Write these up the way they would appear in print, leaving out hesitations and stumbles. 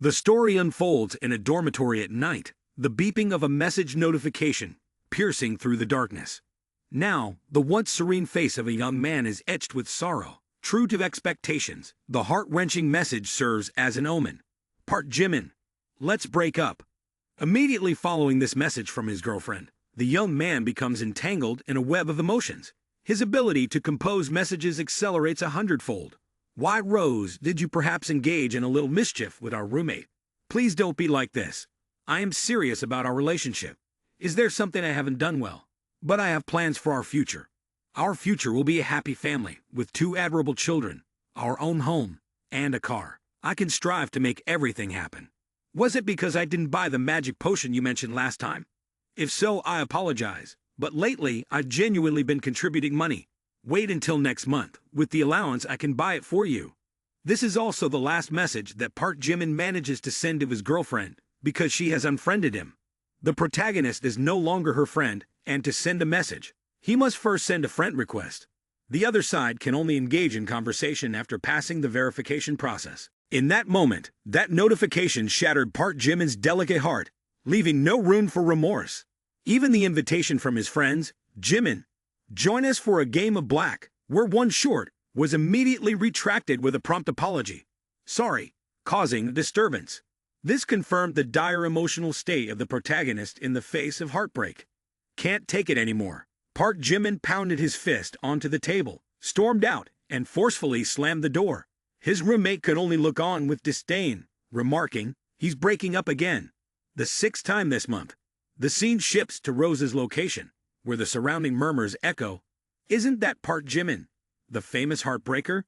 The story unfolds in a dormitory at night, the beeping of a message notification piercing through the darkness. Now, the once serene face of a young man is etched with sorrow. True to expectations, the heart-wrenching message serves as an omen. Park Jimin, let's break up. Immediately following this message from his girlfriend, the young man becomes entangled in a web of emotions. His ability to compose messages accelerates 100-fold. Why, Rose, did you perhaps engage in a little mischief with our roommate? Please don't be like this. I am serious about our relationship. Is there something I haven't done well? But I have plans for our future. Our future will be a happy family, with 2 admirable children, our own home, and a car. I can strive to make everything happen. Was it because I didn't buy the magic potion you mentioned last time? If so, I apologize, but lately I've genuinely been contributing money. Wait until next month. With the allowance, I can buy it for you. This is also the last message that Park Jimin manages to send to his girlfriend, because she has unfriended him. The protagonist is no longer her friend, and to send a message, he must first send a friend request. The other side can only engage in conversation after passing the verification process. In that moment, that notification shattered Park Jimin's delicate heart, leaving no room for remorse. Even the invitation from his friends, Jimin, join us for a game of black, we're one short, was immediately retracted with a prompt apology. Sorry, causing a disturbance. This confirmed the dire emotional state of the protagonist in the face of heartbreak. Can't take it anymore. Park Jimin pounded his fist onto the table, stormed out, and forcefully slammed the door. His roommate could only look on with disdain, remarking, he's breaking up again. The 6th time this month. The scene shifts to Rose's location, where the surrounding murmurs echo. Isn't that Park Jimin, the famous heartbreaker?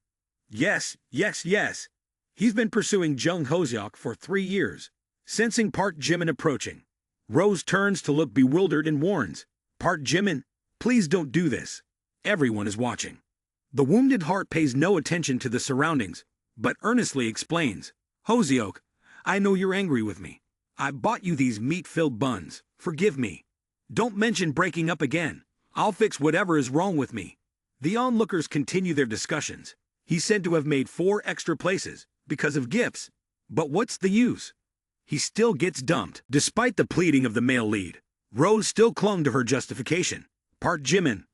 Yes, yes, yes. He's been pursuing Jung Hoseok for 3 years. Sensing Park Jimin approaching, Rose turns to look bewildered and warns, Park Jimin, please don't do this. Everyone is watching. The wounded heart pays no attention to the surroundings, but earnestly explains, Hoseok, I know you're angry with me. I bought you these meat-filled buns. Forgive me. Don't mention breaking up again. I'll fix whatever is wrong with me. The onlookers continue their discussions. He's said to have made 4 extra places because of gifts. But what's the use? He still gets dumped. Despite the pleading of the male lead, Rose still clung to her justification. Park Jimin,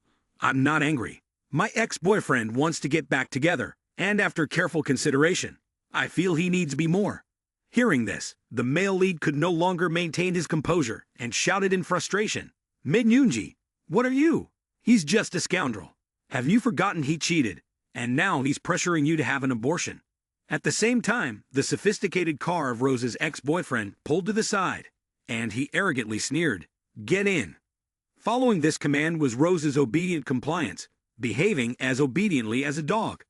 I'm not angry. My ex-boyfriend wants to get back together, and after careful consideration, I feel he needs me more. Hearing this, the male lead could no longer maintain his composure and shouted in frustration, Min Yoonji, what are you? He's just a scoundrel. Have you forgotten he cheated, and now he's pressuring you to have an abortion? At the same time, the sophisticated car of Rose's ex-boyfriend pulled to the side, and he arrogantly sneered, Get in. Following this command was Rose's obedient compliance, behaving as obediently as a dog.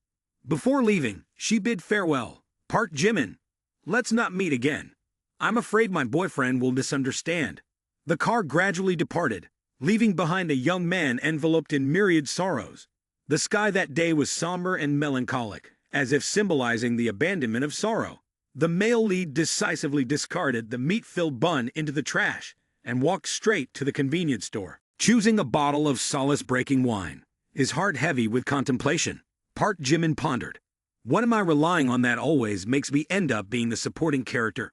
Before leaving, she bid farewell. Park Jimin, let's not meet again. I'm afraid my boyfriend will misunderstand. The car gradually departed, leaving behind a young man enveloped in myriad sorrows. The sky that day was somber and melancholic, as if symbolizing the abandonment of sorrow. The male lead decisively discarded the meat-filled bun into the trash and walked straight to the convenience store, choosing a bottle of solace-breaking wine. His heart heavy with contemplation, Park Jimin pondered. What am I relying on that always makes me end up being the supporting character?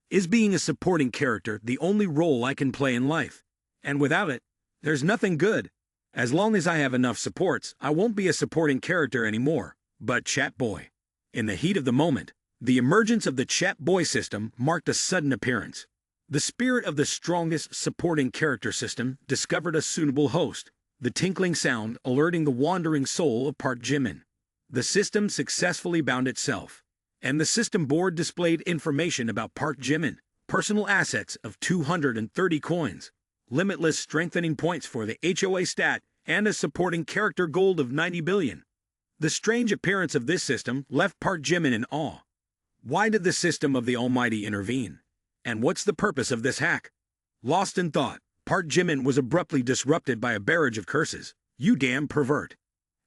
Is being a supporting character the only role I can play in life? And without it, there's nothing good. As long as I have enough supports, I won't be a supporting character anymore, but Chat Boy. In the heat of the moment, the emergence of the Chat Boy system marked a sudden appearance. The spirit of the strongest supporting character system discovered a suitable host, the tinkling sound alerting the wandering soul of Park Jimin. The system successfully bound itself, and the system board displayed information about Park Jimin, personal assets of 230 coins, limitless strengthening points for the HOA stat, and a supporting character gold of 90 billion. The strange appearance of this system left Park Jimin in awe. Why did the system of the Almighty intervene? And what's the purpose of this hack? Lost in thought, Park Jimin was abruptly disrupted by a barrage of curses. You damn pervert.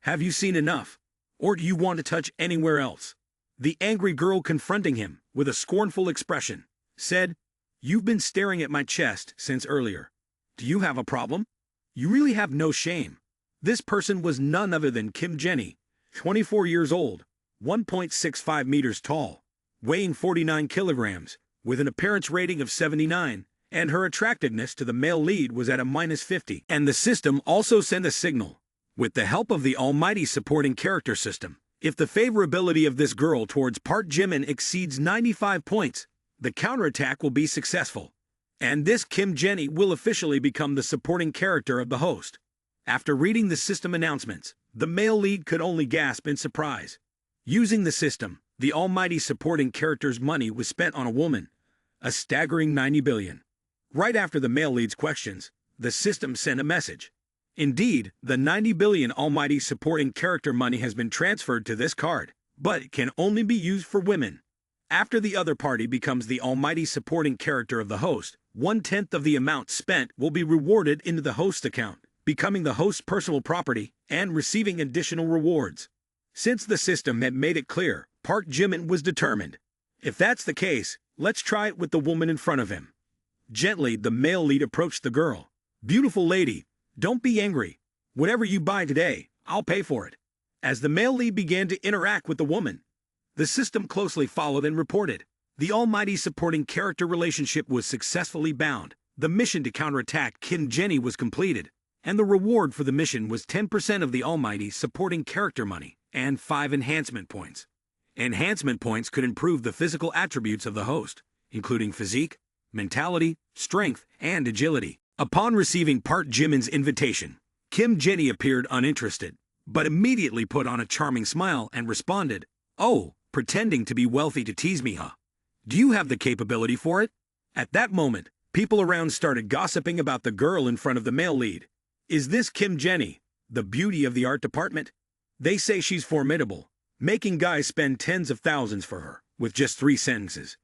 Have you seen enough? Or do you want to touch anywhere else? The angry girl confronting him, with a scornful expression, said, You've been staring at my chest since earlier. Do you have a problem? You really have no shame. This person was none other than Kim Jenny, 24 years old, 1.65 meters tall, weighing 49 kilograms, with an appearance rating of 79, and her attractiveness to the male lead was at a -50. And the system also sent a signal. With the help of the almighty supporting character system, if the favorability of this girl towards Park Jimin exceeds 95 points, the counterattack will be successful. And this Kim Jenny will officially become the supporting character of the host. After reading the system announcements, the male lead could only gasp in surprise. Using the system, the almighty supporting character's money was spent on a woman, a staggering 90 billion. Right after the male lead's questions, the system sent a message. Indeed, the 90 billion almighty supporting character money has been transferred to this card, but it can only be used for women. After the other party becomes the almighty supporting character of the host, 1/10 of the amount spent will be rewarded into the host's account, becoming the host's personal property and receiving additional rewards. Since the system had made it clear, Park Jimin was determined. If that's the case, let's try it with the woman in front of him. Gently, the male lead approached the girl. "Beautiful lady, don't be angry. Whatever you buy today, I'll pay for it." As the male lead began to interact with the woman, the system closely followed and reported. The almighty supporting character relationship was successfully bound. The mission to counterattack Kim Jenny was completed, and the reward for the mission was 10% of the almighty supporting character money and 5 enhancement points. Enhancement points could improve the physical attributes of the host, including physique, mentality, strength, and agility. Upon receiving Park Jimin's invitation, Kim Jenny appeared uninterested, but immediately put on a charming smile and responded, "Oh, pretending to be wealthy to tease me, huh? Do you have the capability for it?" At that moment, people around started gossiping about the girl in front of the male lead. Is this Kim Jenny, the beauty of the art department? They say she's formidable, making guys spend tens of thousands for her, with just 3 sentences.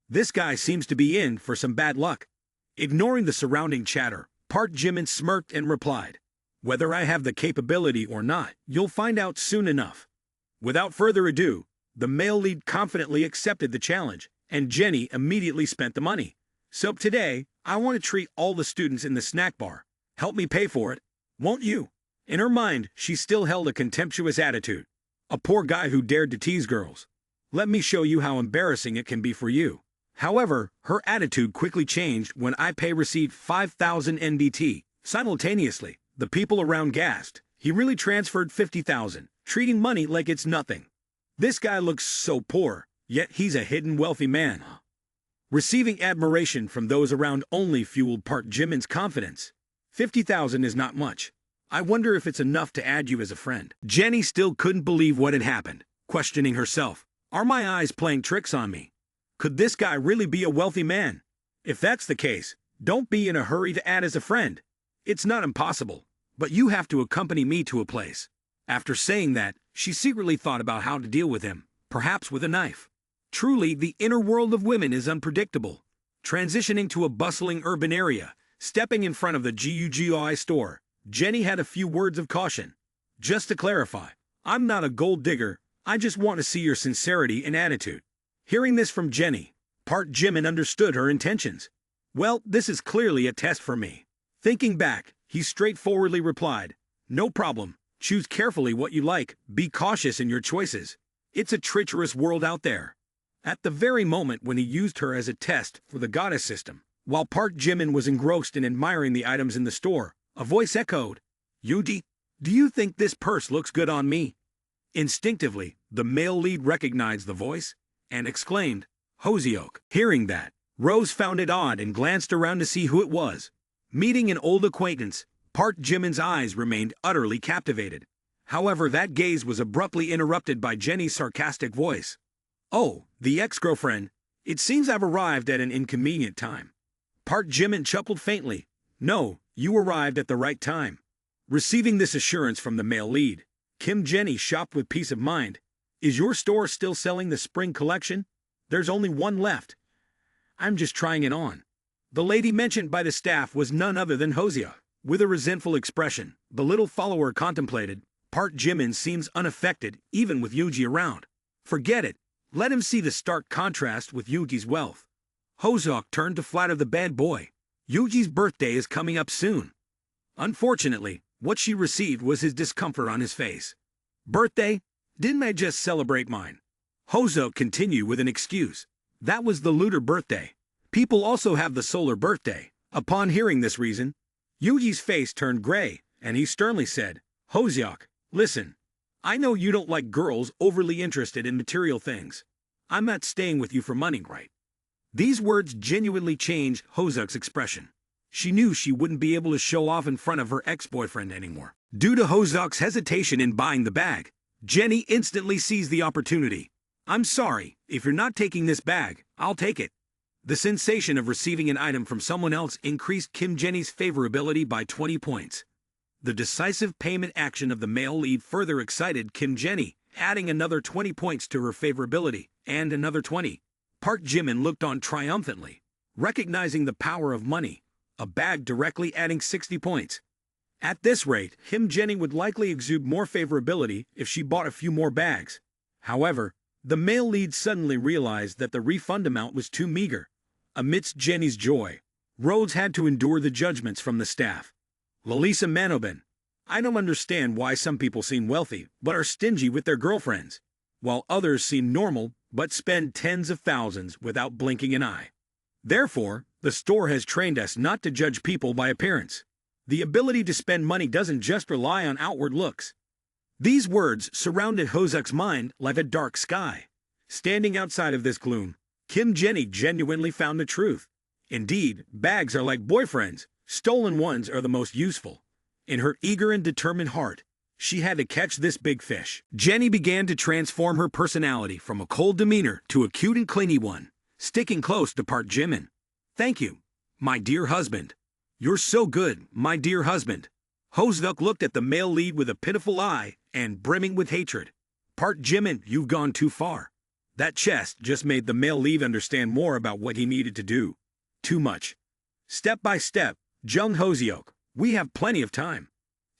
This guy seems to be in for some bad luck. Ignoring the surrounding chatter, Park Jimin smirked and replied, "Whether I have the capability or not, you'll find out soon enough." Without further ado, the male lead confidently accepted the challenge, and Jenny immediately spent the money. "So today, I want to treat all the students in the snack bar. Help me pay for it, won't you?" In her mind, she still held a contemptuous attitude. "A poor guy who dared to tease girls. Let me show you how embarrassing it can be for you." However, her attitude quickly changed when iPay received 5,000 NDT. Simultaneously, the people around gasped. He really transferred 50,000, treating money like it's nothing. This guy looks so poor, yet he's a hidden wealthy man. Receiving admiration from those around only fueled Park Jimin's confidence. 50,000 is not much. I wonder if it's enough to add you as a friend. Jenny still couldn't believe what had happened, questioning herself. Are my eyes playing tricks on me? Could this guy really be a wealthy man? If that's the case, don't be in a hurry to add as a friend. It's not impossible, but you have to accompany me to a place. After saying that, she secretly thought about how to deal with him, perhaps with a knife. Truly, the inner world of women is unpredictable. Transitioning to a bustling urban area, stepping in front of the GUGI store, Jenny had a few words of caution. "Just to clarify, I'm not a gold digger, I just want to see your sincerity and attitude." Hearing this from Jenny, Park Jimin understood her intentions. "Well, this is clearly a test for me." Thinking back, he straightforwardly replied, "No problem. Choose carefully what you like. Be cautious in your choices. It's a treacherous world out there." At the very moment when he used her as a test for the goddess system, while Park Jimin was engrossed in admiring the items in the store, a voice echoed, "Yuji, do you think this purse looks good on me?" Instinctively, the male lead recognized the voice and exclaimed, "Hoseok." Hearing that, Rose found it odd and glanced around to see who it was. Meeting an old acquaintance, Park Jimin's eyes remained utterly captivated. However, that gaze was abruptly interrupted by Jenny's sarcastic voice. "Oh, the ex-girlfriend. It seems I've arrived at an inconvenient time." Park Jimin chuckled faintly. "No, you arrived at the right time." Receiving this assurance from the male lead, Kim Jenny shopped with peace of mind. "Is your store still selling the spring collection? There's only one left. I'm just trying it on." The lady mentioned by the staff was none other than Hoseok. With a resentful expression, the little follower contemplated. Park Jimin seems unaffected, even with Yuji around. Forget it. Let him see the stark contrast with Yuji's wealth. Hoseok turned to flatter the bad boy. Yuji's birthday is coming up soon. Unfortunately, what she received was his discomfort on his face. "Birthday? Didn't I just celebrate mine?" Hoseok continued with an excuse. That was the lunar birthday. People also have the solar birthday. Upon hearing this reason, Yuji's face turned gray, and he sternly said, Hoseok, listen. I know you don't like girls overly interested in material things. I'm not staying with you for money, right? These words genuinely changed Hoseok's expression. She knew she wouldn't be able to show off in front of her ex-boyfriend anymore. Due to Hoseok's hesitation in buying the bag, Jenny instantly seized the opportunity. I'm sorry, if you're not taking this bag, I'll take it. The sensation of receiving an item from someone else increased Kim Jenny's favorability by 20 points. The decisive payment action of the male lead further excited Kim Jenny, adding another 20 points to her favorability, and another 20. Park Jimin looked on triumphantly, recognizing the power of money, a bag directly adding 60 points. At this rate, Kim Jenny would likely exude more favorability if she bought a few more bags. However, the male lead suddenly realized that the refund amount was too meager. Amidst Jenny's joy, Rhodes had to endure the judgments from the staff. Lalisa Manobin, I don't understand why some people seem wealthy but are stingy with their girlfriends, while others seem normal but spend tens of thousands without blinking an eye. Therefore, the store has trained us not to judge people by appearance. The ability to spend money doesn't just rely on outward looks. These words surrounded Hoseok's mind like a dark sky. Standing outside of this gloom, Kim Jenny genuinely found the truth. Indeed, bags are like boyfriends. Stolen ones are the most useful. In her eager and determined heart, she had to catch this big fish. Jenny began to transform her personality from a cold demeanor to a cute and clingy one, sticking close to Park Jimin. Thank you, my dear husband. You're so good, my dear husband. Hoseok looked at the male lead with a pitiful eye and brimming with hatred. Park Jimin, you've gone too far. That chest just made the male lead understand more about what he needed to do. Too much. Step by step, Jung Hoseok, we have plenty of time.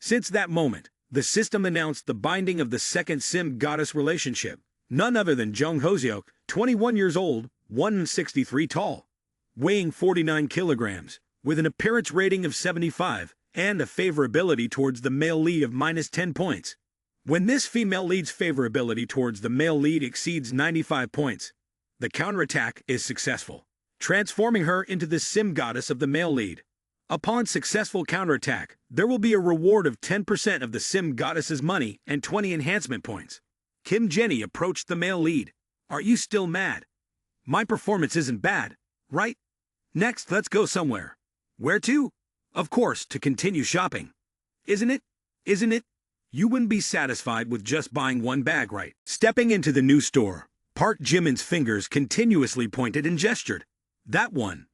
Since that moment, the system announced the binding of the second sim goddess relationship, none other than Jung Hoseok, 21 years old, 163 tall, weighing 49 kilograms, with an appearance rating of 75, and a favorability towards the male lead of -10 points. When this female lead's favorability towards the male lead exceeds 95 points, the counterattack is successful, transforming her into the sim goddess of the male lead. Upon successful counterattack, there will be a reward of 10% of the sim goddess's money and 20 enhancement points. Kim Jenny approached the male lead. Are you still mad? My performance isn't bad, right? Next, let's go somewhere. Where to? Of course, to continue shopping. Isn't it? Isn't it? You wouldn't be satisfied with just buying one bag, right? Stepping into the new store, Park Jimin's fingers continuously pointed and gestured. That one,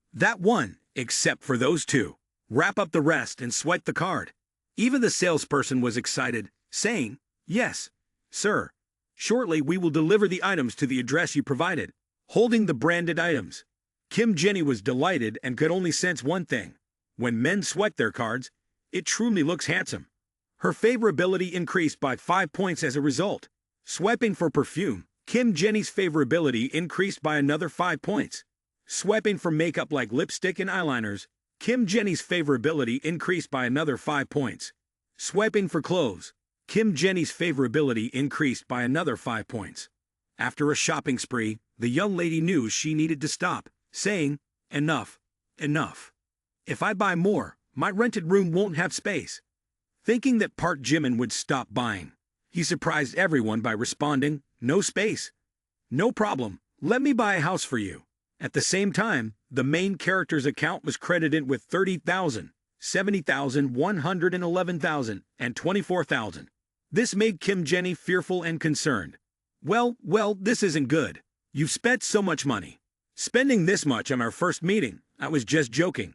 except for those two. Wrap up the rest and swipe the card. Even the salesperson was excited, saying, Yes, sir. Shortly we will deliver the items to the address you provided. Holding the branded items, Kim Jenny was delighted and could only sense one thing. When men swipe their cards, it truly looks handsome. Her favorability increased by 5 points as a result. Swiping for perfume, Kim Jenny's favorability increased by another 5 points. Swiping for makeup like lipstick and eyeliners, Kim Jenny's favorability increased by another 5 points. Swiping for clothes, Kim Jenny's favorability increased by another 5 points. After a shopping spree, the young lady knew she needed to stop, saying, Enough, enough. If I buy more, my rented room won't have space. Thinking that Park Jimin would stop buying, he surprised everyone by responding, No space. No problem, let me buy a house for you. At the same time, the main character's account was credited with 30,000, 70,000, 111,000, and 24,000. This made Kim Jenny fearful and concerned. Well, this isn't good. You've spent so much money. Spending this much on our first meeting, I was just joking.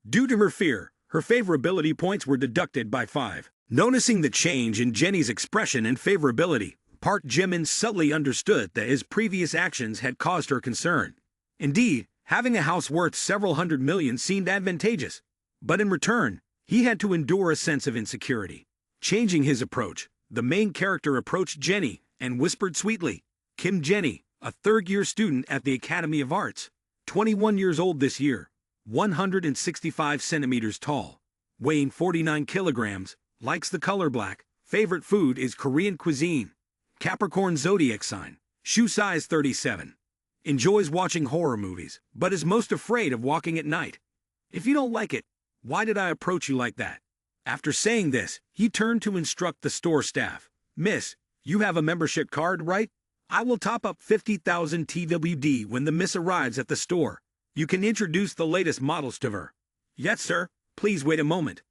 Due to her fear, her favorability points were deducted by 5. Noticing the change in Jenny's expression and favorability, Park Jimin subtly understood that his previous actions had caused her concern. Indeed, having a house worth several hundred million seemed advantageous, but in return, he had to endure a sense of insecurity. Changing his approach, the main character approached Jenny and whispered sweetly, Kim Jenny, a third-year student at the Academy of Arts, 21 years old this year, 165 centimeters tall, weighing 49 kilograms, likes the color black, favorite food is Korean cuisine, Capricorn zodiac sign. Shoe size 37. Enjoys watching horror movies, but is most afraid of walking at night. If you don't like it, why did I approach you like that? After saying this, he turned to instruct the store staff. Miss, you have a membership card, right? I will top up 50,000 TWD when the miss arrives at the store. You can introduce the latest models to her. Yes, sir. Please wait a moment.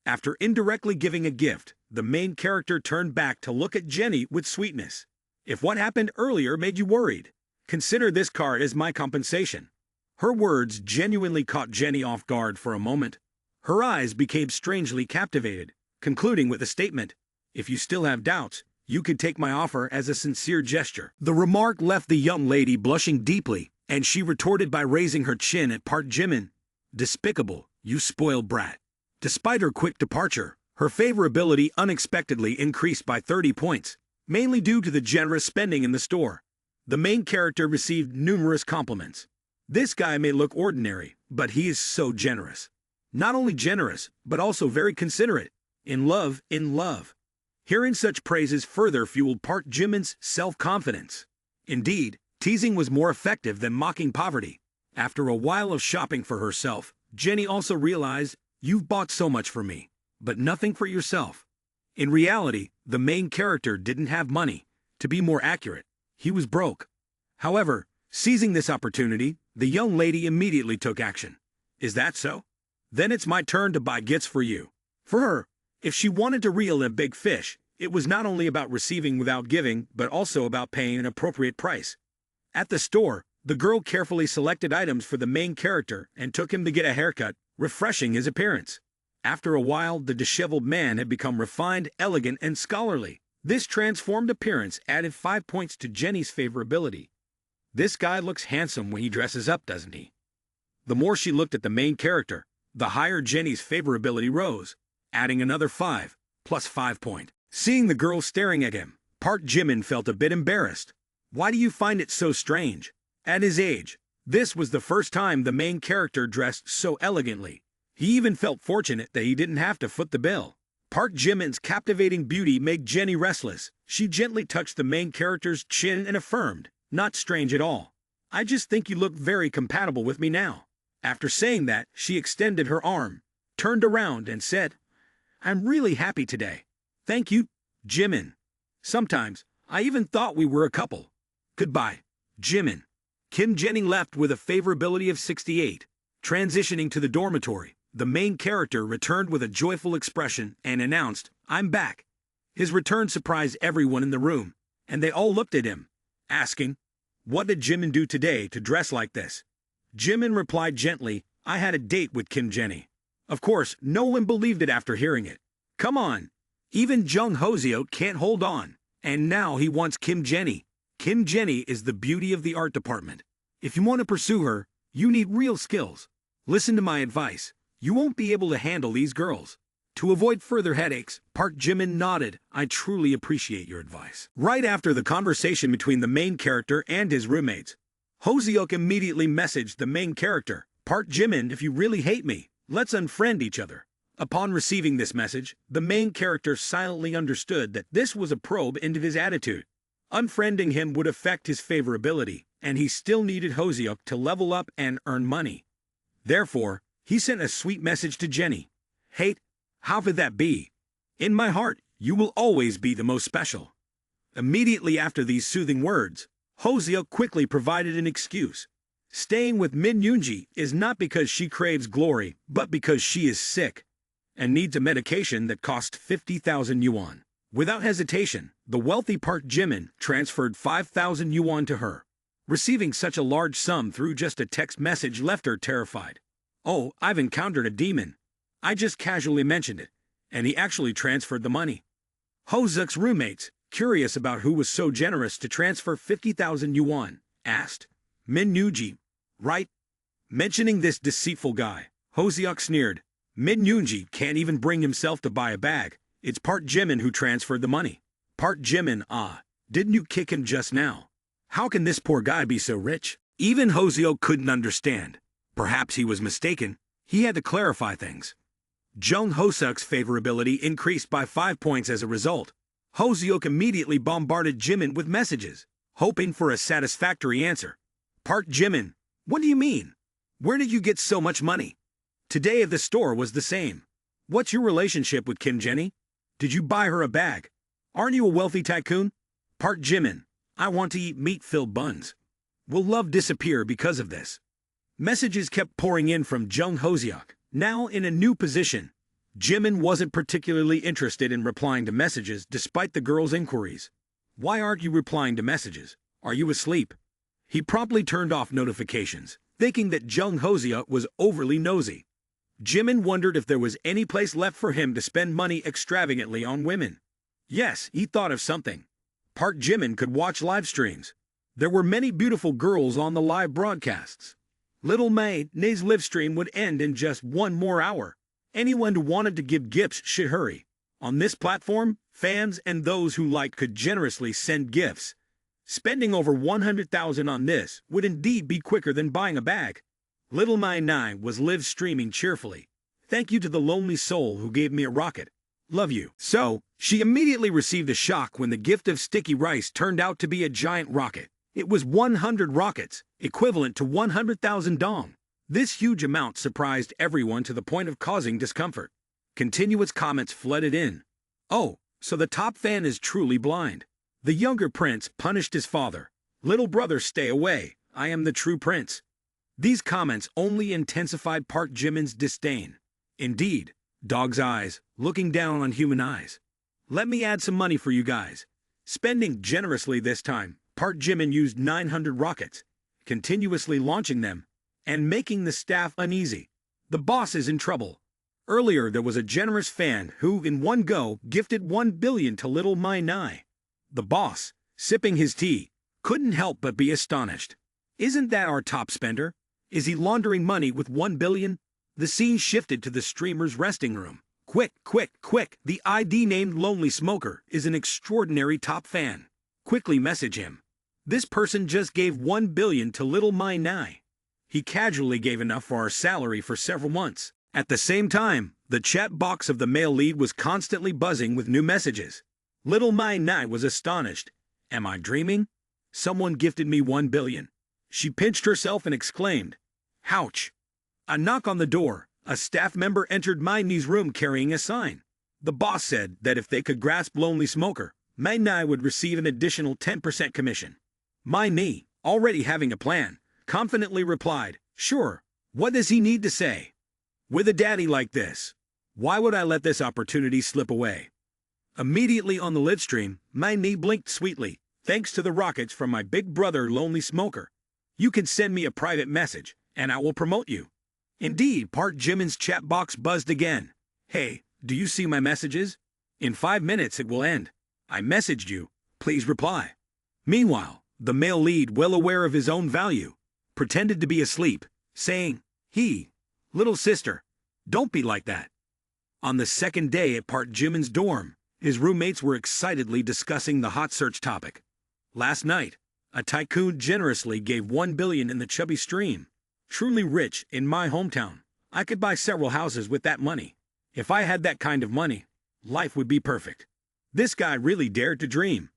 After indirectly giving a gift, the main character turned back to look at Jenny with sweetness. If what happened earlier made you worried, consider this card as my compensation. Her words genuinely caught Jenny off guard for a moment. Her eyes became strangely captivated, concluding with a statement, "If you still have doubts, you could take my offer as a sincere gesture." The remark left the young lady blushing deeply, and she retorted by raising her chin at Park Jimin. "Despicable, you spoiled brat." Despite her quick departure, her favorability unexpectedly increased by 30 points, mainly due to the generous spending in the store. The main character received numerous compliments. This guy may look ordinary, but he is so generous. Not only generous, but also very considerate. In love. Hearing such praises further fueled Park Jimin's self-confidence. Indeed, teasing was more effective than mocking poverty. After a while of shopping for herself, Jenny also realized, "You've bought so much for me, but nothing for yourself." In reality, the main character didn't have money. To be more accurate, he was broke. However, seizing this opportunity, the young lady immediately took action. "Is that so? Then it's my turn to buy gifts for you." For her, if she wanted to reel in a big fish, it was not only about receiving without giving, but also about paying an appropriate price. At the store, the girl carefully selected items for the main character and took him to get a haircut, refreshing his appearance. After a while, the disheveled man had become refined, elegant, and scholarly. This transformed appearance added 5 points to Jenny's favorability. "This guy looks handsome when he dresses up, doesn't he?" The more she looked at the main character, the higher Jenny's favorability rose, adding another 5, plus 5 points. Seeing the girl staring at him, Park Jimin felt a bit embarrassed. Why do you find it so strange? At his age, this was the first time the main character dressed so elegantly. He even felt fortunate that he didn't have to foot the bill. Park Jimin's captivating beauty made Jenny restless. She gently touched the main character's chin and affirmed, "Not strange at all. I just think you look very compatible with me now." After saying that, she extended her arm, turned around and said, "I'm really happy today. Thank you, Jimin. Sometimes, I even thought we were a couple. Goodbye, Jimin." Jenny left with a favorability of 68. Transitioning to the dormitory, the main character returned with a joyful expression and announced, "I'm back." His return surprised everyone in the room, and they all looked at him, asking, "What did Jimin do today to dress like this?" Jimin replied gently, "I had a date with Jenny." Of course, no one believed it after hearing it. Come on, even Jung Hoseok can't hold on, and now he wants Jenny. Jenny is the beauty of the art department. If you want to pursue her, you need real skills. Listen to my advice. You won't be able to handle these girls. To avoid further headaches, Park Jimin nodded. "I truly appreciate your advice." Right after the conversation between the main character and his roommates, Hoseok immediately messaged the main character, "Park Jimin, if you really hate me, let's unfriend each other." Upon receiving this message, the main character silently understood that this was a probe into his attitude. Unfriending him would affect his favorability, and he still needed Hoseok to level up and earn money. Therefore, he sent a sweet message to Jenny. "Hate, how could that be? In my heart, you will always be the most special." Immediately after these soothing words, Hoseok quickly provided an excuse. Staying with Min Yoonji is not because she craves glory, but because she is sick and needs a medication that cost 50,000 yuan. Without hesitation, the wealthy Park Jimin transferred 5,000 yuan to her. Receiving such a large sum through just a text message left her terrified. "Oh, I've encountered a demon. I just casually mentioned it, and he actually transferred the money." Hoseok's roommates, curious about who was so generous to transfer 50,000 yuan, asked, "Min Yoonji, right?" Mentioning this deceitful guy, Hoseok sneered. "Min Yoonji can't even bring himself to buy a bag. It's Park Jimin who transferred the money." Park Jimin, didn't you kick him just now? How can this poor guy be so rich? Even Hoseok couldn't understand. Perhaps he was mistaken. He had to clarify things. Jung Hoseok's favorability increased by 5 points as a result. Hoseok immediately bombarded Jimin with messages. hoping for a satisfactory answer. Park Jimin, what do you mean? Where did you get so much money? Today at the store was the same. What's your relationship with Kim Jenny? Did you buy her a bag? Aren't you a wealthy tycoon? Park Jimin, I want to eat meat-filled buns. Will love disappear because of this? Messages kept pouring in from Jung Hoseok. Now in a new position, Jimin wasn't particularly interested in replying to messages despite the girl's inquiries. Why aren't you replying to messages? Are you asleep? He promptly turned off notifications, thinking that Jung Hoseok was overly nosy. Jimin wondered if there was any place left for him to spend money extravagantly on women. Yes, he thought of something. Park Jimin could watch live streams. There were many beautiful girls on the live broadcasts. Little Nay's live stream would end in just 1 more hour. Anyone who wanted to give gifts should hurry. On this platform, fans and those who liked could generously send gifts. Spending over 100,000 on this would indeed be quicker than buying a bag. Little Nay was live streaming cheerfully. Thank you to the lonely soul who gave me a rocket. Love you. So, she immediately received a shock when the gift of sticky rice turned out to be a giant rocket. It was 100 rockets, equivalent to 100,000 dong. This huge amount surprised everyone to the point of causing discomfort. Continuous comments flooded in. Oh, so the top fan is truly blind. The younger prince punished his father. Little brother, stay away. I am the true prince. These comments only intensified Park Jimin's disdain. Indeed, dog's eyes, looking down on human eyes. Let me add some money for you guys. Spending generously this time, Park Jimin used 900 rockets, continuously launching them, and making the staff uneasy. The boss is in trouble. Earlier there was a generous fan who, in one go, gifted 1 billion to little Nay. The boss, sipping his tea, couldn't help but be astonished. Isn't that our top spender? Is he laundering money with 1 billion? The scene shifted to the streamer's resting room. Quick, quick, quick, the ID named Lonely Smoker is an extraordinary top fan. Quickly message him. This person just gave 1 billion to little Nay. He casually gave enough for our salary for several months. At the same time, the chat box of the male lead was constantly buzzing with new messages. Little Nay was astonished. Am I dreaming? Someone gifted me 1 billion. She pinched herself and exclaimed, ouch. A knock on the door. A staff member entered Nay's room carrying a sign. The boss said that if they could grasp Lonely Smoker, Nay would receive an additional 10% commission. Nay, already having a plan, confidently replied, sure, what does he need to say? With a daddy like this, why would I let this opportunity slip away? Immediately on the live stream, Nay blinked sweetly, thanks to the rockets from my big brother Lonely Smoker. You can send me a private message, and I will promote you. Indeed, Park Jimin's chat box buzzed again. Hey, do you see my messages? In 5 minutes it will end. I messaged you. Please reply. Meanwhile, the male lead, well aware of his own value, pretended to be asleep, saying, little sister, don't be like that. On the second day at Park Jimin's dorm, his roommates were excitedly discussing the hot search topic. Last night, a tycoon generously gave 1 billion in the chubby stream. Truly rich in my hometown. I could buy several houses with that money. If I had that kind of money, life would be perfect. This guy really dared to dream.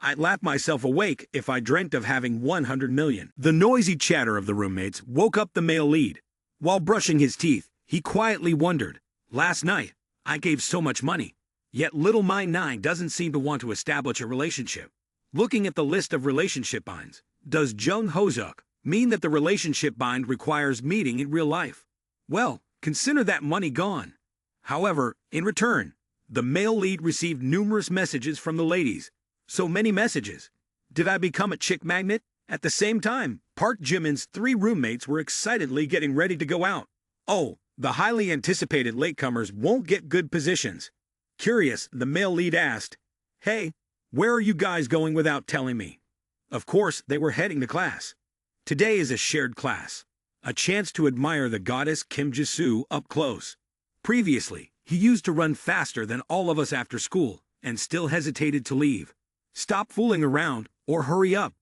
I'd laugh myself awake if I dreamt of having 100 million. The noisy chatter of the roommates woke up the male lead. While brushing his teeth, he quietly wondered, last night, I gave so much money, yet little Nay doesn't seem to want to establish a relationship. Looking at the list of relationship binds, does Jung Hoseok mean that the relationship bind requires meeting in real life? Well, consider that money gone. However, in return, the male lead received numerous messages from the ladies. So many messages. Did I become a chick magnet? At the same time, Park Jimin's 3 roommates were excitedly getting ready to go out. Oh, the highly anticipated latecomers won't get good positions. Curious, the male lead asked, hey, where are you guys going without telling me? Of course, they were heading to class. Today is a shared class. A chance to admire the goddess Kim Jisoo up close. Previously, he used to run faster than all of us after school, and still hesitated to leave. Stop fooling around, or hurry up.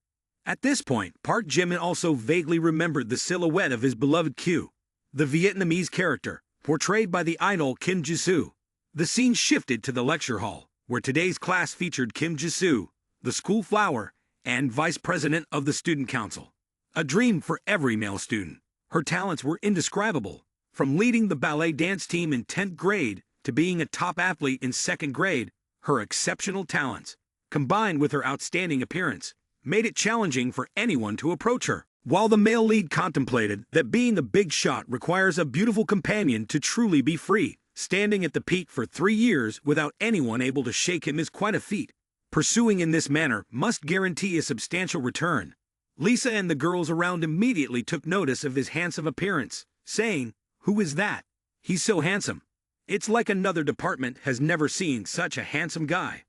At this point, Park Jimin also vaguely remembered the silhouette of his beloved Q, the Vietnamese character, portrayed by the idol Kim Jisoo. The scene shifted to the lecture hall, where today's class featured Kim Jisoo, the school flower, and vice president of the student council. A dream for every male student. Her talents were indescribable, from leading the ballet dance team in 10th grade to being a top athlete in 2nd grade. Her exceptional talents, combined with her outstanding appearance, made it challenging for anyone to approach her. While the male lead contemplated that being a big shot requires a beautiful companion to truly be free, standing at the peak for 3 years without anyone able to shake him is quite a feat. Pursuing in this manner must guarantee a substantial return. Lisa and the girls around immediately took notice of his handsome appearance, saying, "Who is that? He's so handsome. It's like another department has never seen such a handsome guy."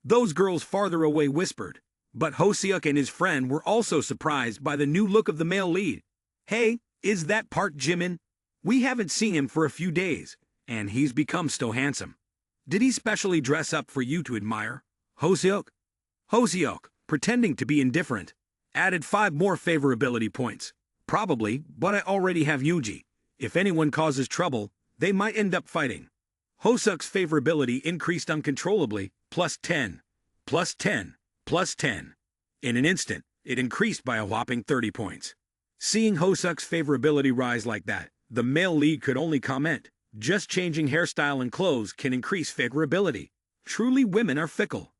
Those girls farther away whispered, but Hoseok and his friend were also surprised by the new look of the male lead. "Hey, is that Park Jimin? We haven't seen him for a few days, and he's become so handsome. Did he specially dress up for you to admire?" Hoseok, pretending to be indifferent, added 5 more favorability points. "Probably, but I already have Yuji. If anyone causes trouble, they might end up fighting." Hoseok's favorability increased uncontrollably, +10, +10, +10. In an instant, it increased by a whopping 30 points. Seeing Hoseok's favorability rise like that, the male lead could only comment, "Just changing hairstyle and clothes can increase favorability. Truly, women are fickle."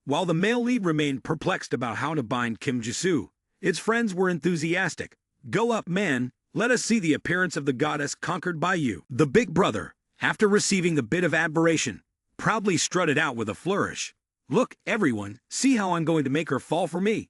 While the male lead remained perplexed about how to bind Kim Jisoo, its friends were enthusiastic. "Go up, man, let us see the appearance of the goddess conquered by you." The big brother, after receiving a bit of admiration, proudly strutted out with a flourish. "Look, everyone, see how I'm going to make her fall for me.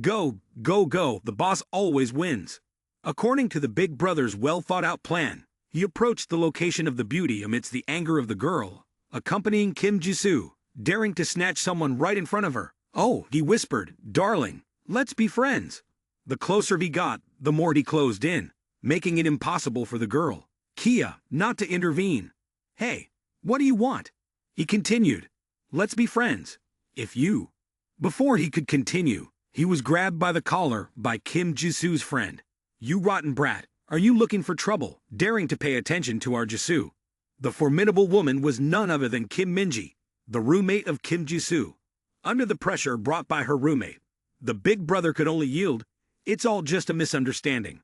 Go, go, go, the boss always wins." According to the big brother's well-thought-out plan, he approached the location of the beauty amidst the anger of the girl, accompanying Kim Jisoo, daring to snatch someone right in front of her. "Oh," he whispered, "darling, let's be friends." The closer he got, the more he closed in, making it impossible for the girl, Kia, not to intervene. "Hey, what do you want?" he continued. "Let's be friends. If you—" Before he could continue, he was grabbed by the collar by Kim Jisoo's friend. "You rotten brat, are you looking for trouble, daring to pay attention to our Jisoo?" The formidable woman was none other than Kim Minji, the roommate of Kim Jisoo. Under the pressure brought by her roommate, the big brother could only yield, "It's all just a misunderstanding.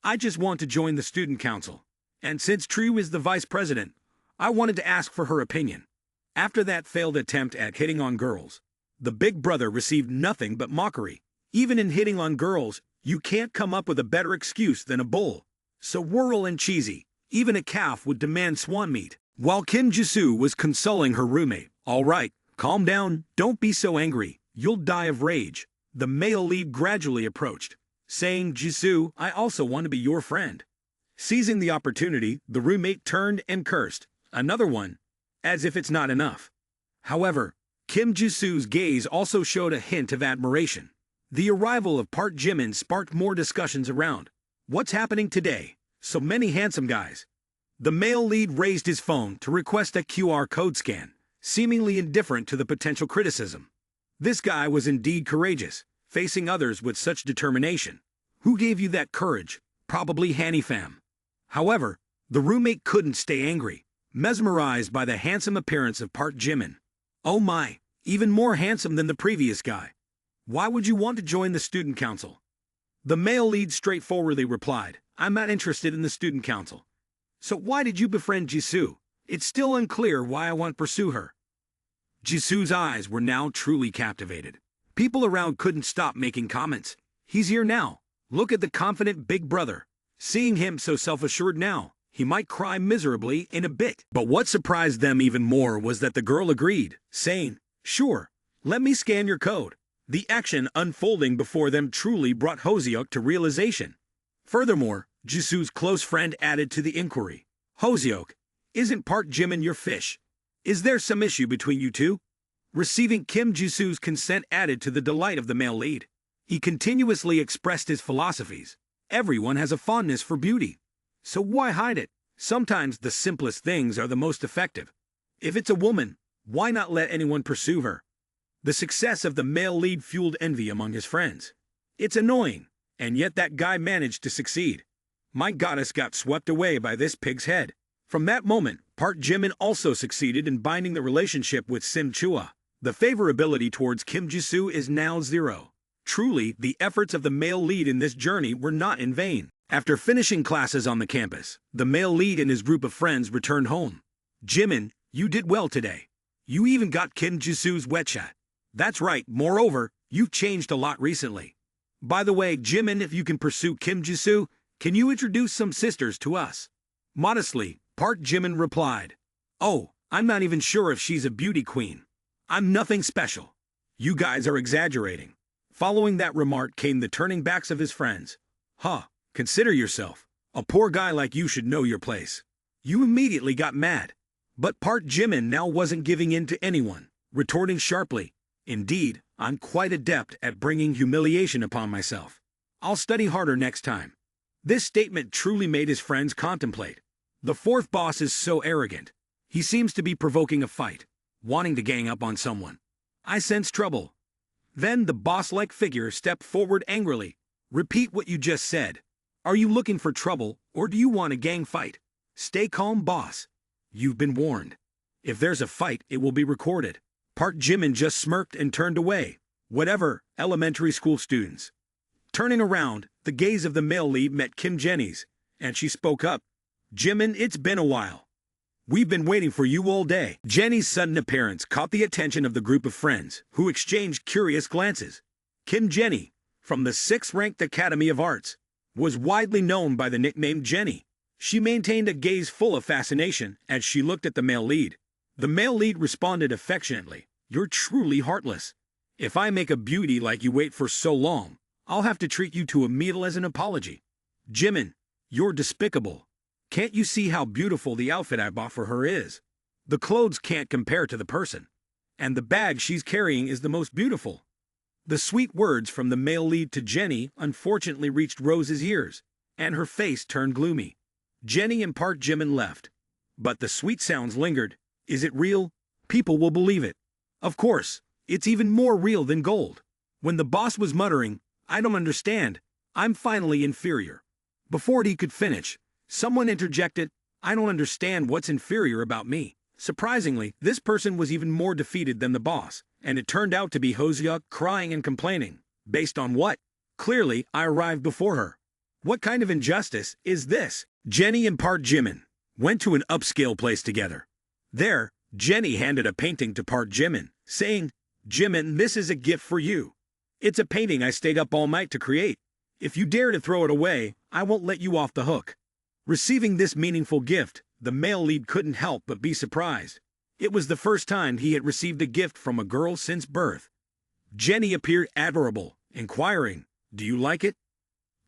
I just want to join the student council. And since Triu is the vice president, I wanted to ask for her opinion." After that failed attempt at hitting on girls, the big brother received nothing but mockery. "Even in hitting on girls, you can't come up with a better excuse than a bull. So rural and cheesy, even a calf would demand swan meat." While Kim Jisoo was consoling her roommate, "All right, calm down, don't be so angry, you'll die of rage," the male lead gradually approached, saying, "Jisoo, I also want to be your friend." Seizing the opportunity, the roommate turned and cursed, "Another one," as if it's not enough. However, Kim Jisoo's gaze also showed a hint of admiration. The arrival of Park Jimin sparked more discussions around. "What's happening today? So many handsome guys." The male lead raised his phone to request a QR code scan, seemingly indifferent to the potential criticism. This guy was indeed courageous, facing others with such determination. "Who gave you that courage?" "Probably Hanny Fam." However, the roommate couldn't stay angry, mesmerized by the handsome appearance of Park Jimin. "Oh my, even more handsome than the previous guy. Why would you want to join the student council?" The male lead straightforwardly replied, "I'm not interested in the student council." "So why did you befriend Jisoo? It's still unclear why I want to pursue her." Jisoo's eyes were now truly captivated. People around couldn't stop making comments. "He's here now. Look at the confident big brother. Seeing him so self-assured now, he might cry miserably in a bit." But what surprised them even more was that the girl agreed, saying, "Sure, let me scan your code." The action unfolding before them truly brought Hoseok to realization. Furthermore, Jisoo's close friend added to the inquiry, "Hoseok, isn't Park Jimin your fish? Is there some issue between you two?" Receiving Kim Jisoo's consent added to the delight of the male lead. He continuously expressed his philosophies. Everyone has a fondness for beauty. So why hide it? Sometimes the simplest things are the most effective. If it's a woman, why not let anyone pursue her? The success of the male lead fueled envy among his friends. "It's annoying, and yet that guy managed to succeed. My goddess got swept away by this pig's head." From that moment, Park Jimin also succeeded in binding the relationship with Sim Chua. The favorability towards Kim Jisoo is now 0. Truly, the efforts of the male lead in this journey were not in vain. After finishing classes on the campus, the male lead and his group of friends returned home. Jimin, you did well today. You even got Kim Jisoo's wet shot. That's right, moreover, you've changed a lot recently. By the way, Jimin, if you can pursue Kim Jisoo, can you introduce some sisters to us? Modestly, Park Jimin replied. Oh, I'm not even sure if she's a beauty queen. I'm nothing special. You guys are exaggerating. Following that remark came the turning backs of his friends. Huh, consider yourself. A poor guy like you should know your place. You immediately got mad. But Park Jimin now wasn't giving in to anyone, retorting sharply. Indeed, I'm quite adept at bringing humiliation upon myself. I'll study harder next time. This statement truly made his friends contemplate. The fourth boss is so arrogant. He seems to be provoking a fight, wanting to gang up on someone. I sense trouble. Then the boss-like figure stepped forward angrily. Repeat what you just said. Are you looking for trouble, or do you want a gang fight? Stay calm, boss. You've been warned. If there's a fight, it will be recorded. Park Jimin just smirked and turned away. Whatever, elementary school students. Turning around, the gaze of the male lead met Kim Jenny's, and she spoke up. Jimin, it's been a while. We've been waiting for you all day. Jenny's sudden appearance caught the attention of the group of friends, who exchanged curious glances. Kim Jenny, from the 6th-ranked Academy of Arts, was widely known by the nickname Jenny. She maintained a gaze full of fascination as she looked at the male lead. The male lead responded affectionately. You're truly heartless. If I make a beauty like you wait for so long, I'll have to treat you to a meal as an apology. Jimin, you're despicable. Can't you see how beautiful the outfit I bought for her is? The clothes can't compare to the person. And the bag she's carrying is the most beautiful. The sweet words from the male lead to Jenny unfortunately reached Rose's ears, and her face turned gloomy. Jenny and Park Jimin left. But the sweet sounds lingered. Is it real? People will believe it. Of course, it's even more real than gold. When the boss was muttering, I don't understand, I'm finally inferior. Before he could finish, someone interjected, I don't understand what's inferior about me. Surprisingly, this person was even more defeated than the boss, and it turned out to be Hoseok crying and complaining. Based on what? Clearly, I arrived before her. What kind of injustice is this? Jenny and Park Jimin went to an upscale place together. There, Jenny handed a painting to Park Jimin, saying, Jimin, this is a gift for you. It's a painting I stayed up all night to create. If you dare to throw it away, I won't let you off the hook. Receiving this meaningful gift, the male lead couldn't help but be surprised. It was the first time he had received a gift from a girl since birth. Jenny appeared adorable, inquiring, Do you like it?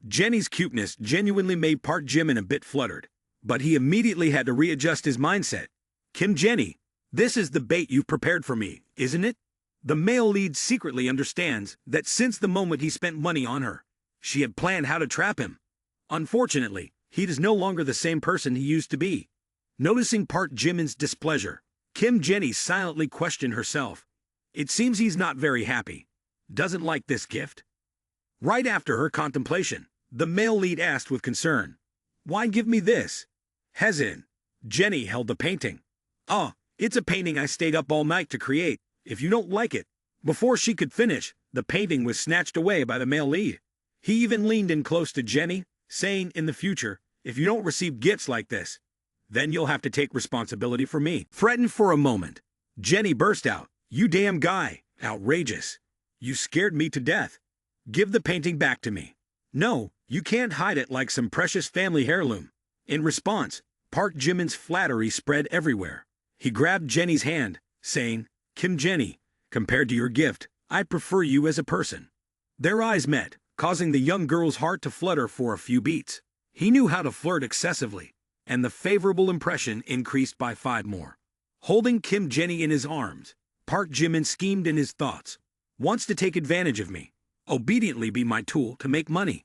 Jenny's cuteness genuinely made Park Jimin a bit fluttered, but he immediately had to readjust his mindset. Kim Jenny, this is the bait you've prepared for me, isn't it? The male lead secretly understands that since the moment he spent money on her, she had planned how to trap him. Unfortunately, he is no longer the same person he used to be. Noticing Park Jimin's displeasure, Kim Jenny silently questioned herself. It seems he's not very happy. Doesn't like this gift. Right after her contemplation, the male lead asked with concern, Why give me this? Hesitant, Jenny held the painting. Oh, it's a painting I stayed up all night to create. If you don't like it. Before she could finish, the painting was snatched away by the male lead. He even leaned in close to Jenny, saying in the future, if you don't receive gifts like this, then you'll have to take responsibility for me. Threatened for a moment, Jenny burst out, You damn guy, outrageous. You scared me to death. Give the painting back to me. No, you can't hide it like some precious family heirloom. In response, Park Jimin's flattery spread everywhere. He grabbed Jenny's hand, saying, Kim Jenny, compared to your gift, I prefer you as a person. Their eyes met, causing the young girl's heart to flutter for a few beats. He knew how to flirt excessively, and the favorable impression increased by 5 more. Holding Kim Jenny in his arms, Park Jimin schemed in his thoughts. Wants to take advantage of me, obediently be my tool to make money.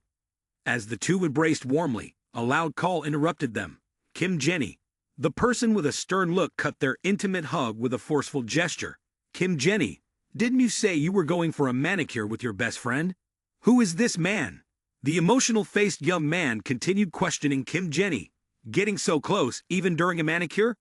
As the two embraced warmly, a loud call interrupted them. Kim Jenny. The person with a stern look cut their intimate hug with a forceful gesture. Kim Jenny, didn't you say you were going for a manicure with your best friend? Who is this man? The emotional-faced young man continued questioning Kim Jenny. Getting so close, even during a manicure?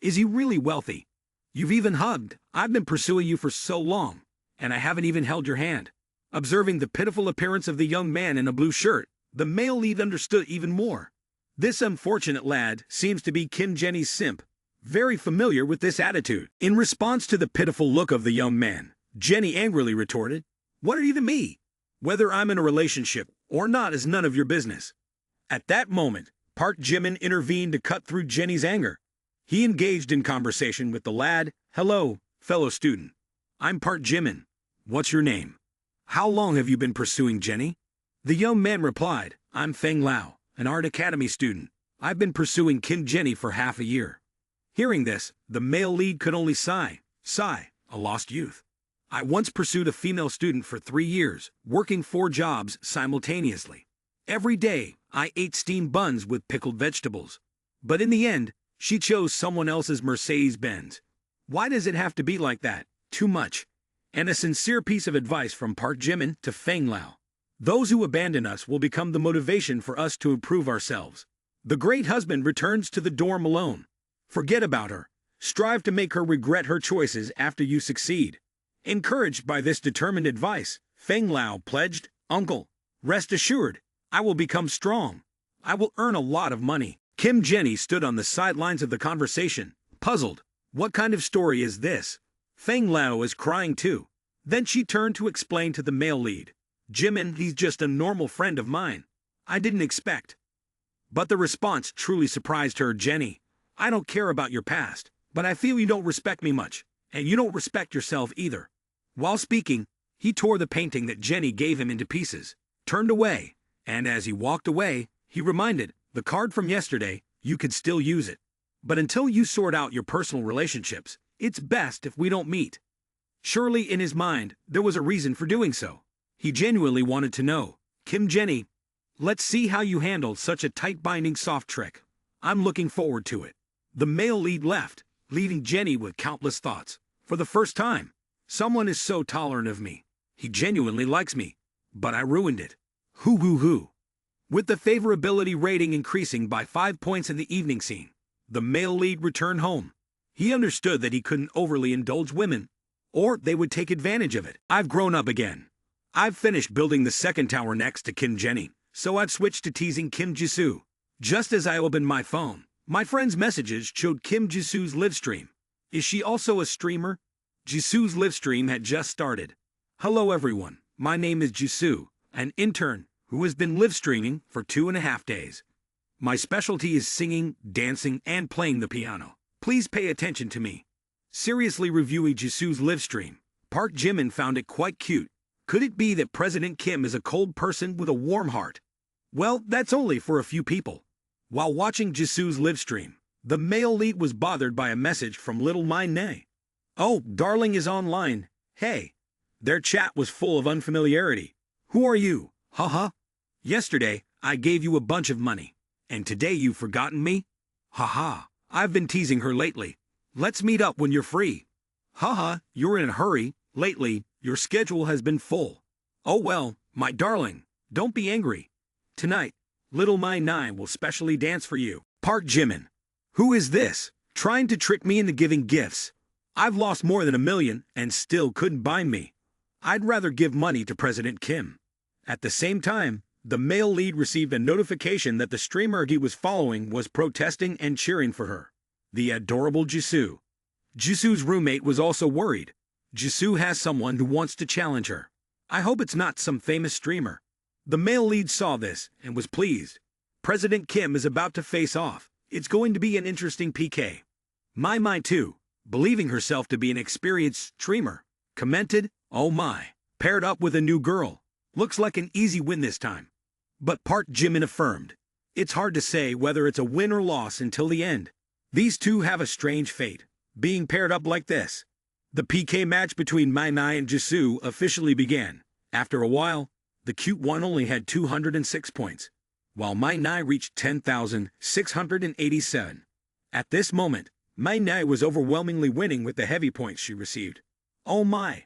Is he really wealthy? You've even hugged. I've been pursuing you for so long, and I haven't even held your hand. Observing the pitiful appearance of the young man in a blue shirt, the male lead understood even more. This unfortunate lad seems to be Kim Jenny's simp, very familiar with this attitude. In response to the pitiful look of the young man, Jenny angrily retorted, "What are you to me? Whether I'm in a relationship or not is none of your business." At that moment, Park Jimin intervened to cut through Jenny's anger. He engaged in conversation with the lad. "Hello, fellow student. I'm Park Jimin. What's your name? How long have you been pursuing Jenny?" The young man replied, "I'm Feng Lao, an art academy student. I've been pursuing Kim Jenny for half a year." Hearing this, the male lead could only sigh, a lost youth. "I once pursued a female student for 3 years, working 4 jobs simultaneously. Every day, I ate steamed buns with pickled vegetables. But in the end, she chose someone else's Mercedes-Benz. Why does it have to be like that? Too much." And a sincere piece of advice from Park Jimin to Feng Lao. Those who abandon us will become the motivation for us to improve ourselves. The great husband returns to the dorm alone. Forget about her. Strive to make her regret her choices after you succeed. Encouraged by this determined advice, Feng Lao pledged, "Uncle, rest assured, I will become strong. I will earn a lot of money." Kim Jenny stood on the sidelines of the conversation, puzzled. What kind of story is this? Feng Lao is crying too. Then she turned to explain to the male lead, "Jimin, he's just a normal friend of mine. I didn't expect." But the response truly surprised her. "Jenny, I don't care about your past, but I feel you don't respect me much, and you don't respect yourself either." While speaking, he tore the painting that Jenny gave him into pieces, turned away, and as he walked away, he reminded, "The card from yesterday, you could still use it. But until you sort out your personal relationships, it's best if we don't meet." Surely in his mind, there was a reason for doing so. He genuinely wanted to know, "Kim Jenny, let's see how you handle such a tight-binding soft trick. I'm looking forward to it." The male lead left, leaving Jenny with countless thoughts. For the first time, someone is so tolerant of me. He genuinely likes me. But I ruined it. Hoo. With the favorability rating increasing by 5 points in the evening scene, the male lead returned home. He understood that he couldn't overly indulge women, or they would take advantage of it. "I've grown up again. I've finished building the second tower next to Kim Jenny, so I've switched to teasing Kim Jisoo. Just as I opened my phone, my friend's messages showed Kim Jisoo's live stream. Is she also a streamer?" Jisoo's live stream had just started. "Hello everyone, my name is Jisoo, an intern who has been live streaming for 2.5 days. My specialty is singing, dancing, and playing the piano. Please pay attention to me." Seriously reviewing Jisoo's live stream, Park Jimin found it quite cute. Could it be that President Kim is a cold person with a warm heart? Well, that's only for a few people. While watching Jisoo's live stream, the male lead was bothered by a message from little manhwa. "Oh, darling is online. Hey." Their chat was full of unfamiliarity. "Who are you? Haha. Yesterday, I gave you a bunch of money. And today you've forgotten me? Haha. I've been teasing her lately. Let's meet up when you're free. Haha, you're in a hurry. Lately, your schedule has been full. Oh well, my darling, don't be angry. Tonight, little manhwa will specially dance for you." Park Jimin. Who is this? Trying to trick me into giving gifts. I've lost more than $1 million and still couldn't bind me. I'd rather give money to President Kim. At the same time, the male lead received a notification that the streamer he was following was protesting and cheering for her. The adorable Jisoo. Jisoo's roommate was also worried. Jisoo has someone who wants to challenge her. I hope it's not some famous streamer. The male lead saw this and was pleased. President Kim is about to face off. It's going to be an interesting PK. My too, believing herself to be an experienced streamer, commented, "Oh my, paired up with a new girl. Looks like an easy win this time." But Park Jimin affirmed, "It's hard to say whether it's a win or loss until the end. These two have a strange fate, being paired up like this." The PK match between manhwa and Jisoo officially began. After a while, the cute one only had 206 points, while manhwa reached 10,687. At this moment, manhwa was overwhelmingly winning with the heavy points she received. "Oh my,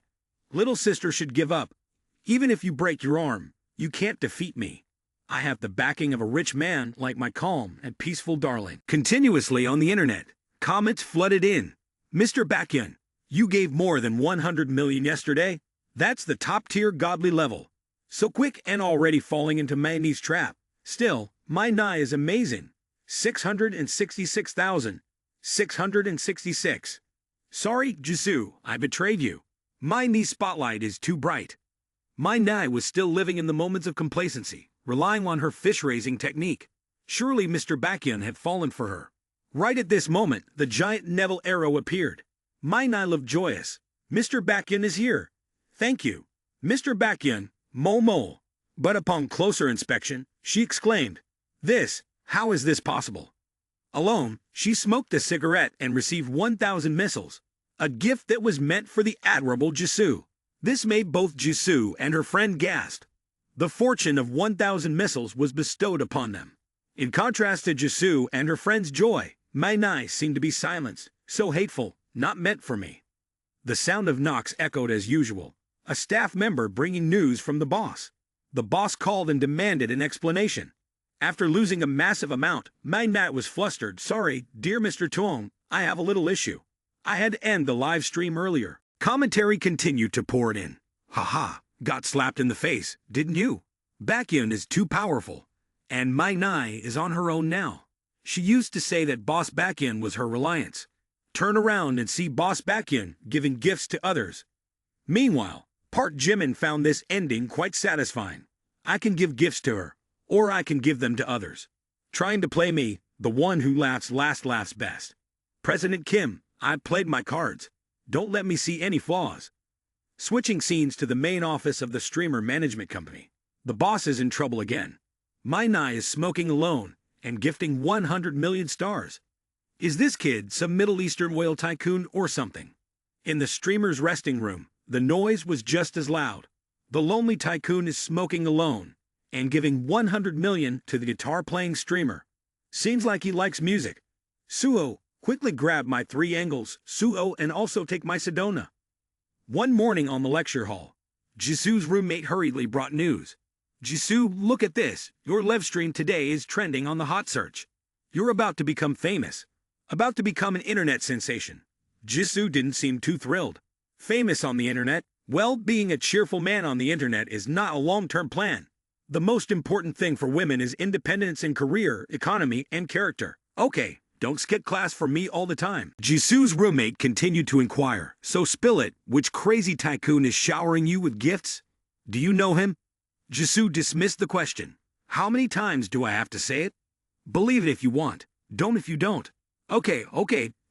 little sister should give up. Even if you break your arm, you can't defeat me. I have the backing of a rich man like my calm and peaceful darling." Continuously on the internet, comments flooded in. "Mr. Baekhyun, you gave more than 100 million yesterday. That's the top-tier godly level. So quick and already falling into Magni's trap. Still, my Nai is amazing. 666,666. Sorry, Jisoo, I betrayed you. My Ni's spotlight is too bright. My Nai was still living in the moments of complacency, relying on her fish-raising technique. Surely Mr. Baekhyun had fallen for her. Right at this moment, the giant Neville arrow appeared. My Nai looked joyous. Mr. Baekhyun is here. Thank you. Mr. Baekhyun, Mo. But upon closer inspection, she exclaimed, how is this possible? Alone, she smoked a cigarette and received 1,000 missiles, a gift that was meant for the admirable Jisoo. This made both Jisoo and her friend gasp. The fortune of 1,000 missiles was bestowed upon them. In contrast to Jisoo and her friend's joy, my Nai seemed to be silenced, so hateful, not meant for me. The sound of knocks echoed as usual, a staff member bringing news from the boss. The boss called and demanded an explanation. After losing a massive amount, my Nai was flustered. Sorry, dear Mr. Tuong, I have a little issue. I had to end the live stream earlier. Commentary continued to pour it in. Haha, got slapped in the face, didn't you? Baekhyun is too powerful, and my Nai is on her own now. She used to say that Boss Baekhyun was her reliance. Turn around and see Boss Baekhyun giving gifts to others. Meanwhile, Park Jimin found this ending quite satisfying. I can give gifts to her, or I can give them to others. Trying to play me, the one who laughs last laughs best. President Kim, I played my cards. Don't let me see any flaws. Switching scenes to the main office of the streamer management company. The boss is in trouble again. My Nai is smoking alone and gifting 100 million stars. Is this kid some Middle Eastern oil tycoon or something? In the streamer's resting room, the noise was just as loud. The lonely tycoon is smoking alone and giving 100 million to the guitar-playing streamer. Seems like he likes music. Suo, quickly grab my 3 angles, Suo, and also take my Sedona. One morning on the lecture hall, Jisoo's roommate hurriedly brought news. Jisoo, look at this. Your live stream today is trending on the hot search. You're about to become famous. About to become an internet sensation. Jisoo didn't seem too thrilled. Famous on the internet? Well, being a cheerful man on the internet is not a long-term plan. The most important thing for women is independence in career, economy, and character. Okay, don't skip class for me all the time. Jisoo's roommate continued to inquire. So spill it, which crazy tycoon is showering you with gifts? Do you know him? Jisoo dismissed the question. How many times do I have to say it? Believe it if you want. Don't if you don't. Okay,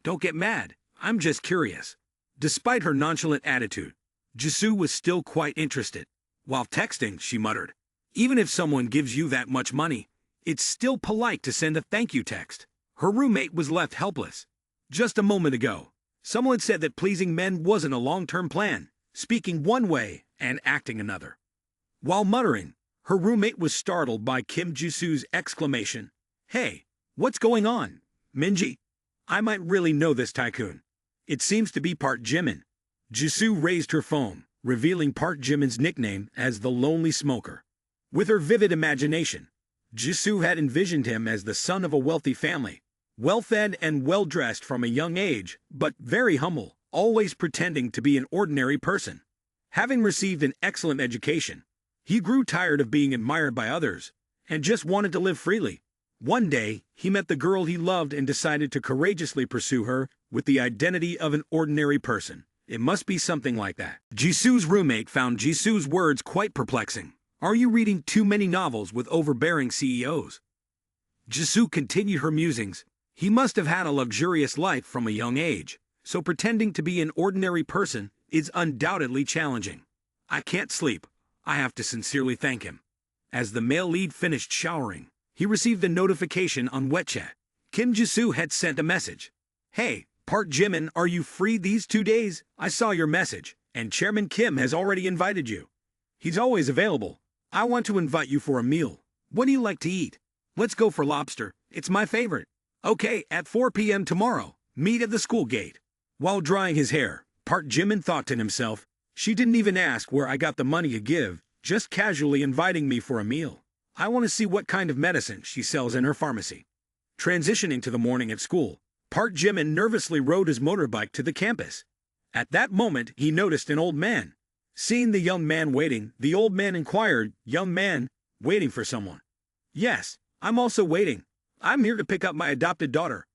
don't get mad. I'm just curious. Despite her nonchalant attitude, Jisoo was still quite interested. While texting, she muttered, even if someone gives you that much money, it's still polite to send a thank you text. Her roommate was left helpless. Just a moment ago, someone said that pleasing men wasn't a long-term plan, speaking one way and acting another. While muttering, her roommate was startled by Kim Jisoo's exclamation, Hey, what's going on, Minji? I might really know this tycoon. It seems to be Park Jimin. Jisoo raised her phone, revealing Park Jimin's nickname as the Lonely Smoker. With her vivid imagination, Jisoo had envisioned him as the son of a wealthy family, well-fed and well-dressed from a young age, but very humble, always pretending to be an ordinary person. Having received an excellent education, he grew tired of being admired by others and just wanted to live freely. One day, he met the girl he loved and decided to courageously pursue her with the identity of an ordinary person. It must be something like that. Jisoo's roommate found Jisoo's words quite perplexing. Are you reading too many novels with overbearing CEOs? Jisoo continued her musings. He must have had a luxurious life from a young age, so pretending to be an ordinary person is undoubtedly challenging. I can't sleep. I have to sincerely thank him. As the male lead finished showering, he received a notification on WeChat. Kim Jisoo had sent a message. Hey, Park Jimin, are you free these 2 days? I saw your message, and Chairman Kim has already invited you. He's always available. I want to invite you for a meal. What do you like to eat? Let's go for lobster. It's my favorite. Okay, at 4 p.m. tomorrow, meet at the school gate. While drying his hair, Park Jimin thought to himself, she didn't even ask where I got the money to give, just casually inviting me for a meal. I want to see what kind of medicine she sells in her pharmacy. Transitioning to the morning at school, Park Jimin nervously rode his motorbike to the campus. At that moment, he noticed an old man. Seeing the young man waiting, the old man inquired, "Young man, waiting for someone?" "Yes, I'm also waiting. I'm here to pick up my adopted daughter."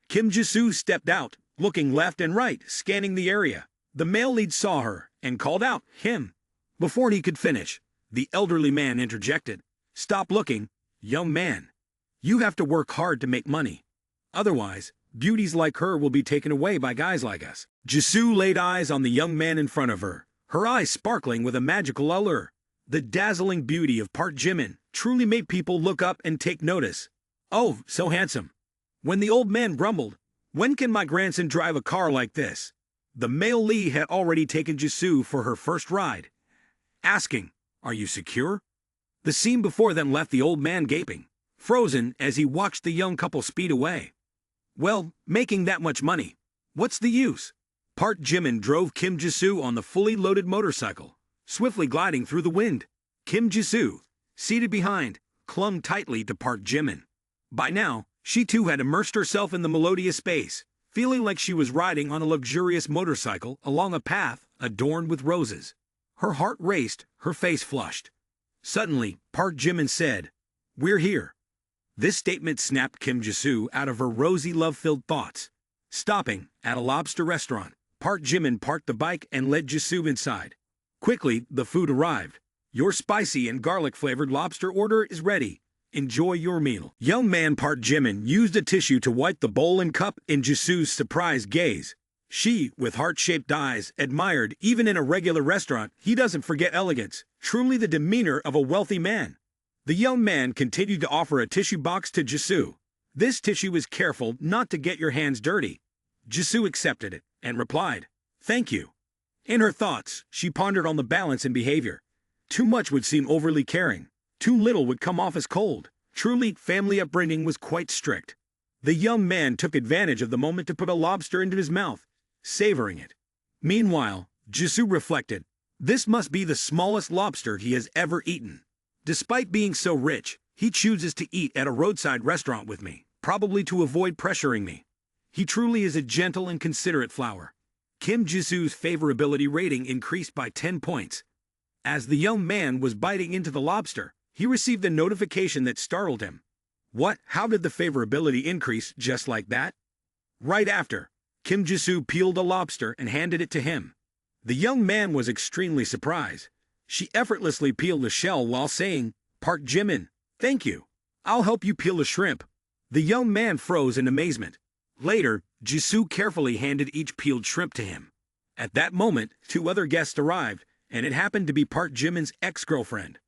Kim Jisoo stepped out, looking left and right, scanning the area. The male lead saw her and called out, "Him." Before he could finish, the elderly man interjected, "Stop looking, young man. You have to work hard to make money. Otherwise, beauties like her will be taken away by guys like us." Jisoo laid eyes on the young man in front of her, her eyes sparkling with a magical allure. The dazzling beauty of Park Jimin truly made people look up and take notice. "Oh, so handsome." When the old man grumbled, "When can my grandson drive a car like this?" the male lead had already taken Jisoo for her first ride, asking, "Are you secure?" The scene before them left the old man gaping, frozen as he watched the young couple speed away. Well, making that much money, what's the use? Park Jimin drove Kim Jisoo on the fully loaded motorcycle, swiftly gliding through the wind. Kim Jisoo, seated behind, clung tightly to Park Jimin. By now, she too had immersed herself in the melodious space, feeling like she was riding on a luxurious motorcycle along a path adorned with roses. Her heart raced, her face flushed. Suddenly, Park Jimin said, "We're here." This statement snapped Kim Jisoo out of her rosy love-filled thoughts. Stopping at a lobster restaurant, Park Jimin parked the bike and led Jisoo inside. Quickly, the food arrived. "Your spicy and garlic-flavored lobster order is ready. Enjoy your meal." Young man Park Jimin used a tissue to wipe the bowl and cup in Jisoo's surprised gaze. She, with heart-shaped eyes, admired even in a regular restaurant, he doesn't forget elegance, truly the demeanor of a wealthy man. The young man continued to offer a tissue box to Jisoo. "This tissue is careful not to get your hands dirty." Jisoo accepted it and replied, "Thank you." In her thoughts, she pondered on the balance in behavior. Too much would seem overly caring. Too little would come off as cold. Truly, family upbringing was quite strict. The young man took advantage of the moment to put a lobster into his mouth, savoring it. Meanwhile, Jisoo reflected, "This must be the smallest lobster he has ever eaten. Despite being so rich, he chooses to eat at a roadside restaurant with me, probably to avoid pressuring me. He truly is a gentle and considerate flower." Kim Jisoo's favorability rating increased by 10 points. As the young man was biting into the lobster, he received a notification that startled him. What? How did the favorability increase just like that? Right after, Kim Jisoo peeled a lobster and handed it to him. The young man was extremely surprised. She effortlessly peeled the shell while saying, "Park Jimin, thank you. I'll help you peel the shrimp." The young man froze in amazement. Later, Jisoo carefully handed each peeled shrimp to him. At that moment, 2 other guests arrived, and it happened to be Park Jimin's ex-girlfriend,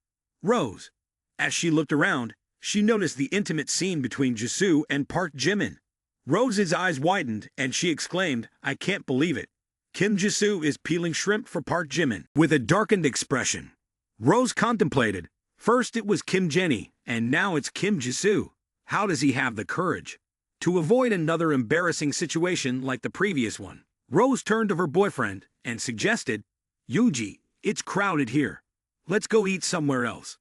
Rose. As she looked around, she noticed the intimate scene between Jisoo and Park Jimin. Rose's eyes widened, and she exclaimed, "I can't believe it. Kim Jisoo is peeling shrimp for Park Jimin." With a darkened expression, Rose contemplated. First it was Kim Jenny, and now it's Kim Jisoo. How does he have the courage? To avoid another embarrassing situation like the previous one, Rose turned to her boyfriend and suggested, "Yuji, it's crowded here. Let's go eat somewhere else."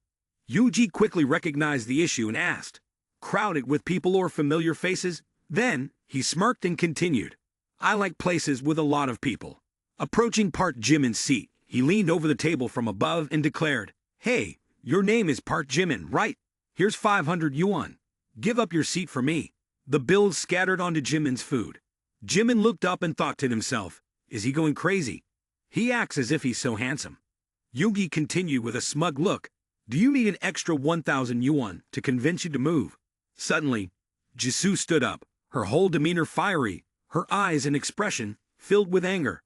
Yuji quickly recognized the issue and asked, "Crowded with people or familiar faces?" Then, he smirked and continued, "I like places with a lot of people." Approaching Park Jimin's seat, he leaned over the table from above and declared, "Hey, your name is Park Jimin, right? Here's 500 yuan. Give up your seat for me." The bills scattered onto Jimin's food. Jimin looked up and thought to himself, "Is he going crazy? He acts as if he's so handsome." Yugi continued with a smug look, "Do you need an extra 1,000 yuan to convince you to move?" Suddenly, Jisoo stood up, her whole demeanor fiery, her eyes and expression filled with anger.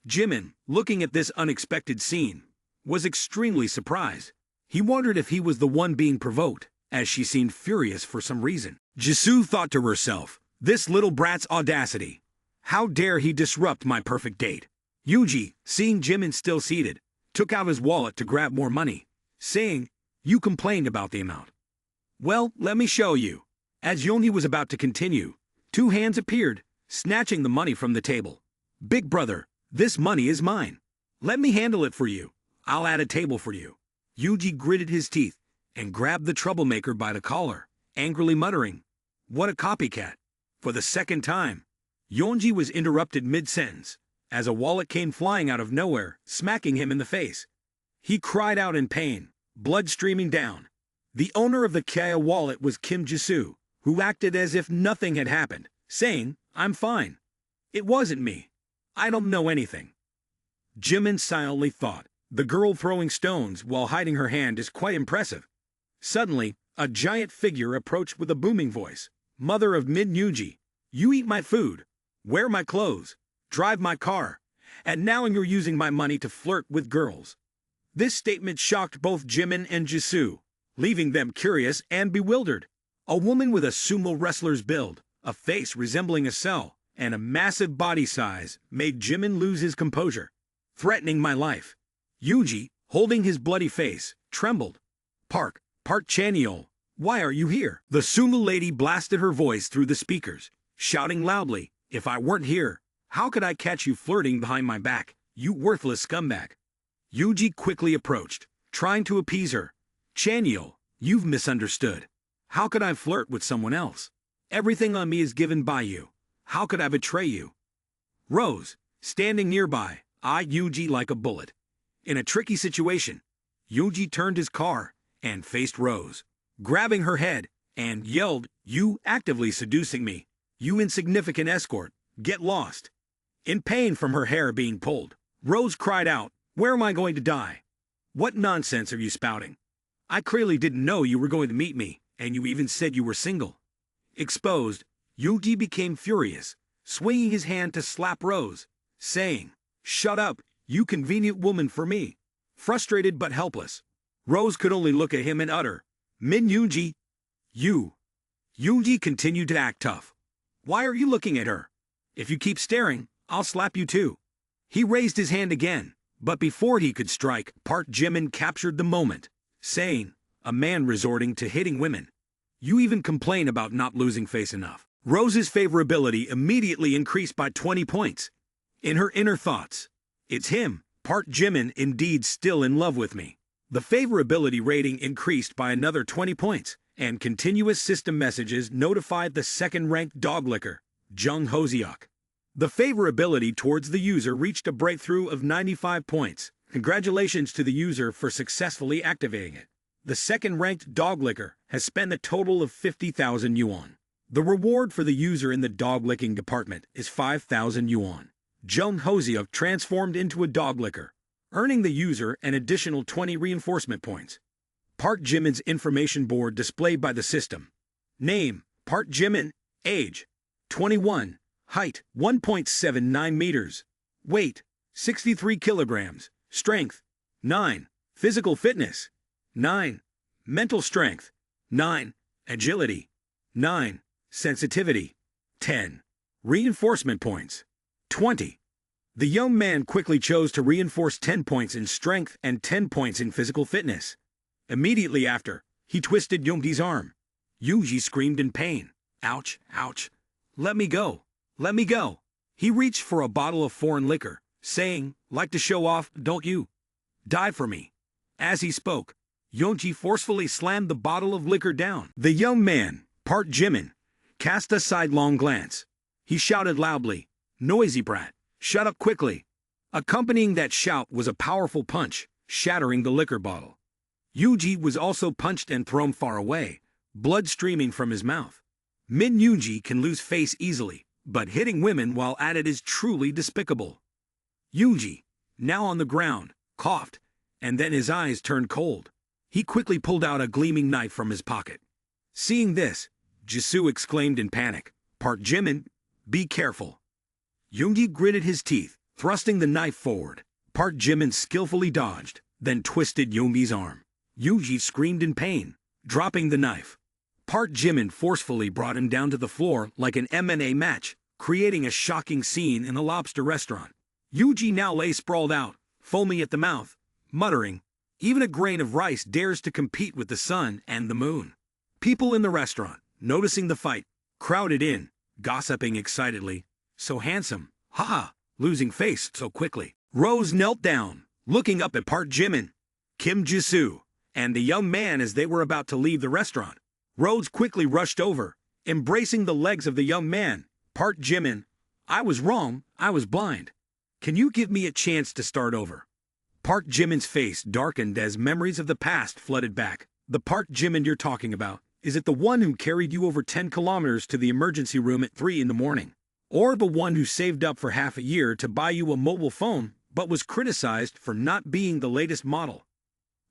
Jimin, looking at this unexpected scene, was extremely surprised. He wondered if he was the one being provoked, as she seemed furious for some reason. Jisoo thought to herself, "This little brat's audacity. How dare he disrupt my perfect date?" Yuji, seeing Jimin still seated, took out his wallet to grab more money, saying, "You complained about the amount. Well, let me show you." As Yonhee was about to continue, 2 hands appeared, snatching the money from the table. "Big brother, this money is mine. Let me handle it for you. I'll add a table for you." Yuji gritted his teeth and grabbed the troublemaker by the collar, angrily muttering, "What a copycat." For the second time, Yonji was interrupted mid-sentence. as a wallet came flying out of nowhere, smacking him in the face. He cried out in pain, blood streaming down. The owner of the Kaya wallet was Kim Jisoo, who acted as if nothing had happened, saying, "I'm fine. It wasn't me. I don't know anything." Jimin silently thought, the girl throwing stones while hiding her hand is quite impressive. Suddenly, a giant figure approached with a booming voice. "Mother of Min Yuji, you eat my food, wear my clothes, drive my car, and now you're using my money to flirt with girls." This statement shocked both Jimin and Jisoo, leaving them curious and bewildered. A woman with a sumo wrestler's build, a face resembling a cell, and a massive body size made Jimin lose his composure. "Threatening my life." Yuji, holding his bloody face, trembled. Park Chanyeol, why are you here?" The sumo lady blasted her voice through the speakers, shouting loudly, "If I weren't here, how could I catch you flirting behind my back, you worthless scumbag?" Yuji quickly approached, trying to appease her. "Chanyeol, you've misunderstood. How could I flirt with someone else? Everything on me is given by you. How could I betray you?" Rose, standing nearby, eyed Yuji like a bullet. In a tricky situation, Yuji turned his car and faced Rose, grabbing her head, and yelled, "You actively seducing me. You insignificant escort, get lost." In pain from her hair being pulled, Rose cried out, "Where am I going to die? What nonsense are you spouting? I clearly didn't know you were going to meet me, and you even said you were single." Exposed, Yuji became furious, swinging his hand to slap Rose, saying, "Shut up, you convenient woman for me." Frustrated but helpless, Rose could only look at him and utter, "Min Yuji, you." Yuji continued to act tough. "Why are you looking at her? If you keep staring, I'll slap you too." He raised his hand again, but before he could strike, Park Jimin captured the moment, saying, "A man resorting to hitting women. You even complain about not losing face enough." Rose's favorability immediately increased by 20 points. In her inner thoughts, "It's him, Park Jimin, indeed still in love with me." The favorability rating increased by another 20 points, and continuous system messages notified the second-ranked dog licker, Jung Hoseok. The favorability towards the user reached a breakthrough of 95 points. Congratulations to the user for successfully activating it. The second-ranked dog licker has spent a total of 50,000 yuan. The reward for the user in the dog-licking department is 5,000 yuan. Jung Hoseok transformed into a dog licker, earning the user an additional 20 reinforcement points. Park Jimin's information board displayed by the system. Name, Park Jimin. Age, 21. Height, 1.79 meters. Weight, 63 kilograms. Strength, 9. Physical fitness, 9. Mental strength, 9. Agility, 9. Sensitivity, 10. Reinforcement points, 20. The young man quickly chose to reinforce 10 points in strength and 10 points in physical fitness. Immediately after, he twisted Yuji's arm. Yuji screamed in pain. "Ouch, ouch. Let me go. Let me go." He reached for a bottle of foreign liquor, saying, "Like to show off, don't you? Die for me." As he spoke, Yuji forcefully slammed the bottle of liquor down. The young man, Park Jimin, cast a sidelong glance. He shouted loudly, "Noisy brat, shut up quickly." Accompanying that shout was a powerful punch, shattering the liquor bottle. Yuji was also punched and thrown far away, blood streaming from his mouth. Min Yuji can lose face easily, but hitting women while at it is truly despicable. Yuji, now on the ground, coughed, and then his eyes turned cold. He quickly pulled out a gleaming knife from his pocket. Seeing this, Jisoo exclaimed in panic, "Park Jimin, be careful." Yuji gritted his teeth, thrusting the knife forward. Park Jimin skillfully dodged, then twisted Yuji's arm. Yuji screamed in pain, dropping the knife. Park Jimin forcefully brought him down to the floor like an MMA match, creating a shocking scene in a lobster restaurant. Yuji now lay sprawled out, foaming at the mouth, muttering, "Even a grain of rice dares to compete with the sun and the moon." People in the restaurant, noticing the fight, crowded in, gossiping excitedly. "So handsome, haha, losing face so quickly." Rose knelt down, looking up at Park Jimin, Kim Jisoo, and the young man as they were about to leave the restaurant. Rose quickly rushed over, embracing the legs of the young man. "Park Jimin, I was wrong, I was blind. Can you give me a chance to start over? Park Jimin's face darkened as memories of the past flooded back. The Park Jimin you're talking about, is it the one who carried you over 10 kilometers to the emergency room at 3 in the morning? Or the one who saved up for half a year to buy you a mobile phone but was criticized for not being the latest model?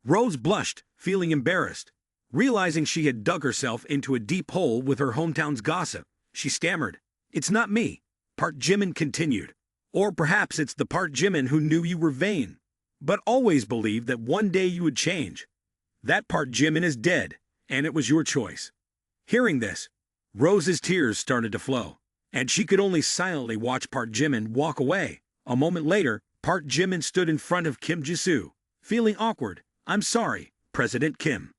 Rose blushed, feeling embarrassed. Realizing she had dug herself into a deep hole with her hometown's gossip, she stammered, "It's not me," Park Jimin continued. "Or perhaps it's the Park Jimin who knew you were vain, but always believed that one day you would change. That Park Jimin is dead, and it was your choice." Hearing this, Rose's tears started to flow, and she could only silently watch Park Jimin walk away. A moment later, Park Jimin stood in front of Kim Jisoo, feeling awkward. "I'm sorry, President Kim.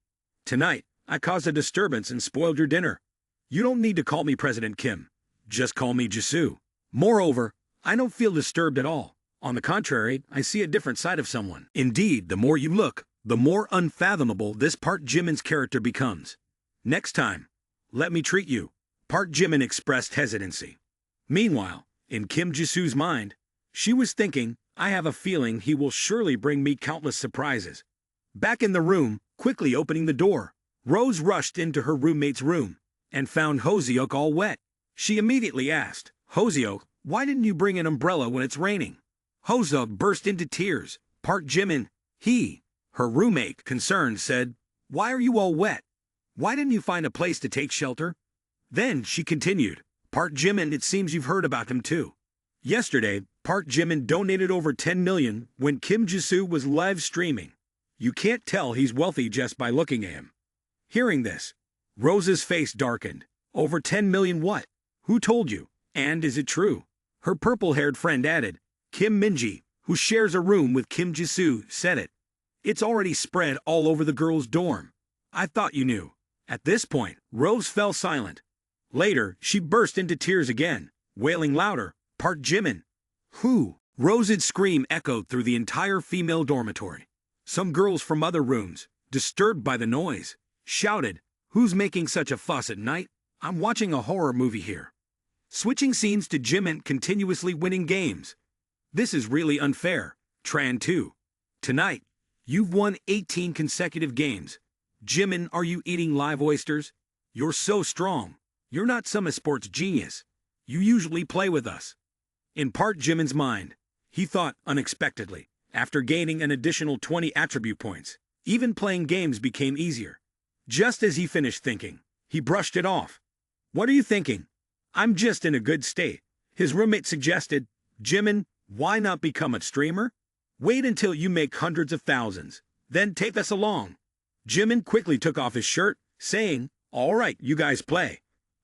Tonight, I caused a disturbance and spoiled your dinner. You don't need to call me President Kim. Just call me Jisoo. Moreover, I don't feel disturbed at all. On the contrary, I see a different side of someone. Indeed, the more you look, the more unfathomable this Park Jimin's character becomes. Next time, let me treat you." Park Jimin expressed hesitancy. Meanwhile, in Kim Jisoo's mind, she was thinking, "I have a feeling he will surely bring me countless surprises." Back in the room, quickly opening the door, Rose rushed into her roommate's room and found Hoseok all wet. She immediately asked, "Hoseok, why didn't you bring an umbrella when it's raining?" Hoseok burst into tears. Park Jimin, her roommate, concerned, said, "Why are you all wet? Why didn't you find a place to take shelter?" Then she continued, "Park Jimin, it seems you've heard about him too. Yesterday, Park Jimin donated over 10 million when Kim Jisoo was live streaming. You can't tell he's wealthy just by looking at him." Hearing this, Rose's face darkened. "Over 10 million what? Who told you? And is it true?" Her purple-haired friend added, "Kim Minji, who shares a room with Kim Jisoo, said it. It's already spread all over the girls' dorm. I thought you knew." At this point, Rose fell silent. Later, she burst into tears again, wailing louder, "Park Jimin." "Who?" Rose's scream echoed through the entire female dormitory. Some girls from other rooms, disturbed by the noise, shouted, "Who's making such a fuss at night? I'm watching a horror movie here." Switching scenes to Jimin continuously winning games. "This is really unfair. Tran 2. Tonight, you've won 18 consecutive games. Jimin, are you eating live oysters? You're so strong. You're not some sports genius. You usually play with us." In Park Jimin's mind, he thought unexpectedly, after gaining an additional 20 attribute points, even playing games became easier. Just as he finished thinking, he brushed it off. "What are you thinking? I'm just in a good state." His roommate suggested, "Jimin, why not become a streamer? Wait until you make hundreds of thousands, then take us along." Jimin quickly took off his shirt, saying, "All right, you guys play.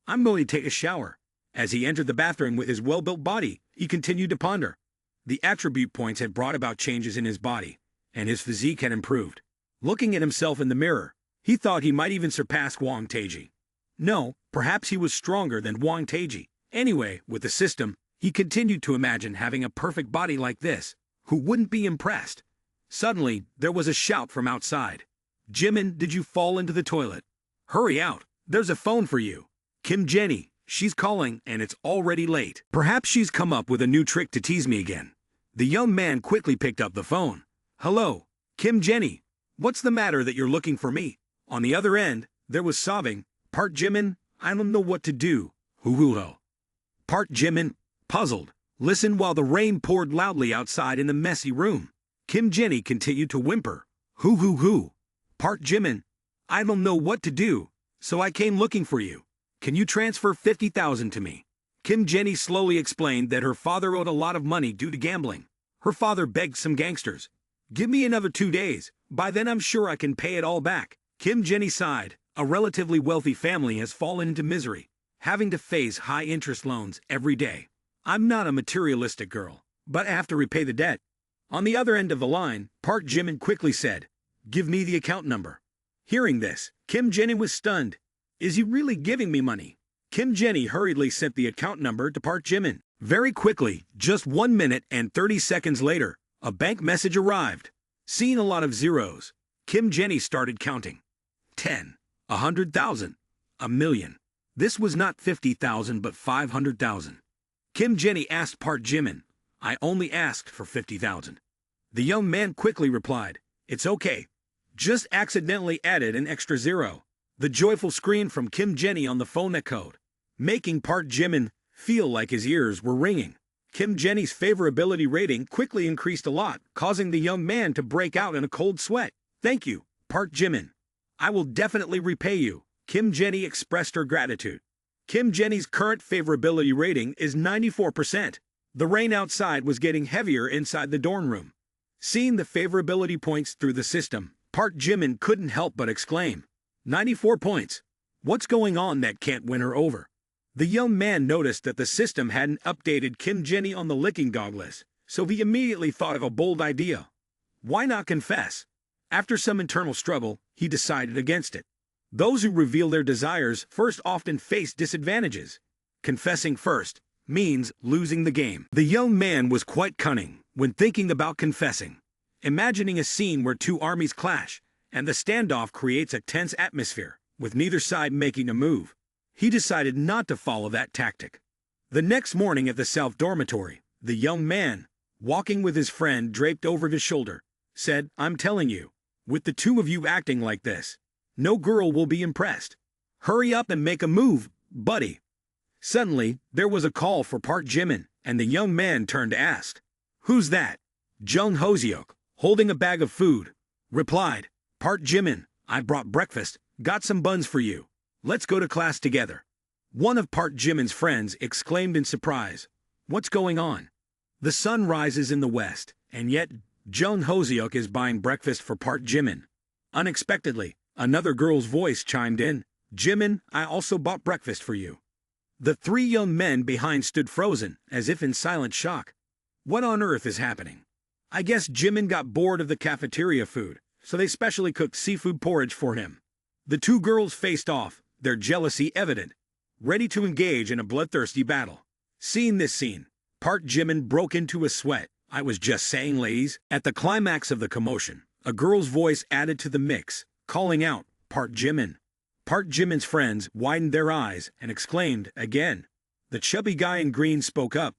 I'm going to take a shower." As he entered the bathroom with his well-built body, he continued to ponder. The attribute points had brought about changes in his body, and his physique had improved. Looking at himself in the mirror, he thought he might even surpass Wang Taiji. No, perhaps he was stronger than Wang Taiji. Anyway, with the system, he continued to imagine having a perfect body like this. Who wouldn't be impressed? Suddenly, there was a shout from outside. "Jimin, did you fall into the toilet? Hurry out, there's a phone for you. Kim Jenny, she's calling and it's already late. Perhaps she's come up with a new trick to tease me again." The young man quickly picked up the phone. "Hello, Kim Jenny. What's the matter that you're looking for me?" On the other end, there was sobbing, "Park Jimin, I don't know what to do. Hoo-hoo-ho." Park Jimin, puzzled, listened while the rain poured loudly outside in the messy room. Kim Jenny continued to whimper, "Hoo-hoo-hoo. Park Jimin, I don't know what to do, so I came looking for you. Can you transfer 50,000 to me?" Kim Jenny slowly explained that her father owed a lot of money due to gambling. Her father begged some gangsters, "Give me another 2 days, by then I'm sure I can pay it all back." Kim Jenny sighed. A relatively wealthy family has fallen into misery, having to face high-interest loans every day. "I'm not a materialistic girl, but I have to repay the debt." On the other end of the line, Park Jimin quickly said, "Give me the account number." Hearing this, Kim Jenny was stunned. "Is he really giving me money?" Kim Jenny hurriedly sent the account number to Park Jimin. Very quickly, just 1 minute and 30 seconds later, a bank message arrived. Seeing a lot of zeros, Kim Jenny started counting. 10, 100,000, a million. This was not 50,000 but 500,000. Kim Jenny asked Park Jimin, I only asked for 50,000. The young man quickly replied, "It's okay. Just accidentally added an extra zero." The joyful scream from Kim Jenny on the phone echoed, making Park Jimin feel like his ears were ringing. Kim Jenny's favorability rating quickly increased a lot, causing the young man to break out in a cold sweat. "Thank you, Park Jimin. I will definitely repay you." Kim Jenny expressed her gratitude. Kim Jenny's current favorability rating is 94%. The rain outside was getting heavier inside the dorm room. Seeing the favorability points through the system, Park Jimin couldn't help but exclaim, 94 points. What's going on that can't win her over? The young man noticed that the system hadn't updated Kim Jenny on the licking dog list, so he immediately thought of a bold idea. Why not confess? After some internal struggle, he decided against it. Those who reveal their desires first often face disadvantages. Confessing first means losing the game. The young man was quite cunning when thinking about confessing, imagining a scene where two armies clash, and the standoff creates a tense atmosphere, with neither side making a move. He decided not to follow that tactic. The next morning at the South Dormitory, the young man, walking with his friend draped over his shoulder, said, "I'm telling you, with the two of you acting like this, no girl will be impressed. Hurry up and make a move, buddy." Suddenly, there was a call for Park Jimin, and the young man turned to ask, "Who's that?" Jung Hoseok, holding a bag of food, replied, "Park Jimin, I brought breakfast, got some buns for you. Let's go to class together." One of Park Jimin's friends exclaimed in surprise, "What's going on? The sun rises in the west, and yet Jung Hoseok is buying breakfast for Park Jimin." Unexpectedly, another girl's voice chimed in, "Jimin, I also bought breakfast for you." The three young men behind stood frozen, as if in silent shock. What on earth is happening? I guess Jimin got bored of the cafeteria food, so they specially cooked seafood porridge for him. The two girls faced off, their jealousy evident, ready to engage in a bloodthirsty battle. Seeing this scene, Park Jimin broke into a sweat. "I was just saying, ladies." At the climax of the commotion, a girl's voice added to the mix, calling out, "Park Jimin." Park Jimin's friends widened their eyes and exclaimed again. The chubby guy in green spoke up,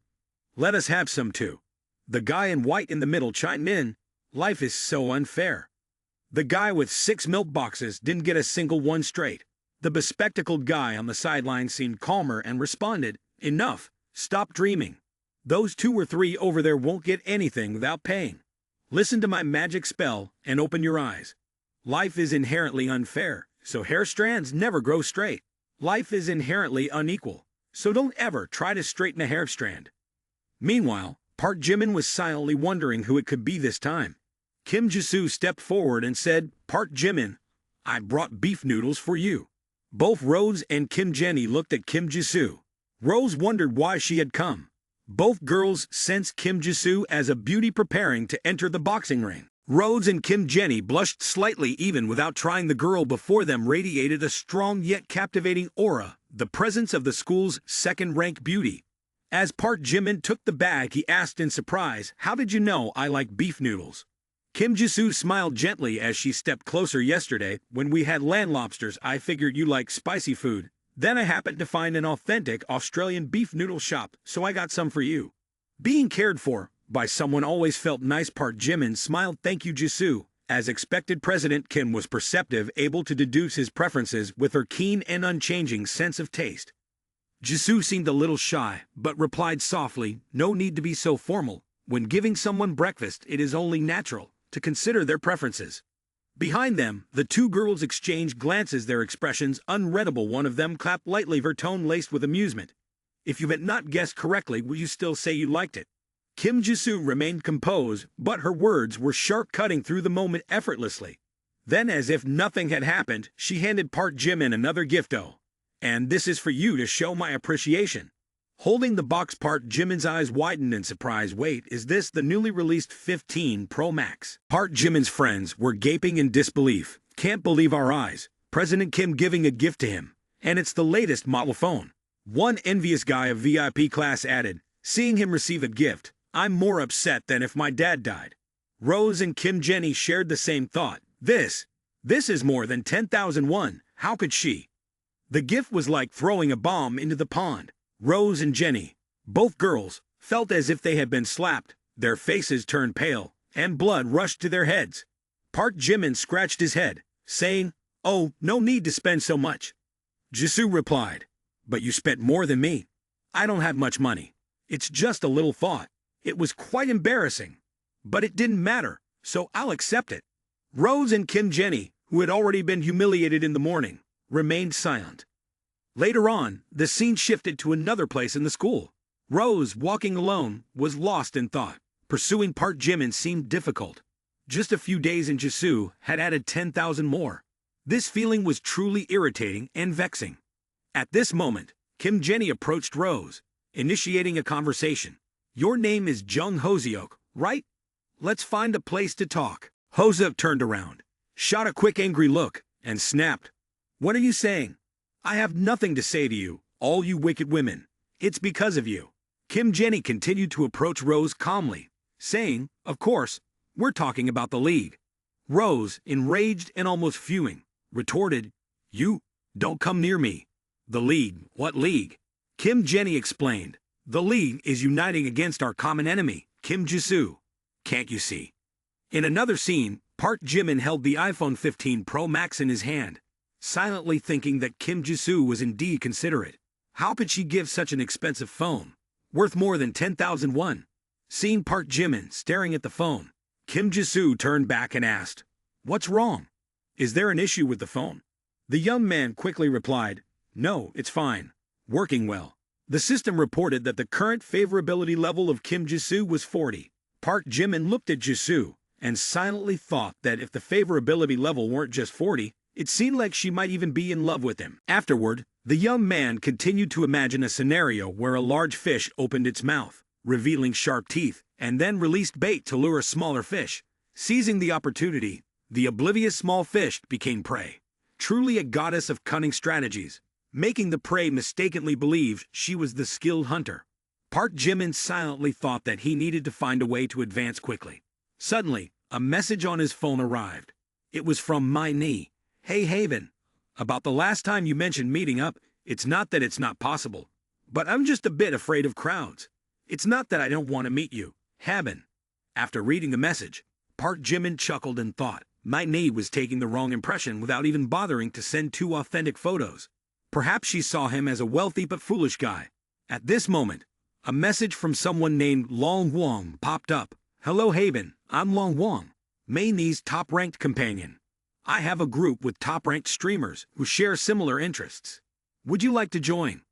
"Let us have some too." The guy in white in the middle chimed in, "Life is so unfair." The guy with 6 milk boxes didn't get a single one straight. The bespectacled guy on the sideline seemed calmer and responded, "Enough, stop dreaming. Those 2 or 3 over there won't get anything without paying. Listen to my magic spell and open your eyes. Life is inherently unfair, so hair strands never grow straight. Life is inherently unequal, so don't ever try to straighten a hair strand." Meanwhile, Park Jimin was silently wondering who it could be this time. Kim Jisoo stepped forward and said, "Park Jimin, I brought beef noodles for you." Both Rose and Kim Jenny looked at Kim Jisoo. Rose wondered why she had come. Both girls sensed Kim Jisoo as a beauty preparing to enter the boxing ring. Rose and Kim Jenny blushed slightly even without trying. The girl before them radiated a strong yet captivating aura, the presence of the school's second-rank beauty. As Park Jimin took the bag, he asked in surprise, "How did you know I like beef noodles?" Kim Jisoo smiled gently as she stepped closer. "Yesterday, when we had land lobsters, I figured you like spicy food. Then I happened to find an authentic Australian beef noodle shop, so I got some for you." Being cared for by someone always felt nice. Park Jimin smiled. "Thank you, Jisoo." As expected, President Kim was perceptive, able to deduce his preferences with her keen and unchanging sense of taste. Jisoo seemed a little shy, but replied softly, "No need to be so formal. When giving someone breakfast, it is only natural to consider their preferences." Behind them, the two girls exchanged glances, their expressions unreadable. One of them clapped lightly, her tone laced with amusement. "If you had not guessed correctly, will you still say you liked it?" Kim Jisoo remained composed, but her words were sharp, cutting through the moment effortlessly. Then, as if nothing had happened, she handed Park Jimin another gift-o. "And this is for you to show my appreciation." Holding the box, Park Jimin's eyes widened in surprise. "Wait, is this the newly released 15 Pro Max?" Park Jimin's friends were gaping in disbelief. "Can't believe our eyes. President Kim giving a gift to him. And it's the latest model phone." One envious guy of VIP class added, "Seeing him receive a gift, I'm more upset than if my dad died." Rose and Kim Jenny shared the same thought. This is more than 10,000 won. How could she? The gift was like throwing a bomb into the pond. Rose and Jenny, both girls, felt as if they had been slapped. Their faces turned pale, and blood rushed to their heads. Park Jimin scratched his head, saying, "Oh, no need to spend so much." Jisoo replied, "But you spent more than me. I don't have much money. It's just a little thought." It was quite embarrassing. But it didn't matter, so I'll accept it. Rose and Kim Jenny, who had already been humiliated in the morning, remained silent. Later on, the scene shifted to another place in the school. Rose, walking alone, was lost in thought. Pursuing Park Jimin seemed difficult. Just a few days in Jisoo had added 10,000 more. This feeling was truly irritating and vexing. At this moment, Kim Jenny approached Rose, initiating a conversation. "Your name is Jung Hoseok, right? Let's find a place to talk." Hoseok turned around, shot a quick angry look, and snapped. "What are you saying? I have nothing to say to you, all you wicked women. It's because of you." Kim Jenny continued to approach Rose calmly, saying, "Of course, we're talking about the League." Rose, enraged and almost fuming, retorted, "You, don't come near me." "The League? What League?" Kim Jenny explained. "The League is uniting against our common enemy, Kim Jisoo. Can't you see?" In another scene, Park Jimin held the iPhone 15 Pro Max in his hand, silently thinking that Kim Jisoo was indeed considerate. How could she give such an expensive phone, worth more than 10,000 won? Seeing Park Jimin staring at the phone, Kim Jisoo turned back and asked, "What's wrong? Is there an issue with the phone?" The young man quickly replied, "No, it's fine. Working well." The system reported that the current favorability level of Kim Jisoo was 40. Park Jimin looked at Jisoo and silently thought that if the favorability level weren't just 40, it seemed like she might even be in love with him. Afterward, the young man continued to imagine a scenario where a large fish opened its mouth, revealing sharp teeth, and then released bait to lure a smaller fish. Seizing the opportunity, the oblivious small fish became prey. Truly a goddess of cunning strategies, making the prey mistakenly believe she was the skilled hunter. Park Jimin silently thought that he needed to find a way to advance quickly. Suddenly, a message on his phone arrived. It was from My Knee. "Hey Haven, about the last time you mentioned meeting up, it's not that it's not possible, but I'm just a bit afraid of crowds. It's not that I don't want to meet you, Haben." After reading the message, Park Jimin chuckled and thought My Knee was taking the wrong impression without even bothering to send 2 authentic photos. Perhaps she saw him as a wealthy but foolish guy. At this moment, a message from someone named Long Wong popped up. "Hello Haben, I'm Long Wong, My Knee's top-ranked companion. I have a group with top-ranked streamers who share similar interests. Would you like to join?"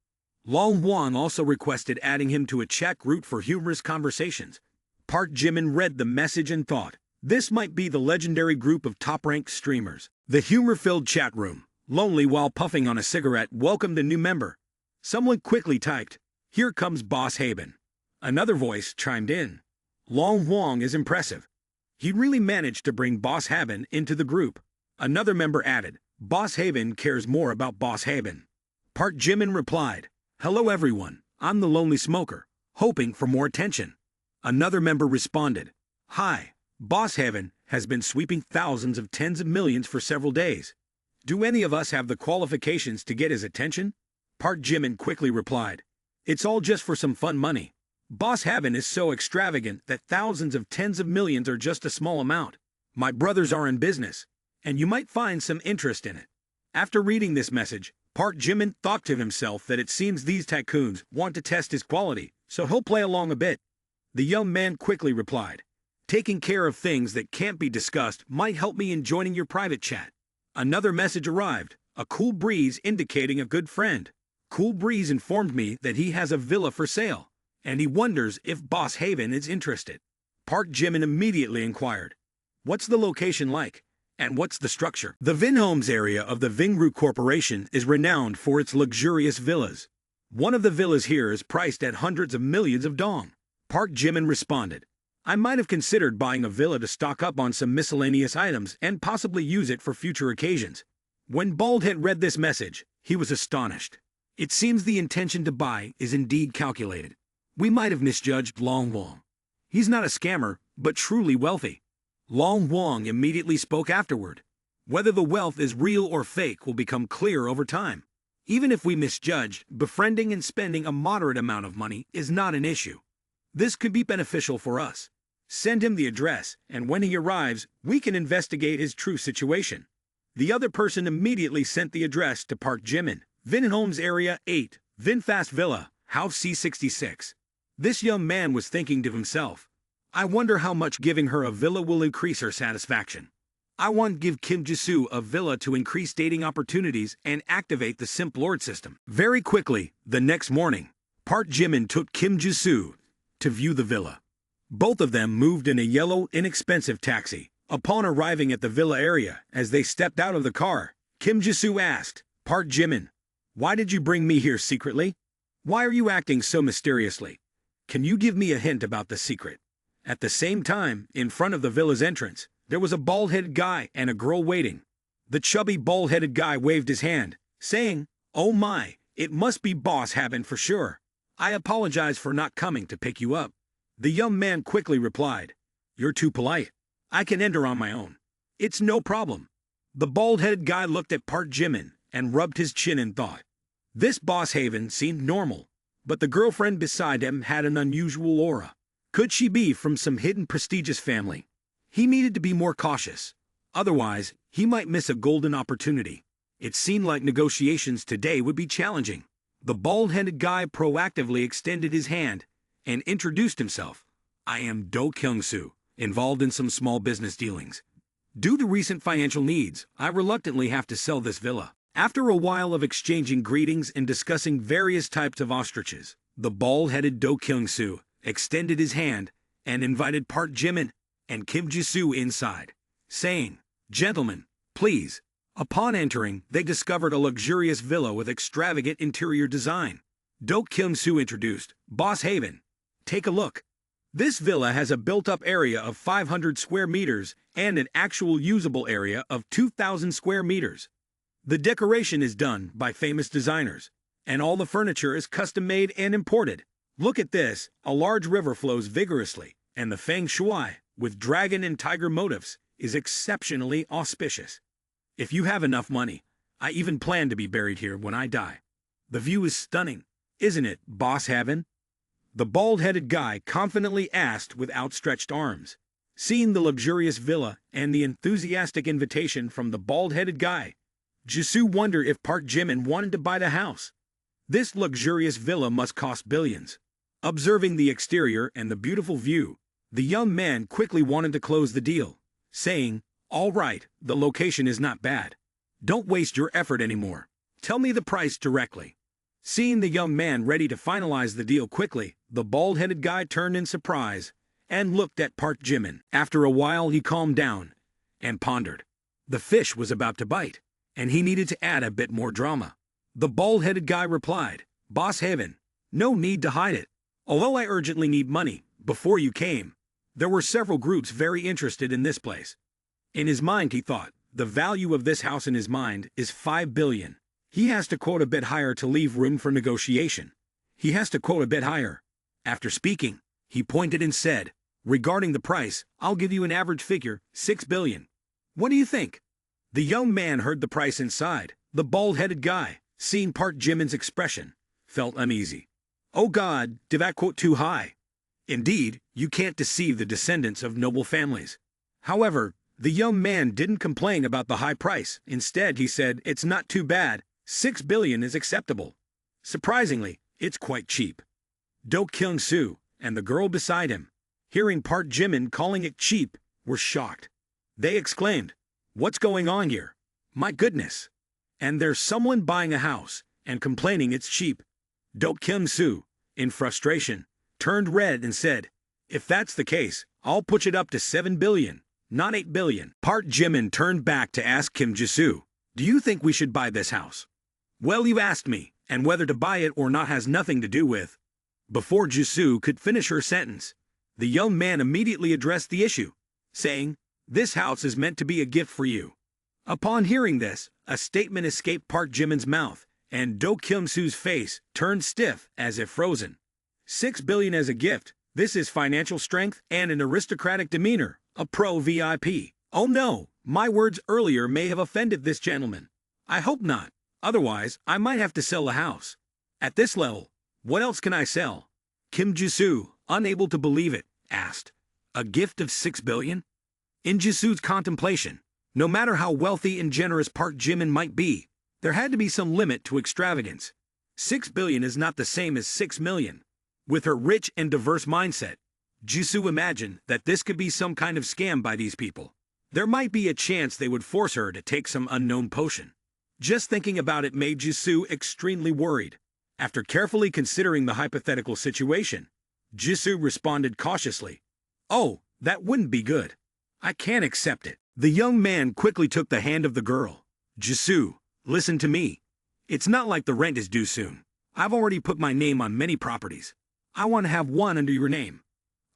Long Wong also requested adding him to a chat group for humorous conversations. Park Jimin read the message and thought, this might be the legendary group of top-ranked streamers. The humor-filled chat room, lonely while puffing on a cigarette, welcomed a new member. Someone quickly typed, "Here comes Boss Haben." Another voice chimed in, "Long Wong is impressive. He really managed to bring Boss Haben into the group." Another member added, "Boss Haben cares more about Boss Haben." Park Jimin replied, "Hello everyone, I'm the Lonely Smoker, hoping for more attention." Another member responded, "Hi, Boss Haben has been sweeping thousands of tens of millions for several days. Do any of us have the qualifications to get his attention?" Park Jimin quickly replied, "It's all just for some fun money. Boss Haben is so extravagant that thousands of tens of millions are just a small amount. My brothers are in business, and you might find some interest in it." After reading this message, Park Jimin thought to himself that it seems these tycoons want to test his quality, so he'll play along a bit. The young man quickly replied, "Taking care of things that can't be discussed might help me in joining your private chat." Another message arrived, a Cool Breeze indicating a good friend. Cool Breeze informed me that he has a villa for sale, and he wonders if Boss Haben is interested. Park Jimin immediately inquired, "What's the location like? And what's the structure?" The Vinhomes area of the Vingroup Corporation is renowned for its luxurious villas. One of the villas here is priced at hundreds of millions of dong. Park Jimin responded, "I might have considered buying a villa to stock up on some miscellaneous items and possibly use it for future occasions." When Baldhead read this message, he was astonished. It seems the intention to buy is indeed calculated. We might have misjudged Long Wong. He's not a scammer, but truly wealthy. Long Wong immediately spoke afterward. Whether the wealth is real or fake will become clear over time. Even if we misjudged, befriending and spending a moderate amount of money is not an issue. This could be beneficial for us. Send him the address, and when he arrives, we can investigate his true situation. The other person immediately sent the address to Park Jimin, Vinhomes Area 8, Vinfast Villa, House C66. This young man was thinking to himself, I wonder how much giving her a villa will increase her satisfaction. I want to give Kim Jisoo a villa to increase dating opportunities and activate the Simp Lord system. Very quickly, the next morning, Park Jimin took Kim Jisoo to view the villa. Both of them moved in a yellow, inexpensive taxi. Upon arriving at the villa area, as they stepped out of the car, Kim Jisoo asked, Park Jimin, why did you bring me here secretly? Why are you acting so mysteriously? Can you give me a hint about the secret? At the same time, in front of the villa's entrance, there was a bald-headed guy and a girl waiting. The chubby bald-headed guy waved his hand, saying, Oh my, it must be Boss Haben for sure. I apologize for not coming to pick you up. The young man quickly replied, You're too polite. I can enter on my own. It's no problem. The bald-headed guy looked at Park Jimin and rubbed his chin and thought. This Boss Haven seemed normal, but the girlfriend beside him had an unusual aura. Could she be from some hidden prestigious family? He needed to be more cautious. Otherwise, he might miss a golden opportunity. It seemed like negotiations today would be challenging. The bald-headed guy proactively extended his hand and introduced himself. I am Do Kyung-soo, involved in some small business dealings. Due to recent financial needs, I reluctantly have to sell this villa. After a while of exchanging greetings and discussing various types of ostriches, the bald-headed Do Kyung-soo extended his hand and invited Park Jimin and Kim Jisoo inside, saying, Gentlemen, please. Upon entering, they discovered a luxurious villa with extravagant interior design. Do Kyung-soo introduced, Boss Haven. Take a look. This villa has a built-up area of 500 square meters and an actual usable area of 2,000 square meters. The decoration is done by famous designers, and all the furniture is custom-made and imported. Look at this, a large river flows vigorously, and the feng shui, with dragon and tiger motifs, is exceptionally auspicious. If you have enough money, I even plan to be buried here when I die. The view is stunning, isn't it, Boss Haben? The bald-headed guy confidently asked with outstretched arms. Seeing the luxurious villa and the enthusiastic invitation from the bald-headed guy, Jisoo wondered if Park Jimin wanted to buy the house. This luxurious villa must cost billions. Observing the exterior and the beautiful view, the young man quickly wanted to close the deal, saying, All right, the location is not bad. Don't waste your effort anymore. Tell me the price directly. Seeing the young man ready to finalize the deal quickly, the bald-headed guy turned in surprise and looked at Park Jimin. After a while, he calmed down and pondered. The fish was about to bite, and he needed to add a bit more drama. The bald-headed guy replied, Boss Haven, no need to hide it. Although I urgently need money, before you came, there were several groups very interested in this place. In his mind, he thought, the value of this house in his mind is 5 billion. He has to quote a bit higher to leave room for negotiation. He has to quote a bit higher. After speaking, he pointed and said, Regarding the price, I'll give you an average figure, 6 billion. What do you think? The young man heard the price inside. The bald-headed guy, seeing Park Jimin's expression, felt uneasy. Oh God, did I quote too high? Indeed, you can't deceive the descendants of noble families. However, the young man didn't complain about the high price. Instead, he said, It's not too bad. 6 billion is acceptable. Surprisingly, it's quite cheap. Do Kyung-soo and the girl beside him, hearing Park Jimin calling it cheap, were shocked. They exclaimed, What's going on here? My goodness! And there's someone buying a house and complaining it's cheap. Do Kyung-soo, in frustration, turned red and said, If that's the case, I'll push it up to 7 billion, not 8 billion. Park Jimin turned back to ask Kim Jisoo, Do you think we should buy this house? Well, you asked me, and whether to buy it or not has nothing to do with. Before Jisoo could finish her sentence, the young man immediately addressed the issue, saying, This house is meant to be a gift for you. Upon hearing this, a statement escaped Park Jimin's mouth, and Do Kyung-soo's face turned stiff as if frozen. 6 billion as a gift, this is financial strength and an aristocratic demeanor, a pro VIP. Oh no, my words earlier may have offended this gentleman. I hope not, otherwise I might have to sell the house. At this level, what else can I sell? Kim Jisoo, unable to believe it, asked, "A gift of 6 billion?" In Jisoo's contemplation, no matter how wealthy and generous Park Jimin might be, there had to be some limit to extravagance. 6 billion is not the same as 6 million. With her rich and diverse mindset, Jisoo imagined that this could be some kind of scam by these people. There might be a chance they would force her to take some unknown potion. Just thinking about it made Jisoo extremely worried. After carefully considering the hypothetical situation, Jisoo responded cautiously, "Oh, that wouldn't be good. I can't accept it." The young man quickly took the hand of the girl. "Jisoo, listen to me. It's not like the rent is due soon. I've already put my name on many properties. I want to have one under your name."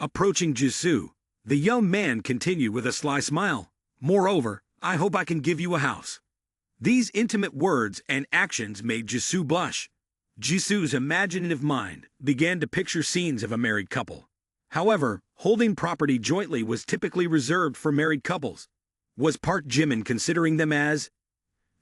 Approaching Jisoo, the young man continued with a sly smile, "Moreover, I hope I can give you a house." These intimate words and actions made Jisoo blush. Jisoo's imaginative mind began to picture scenes of a married couple. However, holding property jointly was typically reserved for married couples. Was Park Jimin considering them as?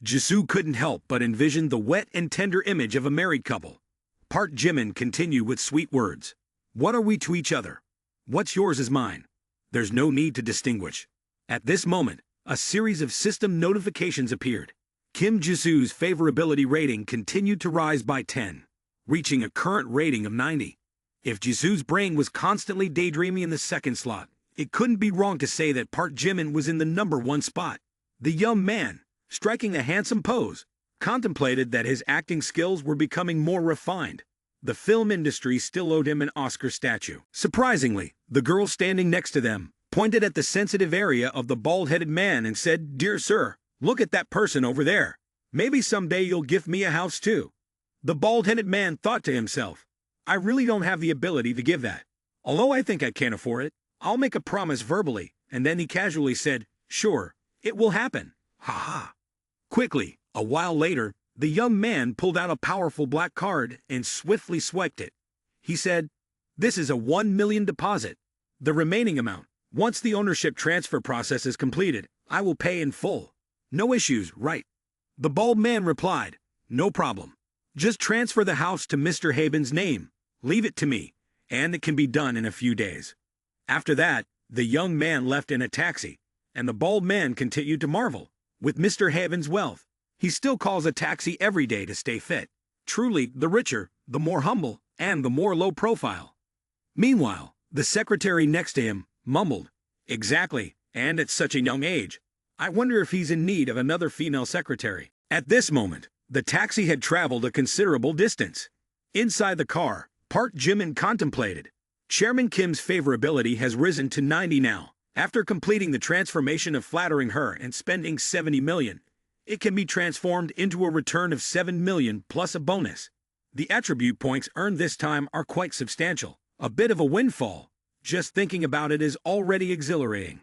Jisoo couldn't help but envision the wet and tender image of a married couple. Park Jimin continued with sweet words. "What are we to each other? What's yours is mine. There's no need to distinguish." At this moment, a series of system notifications appeared. Kim Jisoo's favorability rating continued to rise by 10, reaching a current rating of 90. If Jisoo's brain was constantly daydreaming in the second slot, it couldn't be wrong to say that Park Jimin was in the #1 spot. The young man, striking a handsome pose, contemplated that his acting skills were becoming more refined. The film industry still owed him an Oscar statue. Surprisingly, the girl standing next to them pointed at the sensitive area of the bald-headed man and said, "Dear sir, look at that person over there. Maybe someday you'll give me a house too." The bald-headed man thought to himself, "I really don't have the ability to give that. Although I think I can afford it, I'll make a promise verbally." And then he casually said, "Sure, it will happen. Ha ha." Quickly, a while later, the young man pulled out a powerful black card and swiftly swiped it. He said, "This is a 1 million deposit. The remaining amount, once the ownership transfer process is completed, I will pay in full. No issues, right?" The bald man replied, "No problem. Just transfer the house to Mr. Haben's name. Leave it to me, and it can be done in a few days." After that, the young man left in a taxi, and the bald man continued to marvel. With Mr. Haben's wealth, he still calls a taxi every day to stay fit. Truly, the richer, the more humble, and the more low profile. Meanwhile, the secretary next to him mumbled, "Exactly, and at such a young age. I wonder if he's in need of another female secretary." At this moment, the taxi had traveled a considerable distance. Inside the car, Park Jimin contemplated. Chairman Kim's favorability has risen to 90 now. After completing the transformation of flattering her and spending 70 million, it can be transformed into a return of 7 million plus a bonus. The attribute points earned this time are quite substantial. A bit of a windfall. Just thinking about it is already exhilarating.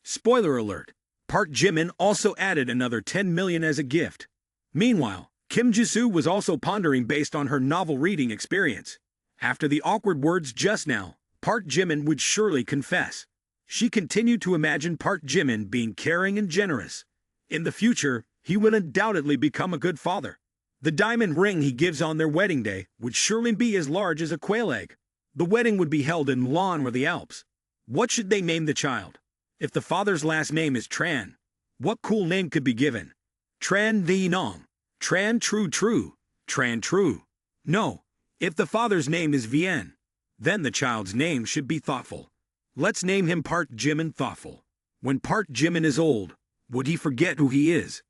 Spoiler alert. Park Jimin also added another 10 million as a gift. Meanwhile, Kim Jisoo was also pondering based on her novel reading experience. After the awkward words just now, Park Jimin would surely confess. She continued to imagine Park Jimin being caring and generous. In the future, he would undoubtedly become a good father. The diamond ring he gives on their wedding day would surely be as large as a quail egg. The wedding would be held in Lawn or the Alps. What should they name the child? If the father's last name is Tran, what cool name could be given? Tran Di Nong, Tran True True, Tran True. No, if the father's name is Vien, then the child's name should be Thoughtful. Let's name him Park Jimin Thoughtful. When Park Jimin is old, would he forget who he is?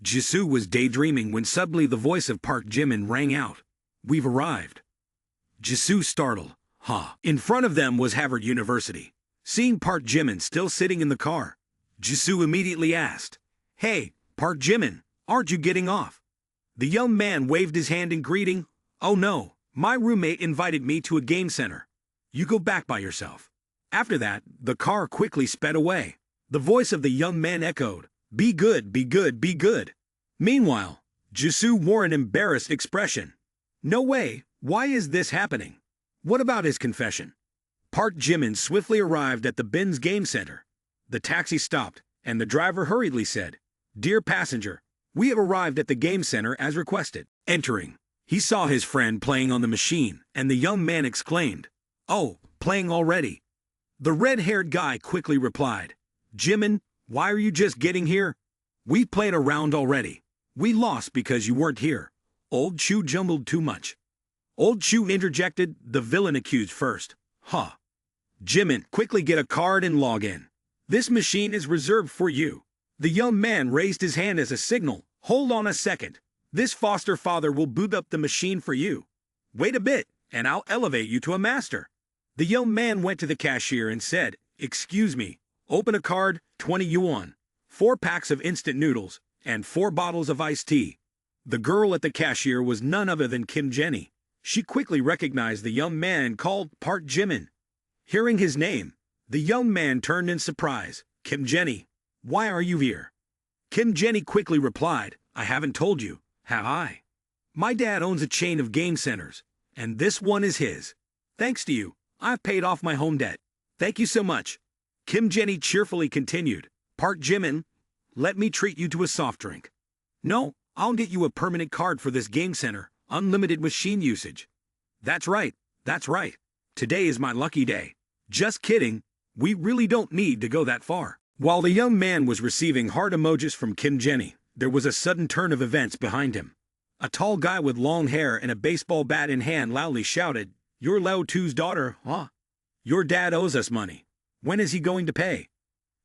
Jisoo was daydreaming when suddenly the voice of Park Jimin rang out. "We've arrived." Jisoo startled. Ha! In front of them was Harvard University. Seeing Park Jimin still sitting in the car, Jisoo immediately asked, "Hey, Park Jimin, aren't you getting off?" The young man waved his hand in greeting. "Oh no, my roommate invited me to a game center. You go back by yourself." After that, the car quickly sped away. The voice of the young man echoed, "Be good, be good, be good." Meanwhile, Jisoo wore an embarrassed expression. No way, why is this happening? What about his confession? Park Jimin swiftly arrived at the Bin's game center. The taxi stopped, and the driver hurriedly said, "Dear passenger, we have arrived at the game center as requested." Entering, he saw his friend playing on the machine, and the young man exclaimed, "Oh, playing already?" The red-haired guy quickly replied, "Jimin, why are you just getting here? We played a round already. We lost because you weren't here." Old Chu jumbled too much. Old Chu interjected, the villain accused first. "Huh. Jimin, quickly get a card and log in. This machine is reserved for you." The young man raised his hand as a signal. "Hold on a second. This foster father will boot up the machine for you. Wait a bit, and I'll elevate you to a master." The young man went to the cashier and said, "Excuse me, open a card, 20 yuan, 4 packs of instant noodles, and 4 bottles of iced tea." The girl at the cashier was none other than Kim Jenny. She quickly recognized the young man and called Park Jimin. Hearing his name, the young man turned in surprise. "Kim Jenny, why are you here?" Kim Jenny quickly replied, "I haven't told you, have I? My dad owns a chain of game centers, and this one is his. Thanks to you, I've paid off my home debt. Thank you so much." Kim Jenny cheerfully continued, "Park Jimin, let me treat you to a soft drink." "No, I'll get you a permanent card for this game center, unlimited machine usage." That's right. Today is my lucky day." "Just kidding, we really don't need to go that far." While the young man was receiving heart emojis from Kim Jenny, there was a sudden turn of events behind him. A tall guy with long hair and a baseball bat in hand loudly shouted, "You're Lao Tu's daughter, huh? Your dad owes us money. When is he going to pay?"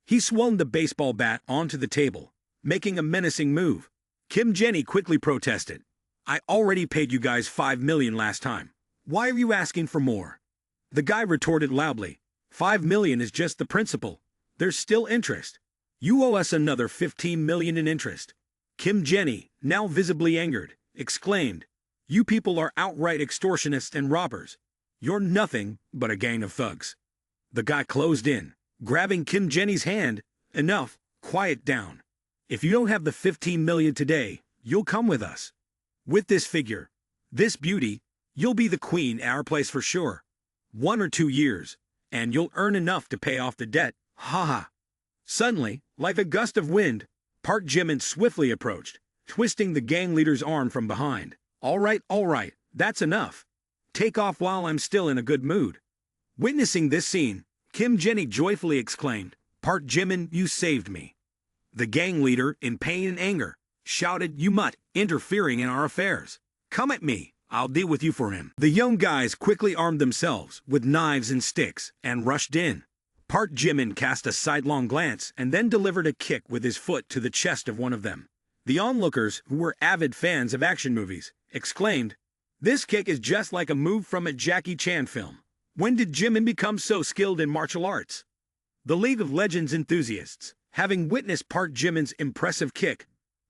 He swung the baseball bat onto the table, making a menacing move. Kim Jenny quickly protested, "I already paid you guys 5 million last time. Why are you asking for more?" The guy retorted loudly, 5 million is just the principal. There's still interest. You owe us another 15 million in interest." Kim Jenny, now visibly angered, exclaimed, "You people are outright extortionists and robbers. You're nothing but a gang of thugs." The guy closed in, grabbing Kim Jenny's hand. "Enough, quiet down. If you don't have the 15 million today, you'll come with us. With this figure, this beauty, you'll be the queen at our place for sure. 1 or 2 years, and you'll earn enough to pay off the debt. Ha ha." Suddenly, like a gust of wind, Park Jimin swiftly approached, twisting the gang leader's arm from behind. All right, that's enough. Take off while I'm still in a good mood." Witnessing this scene, Kim Jenny joyfully exclaimed, "Park Jimin, you saved me." The gang leader, in pain and anger, shouted, "You mutt, interfering in our affairs. Come at me, I'll deal with you for him." The young guys quickly armed themselves with knives and sticks and rushed in. Park Jimin cast a sidelong glance and then delivered a kick with his foot to the chest of one of them. The onlookers, who were avid fans of action movies, exclaimed, "This kick is just like a move from a Jackie Chan film. When did Jimin become so skilled in martial arts?" The League of Legends enthusiasts, having witnessed Park Jimin's impressive kick,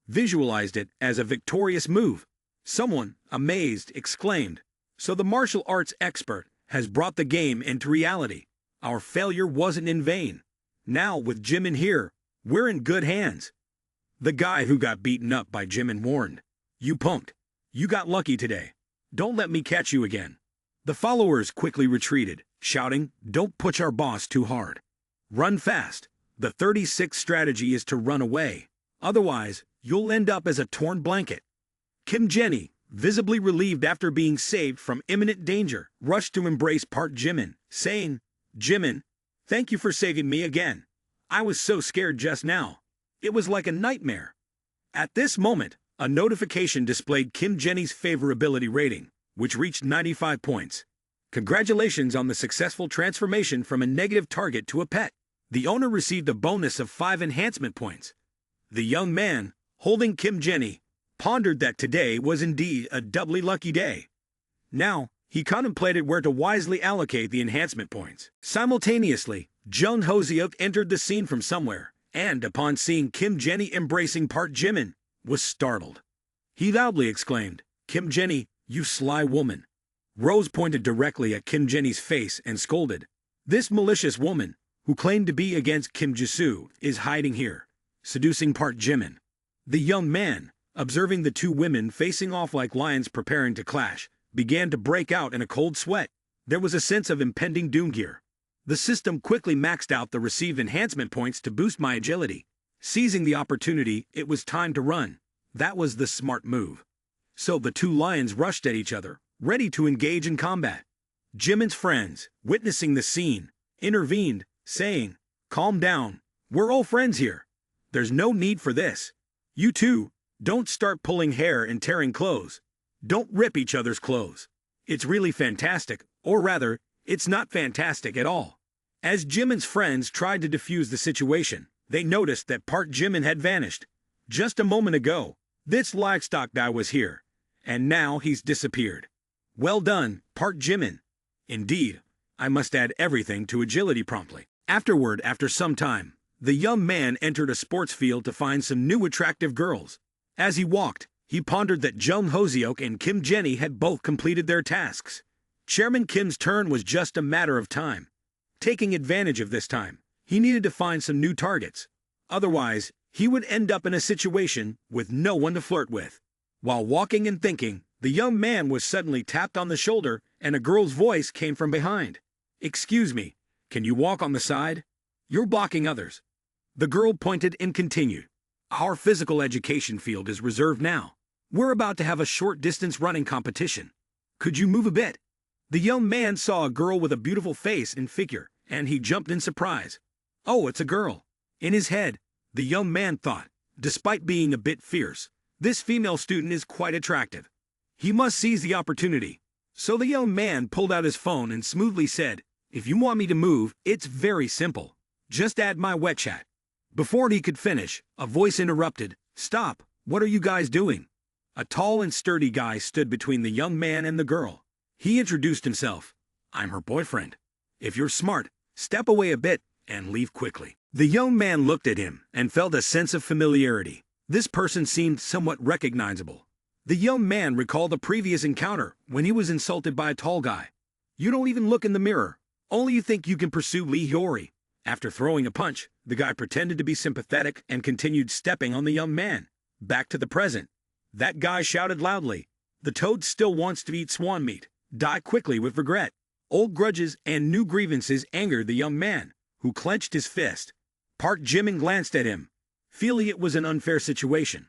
visualized it as a victorious move. Someone, amazed, exclaimed, "So the martial arts expert has brought the game into reality. Our failure wasn't in vain. Now, with Jimin here, we're in good hands." The guy who got beaten up by Jimin warned, "You punked. You got lucky today. Don't let me catch you again." The followers quickly retreated, shouting, "Don't push our boss too hard. Run fast. The 36th strategy is to run away. Otherwise, you'll end up as a torn blanket." Kim Jenny, visibly relieved after being saved from imminent danger, rushed to embrace Park Jimin, saying, "Jimin, thank you for saving me again. I was so scared just now. It was like a nightmare." At this moment, a notification displayed Kim Jenny's favorability rating, which reached 95 points. "Congratulations on the successful transformation from a negative target to a pet. The owner received a bonus of 5 enhancement points." The young man, holding Kim Jenny, pondered that today was indeed a doubly lucky day. Now, he contemplated where to wisely allocate the enhancement points. Simultaneously, Jung Hoseok entered the scene from somewhere, and upon seeing Kim Jenny embracing Park Jimin, was startled. He loudly exclaimed, "Kim Jenny, you sly woman." Rose pointed directly at Kim Jenny's face and scolded, "This malicious woman, who claimed to be against Kim Jisoo, is hiding here, seducing Park Jimin." The young man, observing the two women facing off like lions preparing to clash, began to break out in a cold sweat. There was a sense of impending doom here. The system quickly maxed out the received enhancement points to boost my agility. Seizing the opportunity, it was time to run. That was the smart move. So the two lions rushed at each other, ready to engage in combat. Jimin's friends, witnessing the scene, intervened, saying, "Calm down, we're all friends here. There's no need for this. You two, don't start pulling hair and tearing clothes. Don't rip each other's clothes. It's really fantastic, or rather, it's not fantastic at all." As Jimin's friends tried to defuse the situation, they noticed that Park Jimin had vanished. Just a moment ago, this livestock guy was here, and now he's disappeared. Well done, Park Jimin. Indeed, I must add everything to agility promptly. After some time, the young man entered a sports field to find some new attractive girls. As he walked, he pondered that Jung Hoseok and Kim Jenny had both completed their tasks. Chairman Kim's turn was just a matter of time. Taking advantage of this time, he needed to find some new targets. Otherwise, he would end up in a situation with no one to flirt with. While walking and thinking, the young man was suddenly tapped on the shoulder and a girl's voice came from behind. "Excuse me, can you walk on the side? You're blocking others." The girl pointed and continued, "Our physical education field is reserved now. We're about to have a short distance running competition. Could you move a bit?" The young man saw a girl with a beautiful face and figure, and he jumped in surprise. Oh, it's a girl. In his head, the young man thought, despite being a bit fierce, this female student is quite attractive. He must seize the opportunity. So the young man pulled out his phone and smoothly said, "If you want me to move, it's very simple. Just add my wet chat." Before he could finish, a voice interrupted, "Stop, what are you guys doing?" A tall and sturdy guy stood between the young man and the girl. He introduced himself. "I'm her boyfriend. If you're smart, step away a bit and leave quickly." The young man looked at him and felt a sense of familiarity. This person seemed somewhat recognizable. The young man recalled a previous encounter when he was insulted by a tall guy. "You don't even look in the mirror. Only you think you can pursue Lee Hyori." After throwing a punch, the guy pretended to be sympathetic and continued stepping on the young man. Back to the present. That guy shouted loudly, "The toad still wants to eat swan meat. Die quickly with regret." Old grudges and new grievances angered the young man, who clenched his fist. Park Jimin glanced at him, feeling it was an unfair situation.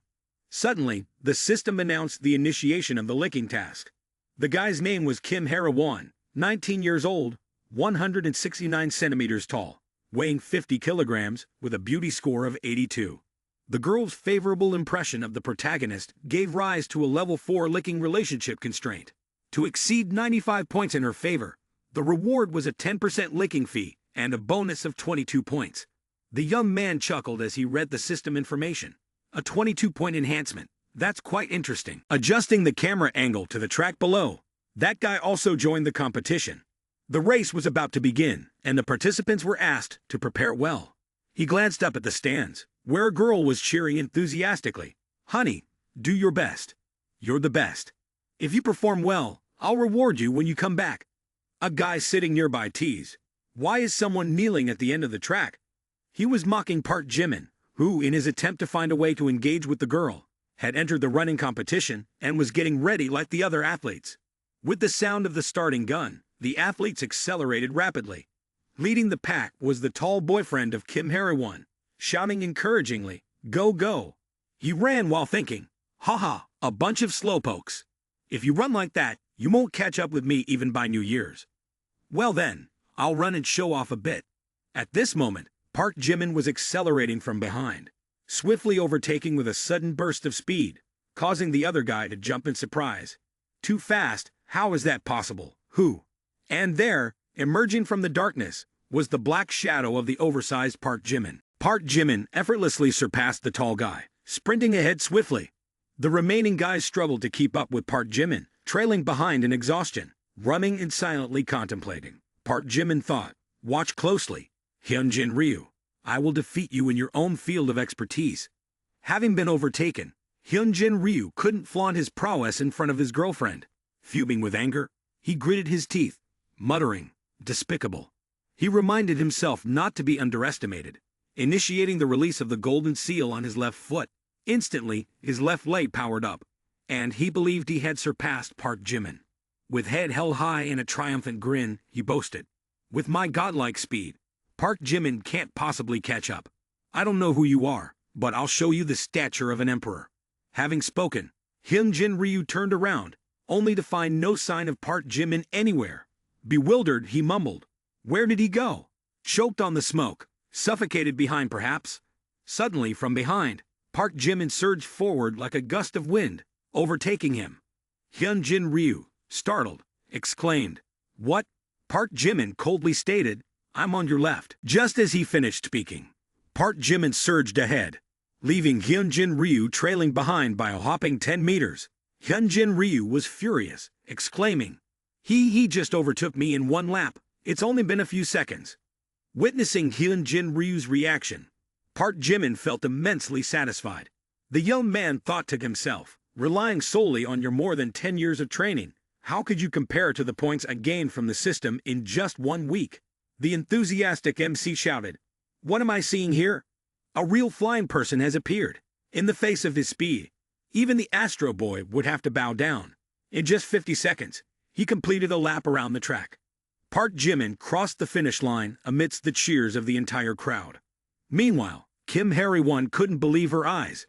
Suddenly, the system announced the initiation of the licking task. The guy's name was Kim Hara-won, 19 years old, 169 centimeters tall, weighing 50 kilograms, with a beauty score of 82. The girl's favorable impression of the protagonist gave rise to a level 4 licking relationship constraint. To exceed 95 points in her favor, the reward was a 10% licking fee and a bonus of 22 points. The young man chuckled as he read the system information. A 22-point enhancement. That's quite interesting. Adjusting the camera angle to the track below, that guy also joined the competition. The race was about to begin, and the participants were asked to prepare well. He glanced up at the stands, where a girl was cheering enthusiastically. "Honey, do your best. You're the best. If you perform well, I'll reward you when you come back." A guy sitting nearby teased, "Why is someone kneeling at the end of the track?" He was mocking Park Jimin, who, in his attempt to find a way to engage with the girl, had entered the running competition and was getting ready like the other athletes. With the sound of the starting gun, the athletes accelerated rapidly. Leading the pack was the tall boyfriend of Kim Hara-won, shouting encouragingly, "Go, go." He ran while thinking, "Haha, a bunch of slowpokes. If you run like that, you won't catch up with me even by New Year's. Well then, I'll run and show off a bit." At this moment, Park Jimin was accelerating from behind, swiftly overtaking with a sudden burst of speed, causing the other guy to jump in surprise. "Too fast, how is that possible? Who?" And there, emerging from the darkness, was the black shadow of the oversized Park Jimin. Park Jimin effortlessly surpassed the tall guy, sprinting ahead swiftly. The remaining guys struggled to keep up with Park Jimin, trailing behind in exhaustion, running and silently contemplating. Park Jimin thought, "Watch closely, Hyunjin Ryu. I will defeat you in your own field of expertise." Having been overtaken, Hyunjin Ryu couldn't flaunt his prowess in front of his girlfriend. Fuming with anger, he gritted his teeth, muttering, "Despicable." He reminded himself not to be underestimated, initiating the release of the golden seal on his left foot. Instantly, his left leg powered up, and he believed he had surpassed Park Jimin. With head held high and a triumphant grin, he boasted, "With my godlike speed, Park Jimin can't possibly catch up. I don't know who you are, but I'll show you the stature of an emperor." Having spoken, Hyunjin Ryu turned around, only to find no sign of Park Jimin anywhere. Bewildered, he mumbled. Where did he go? Choked on the smoke, suffocated behind perhaps. Suddenly, from behind, Park Jimin surged forward like a gust of wind, overtaking him. Hyunjin Ryu, startled, exclaimed, "What?" Park Jimin coldly stated, "I'm on your left." Just as he finished speaking, Park Jimin surged ahead, leaving Hyunjin Ryu trailing behind by a whopping 10 meters. Hyunjin Ryu was furious, exclaiming, He just overtook me in one lap. It's only been a few seconds." Witnessing Hyunjin Ryu's reaction, Park Jimin felt immensely satisfied. The young man thought to himself, relying solely on your more than 10 years of training, how could you compare to the points I gained from the system in just 1 week? The enthusiastic MC shouted, "What am I seeing here? A real flying person has appeared." In the face of his speed, even the Astro Boy would have to bow down. In just 50 seconds, he completed a lap around the track. Park Jimin crossed the finish line amidst the cheers of the entire crowd. Meanwhile, Kim Hae-won couldn't believe her eyes.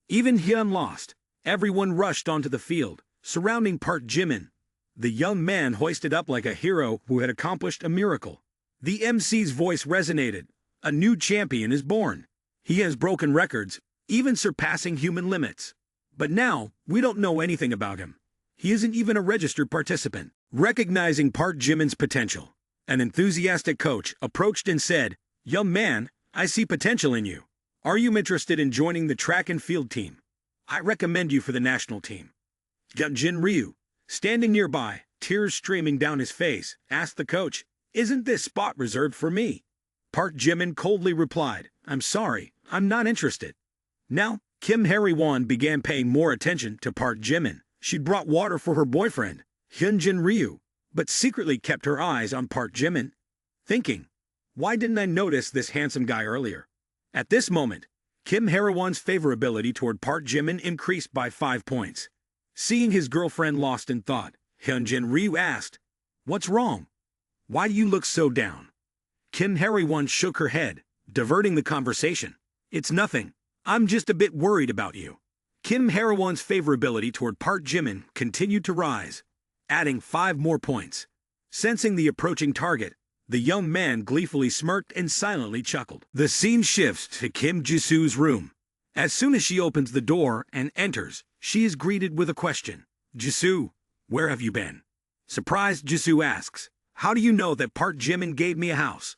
Even Hyun lost. Everyone rushed onto the field, surrounding Park Jimin. The young man hoisted up like a hero who had accomplished a miracle. The MC's voice resonated. A new champion is born. He has broken records, even surpassing human limits. But now, we don't know anything about him. He isn't even a registered participant. Recognizing Park Jimin's potential, an enthusiastic coach approached and said, "Young man, I see potential in you. Are you interested in joining the track and field team? I recommend you for the national team." Hyunjin Ryu, standing nearby, tears streaming down his face, asked the coach, "Isn't this spot reserved for me?" Park Jimin coldly replied, "I'm sorry, I'm not interested." Now, Kim Hae-won began paying more attention to Park Jimin. She'd brought water for her boyfriend, Hyunjin Ryu, but secretly kept her eyes on Park Jimin, thinking, why didn't I notice this handsome guy earlier? At this moment, Kim Hae-won's favorability toward Park Jimin increased by 5 points. Seeing his girlfriend lost in thought, Hyunjin Ryu asked, "What's wrong? Why do you look so down?" Kim Hae-won shook her head, diverting the conversation. "It's nothing. I'm just a bit worried about you." Kim Hae-won's favorability toward Park Jimin continued to rise, adding 5 more points. Sensing the approaching target, the young man gleefully smirked and silently chuckled. The scene shifts to Kim Jisoo's room. As soon as she opens the door and enters, she is greeted with a question. "Jisoo, where have you been?" Surprised, Jisoo asks, "How do you know that Park Jimin gave me a house?"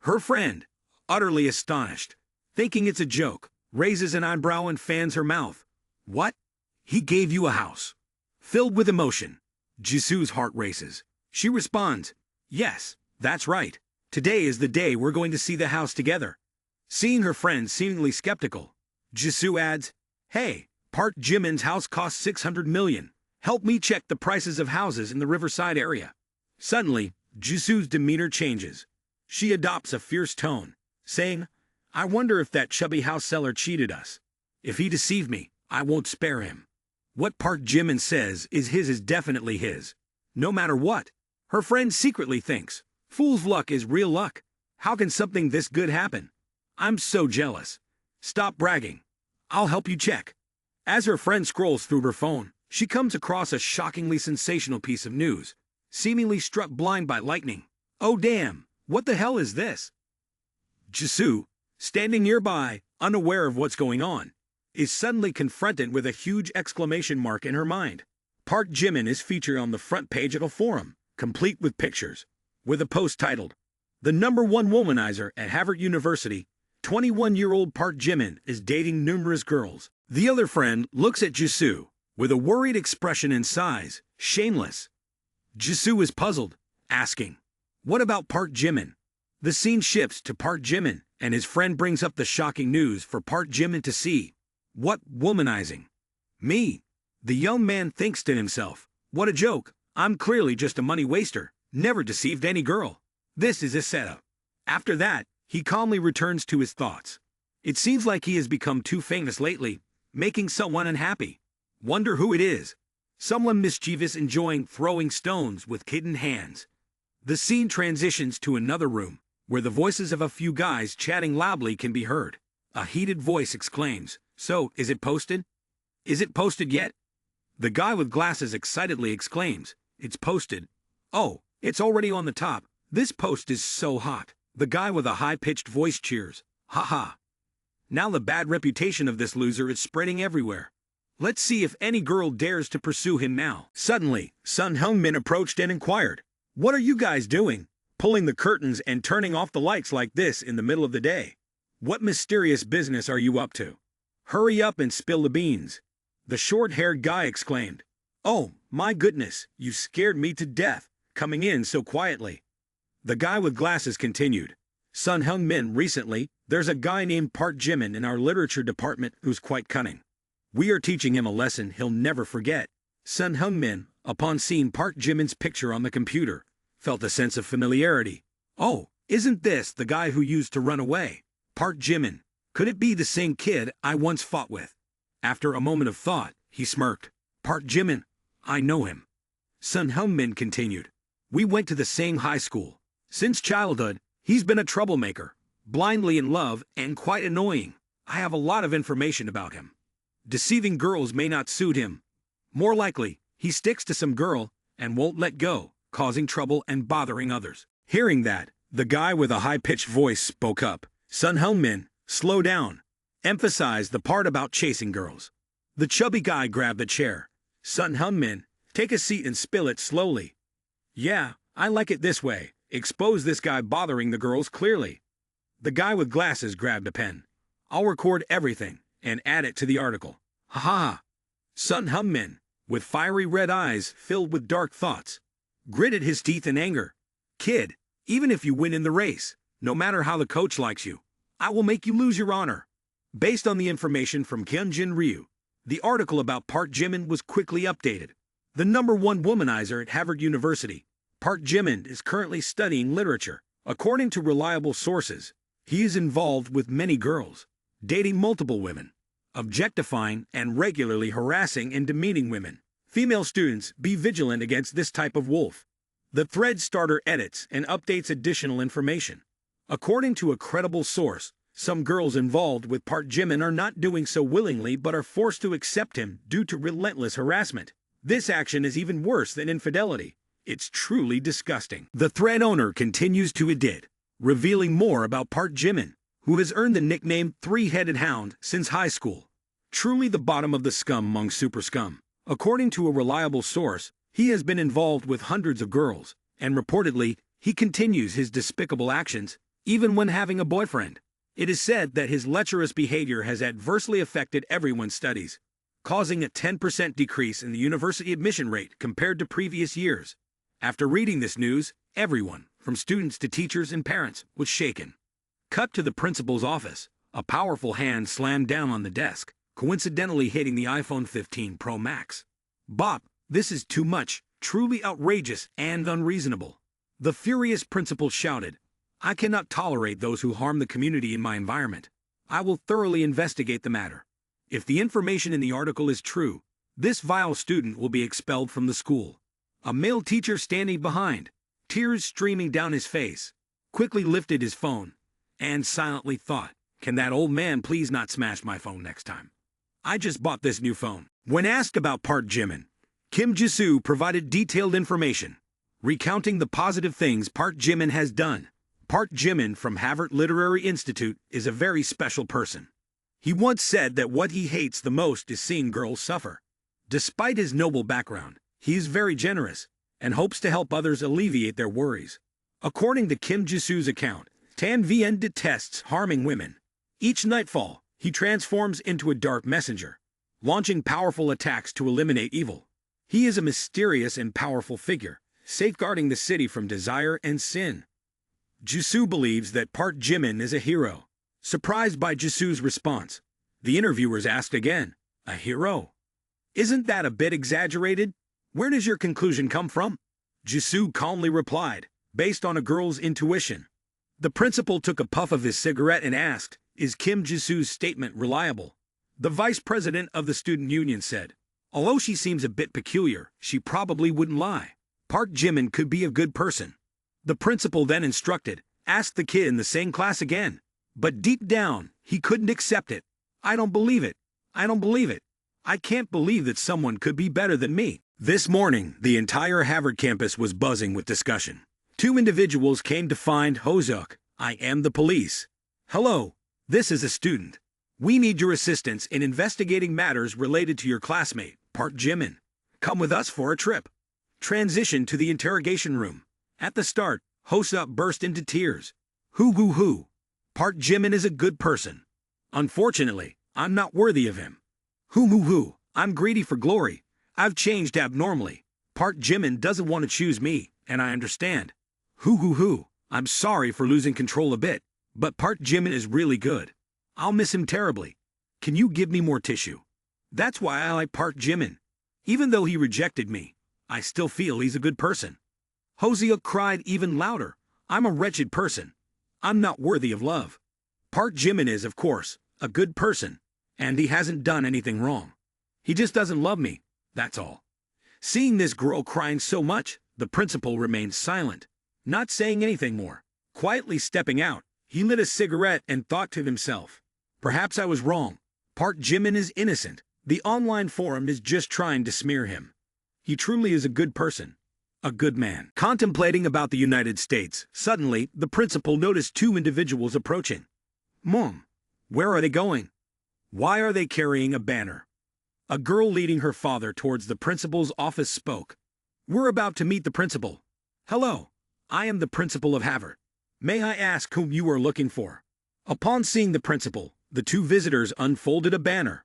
Her friend, utterly astonished, thinking it's a joke, raises an eyebrow and fans her mouth. "What? He gave you a house?" Filled with emotion, Jisoo's heart races. She responds, "Yes, that's right. Today is the day we're going to see the house together." Seeing her friend seemingly skeptical, Jisoo adds, "Hey, Park Jimin's house costs 600 million. Help me check the prices of houses in the Riverside area." Suddenly, Jisoo's demeanor changes. She adopts a fierce tone, saying, "I wonder if that chubby house seller cheated us. If he deceived me, I won't spare him." What Park Jimin says is definitely his. No matter what, her friend secretly thinks, fool's luck is real luck. How can something this good happen? I'm so jealous. Stop bragging. I'll help you check. As her friend scrolls through her phone, she comes across a shockingly sensational piece of news, seemingly struck blind by lightning. Oh damn, what the hell is this? Jisoo, standing nearby, unaware of what's going on, is suddenly confronted with a huge exclamation mark in her mind. Park Jimin is featured on the front page of a forum, complete with pictures, with a post titled, "The #1 womanizer at Harvard University, 21-year-old Park Jimin is dating numerous girls." The other friend looks at Jisoo with a worried expression and sighs, shameless. Jisoo is puzzled, asking, "What about Park Jimin?" The scene shifts to Park Jimin, and his friend brings up the shocking news for Park Jimin to see. What womanizing? Me? The young man thinks to himself, what a joke. I'm clearly just a money waster, never deceived any girl. This is a setup. After that, he calmly returns to his thoughts. It seems like he has become too famous lately, making someone unhappy. Wonder who it is. Someone mischievous enjoying throwing stones with hidden hands. The scene transitions to another room, where the voices of a few guys chatting loudly can be heard. A heated voice exclaims, "So, is it posted? Is it posted yet?" The guy with glasses excitedly exclaims, "It's posted." "Oh, It's already on the top. This post is so hot. The guy with a high-pitched voice cheers. Haha. Now the bad reputation of this loser is spreading everywhere. Let's see if any girl dares to pursue him now. Suddenly, Sun Hyungmin approached and inquired, "What are you guys doing? Pulling the curtains and turning off the lights like this in the middle of the day? What mysterious business are you up to? Hurry up and spill the beans." The short-haired guy exclaimed, "Oh, my goodness, you scared me to death, coming in so quietly." The guy with glasses continued, "Sun Hyungmin, recently, there's a guy named Park Jimin in our literature department who's quite cunning. We are teaching him a lesson he'll never forget." Sun Hyungmin, upon seeing Park Jimin's picture on the computer, felt a sense of familiarity. "Oh, isn't this the guy who used to run away? Park Jimin. Could it be the same kid I once fought with?" After a moment of thought, he smirked. "Park Jimin, I know him." Sun Hyungmin continued, "We went to the same high school. Since childhood, he's been a troublemaker, blindly in love, and quite annoying. I have a lot of information about him. Deceiving girls may not suit him. More likely, he sticks to some girl and won't let go, causing trouble and bothering others." Hearing that, the guy with a high-pitched voice spoke up. "Sun Hyungmin, slow down. Emphasize the part about chasing girls." The chubby guy grabbed a chair. "Sun Hyungmin, take a seat and spill it slowly." "Yeah, I like it this way. Expose this guy bothering the girls clearly." The guy with glasses grabbed a pen. "I'll record everything and add it to the article." "Ha ha." Sun Hyungmin, with fiery red eyes filled with dark thoughts, gritted his teeth in anger. "Kid, even if you win in the race, no matter how the coach likes you, I will make you lose your honor." Based on the information from Kyunjin Ryu, the article about Park Jimin was quickly updated. The #1 womanizer at Harvard University, Park Jimin is currently studying literature. According to reliable sources, he is involved with many girls, dating multiple women, objectifying and regularly harassing and demeaning women. Female students, be vigilant against this type of wolf. The thread starter edits and updates additional information. According to a credible source, some girls involved with Park Jimin are not doing so willingly but are forced to accept him due to relentless harassment. This action is even worse than infidelity. It's truly disgusting. The thread owner continues to edit, revealing more about Park Jimin, who has earned the nickname Three-Headed Hound since high school. Truly the bottom of the scum among super scum. According to a reliable source, he has been involved with hundreds of girls, and reportedly, he continues his despicable actions, even when having a boyfriend. It is said that his lecherous behavior has adversely affected everyone's studies, causing a 10% decrease in the university admission rate compared to previous years. After reading this news, everyone, from students to teachers and parents, was shaken. Cut to the principal's office. A powerful hand slammed down on the desk, coincidentally hitting the iPhone 15 Pro Max. "Bob, this is too much, truly outrageous and unreasonable." The furious principal shouted, "I cannot tolerate those who harm the community in my environment. I will thoroughly investigate the matter. If the information in the article is true, this vile student will be expelled from the school." A male teacher standing behind, tears streaming down his face, quickly lifted his phone and silently thought, "Can that old man please not smash my phone next time? I just bought this new phone." When asked about Park Jimin, Kim Jisoo provided detailed information, recounting the positive things Park Jimin has done. Park Jimin from Harvard Literary Institute is a very special person. He once said that what he hates the most is seeing girls suffer. Despite his noble background, he is very generous and hopes to help others alleviate their worries. According to Kim Jisoo's account, Tan Vien detests harming women. Each nightfall, he transforms into a dark messenger, launching powerful attacks to eliminate evil. He is a mysterious and powerful figure, safeguarding the city from desire and sin. Jisoo believes that Park Jimin is a hero. Surprised by Jisoo's response, the interviewers asked again, "A hero? Isn't that a bit exaggerated? Where does your conclusion come from?" Jisoo calmly replied, "Based on a girl's intuition." The principal took a puff of his cigarette and asked, "Is Kim Jisoo's statement reliable?" The vice president of the student union said, "Although she seems a bit peculiar, she probably wouldn't lie. Park Jimin could be a good person." The principal then instructed, "Ask the kid in the same class again." But deep down, he couldn't accept it. "I don't believe it. I don't believe it. I can't believe that someone could be better than me." This morning, the entire Harvard campus was buzzing with discussion. Two individuals came to find Hoseok. I am the police. Hello, this is a student. We need your assistance in investigating matters related to your classmate, Park Jimin. Come with us for a trip. Transition to the interrogation room. At the start, Hoseok burst into tears. Hoo. Park Jimin is a good person. Unfortunately, I'm not worthy of him. Hoo. I'm greedy for glory. I've changed abnormally. Park Jimin doesn't want to choose me, and I understand. Hoo. I'm sorry for losing control a bit, but Park Jimin is really good. I'll miss him terribly. Can you give me more tissue? That's why I like Park Jimin. Even though he rejected me, I still feel he's a good person. Hoseok cried even louder. I'm a wretched person. I'm not worthy of love. Park Jimin is, of course, a good person, and he hasn't done anything wrong. He just doesn't love me, that's all. Seeing this girl crying so much, the principal remained silent, not saying anything more. Quietly stepping out, he lit a cigarette and thought to himself, perhaps I was wrong. Park Jimin is innocent. The online forum is just trying to smear him. He truly is a good person. A good man. Contemplating about the United States, suddenly, the principal noticed two individuals approaching. Mom, where are they going? Why are they carrying a banner? A girl leading her father towards the principal's office spoke. We're about to meet the principal. Hello, I am the principal of Harvard. May I ask whom you are looking for? Upon seeing the principal, the two visitors unfolded a banner.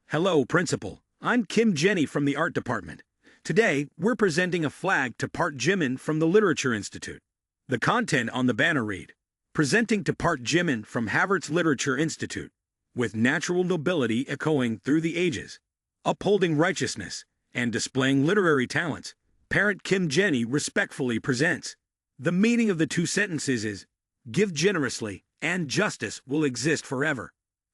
Hello, principal. I'm Kim Jenny from the art department. Today, we're presenting a flag to Park Jimin from the Literature Institute. The content on the banner read, presenting to Park Jimin from Harvard's Literature Institute, with natural nobility echoing through the ages, upholding righteousness, and displaying literary talents, parent Kim Jenny respectfully presents. The meaning of the two sentences is, give generously, and justice will exist forever.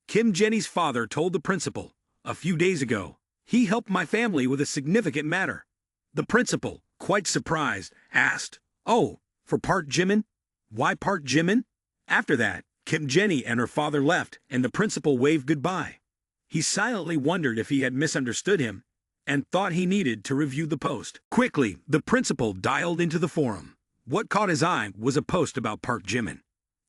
Kim Jenny's father told the principal, a few days ago, he helped my family with a significant matter. The principal, quite surprised, asked, oh, for Park Jimin? Why Park Jimin? After that, Kim Jenny and her father left, and the principal waved goodbye. He silently wondered if he had misunderstood him, and thought he needed to review the post. Quickly, the principal dialed into the forum. What caught his eye was a post about Park Jimin.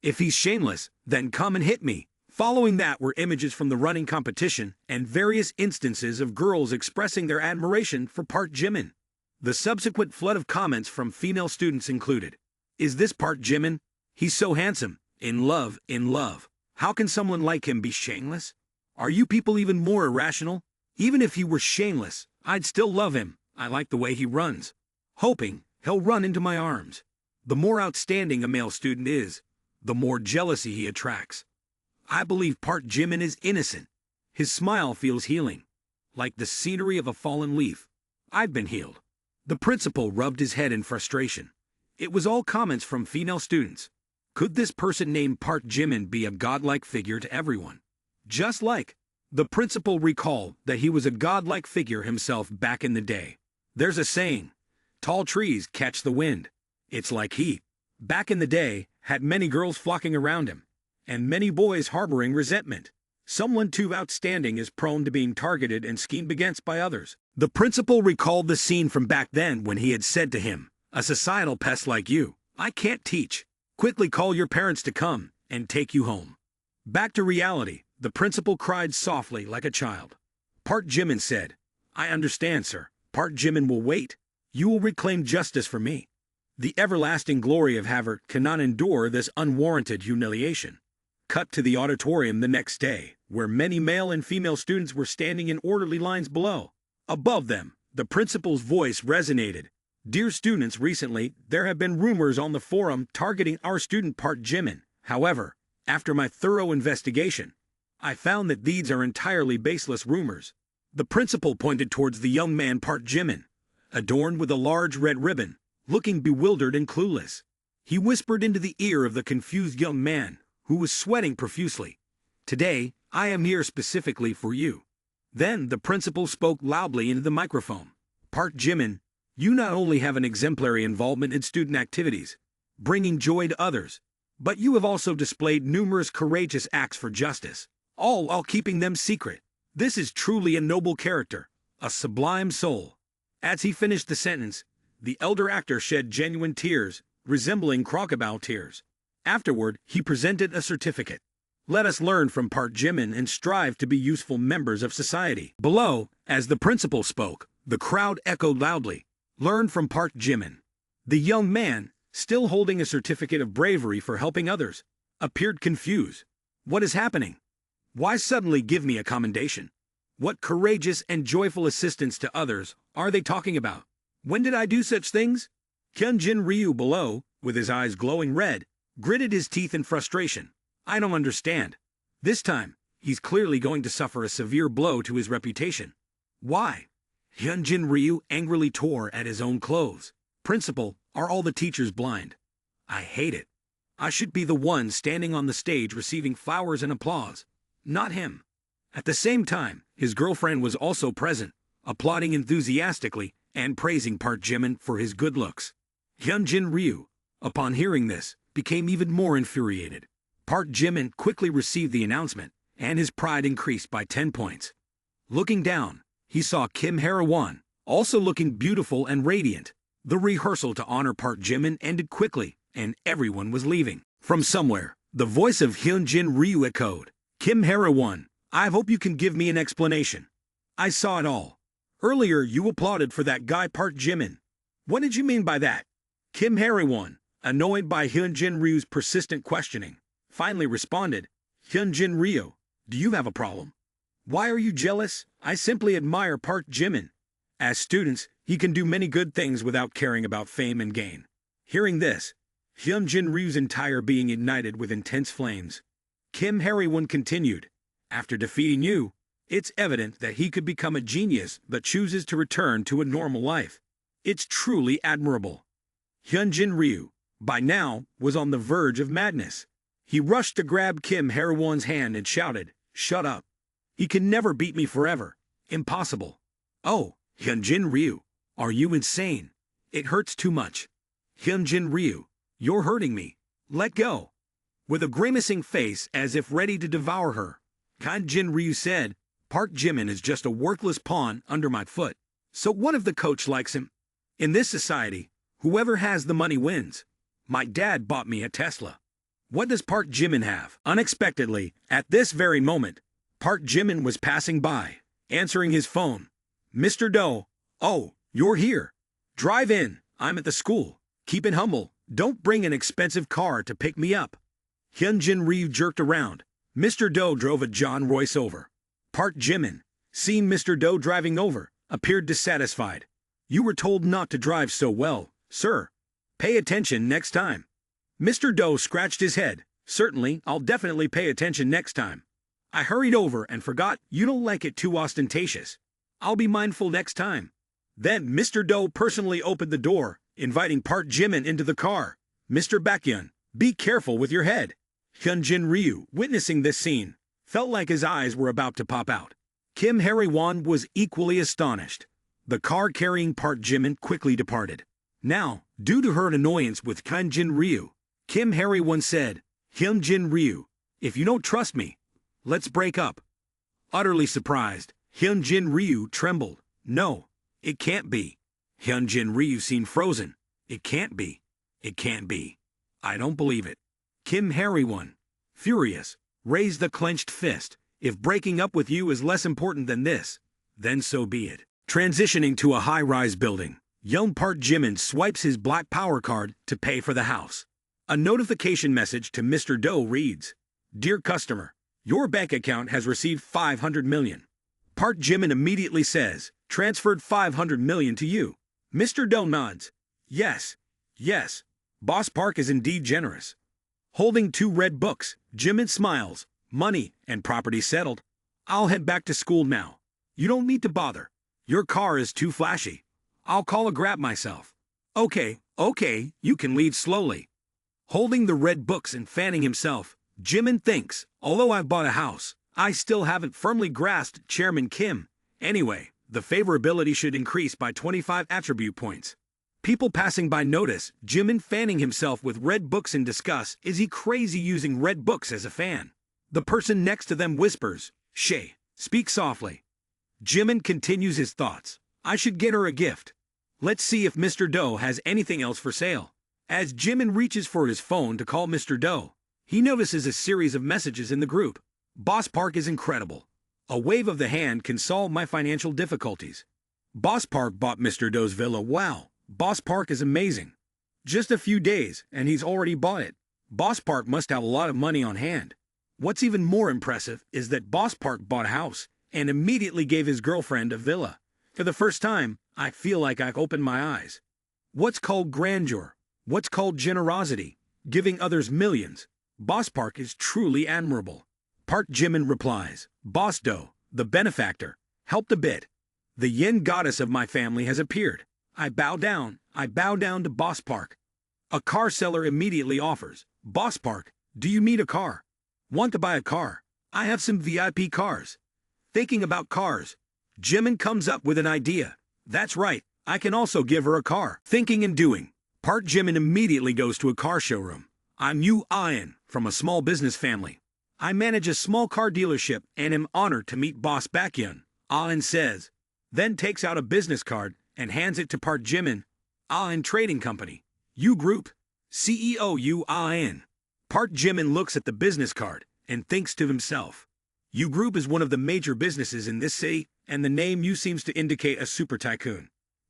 If he's shameless, then come and hit me. Following that were images from the running competition and various instances of girls expressing their admiration for Park Jimin. The subsequent flood of comments from female students included, is this Park Jimin? He's so handsome. In love. How can someone like him be shameless? Are you people even more irrational? Even if he were shameless, I'd still love him. I like the way he runs. Hoping he'll run into my arms. The more outstanding a male student is, the more jealousy he attracts. I believe Park Jimin is innocent. His smile feels healing, like the scenery of a fallen leaf. I've been healed. The principal rubbed his head in frustration. It was all comments from female students. Could this person named Park Jimin be a godlike figure to everyone? Just like the principal recalled that he was a godlike figure himself back in the day. There's a saying, tall trees catch the wind. It's like he, back in the day, had many girls flocking around him, and many boys harboring resentment. Someone too outstanding is prone to being targeted and schemed against by others. The principal recalled the scene from back then when he had said to him, a societal pest like you, I can't teach. Quickly call your parents to come and take you home. Back to reality, the principal cried softly like a child. Park Jimin said, I understand, sir. Park Jimin will wait. You will reclaim justice for me. The everlasting glory of Harvard cannot endure this unwarranted humiliation. Cut to the auditorium the next day, where many male and female students were standing in orderly lines below. Above them, the principal's voice resonated. Dear students, recently, there have been rumors on the forum targeting our student Park Jimin. However, after my thorough investigation, I found that these are entirely baseless rumors. The principal pointed towards the young man Park Jimin, adorned with a large red ribbon, looking bewildered and clueless. He whispered into the ear of the confused young man, who was sweating profusely. Today, I am here specifically for you. Then the principal spoke loudly into the microphone. Park Jimin, you not only have an exemplary involvement in student activities, bringing joy to others, but you have also displayed numerous courageous acts for justice, all while keeping them secret. This is truly a noble character, a sublime soul. As he finished the sentence, the elder actor shed genuine tears, resembling crocodile tears. Afterward, he presented a certificate. Let us learn from Park Jimin and strive to be useful members of society. Below, as the principal spoke, the crowd echoed loudly. Learn from Park Jimin. The young man, still holding a certificate of bravery for helping others, appeared confused. What is happening? Why suddenly give me a commendation? What courageous and joyful assistance to others are they talking about? When did I do such things? Hyunjin Ryu below, with his eyes glowing red, gritted his teeth in frustration. I don't understand. This time, he's clearly going to suffer a severe blow to his reputation. Why? Hyunjin Ryu angrily tore at his own clothes. Principal, are all the teachers blind? I hate it. I should be the one standing on the stage receiving flowers and applause, not him. At the same time, his girlfriend was also present, applauding enthusiastically and praising Park Jimin for his good looks. Hyunjin Ryu, upon hearing this, became even more infuriated. Park Jimin quickly received the announcement, and his pride increased by 10 points. Looking down, he saw Kim Hara-won, also looking beautiful and radiant. The rehearsal to honor Park Jimin ended quickly, and everyone was leaving. From somewhere, the voice of Hyunjin Ryu echoed. Kim Hara-won, I hope you can give me an explanation. I saw it all. Earlier you applauded for that guy Park Jimin. What did you mean by that? Kim Hara-won, annoyed by Hyunjin Ryu's persistent questioning, finally responded, Hyunjin Ryu, do you have a problem? Why are you jealous? I simply admire Park Jimin. As students, he can do many good things without caring about fame and gain. Hearing this, Hyunjin Ryu's entire being ignited with intense flames. Kim Hara-won continued, after defeating you, it's evident that he could become a genius but chooses to return to a normal life. It's truly admirable. Hyunjin Ryu, by now, was on the verge of madness. He rushed to grab Kim Hara-won's hand and shouted, Shut up. He can never beat me forever. Impossible. Oh, Hyunjin Ryu, are you insane? It hurts too much. Hyunjin Ryu, you're hurting me. Let go. With a grimacing face as if ready to devour her, Hyunjin Ryu said, Park Jimin is just a worthless pawn under my foot. So what if the coach likes him? In this society, whoever has the money wins. My dad bought me a Tesla. What does Park Jimin have? Unexpectedly, at this very moment, Park Jimin was passing by, answering his phone. Mr. Do, oh, you're here. Drive in, I'm at the school. Keep it humble, don't bring an expensive car to pick me up. Hyunjin Ryu jerked around. Mr. Do drove a John Royce over. Park Jimin, seeing Mr. Do driving over, appeared dissatisfied. You were told not to drive so well, sir. Pay attention next time. Mr. Do scratched his head. Certainly, I'll definitely pay attention next time. I hurried over and forgot you don't like it too ostentatious. I'll be mindful next time. Then Mr. Do personally opened the door, inviting Park Jimin into the car. Mr. Baekhyun, be careful with your head. Hyunjin Ryu, witnessing this scene, felt like his eyes were about to pop out. Kim Hara-won was equally astonished. The car carrying Park Jimin quickly departed. Now, due to her annoyance with Hyunjin Ryu, Kim Hara-won said, Hyunjin Ryu, if you don't trust me, let's break up. Utterly surprised, Hyunjin Ryu trembled. No, it can't be. Hyunjin Ryu seemed frozen. It can't be. It can't be. I don't believe it. Kim Hara-won, furious, raised the clenched fist. If breaking up with you is less important than this, then so be it. Transitioning to a high-rise building, young Park Jimin swipes his black power card to pay for the house. A notification message to Mr. Do reads, Dear customer, your bank account has received 500 million. Park Jimin immediately says, transferred 500 million to you. Mr. Do nods. Yes, yes, Boss Park is indeed generous. Holding 2 red books, Jimin smiles. Money and property settled. I'll head back to school now. You don't need to bother. Your car is too flashy. I'll call a Grab myself. Okay, you can leave slowly. Holding the red books and fanning himself, Jimin thinks, although I've bought a house, I still haven't firmly grasped Chairman Kim. Anyway, the favorability should increase by 25 attribute points. People passing by notice Jimin fanning himself with red books in disgust. Is he crazy using red books as a fan? The person next to them whispers, Shay, speak softly. Jimin continues his thoughts. I should get her a gift. Let's see if Mr. Doe has anything else for sale. As Jimin reaches for his phone to call Mr. Doe, he notices a series of messages in the group. Boss Park is incredible. A wave of the hand can solve my financial difficulties. Boss Park bought Mr. Doe's villa. Wow, Boss Park is amazing. Just a few days, and he's already bought it. Boss Park must have a lot of money on hand. What's even more impressive is that Boss Park bought a house and immediately gave his girlfriend a villa. For the first time, I feel like I've opened my eyes. What's called grandeur? What's called generosity? Giving others millions. Boss Park is truly admirable. Park Jimin replies, Boss Doe, the benefactor, helped a bit. The yin goddess of my family has appeared. I bow down to Boss Park. A car seller immediately offers, Boss Park, do you need a car? Want to buy a car? I have some VIP cars. Thinking about cars, Jimin comes up with an idea. That's right, I can also give her a car. Thinking and doing, Park Jimin immediately goes to a car showroom. I'm Yu Ayan, from a small business family. I manage a small car dealership and am honored to meet Boss Baekhyun, Ayan says, then takes out a business card and hands it to Park Jimin. Ayan Trading Company, U Group, CEO Yu Ayan. Park Jimin looks at the business card and thinks to himself, U Group is one of the major businesses in this city, and the name U seems to indicate a super tycoon.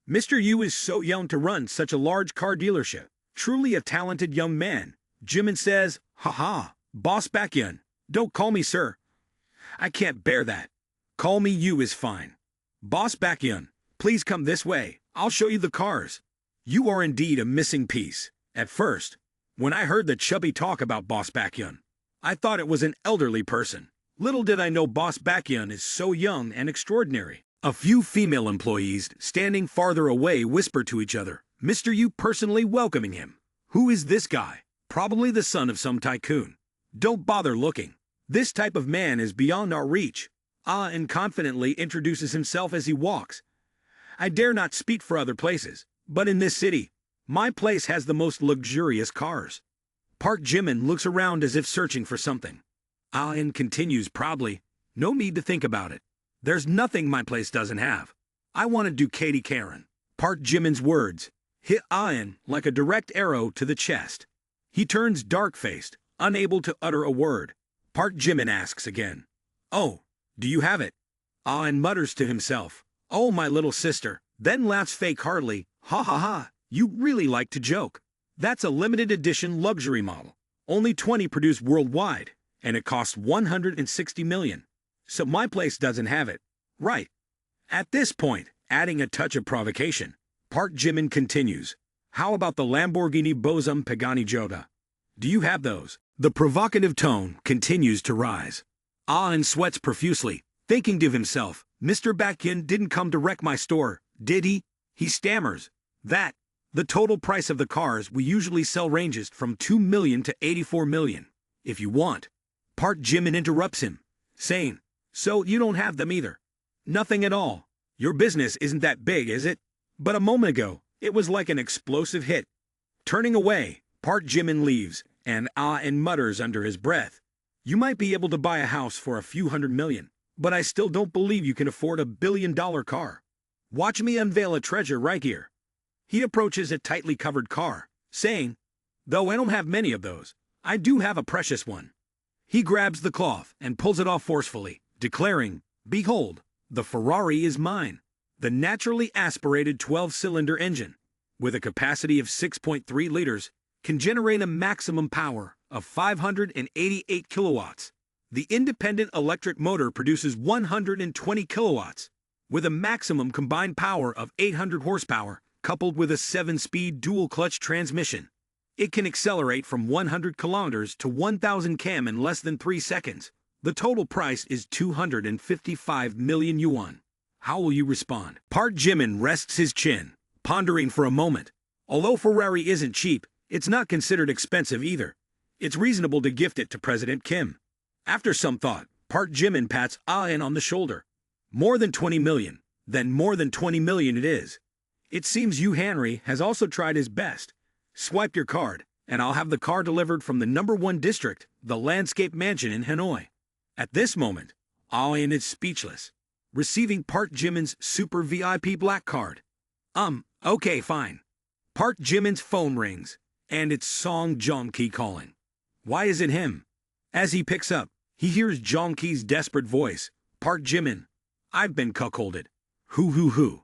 Mr. Yu is so young to run such a large car dealership. Truly a talented young man. Jimin says, haha, Boss Baekhyun, don't call me sir. I can't bear that. Call me Yu is fine. Boss Baekhyun, please come this way. I'll show you the cars. You are indeed a missing piece. At first, when I heard the chubby talk about Boss Baekhyun, I thought it was an elderly person. Little did I know Boss Baekhyun is so young and extraordinary. A few female employees standing farther away whisper to each other, Mr. Yu personally welcoming him. Who is this guy? Probably the son of some tycoon. Don't bother looking. This type of man is beyond our reach. And confidently introduces himself as he walks. I dare not speak for other places, but in this city, my place has the most luxurious cars. Park Jimin looks around as if searching for something. Ayan continues proudly, no need to think about it. There's nothing my place doesn't have. I want to Ducati Karen. Park Jimin's words hit Ayan like a direct arrow to the chest. He turns dark-faced, unable to utter a word. Park Jimin asks again, oh, do you have it? Ayan mutters to himself, oh my little sister, then laughs fake heartily, ha ha ha, you really like to joke. That's a limited edition luxury model. Only 20 produced worldwide, and it costs 160 million. So my place doesn't have it. Right. At this point, adding a touch of provocation, Park Jimin continues, how about the Lamborghini Bozum Pagani Jota? Do you have those? The provocative tone continues to rise. Ayan sweats profusely, thinking to himself, Mr. Baekhyun didn't come to wreck my store, did he? He stammers. That, the total price of the cars we usually sell ranges from 2 million to 84 million. If you want. Park Jimin interrupts him, saying, so you don't have them either? Nothing at all. Your business isn't that big, is it? But a moment ago, it was like an explosive hit. Turning away, Park Jimin leaves, and mutters under his breath. You might be able to buy a house for a few $100 million, but I still don't believe you can afford a $1 billion car. Watch me unveil a treasure right here. He approaches a tightly covered car, saying, though I don't have many of those, I do have a precious one. He grabs the cloth and pulls it off forcefully, declaring, behold, the Ferrari is mine. The naturally aspirated 12-cylinder engine, with a capacity of 6.3 liters, can generate a maximum power of 588 kilowatts. The independent electric motor produces 120 kilowatts, with a maximum combined power of 800 horsepower, coupled with a 7-speed dual-clutch transmission. It can accelerate from 100 kilometers to 1,000 km in less than 3 seconds. The total price is 255 million yuan. How will you respond? Park Jimin rests his chin, pondering for a moment. Although Ferrari isn't cheap, it's not considered expensive either. It's reasonable to gift it to President Kim. After some thought, Park Jimin pats Ayan on the shoulder. More than 20 million, then more than 20 million it is. It seems Yu Henry has also tried his best. Swipe your card, and I'll have the car delivered from the #1 district, the Landscape Mansion in Hanoi. At this moment, Ayan is speechless. receiving Park Jimin's Super VIP Black Card. Okay, fine. Park Jimin's phone rings, and it's Song Joong-ki calling. Why is it him? As he picks up, he hears Joong-ki's desperate voice. Park Jimin, I've been cuckolded. Hoo.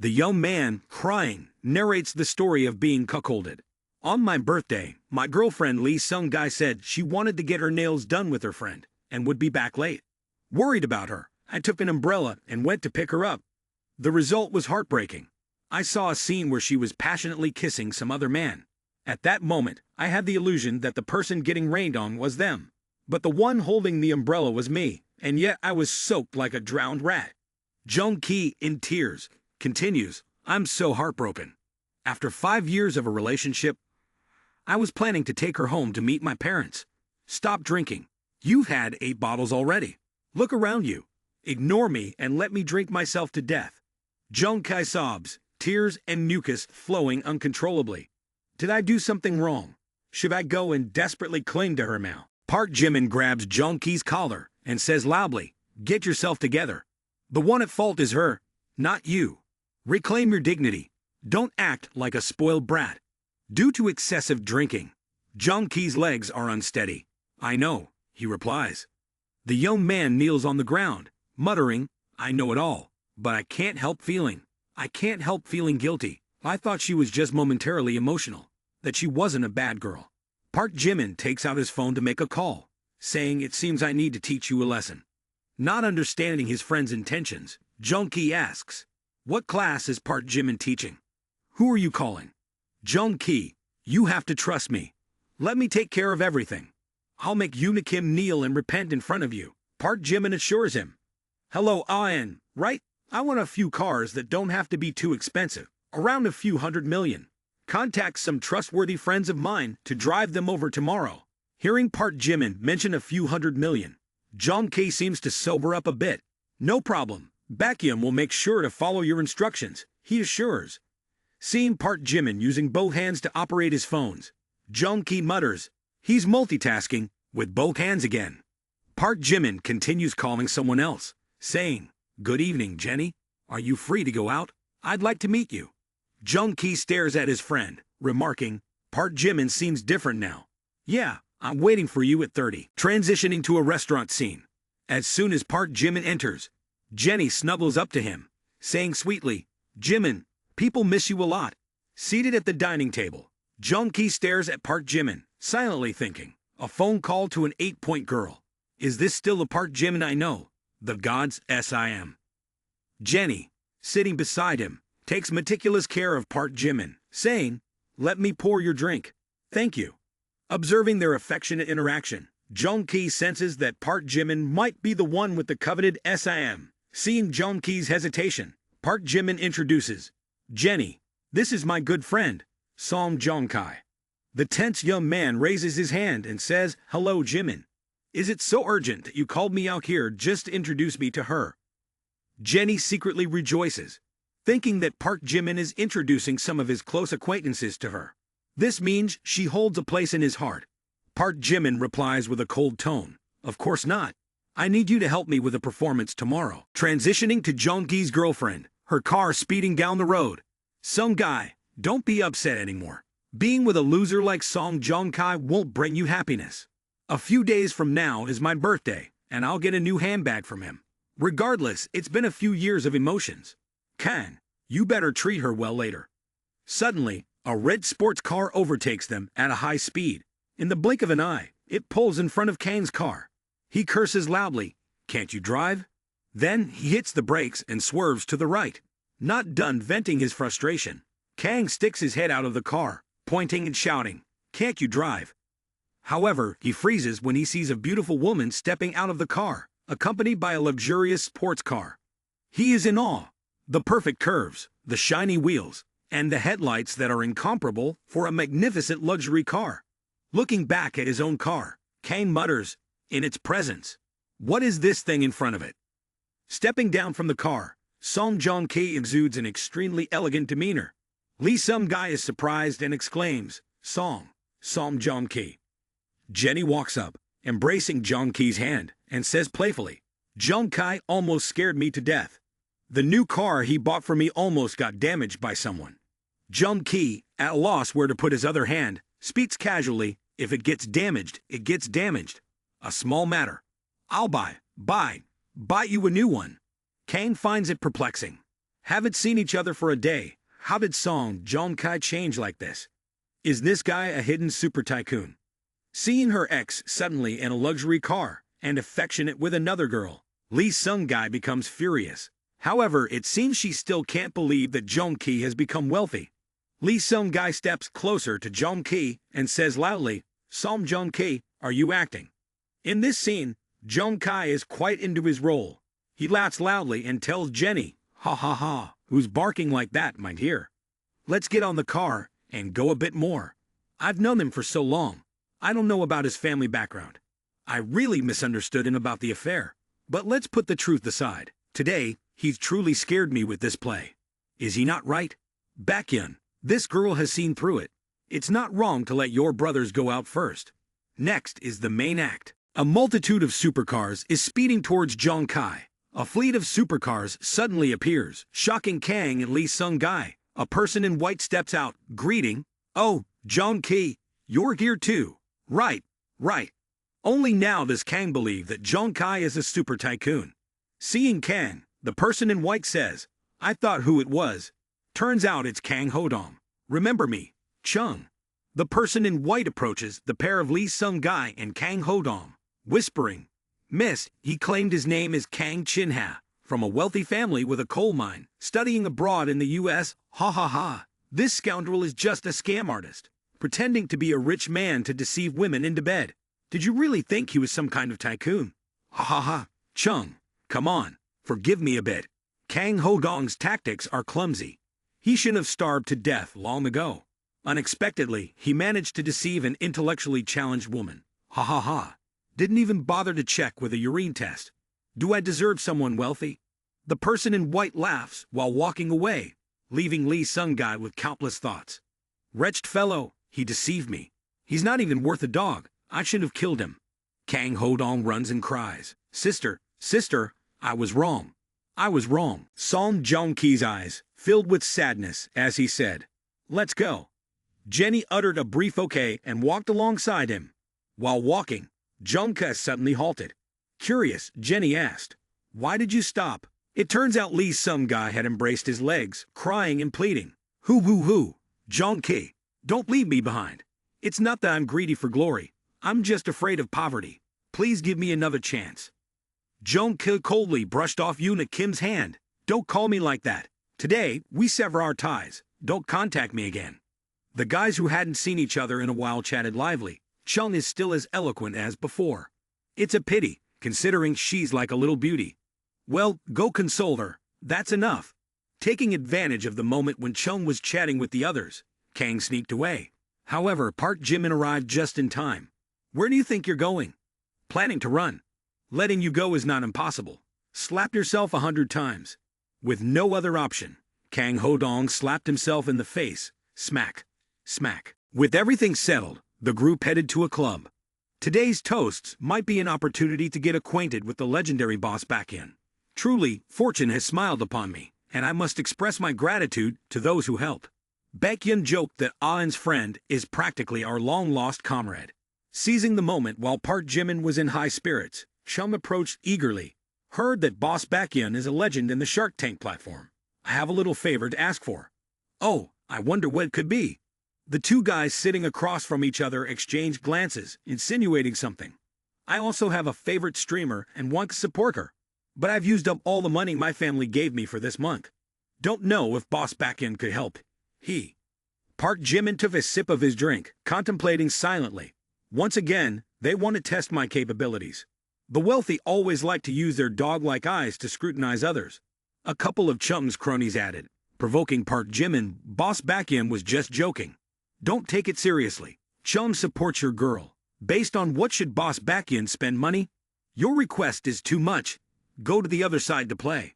The young man, crying, narrates the story of being cuckolded. On my birthday, my girlfriend Lee Sung-gi said she wanted to get her nails done with her friend and would be back late. Worried about her, I took an umbrella and went to pick her up. The result was heartbreaking. I saw a scene where she was passionately kissing some other man. At that moment, I had the illusion that the person getting rained on was them. But the one holding the umbrella was me, and yet I was soaked like a drowned rat. Joong-ki, in tears, continues, I'm so heartbroken. After 5 years of a relationship, I was planning to take her home to meet my parents. Stop drinking. You've had 8 bottles already. Look around you. Ignore me and let me drink myself to death. Joong-ki sobs, tears and mucus flowing uncontrollably. Did I do something wrong? Should I go and desperately cling to her now? Park Jimin grabs Joong-ki's collar and says loudly, get yourself together. The one at fault is her, not you. Reclaim your dignity. Don't act like a spoiled brat. Due to excessive drinking, Joong-ki's legs are unsteady. I know, he replies. The young man kneels on the ground, muttering, I know it all, but I can't help feeling guilty. I thought she was just momentarily emotional, that she wasn't a bad girl. Park Jimin takes out his phone to make a call, saying it seems I need to teach you a lesson. Not understanding his friend's intentions, Joong-ki asks, what class is Park Jimin teaching? Who are you calling? Joong-ki, you have to trust me. Let me take care of everything. I'll make Yoona Kim kneel and repent in front of you. Park Jimin assures him. Hello, An, right? I want a few cars that don't have to be too expensive, around a few $100 million. Contact some trustworthy friends of mine to drive them over tomorrow. Hearing Park Jimin mention a few $100 million, Joong-ki seems to sober up a bit. No problem. Baekhyun will make sure to follow your instructions, he assures. Seeing Park Jimin using both hands to operate his phones, Joong-ki mutters, he's multitasking with both hands again. Park Jimin continues calling someone else, saying, good evening, Jenny. Are you free to go out? I'd like to meet you. Joong-ki stares at his friend, remarking, Park Jimin seems different now. Yeah, I'm waiting for you at 30. Transitioning to a restaurant scene. As soon as Park Jimin enters, Jenny snuggles up to him, saying sweetly, Jimin, people miss you a lot. Seated at the dining table, Joong-ki stares at Park Jimin, silently thinking, a phone call to an 8-point girl. Is this still the Park Jimin I know? The gods sim. Jenny, sitting beside him, takes meticulous care of Park Jimin, saying, let me pour your drink. Thank you. Observing their affectionate interaction, Joong-ki senses that Park Jimin might be the one with the coveted sim. Seeing Joong-ki's hesitation, Park Jimin introduces, Jenny, this is my good friend, Song Joong-ki. The tense young man raises his hand and says, hello Jimin. Is it so urgent that you called me out here just to introduce me to her? Jenny secretly rejoices, thinking that Park Jimin is introducing some of his close acquaintances to her. This means she holds a place in his heart. Park Jimin replies with a cold tone, of course not. I need you to help me with a performance tomorrow. Transitioning to Joong-ki's girlfriend, her car speeding down the road. Sung-gi, don't be upset anymore. Being with a loser like Song Joong-ki won't bring you happiness. A few days from now is my birthday, and I'll get a new handbag from him. Regardless, it's been a few years of emotions. Kan, you better treat her well later. Suddenly, a red sports car overtakes them at a high speed. In the blink of an eye, it pulls in front of Kang's car. He curses loudly, can't you drive? Then he hits the brakes and swerves to the right. Not done venting his frustration, Kang sticks his head out of the car, pointing and shouting, can't you drive? However, he freezes when he sees a beautiful woman stepping out of the car, accompanied by a luxurious sports car. He is in awe. The perfect curves, the shiny wheels, and the headlights that are incomparable for a magnificent luxury car. Looking back at his own car, Kang mutters, in its presence, what is this thing in front of it? Stepping down from the car, Song Joong-ki exudes an extremely elegant demeanor. Lee Sung-gi is surprised and exclaims, Song Joong-ki. Jenny walks up, embracing Joong-ki's hand, and says playfully, Jung Kai almost scared me to death. The new car he bought for me almost got damaged by someone. Jung Ki, at a loss where to put his other hand, speaks casually, if it gets damaged, it gets damaged. A small matter. I'll buy you a new one. Kang finds it perplexing. Haven't seen each other for a day. How did Song Jung Kai change like this? Is this guy a hidden super tycoon? Seeing her ex suddenly in a luxury car and affectionate with another girl, Lee Sung Guy becomes furious. However, it seems she still can't believe that Jung Ki has become wealthy. Lee Sung Guy steps closer to Jung Ki and says loudly, "Som Jung Ki, are you acting?" In this scene, Jung Kai is quite into his role. He laughs loudly and tells Jenny, "Ha ha ha, who's barking like that, my dear? Let's get on the car and go a bit more. I've known him for so long. I don't know about his family background. I really misunderstood him about the affair. But let's put the truth aside. Today, he's truly scared me with this play. Is he not right? Baekhyun, this girl has seen through it. It's not wrong to let your brothers go out first." Next is the main act. A multitude of supercars is speeding towards Jung Kai. A fleet of supercars suddenly appears, shocking Kang and Lee Sung Guy. A person in white steps out, greeting, "Oh, Jung Ki, you're here too. Right. Only now does Kang believe that Jung Kai is a super tycoon. Seeing Kang, the person in white says, "I thought who it was. Turns out it's Kang Hodong. Remember me, Chung." The person in white approaches the pair of Lee Sung Guy and Kang Hodong, whispering, "Miss," he claimed his name is Kang Chin-ha, from a wealthy family with a coal mine, studying abroad in the US. Ha ha ha. This scoundrel is just a scam artist, pretending to be a rich man to deceive women into bed. Did you really think he was some kind of tycoon? Ha ha ha. Chung, come on, forgive me a bit. Kang Hodong's tactics are clumsy. He shouldn't have starved to death long ago. Unexpectedly, he managed to deceive an intellectually challenged woman. Ha ha ha. Didn't even bother to check with a urine test. Do I deserve someone wealthy? The person in white laughs while walking away, leaving Lee Sung Guy with countless thoughts. Wretched fellow, he deceived me. He's not even worth a dog. I should have killed him. Kang Hodong runs and cries, Sister, I was wrong. Song Jung Ki's eyes filled with sadness as he said, "Let's go." Jenny uttered a brief okay and walked alongside him. While walking, Jung Kai suddenly halted. Curious, Jenny asked, "Why did you stop?" It turns out Lee Sung Guy had embraced his legs, crying and pleading. Hoo, Jung Ki, don't leave me behind. It's not that I'm greedy for glory. I'm just afraid of poverty. Please give me another chance. Jung Ki coldly brushed off Yoona Kim's hand. Don't call me like that. Today, we sever our ties. Don't contact me again. The guys who hadn't seen each other in a while chatted lively. Chung is still as eloquent as before. It's a pity, considering she's like a little beauty. Well, go console her. That's enough. Taking advantage of the moment when Chung was chatting with the others, Kang sneaked away. However, Park Jimin arrived just in time. Where do you think you're going? Planning to run. Letting you go is not impossible. Slap yourself 100 times. With no other option, Kang Hodong slapped himself in the face. Smack. With everything settled, the group headed to a club. Today's toasts might be an opportunity to get acquainted with the legendary boss Baekhyun. Truly, fortune has smiled upon me, and I must express my gratitude to those who helped. Baekhyun joked that Ah's friend is practically our long-lost comrade. Seizing the moment while Park Jimin was in high spirits, Chum approached eagerly. Heard that Boss Baekhyun is a legend in the Shark Tank platform. I have a little favor to ask for. Oh, I wonder what it could be. The two guys sitting across from each other exchanged glances, insinuating something. I also have a favorite streamer and want to support her. But I've used up all the money my family gave me for this month. Don't know if Boss Baekhyun could help. Park Jimin took a sip of his drink, contemplating silently. Once again, they want to test my capabilities. The wealthy always like to use their dog-like eyes to scrutinize others. A couple of Chum's cronies added, provoking Park Jimin. Boss Baekhyun was just joking. Don't take it seriously. Chum supports your girl. Based on what should Boss Baekhyun spend money? Your request is too much. Go to the other side to play.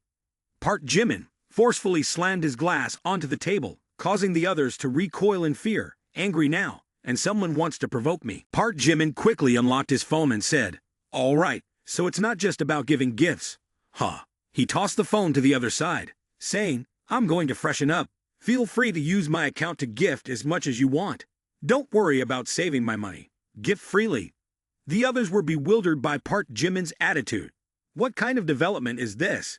Park Jimin forcefully slammed his glass onto the table, causing the others to recoil in fear. Angry now, and someone wants to provoke me. Park Jimin quickly unlocked his phone and said, All right, So it's not just about giving gifts. Huh. He tossed the phone to the other side, saying, I'm going to freshen up. Feel free to use my account to gift as much as you want. Don't worry about saving my money. Gift freely. The others were bewildered by Park Jimin's attitude. What kind of development is this?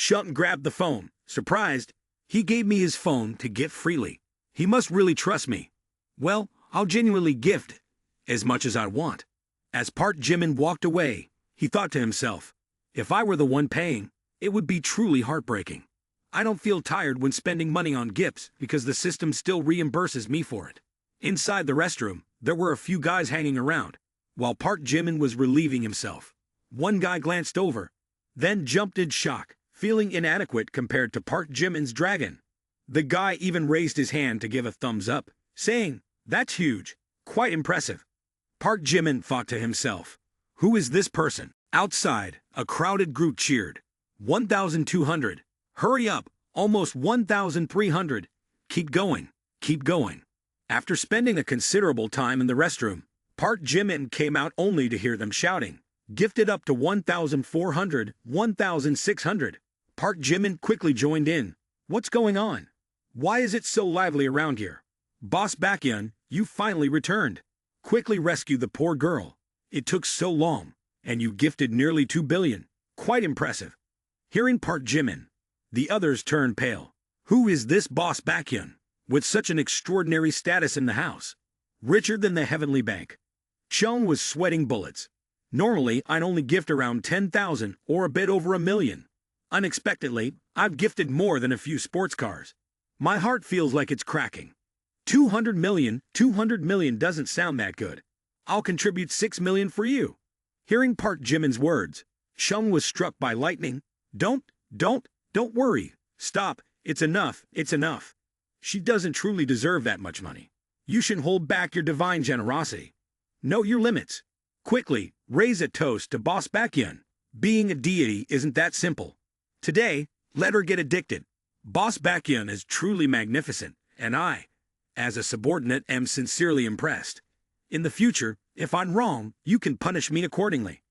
Jung grabbed the phone. Surprised, he gave me his phone to gift freely. He must really trust me. Well, I'll genuinely gift as much as I want. As Park Jimin walked away, he thought to himself, if I were the one paying, it would be truly heartbreaking. I don't feel tired when spending money on gifts because the system still reimburses me for it. Inside the restroom, there were a few guys hanging around, while Park Jimin was relieving himself. One guy glanced over, then jumped in shock, feeling inadequate compared to Park Jimin's dragon. The guy even raised his hand to give a thumbs up, saying, that's huge, quite impressive. Park Jimin thought to himself, who is this person? Outside, a crowded group cheered. 1,200. Hurry up, almost 1,300. Keep going, keep going. After spending a considerable time in the restroom, Park Jimin came out only to hear them shouting, gifted up to 1,400, 1,600. Park Jimin quickly joined in. What's going on? Why is it so lively around here? Boss Baekhyun, you finally returned. Quickly rescue the poor girl. It took so long, and you gifted nearly 2 billion. Quite impressive. Hearing Park Jimin, the others turned pale. Who is this Boss Baekhyun, with such an extraordinary status in the house? Richer than the heavenly bank. Jung was sweating bullets. Normally, I'd only gift around 10,000 or a bit over 1 million. Unexpectedly, I've gifted more than a few sports cars. My heart feels like it's cracking. 200 million doesn't sound that good. I'll contribute 6 million for you. Hearing Park Jimin's words, Jung was struck by lightning. Don't worry. Stop. It's enough. It's enough. She doesn't truly deserve that much money. You should hold back your divine generosity. Know your limits. Quickly, raise a toast to Boss Baekhyun. Being a deity isn't that simple. Today, let her get addicted. Boss Baekhyun is truly magnificent, and I, as a subordinate, am sincerely impressed. In the future, if I'm wrong, you can punish me accordingly.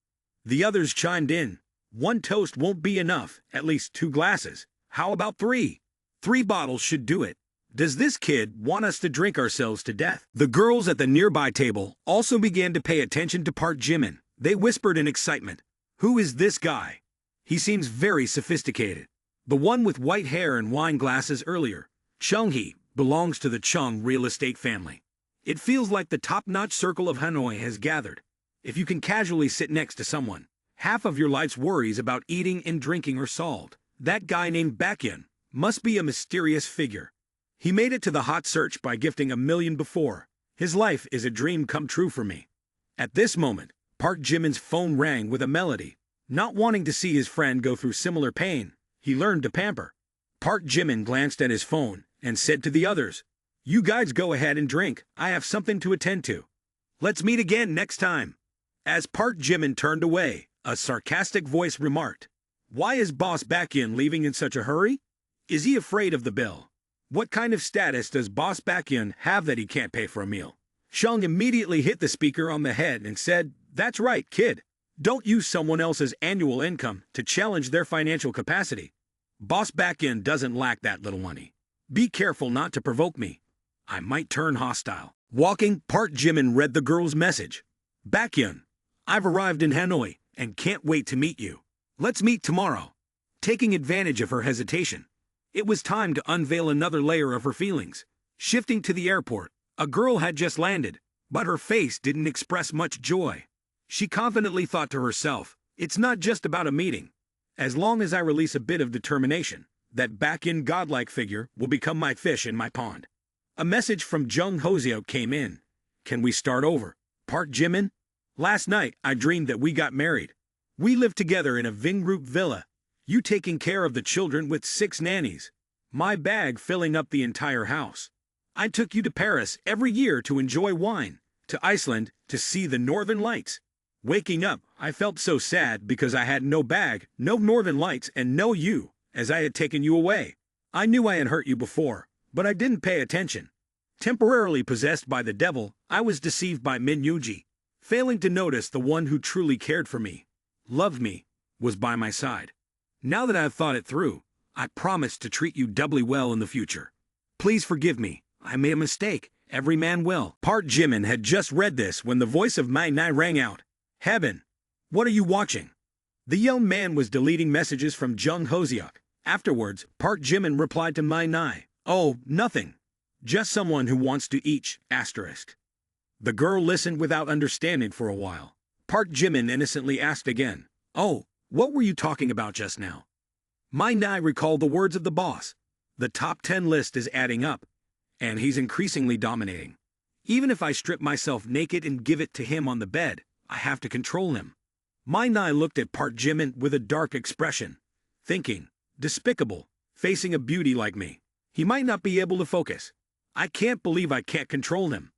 The others chimed in. 1 toast won't be enough, at least 2 glasses. How about 3? 3 bottles should do it. Does this kid want us to drink ourselves to death? The girls at the nearby table also began to pay attention to Park Jimin. They whispered in excitement. Who is this guy? He seems very sophisticated. The one with white hair and wine glasses earlier, Chung-hee, belongs to the Chung real estate family. It feels like the top-notch circle of Hanoi has gathered. If you can casually sit next to someone, half of your life's worries about eating and drinking are solved. That guy named Baekhyun must be a mysterious figure. He made it to the hot search by gifting 1 million before. His life is a dream come true for me. At this moment, Park Jimin's phone rang with a melody. Not wanting to see his friend go through similar pain, he learned to pamper. Park Jimin glanced at his phone and said to the others, you guys go ahead and drink. I have something to attend to. Let's meet again next time. As Park Jimin turned away, a sarcastic voice remarked, why is Boss Baekhyun leaving in such a hurry? Is he afraid of the bill? What kind of status does Boss Baekhyun have that he can't pay for a meal? Jung immediately hit the speaker on the head and said, that's right, kid. Don't use someone else's annual income to challenge their financial capacity. Boss Baekhyun doesn't lack that little money. Be careful not to provoke me. I might turn hostile. Walking, Park Jimin read the girl's message. Baekhyun, I've arrived in Hanoi and can't wait to meet you. Let's meet tomorrow. Taking advantage of her hesitation, it was time to unveil another layer of her feelings. Shifting to the airport, a girl had just landed, but her face didn't express much joy. She confidently thought to herself, it's not just about a meeting. As long as I release a bit of determination, that Baekhyun godlike figure will become my fish in my pond. A message from Jung Hoseok came in. Can we start over? Park Jimin? Last night, I dreamed that we got married. We lived together in a Vingroup villa. You taking care of the children with 6 nannies. My bag filling up the entire house. I took you to Paris every year to enjoy wine, to Iceland to see the northern lights. Waking up, I felt so sad because I had no bag, no northern lights, and no you, as I had taken you away. I knew I had hurt you before, but I didn't pay attention. Temporarily possessed by the devil, I was deceived by Min Yuji, failing to notice the one who truly cared for me. loved me, was by my side. Now that I have thought it through, I promise to treat you doubly well in the future. Please forgive me, I made a mistake, every man will. Park Jimin had just read this when the voice of Mai Nai rang out. Heaven, what are you watching? The young man was deleting messages from Jung Hoseok. Afterwards, Park Jimin replied to Mai Nai. Oh, nothing. Just someone who wants to eat, asterisk. The girl listened without understanding for a while. Park Jimin innocently asked again. Oh, what were you talking about just now? Mai Nai recalled the words of the boss. The top 10 list is adding up, and he's increasingly dominating. Even if I strip myself naked and give it to him on the bed, I have to control him. Mai Nai looked at Park Jimin with a dark expression, thinking, despicable, facing a beauty like me. He might not be able to focus. I can't believe I can't control him.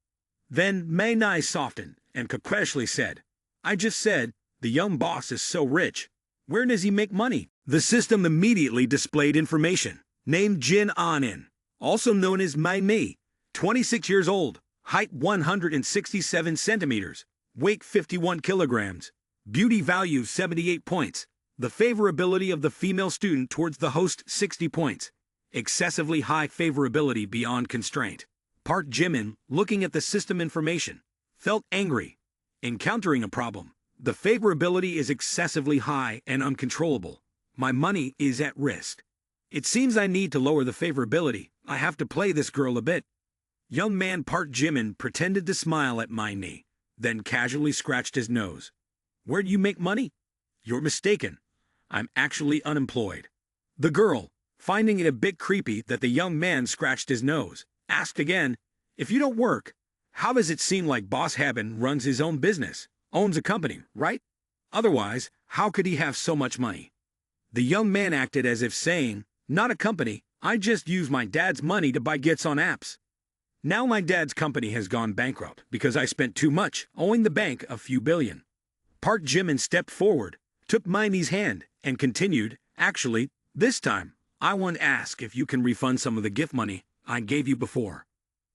Then Mai Nai softened and coquettishly said, I just said, the young boss is so rich. Where does he make money? The system immediately displayed information. Named Jin Anin, also known as Mai Mi, 26 years old, height 167 centimeters, weight 51 kilograms, beauty value 78 points, the favorability of the female student towards the host 60 points, excessively high favorability beyond constraint. Park Jimin, looking at the system information, felt angry. Encountering a problem. The favorability is excessively high and uncontrollable. My money is at risk. It seems I need to lower the favorability. I have to play this girl a bit. Young man Park Jimin pretended to smile at Mai Ni, then casually scratched his nose. Where do you make money? You're mistaken. I'm actually unemployed. The girl, finding it a bit creepy that the young man scratched his nose, asked again, if you don't work, how does it seem like Boss Haben runs his own business, owns a company, right? Otherwise, how could he have so much money? The young man acted as if saying, not a company, I just use my dad's money to buy gifts on apps. Now my dad's company has gone bankrupt because I spent too much, owing the bank a few billion. Park Jimin stepped forward, took Mai Ni's hand, and continued, actually, this time, I want to ask if you can refund some of the gift money I gave you before.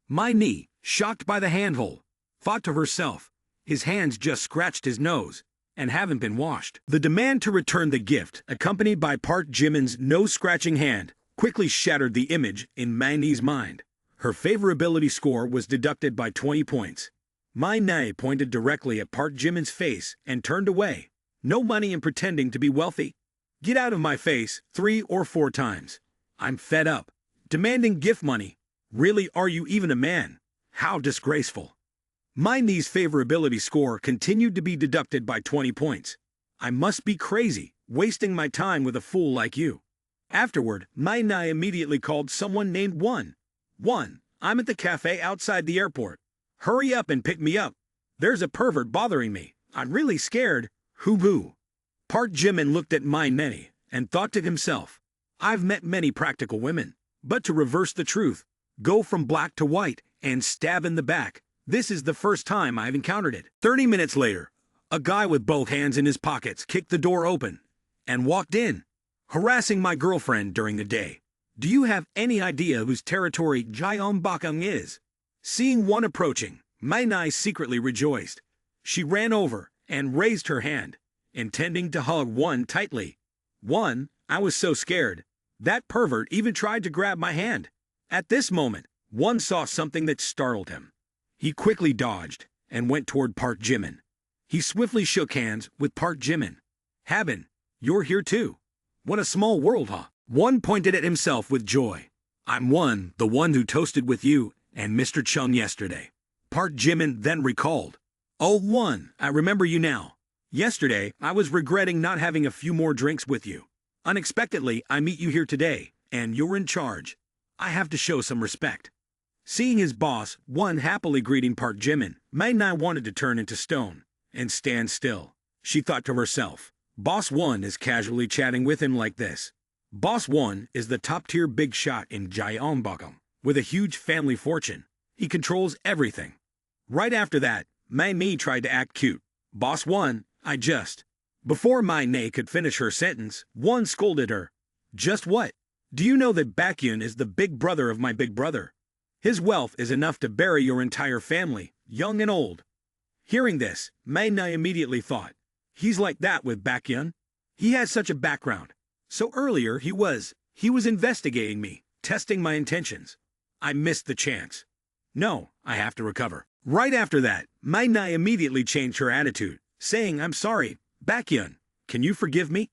Mai Ni, shocked by the handhold, thought to herself, his hands just scratched his nose and haven't been washed. The demand to return the gift, accompanied by Park Jimin's nose-scratching hand, quickly shattered the image in Mai Ni's mind. Her favorability score was deducted by 20 points. Mai Ni pointed directly at Park Jimin's face and turned away. No money in pretending to be wealthy. Get out of my face 3 or 4 times. I'm fed up. Demanding gift money. Really, are you even a man? How disgraceful. Mai Ni's favorability score continued to be deducted by 20 points. I must be crazy, wasting my time with a fool like you. Afterward, Mai Ni immediately called someone named One. One, I'm at the cafe outside the airport. Hurry up and pick me up. There's a pervert bothering me. I'm really scared. Hoo-hoo. Park Jimin looked at Mai Ni and thought to himself, I've met many practical women, but to reverse the truth, go from black to white, and stab in the back, this is the first time I've encountered it. 30 minutes later, a guy with both hands in his pockets kicked the door open and walked in, harassing my girlfriend during the day. Do you have any idea whose territory Gyeongbokgung is? Seeing One approaching, Mai Ni secretly rejoiced. She ran over and raised her hand, intending to hug One tightly. One, I was so scared. That pervert even tried to grab my hand. At this moment, One saw something that startled him. He quickly dodged and went toward Park Jimin. He swiftly shook hands with Park Jimin. Haben, you're here too. What a small world, huh? One pointed at himself with joy. I'm One, the one who toasted with you and Mr. Chung yesterday. Park Jimin then recalled. Oh, One, I remember you now. Yesterday, I was regretting not having a few more drinks with you. Unexpectedly, I meet you here today, and you're in charge. I have to show some respect. Seeing his boss, One happily greeting Park Jimin, Mai Ni wanted to turn into stone and stand still. She thought to herself, Boss One is casually chatting with him like this. Boss One is the top-tier big shot in Gyeongbokgung, with a huge family fortune. He controls everything. Right after that, Mai Mi tried to act cute. Boss One, I just... Before Mai Ni could finish her sentence, One scolded her. Just what? Do you know that Baekhyun is the big brother of my big brother? His wealth is enough to bury your entire family, young and old. Hearing this, Mai Ni immediately thought, He's like that with Baekhyun. He has such a background. So earlier he was investigating me, testing my intentions. I missed the chance. No, I have to recover. Right after that, Mai Nai immediately changed her attitude, saying, I'm sorry, Baekhyun, can you forgive me?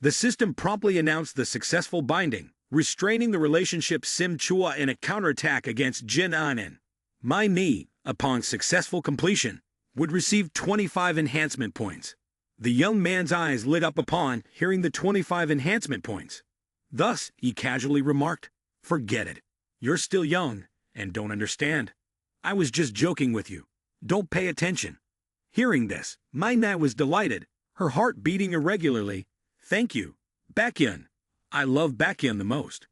The system promptly announced the successful binding, restraining the relationship Sim Chua in a counterattack against Jin Anen. Mai Ni, upon successful completion, would receive 25 enhancement points. The young man's eyes lit up upon hearing the 25 enhancement points. Thus, he casually remarked, forget it. You're still young and don't understand. I was just joking with you. Don't pay attention. Hearing this, Mai Nai was delighted, her heart beating irregularly. Thank you, Baekhyun. I love Baekhyun the most.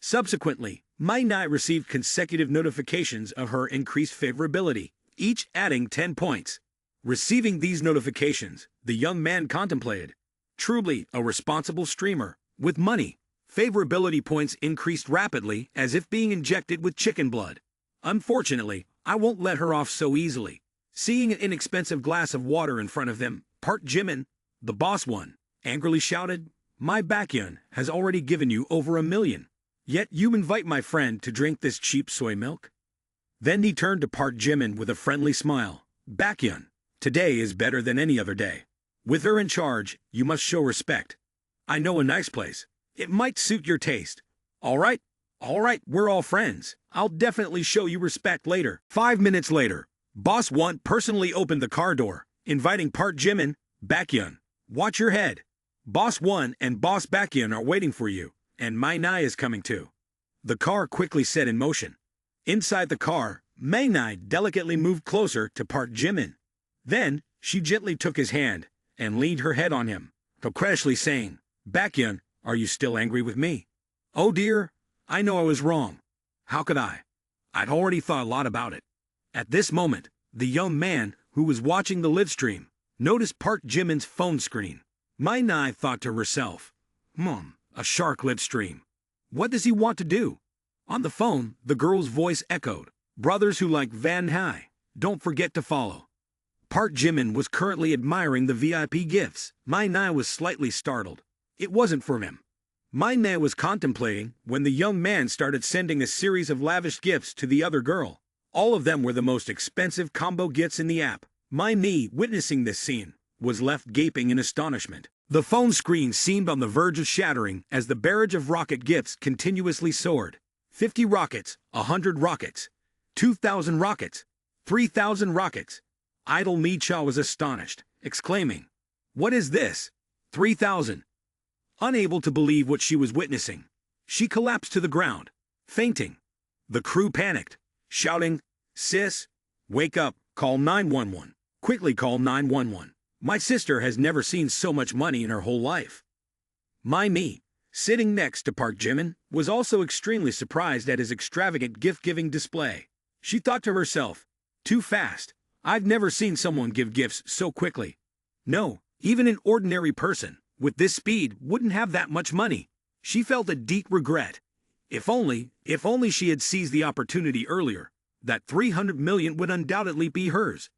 Subsequently, Mai Nai received consecutive notifications of her increased favorability, each adding 10 points. Receiving these notifications, the young man contemplated. Truly a responsible streamer. With money, favorability points increased rapidly as if being injected with chicken blood. Unfortunately, I won't let her off so easily. Seeing an inexpensive glass of water in front of them, Park Jimin, the boss one, angrily shouted, my Baekhyun has already given you over 1 million. Yet you invite my friend to drink this cheap soy milk? Then he turned to Park Jimin with a friendly smile. Baekhyun, today is better than any other day. With her in charge, you must show respect. I know a nice place. It might suit your taste. All right, we're all friends. I'll definitely show you respect later. 5 minutes later, Boss 1 personally opened the car door, inviting Park Jimin. Baekhyun, watch your head. Boss 1 and Boss Baekhyun are waiting for you, and Mai Nai is coming too. The car quickly set in motion. Inside the car, Mai Nai delicately moved closer to Park Jimin. Then, she gently took his hand and leaned her head on him, coquettishly saying, Baekhyun, are you still angry with me? Oh dear, I know I was wrong. How could I? I'd already thought a lot about it. At this moment, the young man, who was watching the live stream, noticed Park Jimin's phone screen. Mai Nai thought to herself, a shark live stream. What does he want to do? On the phone, the girl's voice echoed, brothers who like Van Hai, don't forget to follow. Park Jimin was currently admiring the VIP gifts. Mai Nai was slightly startled. It wasn't for him. Mai Nai was contemplating when the young man started sending a series of lavish gifts to the other girl. All of them were the most expensive combo gifts in the app. Mai Ni, witnessing this scene, was left gaping in astonishment. The phone screen seemed on the verge of shattering as the barrage of rocket gifts continuously soared. 50 rockets, 100 rockets, 2,000 rockets, 3,000 rockets. Idol Mi Cha was astonished, exclaiming, what is this? 3,000. Unable to believe what she was witnessing, she collapsed to the ground, fainting. The crew panicked, shouting, sis, wake up, call 911. Quickly call 911. My sister has never seen so much money in her whole life. Mai Ni, sitting next to Park Jimin, was also extremely surprised at his extravagant gift-giving display. She thought to herself, too fast. I've never seen someone give gifts so quickly. No, even an ordinary person, with this speed, wouldn't have that much money. She felt a deep regret. If only she had seized the opportunity earlier, that 300 million would undoubtedly be hers.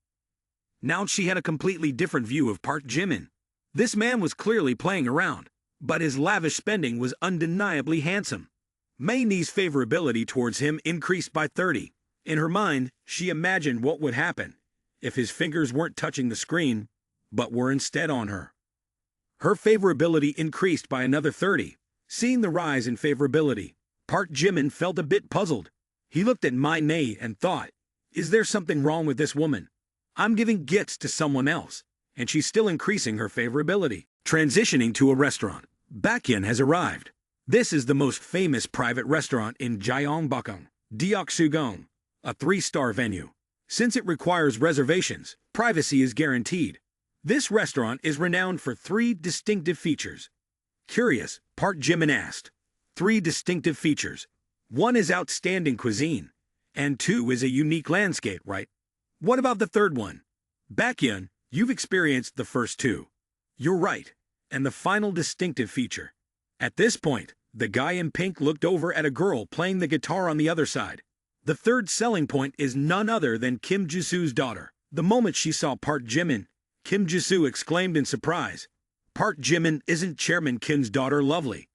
Now she had a completely different view of Park Jimin. This man was clearly playing around, but his lavish spending was undeniably handsome. Mai Ni's favorability towards him increased by 30. In her mind, she imagined what would happen if his fingers weren't touching the screen, but were instead on her. Her favorability increased by another 30. Seeing the rise in favorability, Park Jimin felt a bit puzzled. He looked at Mai Ni and thought, is there something wrong with this woman? I'm giving gifts to someone else, and she's still increasing her favorability. Transitioning to a restaurant, Baekhyun has arrived. This is the most famous private restaurant in Gyeongbokgung, Deoksugung, a 3-star venue. Since it requires reservations, privacy is guaranteed. This restaurant is renowned for 3 distinctive features. Curious, Park Jimin asked. 3 distinctive features. 1 is outstanding cuisine, and 2 is a unique landscape, right? What about the 3rd one? Baekhyun, you've experienced the first 2. You're right, and the final distinctive feature. At this point, the guy in pink looked over at a girl playing the guitar on the other side. The 3rd selling point is none other than Kim Jisoo's daughter. The moment she saw Park Jimin, Kim Jisoo exclaimed in surprise. Park Jimin isn't Chairman Kim's daughter Lovely.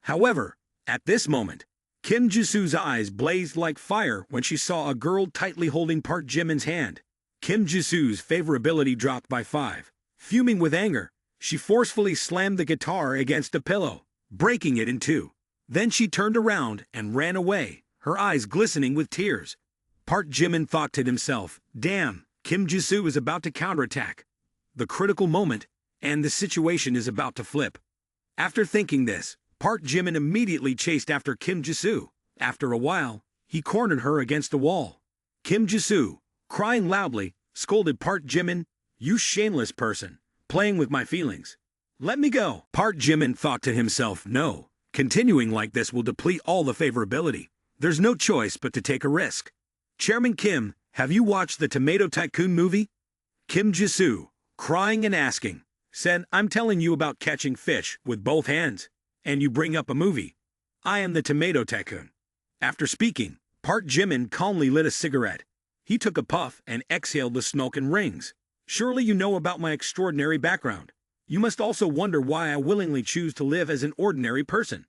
However, at this moment, Kim Jisoo's eyes blazed like fire when she saw a girl tightly holding Park Jimin's hand. Kim Jisoo's favorability dropped by 5. Fuming with anger, she forcefully slammed the guitar against a pillow, breaking it in two. Then she turned around and ran away, her eyes glistening with tears. Park Jimin thought to himself, damn, Kim Jisoo is about to counterattack. The critical moment, and the situation is about to flip. After thinking this, Park Jimin immediately chased after Kim Jisoo. After a while, he cornered her against a wall. Kim Jisoo, crying loudly, scolded Park Jimin, "You shameless person, playing with my feelings. Let me go." Park Jimin thought to himself, no, continuing like this will deplete all the favorability. There's no choice but to take a risk. Chairman Kim, have you watched the Tomato Tycoon movie? Kim Jisoo, crying and asking, said, I'm telling you about catching fish with both hands, and you bring up a movie. I am the Tomato Tycoon. After speaking, Park Jimin calmly lit a cigarette. He took a puff and exhaled the smoke in rings. Surely you know about my extraordinary background. You must also wonder why I willingly choose to live as an ordinary person.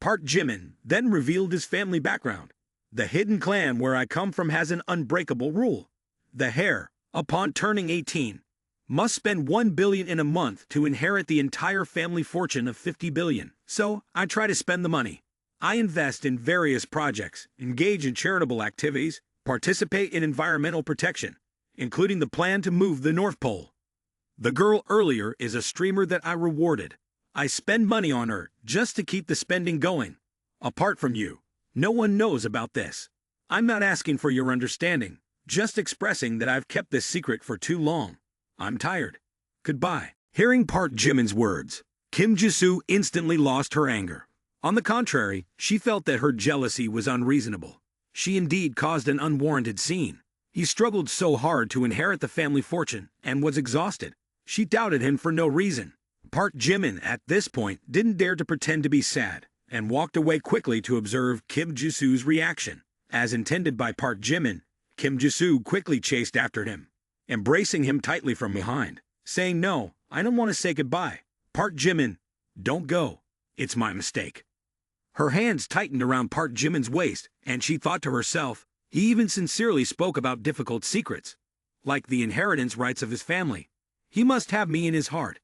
Park Jimin then revealed his family background. The hidden clan where I come from has an unbreakable rule. The heir, upon turning 18, must spend 1 billion in a month to inherit the entire family fortune of 50 billion. So, I try to spend the money. I invest in various projects, engage in charitable activities, participate in environmental protection, including the plan to move the North Pole. The girl earlier is a streamer that I rewarded. I spend money on her just to keep the spending going. Apart from you, no one knows about this. I'm not asking for your understanding, just expressing that I've kept this secret for too long. I'm tired. Goodbye. Hearing Park Jimin's words, Kim Jisoo instantly lost her anger. On the contrary, she felt that her jealousy was unreasonable. She indeed caused an unwarranted scene. He struggled so hard to inherit the family fortune and was exhausted. She doubted him for no reason. Park Jimin at this point didn't dare to pretend to be sad and walked away quickly to observe Kim Jisoo's reaction. As intended by Park Jimin, Kim Jisoo quickly chased after him, embracing him tightly from behind, saying, "No, I don't want to say goodbye. Park Jimin, don't go. It's my mistake." Her hands tightened around Park Jimin's waist, and she thought to herself, he even sincerely spoke about difficult secrets, like the inheritance rights of his family. He must have me in his heart.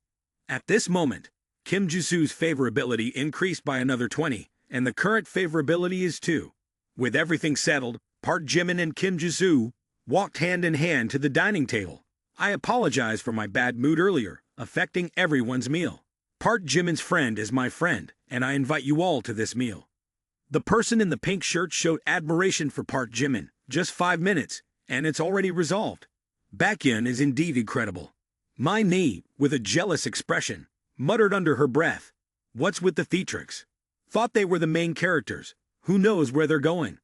At this moment, Kim Jisoo's favorability increased by another 20, and the current favorability is 2. With everything settled, Park Jimin and Kim Jisoo walked hand in hand to the dining table. I apologize for my bad mood earlier, affecting everyone's meal. Park Jimin's friend is my friend, and I invite you all to this meal. The person in the pink shirt showed admiration for Park Jimin. Just 5 minutes, and it's already resolved. Baekhyun is indeed incredible. My knee, with a jealous expression, muttered under her breath, "What's with the theatrics? Thought they were the main characters. Who knows where they're going?"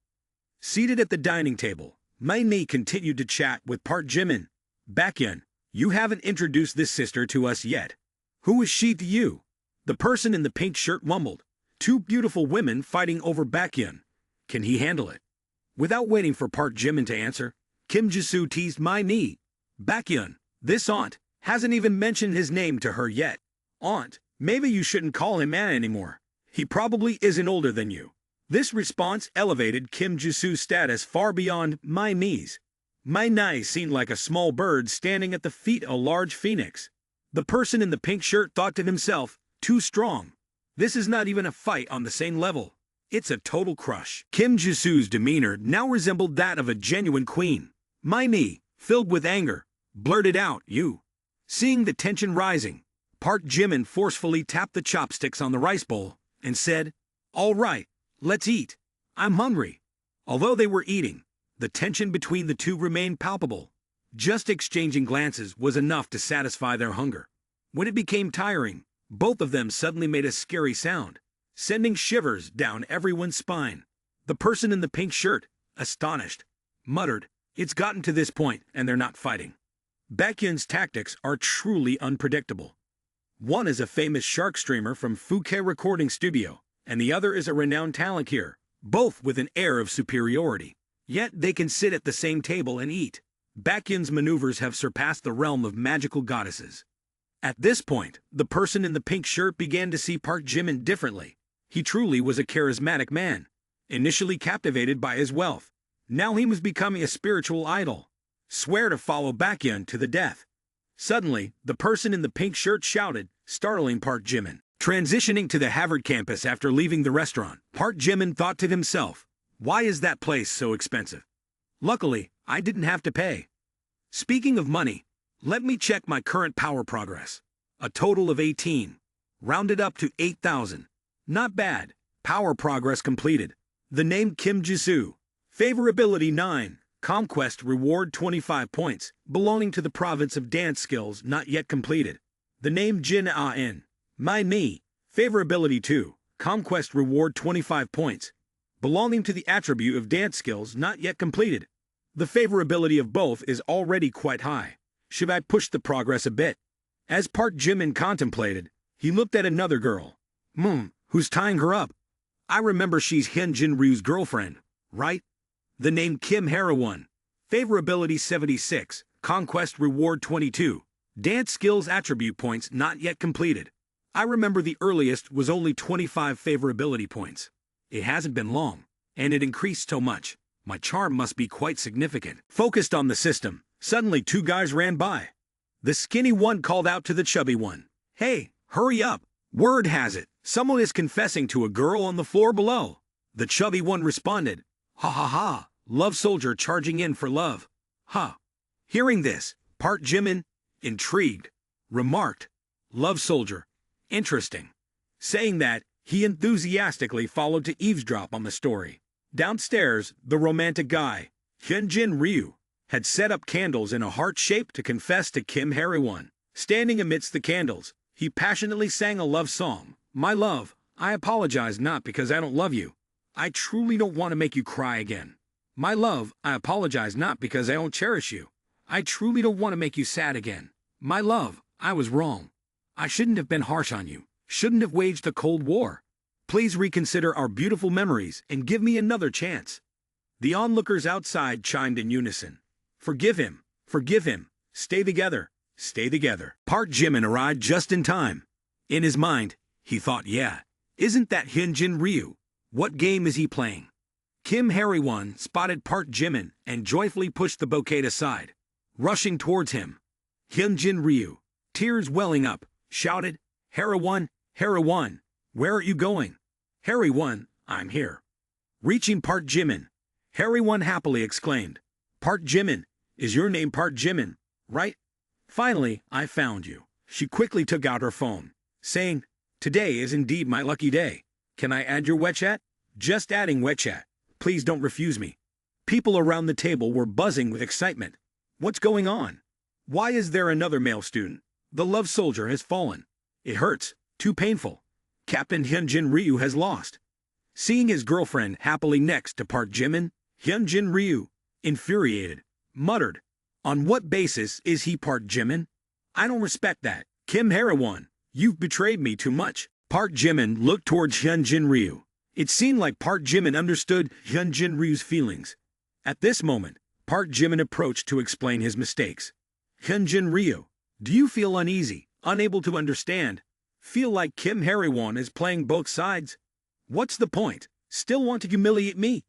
Seated at the dining table, my knee continued to chat with Park Jimin. "Baekhyun, you haven't introduced this sister to us yet. Who is she to you?" The person in the pink shirt mumbled. 2 beautiful women fighting over Baekhyun. Can he handle it? Without waiting for Park Jimin to answer, Kim Jisoo teased my knee. "Baekhyun, this aunt, hasn't even mentioned his name to her yet. Aunt, maybe you shouldn't call him Ann anymore. He probably isn't older than you." This response elevated Kim Jisoo's status far beyond my knees. My knee seemed like a small bird standing at the feet of a large phoenix. The person in the pink shirt thought to himself, too strong. This is not even a fight on the same level. It's a total crush. Kim Jisoo's demeanor now resembled that of a genuine queen. My knee, filled with anger, blurted out, "You." Seeing the tension rising, Park Jimin forcefully tapped the chopsticks on the rice bowl and said, "All right, let's eat. I'm hungry." Although they were eating, the tension between the two remained palpable. Just exchanging glances was enough to satisfy their hunger. When it became tiring, both of them suddenly made a scary sound, sending shivers down everyone's spine. The person in the pink shirt, astonished, muttered, "It's gotten to this point and they're not fighting." Baekhyun's tactics are truly unpredictable. One is a famous shark streamer from Phuket Recording Studio, and the other is a renowned talent here, both with an air of superiority. Yet they can sit at the same table and eat. Baekhyun's maneuvers have surpassed the realm of magical goddesses. At this point, the person in the pink shirt began to see Park Jimin differently. He truly was a charismatic man. Initially captivated by his wealth, now he was becoming a spiritual idol. Swear to follow Baekhyun to the death. Suddenly, the person in the pink shirt shouted, startling Park Jimin. Transitioning to the Harvard campus after leaving the restaurant, Park Jimin thought to himself, why is that place so expensive? Luckily, I didn't have to pay. Speaking of money, let me check my current power progress. A total of 18. Rounded up to 8,000. Not bad. Power progress completed. The name Kim Jisoo. Favorability 9. Conquest reward 25 points, belonging to the province of dance skills not yet completed. The name Jin A-in. My me. Favorability 2. Conquest reward 25 points, belonging to the attribute of dance skills not yet completed. The favorability of both is already quite high. Should I push the progress a bit? As Park Jimin contemplated, he looked at another girl. Who's tying her up? I remember she's Hyunjin Ryu's girlfriend, right? The name Kim Hara-won. Favorability 76. Conquest reward 22. Dance skills attribute points not yet completed. I remember the earliest was only 25 favorability points. It hasn't been long, and it increased so much. My charm must be quite significant. Focused on the system, suddenly two guys ran by. The skinny one called out to the chubby one. Hey, hurry up. Word has it, someone is confessing to a girl on the floor below. The chubby one responded, ha ha ha, love soldier charging in for love. Ha. Hearing this, Park Jimin, intrigued, remarked, love soldier. Interesting. Saying that, he enthusiastically followed to eavesdrop on the story. Downstairs, the romantic guy, Hyunjin Ryu, had set up candles in a heart shape to confess to Kim Hara-won. Standing amidst the candles, he passionately sang a love song. My love, I apologize not because I don't love you. I truly don't want to make you cry again. My love, I apologize not because I don't cherish you. I truly don't want to make you sad again. My love, I was wrong. I shouldn't have been harsh on you. Shouldn't have waged a cold war. Please reconsider our beautiful memories and give me another chance. The onlookers outside chimed in unison. Forgive him. Forgive him. Stay together. Stay together. Park Jimin arrived just in time. In his mind, he thought, yeah, isn't that Hyunjin Ryu? What game is he playing? Kim Hara-won spotted Park Jimin and joyfully pushed the bouquet aside. Rushing towards him, Hyunjin Ryu, tears welling up, shouted, Hara-won, Hara-won, where are you going? Hara-won, I'm here. Reaching Park Jimin, Hara-won happily exclaimed, Park Jimin, is your name Park Jimin, right? Finally, I found you. She quickly took out her phone, saying, today is indeed my lucky day. Can I add your WeChat? Just adding WeChat. Please don't refuse me. People around the table were buzzing with excitement. What's going on? Why is there another male student? The love soldier has fallen. It hurts. Too painful. Captain Hyunjin Ryu has lost. Seeing his girlfriend happily next to Park Jimin, Hyunjin Ryu, infuriated, muttered, on what basis is he Park Jimin? I don't respect that. Kim Hara-won, you've betrayed me too much. Park Jimin looked towards Hyunjin Ryu. It seemed like Park Jimin understood Hyunjin Ryu's feelings. At this moment, Park Jimin approached to explain his mistakes. Hyunjin Ryu, do you feel uneasy, unable to understand? Feel like Kim Hara-won is playing both sides? What's the point? Still want to humiliate me?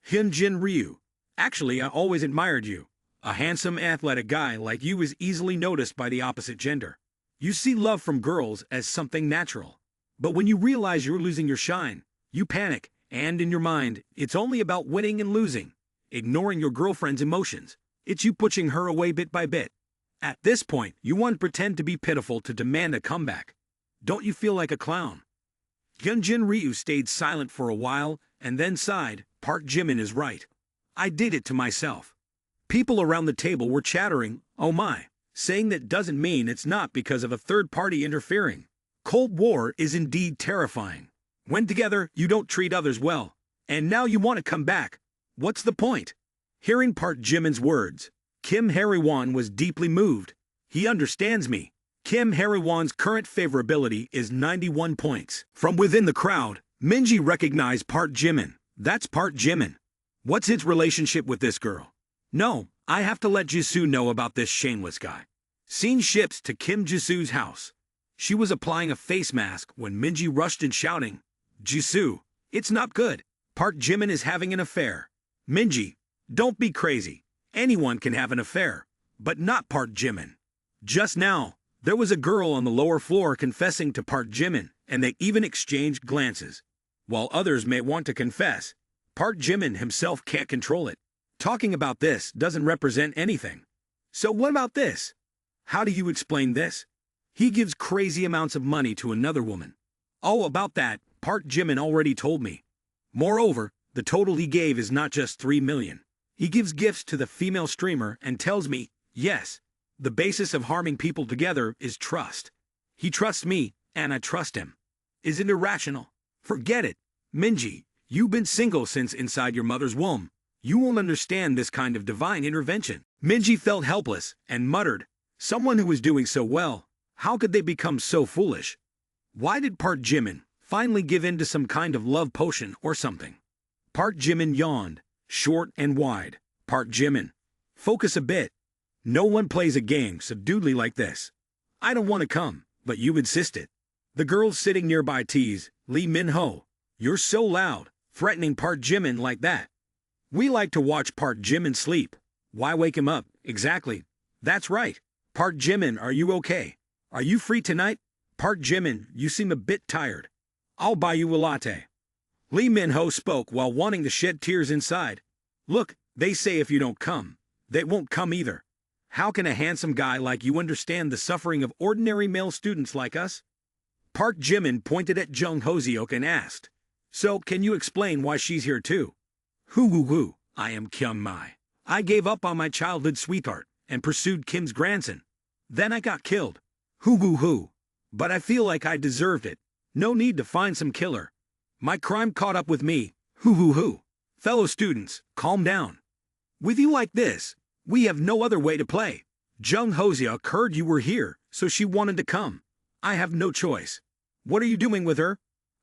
Hyunjin Ryu, actually I always admired you. A handsome, athletic guy like you is easily noticed by the opposite gender. You see love from girls as something natural. But when you realize you're losing your shine, you panic, and in your mind, it's only about winning and losing. Ignoring your girlfriend's emotions, it's you pushing her away bit by bit. At this point, you want to pretend to be pitiful to demand a comeback. Don't you feel like a clown? Hyunjin Ryu stayed silent for a while, and then sighed, Park Jimin is right. I did it to myself. People around the table were chattering, oh my, saying that doesn't mean it's not because of a third party interfering. Cold War is indeed terrifying. When together, you don't treat others well. And now you want to come back. What's the point? Hearing Park Jimin's words, Kim Hara-won was deeply moved. He understands me. Kim Hara-won's current favorability is 91 points. From within the crowd, Minji recognized Park Jimin. That's Park Jimin. What's his relationship with this girl? No, I have to let Jisoo know about this shameless guy. Scene shifts to Kim Jisoo's house. She was applying a face mask when Minji rushed in shouting, "Jisoo, it's not good. Park Jimin is having an affair." "Minji, don't be crazy. Anyone can have an affair, but not Park Jimin." Just now, there was a girl on the lower floor confessing to Park Jimin, and they even exchanged glances. While others may want to confess, Park Jimin himself can't control it. Talking about this doesn't represent anything. So what about this? How do you explain this? He gives crazy amounts of money to another woman. Oh, about that, Park Jimin already told me. Moreover, the total he gave is not just 3 million. He gives gifts to the female streamer and tells me, yes, the basis of harming people together is trust. He trusts me, and I trust him. Is it irrational? Forget it. Minji, you've been single since inside your mother's womb. You won't understand this kind of divine intervention. Minji felt helpless and muttered, someone who was doing so well, how could they become so foolish? Why did Park Jimin finally give in to some kind of love potion or something? Park Jimin yawned, short and wide. Park Jimin, focus a bit. No one plays a game subduedly like this. I don't want to come, but you insisted. The girl sitting nearby teased, Lee Min-ho, you're so loud, threatening Park Jimin like that. We like to watch Park Jimin sleep. Why wake him up? Exactly. That's right. Park Jimin, are you okay? Are you free tonight? Park Jimin, you seem a bit tired. I'll buy you a latte. Lee Min-ho spoke while wanting to shed tears inside. Look, they say if you don't come, they won't come either. How can a handsome guy like you understand the suffering of ordinary male students like us? Park Jimin pointed at Jung Hoseok and asked, so can you explain why she's here too? Hoo, I am Kyung Mai. I gave up on my childhood sweetheart and pursued Kim's grandson. Then I got killed. Hoo. But I feel like I deserved it. No need to find some killer. My crime caught up with me. Hoo. Fellow students, calm down. With you like this, we have no other way to play. Jung Hoseok heard you were here, so she wanted to come. I have no choice. What are you doing with her?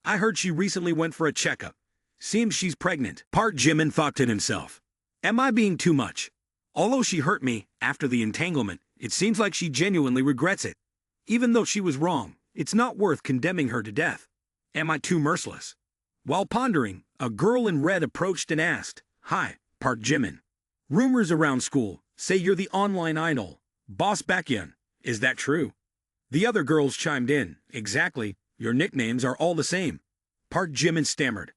I heard she recently went for a checkup. Seems she's pregnant. Park Jimin thought to himself. Am I being too much? Although she hurt me after the entanglement, it seems like she genuinely regrets it. Even though she was wrong, it's not worth condemning her to death. Am I too merciless? While pondering, a girl in red approached and asked, Hi, Park Jimin. Rumors around school say you're the online idol, Boss Baekhyun. Is that true? The other girls chimed in. Exactly, your nicknames are all the same. Park Jimin stammered.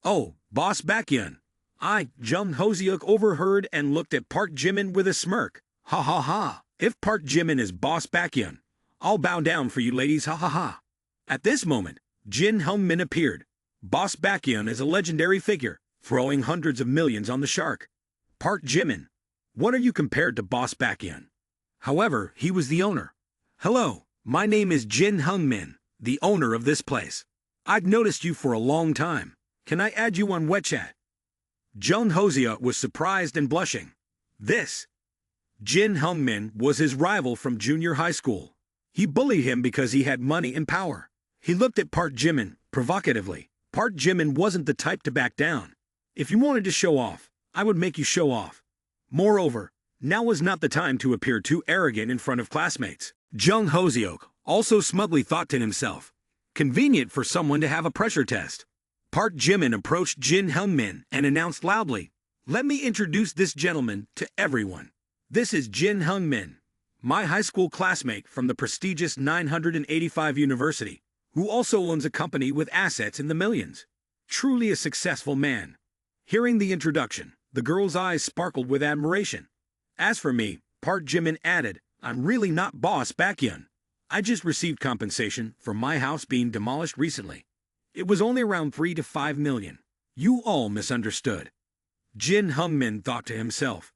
Oh, Boss Baekhyun. Jung Hoseok overheard and looked at Park Jimin with a smirk. Ha. If Park Jimin is Boss Baekhyun, I'll bow down for you ladies, ha. At this moment, Jin Hung-min appeared. Boss Baekhyun is a legendary figure, throwing hundreds of millions on the shark. Park Jimin, what are you compared to Boss Baekhyun? However, he was the owner. Hello, my name is Jin Hung-min, the owner of this place. I've noticed you for a long time. Can I add you on WeChat? Jung Hoseok was surprised and blushing. This Jin Hung-min was his rival from junior high school. He bullied him because he had money and power. He looked at Park Jimin provocatively. Park Jimin wasn't the type to back down. If you wanted to show off, I would make you show off. Moreover, now was not the time to appear too arrogant in front of classmates. Jung Hoseok also smugly thought to himself, convenient for someone to have a pressure test. Park Jimin approached Jin Hung-min and announced loudly, let me introduce this gentleman to everyone. This is Jin Hung-min, my high school classmate from the prestigious 985 University, who also owns a company with assets in the millions. Truly a successful man. Hearing the introduction, the girl's eyes sparkled with admiration. As for me, Park Jimin added, I'm really not Boss Baekhyun. I just received compensation for my house being demolished recently. It was only around 3 to 5 million. You all misunderstood. Jin Hung-min thought to himself.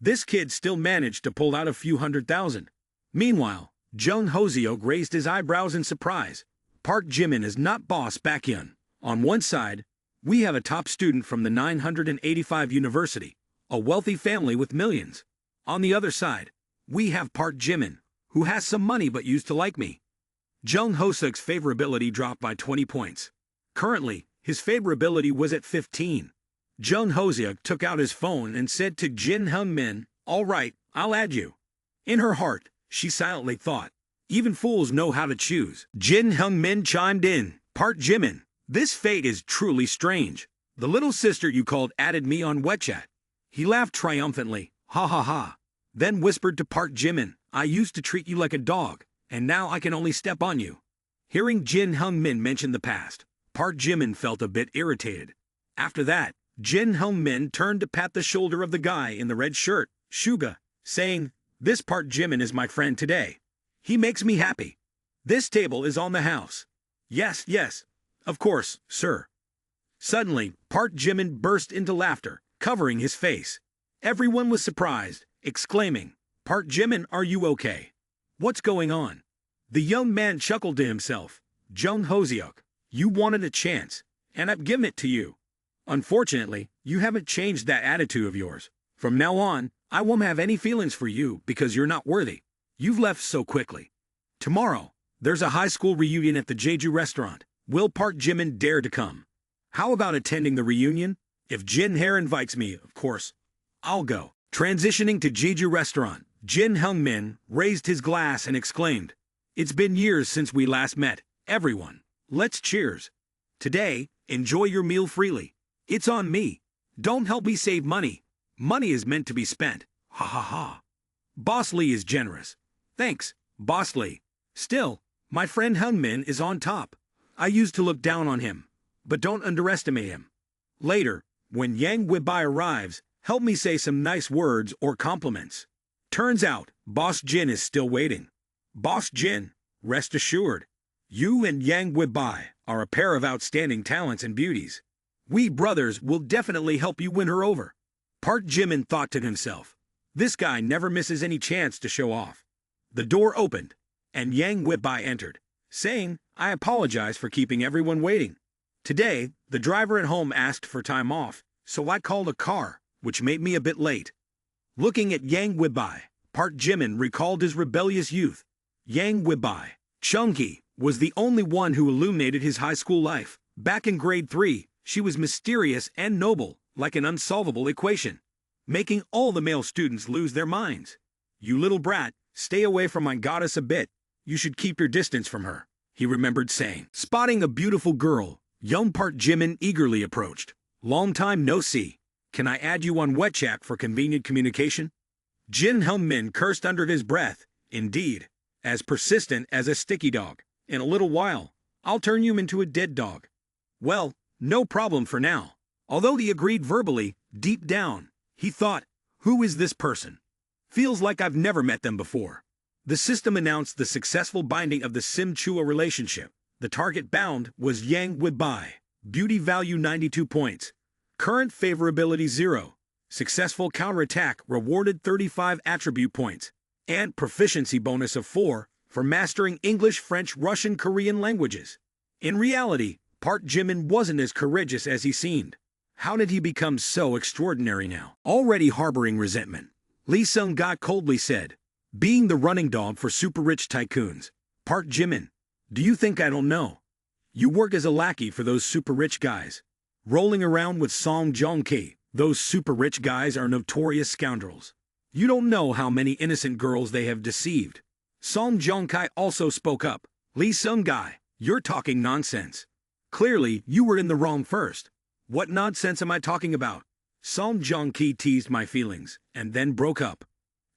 This kid still managed to pull out a few 100,000. Meanwhile, Jung Hoseok raised his eyebrows in surprise. Park Jimin is not Boss Baekhyun. On one side, we have a top student from the 985 University, a wealthy family with millions. On the other side, we have Park Jimin, who has some money but used to like me. Jung Hoseok's favorability dropped by 20 points. Currently, his favorability was at 15. Jung Hoseok took out his phone and said to Jin Hung-min, All right, I'll add you. In her heart, she silently thought, even fools know how to choose. Jin Hung-min chimed in, Park Jimin, this fate is truly strange. The little sister you called added me on WeChat. He laughed triumphantly, ha ha ha. Then whispered to Park Jimin, I used to treat you like a dog, and now I can only step on you. Hearing Jin Hung-min mention the past, Park Jimin felt a bit irritated. After that, Jin Hung-min turned to pat the shoulder of the guy in the red shirt, Suga, saying, this Park Jimin is my friend today. He makes me happy. This table is on the house. Yes, yes, of course, sir. Suddenly, Park Jimin burst into laughter, covering his face. Everyone was surprised, exclaiming, Park Jimin, are you okay? What's going on? The young man chuckled to himself. Jung Hoseok, you wanted a chance, and I've given it to you. Unfortunately, you haven't changed that attitude of yours. From now on, I won't have any feelings for you because you're not worthy. You've left so quickly. Tomorrow, there's a high school reunion at the Jeju restaurant. Will Park Jimin dare to come? How about attending the reunion? If Jin Hae invites me, of course, I'll go. Transitioning to Jeju restaurant, Jin Hung-min raised his glass and exclaimed, it's been years since we last met. Everyone, let's cheers. Today, enjoy your meal freely. It's on me. Don't help me save money. Money is meant to be spent. Ha ha ha. Boss Lee is generous. Thanks, Boss Lee. Still, my friend Hung-min is on top. I used to look down on him, but don't underestimate him. Later, when Yang Weibai arrives, help me say some nice words or compliments. Turns out, Boss Jin is still waiting. Boss Jin, rest assured, you and Yang Weibai are a pair of outstanding talents and beauties. We brothers will definitely help you win her over. Park Jimin thought to himself, this guy never misses any chance to show off. The door opened, and Yang Weibai entered, saying, I apologize for keeping everyone waiting. Today, the driver at home asked for time off, so I called a car, which made me a bit late. Looking at Yang Weibai, Park Jimin recalled his rebellious youth. Yang Weibai, Chung-hee, was the only one who illuminated his high school life. Back in grade 3, she was mysterious and noble, like an unsolvable equation, making all the male students lose their minds. You little brat, stay away from my goddess a bit. You should keep your distance from her, he remembered saying. Spotting a beautiful girl, young Park Jimin eagerly approached. Long time no see. Can I add you on WeChat for convenient communication? Jin Hung-min cursed under his breath. Indeed, as persistent as a sticky dog. In a little while, I'll turn you into a dead dog. Well, no problem for now. Although he agreed verbally, deep down, he thought, who is this person? Feels like I've never met them before. The system announced the successful binding of the Sim-Chua relationship. The target bound was Yang Weibai. Beauty value 92 points. Current favorability 0. Successful counterattack rewarded 35 attribute points. And proficiency bonus of 4 for mastering English, French, Russian, Korean languages. In reality, Park Jimin wasn't as courageous as he seemed. How did he become so extraordinary now? Already harboring resentment, Lee Sung-ga coldly said, being the running dog for super-rich tycoons, Park Jimin, do you think I don't know? You work as a lackey for those super-rich guys. Rolling around with Song Joong-ki, those super-rich guys are notorious scoundrels. You don't know how many innocent girls they have deceived. Song Joong-ki also spoke up. Lee Sung-ga, you're talking nonsense. Clearly, you were in the wrong first. What nonsense am I talking about? Song Joong-ki teased my feelings, and then broke up.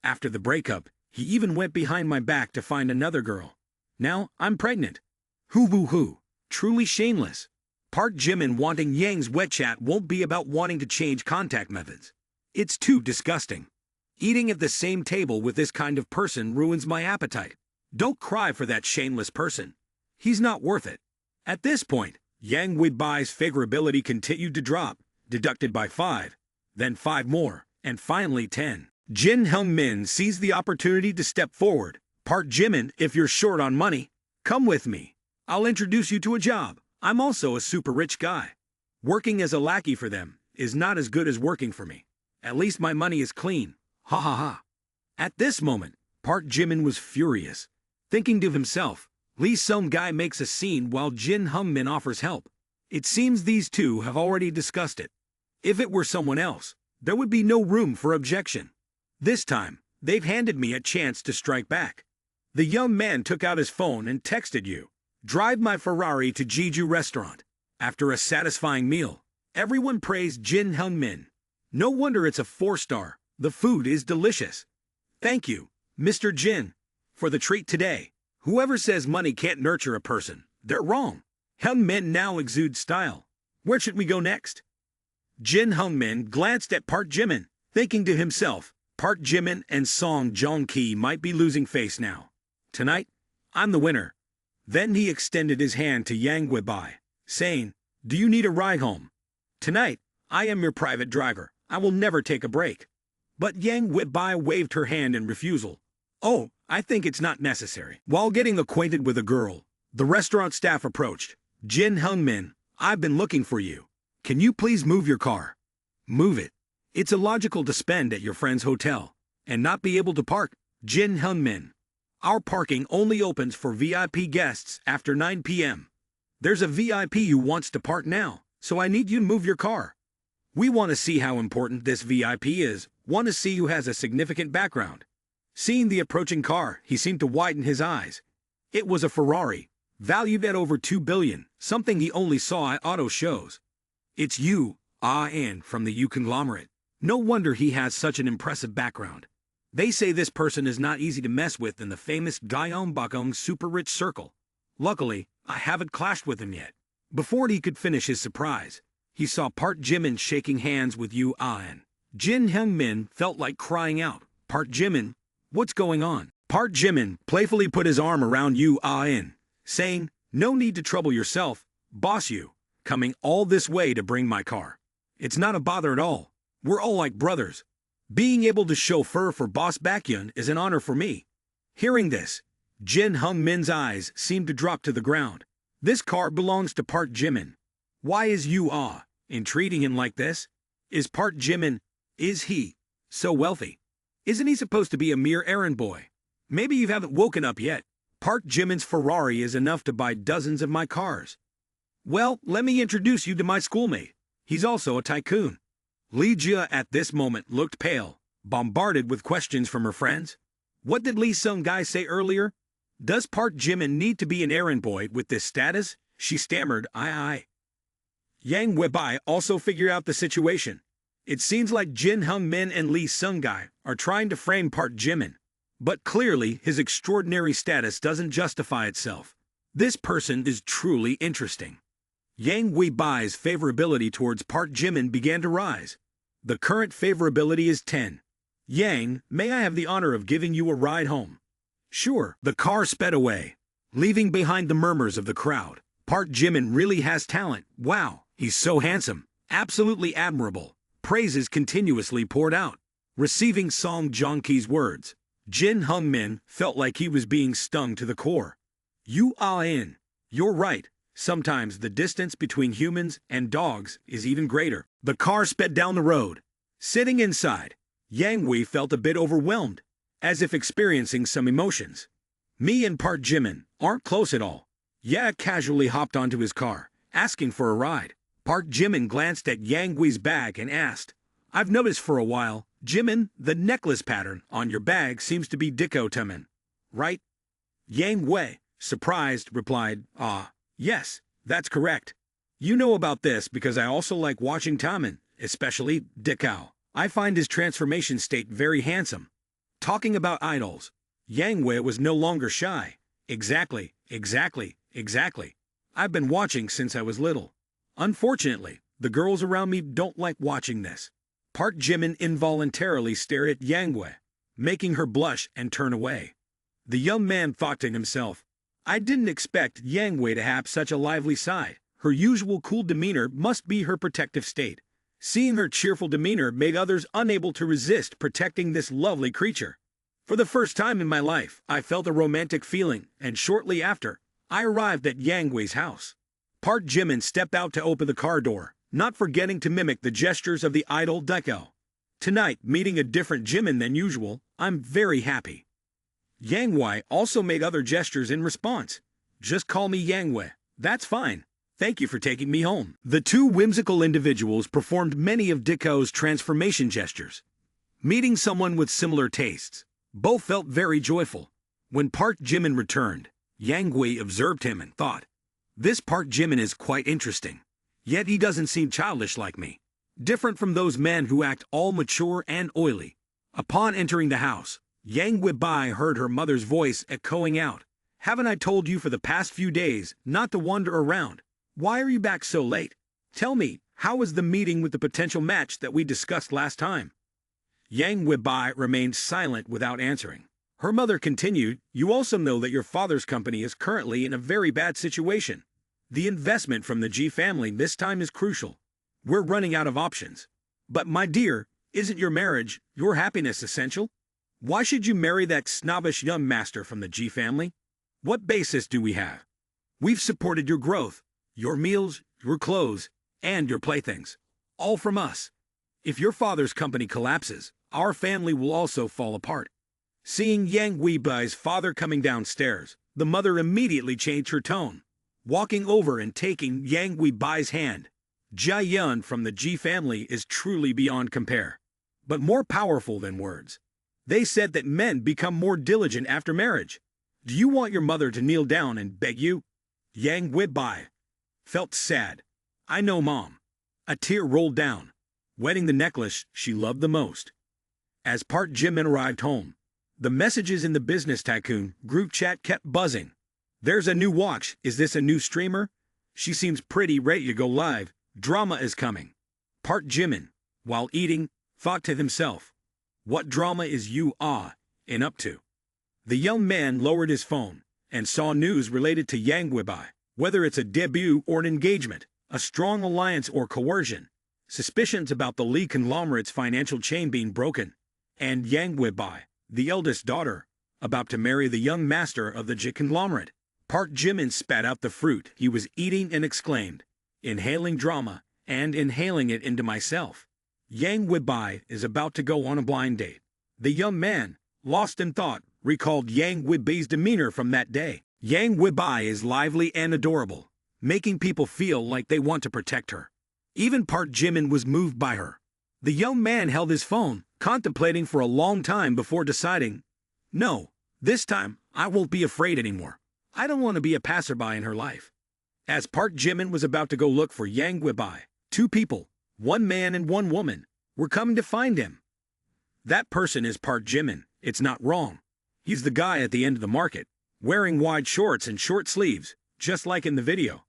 After the breakup, he even went behind my back to find another girl. Now, I'm pregnant. Hoo-hoo-hoo. Truly shameless. Park Jimin wanting Yang's WeChat won't be about wanting to change contact methods. It's too disgusting. Eating at the same table with this kind of person ruins my appetite. Don't cry for that shameless person. He's not worth it. At this point, Yang Weibai's favorability continued to drop, deducted by 5, then 5 more, and finally 10. Jin Hung-min seized the opportunity to step forward. Park Jimin, if you're short on money, come with me. I'll introduce you to a job. I'm also a super rich guy. Working as a lackey for them is not as good as working for me. At least my money is clean. Ha ha ha. At this moment, Park Jimin was furious, thinking to himself, Lee Sung-ga makes a scene while Jin Hung-min offers help. It seems these two have already discussed it. If it were someone else, there would be no room for objection. This time, they've handed me a chance to strike back. The young man took out his phone and texted you. Drive my Ferrari to Jeju restaurant. After a satisfying meal, everyone praised Jin Hyun-min. No wonder it's a 4-star. The food is delicious. Thank you, Mr. Jin, for the treat today. Whoever says money can't nurture a person, they're wrong. Hyun-min now exudes style. Where should we go next? Jin Hyun-min glanced at Park Jimin, thinking to himself, Park Jimin and Song Joong-ki might be losing face now. Tonight, I'm the winner. Then he extended his hand to Yang Webai, saying, do you need a ride home? Tonight, I am your private driver. I will never take a break. But Yang Webai waved her hand in refusal. Oh, I think it's not necessary. While getting acquainted with a girl, the restaurant staff approached. Jin Hyun-min, I've been looking for you. Can you please move your car? Move it. It's illogical to spend at your friend's hotel and not be able to park. Jin Hyun-min, our parking only opens for VIP guests after 9 p.m. There's a VIP who wants to park now, so I need you to move your car. We want to see how important this VIP is, want to see who has a significant background. Seeing the approaching car, he seemed to widen his eyes. It was a Ferrari, valued at over 2 billion, something he only saw at auto shows. It's you, Ah-in, from the U conglomerate. No wonder he has such an impressive background. They say this person is not easy to mess with in the famous Gyeongbokgung super-rich circle. Luckily, I haven't clashed with him yet. Before he could finish his surprise, he saw Park Jimin shaking hands with Yu Ah-in. Jin Hyun-min felt like crying out, Park Jimin, what's going on? Park Jimin playfully put his arm around Yu Ah-in, saying, no need to trouble yourself, boss you, coming all this way to bring my car. It's not a bother at all. We're all like brothers. Being able to chauffeur for Boss Baekhyun is an honor for me. Hearing this, Jin Hyun-min's eyes seemed to drop to the ground. This car belongs to Park Jimin. Why is Yu Ah-in treating him like this? Is Park Jimin, is he so wealthy? Isn't he supposed to be a mere errand boy? Maybe you haven't woken up yet. Park Jimin's Ferrari is enough to buy dozens of my cars. Well, let me introduce you to my schoolmate. He's also a tycoon. Lee Jia at this moment looked pale, bombarded with questions from her friends. What did Lee Sung-gai say earlier? Does Park Jimin need to be an errand boy with this status? She stammered, I. Yang Webai also figured out the situation. It seems like Jin Hyun-min and Lee Sung-gai are trying to frame Park Jimin. But clearly, his extraordinary status doesn't justify itself. This person is truly interesting. Yang Weibai's favorability towards Park Jimin began to rise. The current favorability is 10. Yang, may I have the honor of giving you a ride home? Sure. The car sped away, leaving behind the murmurs of the crowd. Park Jimin really has talent. Wow, he's so handsome. Absolutely admirable. Praises continuously poured out. Receiving Song Joong-ki's words, Jin Hyun-min felt like he was being stung to the core. Yu Ah-in, you're right. Sometimes the distance between humans and dogs is even greater. The car sped down the road. Sitting inside, Yang Wei felt a bit overwhelmed, as if experiencing some emotions. Me and Park Jimin aren't close at all. Ya casually hopped onto his car, asking for a ride. Park Jimin glanced at Yang Wei's bag and asked, I've noticed for a while, Jimin, the necklace pattern on your bag seems to be dichotomous, right? Yang Wei, surprised, replied, yes, that's correct. You know about this because I also like watching Taman, especially Dikao. I find his transformation state very handsome. Talking about idols, Yang Wei was no longer shy. Exactly. I've been watching since I was little. Unfortunately, the girls around me don't like watching this. Park Jimin involuntarily stared at Yang Wei, making her blush and turn away. The young man thought to himself, I didn't expect Yang Wei to have such a lively side. Her usual cool demeanor must be her protective state. Seeing her cheerful demeanor made others unable to resist protecting this lovely creature. For the first time in my life, I felt a romantic feeling, and shortly after, I arrived at Yang Wei's house. Park Jimin stepped out to open the car door, not forgetting to mimic the gestures of the idol Deco. Tonight, meeting a different Jimin than usual, I'm very happy. Yang Wei also made other gestures in response. Just call me Yang Wei. That's fine. Thank you for taking me home. The two whimsical individuals performed many of Deco's transformation gestures. Meeting someone with similar tastes. Both felt very joyful. When Park Jimin returned, Yang Gui observed him and thought, "This Park Jimin is quite interesting. Yet he doesn't seem childish like me. Different from those men who act all mature and oily." Upon entering the house, Yang Gui heard her mother's voice echoing out, "Haven't I told you for the past few days not to wander around? Why are you back so late? Tell me, how was the meeting with the potential match that we discussed last time?" Yang Gui remained silent without answering. Her mother continued, "You also know that your father's company is currently in a very bad situation. The investment from the G family this time is crucial. We're running out of options. But my dear, isn't your marriage, your happiness essential? Why should you marry that snobbish young master from the G family? What basis do we have? We've supported your growth, your meals, your clothes, and your playthings. All from us. If your father's company collapses, our family will also fall apart." Seeing Yang Guibai's father coming downstairs, the mother immediately changed her tone, walking over and taking Yang Guibai's hand. "Jia Yun from the G family is truly beyond compare, but more powerful than words. They said that men become more diligent after marriage. Do you want your mother to kneel down and beg you?" Yang Guibai felt sad. "I know, Mom." A tear rolled down, wetting the necklace she loved the most. As Park Jimin arrived home, the messages in the business Tycoon group chat kept buzzing. "There's a new watch. Is this a new streamer? She seems pretty ready to go live. Drama is coming." Park Jimin, while eating, thought to himself, "What drama is you in up to?" The young man lowered his phone and saw news related to Yang Guibai. Whether it's a debut or an engagement, a strong alliance or coercion, suspicions about the Lee conglomerate's financial chain being broken, and Yang Guibai, the eldest daughter, about to marry the young master of the J conglomerate. Park Jimin spat out the fruit he was eating and exclaimed, "Inhaling drama and inhaling it into myself. Yang Guibai is about to go on a blind date." The young man, lost in thought, recalled Yang Guibai's demeanor from that day. Yang Guibai is lively and adorable, making people feel like they want to protect her. Even Park Jimin was moved by her. The young man held his phone, contemplating for a long time before deciding, "No, this time I won't be afraid anymore. I don't want to be a passerby in her life." As Park Jimin was about to go look for Yang Guibai, two people, one man and one woman, were coming to find him. "That person is Park Jimin, it's not wrong. He's the guy at the end of the market, wearing wide shorts and short sleeves, just like in the video."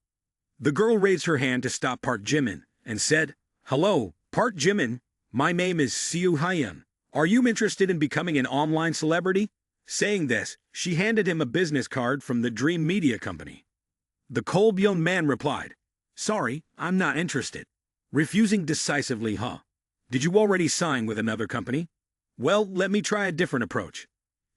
The girl raised her hand to stop Park Jimin and said, "Hello, Park Jimin, my name is Siu Hyun. Are you interested in becoming an online celebrity?" Saying this, she handed him a business card from the Dream Media Company. The cold young man replied, "Sorry, I'm not interested." Refusing decisively, "Did you already sign with another company? Well, let me try a different approach.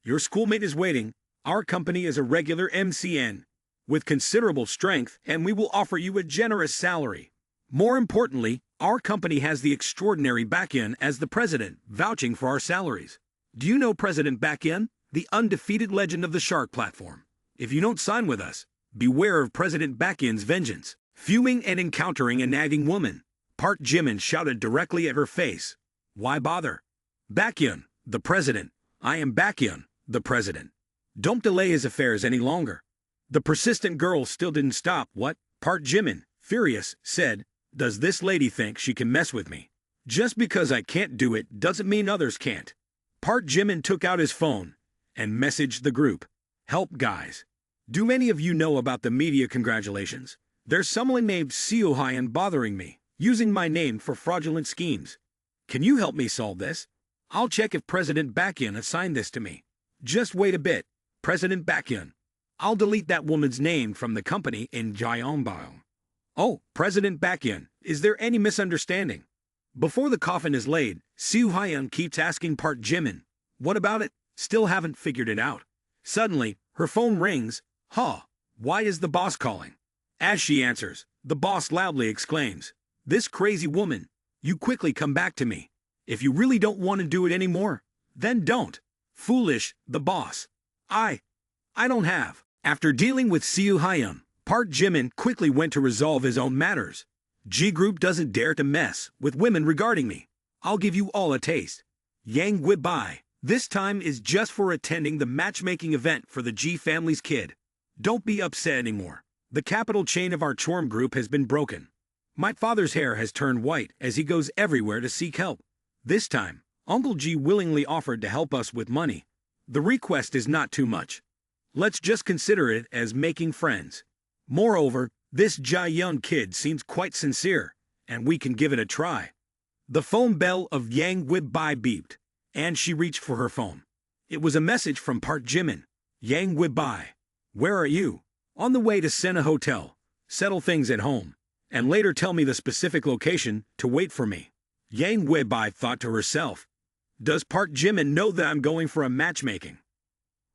Your schoolmate is waiting. Our company is a regular MCN, with considerable strength, and we will offer you a generous salary. More importantly, our company has the extraordinary Baekhyun as the president, vouching for our salaries. Do you know President Baekhyun, the undefeated legend of the Shark platform? If you don't sign with us, beware of President Baekhyun's vengeance." Fuming and encountering a nagging woman, Park Jimin shouted directly at her face, "Why bother? Baekhyun, the president. I am Baekhyun, the president. Don't delay his affairs any longer." The persistent girl still didn't stop. "What?" Park Jimin, furious, said, "Does this lady think she can mess with me? Just because I can't do it doesn't mean others can't." Park Jimin took out his phone and messaged the group, "Help guys. Do any of you know about the media congratulations? There's someone named Siu Hyun bothering me, using my name for fraudulent schemes. Can you help me solve this? I'll check if President Baekhyun assigned this to me. Just wait a bit, President Baekhyun. I'll delete that woman's name from the company in Gyeongbao." "Oh, President Baekhyun, is there any misunderstanding?" Before the coffin is laid, Siu Hyun keeps asking Park Jimin, "What about it? Still haven't figured it out." Suddenly, her phone rings. Why is the boss calling?" As she answers, the boss loudly exclaims, "This crazy woman, you quickly come back to me. If you really don't want to do it anymore, then don't." "Foolish, the boss. I don't have." After dealing with Siu Hyun, Park Jimin quickly went to resolve his own matters. "G Group doesn't dare to mess with women regarding me. I'll give you all a taste. Yang Guibai. This time is just for attending the matchmaking event for the G family's kid. Don't be upset anymore. The capital chain of our charm group has been broken. My father's hair has turned white as he goes everywhere to seek help. This time, Uncle G willingly offered to help us with money. The request is not too much. Let's just consider it as making friends. Moreover, this Jae-yun kid seems quite sincere, and we can give it a try. The phone bell of Yang Guibai beeped, and she reached for her phone. It was a message from Park Jimin. Yang Guibai, where are you? On the way to Sena Hotel. Settle things at home, and later tell me the specific location to wait for me. Yang Guibai thought to herself, does Park Jimin know that I'm going for a matchmaking?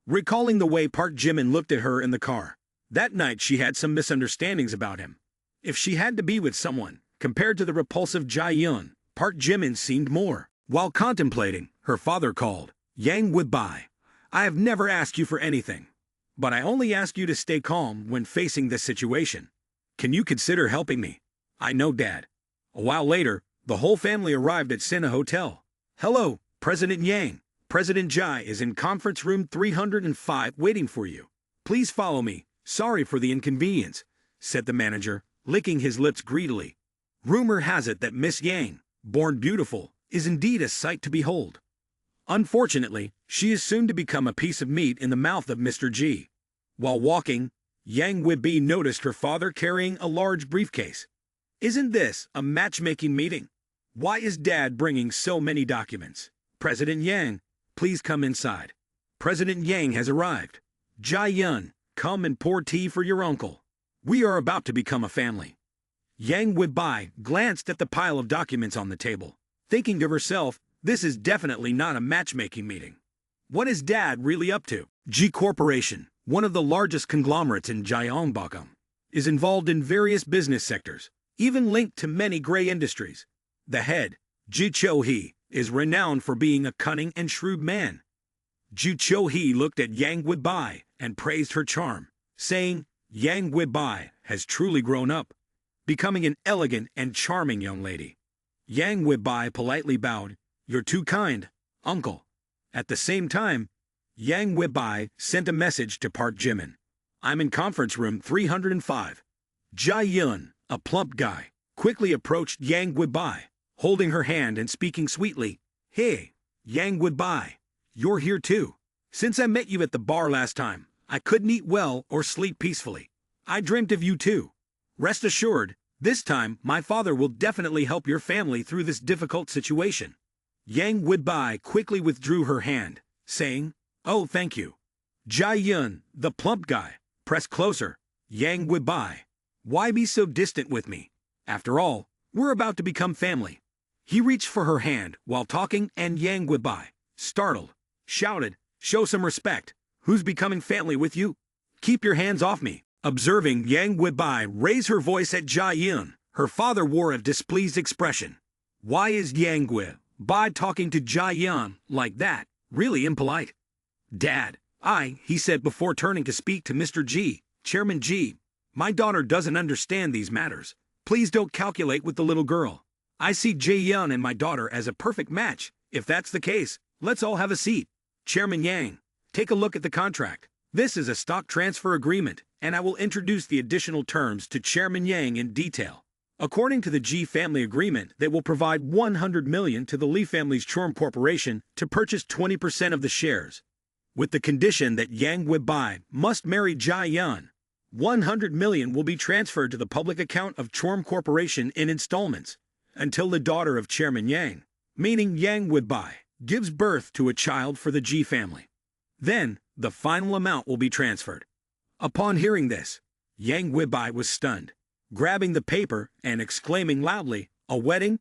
Recalling the way Park Jimin looked at her in the car, that night she had some misunderstandings about him. If she had to be with someone, compared to the repulsive Jae-yun, Park Jimin seemed more. While contemplating, her father called. Yang Guibai, I have never asked you for anything, but I only ask you to stay calm when facing this situation. Can you consider helping me? I know, Dad. A while later, the whole family arrived at Sena Hotel. Hello, President Yang. President Jai is in conference room 305 waiting for you. Please follow me. Sorry for the inconvenience, said the manager, licking his lips greedily. Rumor has it that Miss Yang, born beautiful, is indeed a sight to behold. Unfortunately, she is soon to become a piece of meat in the mouth of Mr. G. While walking, Yang Guibai noticed her father carrying a large briefcase. Isn't this a matchmaking meeting? Why is Dad bringing so many documents? President Yang, please come inside. President Yang has arrived. Jae-yun, come and pour tea for your uncle. We are about to become a family. Yang Guibai glanced at the pile of documents on the table, thinking to herself, this is definitely not a matchmaking meeting. What is Dad really up to? G Corporation, one of the largest conglomerates in Gyeongbokgung, is involved in various business sectors, even linked to many gray industries. The head, Ji Cho-hee, is renowned for being a cunning and shrewd man. Ji Cho-hee looked at Yang Guibai and praised her charm, saying, Yang Guibai has truly grown up, becoming an elegant and charming young lady. Yang Guibai politely bowed, you're too kind, uncle. At the same time, Yang Guibai sent a message to Park Jimin. I'm in conference room 305. Jae-yun, a plump guy, quickly approached Yang Guibai, holding her hand and speaking sweetly. Hey, Yang Guibai, you're here too. Since I met you at the bar last time, I couldn't eat well or sleep peacefully. I dreamt of you too. Rest assured, this time my father will definitely help your family through this difficult situation. Yang Guibai quickly withdrew her hand, saying, oh, thank you. Jae-yun, the plump guy, pressed closer. Yang Guibai, why be so distant with me? After all, we're about to become family. He reached for her hand while talking, and Yang Guibai, startled, shouted, show some respect. Who's becoming family with you? Keep your hands off me. Observing Yang Guibai raise her voice at Jae-yun, her father wore a displeased expression. Why is Yang Guibai talking to Jae-yun like that? Really impolite. Dad, he said before turning to speak to Mr. G, Chairman G. My daughter doesn't understand these matters. Please don't calculate with the little girl. I see Jae-yun and my daughter as a perfect match. If that's the case, let's all have a seat. Chairman Yang, take a look at the contract. This is a stock transfer agreement, and I will introduce the additional terms to Chairman Yang in detail. According to the G family agreement, they will provide 100 million to the Lee family's Chorm Corporation to purchase 20% of the shares, with the condition that Yang Guibai must marry Jae-yun. 100 million will be transferred to the public account of Chorm Corporation in installments until the daughter of Chairman Yang, meaning Yang Guibai, gives birth to a child for the G family. Then, the final amount will be transferred. Upon hearing this, Yang Guibai was stunned, grabbing the paper and exclaiming loudly, a wedding?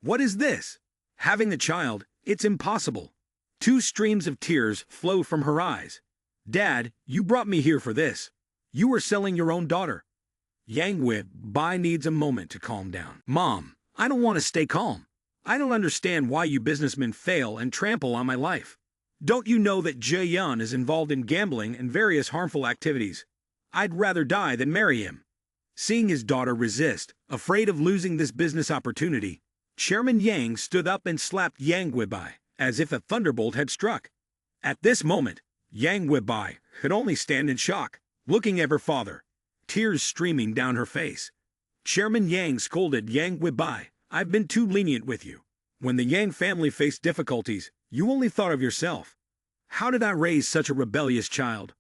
What is this? Having the child, it's impossible. 2 streams of tears flowed from her eyes. Dad, you brought me here for this. You are selling your own daughter. Yang Guibai needs a moment to calm down. Mom, I don't want to stay calm. I don't understand why you businessmen fail and trample on my life. Don't you know that Jae-yun is involved in gambling and various harmful activities? I'd rather die than marry him. Seeing his daughter resist, afraid of losing this business opportunity, Chairman Yang stood up and slapped Yang Guibai as if a thunderbolt had struck. At this moment, Yang Weibai could only stand in shock, looking at her father, tears streaming down her face. Chairman Yang scolded Yang Weibai, "I've been too lenient with you. When the Yang family faced difficulties, you only thought of yourself. How did I raise such a rebellious child?"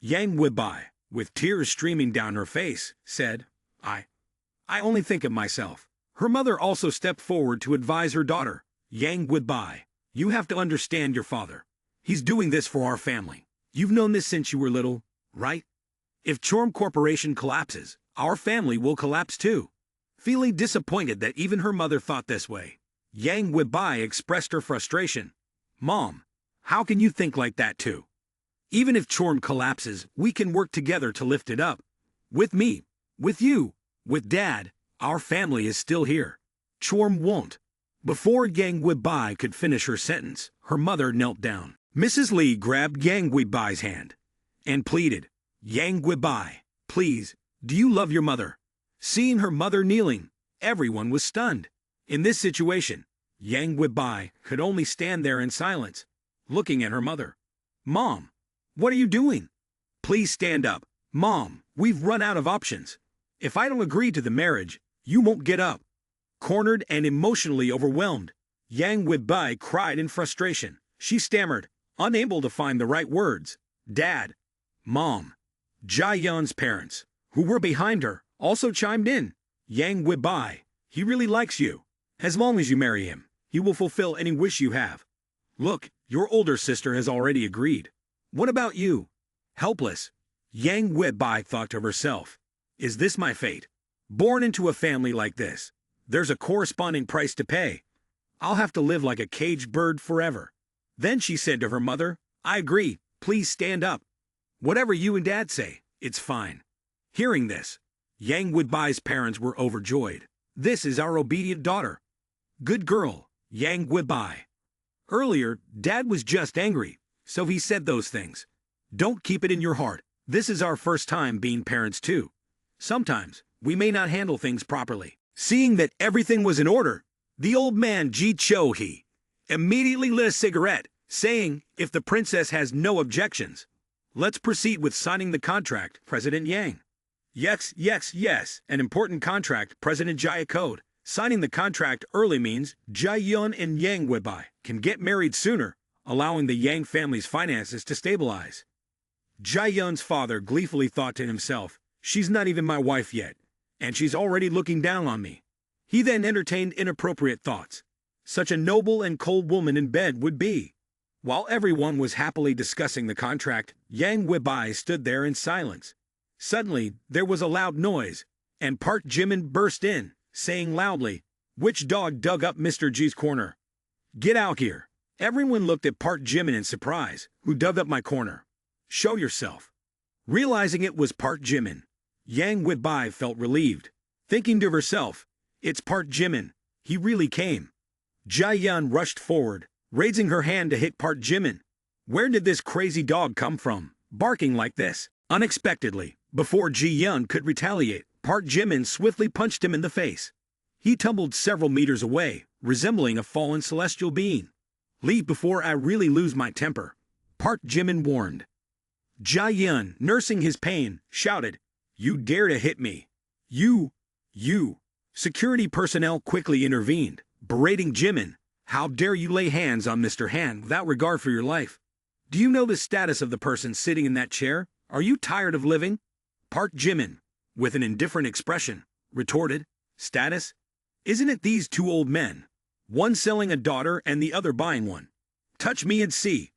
Yang Weibai, with tears streaming down her face, said, I only think of myself." Her mother also stepped forward to advise her daughter, "Yang Weibai, you have to understand your father. He's doing this for our family. You've known this since you were little, right? If Chorm Corporation collapses, our family will collapse too." Feeling disappointed that even her mother thought this way, Yang Weibai expressed her frustration. "Mom, how can you think like that too? Even if Chorm collapses, we can work together to lift it up. With me, with you, with Dad, our family is still here. Chorm won't." Before Yang Weibai could finish her sentence, her mother knelt down. Mrs. Lee grabbed Yang Weibai's hand and pleaded, "Yang Weibai, please, do you love your mother?" Seeing her mother kneeling, everyone was stunned. In this situation, Yang Weibai could only stand there in silence, looking at her mother. "Mom, what are you doing? Please stand up. Mom, we've run out of options. If I don't agree to the marriage, you won't get up." Cornered and emotionally overwhelmed, Yang Weibai cried in frustration. She stammered, unable to find the right words. Dad, Mom, Jia-yeon's parents, who were behind her, also chimed in. "Yang Weibai, he really likes you. As long as you marry him, he will fulfill any wish you have. Look, your older sister has already agreed. What about you?" Helpless, Yang Weibai thought to herself, "Is this my fate? Born into a family like this, there's a corresponding price to pay. I'll have to live like a caged bird forever." Then she said to her mother, "I agree, please stand up. Whatever you and Dad say, it's fine." Hearing this, Yang Weibai's parents were overjoyed. "This is our obedient daughter. Good girl, Yang Weibai." Earlier, Dad was just angry, so he said those things. Don't keep it in your heart. This is our first time being parents too. Sometimes, we may not handle things properly. Seeing that everything was in order, the old man Ji Cho-hee immediately lit a cigarette, saying, "If the princess has no objections, let's proceed with signing the contract, President Yang." Yes, an important contract, President Jia Code. Signing the contract early means Jia-yeon and Yang Weibai can get married sooner, allowing the Yang family's finances to stabilize. Jia-yeon's father gleefully thought to himself, "She's not even my wife yet, and she's already looking down on me." He then entertained inappropriate thoughts. Such a noble and cold woman in bed would be. While everyone was happily discussing the contract, Yang Weibai stood there in silence. Suddenly, there was a loud noise, and Park Jimin burst in, saying loudly, "Which dog dug up Mr. G's corner? Get out here." Everyone looked at Park Jimin in surprise. "Who dug up my corner? Show yourself." Realizing it was Park Jimin, Yang Weibai felt relieved, thinking to herself, "It's Park Jimin. He really came." Jia-yeon rushed forward, raising her hand to hit Park Jimin. Where did this crazy dog come from, barking like this? Unexpectedly, before Ji-yeon could retaliate, Park Jimin swiftly punched him in the face. He tumbled several meters away, resembling a fallen celestial being. "Leave before I really lose my temper," Park Jimin warned. Jia-yeon, nursing his pain, shouted, "You dare to hit me! You!" Security personnel quickly intervened, berating Jimin. "How dare you lay hands on Mr. Han without regard for your life? Do you know the status of the person sitting in that chair? Are you tired of living?" Park Jimin, with an indifferent expression, retorted, "Status? Isn't it these two old men? One selling a daughter and the other buying one. Touch me and see.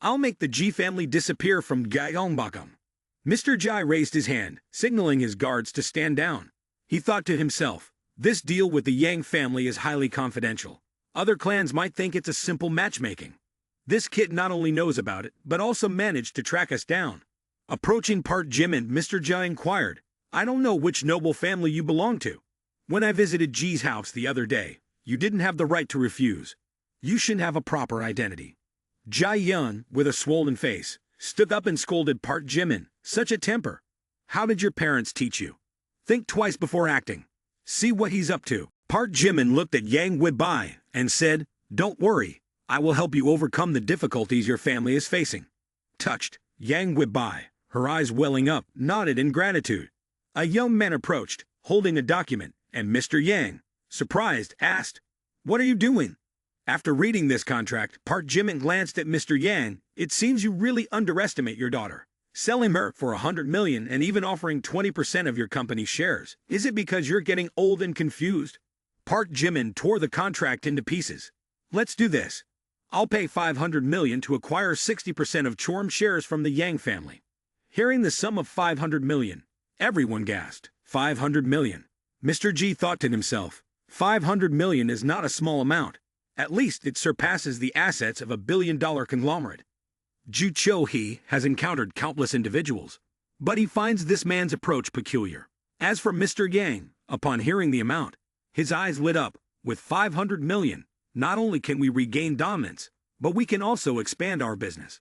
I'll make the Ji family disappear from Gyeongbokgung." Mr. Jai raised his hand, signaling his guards to stand down. He thought to himself, "This deal with the Yang family is highly confidential. Other clans might think it's a simple matchmaking. This kid not only knows about it, but also managed to track us down." Approaching Park Jimin, Mr. Jai inquired, "I don't know which noble family you belong to. When I visited Ji's house the other day, you didn't have the right to refuse. You should have a proper identity." Jia-yeon, with a swollen face, stood up and scolded Park Jimin. "Such a temper! How did your parents teach you? Think twice before acting. See what he's up to." Park Jimin looked at Yang Weibai and said, "Don't worry, I will help you overcome the difficulties your family is facing. Touched, Yang Weibai, her eyes welling up, nodded in gratitude. A young man approached, holding a document, and Mr. Yang, surprised, asked, "What are you doing?" After reading this contract, Park Jimin glanced at Mr. Yang. "It seems you really underestimate your daughter. Selling her for 100 million and even offering 20% of your company's shares. Is it because you're getting old and confused?" Park Jimin tore the contract into pieces. "Let's do this. I'll pay 500 million to acquire 60% of Chorm shares from the Yang family." Hearing the sum of 500 million, everyone gasped. 500 million. Mr. G thought to himself, 500 million is not a small amount. At least it surpasses the assets of a billion-dollar conglomerate. Ju Cho-hee has encountered countless individuals, but he finds this man's approach peculiar. As for Mr. Yang, upon hearing the amount, his eyes lit up. With 500 million, not only can we regain dominance, but we can also expand our business.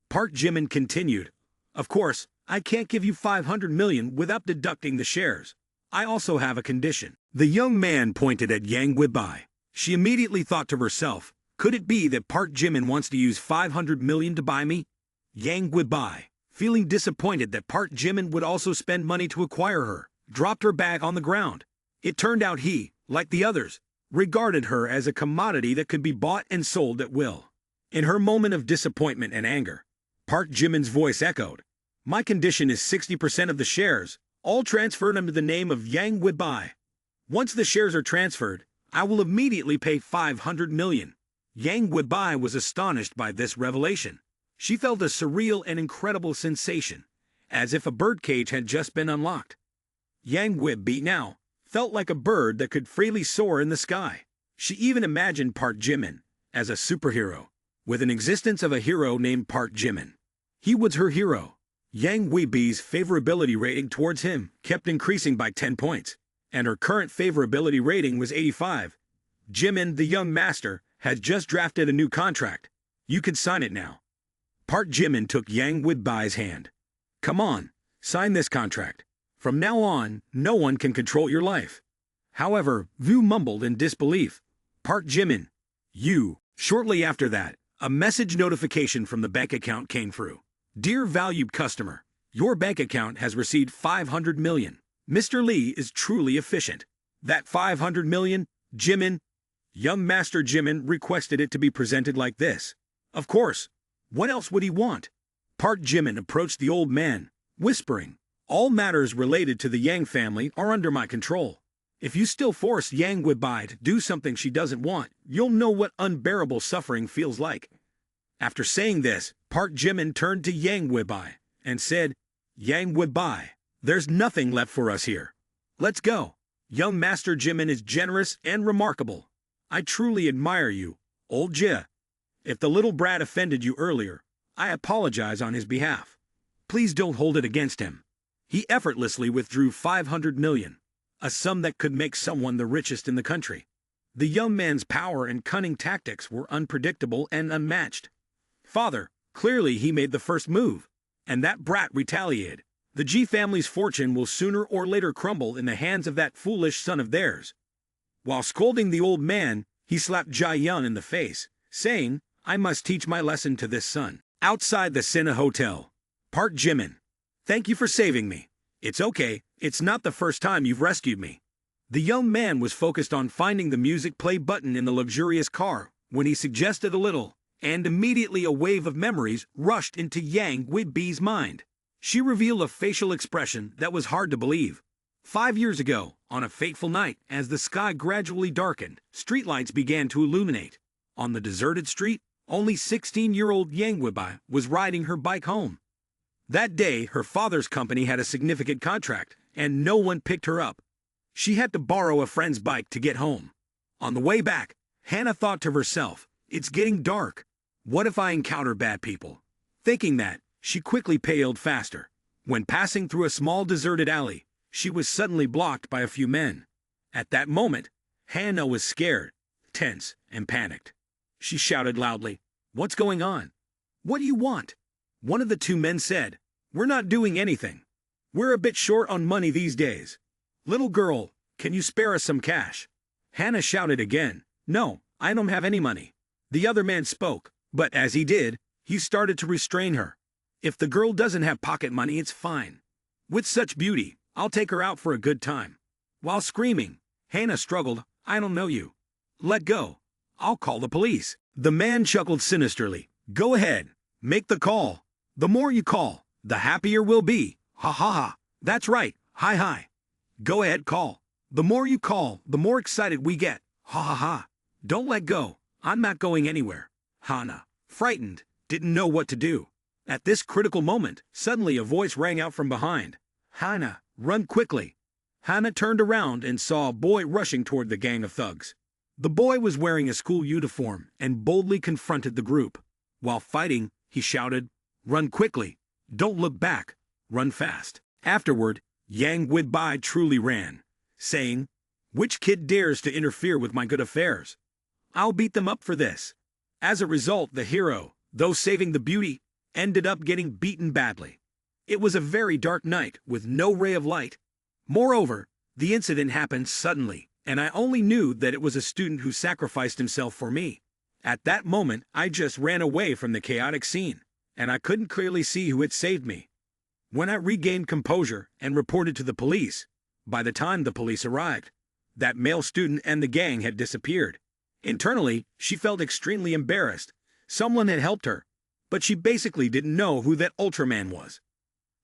Park Jimin continued, "Of course, I can't give you 500 million without deducting the shares. I also have a condition." The young man pointed at Yang Weibai. She immediately thought to herself, could it be that Park Jimin wants to use 500 million to buy me? Yang Weibai, feeling disappointed that Park Jimin would also spend money to acquire her, dropped her bag on the ground. It turned out he, like the others, regarded her as a commodity that could be bought and sold at will. In her moment of disappointment and anger, Park Jimin's voice echoed, "My condition is 60% of the shares, all transferred under the name of Yang Weibai. Once the shares are transferred, I will immediately pay 500 million. Yang Weibai was astonished by this revelation. She felt a surreal and incredible sensation, as if a birdcage had just been unlocked. Yang Weibai now felt like a bird that could freely soar in the sky. She even imagined Park Jimin as a superhero, with an existence of a hero named Park Jimin. He was her hero. Yang Weibei's favorability rating towards him kept increasing by 10 points, and her current favorability rating was 85. Jimin, the young master, had just drafted a new contract. You can sign it now. Park Jimin took Yang Weibai's hand. Come on, sign this contract. From now on, no one can control your life. However, Vu mumbled in disbelief. Park Jimin, you. Shortly after that, a message notification from the bank account came through. Dear valued customer, your bank account has received 500 million. Mr. Lee is truly efficient. That 500 million, Jimin. Young Master Jimin requested it to be presented like this. Of course. What else would he want? Park Jimin approached the old man, whispering, all matters related to the Yang family are under my control. If you still force Yang Weibai to do something she doesn't want, you'll know what unbearable suffering feels like. After saying this, Park Jimin turned to Yang Weibai and said, Yang Weibai, there's nothing left for us here. Let's go. Young Master Jimin is generous and remarkable. I truly admire you, old Jia. If the little brat offended you earlier, I apologize on his behalf. Please don't hold it against him. He effortlessly withdrew 500 million, a sum that could make someone the richest in the country. The young man's power and cunning tactics were unpredictable and unmatched. Father, clearly he made the first move, and that brat retaliated. The G family's fortune will sooner or later crumble in the hands of that foolish son of theirs. While scolding the old man, he slapped Jia Yun in the face, saying, I must teach my lesson to this son. Outside the Sina Hotel, Park Jimin, thank you for saving me. It's okay, it's not the first time you've rescued me. The young man was focused on finding the music play button in the luxurious car when he suggested a little, and immediately a wave of memories rushed into Yang Weibei's mind. She revealed a facial expression that was hard to believe. 5 years ago, on a fateful night, as the sky gradually darkened, streetlights began to illuminate. On the deserted street, only 16-year-old Yang Weibai was riding her bike home. That day, her father's company had a significant contract, and no one picked her up. She had to borrow a friend's bike to get home. On the way back, Hannah thought to herself, it's getting dark. What if I encounter bad people? Thinking that, she quickly paled faster. When passing through a small deserted alley, she was suddenly blocked by a few men. At that moment, Hannah was scared, tense, and panicked. She shouted loudly, What's going on? What do you want? One of the two men said, We're not doing anything. We're a bit short on money these days. Little girl, can you spare us some cash? Hannah shouted again, No, I don't have any money. The other man spoke, but as he did, he started to restrain her. If the girl doesn't have pocket money, it's fine. With such beauty, I'll take her out for a good time. While screaming, Hannah struggled, I don't know you. Let go. I'll call the police. The man chuckled sinisterly. Go ahead. Make the call. The more you call, the happier we'll be. Ha ha ha. That's right. Hi hi. Go ahead, call. The more you call, the more excited we get. Ha ha ha. Don't let go. I'm not going anywhere. Hannah, frightened, didn't know what to do. At this critical moment, suddenly a voice rang out from behind. Hannah, run quickly. Hannah turned around and saw a boy rushing toward the gang of thugs. The boy was wearing a school uniform and boldly confronted the group. While fighting, he shouted, Run quickly. Don't look back. Run fast. Afterward, Yang Widbai truly ran, saying, Which kid dares to interfere with my good affairs? I'll beat them up for this. As a result, the hero, though saving the beauty, ended up getting beaten badly. It was a very dark night with no ray of light. Moreover, the incident happened suddenly, and I only knew that it was a student who sacrificed himself for me. At that moment, I just ran away from the chaotic scene, and I couldn't clearly see who had saved me. When I regained composure and reported to the police, by the time the police arrived, that male student and the gang had disappeared. Internally, she felt extremely embarrassed. Someone had helped her, but she basically didn't know who that Ultraman was.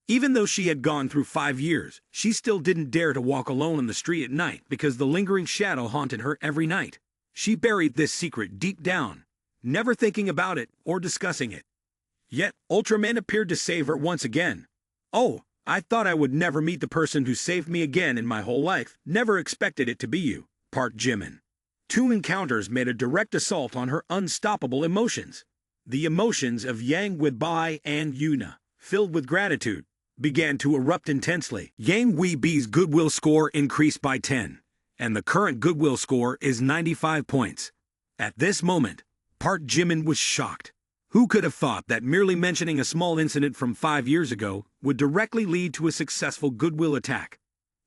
Even though she had gone through 5 years, she still didn't dare to walk alone on the street at night because the lingering shadow haunted her every night. She buried this secret deep down, never thinking about it or discussing it. Yet, Ultraman appeared to save her once again. Oh, I thought I would never meet the person who saved me again in my whole life. Never expected it to be you, Park Jimin. 2 encounters made a direct assault on her unstoppable emotions. The emotions of Yang Widbai and Yuna, filled with gratitude, began to erupt intensely. Yang Weibei's goodwill score increased by 10, and the current goodwill score is 95 points. At this moment, Park Jimin was shocked. Who could have thought that merely mentioning a small incident from 5 years ago would directly lead to a successful goodwill attack?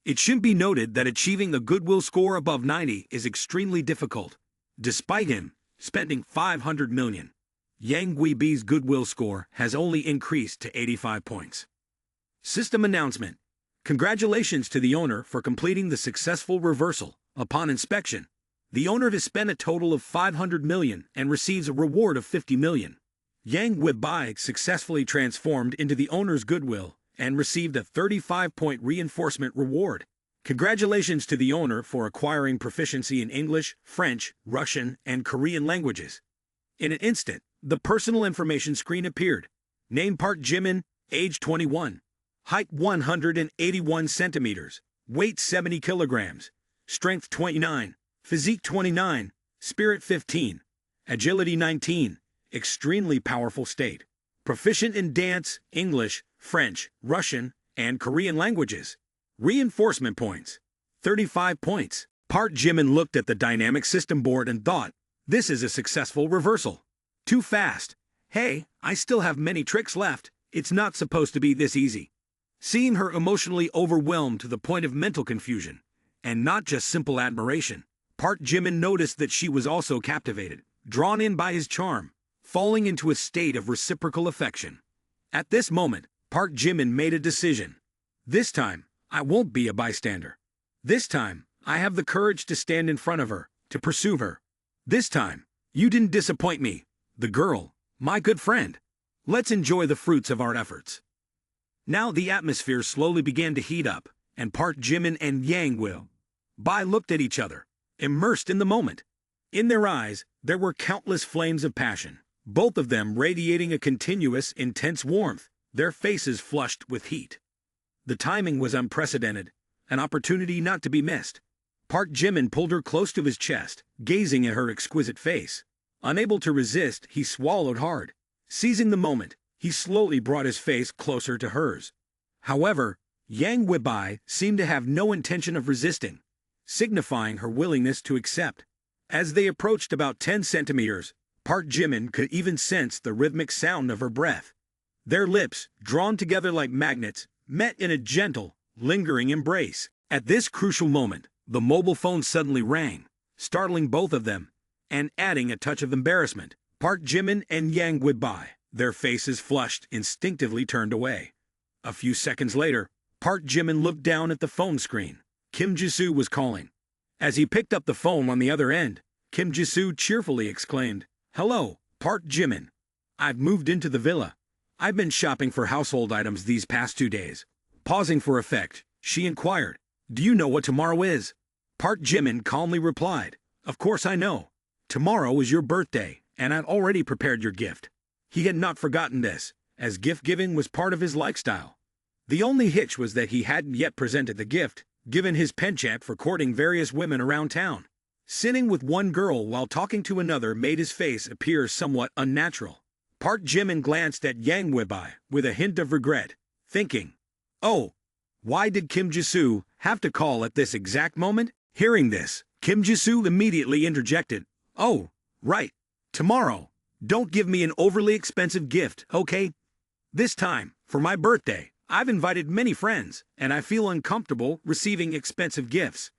It should be noted that achieving a goodwill score above 90 is extremely difficult. Despite him spending 500 million, Yang Weibei's goodwill score has only increased to 85 points. System announcement. Congratulations to the owner for completing the successful reversal. Upon inspection, the owner has spent a total of 500 million and receives a reward of 50 million. Yang Weibai successfully transformed into the owner's goodwill and received a 35-point reinforcement reward. Congratulations to the owner for acquiring proficiency in English, French, Russian, and Korean languages. In an instant, the personal information screen appeared. Name Park Jimin, age 21. Height 181 centimeters. Weight 70 kilograms. Strength 29. Physique 29. Spirit 15. Agility 19. Extremely powerful state. Proficient in dance, English, French, Russian, and Korean languages. Reinforcement points. 35 points. Park Jimin looked at the dynamic system board and thought, this is a successful reversal. Too fast. Hey, I still have many tricks left. It's not supposed to be this easy. Seeing her emotionally overwhelmed to the point of mental confusion, and not just simple admiration, Park Jimin noticed that she was also captivated, drawn in by his charm, falling into a state of reciprocal affection. At this moment, Park Jimin made a decision. This time, I won't be a bystander. This time, I have the courage to stand in front of her, to pursue her. This time, you didn't disappoint me, the girl, my good friend. Let's enjoy the fruits of our efforts. Now the atmosphere slowly began to heat up, and Park Jimin and Yang Weibai looked at each other, immersed in the moment. In their eyes, there were countless flames of passion, both of them radiating a continuous, intense warmth, their faces flushed with heat. The timing was unprecedented, an opportunity not to be missed. Park Jimin pulled her close to his chest, gazing at her exquisite face. Unable to resist, he swallowed hard. Seizing the moment, he slowly brought his face closer to hers. However, Yang Weibai seemed to have no intention of resisting, signifying her willingness to accept. As they approached about 10 centimeters, Park Jimin could even sense the rhythmic sound of her breath. Their lips, drawn together like magnets, met in a gentle, lingering embrace. At this crucial moment, the mobile phone suddenly rang, startling both of them. and adding a touch of embarrassment. Park Jimin and Yang Widbai, their faces flushed, instinctively turned away. A few seconds later, Park Jimin looked down at the phone screen. Kim Jisoo was calling. As he picked up the phone on the other end, Kim Jisoo cheerfully exclaimed, "Hello, Park Jimin. I've moved into the villa. I've been shopping for household items these past 2 days." Pausing for effect, she inquired, "Do you know what tomorrow is?" Park Jimin calmly replied, "Of course I know. Tomorrow is your birthday, and I'd already prepared your gift." He had not forgotten this, as gift-giving was part of his lifestyle. The only hitch was that he hadn't yet presented the gift, given his penchant for courting various women around town. Sitting with one girl while talking to another made his face appear somewhat unnatural. Park Jimin glanced at Yang Widbai with a hint of regret, thinking, "Oh, why did Kim Jisoo have to call at this exact moment?" Hearing this, Kim Jisoo immediately interjected, "Oh, right. Tomorrow, don't give me an overly expensive gift, okay? This time, for my birthday, I've invited many friends, and I feel uncomfortable receiving expensive gifts."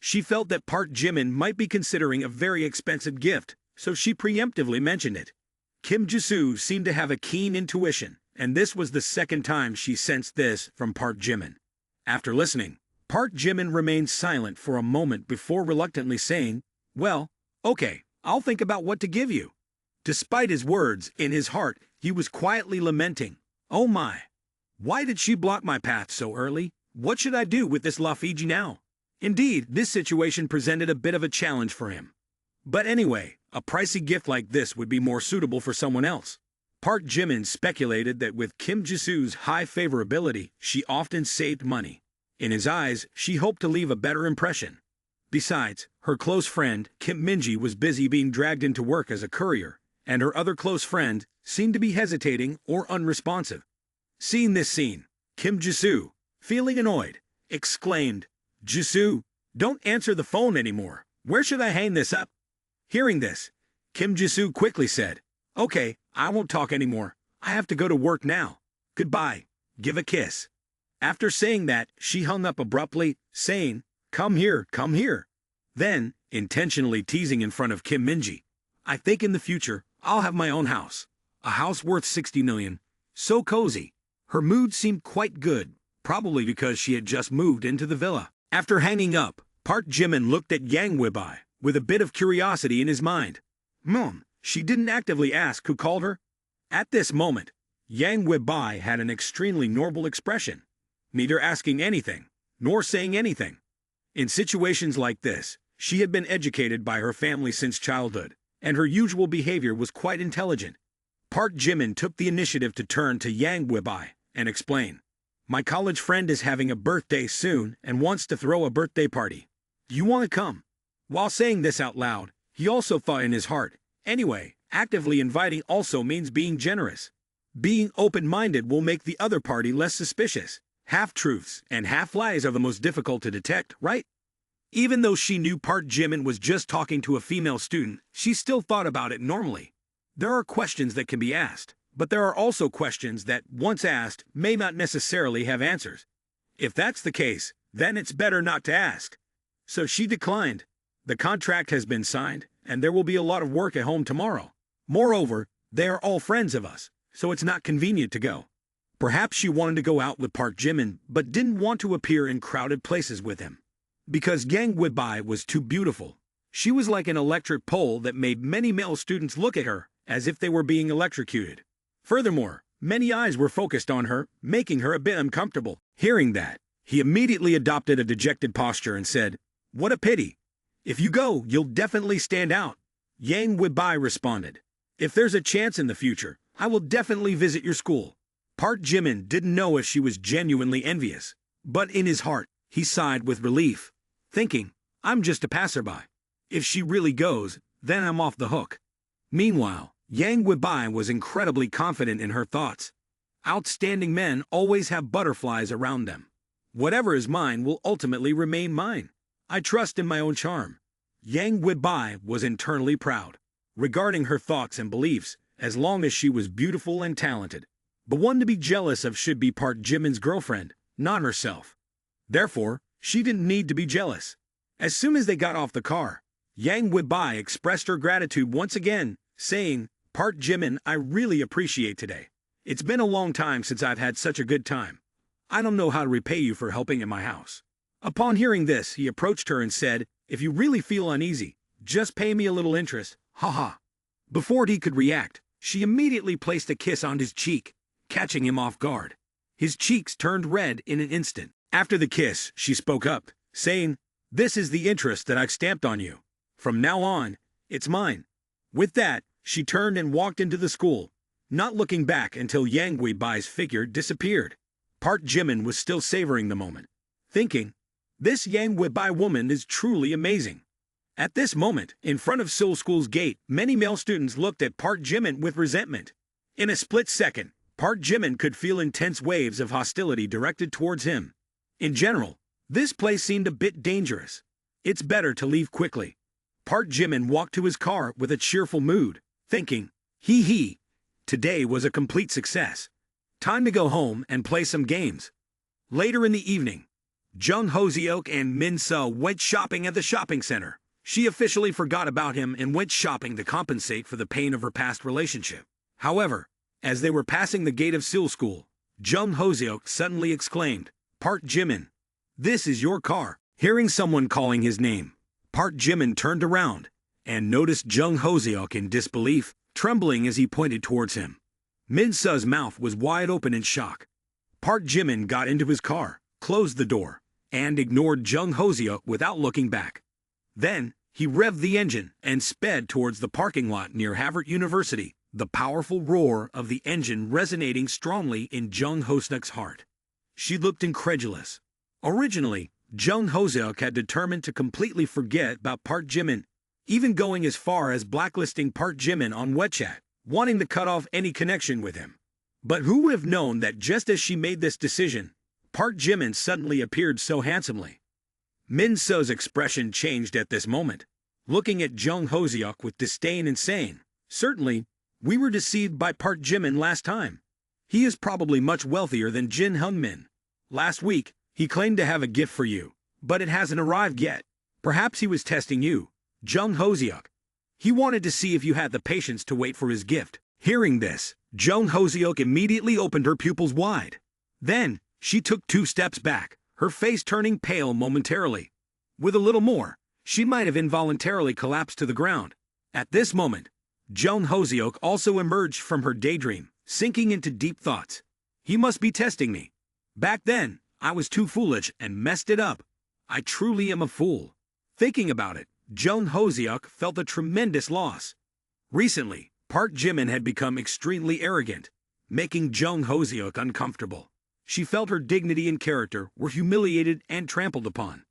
She felt that Park Jimin might be considering a very expensive gift, so she preemptively mentioned it. Kim Jisoo seemed to have a keen intuition, and this was the second time she sensed this from Park Jimin. After listening, Park Jimin remained silent for a moment before reluctantly saying, "Well, okay, I'll think about what to give you." Despite his words, in his heart, he was quietly lamenting, "Oh my! Why did she block my path so early? What should I do with this Lafiji now?" Indeed, this situation presented a bit of a challenge for him. But anyway, a pricey gift like this would be more suitable for someone else. Park Jimin speculated that with Kim Jisoo's high favorability, she often saved money. In his eyes, she hoped to leave a better impression. Besides, her close friend, Kim Minji, was busy being dragged into work as a courier, and her other close friend seemed to be hesitating or unresponsive. Seeing this scene, Kim Jisoo, feeling annoyed, exclaimed, "Jisoo, don't answer the phone anymore. Where should I hang this up?" Hearing this, Kim Jisoo quickly said, "Okay, I won't talk anymore. I have to go to work now. Goodbye. Give a kiss." After saying that, she hung up abruptly, saying, "Come here, come here." Then, intentionally teasing in front of Kim Minji, "I think in the future, I'll have my own house. A house worth 60 million. So cozy." Her mood seemed quite good, probably because she had just moved into the villa. After hanging up, Park Jimin looked at Yang Widbai with a bit of curiosity in his mind. She didn't actively ask who called her? At this moment, Yang Widbai had an extremely normal expression, neither asking anything, nor saying anything. In situations like this, she had been educated by her family since childhood, and her usual behavior was quite intelligent. Park Jimin took the initiative to turn to Yang Widbai and explain, "My college friend is having a birthday soon and wants to throw a birthday party. Do you want to come?" While saying this out loud, he also thought in his heart, "Anyway, actively inviting also means being generous. Being open-minded will make the other party less suspicious. Half-truths and half-lies are the most difficult to detect, right?" Even though she knew Park Jimin was just talking to a female student, she still thought about it normally. There are questions that can be asked, but there are also questions that, once asked, may not necessarily have answers. If that's the case, then it's better not to ask. So she declined. The contract has been signed, and there will be a lot of work at home tomorrow. Moreover, they are all friends of us, so it's not convenient to go. Perhaps she wanted to go out with Park Jimin, but didn't want to appear in crowded places with him. Because Yang Widbai was too beautiful. She was like an electric pole that made many male students look at her as if they were being electrocuted. Furthermore, many eyes were focused on her, making her a bit uncomfortable. Hearing that, he immediately adopted a dejected posture and said, "What a pity. If you go, you'll definitely stand out." Yang Widbai responded, "If there's a chance in the future, I will definitely visit your school." Park Jimin didn't know if she was genuinely envious, but in his heart, he sighed with relief, thinking, "I'm just a passerby. If she really goes, then I'm off the hook." Meanwhile, Yang Widbai was incredibly confident in her thoughts. Outstanding men always have butterflies around them. Whatever is mine will ultimately remain mine. I trust in my own charm. Yang Widbai was internally proud. Regarding her thoughts and beliefs, as long as she was beautiful and talented, the one to be jealous of should be Park Jimin's girlfriend, not herself. Therefore, she didn't need to be jealous. As soon as they got off the car, Yang Weibai expressed her gratitude once again, saying, "Park Jimin, I really appreciate today. It's been a long time since I've had such a good time. I don't know how to repay you for helping in my house." Upon hearing this, he approached her and said, "If you really feel uneasy, just pay me a little interest, haha." Before he could react, she immediately placed a kiss on his cheek, catching him off guard. His cheeks turned red in an instant. After the kiss, she spoke up, saying, "This is the interest that I've stamped on you. From now on, it's mine." With that, she turned and walked into the school, not looking back until Yang Weibai's figure disappeared. Park Jimin was still savoring the moment, thinking, "This Yang Weibai woman is truly amazing." At this moment, in front of Seoul School's gate, many male students looked at Park Jimin with resentment. In a split second, Park Jimin could feel intense waves of hostility directed towards him. In general, this place seemed a bit dangerous. It's better to leave quickly. Park Jimin walked to his car with a cheerful mood, thinking, hee, today was a complete success. Time to go home and play some games. Later in the evening, Jung Hoseok and Min Seo went shopping at the shopping center. She officially forgot about him and went shopping to compensate for the pain of her past relationship. However, as they were passing the gate of Seoul School, Jung Hoseok suddenly exclaimed, "Park Jimin, this is your car." Hearing someone calling his name, Park Jimin turned around and noticed Jung Hoseok in disbelief, trembling as he pointed towards him. Min Seo's mouth was wide open in shock. Park Jimin got into his car, closed the door, and ignored Jung Hoseok without looking back. Then, he revved the engine and sped towards the parking lot near Harvard University, the powerful roar of the engine resonating strongly in Jung Hoseok's heart. She looked incredulous. Originally, Jung Hoseok had determined to completely forget about Park Jimin, even going as far as blacklisting Park Jimin on WeChat, wanting to cut off any connection with him. But who would have known that just as she made this decision, Park Jimin suddenly appeared so handsomely. Min Seo's expression changed at this moment, looking at Jung Hoseok with disdain and saying, "Certainly, we were deceived by Park Jimin last time. He is probably much wealthier than Jin Hyun-min. Last week, he claimed to have a gift for you, but it hasn't arrived yet. Perhaps he was testing you, Jung Hoseok. He wanted to see if you had the patience to wait for his gift." Hearing this, Jung Hoseok immediately opened her pupils wide. Then, she took 2 steps back, her face turning pale momentarily. With a little more, she might have involuntarily collapsed to the ground. At this moment, Jung Hoseok also emerged from her daydream, sinking into deep thoughts. He must be testing me. Back then, I was too foolish and messed it up. I truly am a fool. Thinking about it, Jung Hoseok felt a tremendous loss. Recently, Park Jimin had become extremely arrogant, making Jung Hoseok uncomfortable. She felt her dignity and character were humiliated and trampled upon.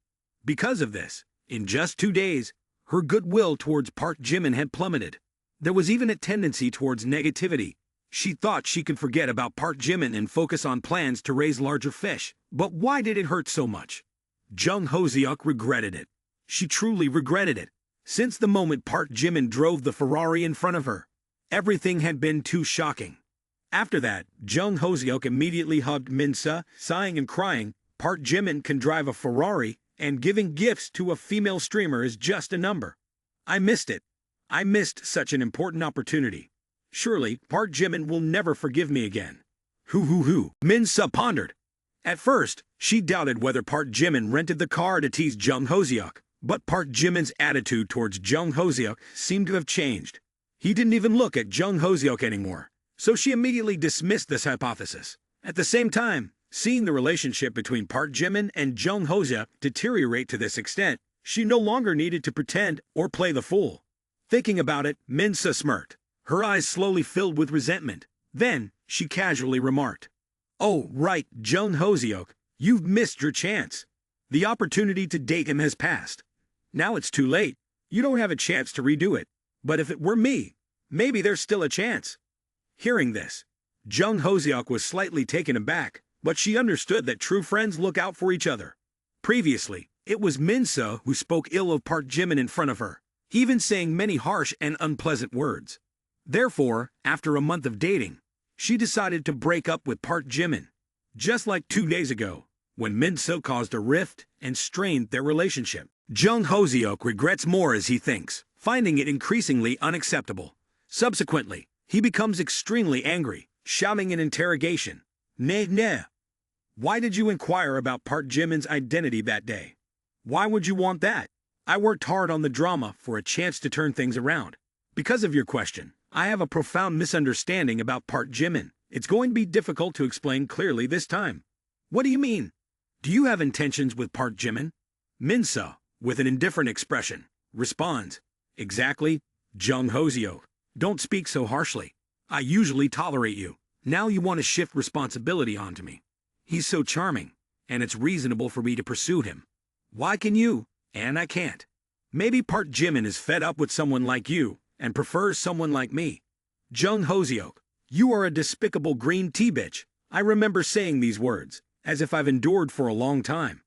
Because of this, in just 2 days, her goodwill towards Park Jimin had plummeted. There was even a tendency towards negativity. She thought she could forget about Park Jimin and focus on plans to raise larger fish. But why did it hurt so much? Jung Hoseok regretted it. She truly regretted it. Since the moment Park Jimin drove the Ferrari in front of her, everything had been too shocking. After that, Jung Hoseok immediately hugged Min Seo, sighing and crying, "Park Jimin can drive a Ferrari, and giving gifts to a female streamer is just a number. I missed it. I missed such an important opportunity. Surely, Park Jimin will never forgive me again." Min Seo pondered. At first, she doubted whether Park Jimin rented the car to tease Jung Hoseok, but Park Jimin's attitude towards Jung Hoseok seemed to have changed. He didn't even look at Jung Hoseok anymore, so she immediately dismissed this hypothesis. At the same time, seeing the relationship between Park Jimin and Jung Hoseok deteriorate to this extent, she no longer needed to pretend or play the fool. Thinking about it, Min Seo smirked. Her eyes slowly filled with resentment. Then, she casually remarked, "Oh, right, Jung Hoseok, you've missed your chance. The opportunity to date him has passed. Now it's too late. You don't have a chance to redo it. But if it were me, maybe there's still a chance." Hearing this, Jung Hoseok was slightly taken aback, but she understood that true friends look out for each other. Previously, it was Min Seo who spoke ill of Park Jimin in front of her, even saying many harsh and unpleasant words. Therefore, after a month of dating, she decided to break up with Park Jimin. Just like 2 days ago, when Min-soo caused a rift and strained their relationship. Jung Hoseok regrets more as he thinks, finding it increasingly unacceptable. Subsequently, he becomes extremely angry, shouting in interrogation, "Nah. Why did you inquire about Park Jimin's identity that day? Why would you want that? I worked hard on the drama for a chance to turn things around. Because of your question, I have a profound misunderstanding about Park Jimin. It's going to be difficult to explain clearly this time." "What do you mean? Do you have intentions with Park Jimin?" Min-soo, with an indifferent expression, responds, "Exactly, Jung Hoseok. Don't speak so harshly. I usually tolerate you. Now you want to shift responsibility onto me. He's so charming, and it's reasonable for me to pursue him. Why can you, and I can't? Maybe Park Jimin is fed up with someone like you and prefers someone like me. Jung Hoseok, you are a despicable green tea bitch." I remember saying these words, as if I've endured for a long time.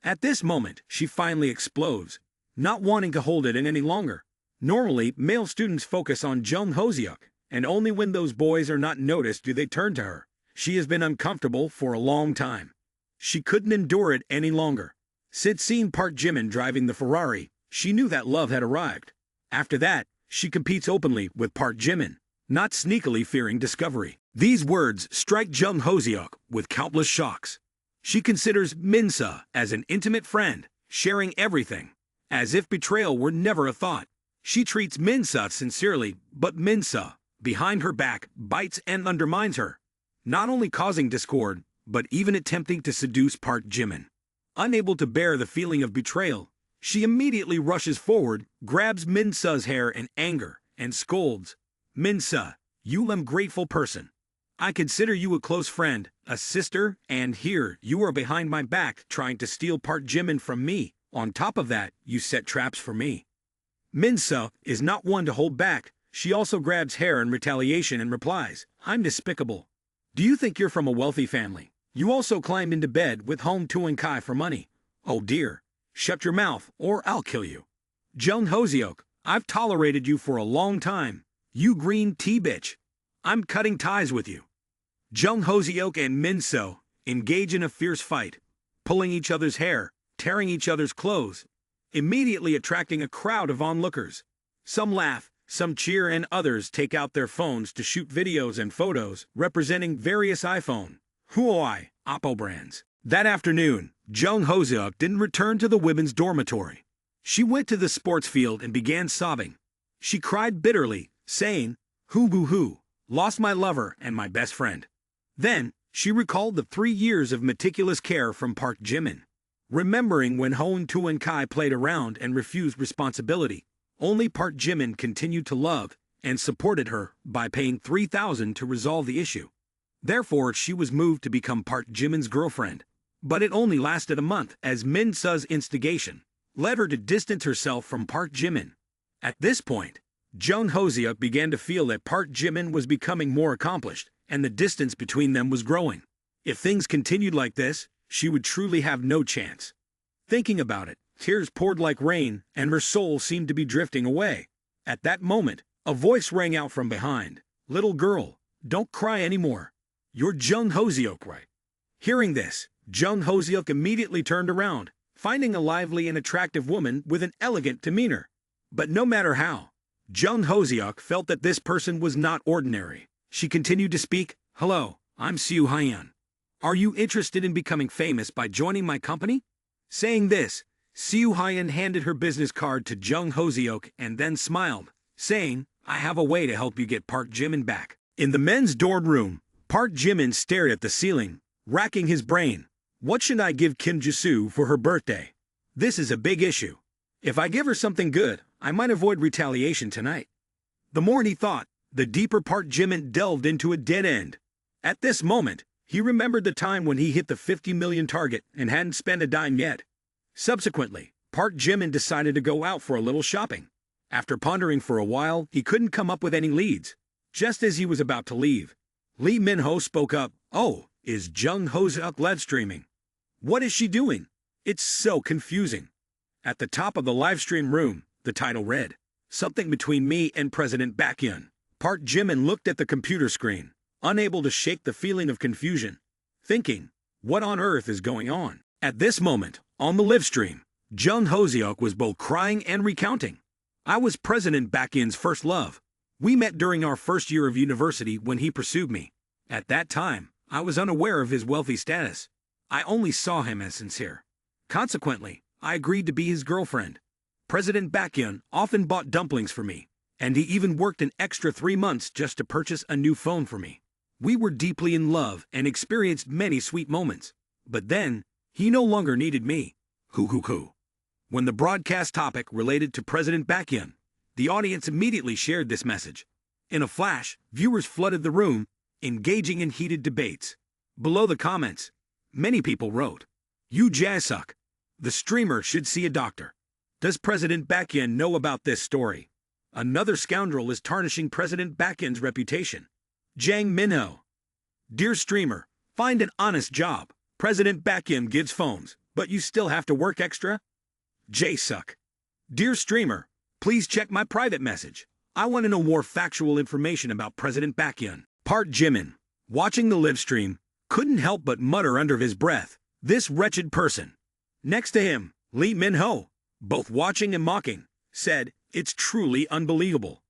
At this moment, she finally explodes, not wanting to hold it in any longer. Normally, male students focus on Jung Hoseok, and only when those boys are not noticed do they turn to her. She has been uncomfortable for a long time. She couldn't endure it any longer. Since seeing Park Jimin driving the Ferrari, she knew that love had arrived. After that, she competes openly with Park Jimin, not sneakily fearing discovery. These words strike Jung Hoseok with countless shocks. She considers Min-soo as an intimate friend, sharing everything, as if betrayal were never a thought. She treats Min-soo sincerely, but Min-soo, behind her back, bites and undermines her, not only causing discord, but even attempting to seduce Park Jimin. Unable to bear the feeling of betrayal, she immediately rushes forward, grabs Min-soo's hair in anger, and scolds, "Min-soo, you ungrateful person. I consider you a close friend, a sister, and here you are behind my back trying to steal Park Jimin from me. On top of that, you set traps for me." Min-soo is not one to hold back. She also grabs hair in retaliation and replies, "I'm despicable. Do you think you're from a wealthy family? You also climbed into bed with Hong Tuan-kai for money. Oh dear, shut your mouth or I'll kill you. Jung Hoseok, I've tolerated you for a long time. You green tea bitch. I'm cutting ties with you." Jung Hoseok and Min-soo engage in a fierce fight, pulling each other's hair, tearing each other's clothes, immediately attracting a crowd of onlookers. Some laugh, some cheer, and others take out their phones to shoot videos and photos representing various iPhone, Huawei, Oppo brands. That afternoon, Jung Hoseok didn't return to the women's dormitory. She went to the sports field and began sobbing. She cried bitterly, saying, "Hoo, lost my lover and my best friend." Then, she recalled the 3 years of meticulous care from Park Jimin. Remembering when Hong Tuan-kai played around and refused responsibility, only Park Jimin continued to love and supported her by paying $3,000 to resolve the issue. Therefore, she was moved to become Park Jimin's girlfriend. But it only lasted a month, as Min-soo's instigation led her to distance herself from Park Jimin. At this point, Jung Hoseok began to feel that Park Jimin was becoming more accomplished, and the distance between them was growing. If things continued like this, she would truly have no chance. Thinking about it, tears poured like rain, and her soul seemed to be drifting away. At that moment, a voice rang out from behind. "Little girl, don't cry anymore. You're Jung Hoseok, right?" Hearing this, Jung Hoseok immediately turned around, finding a lively and attractive woman with an elegant demeanor. But no matter how, Jung Hoseok felt that this person was not ordinary. She continued to speak, "Hello, I'm Seo Hyun. Are you interested in becoming famous by joining my company?" Saying this, Seo Hyun handed her business card to Jung Hoseok and then smiled, saying, "I have a way to help you get Park Jimin back." In the men's dorm room, Park Jimin stared at the ceiling, racking his brain. What should I give Kim Ji-soo for her birthday? This is a big issue. If I give her something good, I might avoid retaliation tonight. The more he thought, the deeper Park Jimin delved into a dead end. At this moment, he remembered the time when he hit the 50 million target and hadn't spent a dime yet. Subsequently, Park Jimin decided to go out for a little shopping. After pondering for a while, he couldn't come up with any leads. Just as he was about to leave, Lee Min-ho spoke up. "Oh, is Jung Hoseok live streaming? What is she doing? It's so confusing." At the top of the livestream room, the title read, "Something between me and President Baekhyun." Park Jimin looked at the computer screen, unable to shake the feeling of confusion, thinking, What on earth is going on? At this moment, on the live stream, Jung Hoseok was both crying and recounting. I was President Baekhyun's first love. We met during our first year of university when he pursued me. At that time, I was unaware of his wealthy status. I only saw him as sincere. Consequently, I agreed to be his girlfriend. President Baekhyun often bought dumplings for me, and he even worked an extra 3 months just to purchase a new phone for me. We were deeply in love and experienced many sweet moments. But then, he no longer needed me. Hoo. When the broadcast topic related to President Baekhyun, the audience immediately shared this message. In a flash, viewers flooded the room, engaging in heated debates. Below the comments, many people wrote, "You Jae-suk, the streamer should see a doctor. Does President Baekhyun know about this story? Another scoundrel is tarnishing President Baekhyun's reputation. Jang Minho, dear streamer, find an honest job. President Baekhyun gives phones, but you still have to work extra? Jae-suk, dear streamer, please check my private message. I want to know more factual information about President Baekhyun." Park Jimin, watching the live stream, couldn't help but mutter under his breath, "This wretched person." Next to him, Lee Min-ho, both watching and mocking, said, "It's truly unbelievable."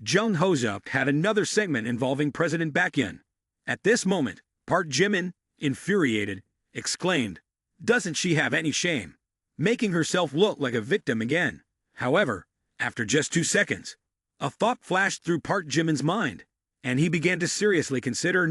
Jung Hoseok had another segment involving President Baekhyun. At this moment, Park Jimin, infuriated, exclaimed, "Doesn't she have any shame? Making herself look like a victim again." However, after just 2 seconds, a thought flashed through Park Jimin's mind, and he began to seriously consider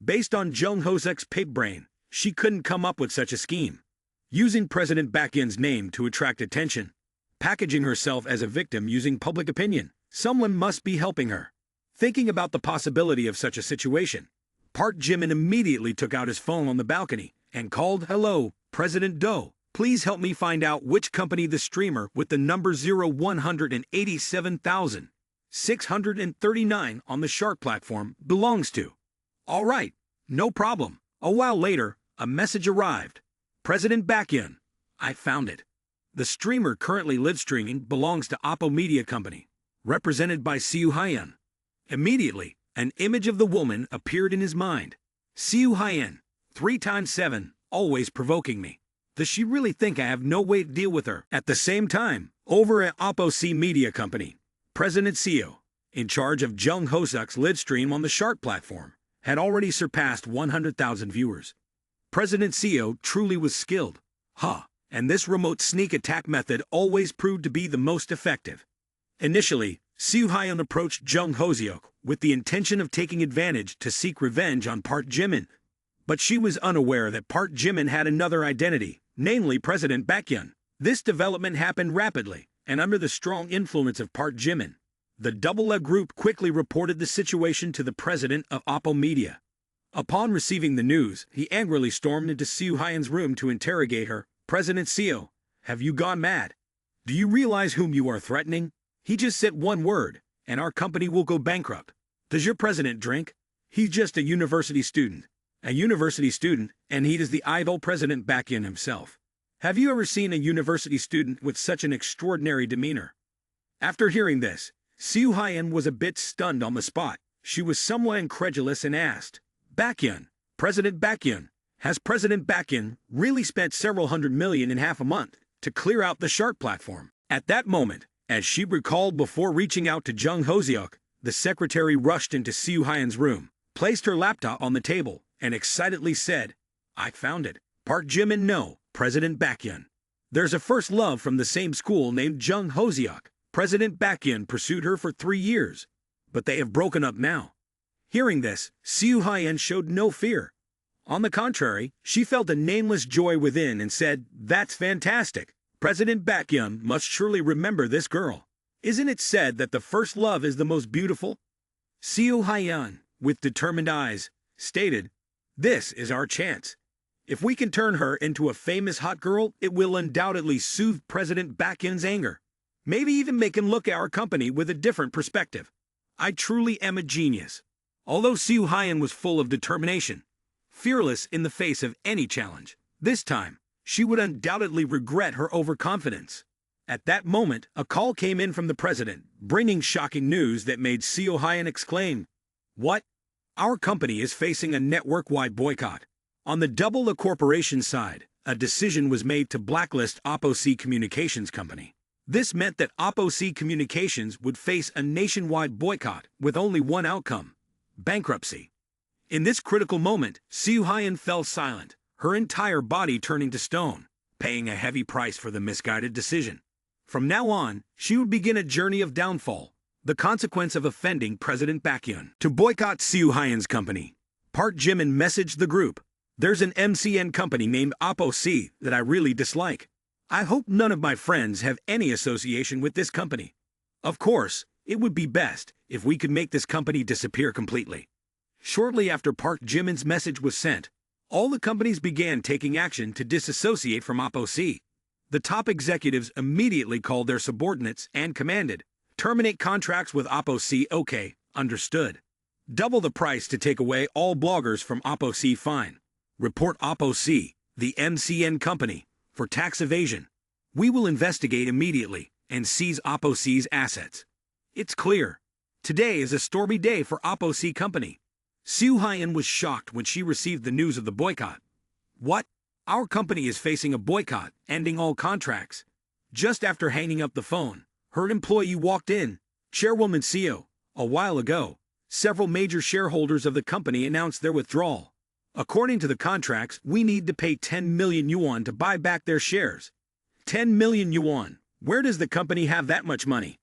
based on Jung Hoseok's pig brain, she couldn't come up with such a scheme. Using President Baekhyun's name to attract attention, packaging herself as a victim using public opinion, someone must be helping her. Thinking about the possibility of such a situation, Park Jimin immediately took out his phone on the balcony and called, "Hello, President Do. Please help me find out which company the streamer with the number 187,639 on the Shark platform belongs to." "All right, no problem." A while later, a message arrived. "President Baekhyun, I found it. The streamer currently live streaming belongs to Oppo Media Company, represented by Seo Hyun." Immediately, an image of the woman appeared in his mind. Seo Hyun, 3 times 7, always provoking me. Does she really think I have no way to deal with her? At the same time, over at Oppo Media Company, President Seo, in charge of Jung Hoseok's live stream on the Shark platform, had already surpassed 100,000 viewers. President Seo truly was skilled. And this remote sneak attack method always proved to be the most effective. Initially, Seo Hyun approached Jung Hoseok with the intention of taking advantage to seek revenge on Park Jimin. But she was unaware that Park Jimin had another identity, namely President Baekhyun. This development happened rapidly, and under the strong influence of Park Jimin, the Double-A group quickly reported the situation to the president of Oppo Media. Upon receiving the news, he angrily stormed into Seo Hyun's room to interrogate her. "President Seo, have you gone mad? Do you realize whom you are threatening? He just said one word, and our company will go bankrupt. Does your president drink? He's just a university student. And he is the idol President Baekhyun himself. Have you ever seen a university student with such an extraordinary demeanor?" After hearing this, Seo Hyun was a bit stunned on the spot. She was somewhat incredulous and asked, "Baekhyun, President Baekhyun, has President Baekhyun really spent several hundred million in half a month to clear out the Shark platform?" At that moment, as she recalled before reaching out to Jung Hoseok, the secretary rushed into Seo Hyun's room, placed her laptop on the table, and excitedly said, "I found it. Park Jimin, no, President Baekhyun. There's a first love from the same school named Jung Hoseok. President Baekhyun pursued her for 3 years, but they have broken up now." Hearing this, Seo Hyun showed no fear. On the contrary, she felt a nameless joy within and said, "That's fantastic. President Baekhyun must surely remember this girl. Isn't it said that the first love is the most beautiful?" Seo Hyun, with determined eyes, stated, "This is our chance. If we can turn her into a famous hot girl, it will undoubtedly soothe President Baekhyun's anger. Maybe even make him look at our company with a different perspective. I truly am a genius." Although Seo Hyun was full of determination, fearless in the face of any challenge, this time, she would undoubtedly regret her overconfidence. At that moment, a call came in from the president, bringing shocking news that made Seo Hyun exclaim, "What? Our company is facing a network-wide boycott. On the Double A Corporation side, a decision was made to blacklist OPPO-C Communications Company. This meant that OPPO-C Communications would face a nationwide boycott with only one outcome: bankruptcy. In this critical moment, Seo Hyun fell silent, her entire body turning to stone, paying a heavy price for the misguided decision. From now on, she would begin a journey of downfall, the consequence of offending President Baekhyun. To boycott Seo Hyun's company, Park Jimin messaged the group, "There's an MCN company named OPPO-C that I really dislike. I hope none of my friends have any association with this company. Of course, it would be best if we could make this company disappear completely." Shortly after Park Jimin's message was sent, all the companies began taking action to disassociate from OPPO-C. The top executives immediately called their subordinates and commanded, "Terminate contracts with OPPO-C." Okay, understood. Double the price to take away all bloggers from OPPO-C. Fine. Report OPPO-C, the MCN company, for tax evasion. We will investigate immediately and seize OPPO-C's assets. It's clear. Today is a stormy day for OPPO-C company. Seo Hyun was shocked when she received the news of the boycott. What? Our company is facing a boycott, ending all contracts. Just after hanging up the phone, her employee walked in, Chairwoman Seo. A while ago, several major shareholders of the company announced their withdrawal. According to the contracts, we need to pay 10 million yuan to buy back their shares. 10 million yuan. Where does the company have that much money?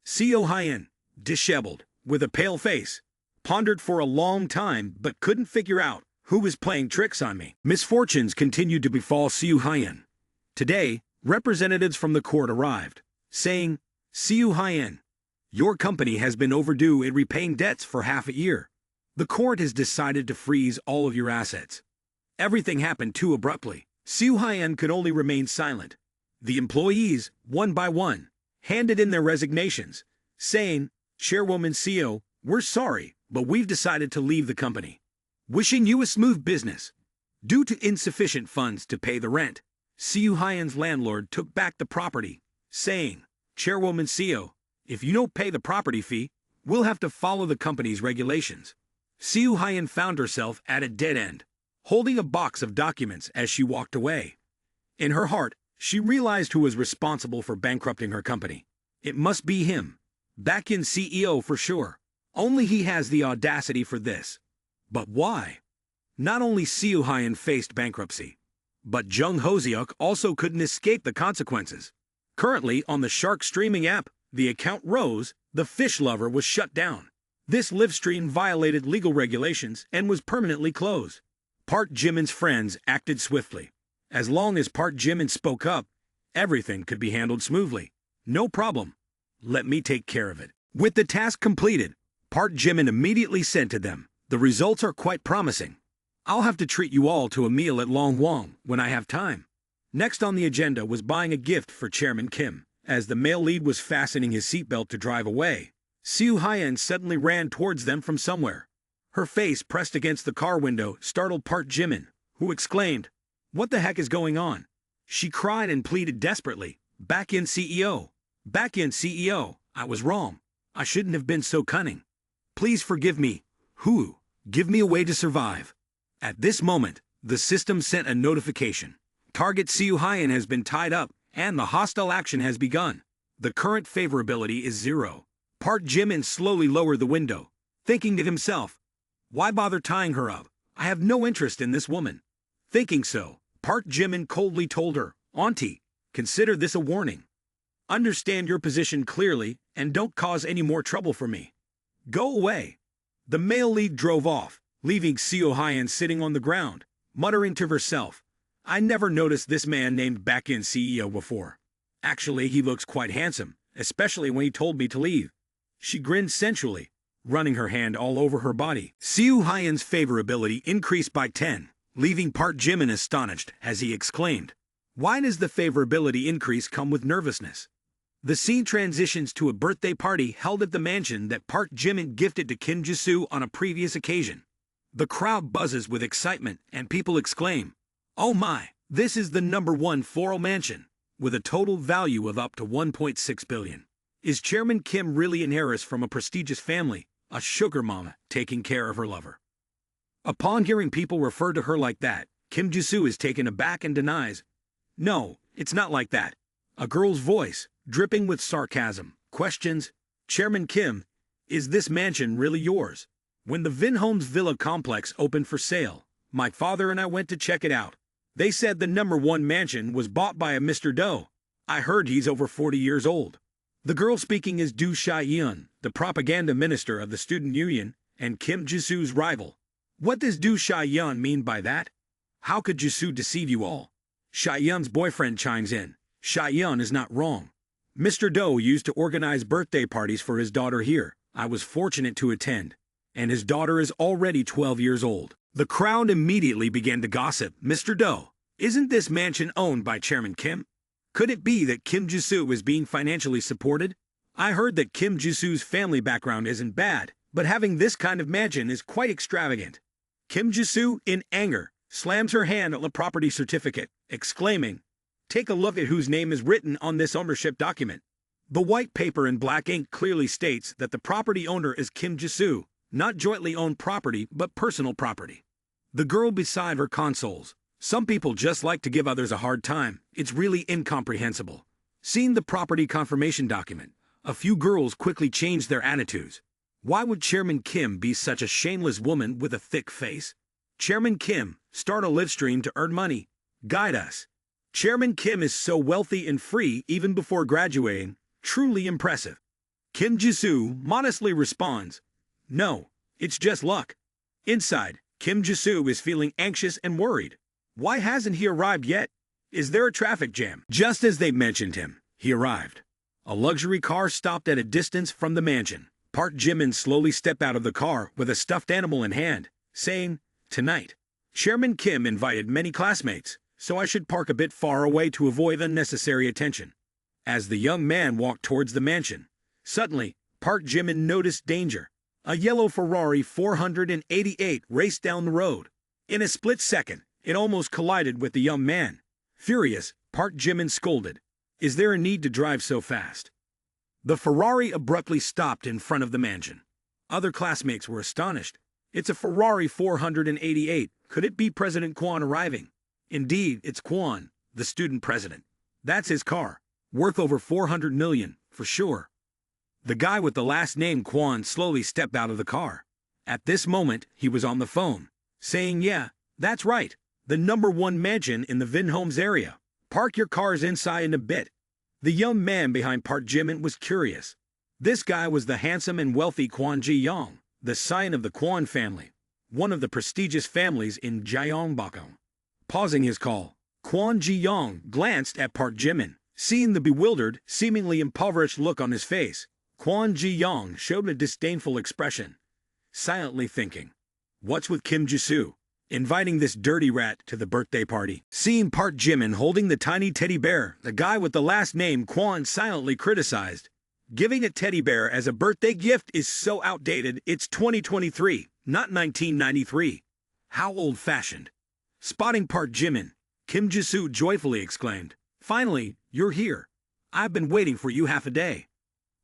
Seo Hyun, disheveled, with a pale face, pondered for a long time but couldn't figure out who was playing tricks on me. Misfortunes continued to befall Seo Hyun. Today, representatives from the court arrived, saying, "Seo Hyun, your company has been overdue in repaying debts for half a year. The court has decided to freeze all of your assets." Everything happened too abruptly. Seo Hyun could only remain silent. The employees, one by one, handed in their resignations, saying, "Chairwoman Seo, we're sorry, but we've decided to leave the company. Wishing you a smooth business." Due to insufficient funds to pay the rent, Seo Hyun's landlord took back the property, saying, "Chairwoman Seo, if you don't pay the property fee, we'll have to follow the company's regulations." Seo Hyun found herself at a dead end, holding a box of documents as she walked away. In her heart, she realized who was responsible for bankrupting her company. It must be him. Baekhyun CEO for sure. Only he has the audacity for this. But why? Not only Seo Hyun faced bankruptcy, but Jung Hoseok also couldn't escape the consequences. Currently on the Shark streaming app, the account rose, the fish lover was shut down. This live stream violated legal regulations and was permanently closed. Park Jimin's friends acted swiftly. As long as Park Jimin spoke up, everything could be handled smoothly. "No problem. Let me take care of it." With the task completed, Park Jimin immediately said to them, "The results are quite promising. I'll have to treat you all to a meal at Long Wong when I have time." Next on the agenda was buying a gift for Chairman Kim. As the male lead was fastening his seatbelt to drive away, Seo Hyun suddenly ran towards them from somewhere. Her face pressed against the car window startled Park Jimin, who exclaimed, "What the heck is going on?" She cried and pleaded desperately, "Baekhyun CEO! Baekhyun CEO! I was wrong. I shouldn't have been so cunning. Please forgive me. Give me a way to survive." At this moment, the system sent a notification. Target Seo Hyun has been tied up, and the hostile action has begun. The current favorability is 0. Park Jimin slowly lowered the window, thinking to himself, "Why bother tying her up? I have no interest in this woman." Thinking so, Park Jimin coldly told her, "Auntie, consider this a warning. Understand your position clearly and don't cause any more trouble for me. Go away." The male lead drove off, leaving Seo Hyun sitting on the ground, muttering to herself, "I never noticed this man named Baekhyun CEO before. Actually, he looks quite handsome, especially when he told me to leave." She grinned sensually, running her hand all over her body. Seo Hyun's favorability increased by 10, leaving Park Jimin astonished as he exclaimed, "Why does the favorability increase come with nervousness?" The scene transitions to a birthday party held at the mansion that Park Jimin gifted to Kim Ji-soo on a previous occasion. The crowd buzzes with excitement and people exclaim, "Oh my, this is the #1 floral mansion, with a total value of up to 1.6 billion. Is Chairman Kim really an heiress from a prestigious family, a sugar mama taking care of her lover?" Upon hearing people refer to her like that, Kim Jisoo is taken aback and denies, "No, it's not like that." A girl's voice, dripping with sarcasm, questions, "Chairman Kim, is this mansion really yours?" When the Vinhomes Villa complex opened for sale, my father and I went to check it out. They said the #1 mansion was bought by a Mr. Do. I heard he's over 40 years old. The girl speaking is Do Sha-yeon, the propaganda minister of the student union, and Kim Jisoo's rival. What does Do Sha-yeon mean by that? How could Jisoo deceive you all? Sha-yeon's boyfriend chimes in. Sha-yeon is not wrong. Mr. Do used to organize birthday parties for his daughter here. I was fortunate to attend. And his daughter is already 12 years old. The crowd immediately began to gossip. "Mr. Do, isn't this mansion owned by Chairman Kim? Could it be that Kim Jisoo is being financially supported? I heard that Kim Jisoo's family background isn't bad, but having this kind of mansion is quite extravagant." Kim Jisoo, in anger, slams her hand on the property certificate, exclaiming, "Take a look at whose name is written on this ownership document." The white paper in black ink clearly states that the property owner is Kim Jisoo, not jointly owned property but personal property. The girl beside her consoles, "Some people just like to give others a hard time. It's really incomprehensible." Seeing the property confirmation document, a few girls quickly changed their attitudes. Why would Chairman Kim be such a shameless woman with a thick face? Chairman Kim, start a live stream to earn money. Guide us. Chairman Kim is so wealthy and free even before graduating. Truly impressive. Kim Jisoo modestly responds, "No, it's just luck." Inside, Kim Jisoo is feeling anxious and worried. Why hasn't he arrived yet? Is there a traffic jam? Just as they mentioned him, he arrived. A luxury car stopped at a distance from the mansion. Park Jimin slowly stepped out of the car with a stuffed animal in hand, saying, "Tonight, Chairman Kim invited many classmates, so I should park a bit far away to avoid unnecessary attention." As the young man walked towards the mansion, suddenly, Park Jimin noticed danger. A yellow Ferrari 488 raced down the road. In a split second, it almost collided with the young man. Furious, Park Jimin scolded, "Is there a need to drive so fast?" The Ferrari abruptly stopped in front of the mansion. Other classmates were astonished. It's a Ferrari 488. Could it be President Kwon arriving? Indeed, it's Kwon, the student president. That's his car, worth over 400 million, for sure. The guy with the last name Kwon slowly stepped out of the car. At this moment, he was on the phone, saying, "Yeah, that's right, the #1 mansion in the Vinhomes area. Park your cars inside in a bit." The young man behind Park Jimin was curious. This guy was the handsome and wealthy Kwon Ji-young, the scion of the Kwon family, one of the prestigious families in Gyeongbokgung. Pausing his call, Kwon Ji-young glanced at Park Jimin. Seeing the bewildered, seemingly impoverished look on his face, Kwon Ji-young showed a disdainful expression, silently thinking, "What's with Kim Jisoo inviting this dirty rat to the birthday party?" Seeing Park Jimin holding the tiny teddy bear, the guy with the last name Kwon silently criticized, "Giving a teddy bear as a birthday gift is so outdated. It's 2023, not 1993. How old-fashioned." Spotting Park Jimin, Kim Jisoo joyfully exclaimed, "Finally, you're here. I've been waiting for you half a day."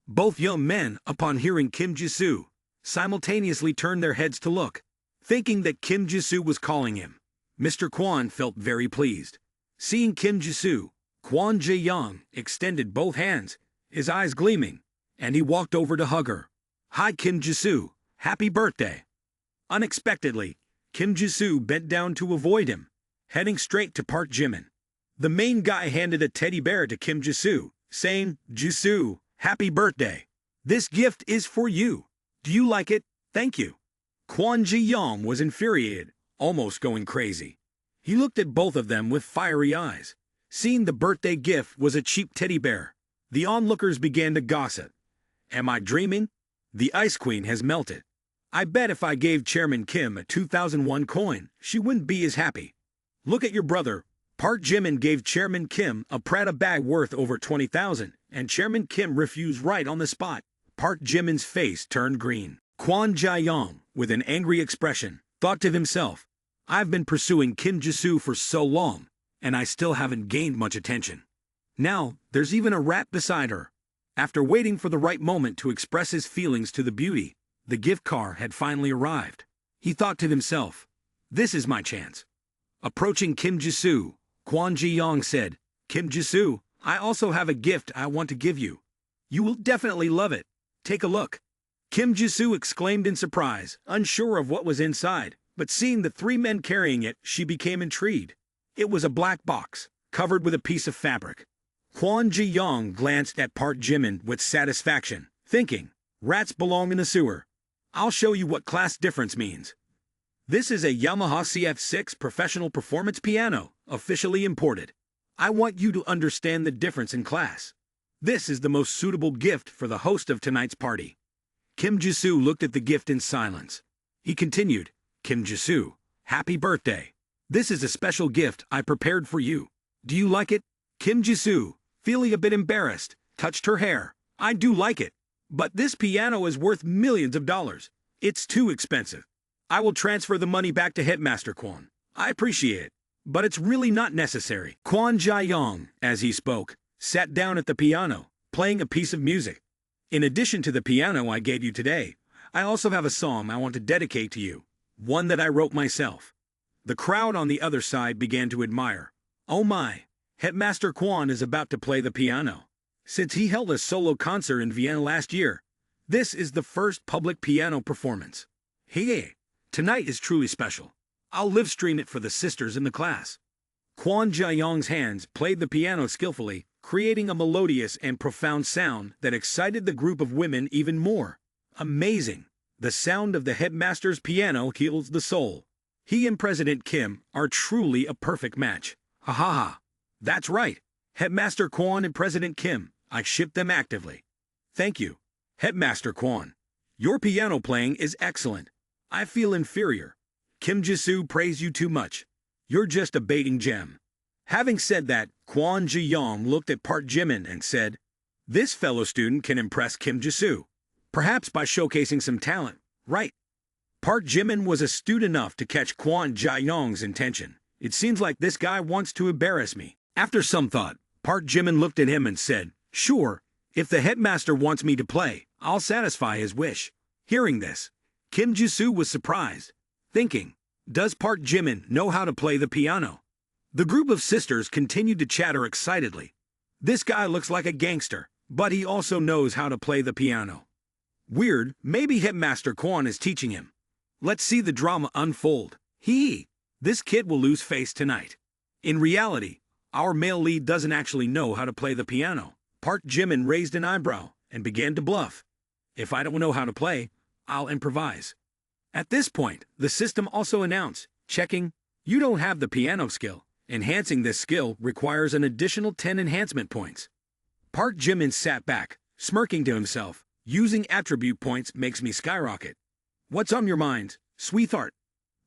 Both young men, upon hearing Kim Jisoo, simultaneously turned their heads to look, thinking that Kim Jisoo was calling him. Mr. Kwon felt very pleased. Seeing Kim Jisoo, Kwon Ji-young extended both hands, his eyes gleaming, and he walked over to hug her. "Hi Kim Jisoo, happy birthday." Unexpectedly, Kim Jisoo bent down to avoid him, heading straight to Park Jimin. The main guy handed a teddy bear to Kim Jisoo, saying, "Jisoo, happy birthday. This gift is for you. Do you like it? Thank you." Kwon Ji-young was infuriated, almost going crazy. He looked at both of them with fiery eyes. Seeing the birthday gift was a cheap teddy bear, the onlookers began to gossip. "Am I dreaming? The Ice Queen has melted. I bet if I gave Chairman Kim a 2001 coin, she wouldn't be as happy. Look at your brother. Park Jimin gave Chairman Kim a Prada bag worth over 20,000, and Chairman Kim refused right on the spot." Park Jimin's face turned green. Kwon Ji-young, with an angry expression, thought to himself, "I've been pursuing Kim Jisoo for so long, and I still haven't gained much attention. Now, there's even a rat beside her." After waiting for the right moment to express his feelings to the beauty, the gift car had finally arrived. He thought to himself, this is my chance. Approaching Kim Jisoo, Kwon Ji-young said, Kim Jisoo, I also have a gift I want to give you. You will definitely love it. Take a look. Kim Jisoo exclaimed in surprise, unsure of what was inside, but seeing the three men carrying it, she became intrigued. It was a black box, covered with a piece of fabric. Kwon Ji-young glanced at Park Jimin with satisfaction, thinking, rats belong in the sewer. I'll show you what class difference means. This is a Yamaha CF6 professional performance piano, officially imported. I want you to understand the difference in class. This is the most suitable gift for the host of tonight's party. Kim Jisoo looked at the gift in silence. He continued, Kim Jisoo, happy birthday. This is a special gift I prepared for you. Do you like it? Kim Jisoo, feeling a bit embarrassed, touched her hair. I do like it. But this piano is worth millions of dollars. It's too expensive. I will transfer the money back to Headmaster Kwon. I appreciate it, but it's really not necessary. Kwon Ji-young, as he spoke, sat down at the piano, playing a piece of music. In addition to the piano I gave you today, I also have a song I want to dedicate to you, one that I wrote myself. The crowd on the other side began to admire. Oh my, Headmaster Kwon is about to play the piano. Since he held a solo concert in Vienna last year, this is the first public piano performance. Hey, tonight is truly special. I'll live stream it for the sisters in the class. Kwon Ji-young's hands played the piano skillfully, creating a melodious and profound sound that excited the group of women even more. Amazing! The sound of the headmaster's piano heals the soul. He and President Kim are truly a perfect match. Ha ha ha! That's right! Headmaster Kwon and President Kim, I ship them actively. Thank you, Headmaster Kwon. Your piano playing is excellent. I feel inferior. Kim Jisoo praised you too much. You're just a baiting gem. Having said that, Kwon Ji-young looked at Park Jimin and said, this fellow student can impress Kim Jisoo, perhaps by showcasing some talent, right? Park Jimin was astute enough to catch Kwon Ji-young's intention. It seems like this guy wants to embarrass me. After some thought, Park Jimin looked at him and said, sure, if the headmaster wants me to play, I'll satisfy his wish. Hearing this, Kim Jisoo was surprised, thinking, does Park Jimin know how to play the piano? The group of sisters continued to chatter excitedly. This guy looks like a gangster, but he also knows how to play the piano. Weird, maybe Headmaster Kwon is teaching him. Let's see the drama unfold. This kid will lose face tonight. In reality, our male lead doesn't actually know how to play the piano. Park Jimin raised an eyebrow and began to bluff. If I don't know how to play, I'll improvise. At this point, the system also announced, checking, you don't have the piano skill. Enhancing this skill requires an additional 10 enhancement points. Park Jimin sat back, smirking to himself. Using attribute points makes me skyrocket. What's on your mind, sweetheart?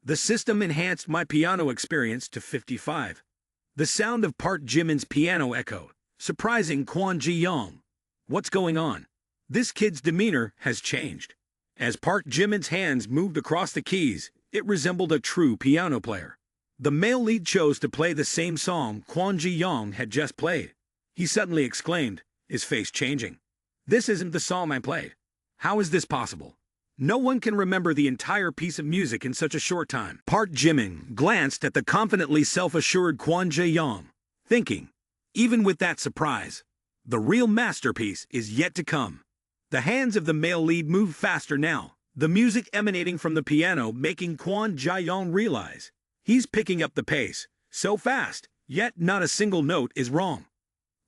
The system enhanced my piano experience to 55. The sound of Park Jimin's piano echoed, surprising Kwon Ji-young. What's going on? This kid's demeanor has changed. As Park Jimin's hands moved across the keys, it resembled a true piano player. The male lead chose to play the same song Kwon Ji-young had just played. He suddenly exclaimed, his face changing. This isn't the song I played. How is this possible? No one can remember the entire piece of music in such a short time. Park Jimin glanced at the confidently self-assured Kwon Ji-young, thinking, even with that surprise, the real masterpiece is yet to come. The hands of the male lead moved faster now, the music emanating from the piano making Kwon Ji-young realize he's picking up the pace, so fast, yet not a single note is wrong.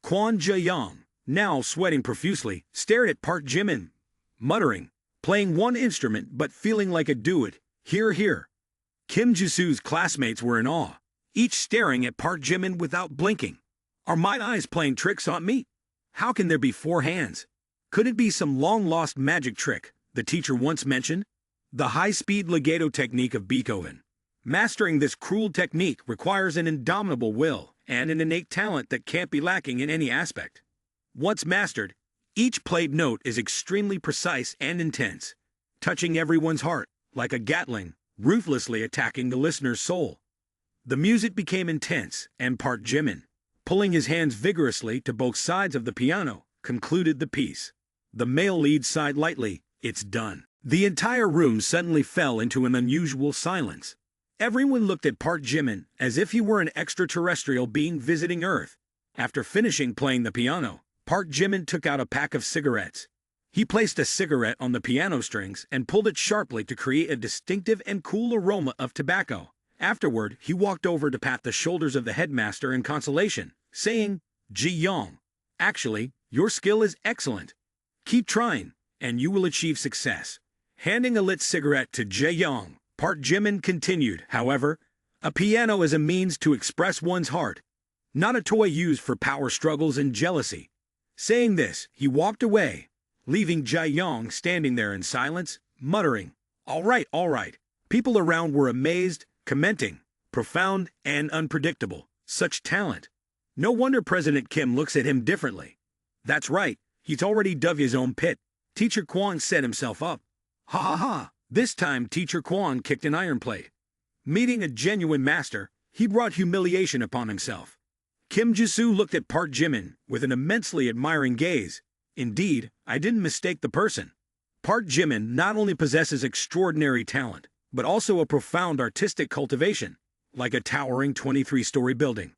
Kwon Ji-young, now sweating profusely, stared at Park Jimin, muttering, playing one instrument but feeling like a do-it, here. Kim Jisoo's classmates were in awe, each staring at Park Jimin without blinking. Are my eyes playing tricks on me? How can there be 4 hands? Could it be some long-lost magic trick the teacher once mentioned? The high-speed legato technique of Beethoven. Mastering this cruel technique requires an indomitable will and an innate talent that can't be lacking in any aspect. Once mastered, each played note is extremely precise and intense, touching everyone's heart like a Gatling, ruthlessly attacking the listener's soul. The music became intense, and Park Jimin, pulling his hands vigorously to both sides of the piano, concluded the piece. The male lead sighed lightly, it's done. The entire room suddenly fell into an unusual silence. Everyone looked at Park Jimin as if he were an extraterrestrial being visiting Earth. After finishing playing the piano, Park Jimin took out a pack of cigarettes. He placed a cigarette on the piano strings and pulled it sharply to create a distinctive and cool aroma of tobacco. Afterward, he walked over to pat the shoulders of the headmaster in consolation, saying, "Ji Yong, actually, your skill is excellent. Keep trying, and you will achieve success." Handing a lit cigarette to Ji Yong, Park Jimin continued, "However, a piano is a means to express one's heart, not a toy used for power struggles and jealousy." Saying this, he walked away, leaving Ji Yong standing there in silence, muttering, all right. People around were amazed, commenting, "Profound and unpredictable. Such talent. No wonder President Kim looks at him differently." "That's right, he's already dug his own pit." Teacher Kwon set himself up. Ha ha ha! This time Teacher Kwon kicked an iron plate. Meeting a genuine master, he brought humiliation upon himself. Kim Ji-soo looked at Park Jimin with an immensely admiring gaze. Indeed, I didn't mistake the person. Park Jimin not only possesses extraordinary talent, but also a profound artistic cultivation, like a towering 23-story building.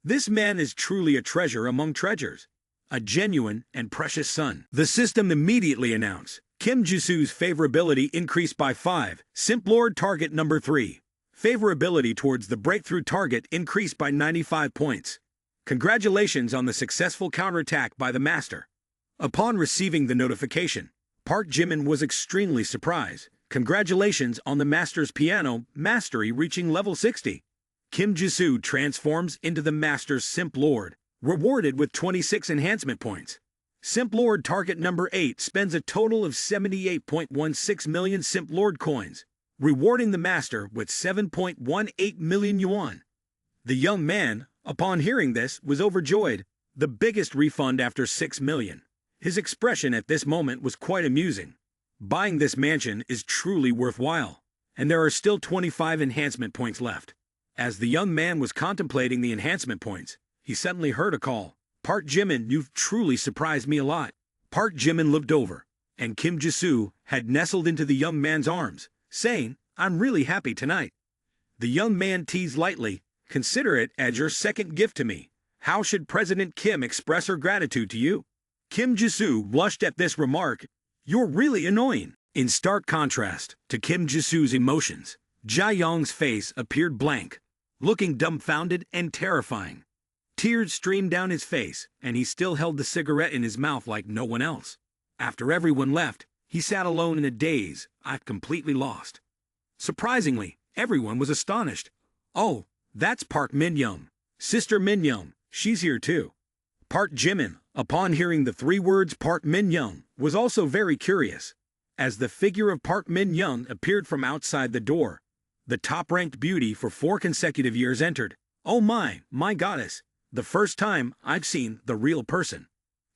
This man is truly a treasure among treasures, a genuine and precious son. The system immediately announced, Kim Ji-soo's favorability increased by 5, Simp Lord target number 3. Favorability towards the breakthrough target increased by 95 points. Congratulations on the successful counterattack by the master. Upon receiving the notification, Park Jimin was extremely surprised. Congratulations on the master's piano mastery reaching level 60. Kim Ji-soo transforms into the master's Simp Lord, rewarded with 26 enhancement points. Simp Lord target number 8 spends a total of 78.16 million Simp Lord coins, rewarding the master with 7.18 million yuan. The young man, upon hearing this, was overjoyed, the biggest refund after 6 million. His expression at this moment was quite amusing. Buying this mansion is truly worthwhile, and there are still 25 enhancement points left. As the young man was contemplating the enhancement points, he suddenly heard a call. "Park Jimin, you've truly surprised me a lot." Park Jimin looked over, and Kim Ji-soo had nestled into the young man's arms, saying, "I'm really happy tonight." The young man teased lightly, "Consider it as your second gift to me. How should President Kim express her gratitude to you?" Kim Ji-soo blushed at this remark. "You're really annoying." In stark contrast to Kim Ji-soo's emotions, Ji Yong's face appeared blank, looking dumbfounded and terrifying. Tears streamed down his face, and he still held the cigarette in his mouth like no one else. After everyone left, he sat alone in a daze, completely lost. Surprisingly, everyone was astonished. "Oh, that's Park Min-young. Sister Min-young, she's here too." Park Jimin, upon hearing the 3 words Park Min-young, was also very curious. As the figure of Park Min-young appeared from outside the door, the top-ranked beauty for 4 consecutive years entered. "Oh my goddess, the first time I've seen the real person."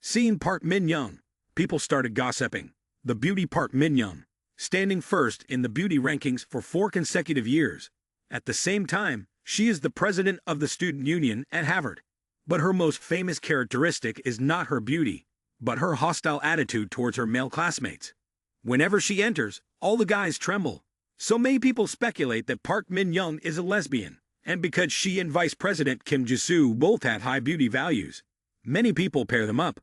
Seeing Park Min-young, people started gossiping. The beauty Park Min-young, standing first in the beauty rankings for 4 consecutive years. At the same time, she is the president of the student union at Harvard. But her most famous characteristic is not her beauty, but her hostile attitude towards her male classmates. Whenever she enters, all the guys tremble. So many people speculate that Park Min-young is a lesbian, and because she and Vice President Kim Ji-soo both had high beauty values, many people pair them up.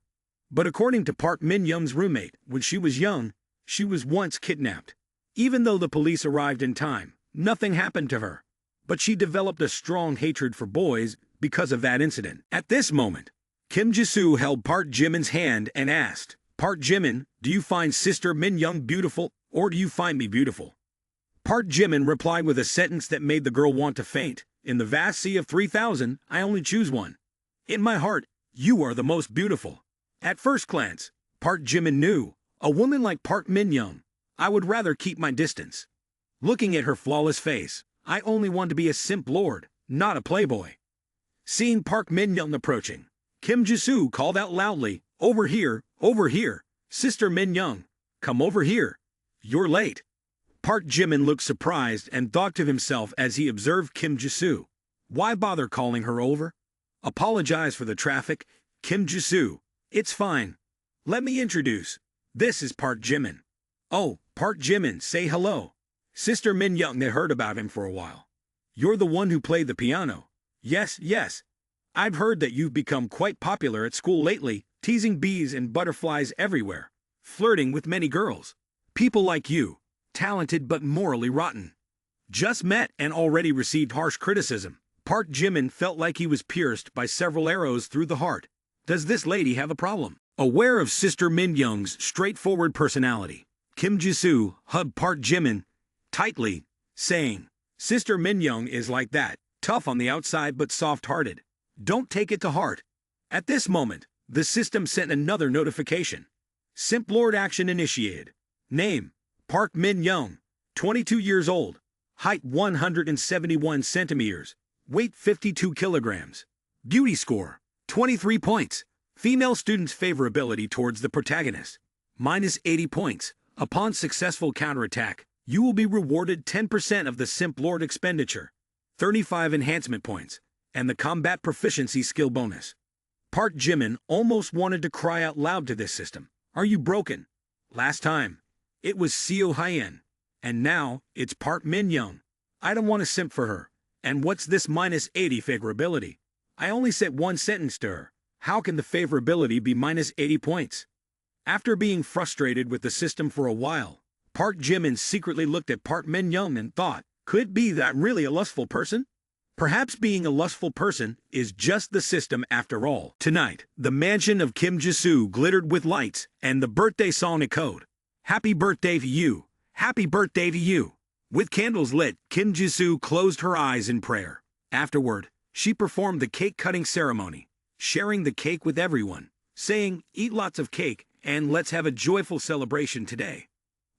But according to Park Min-young's roommate, when she was young, she was once kidnapped. Even though the police arrived in time, nothing happened to her. But she developed a strong hatred for boys because of that incident. At this moment, Kim Ji-soo held Park Jimin's hand and asked, "Park Jimin, do you find Sister Min-young beautiful, or do you find me beautiful?" Park Jimin replied with a sentence that made the girl want to faint. "In the vast sea of 3,000, I only choose one. In my heart, you are the most beautiful." At first glance, Park Jimin knew, a woman like Park Min-young, I would rather keep my distance. Looking at her flawless face, I only want to be a simp lord, not a playboy. Seeing Park Min-young approaching, Kim Ji-soo called out loudly, over here, Sister Min-young, come over here. You're late." Park Jimin looked surprised and thought to himself as he observed Kim Ji-soo. Why bother calling her over? Apologize for the traffic, Kim Ji-soo. It's fine. Let me introduce. This is Park Jimin. Oh, Park Jimin, say hello. Sister Min Young had heard about him for a while. You're the one who played the piano. Yes, yes. I've heard that you've become quite popular at school lately, teasing bees and butterflies everywhere, flirting with many girls. People like you, talented but morally rotten. Just met and already received harsh criticism. Park Jimin felt like he was pierced by several arrows through the heart. Does this lady have a problem? Aware of Sister Min Young's straightforward personality, Kim Ji-soo hugged Park Jimin tightly, saying, Sister Min Young is like that, tough on the outside but soft-hearted. Don't take it to heart. At this moment, the system sent another notification. Simp Lord action initiated. Name, Park Min Young, 22 years old, height 171 centimeters, weight 52 kilograms. Beauty score, 23 points. Female student's favorability towards the protagonist, minus 80 points. Upon successful counterattack, you will be rewarded 10% of the Simp Lord expenditure, 35 enhancement points, and the combat proficiency skill bonus. Park Jimin almost wanted to cry out loud to this system. Are you broken? Last time, it was Seo Hyen, and now it's Park Min Young. I don't want to simp for her. And what's this minus 80 favorability? I only said one sentence to her. How can the favorability be minus 80 points? After being frustrated with the system for a while, Park Jimin secretly looked at Park Min Young and thought, could it be that I'm really a lustful person? Perhaps being a lustful person is just the system after all. Tonight, the mansion of Kim Ji-soo glittered with lights and the birthday song echoed. Happy birthday to you. Happy birthday to you. With candles lit, Kim Ji-soo closed her eyes in prayer. Afterward, she performed the cake-cutting ceremony, sharing the cake with everyone, saying, eat lots of cake and let's have a joyful celebration today.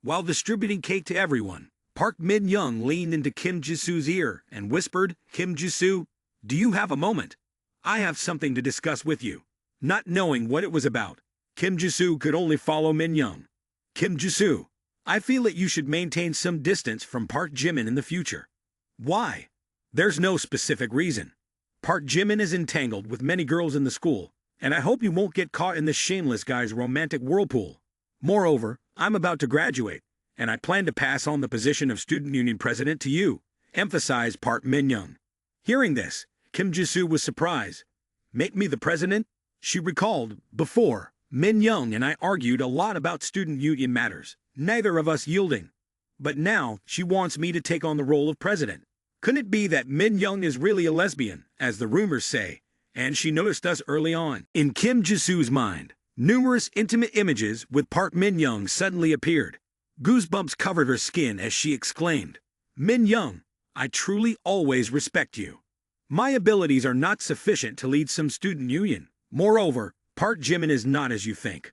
While distributing cake to everyone, Park Min Young leaned into Kim Ji-soo's ear and whispered, Kim Ji-soo, do you have a moment? I have something to discuss with you. Not knowing what it was about, Kim Ji-soo could only follow Min Young. Kim Ji-soo, I feel that you should maintain some distance from Park Jimin in the future. Why? There's no specific reason. Park Jimin is entangled with many girls in the school, and I hope you won't get caught in this shameless guy's romantic whirlpool. Moreover, I'm about to graduate, and I plan to pass on the position of student union president to you, emphasized Park Min Young. Hearing this, Kim Ji-soo was surprised. Make me the president? She recalled, before, Min Young and I argued a lot about student union matters, neither of us yielding. But now, she wants me to take on the role of president. Couldn't it be that Min Young is really a lesbian, as the rumors say, and she noticed us early on? In Kim Ji-soo's mind, numerous intimate images with Park Min Young suddenly appeared. Goosebumps covered her skin as she exclaimed, Min Young, I truly always respect you. My abilities are not sufficient to lead some student union. Moreover, Park Jimin is not as you think.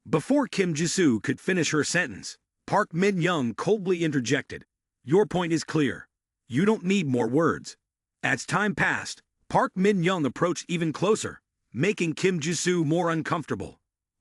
Before Kim Ji-soo could finish her sentence, Park Min Young coldly interjected, your point is clear. You don't need more words. As time passed, Park Min Young approached even closer, making Kim Ji-soo more uncomfortable.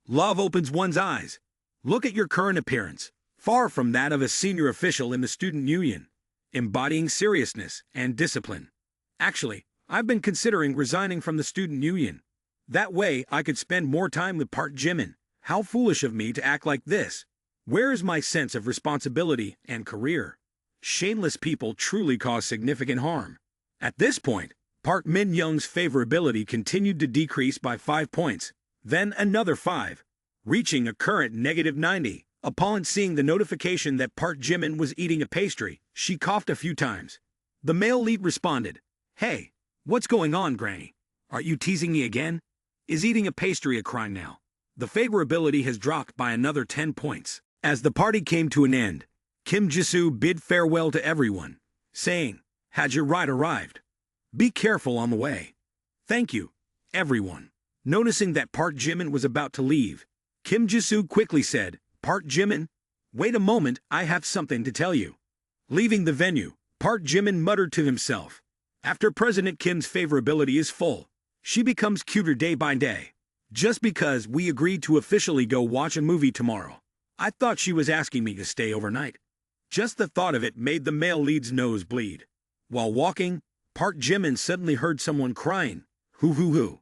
Love opens one's eyes. Look at your current appearance, far from that of a senior official in the student union, embodying seriousness and discipline. Actually, I've been considering resigning from the student union. That way, I could spend more time with Park Jimin. How foolish of me to act like this. Where is my sense of responsibility and career? Shameless people truly cause significant harm. At this point, Park Min Young's favorability continued to decrease by 5 points, then another 5, reaching a current negative 90. Upon seeing the notification that Park Jimin was eating a pastry, she coughed a few times. The male lead responded, Hey, what's going on, Granny? Are you teasing me again? Is eating a pastry a crime now? The favorability has dropped by another 10 points. As the party came to an end, Kim Ji-soo bid farewell to everyone, saying, Has your ride arrived? Be careful on the way. Thank you, everyone. Noticing that Park Jimin was about to leave, Kim Ji-soo quickly said, Park Jimin, wait a moment, I have something to tell you. Leaving the venue, Park Jimin muttered to himself, After President Kim's favorability is full, she becomes cuter day by day. Just because we agreed to officially go watch a movie tomorrow, I thought she was asking me to stay overnight. Just the thought of it made the male lead's nose bleed. While walking, Park Jimin suddenly heard someone crying, hoo hoo hoo.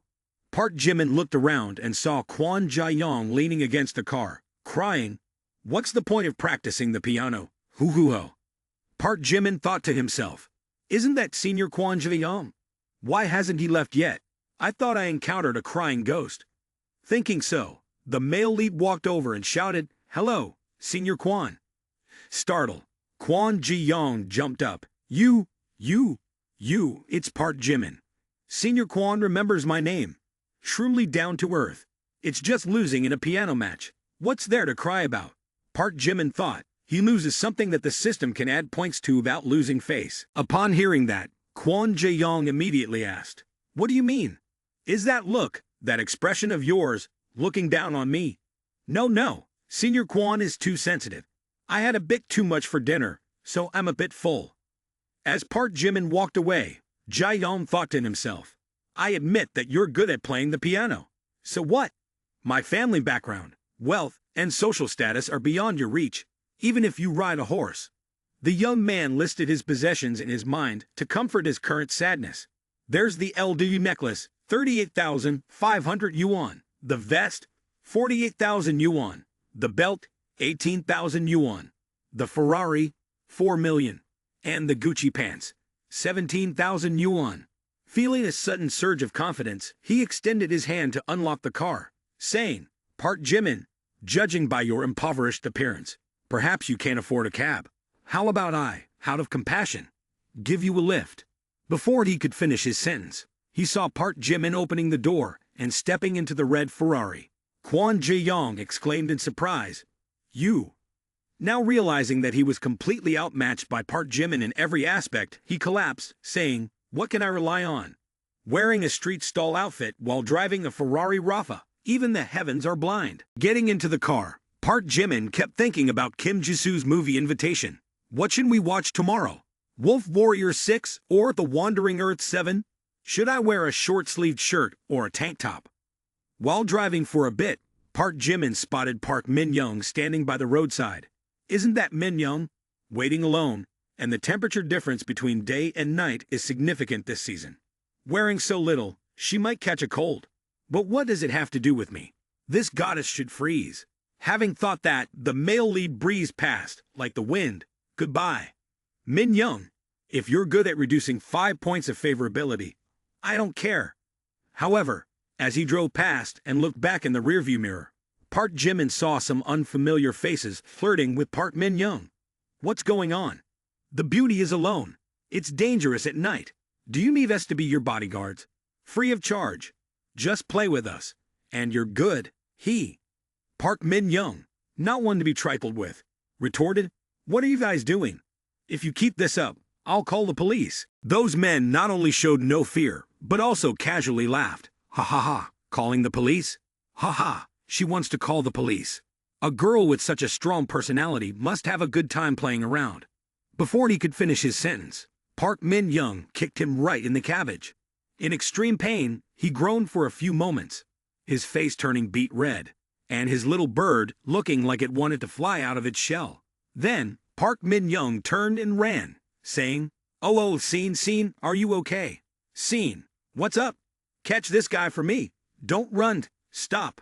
Park Jimin looked around and saw Kwon Jae-young leaning against the car, crying. What's the point of practicing the piano? Hoo hoo ho. Park Jimin thought to himself. Isn't that Senior Kwon Jae-young? Why hasn't he left yet? I thought I encountered a crying ghost. Thinking so, the male lead walked over and shouted, "Hello, Senior Kwon." Startled, Kwon Ji-young jumped up. You, it's Park Jimin. Senior Kwon remembers my name. Shrewdly down to earth. It's just losing in a piano match. What's there to cry about? Park Jimin thought. He loses something that the system can add points to without losing face. Upon hearing that, Kwon Jae-young immediately asked, "What do you mean? Is that look, that expression of yours, looking down on me?" No, Senior Kwon is too sensitive. I had a bit too much for dinner, so I'm a bit full." As Park Jimin walked away, Jae-young thought to himself, I admit that you're good at playing the piano. So what? My family background, wealth, and social status are beyond your reach, even if you ride a horse. The young man listed his possessions in his mind to comfort his current sadness. There's the LW necklace, 38,500 yuan. The vest, 48,000 yuan. The belt, 18,000 yuan. The Ferrari, 4 million. And the Gucci pants, 17,000 yuan. Feeling a sudden surge of confidence, he extended his hand to unlock the car, saying, "Park Jimin, judging by your impoverished appearance, perhaps you can't afford a cab. How about I, out of compassion, give you a lift?" Before he could finish his sentence, he saw Park Jimin opening the door and stepping into the red Ferrari. Kwon Jae-young exclaimed in surprise, "You?" Now realizing that he was completely outmatched by Park Jimin in every aspect, he collapsed, saying, "What can I rely on? Wearing a street stall outfit while driving a Ferrari Rafa, even the heavens are blind." Getting into the car, Park Jimin kept thinking about Kim Jisoo's movie Invitation. What should we watch tomorrow? Wolf Warrior 6 or The Wandering Earth 7? Should I wear a short-sleeved shirt or a tank top? While driving for a bit, Park Jimin spotted Park Min-young standing by the roadside. Isn't that Min-young? Waiting alone, and the temperature difference between day and night is significant this season. Wearing so little, she might catch a cold. But what does it have to do with me? This goddess should freeze. Having thought that, the male lead breezed past, like the wind. Goodbye. Min-young, if you're good at reducing 5 points of favorability, I don't care. However, as he drove past and looked back in the rearview mirror, Park Jimin saw some unfamiliar faces flirting with Park Min-young. What's going on? The beauty is alone. It's dangerous at night. Do you need us to be your bodyguards? Free of charge. Just play with us. And you're good. He, Park Min-young, not one to be trifled with, retorted, "What are you guys doing? If you keep this up, I'll call the police." Those men not only showed no fear, but also casually laughed. "Ha ha ha, calling the police? Ha ha, she wants to call the police. A girl with such a strong personality must have a good time playing around." Before he could finish his sentence, Park Min-young kicked him right in the cabbage. In extreme pain, he groaned for a few moments, his face turning beet red, and his little bird looking like it wanted to fly out of its shell. Then, Park Min-young turned and ran, saying, "Oh, Scene, are you okay? Scene, what's up? Catch this guy for me. Don't run, stop."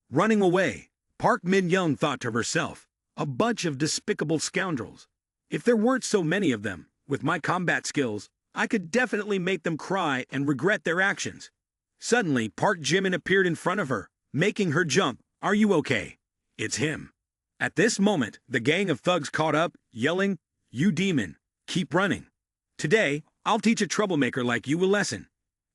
Running away, Park Min-young thought to herself, a bunch of despicable scoundrels. If there weren't so many of them, with my combat skills, I could definitely make them cry and regret their actions. Suddenly, Park Jimin appeared in front of her, making her jump. "Are you okay?" It's him. At this moment, the gang of thugs caught up, yelling, "You demon, keep running. Today, I'll teach a troublemaker like you a lesson."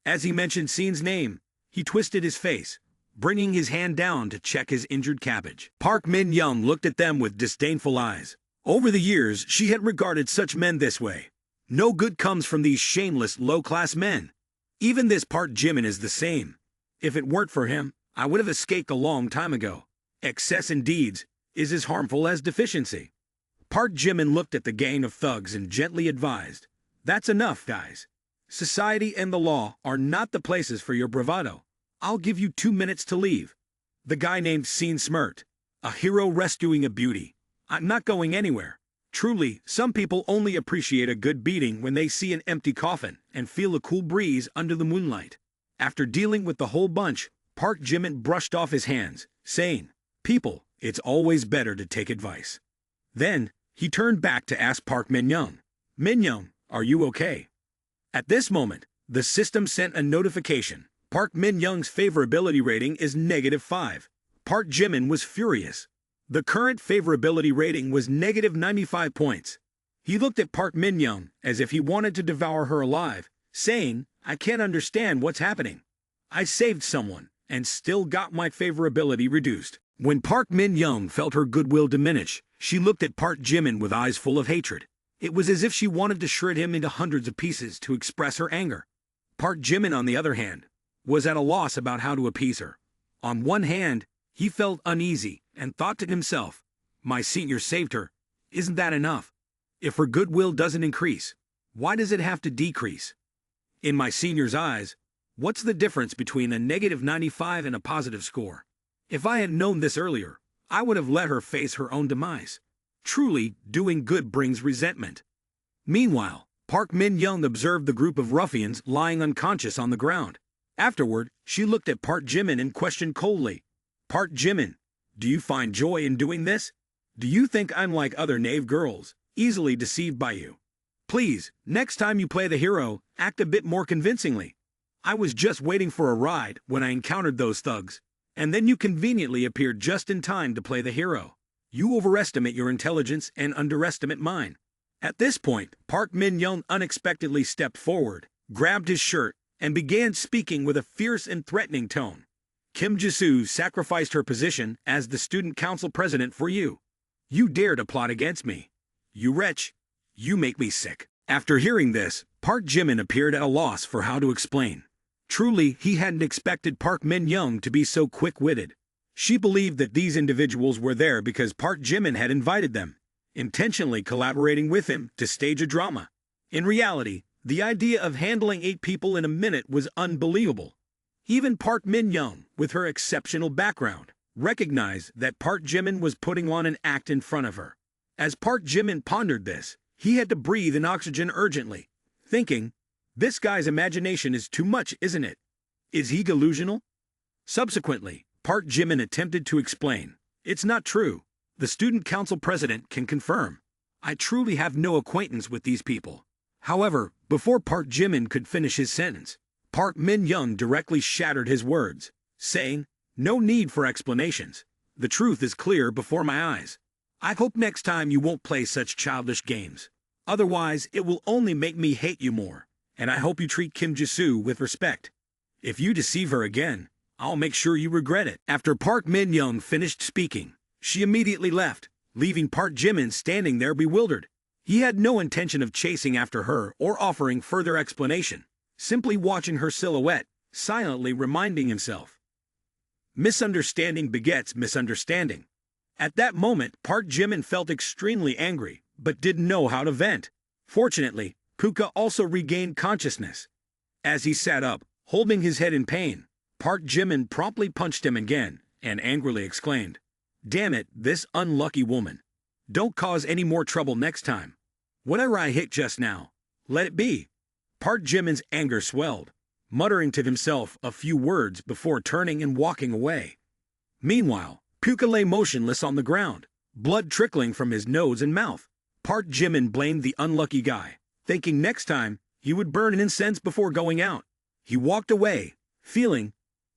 As he mentioned Scene's name, he twisted his face, bringing his hand down to check his injured cabbage. Park Min-young looked at them with disdainful eyes. Over the years, she had regarded such men this way. No good comes from these shameless, low-class men. Even this Park Jimin is the same. If it weren't for him, I would have escaped a long time ago. Excess in deeds is as harmful as deficiency. Park Jimin looked at the gang of thugs and gently advised, "That's enough, guys. Society and the law are not the places for your bravado. I'll give you 2 minutes to leave." The guy named Scene smirked, "A hero rescuing a beauty. I'm not going anywhere." Truly, some people only appreciate a good beating when they see an empty coffin and feel a cool breeze under the moonlight. After dealing with the whole bunch, Park Jimin brushed off his hands, saying, "People, It's always better to take advice. Then, he turned back to ask Park Min-young, Min-young, are you okay? At this moment, the system sent a notification. Park Min-young's favorability rating is -5. Park Jimin was furious. The current favorability rating was -95 points. He looked at Park Min-young as if he wanted to devour her alive, saying, I can't understand what's happening. I saved someone, and still got my favorability reduced. When Park Min-young felt her goodwill diminish, she looked at Park Jimin with eyes full of hatred. It was as if she wanted to shred him into hundreds of pieces to express her anger. Park Jimin, on the other hand, was at a loss about how to appease her. On one hand, he felt uneasy and thought to himself, my senior saved her. Isn't that enough? If her goodwill doesn't increase, why does it have to decrease? In my senior's eyes, what's the difference between a -95 and a positive score? If I had known this earlier, I would have let her face her own demise. Truly, doing good brings resentment. Meanwhile, Park Min-young observed the group of ruffians lying unconscious on the ground. Afterward, she looked at Park Jimin and questioned coldly, Park Jimin, do you find joy in doing this? Do you think I'm like other knave girls, easily deceived by you? Please, next time you play the hero, act a bit more convincingly. I was just waiting for a ride when I encountered those thugs, and then you conveniently appeared just in time to play the hero. You overestimate your intelligence and underestimate mine. At this point, Park Min-young unexpectedly stepped forward, grabbed his shirt, and began speaking with a fierce and threatening tone. Kim Ji-soo sacrificed her position as the student council president for you. You dare to plot against me. You wretch. You make me sick. After hearing this, Park Jimin appeared at a loss for how to explain. Truly, he hadn't expected Park Min-young to be so quick-witted. She believed that these individuals were there because Park Jimin had invited them, intentionally collaborating with him to stage a drama. In reality, the idea of handling 8 people in a minute was unbelievable. Even Park Min-young, with her exceptional background, recognized that Park Jimin was putting on an act in front of her. As Park Jimin pondered this, he had to breathe in oxygen urgently, thinking, this guy's imagination is too much, isn't it? Is he delusional? Subsequently, Park Jimin attempted to explain, it's not true. The student council president can confirm. I truly have no acquaintance with these people. However, before Park Jimin could finish his sentence, Park Min-young directly shattered his words, saying, no need for explanations. The truth is clear before my eyes. I hope next time you won't play such childish games. Otherwise, it will only make me hate you more. And I hope you treat Kim Ji-soo with respect. If you deceive her again, I'll make sure you regret it. After Park Min-young finished speaking, she immediately left, leaving Park Jimin standing there bewildered. He had no intention of chasing after her or offering further explanation, simply watching her silhouette, silently reminding himself. Misunderstanding begets misunderstanding. At that moment, Park Jimin felt extremely angry, but didn't know how to vent. Fortunately, Puka also regained consciousness. As he sat up, holding his head in pain, Park Jimin promptly punched him again and angrily exclaimed, damn it, this unlucky woman. Don't cause any more trouble next time. Whatever I hit just now, let it be. Park Jimin's anger swelled, muttering to himself a few words before turning and walking away. Meanwhile, Puka lay motionless on the ground, blood trickling from his nose and mouth. Park Jimin blamed the unlucky guy, thinking next time he would burn an incense before going out. He walked away, feeling,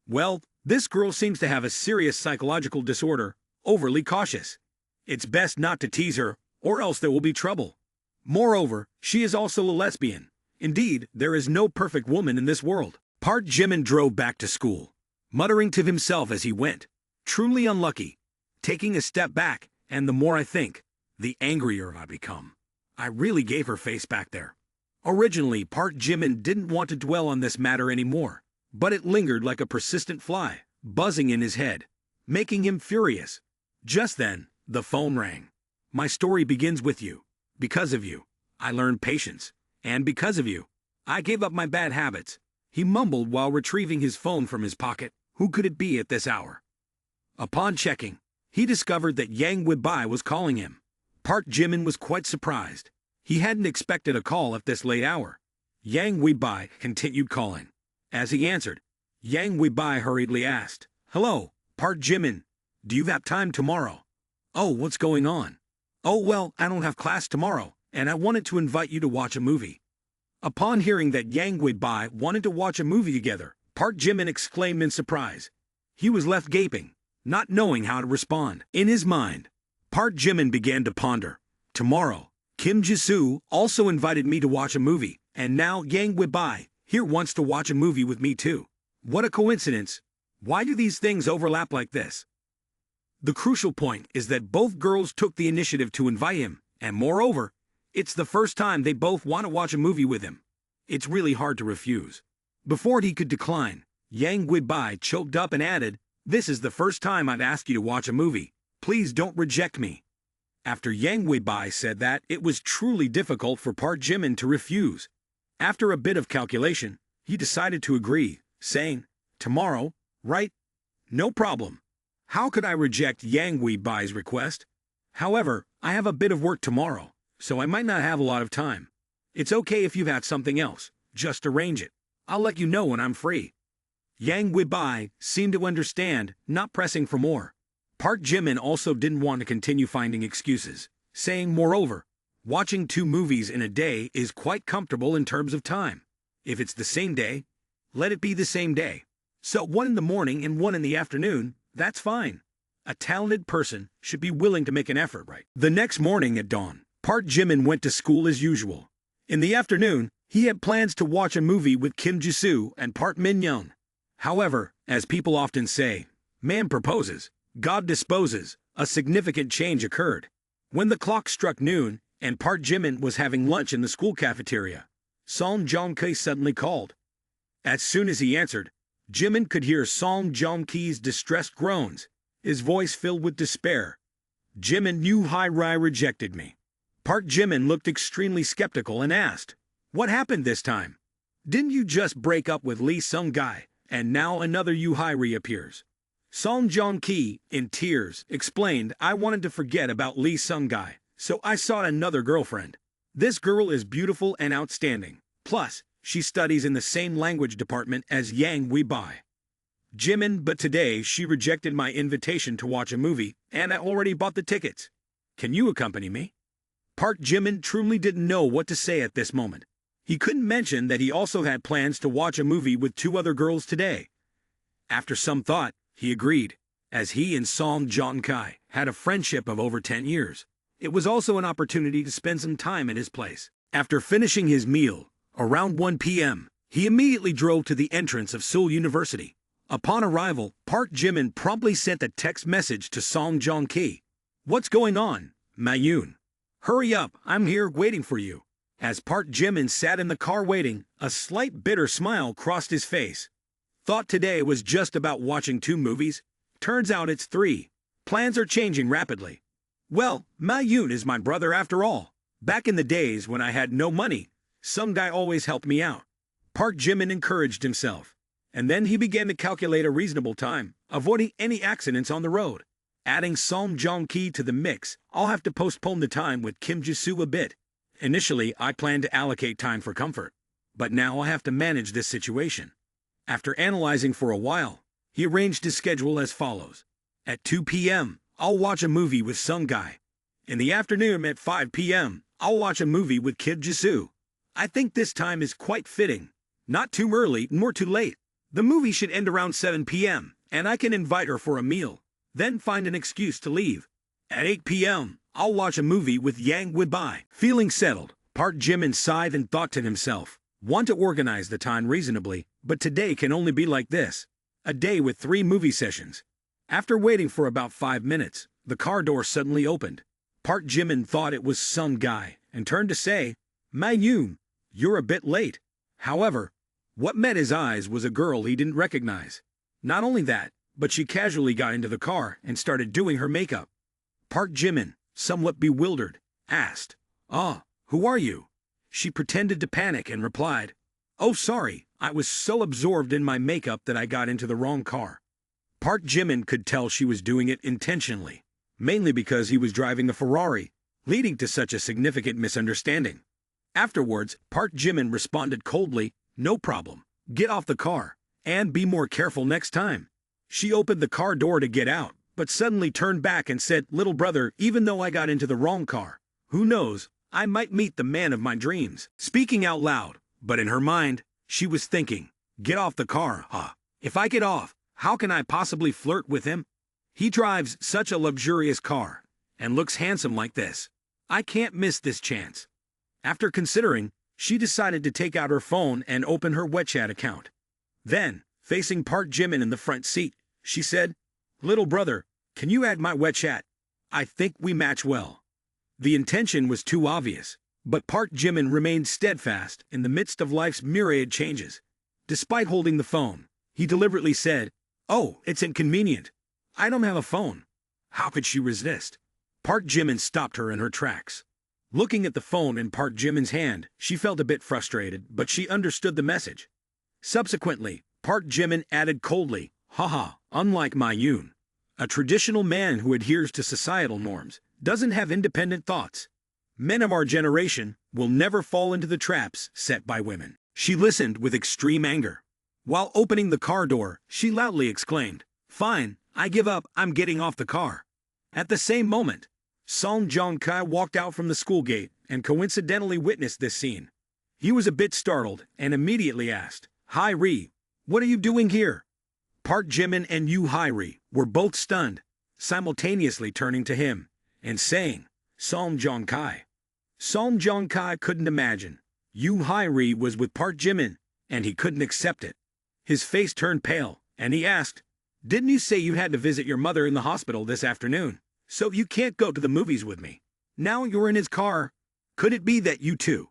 well, this girl seems to have a serious psychological disorder, overly cautious. It's best not to tease her, or else there will be trouble. Moreover, she is also a lesbian. Indeed, there is no perfect woman in this world. Park Jimin drove back to school, muttering to himself as he went, truly unlucky. Taking a step back, and the more I think, the angrier I become. I really gave her face back there. Originally, Park Jimin didn't want to dwell on this matter anymore, but it lingered like a persistent fly, buzzing in his head, making him furious. Just then, the phone rang. My story begins with you. Because of you, I learned patience. And because of you, I gave up my bad habits. He mumbled while retrieving his phone from his pocket. Who could it be at this hour? Upon checking, he discovered that Yang Weibai was calling him. Park Jimin was quite surprised. He hadn't expected a call at this late hour. Yang Weibai continued calling. As he answered, Yang Weibai hurriedly asked, hello, Park Jimin. Do you have time tomorrow? Oh, what's going on? Oh, well, I don't have class tomorrow, and I wanted to invite you to watch a movie. Upon hearing that Yang Bai wanted to watch a movie together, Park Jimin exclaimed in surprise. He was left gaping, not knowing how to respond. In his mind, Park Jimin began to ponder. Tomorrow, Kim Ji-soo also invited me to watch a movie, and now Yang Bai here wants to watch a movie with me too. What a coincidence. Why do these things overlap like this? The crucial point is that both girls took the initiative to invite him, and moreover, it's the first time they both want to watch a movie with him. It's really hard to refuse. Before he could decline, Yang Bai choked up and added, "This is the first time I've asked you to watch a movie. Please don't reject me." After Yang Bai said that, it was truly difficult for Park Jimin to refuse. After a bit of calculation, he decided to agree, saying, "Tomorrow, right? No problem. How could I reject Yang Bai's request? However, I have a bit of work tomorrow, so I might not have a lot of time. It's okay if you've had something else, just arrange it. I'll let you know when I'm free." Yang Bai seemed to understand, not pressing for more. Park Jimin also didn't want to continue finding excuses, saying, moreover, watching 2 movies in a day is quite comfortable in terms of time. If it's the same day, let it be the same day. So 1 in the morning and 1 in the afternoon, that's fine. A talented person should be willing to make an effort, right? The next morning at dawn, Park Jimin went to school as usual. In the afternoon, he had plans to watch a movie with Kim Ji-soo and Park Min-young. However, as people often say, man proposes, God disposes. A significant change occurred. When the clock struck noon, and Park Jimin was having lunch in the school cafeteria, Song Joong-ki suddenly called. As soon as he answered, Jimin could hear Song Joong-ki's distressed groans, his voice filled with despair. "Jimin, you rejected me." Park Jimin looked extremely skeptical and asked, "What happened this time? Didn't you just break up with Lee Sung-gi, and now another reappears?" Song Joong-ki, in tears, explained, "I wanted to forget about Lee Sung-gi, so I sought another girlfriend. This girl is beautiful and outstanding. Plus, she studies in the same language department as Yang Bai. Jimin, but today she rejected my invitation to watch a movie, and I already bought the tickets. Can you accompany me?" Park Jimin truly didn't know what to say at this moment. He couldn't mention that he also had plans to watch a movie with 2 other girls today. After some thought, he agreed, as he and Song Joong-ki had a friendship of over 10 years. It was also an opportunity to spend some time at his place. After finishing his meal, around 1 p.m., he immediately drove to the entrance of Seoul University. Upon arrival, Park Jimin promptly sent a text message to Song Joong-ki. "What's going on, Mayun? Hurry up, I'm here waiting for you." As Park Jimin sat in the car waiting, a slight bitter smile crossed his face. Thought today was just about watching 2 movies? Turns out it's 3. Plans are changing rapidly. Well, Mayun is my brother after all. Back in the days when I had no money, some guy always helped me out. Park Jimin encouraged himself. And then he began to calculate a reasonable time, avoiding any accidents on the road. Adding Song Joong-ki to the mix, I'll have to postpone the time with Kim Ji-soo a bit. Initially, I planned to allocate time for comfort. But now I have to manage this situation. After analyzing for a while, he arranged his schedule as follows. At 2 p.m., I'll watch a movie with Sung-gi. In the afternoon at 5 p.m., I'll watch a movie with Kim Ji-soo. I think this time is quite fitting. Not too early nor too late. The movie should end around 7 p.m., and I can invite her for a meal, then find an excuse to leave. At 8 p.m., I'll watch a movie with Yang Bai. Feeling settled, Park Jimin sighed and thought to himself, want to organize the time reasonably, but today can only be like this. A day with 3 movie sessions. After waiting for about 5 minutes, the car door suddenly opened. Park Jimin thought it was Sung-gi and turned to say, "Mayun, you're a bit late." However, what met his eyes was a girl he didn't recognize. Not only that, but she casually got into the car and started doing her makeup. Park Jimin, somewhat bewildered, asked, "Ah, who are you?" She pretended to panic and replied, "Oh sorry, I was so absorbed in my makeup that I got into the wrong car." Park Jimin could tell she was doing it intentionally, mainly because he was driving a Ferrari, leading to such a significant misunderstanding. Afterwards, Park Jimin responded coldly, "No problem. Get off the car, and be more careful next time." She opened the car door to get out, but suddenly turned back and said, "Little brother, even though I got into the wrong car, who knows, I might meet the man of my dreams." Speaking out loud, but in her mind, she was thinking, "Get off the car, huh? If I get off, how can I possibly flirt with him? He drives such a luxurious car, and looks handsome like this. I can't miss this chance." After considering, she decided to take out her phone and open her WeChat account. Then, facing Park Jimin in the front seat, she said, "Little brother, can you add my WeChat? I think we match well." The intention was too obvious, but Park Jimin remained steadfast in the midst of life's myriad changes. Despite holding the phone, he deliberately said, "Oh, it's inconvenient. I don't have a phone." How could she resist? Park Jimin stopped her in her tracks. Looking at the phone in Park Jimin's hand, she felt a bit frustrated, but she understood the message. Subsequently, Park Jimin added coldly, "Haha, unlike Ma Yoon, a traditional man who adheres to societal norms, doesn't have independent thoughts. Men of our generation will never fall into the traps set by women." She listened with extreme anger. While opening the car door, she loudly exclaimed, "Fine, I give up, I'm getting off the car." At the same moment, Song Joong-kai walked out from the school gate and coincidentally witnessed this scene. He was a bit startled and immediately asked, "Hi Ri, what are you doing here?" Park Jimin and Yoo Hai-ri were both stunned, simultaneously turning to him and saying, "Song Joong-kai." Song Joong-kai couldn't imagine. Yoo Hai-ri was with Park Jimin, and he couldn't accept it. His face turned pale, and he asked, "Didn't you say you had to visit your mother in the hospital this afternoon? So you can't go to the movies with me. Now you're in his car. Could it be that you too?"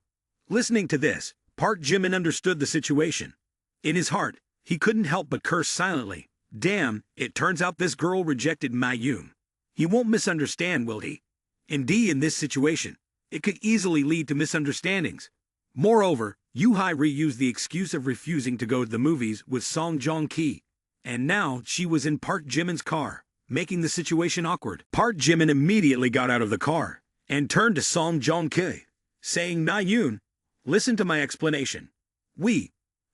Listening to this, Park Jimin understood the situation. In his heart, he couldn't help but curse silently. Damn, it turns out this girl rejected Ma Yoon. He won't misunderstand, will he? Indeed, in this situation, it could easily lead to misunderstandings. Moreover, Yoo Hai-ri used the excuse of refusing to go to the movies with Song Joong-ki, and now she was in Park Jimin's car, making the situation awkward. Park Jimin immediately got out of the car and turned to Song Joong-ki, saying, "Na Yoon, listen to my explanation."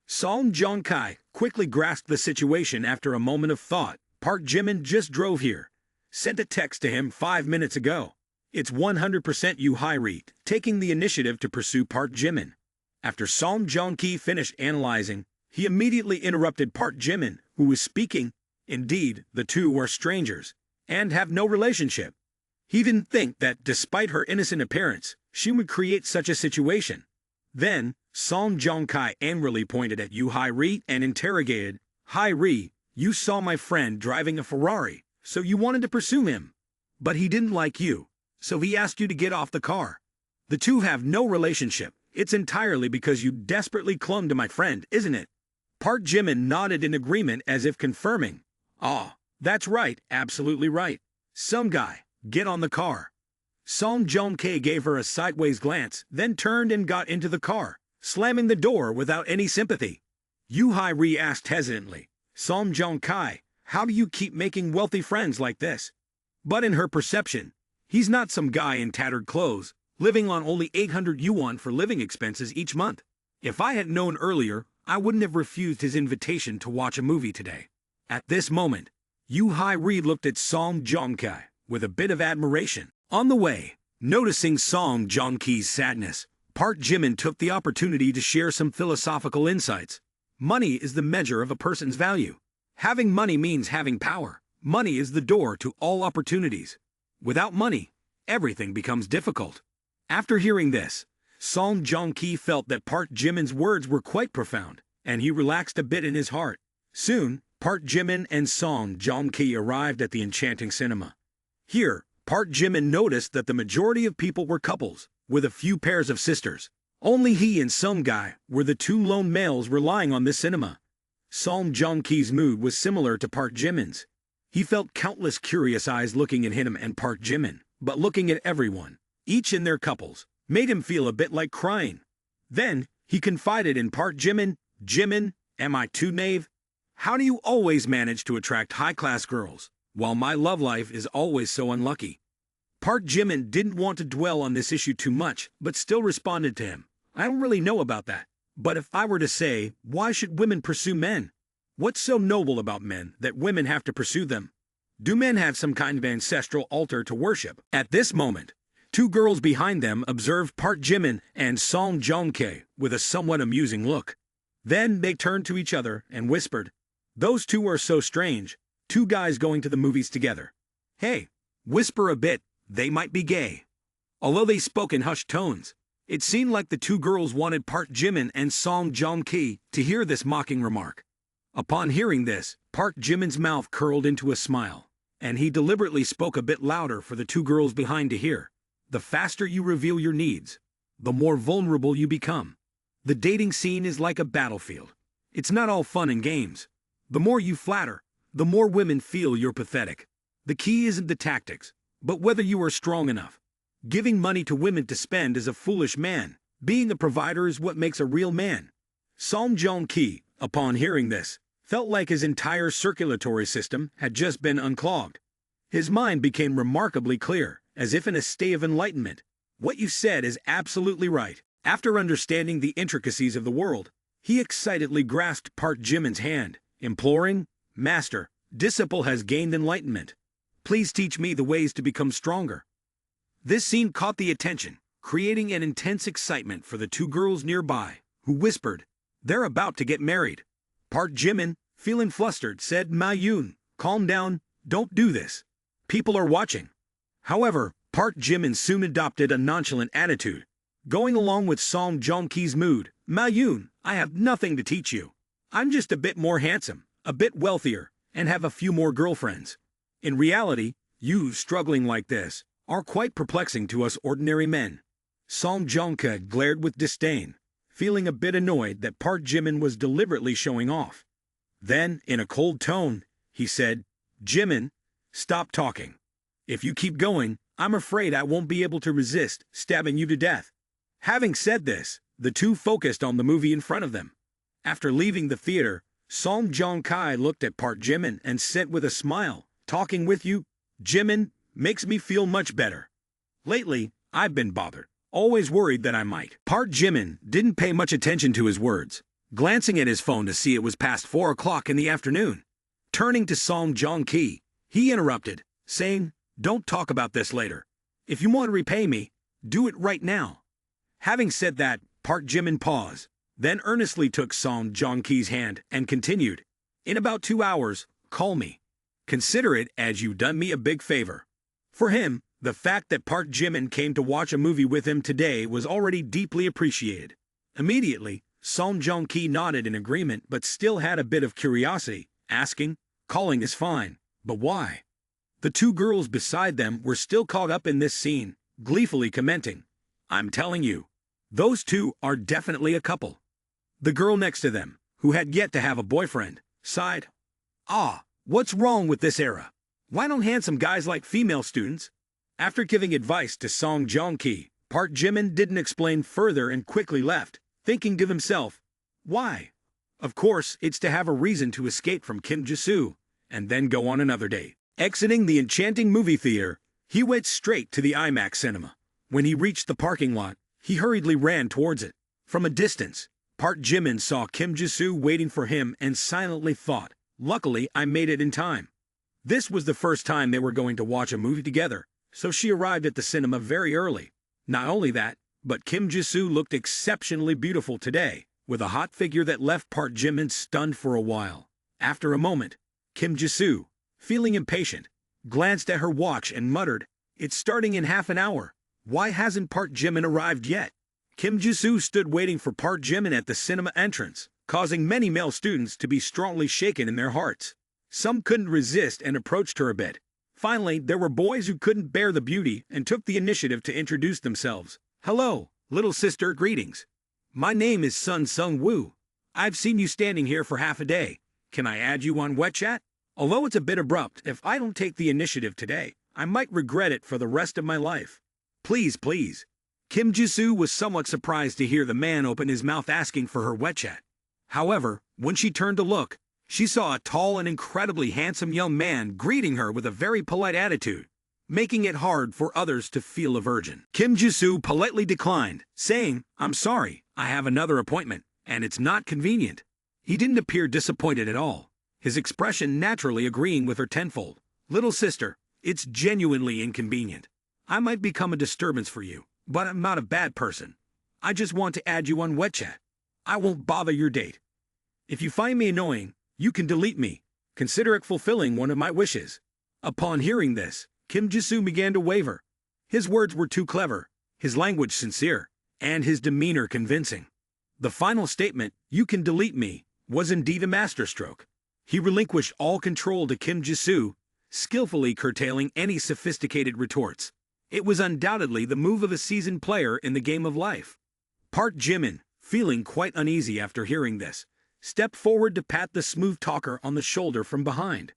Song Joong-ki quickly grasped the situation after a moment of thought. Park Jimin just drove here. Sent a text to him 5 minutes ago. It's 100% Yoo Hai-ri taking the initiative to pursue Park Jimin. After Song Joong-ki finished analyzing, he immediately interrupted Park Jimin, who was speaking. Indeed, the two are strangers, and have no relationship. He didn't think that, despite her innocent appearance, she would create such a situation. Then, Song Joong-kai angrily pointed at Yoo Hai-ri and interrogated, "Hai-ri, you saw my friend driving a Ferrari, so you wanted to pursue him. But he didn't like you, so he asked you to get off the car. The two have no relationship. It's entirely because you desperately clung to my friend, isn't it?" Park Jimin nodded in agreement as if confirming, "Ah, that's right, absolutely right. Some guy, get on the car." Song Joong-ki gave her a sideways glance, then turned and got into the car, slamming the door without any sympathy. Yoo Hai-ri asked hesitantly, "Song Joong-ki, how do you keep making wealthy friends like this?" But in her perception, he's not some guy in tattered clothes, living on only 800 yuan for living expenses each month. If I had known earlier, I wouldn't have refused his invitation to watch a movie today. At this moment, Yoo Hai-ri looked at Song Joong-ki with a bit of admiration. On the way, noticing Song Joong-ki's sadness, Park Jimin took the opportunity to share some philosophical insights. Money is the measure of a person's value. Having money means having power. Money is the door to all opportunities. Without money, everything becomes difficult. After hearing this, Song Joong-ki felt that Park Jimin's words were quite profound, and he relaxed a bit in his heart. Soon, Park Jimin and Song Joong-ki arrived at the enchanting cinema. Here, Park Jimin noticed that the majority of people were couples, with a few pairs of sisters. Only he and some guy were the two lone males relying on this cinema. Song Joong-ki's mood was similar to Park Jimin's. He felt countless curious eyes looking at him and Park Jimin, but looking at everyone, each in their couples, made him feel a bit like crying. Then, he confided in Park Jimin, "Jimin, am I too naive? How do you always manage to attract high-class girls, while my love life is always so unlucky?" Park Jimin didn't want to dwell on this issue too much, but still responded to him, "I don't really know about that. But if I were to say, why should women pursue men? What's so noble about men that women have to pursue them? Do men have some kind of ancestral altar to worship? At this moment, two girls behind them observed Park Jimin and Song Joong-ki with a somewhat amusing look. Then they turned to each other and whispered, "Those two are so strange, two guys going to the movies together. Hey, whisper a bit, they might be gay." Although they spoke in hushed tones, it seemed like the two girls wanted Park Jimin and Song Joong-ki to hear this mocking remark. Upon hearing this, Park Jimin's mouth curled into a smile, and he deliberately spoke a bit louder for the two girls behind to hear. The faster you reveal your needs, the more vulnerable you become. The dating scene is like a battlefield. It's not all fun and games. The more you flatter, the more women feel you're pathetic. The key isn't the tactics, but whether you are strong enough. Giving money to women to spend is a foolish man. Being a provider is what makes a real man. Song Joong-ki, upon hearing this, felt like his entire circulatory system had just been unclogged. His mind became remarkably clear, as if in a state of enlightenment. What you said is absolutely right. After understanding the intricacies of the world, he excitedly grasped Park Jimin's hand, imploring, "Master, disciple has gained enlightenment. Please teach me the ways to become stronger." This scene caught the attention, creating an intense excitement for the two girls nearby, who whispered, "They're about to get married." Park Jimin, feeling flustered, said, "Ma-yoon, calm down, don't do this. People are watching." However, Park Jimin soon adopted a nonchalant attitude, going along with Song Joong-ki's mood. "Ma-yoon, I have nothing to teach you. I'm just a bit more handsome, a bit wealthier, and have a few more girlfriends. In reality, you struggling like this are quite perplexing to us ordinary men." Song Joong-ki glared with disdain, feeling a bit annoyed that Park Jimin was deliberately showing off. Then, in a cold tone, he said, "Jimin, stop talking. If you keep going, I'm afraid I won't be able to resist stabbing you to death." Having said this, the two focused on the movie in front of them. After leaving the theater, Song Joong-ki looked at Park Jimin and said with a smile, "Talking with you, Jimin, makes me feel much better. Lately, I've been bothered, always worried that I might." Park Jimin didn't pay much attention to his words, glancing at his phone to see it was past 4 o'clock in the afternoon. Turning to Song Joong-ki, he interrupted, saying, "Don't talk about this later. If you want to repay me, do it right now." Having said that, Park Jimin paused, then earnestly took Song Joong-ki's hand and continued, "In about 2 hours, call me. Consider it as you've done me a big favor." For him, the fact that Park Jimin came to watch a movie with him today was already deeply appreciated. Immediately, Song Joong-ki nodded in agreement but still had a bit of curiosity, asking, "Calling is fine, but why?" The two girls beside them were still caught up in this scene, gleefully commenting, "I'm telling you, those two are definitely a couple." The girl next to them, who had yet to have a boyfriend, sighed, "Ah, what's wrong with this era? Why don't handsome guys like female students?" After giving advice to Song Joong-ki, Park Jimin didn't explain further and quickly left, thinking to himself, "Why? Of course, it's to have a reason to escape from Kim Ji-soo, and then go on another date." Exiting the enchanting movie theater, he went straight to the IMAX cinema. When he reached the parking lot, he hurriedly ran towards it. From a distance, Park Jimin saw Kim Ji-soo waiting for him and silently thought, "Luckily, I made it in time." This was the first time they were going to watch a movie together, so she arrived at the cinema very early. Not only that, but Kim Ji-soo looked exceptionally beautiful today, with a hot figure that left Park Jimin stunned for a while. After a moment, Kim Ji-soo, feeling impatient, glanced at her watch and muttered, "It's starting in half an hour. Why hasn't Park Jimin arrived yet?" Kim Ji-soo stood waiting for Park Jimin at the cinema entrance, causing many male students to be strongly shaken in their hearts. Some couldn't resist and approached her a bit. Finally, there were boys who couldn't bear the beauty and took the initiative to introduce themselves. "Hello, little sister, greetings. My name is Sun Sung-woo. I've seen you standing here for half a day. Can I add you on WeChat? Although it's a bit abrupt, if I don't take the initiative today, I might regret it for the rest of my life. Please, please." Kim Ji-soo was somewhat surprised to hear the man open his mouth asking for her WeChat. However, when she turned to look, she saw a tall and incredibly handsome young man greeting her with a very polite attitude, making it hard for others to feel a virgin. Kim Ji-soo politely declined, saying, "I'm sorry, I have another appointment, and it's not convenient." He didn't appear disappointed at all, his expression naturally agreeing with her tenfold. Little sister, it's genuinely inconvenient. I might become a disturbance for you, but I'm not a bad person. I just want to add you on WeChat. I won't bother your date. If you find me annoying, you can delete me. Consider it fulfilling one of my wishes. Upon hearing this, Kim Ji-soo began to waver. His words were too clever, his language sincere, and his demeanor convincing. The final statement, "You can delete me," was indeed a masterstroke. He relinquished all control to Kim Ji-soo, skillfully curtailing any sophisticated retorts. It was undoubtedly the move of a seasoned player in the game of life. Park Jimin, feeling quite uneasy after hearing this, stepped forward to pat the smooth talker on the shoulder from behind.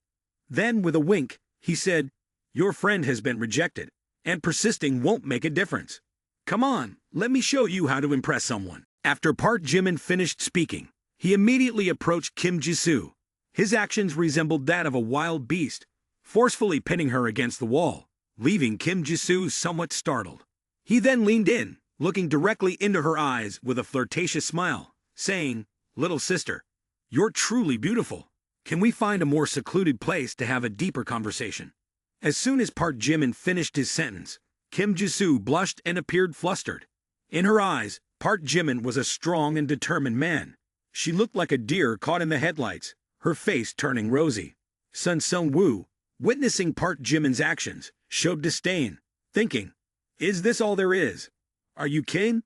Then, with a wink, he said, "Your friend has been rejected, and persisting won't make a difference. Come on, let me show you how to impress someone." After Park Jimin finished speaking, he immediately approached Kim Ji-soo. His actions resembled that of a wild beast, forcefully pinning her against the wall, leaving Kim Ji-soo somewhat startled. He then leaned in, looking directly into her eyes with a flirtatious smile, saying, "Little sister, you're truly beautiful. Can we find a more secluded place to have a deeper conversation?" As soon as Park Jimin finished his sentence, Kim Ji-soo blushed and appeared flustered. In her eyes, Park Jimin was a strong and determined man. She looked like a deer caught in the headlights, her face turning rosy. Sun Sung-woo, witnessing Park Jimin's actions, showed disdain, thinking, "Is this all there is? Are you kidding?"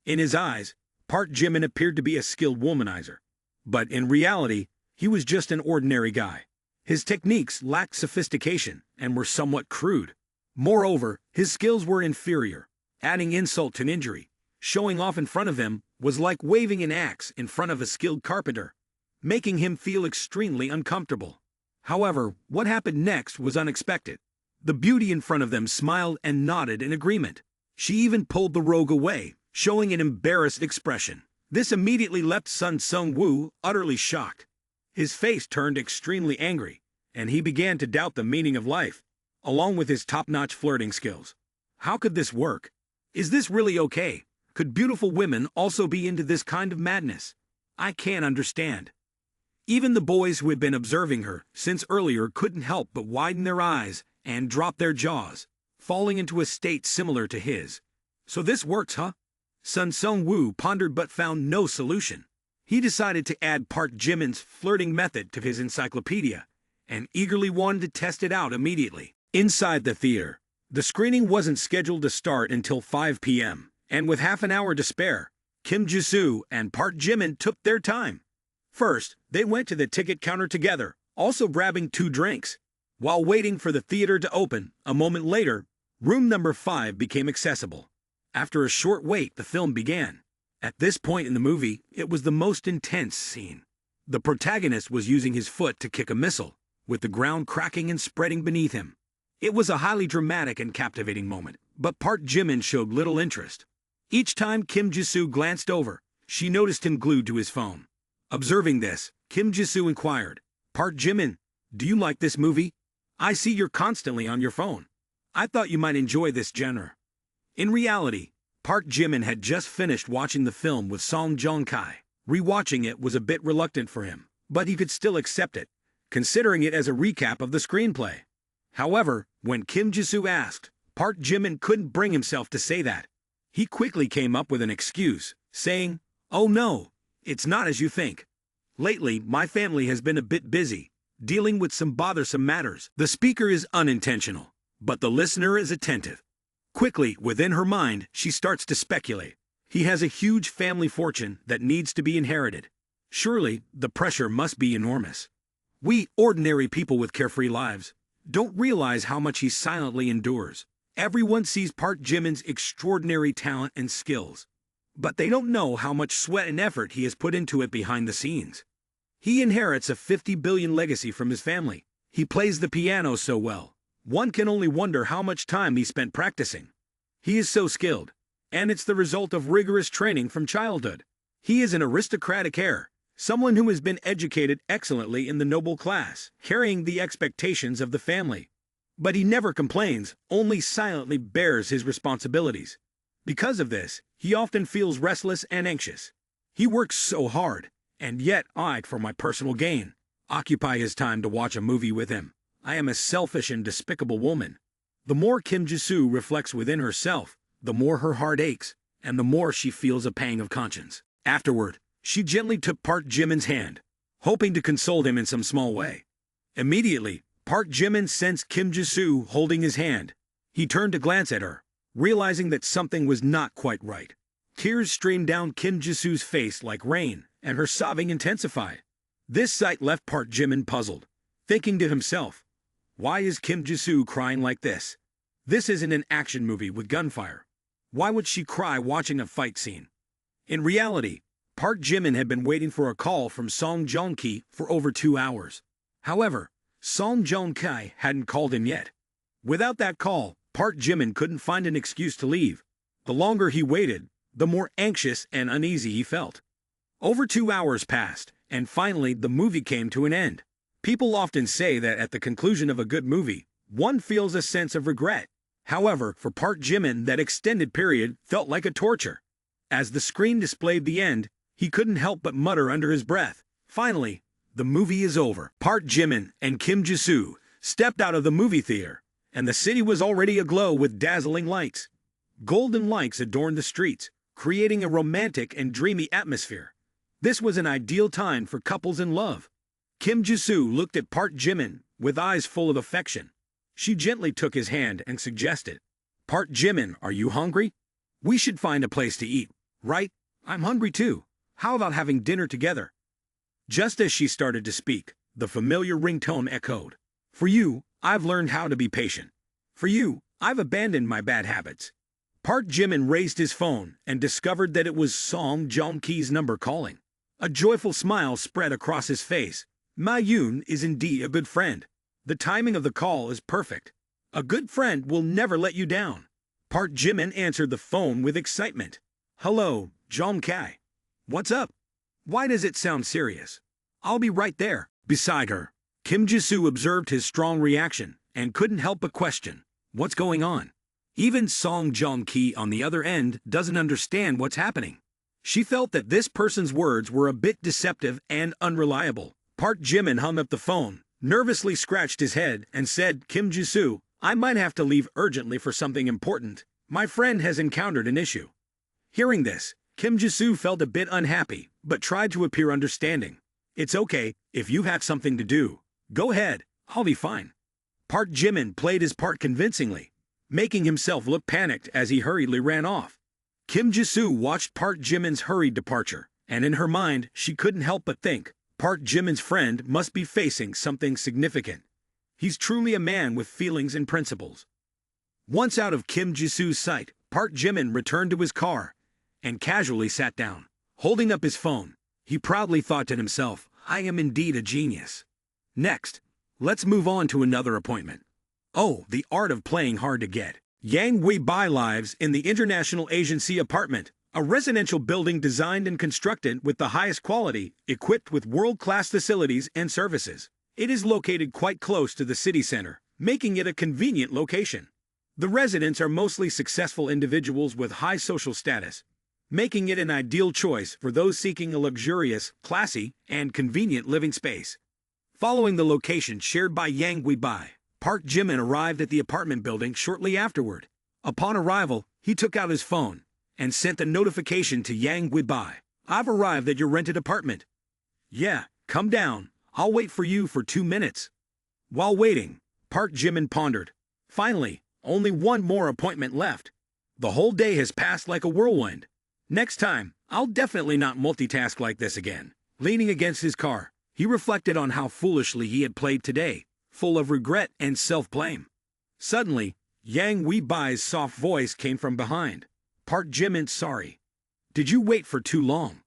In his eyes, Park Jimin appeared to be a skilled womanizer. But in reality, he was just an ordinary guy. His techniques lacked sophistication and were somewhat crude. Moreover, his skills were inferior. Adding insult to injury, showing off in front of him was like waving an axe in front of a skilled carpenter, making him feel extremely uncomfortable. However, what happened next was unexpected. The beauty in front of them smiled and nodded in agreement. She even pulled the rogue away, showing an embarrassed expression. This immediately left Sun Sung-woo utterly shocked. His face turned extremely angry, and he began to doubt the meaning of life, along with his top-notch flirting skills. How could this work? Is this really okay? Could beautiful women also be into this kind of madness? I can't understand. Even the boys who had been observing her since earlier couldn't help but widen their eyes and drop their jaws, falling into a state similar to his. So this works, huh? Sun Sung-woo pondered but found no solution. He decided to add Park Jimin's flirting method to his encyclopedia, and eagerly wanted to test it out immediately. Inside the theater, the screening wasn't scheduled to start until 5 p.m., and with half an hour to spare, Kim Ji-soo and Park Jimin took their time. First, they went to the ticket counter together, also grabbing 2 drinks. While waiting for the theater to open, a moment later, room number 5 became accessible. After a short wait, the film began. At this point in the movie, it was the most intense scene. The protagonist was using his foot to kick a missile, with the ground cracking and spreading beneath him. It was a highly dramatic and captivating moment, but Park Jimin showed little interest. Each time Kim Ji-soo glanced over, she noticed him glued to his phone. Observing this, Kim Ji-soo inquired, "Park Jimin, do you like this movie? I see you're constantly on your phone. I thought you might enjoy this genre." In reality, Park Jimin had just finished watching the film with Song Joong-kai. Rewatching it was a bit reluctant for him, but he could still accept it, considering it as a recap of the screenplay. However, when Kim Ji-soo asked, Park Jimin couldn't bring himself to say that. He quickly came up with an excuse, saying, "Oh no, it's not as you think. Lately, my family has been a bit busy, dealing with some bothersome matters." The speaker is unintentional, but the listener is attentive. Quickly, within her mind, she starts to speculate. He has a huge family fortune that needs to be inherited. Surely, the pressure must be enormous. We, ordinary people with carefree lives, don't realize how much he silently endures. Everyone sees Park Jimin's extraordinary talent and skills, but they don't know how much sweat and effort he has put into it behind the scenes. He inherits a 50 billion legacy from his family. He plays the piano so well. One can only wonder how much time he spent practicing. He is so skilled, and it's the result of rigorous training from childhood. He is an aristocratic heir, someone who has been educated excellently in the noble class, carrying the expectations of the family. But he never complains, only silently bears his responsibilities. Because of this, he often feels restless and anxious. He works so hard, and yet I, for my personal gain, occupy his time to watch a movie with him. I am a selfish and despicable woman. The more Kim Ji-soo reflects within herself, the more her heart aches, and the more she feels a pang of conscience. Afterward, she gently took Park Jimin's hand, hoping to console him in some small way. Immediately, Park Jimin sensed Kim Ji-soo holding his hand. He turned to glance at her, realizing that something was not quite right. Tears streamed down Kim Ji-soo's face like rain, and her sobbing intensified. This sight left Park Jimin puzzled, thinking to himself, why is Kim Ji-soo crying like this? This isn't an action movie with gunfire. Why would she cry watching a fight scene? In reality, Park Jimin had been waiting for a call from Song Joong-ki for over 2 hours. However, Song Joong-ki hadn't called him yet. Without that call, Park Jimin couldn't find an excuse to leave. The longer he waited, the more anxious and uneasy he felt. Over 2 hours passed, and finally the movie came to an end. People often say that at the conclusion of a good movie, one feels a sense of regret. However, for Park Jimin, that extended period felt like a torture. As the screen displayed the end, he couldn't help but mutter under his breath, finally, the movie is over. Park Jimin and Kim Ji-soo stepped out of the movie theater, and the city was already aglow with dazzling lights. Golden lights adorned the streets, creating a romantic and dreamy atmosphere. This was an ideal time for couples in love. Kim Ji-soo looked at Park Jimin with eyes full of affection. She gently took his hand and suggested, Park Jimin, are you hungry? We should find a place to eat, right? I'm hungry too. How about having dinner together? Just as she started to speak, the familiar ringtone echoed. For you, I've learned how to be patient. For you, I've abandoned my bad habits. Park Jimin raised his phone and discovered that it was Song Joong-ki's number calling. A joyful smile spread across his face. Ma Yoon is indeed a good friend. The timing of the call is perfect. A good friend will never let you down. Park Jimin answered the phone with excitement. Hello, Joong-ki. What's up? Why does it sound serious? I'll be right there. Beside her, Kim Ji-soo observed his strong reaction and couldn't help but question, what's going on? Even Song Joong-ki on the other end doesn't understand what's happening. She felt that this person's words were a bit deceptive and unreliable. Park Jimin hung up the phone, nervously scratched his head, and said, Kim Ji-soo, I might have to leave urgently for something important. My friend has encountered an issue. Hearing this, Kim Ji-soo felt a bit unhappy, but tried to appear understanding. It's okay, if you have something to do. Go ahead, I'll be fine. Park Jimin played his part convincingly, making himself look panicked as he hurriedly ran off. Kim Ji-soo watched Park Jimin's hurried departure, and in her mind she couldn't help but think, Park Jimin's friend must be facing something significant. He's truly a man with feelings and principles. Once out of Kim Ji-soo's sight, Park Jimin returned to his car and casually sat down. Holding up his phone, he proudly thought to himself, I am indeed a genius. Next, let's move on to another appointment. Oh, the art of playing hard to get. Yang Wei-bai lives in the International Agency Apartment, a residential building designed and constructed with the highest quality, equipped with world-class facilities and services. It is located quite close to the city center, making it a convenient location. The residents are mostly successful individuals with high social status, making it an ideal choice for those seeking a luxurious, classy, and convenient living space. Following the location shared by Yang Wei-bai, Park Jimin arrived at the apartment building shortly afterward. Upon arrival, he took out his phone and sent a notification to Yang Wei-bai. I've arrived at your rented apartment. Yeah, come down. I'll wait for you for 2 minutes. While waiting, Park Jimin pondered. Finally, only one more appointment left. The whole day has passed like a whirlwind. Next time, I'll definitely not multitask like this again. Leaning against his car, he reflected on how foolishly he had played today, full of regret and self-blame. Suddenly, Yang Wei-bai's soft voice came from behind. Park Jimin, sorry. Did you wait for too long?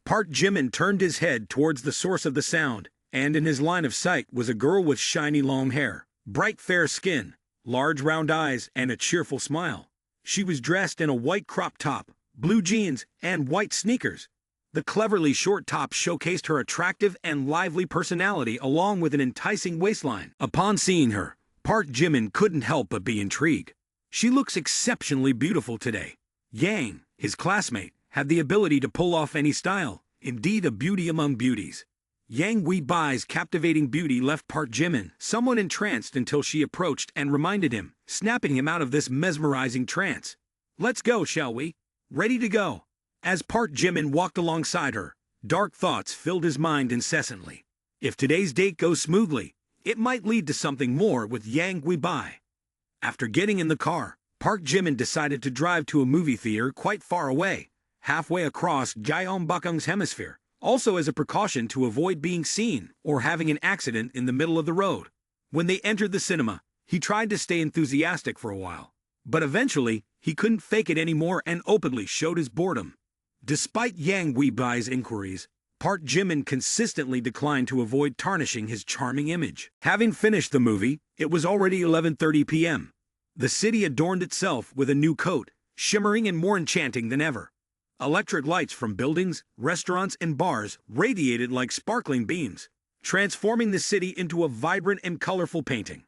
Park Jimin turned his head towards the source of the sound, and in his line of sight was a girl with shiny long hair, bright fair skin, large round eyes, and a cheerful smile. She was dressed in a white crop top, blue jeans, and white sneakers. The cleverly short top showcased her attractive and lively personality along with an enticing waistline. Upon seeing her, Park Jimin couldn't help but be intrigued. She looks exceptionally beautiful today. Yang, his classmate, had the ability to pull off any style, indeed a beauty among beauties. Yang Weibai's captivating beauty left Park Jimin somewhat entranced until she approached and reminded him, snapping him out of this mesmerizing trance. "Let's go, shall we? Ready to go." As Park Jimin walked alongside her, dark thoughts filled his mind incessantly. If today's date goes smoothly, it might lead to something more with Yang Weibai. After getting in the car, Park Jimin decided to drive to a movie theater quite far away, halfway across Gyeongbokgung's hemisphere, also as a precaution to avoid being seen or having an accident in the middle of the road. When they entered the cinema, he tried to stay enthusiastic for a while, but eventually he couldn't fake it anymore and openly showed his boredom. Despite Yang Weibai's inquiries, Park Jimin consistently declined to avoid tarnishing his charming image. Having finished the movie, it was already 11:30 p.m. The city adorned itself with a new coat, shimmering and more enchanting than ever. Electric lights from buildings, restaurants, and bars radiated like sparkling beams, transforming the city into a vibrant and colorful painting.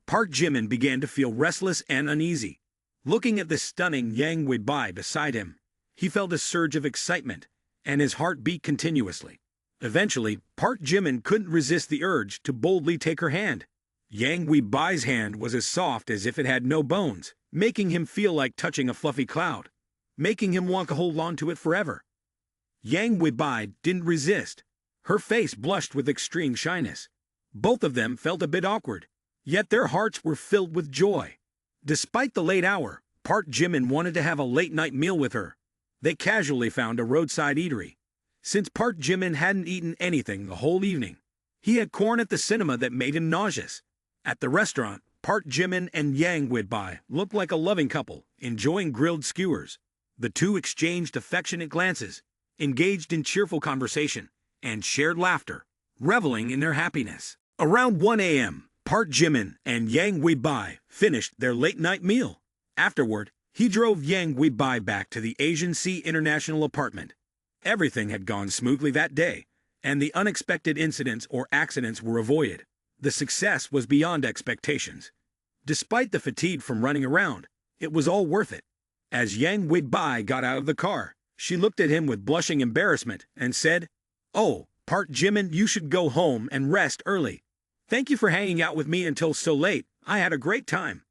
Park Jimin began to feel restless and uneasy. Looking at the stunning Yang Weibai beside him, he felt a surge of excitement, and his heart beat continuously. Eventually, Park Jimin couldn't resist the urge to boldly take her hand. Yang Weibai's hand was as soft as if it had no bones, making him feel like touching a fluffy cloud, making him want to hold on to it forever. Yang Weibai didn't resist. Her face blushed with extreme shyness. Both of them felt a bit awkward, yet their hearts were filled with joy. Despite the late hour, Park Jimin wanted to have a late-night meal with her. They casually found a roadside eatery. Since Park Jimin hadn't eaten anything the whole evening, he had corn at the cinema that made him nauseous. At the restaurant, Park Jimin and Yang Weibai looked like a loving couple, enjoying grilled skewers. The two exchanged affectionate glances, engaged in cheerful conversation, and shared laughter, reveling in their happiness. Around 1 a.m., Park Jimin and Yang Weibai finished their late-night meal. Afterward, he drove Yang Weibai back to the Asian Sea International apartment. Everything had gone smoothly that day, and the unexpected incidents or accidents were avoided. The success was beyond expectations. Despite the fatigue from running around, it was all worth it. As Yang Weibai got out of the car, she looked at him with blushing embarrassment and said, "Oh, Park Jimin, you should go home and rest early. Thank you for hanging out with me until so late. I had a great time."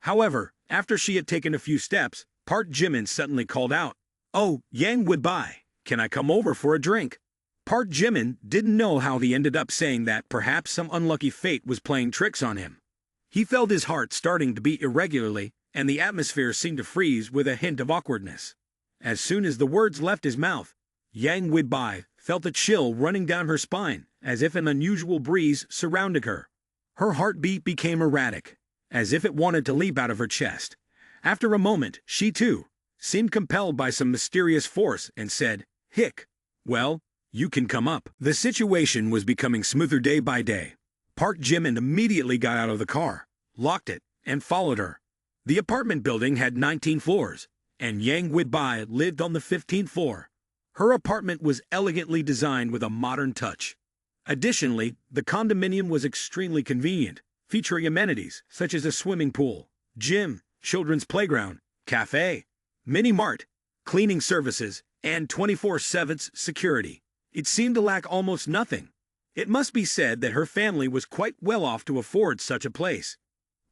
However, after she had taken a few steps, Park Jimin suddenly called out, "Oh, Yang Weibai, can I come over for a drink?" Park Jimin didn't know how he ended up saying that. Perhaps some unlucky fate was playing tricks on him. He felt his heart starting to beat irregularly, and the atmosphere seemed to freeze with a hint of awkwardness. As soon as the words left his mouth, Yang Weibai felt a chill running down her spine, as if an unusual breeze surrounded her. Her heartbeat became erratic, as if it wanted to leap out of her chest. After a moment, she too seemed compelled by some mysterious force and said, "Hick, well, you can come up." The situation was becoming smoother day by day. Park Jimin immediately got out of the car, locked it, and followed her. The apartment building had 19 floors, and Yang Weibai lived on the 15th floor. Her apartment was elegantly designed with a modern touch. Additionally, the condominium was extremely convenient, featuring amenities such as a swimming pool, gym, children's playground, cafe, mini-mart, cleaning services, and 24/7 security. It seemed to lack almost nothing. It must be said that her family was quite well off to afford such a place.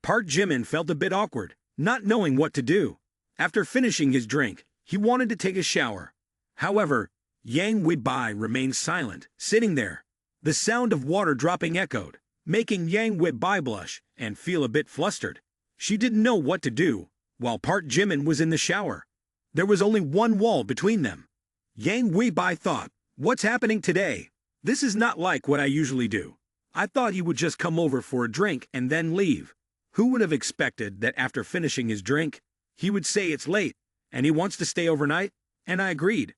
Park Jimin felt a bit awkward, not knowing what to do. After finishing his drink, he wanted to take a shower. However, Yang Weibai remained silent, sitting there. The sound of water dropping echoed, making Yang Weibai blush and feel a bit flustered. She didn't know what to do, while Park Jimin was in the shower. There was only one wall between them. Yang Weibai thought, "What's happening today? This is not like what I usually do. I thought he would just come over for a drink and then leave. Who would have expected that after finishing his drink, he would say it's late, and he wants to stay overnight?" And I agreed.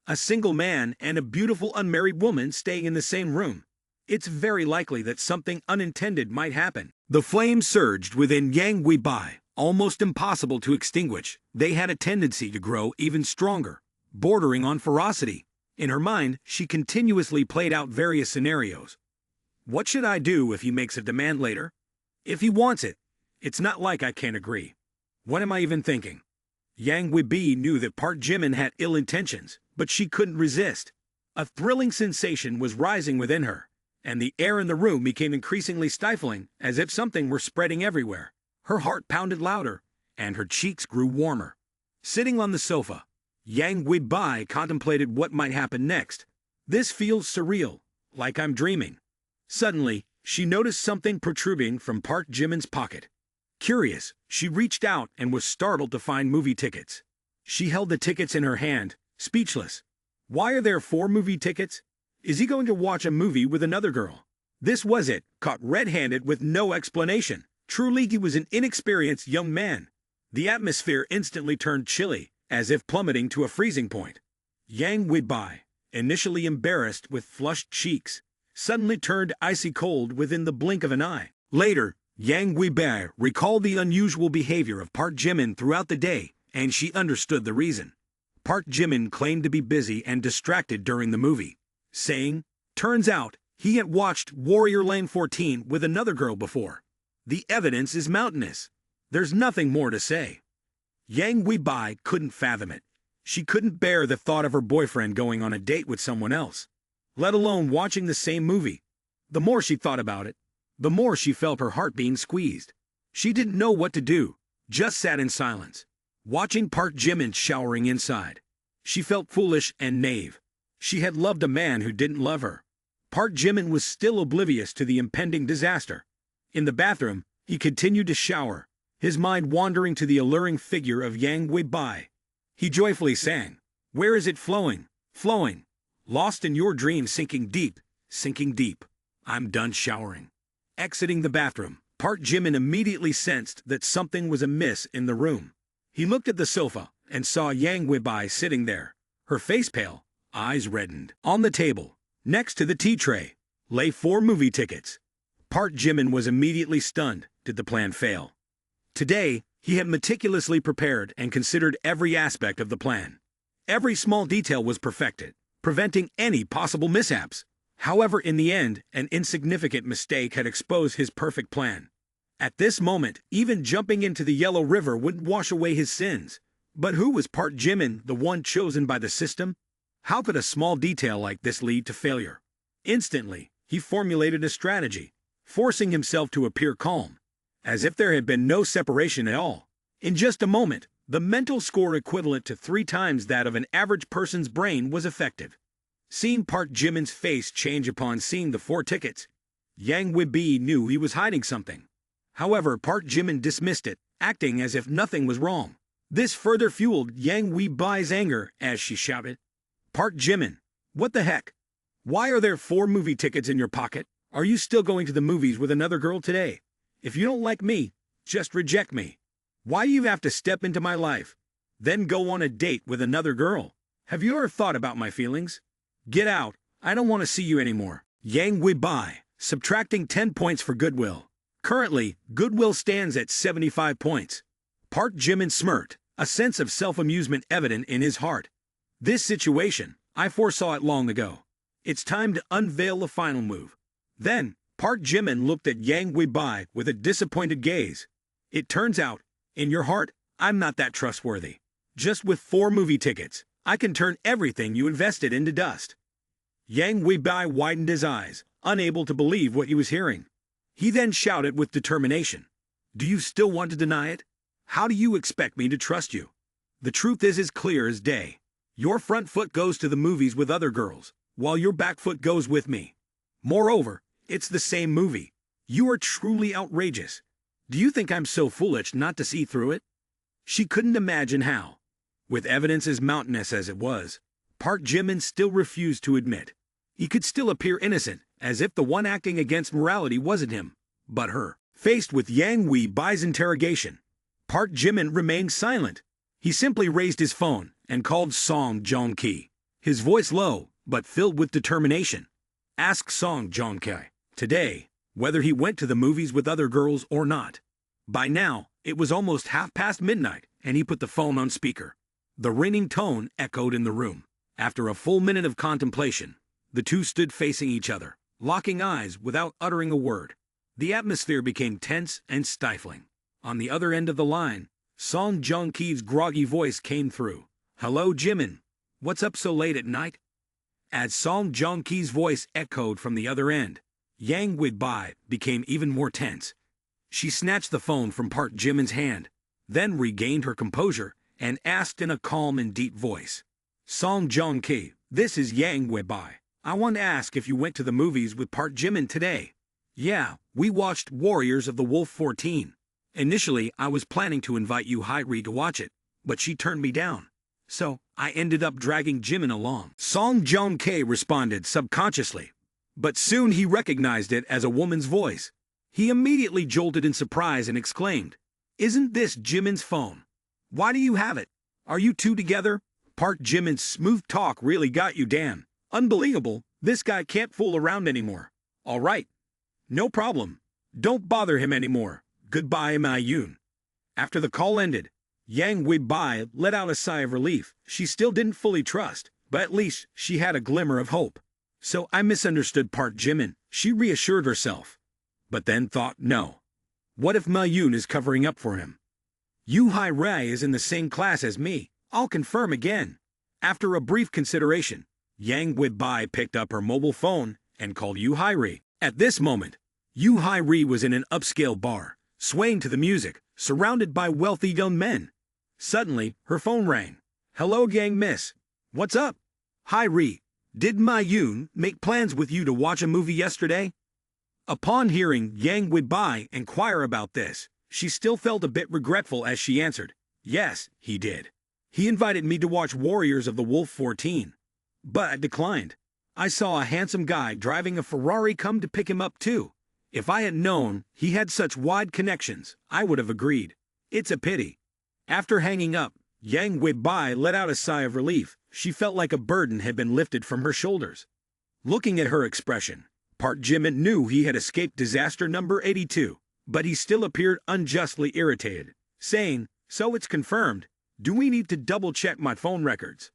A single man and a beautiful unmarried woman staying in the same room. It's very likely that something unintended might happen. The flames surged within Yang Weibai, almost impossible to extinguish. They had a tendency to grow even stronger, bordering on ferocity. In her mind, she continuously played out various scenarios. What should I do if he makes a demand later? If he wants it, it's not like I can't agree. What am I even thinking? Yang Weibai knew that Park Jimin had ill intentions, but she couldn't resist. A thrilling sensation was rising within her, and the air in the room became increasingly stifling, as if something were spreading everywhere. Her heart pounded louder, and her cheeks grew warmer. Sitting on the sofa, Yang Weibai contemplated what might happen next. This feels surreal, like I'm dreaming. Suddenly, she noticed something protruding from Park Jimin's pocket. Curious, she reached out and was startled to find movie tickets. She held the tickets in her hand, speechless. Why are there 4 movie tickets? Is he going to watch a movie with another girl? This was it, caught red-handed with no explanation. Truly he was an inexperienced young man. The atmosphere instantly turned chilly, as if plummeting to a freezing point. Yang Weibai, initially embarrassed with flushed cheeks, suddenly turned icy cold within the blink of an eye. Later, Yang Weibai recalled the unusual behavior of Park Jimin throughout the day, and she understood the reason. Park Jimin claimed to be busy and distracted during the movie, saying, "Turns out, he had watched Warrior Lane 14 with another girl before. The evidence is mountainous. There's nothing more to say." Yang Weibai couldn't fathom it. She couldn't bear the thought of her boyfriend going on a date with someone else, let alone watching the same movie. The more she thought about it, the more she felt her heart being squeezed. She didn't know what to do, just sat in silence, watching Park Jimin showering inside. She felt foolish and naive. She had loved a man who didn't love her. Park Jimin was still oblivious to the impending disaster. In the bathroom, he continued to shower, his mind wandering to the alluring figure of Yang Weibai. He joyfully sang, "Where is it flowing, flowing? Lost in your dreams, sinking deep, sinking deep. I'm done showering." Exiting the bathroom, Park Jimin immediately sensed that something was amiss in the room. He looked at the sofa and saw Yang Weibai sitting there, her face pale, eyes reddened. On the table, next to the tea tray, lay 4 movie tickets. Park Jimin was immediately stunned. Did the plan fail? Today, he had meticulously prepared and considered every aspect of the plan. Every small detail was perfected, preventing any possible mishaps. However, in the end, an insignificant mistake had exposed his perfect plan. At this moment, even jumping into the Yellow River wouldn't wash away his sins. But who was Park Jimin, the one chosen by the system? How could a small detail like this lead to failure? Instantly, he formulated a strategy, forcing himself to appear calm, as if there had been no separation at all. In just a moment, the mental score equivalent to 3 times that of an average person's brain was effective. Seeing Park Jimin's face change upon seeing the 4 tickets, Yang Weibai knew he was hiding something. However, Park Jimin dismissed it, acting as if nothing was wrong. This further fueled Yang Weibai's anger as she shouted, "Park Jimin, what the heck? Why are there 4 movie tickets in your pocket? Are you still going to the movies with another girl today? If you don't like me, just reject me. Why do you have to step into my life, then go on a date with another girl? Have you ever thought about my feelings? Get out, I don't want to see you anymore." Yang Weibai, subtracting 10 points for goodwill. Currently, goodwill stands at 75 points. Park Jimin smirked, a sense of self-amusement evident in his heart. "This situation, I foresaw it long ago. It's time to unveil the final move." Then, Park Jimin looked at Yang Weibai with a disappointed gaze. "It turns out, in your heart, I'm not that trustworthy. Just with 4 movie tickets, I can turn everything you invested into dust." Yang Weibai widened his eyes, unable to believe what he was hearing. He then shouted with determination, "Do you still want to deny it? How do you expect me to trust you? The truth is as clear as day. Your front foot goes to the movies with other girls, while your back foot goes with me. Moreover, it's the same movie. You are truly outrageous. Do you think I'm so foolish not to see through it?" She couldn't imagine how. With evidence as mountainous as it was, Park Jimin still refused to admit. He could still appear innocent, as if the one acting against morality wasn't him, but her. Faced with Yang Weibai's interrogation, Park Jimin remained silent. He simply raised his phone and called Song Joong-ki, his voice low but filled with determination. Ask Song Joong-ki today whether he went to the movies with other girls or not. By now, it was almost midnight, and he put the phone on speaker. The ringing tone echoed in the room. After a full minute of contemplation, the two stood facing each other, locking eyes without uttering a word. The atmosphere became tense and stifling. On the other end of the line, Song Joong-ki's groggy voice came through. "Hello, Jimin. What's up so late at night?" As Song Joong-ki's voice echoed from the other end, Yang Wi-bai became even more tense. She snatched the phone from Park Jimin's hand, then regained her composure and asked in a calm and deep voice, "Song Joong-ki, this is Yang Wi-bai. I want to ask if you went to the movies with Park Jimin today." "Yeah, we watched Warriors of the Wolf 14. Initially, I was planning to invite you Hairi to watch it, but she turned me down. So, I ended up dragging Jimin along." Song Joong-ki responded subconsciously, but soon he recognized it as a woman's voice. He immediately jolted in surprise and exclaimed, "Isn't this Jimin's phone? Why do you have it? Are you two together?" Park Jimin's smooth talk really got you, Dan. Unbelievable, this guy can't fool around anymore. All right, no problem. Don't bother him anymore. Goodbye, Ma-yoon. After the call ended, Yang Wi-bai let out a sigh of relief. She still didn't fully trust, but at least she had a glimmer of hope. "So I misunderstood Park Jimin," she reassured herself. But then thought, no. What if Ma-yoon is covering up for him? Yu Hai-rai is in the same class as me. I'll confirm again. After a brief consideration, Yang Wi-bai picked up her mobile phone and called Yu Hai-ri. At this moment, Yu Hai-ri was in an upscale bar, swaying to the music, surrounded by wealthy young men. Suddenly, her phone rang. "Hello, gang miss. What's up?" "Hai-ri, did Ma-yoon make plans with you to watch a movie yesterday?" Upon hearing Yang Wi-bai inquire about this, she still felt a bit regretful as she answered, "Yes, he did. He invited me to watch Warriors of the Wolf 14. But I declined. I saw a handsome guy driving a Ferrari come to pick him up too. If I had known he had such wide connections, I would have agreed. It's a pity." After hanging up, Yang Wi-bai let out a sigh of relief. She felt like a burden had been lifted from her shoulders. Looking at her expression, Park Jimin knew he had escaped disaster number 82, but he still appeared unjustly irritated, saying, "So it's confirmed. Do we need to double-check my phone records?"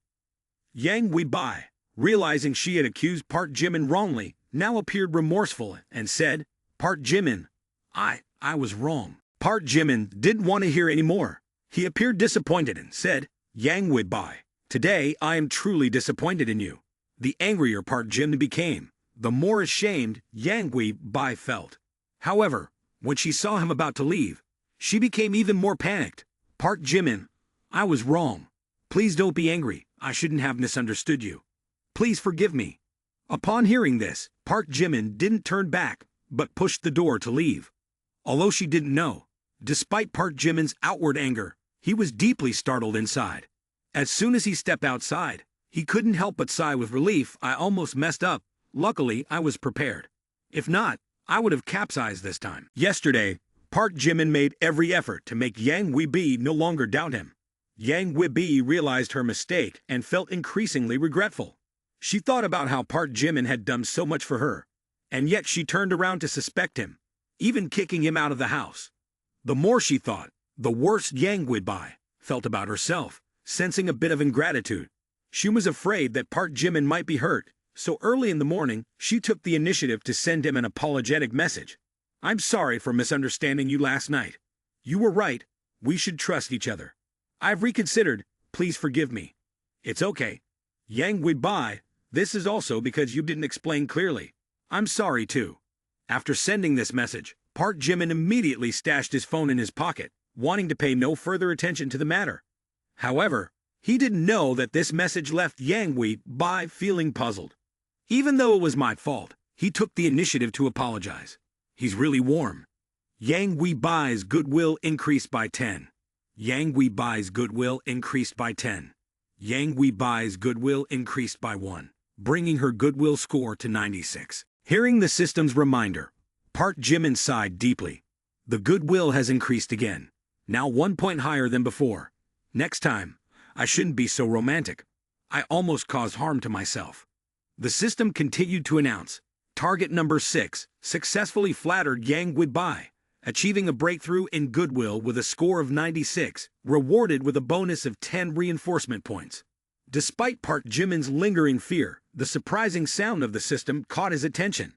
Yang Wi-bai, realizing she had accused Park Jimin wrongly, now appeared remorseful and said, "Park Jimin, I was wrong." Park Jimin didn't want to hear any more. He appeared disappointed and said, "Yang Wi-bai, today I am truly disappointed in you." The angrier Park Jimin became, the more ashamed Yang Wi-bai felt. However, when she saw him about to leave, she became even more panicked. "Park Jimin, I was wrong. Please don't be angry. I shouldn't have misunderstood you. Please forgive me." Upon hearing this, Park Jimin didn't turn back, but pushed the door to leave. Although she didn't know, despite Park Jimin's outward anger, he was deeply startled inside. As soon as he stepped outside, he couldn't help but sigh with relief. "I almost messed up. Luckily, I was prepared. If not, I would have capsized this time." Yesterday, Park Jimin made every effort to make Yang Wi-bai no longer doubt him. Yang Wi-bai realized her mistake and felt increasingly regretful. She thought about how Park Jimin had done so much for her, and yet she turned around to suspect him, even kicking him out of the house. The more she thought, the worse Yang Wi-bai felt about herself, sensing a bit of ingratitude. She was afraid that Park Jimin might be hurt, so early in the morning, she took the initiative to send him an apologetic message. "I'm sorry for misunderstanding you last night. You were right. We should trust each other. I've reconsidered. Please forgive me." "It's okay. Yang Wi-bai, this is also because you didn't explain clearly. I'm sorry too." After sending this message, Park Jimin immediately stashed his phone in his pocket, wanting to pay no further attention to the matter. However, he didn't know that this message left Yang Wi-bai feeling puzzled. "Even though it was my fault, he took the initiative to apologize. He's really warm." Yang Wi-bai's goodwill increased by 10. Yang Wi-bai's goodwill increased by 10. Yang Wi-bai's goodwill increased by 1, bringing her goodwill score to 96. Hearing the system's reminder, Park Jimin sighed deeply. The goodwill has increased again, now 1 point higher than before. Next time, I shouldn't be so romantic. I almost caused harm to myself. The system continued to announce, target number 6 successfully flattered Yang Wi-bai, achieving a breakthrough in goodwill with a score of 96, rewarded with a bonus of 10 reinforcement points. Despite Park Jimin's lingering fear, the surprising sound of the system caught his attention.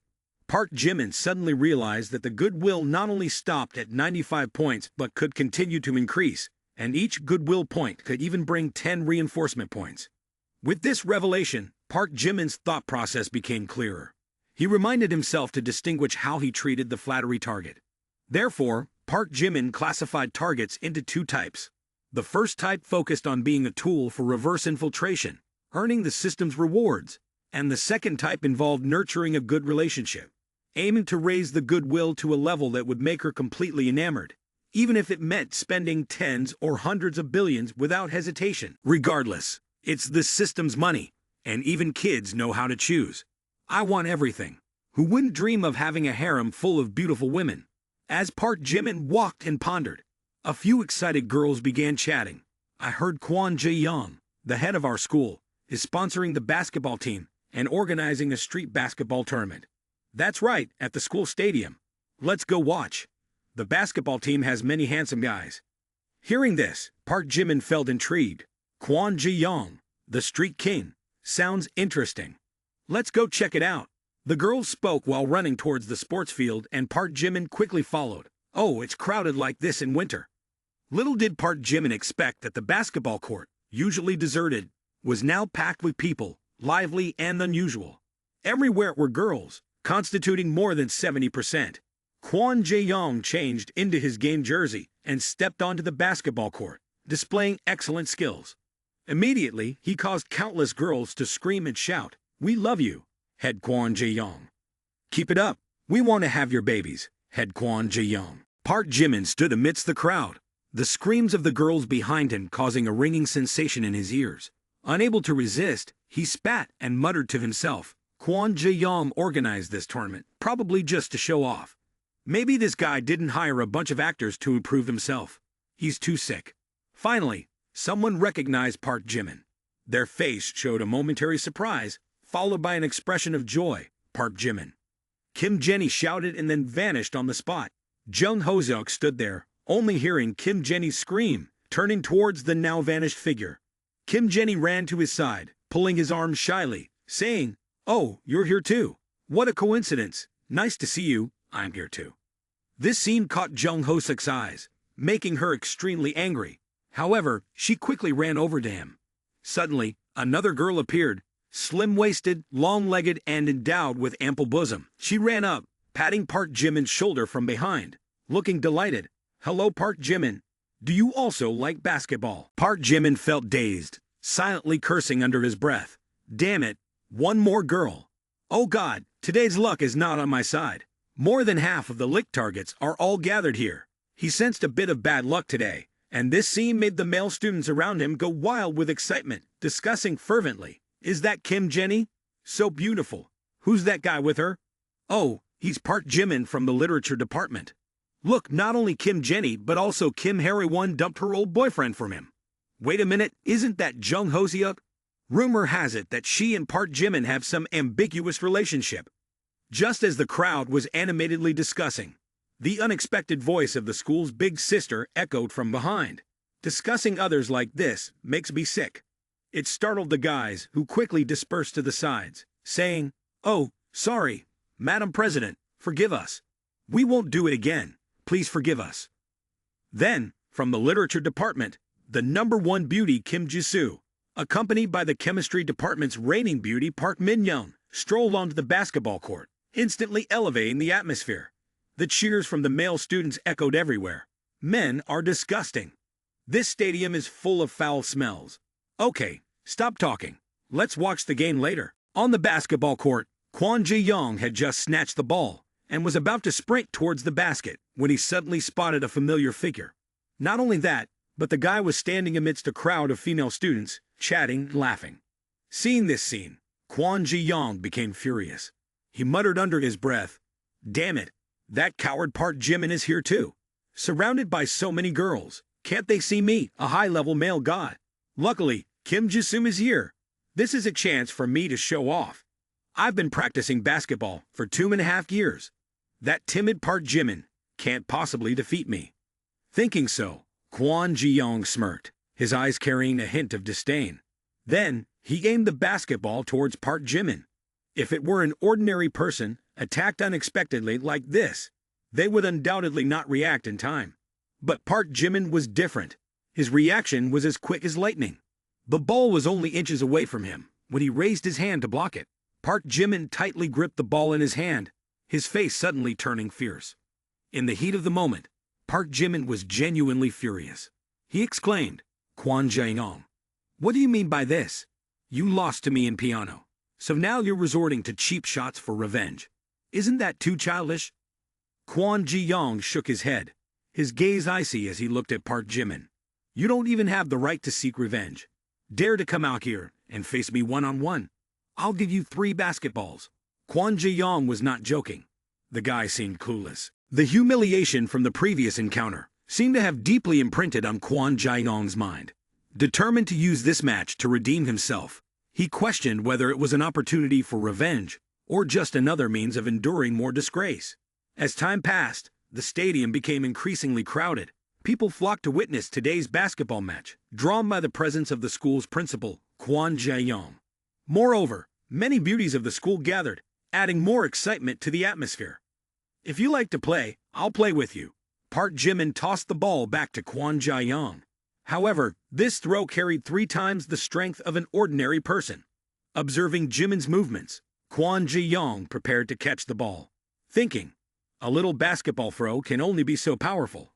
Park Jimin suddenly realized that the goodwill not only stopped at 95 points but could continue to increase, and each goodwill point could even bring 10 reinforcement points. With this revelation, Park Jimin's thought process became clearer. He reminded himself to distinguish how he treated the flattery target. Therefore, Park Jimin classified targets into two types. The first type focused on being a tool for reverse infiltration, earning the system's rewards, and the second type involved nurturing a good relationship, aiming to raise the goodwill to a level that would make her completely enamored, even if it meant spending tens or hundreds of billions without hesitation. Regardless, it's the system's money, and even kids know how to choose. I want everything. Who wouldn't dream of having a harem full of beautiful women? As Park Jimin walked and pondered, a few excited girls began chatting. I heard Kwon Jae-young, the head of our school, is sponsoring the basketball team and organizing a street basketball tournament. That's right, at the school stadium. Let's go watch. The basketball team has many handsome guys. Hearing this, Park Jimin felt intrigued. Kwon Jae-young, the street king, sounds interesting. Let's go check it out. The girls spoke while running towards the sports field, and Park Jimin quickly followed. Oh, it's crowded like this in winter. Little did Park Jimin expect that the basketball court, usually deserted, was now packed with people, lively and unusual. Everywhere were girls, constituting more than 70%. Kwon Jae-young changed into his game jersey and stepped onto the basketball court, displaying excellent skills. Immediately, he caused countless girls to scream and shout, "We love you," head Kwon Jae-young. "Keep it up. We want to have your babies," head Kwon Jae-young. Park Jimin stood amidst the crowd, the screams of the girls behind him causing a ringing sensation in his ears. Unable to resist, he spat and muttered to himself, Kwon Jae-young organized this tournament, probably just to show off. Maybe this guy didn't hire a bunch of actors to improve himself. He's too sick. Finally, someone recognized Park Jimin. Their face showed a momentary surprise, followed by an expression of joy. Park Jimin. Kim Jenny shouted and then vanished on the spot. Jung Hoseok stood there, only hearing Kim Jenny scream, turning towards the now vanished figure. Kim Jenny ran to his side, pulling his arm shyly, saying, "Oh, you're here too. What a coincidence. Nice to see you. I'm here too." This scene caught Jung Hoseok's eyes, making her extremely angry. However, she quickly ran over to him. Suddenly, another girl appeared, slim-waisted, long-legged, and endowed with ample bosom. She ran up, patting Park Jimin's shoulder from behind, looking delighted. "Hello, Park Jimin. Do you also like basketball?" Park Jimin felt dazed, silently cursing under his breath. Damn it, one more girl. Oh God, today's luck is not on my side. More than half of the lick targets are all gathered here. He sensed a bit of bad luck today, and this scene made the male students around him go wild with excitement, discussing fervently, "Is that Kim Jenny? So beautiful. Who's that guy with her? Oh, he's Park Jimin from the literature department. Look, not only Kim Jenny, but also Kim Harry-won dumped her old boyfriend from him. Wait a minute, isn't that Jung Hoseok? Rumor has it that she and Park Jimin have some ambiguous relationship." Just as the crowd was animatedly discussing, the unexpected voice of the school's big sister echoed from behind. "Discussing others like this makes me sick." It startled the guys, who quickly dispersed to the sides, saying, "Oh, sorry, Madam President, forgive us. We won't do it again. Please forgive us." Then, from the literature department, the #1 beauty Kim Ji-soo, accompanied by the chemistry department's reigning beauty Park Min-young, strolled onto the basketball court, instantly elevating the atmosphere. The cheers from the male students echoed everywhere. Men are disgusting. This stadium is full of foul smells. Okay, stop talking. Let's watch the game later. On the basketball court, Kwon Jae-young had just snatched the ball and was about to sprint towards the basket when he suddenly spotted a familiar figure. Not only that, but the guy was standing amidst a crowd of female students, chatting and laughing. Seeing this scene, Kwon Jae-young became furious. He muttered under his breath, "Damn it, that coward Park Jimin is here too. Surrounded by so many girls, can't they see me, a high-level male god? Luckily, Kim Ji-soo is here. This is a chance for me to show off. I've been practicing basketball for 2.5 years. That timid Park Jimin can't possibly defeat me." Thinking so, Kwon Ji-young smirked, his eyes carrying a hint of disdain. Then, he aimed the basketball towards Park Jimin. If it were an ordinary person, attacked unexpectedly like this, they would undoubtedly not react in time. But Park Jimin was different. His reaction was as quick as lightning. The ball was only inches away from him, When he raised his hand to block it, Park Jimin tightly gripped the ball in his hand, his face suddenly turning fierce. In the heat of the moment, Park Jimin was genuinely furious. He exclaimed, "Kwon Jae-yong, what do you mean by this? You lost to me in piano, so now you're resorting to cheap shots for revenge. Isn't that too childish?" Kwon Ji-yong shook his head, his gaze icy as he looked at Park Jimin. "You don't even have the right to seek revenge. Dare to come out here and face me one-on-one. I'll give you 3 basketballs." Kwon Ji-yong was not joking. The guy seemed clueless. The humiliation from the previous encounter seemed to have deeply imprinted on Kwon Ji-yong's mind. Determined to use this match to redeem himself, he questioned whether it was an opportunity for revenge or just another means of enduring more disgrace. As time passed, the stadium became increasingly crowded. People flocked to witness today's basketball match, drawn by the presence of the school's principal, Kwon Jae-yong. Moreover, many beauties of the school gathered, adding more excitement to the atmosphere. "If you like to play, I'll play with you." Park Jimin tossed the ball back to Kwon Jae-yong. However, this throw carried 3 times the strength of an ordinary person. Observing Jimin's movements, Kwon Ji-yong prepared to catch the ball, thinking, a little basketball throw can only be so powerful.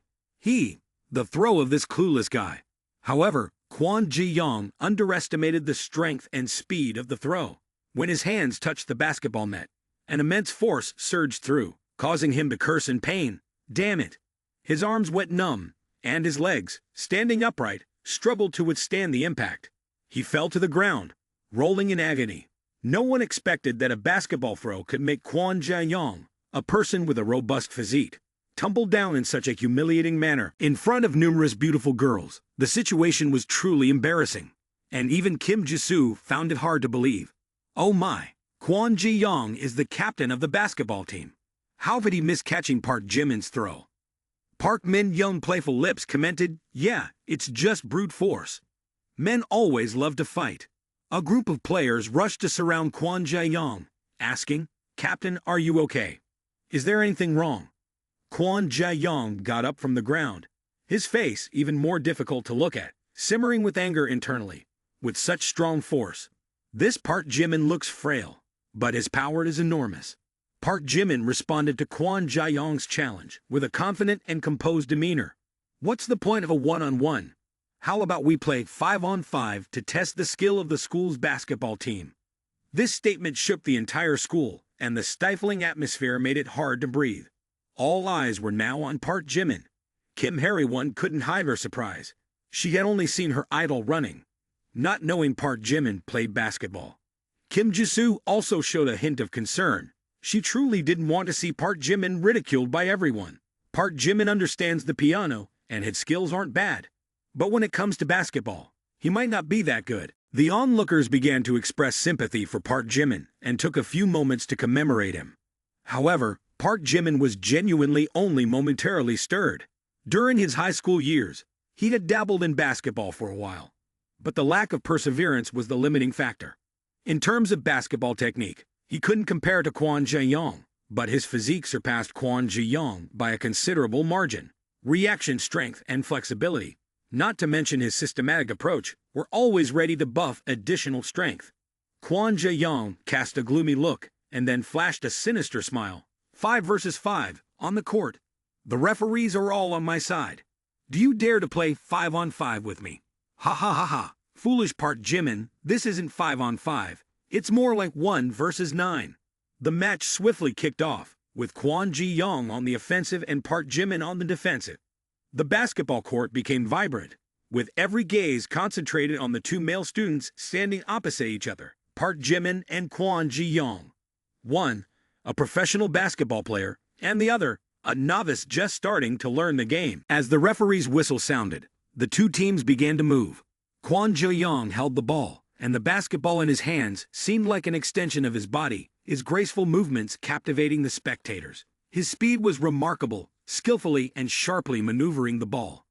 The throw of this clueless guy. However, Kwon Ji-yong underestimated the strength and speed of the throw. When his hands touched the basketball net, an immense force surged through, causing him to curse in pain. Damn it! His arms went numb, and his legs, standing upright, struggled to withstand the impact. He fell to the ground, rolling in agony. No one expected that a basketball throw could make Kwon Jae-yong, a person with a robust physique, tumble down in such a humiliating manner in front of numerous beautiful girls. The situation was truly embarrassing, and even Kim Ji-soo found it hard to believe. Oh my, Kwon Ji-yong is the captain of the basketball team. How could he miss catching Park Jimin's throw? Park Min-young's playful lips commented, "Yeah, it's just brute force. Men always love to fight." A group of players rushed to surround Kwon Jae-yong, asking, "Captain, are you okay? Is there anything wrong?" Kwon Jae-yong got up from the ground, his face even more difficult to look at, simmering with anger internally. With such strong force, this Park Jimin looks frail, but his power is enormous. Park Jimin responded to Kwon Jae-yong's challenge with a confident and composed demeanor. "What's the point of a one-on-one? How about we play 5-on-5 to test the skill of the school's basketball team?" This statement shook the entire school, and the stifling atmosphere made it hard to breathe. All eyes were now on Park Jimin. Kim Harry-won couldn't hide her surprise. She had only seen her idol running, not knowing Park Jimin played basketball. Kim Ji-soo also showed a hint of concern. She truly didn't want to see Park Jimin ridiculed by everyone. Park Jimin understands the piano, and his skills aren't bad. But when it comes to basketball, he might not be that good. The onlookers began to express sympathy for Park Jimin and took a few moments to commemorate him. However, Park Jimin was genuinely only momentarily stirred. During his high school years, he had dabbled in basketball for a while, but the lack of perseverance was the limiting factor. In terms of basketball technique, he couldn't compare to Kwon Jae-yong, but his physique surpassed Kwon Ji-yong by a considerable margin. Reaction strength and flexibility, not to mention his systematic approach, were always ready to buff additional strength. Kwon Jae-yong cast a gloomy look and then flashed a sinister smile. 5 versus 5, on the court. The referees are all on my side. Do you dare to play 5-on-5 with me? Ha ha ha ha. Foolish Park Jimin, this isn't 5-on-5. It's more like 1 versus 9. The match swiftly kicked off, with Kwon Ji-yong on the offensive and Park Jimin on the defensive. The basketball court became vibrant, with every gaze concentrated on the 2 male students standing opposite each other, Park Jimin and Kwon Ji-yong. One, a professional basketball player, and the other, a novice just starting to learn the game. As the referee's whistle sounded, the 2 teams began to move. Kwon Ji-yong held the ball, and the basketball in his hands seemed like an extension of his body, his graceful movements captivating the spectators. His speed was remarkable, skillfully and sharply maneuvering the ball.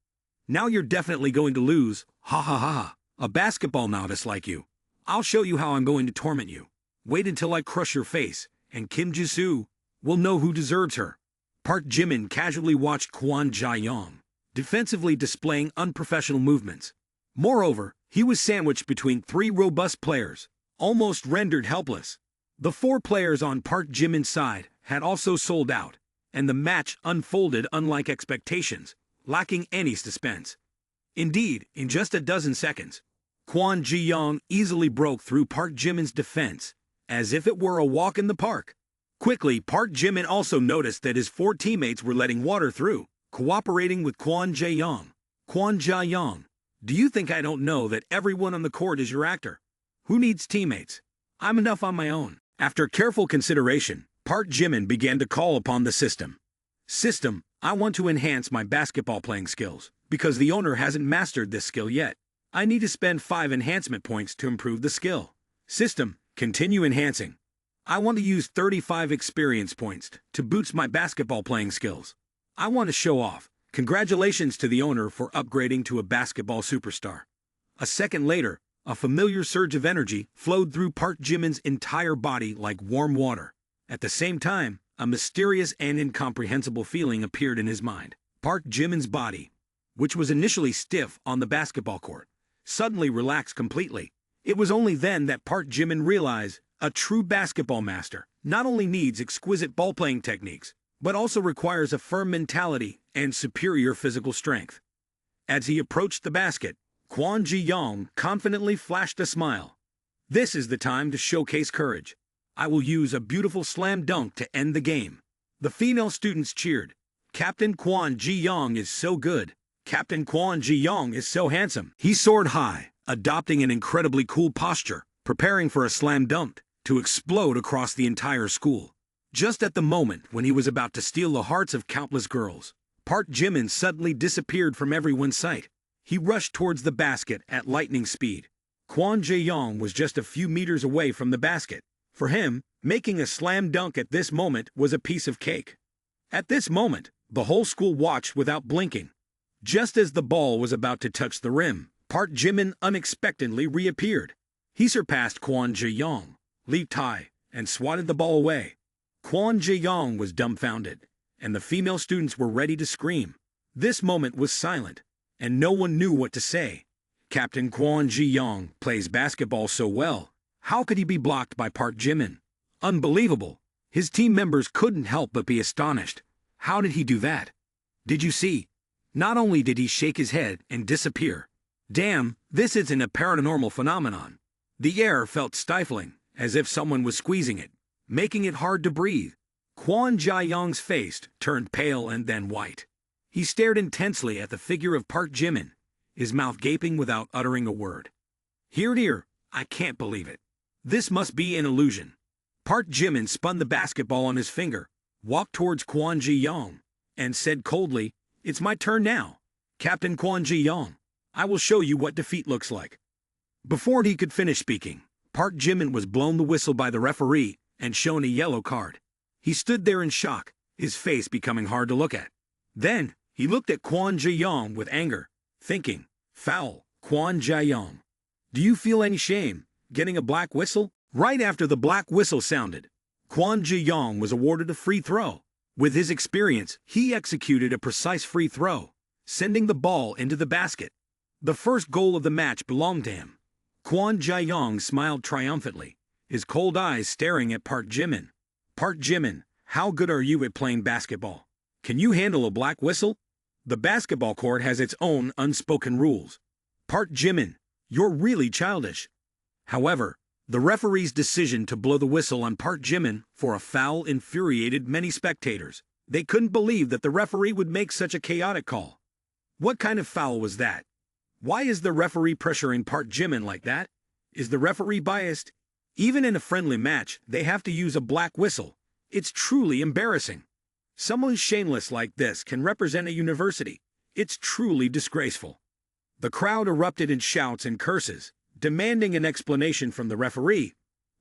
"Now you're definitely going to lose, ha ha ha ha, a basketball novice like you. I'll show you how I'm going to torment you. Wait until I crush your face, and Kim Ji-soo will know who deserves her." Park Jimin casually watched Kwon Jae-yong, defensively displaying unprofessional movements. Moreover, he was sandwiched between 3 robust players, almost rendered helpless. The 4 players on Park Jimin's side had also sold out, and the match unfolded unlike expectations, lacking any suspense. Indeed, in just a dozen seconds, Kwon Ji-young easily broke through Park Jimin's defense, as if it were a walk in the park. Quickly, Park Jimin also noticed that his 4 teammates were letting water through, cooperating with Kwon Ji-young. Kwon Ji-young, do you think I don't know that everyone on the court is your actor? Who needs teammates? I'm enough on my own. After careful consideration, Park Jimin began to call upon the system. System, I want to enhance my basketball playing skills, because the owner hasn't mastered this skill yet. I need to spend 5 enhancement points to improve the skill. System, continue enhancing. I want to use 35 experience points to boost my basketball playing skills. I want to show off. Congratulations to the owner for upgrading to a basketball superstar. A second later, a familiar surge of energy flowed through Park Jimin's entire body like warm water. At the same time, a mysterious and incomprehensible feeling appeared in his mind. Park Jimin's body, which was initially stiff on the basketball court, suddenly relaxed completely. It was only then that Park Jimin realized a true basketball master not only needs exquisite ball-playing techniques, but also requires a firm mentality and superior physical strength. As he approached the basket, Kwon Ji-young confidently flashed a smile. This is the time to showcase courage. I will use a beautiful slam dunk to end the game. The female students cheered. Captain Kwon Ji-young is so good. Captain Kwon Ji-young is so handsome. He soared high, adopting an incredibly cool posture, preparing for a slam dunk to explode across the entire school. Just at the moment when he was about to steal the hearts of countless girls, Park Jimin suddenly disappeared from everyone's sight. He rushed towards the basket at lightning speed. Kwon Ji-young was just a few meters away from the basket. For him, making a slam dunk at this moment was a piece of cake. At this moment, the whole school watched without blinking. Just as the ball was about to touch the rim, Park Jimin unexpectedly reappeared. He surpassed Kwon Ji-young, leaped high, and swatted the ball away. Kwon Ji-young was dumbfounded, and the female students were ready to scream. This moment was silent, and no one knew what to say. Captain Kwon Ji-young plays basketball so well. How could he be blocked by Park Jimin? Unbelievable. His team members couldn't help but be astonished. How did he do that? Did you see? Not only did he shake his head and disappear. Damn, this isn't a paranormal phenomenon. The air felt stifling, as if someone was squeezing it, making it hard to breathe. Kwon Ji-young's face turned pale and then white. He stared intensely at the figure of Park Jimin, his mouth gaping without uttering a word. Dear, I can't believe it. This must be an illusion. Park Jimin spun the basketball on his finger, walked towards Kwon Ji-young, and said coldly, "It's my turn now. Captain Kwon Ji-young, I will show you what defeat looks like." Before he could finish speaking, Park Jimin was blown the whistle by the referee and shown a yellow card. He stood there in shock, his face becoming hard to look at. Then, he looked at Kwon Ji-young with anger, thinking, "Foul, Kwon Ji-young. Do you feel any shame getting a black whistle?" Right after the black whistle sounded, Kwon Ji-young was awarded a free throw. With his experience, he executed a precise free throw, sending the ball into the basket. The first goal of the match belonged to him. Kwon Ji-young smiled triumphantly, his cold eyes staring at Park Jimin. "Park Jimin, how good are you at playing basketball? Can you handle a black whistle? The basketball court has its own unspoken rules. Park Jimin, you're really childish." However, the referee's decision to blow the whistle on Park Jimin for a foul infuriated many spectators. They couldn't believe that the referee would make such a chaotic call. What kind of foul was that? Why is the referee pressuring Park Jimin like that? Is the referee biased? Even in a friendly match, they have to use a black whistle. It's truly embarrassing. Someone shameless like this can represent a university. It's truly disgraceful. The crowd erupted in shouts and curses, demanding an explanation from the referee.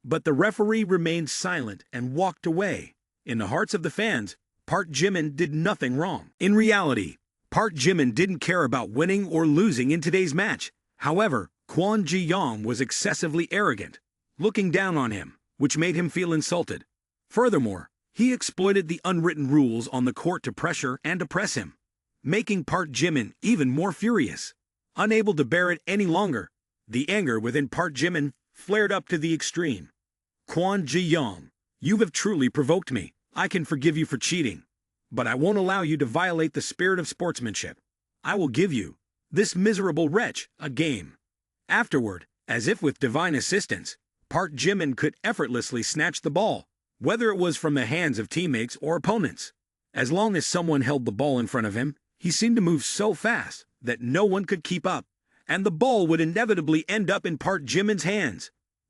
But the referee remained silent and walked away. In the hearts of the fans, Park Jimin did nothing wrong. In reality, Park Jimin didn't care about winning or losing in today's match. However, Kwon Ji-young was excessively arrogant, looking down on him, which made him feel insulted. Furthermore, he exploited the unwritten rules on the court to pressure and oppress him, making Park Jimin even more furious. Unable to bear it any longer, the anger within Park Jimin flared up to the extreme. Kwon Ji-young, you have truly provoked me. I can forgive you for cheating, but I won't allow you to violate the spirit of sportsmanship. I will give you, this miserable wretch, a game. Afterward, as if with divine assistance, Park Jimin could effortlessly snatch the ball, whether it was from the hands of teammates or opponents. As long as someone held the ball in front of him, he seemed to move so fast that no one could keep up, and the ball would inevitably end up in Park Jimin's hands.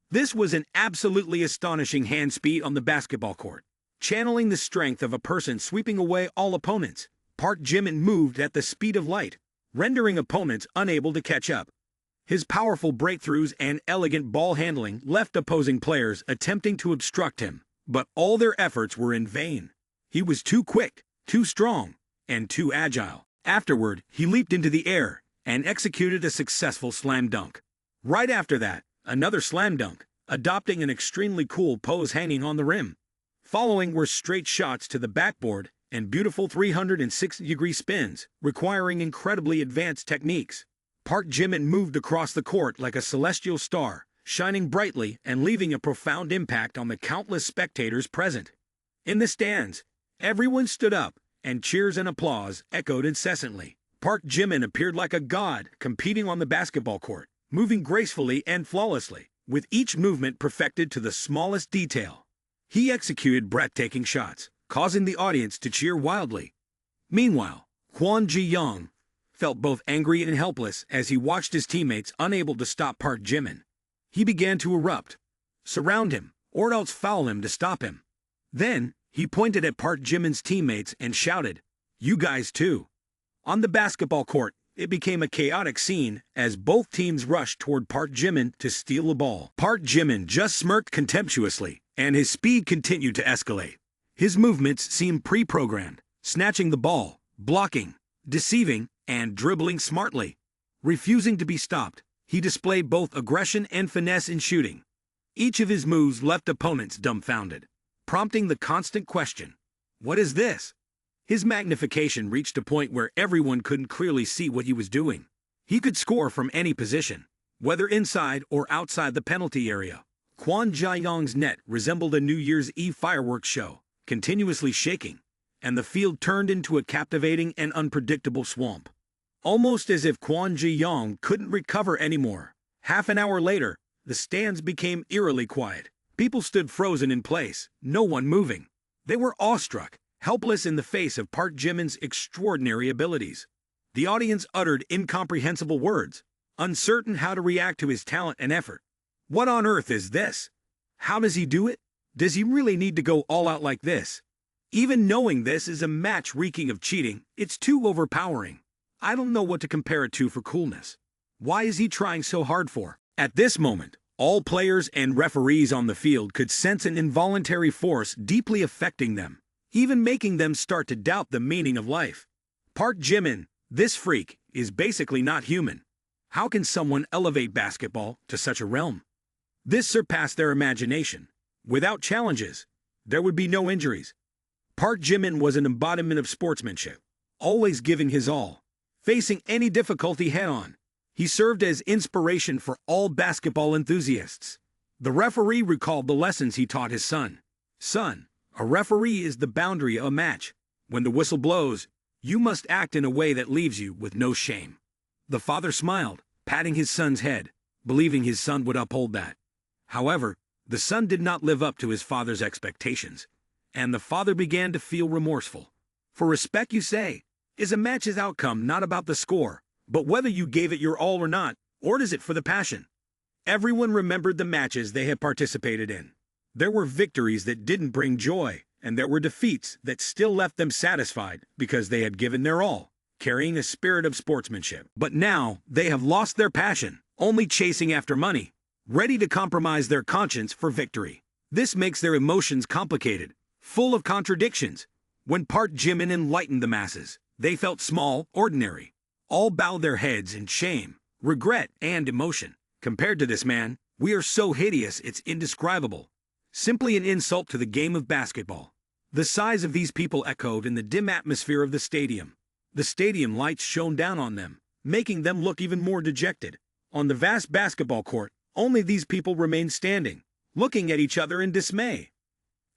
This was an absolutely astonishing hand speed on the basketball court. Channeling the strength of a person sweeping away all opponents, Park Jimin moved at the speed of light, rendering opponents unable to catch up. His powerful breakthroughs and elegant ball handling left opposing players attempting to obstruct him, but all their efforts were in vain. He was too quick, too strong, and too agile. Afterward, he leaped into the air and executed a successful slam dunk. Right after that, another slam dunk, adopting an extremely cool pose hanging on the rim. Following were straight shots to the backboard and beautiful 360-degree spins, requiring incredibly advanced techniques. Park Jimin moved across the court like a celestial star, shining brightly and leaving a profound impact on the countless spectators present. In the stands, everyone stood up, and cheers and applause echoed incessantly. Park Jimin appeared like a god competing on the basketball court, moving gracefully and flawlessly, with each movement perfected to the smallest detail. He executed breathtaking shots, causing the audience to cheer wildly. Meanwhile, Kwon Ji-young felt both angry and helpless as he watched his teammates unable to stop Park Jimin. He began to erupt. Surround him, or else foul him to stop him. Then, he pointed at Park Jimin's teammates and shouted, "You guys too." On the basketball court, it became a chaotic scene as both teams rushed toward Park Jimin to steal the ball. Park Jimin just smirked contemptuously, and his speed continued to escalate. His movements seemed pre-programmed, snatching the ball, blocking, deceiving, and dribbling smartly. Refusing to be stopped, he displayed both aggression and finesse in shooting. Each of his moves left opponents dumbfounded, prompting the constant question, "What is this?" His magnification reached a point where everyone couldn't clearly see what he was doing. He could score from any position, whether inside or outside the penalty area. Kwon Ji-young's net resembled a New Year's Eve fireworks show, continuously shaking, and the field turned into a captivating and unpredictable swamp. Almost as if Kwon Ji-young couldn't recover anymore. Half an hour later, the stands became eerily quiet. People stood frozen in place, no one moving. They were awestruck, helpless in the face of Park Jimin's extraordinary abilities. The audience uttered incomprehensible words, uncertain how to react to his talent and effort. What on earth is this? How does he do it? Does he really need to go all out like this? Even knowing this is a match reeking of cheating, it's too overpowering. I don't know what to compare it to for coolness. Why is he trying so hard for? At this moment, all players and referees on the field could sense an involuntary force deeply affecting them, even making them start to doubt the meaning of life. Park Jimin, this freak, is basically not human. How can someone elevate basketball to such a realm? This surpassed their imagination. Without challenges, there would be no injuries. Park Jimin was an embodiment of sportsmanship, always giving his all, facing any difficulty head-on. He served as inspiration for all basketball enthusiasts. The referee recalled the lessons he taught his son. "Son, a referee is the boundary of a match. When the whistle blows, you must act in a way that leaves you with no shame." The father smiled, patting his son's head, believing his son would uphold that. However, the son did not live up to his father's expectations, and the father began to feel remorseful. For respect, you say, is a match's outcome not about the score, but whether you gave it your all or not, or is it for the passion? Everyone remembered the matches they had participated in. There were victories that didn't bring joy, and there were defeats that still left them satisfied because they had given their all, carrying a spirit of sportsmanship. But now, they have lost their passion, only chasing after money, ready to compromise their conscience for victory. This makes their emotions complicated, full of contradictions. When Park Jimin enlightened the masses, they felt small, ordinary. All bowed their heads in shame, regret, and emotion. Compared to this man, we are so hideous it's indescribable. Simply an insult to the game of basketball. The size of these people echoed in the dim atmosphere of the stadium. The stadium lights shone down on them, making them look even more dejected. On the vast basketball court, Only these people remained standing, looking at each other in dismay.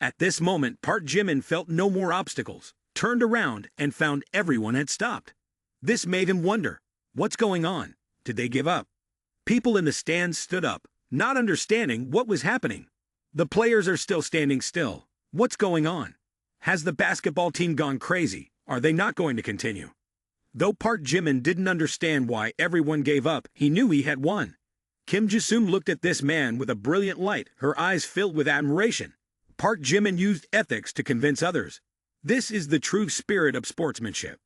At this moment, Park Jimin felt no more obstacles, turned around, and found everyone had stopped. This made him wonder, what's going on? Did they give up? People in the stands stood up, not understanding what was happening. The players are still standing still. What's going on? Has the basketball team gone crazy? Are they not going to continue? Though Park Jimin didn't understand why everyone gave up, he knew he had won. Kim Ji-sum looked at this man with a brilliant light, her eyes filled with admiration. Park Jimin used ethics to convince others. This is the true spirit of sportsmanship.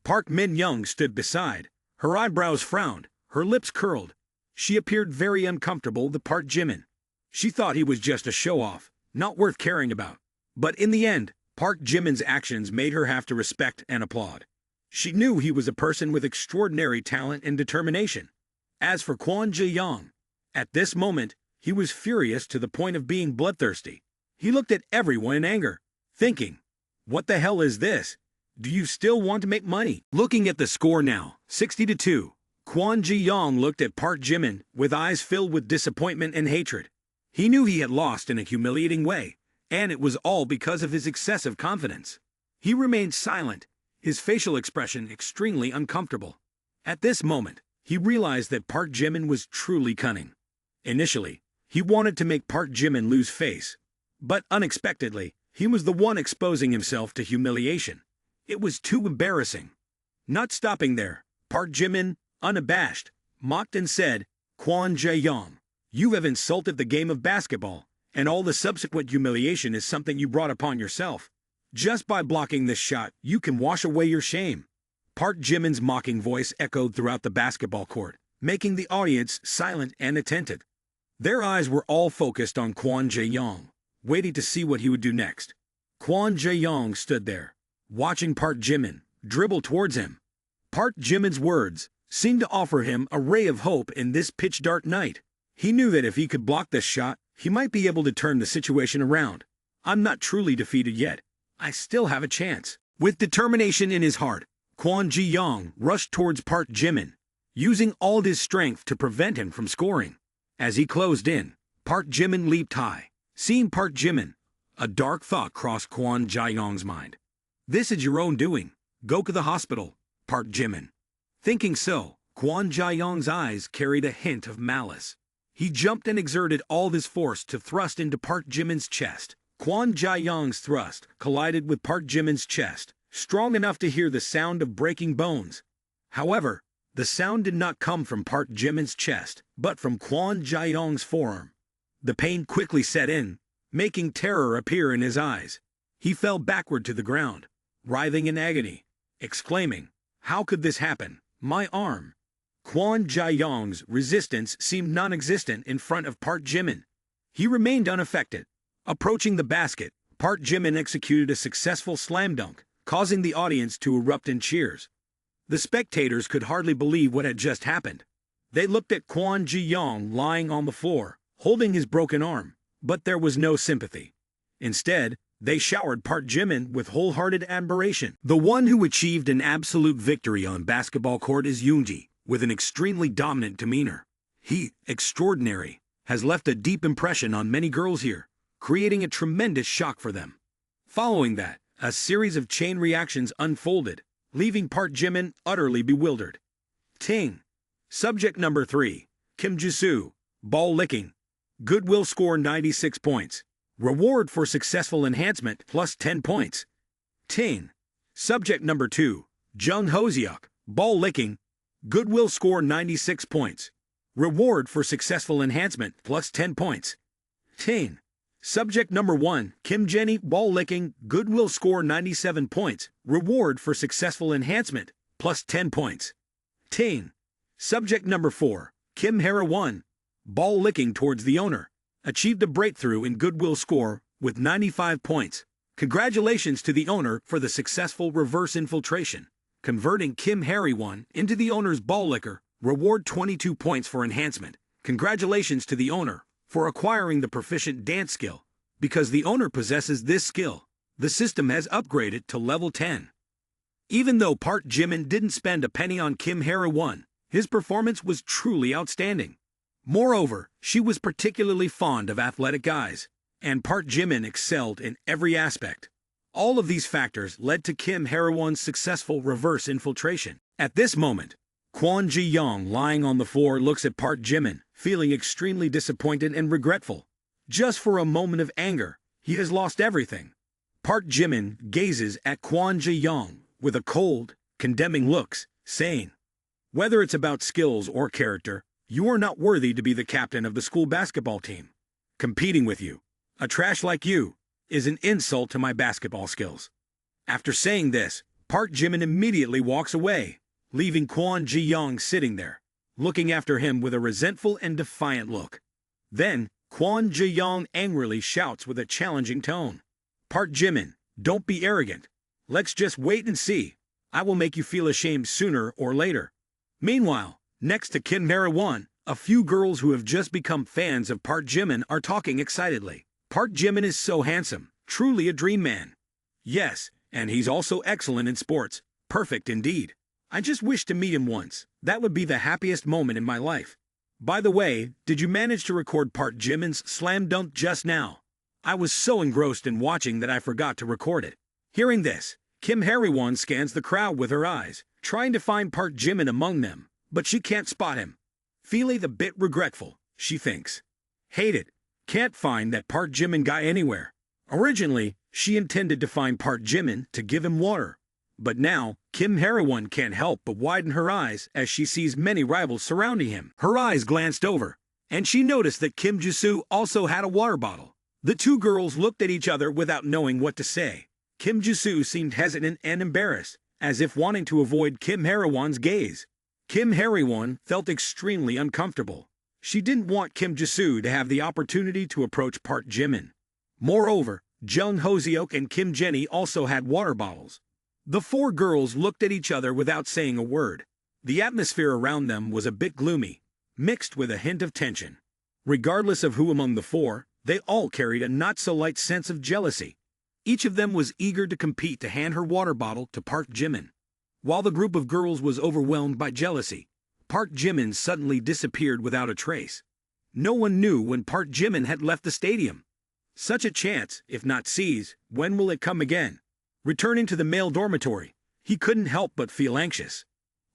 Park Min-young stood beside. Her eyebrows frowned, her lips curled. She appeared very uncomfortable with Park Jimin. She thought he was just a show-off, not worth caring about. But in the end, Park Jimin's actions made her have to respect and applaud. She knew he was a person with extraordinary talent and determination. As for Kwon Ji-young, at this moment, he was furious to the point of being bloodthirsty. He looked at everyone in anger, thinking, "What the hell is this? Do you still want to make money?" Looking at the score now, 60-2, Kwon Ji-young looked at Park Jimin with eyes filled with disappointment and hatred. He knew he had lost in a humiliating way, and it was all because of his excessive confidence. He remained silent, his facial expression extremely uncomfortable. At this moment, he realized that Park Jimin was truly cunning. Initially, he wanted to make Park Jimin lose face, but unexpectedly, he was the one exposing himself to humiliation. It was too embarrassing. Not stopping there, Park Jimin, unabashed, mocked and said, "Kwon Ji-young, you have insulted the game of basketball, and all the subsequent humiliation is something you brought upon yourself. Just by blocking this shot, you can wash away your shame." Park Jimin's mocking voice echoed throughout the basketball court, making the audience silent and attentive. Their eyes were all focused on Kwon Ji-young, waiting to see what he would do next. Kwon Ji-young stood there, watching Park Jimin dribble towards him. Park Jimin's words seemed to offer him a ray of hope in this pitch-dark night. He knew that if he could block this shot, he might be able to turn the situation around. "I'm not truly defeated yet. I still have a chance." With determination in his heart, Kwon Ji-young rushed towards Park Jimin, using all his strength to prevent him from scoring. As he closed in, Park Jimin leaped high. Seeing Park Jimin, a dark thought crossed Kwon Ji-young's mind. "This is your own doing. Go to the hospital, Park Jimin." Thinking so, Kwon Ji-young's eyes carried a hint of malice. He jumped and exerted all his force to thrust into Park Jimin's chest. Kwon Ji-young's thrust collided with Park Jimin's chest, strong enough to hear the sound of breaking bones. However, the sound did not come from Park Jimin's chest, but from Kwon Ji-young's forearm. The pain quickly set in, making terror appear in his eyes. He fell backward to the ground, writhing in agony, exclaiming, "How could this happen? My arm!" Kwon Ji-young's resistance seemed non-existent in front of Park Jimin. He remained unaffected. Approaching the basket, Park Jimin executed a successful slam dunk, causing the audience to erupt in cheers. The spectators could hardly believe what had just happened. They looked at Kwon Ji-young lying on the floor, holding his broken arm, but there was no sympathy. Instead, they showered Park Jimin with wholehearted admiration. The one who achieved an absolute victory on basketball court is Yoonji, with an extremely dominant demeanor. He, extraordinary, has left a deep impression on many girls here, creating a tremendous shock for them. Following that, a series of chain reactions unfolded, leaving Park Jimin utterly bewildered. Ting. Subject number 3. Kim Ji-soo, ball licking. Goodwill score 96 points. Reward for successful enhancement plus 10 points. Ting. Subject number 2. Jung Hoseok, ball licking. Goodwill score 96 points. Reward for successful enhancement plus 10 points. Ting. Subject number 1. Kim Jenny, ball licking. Goodwill score 97 points. Reward for successful enhancement plus 10 points. Ting. Subject number 4. Kim Hara 1. Ball licking towards the owner. Achieved a breakthrough in goodwill score with 95 points. Congratulations to the owner for the successful reverse infiltration. Converting Kim Harry 1 into the owner's ball licker. Reward 22 points for enhancement. Congratulations to the owner for acquiring the proficient dance skill. Because the owner possesses this skill, the system has upgraded to level 10. Even though Park Jimin didn't spend a penny on Kim Hara 1, his performance was truly outstanding. Moreover, she was particularly fond of athletic guys, and Park Jimin excelled in every aspect. All of these factors led to Kim Hae-won's successful reverse infiltration. At this moment, Kwon Ji-young, lying on the floor, looks at Park Jimin, feeling extremely disappointed and regretful. Just for a moment of anger, he has lost everything. Park Jimin gazes at Kwon Ji-young with a cold, condemning looks, saying, "Whether it's about skills or character, you are not worthy to be the captain of the school basketball team. Competing with you, a trash like you, is an insult to my basketball skills." After saying this, Park Jimin immediately walks away, leaving Kwon Ji-young sitting there, looking after him with a resentful and defiant look. Then, Kwon Ji-young angrily shouts with a challenging tone, "Park Jimin, don't be arrogant. Let's just wait and see. I will make you feel ashamed sooner or later." Meanwhile, next to Kim Hae-won, a few girls who have just become fans of Park Jimin are talking excitedly. Park Jimin is so handsome, truly a dream man. Yes, and he's also excellent in sports, perfect indeed. I just wish to meet him once. That would be the happiest moment in my life. By the way, did you manage to record Park Jimin's slam dunk just now? I was so engrossed in watching that I forgot to record it. Hearing this, Kim Hae-won scans the crowd with her eyes, trying to find Park Jimin among them, but she can't spot him. Feeling a bit regretful, she thinks, "Hate it, can't find that Park Jimin guy anywhere." Originally, she intended to find Park Jimin to give him water. But now, Kim Hae-won can't help but widen her eyes as she sees many rivals surrounding him. Her eyes glanced over, and she noticed that Kim Ji-soo also had a water bottle. The two girls looked at each other without knowing what to say. Kim Ji-soo seemed hesitant and embarrassed, as if wanting to avoid Kim Hae-won's gaze. Kim Hae-won felt extremely uncomfortable. She didn't want Kim Ji-soo to have the opportunity to approach Park Jimin. Moreover, Jung Hoseok and Kim Jenny also had water bottles. The four girls looked at each other without saying a word. The atmosphere around them was a bit gloomy, mixed with a hint of tension. Regardless of who among the four, they all carried a not-so-light sense of jealousy. Each of them was eager to compete to hand her water bottle to Park Jimin. While the group of girls was overwhelmed by jealousy, Park Jimin suddenly disappeared without a trace. No one knew when Park Jimin had left the stadium. Such a chance, if not seized, when will it come again? Returning to the male dormitory, he couldn't help but feel anxious.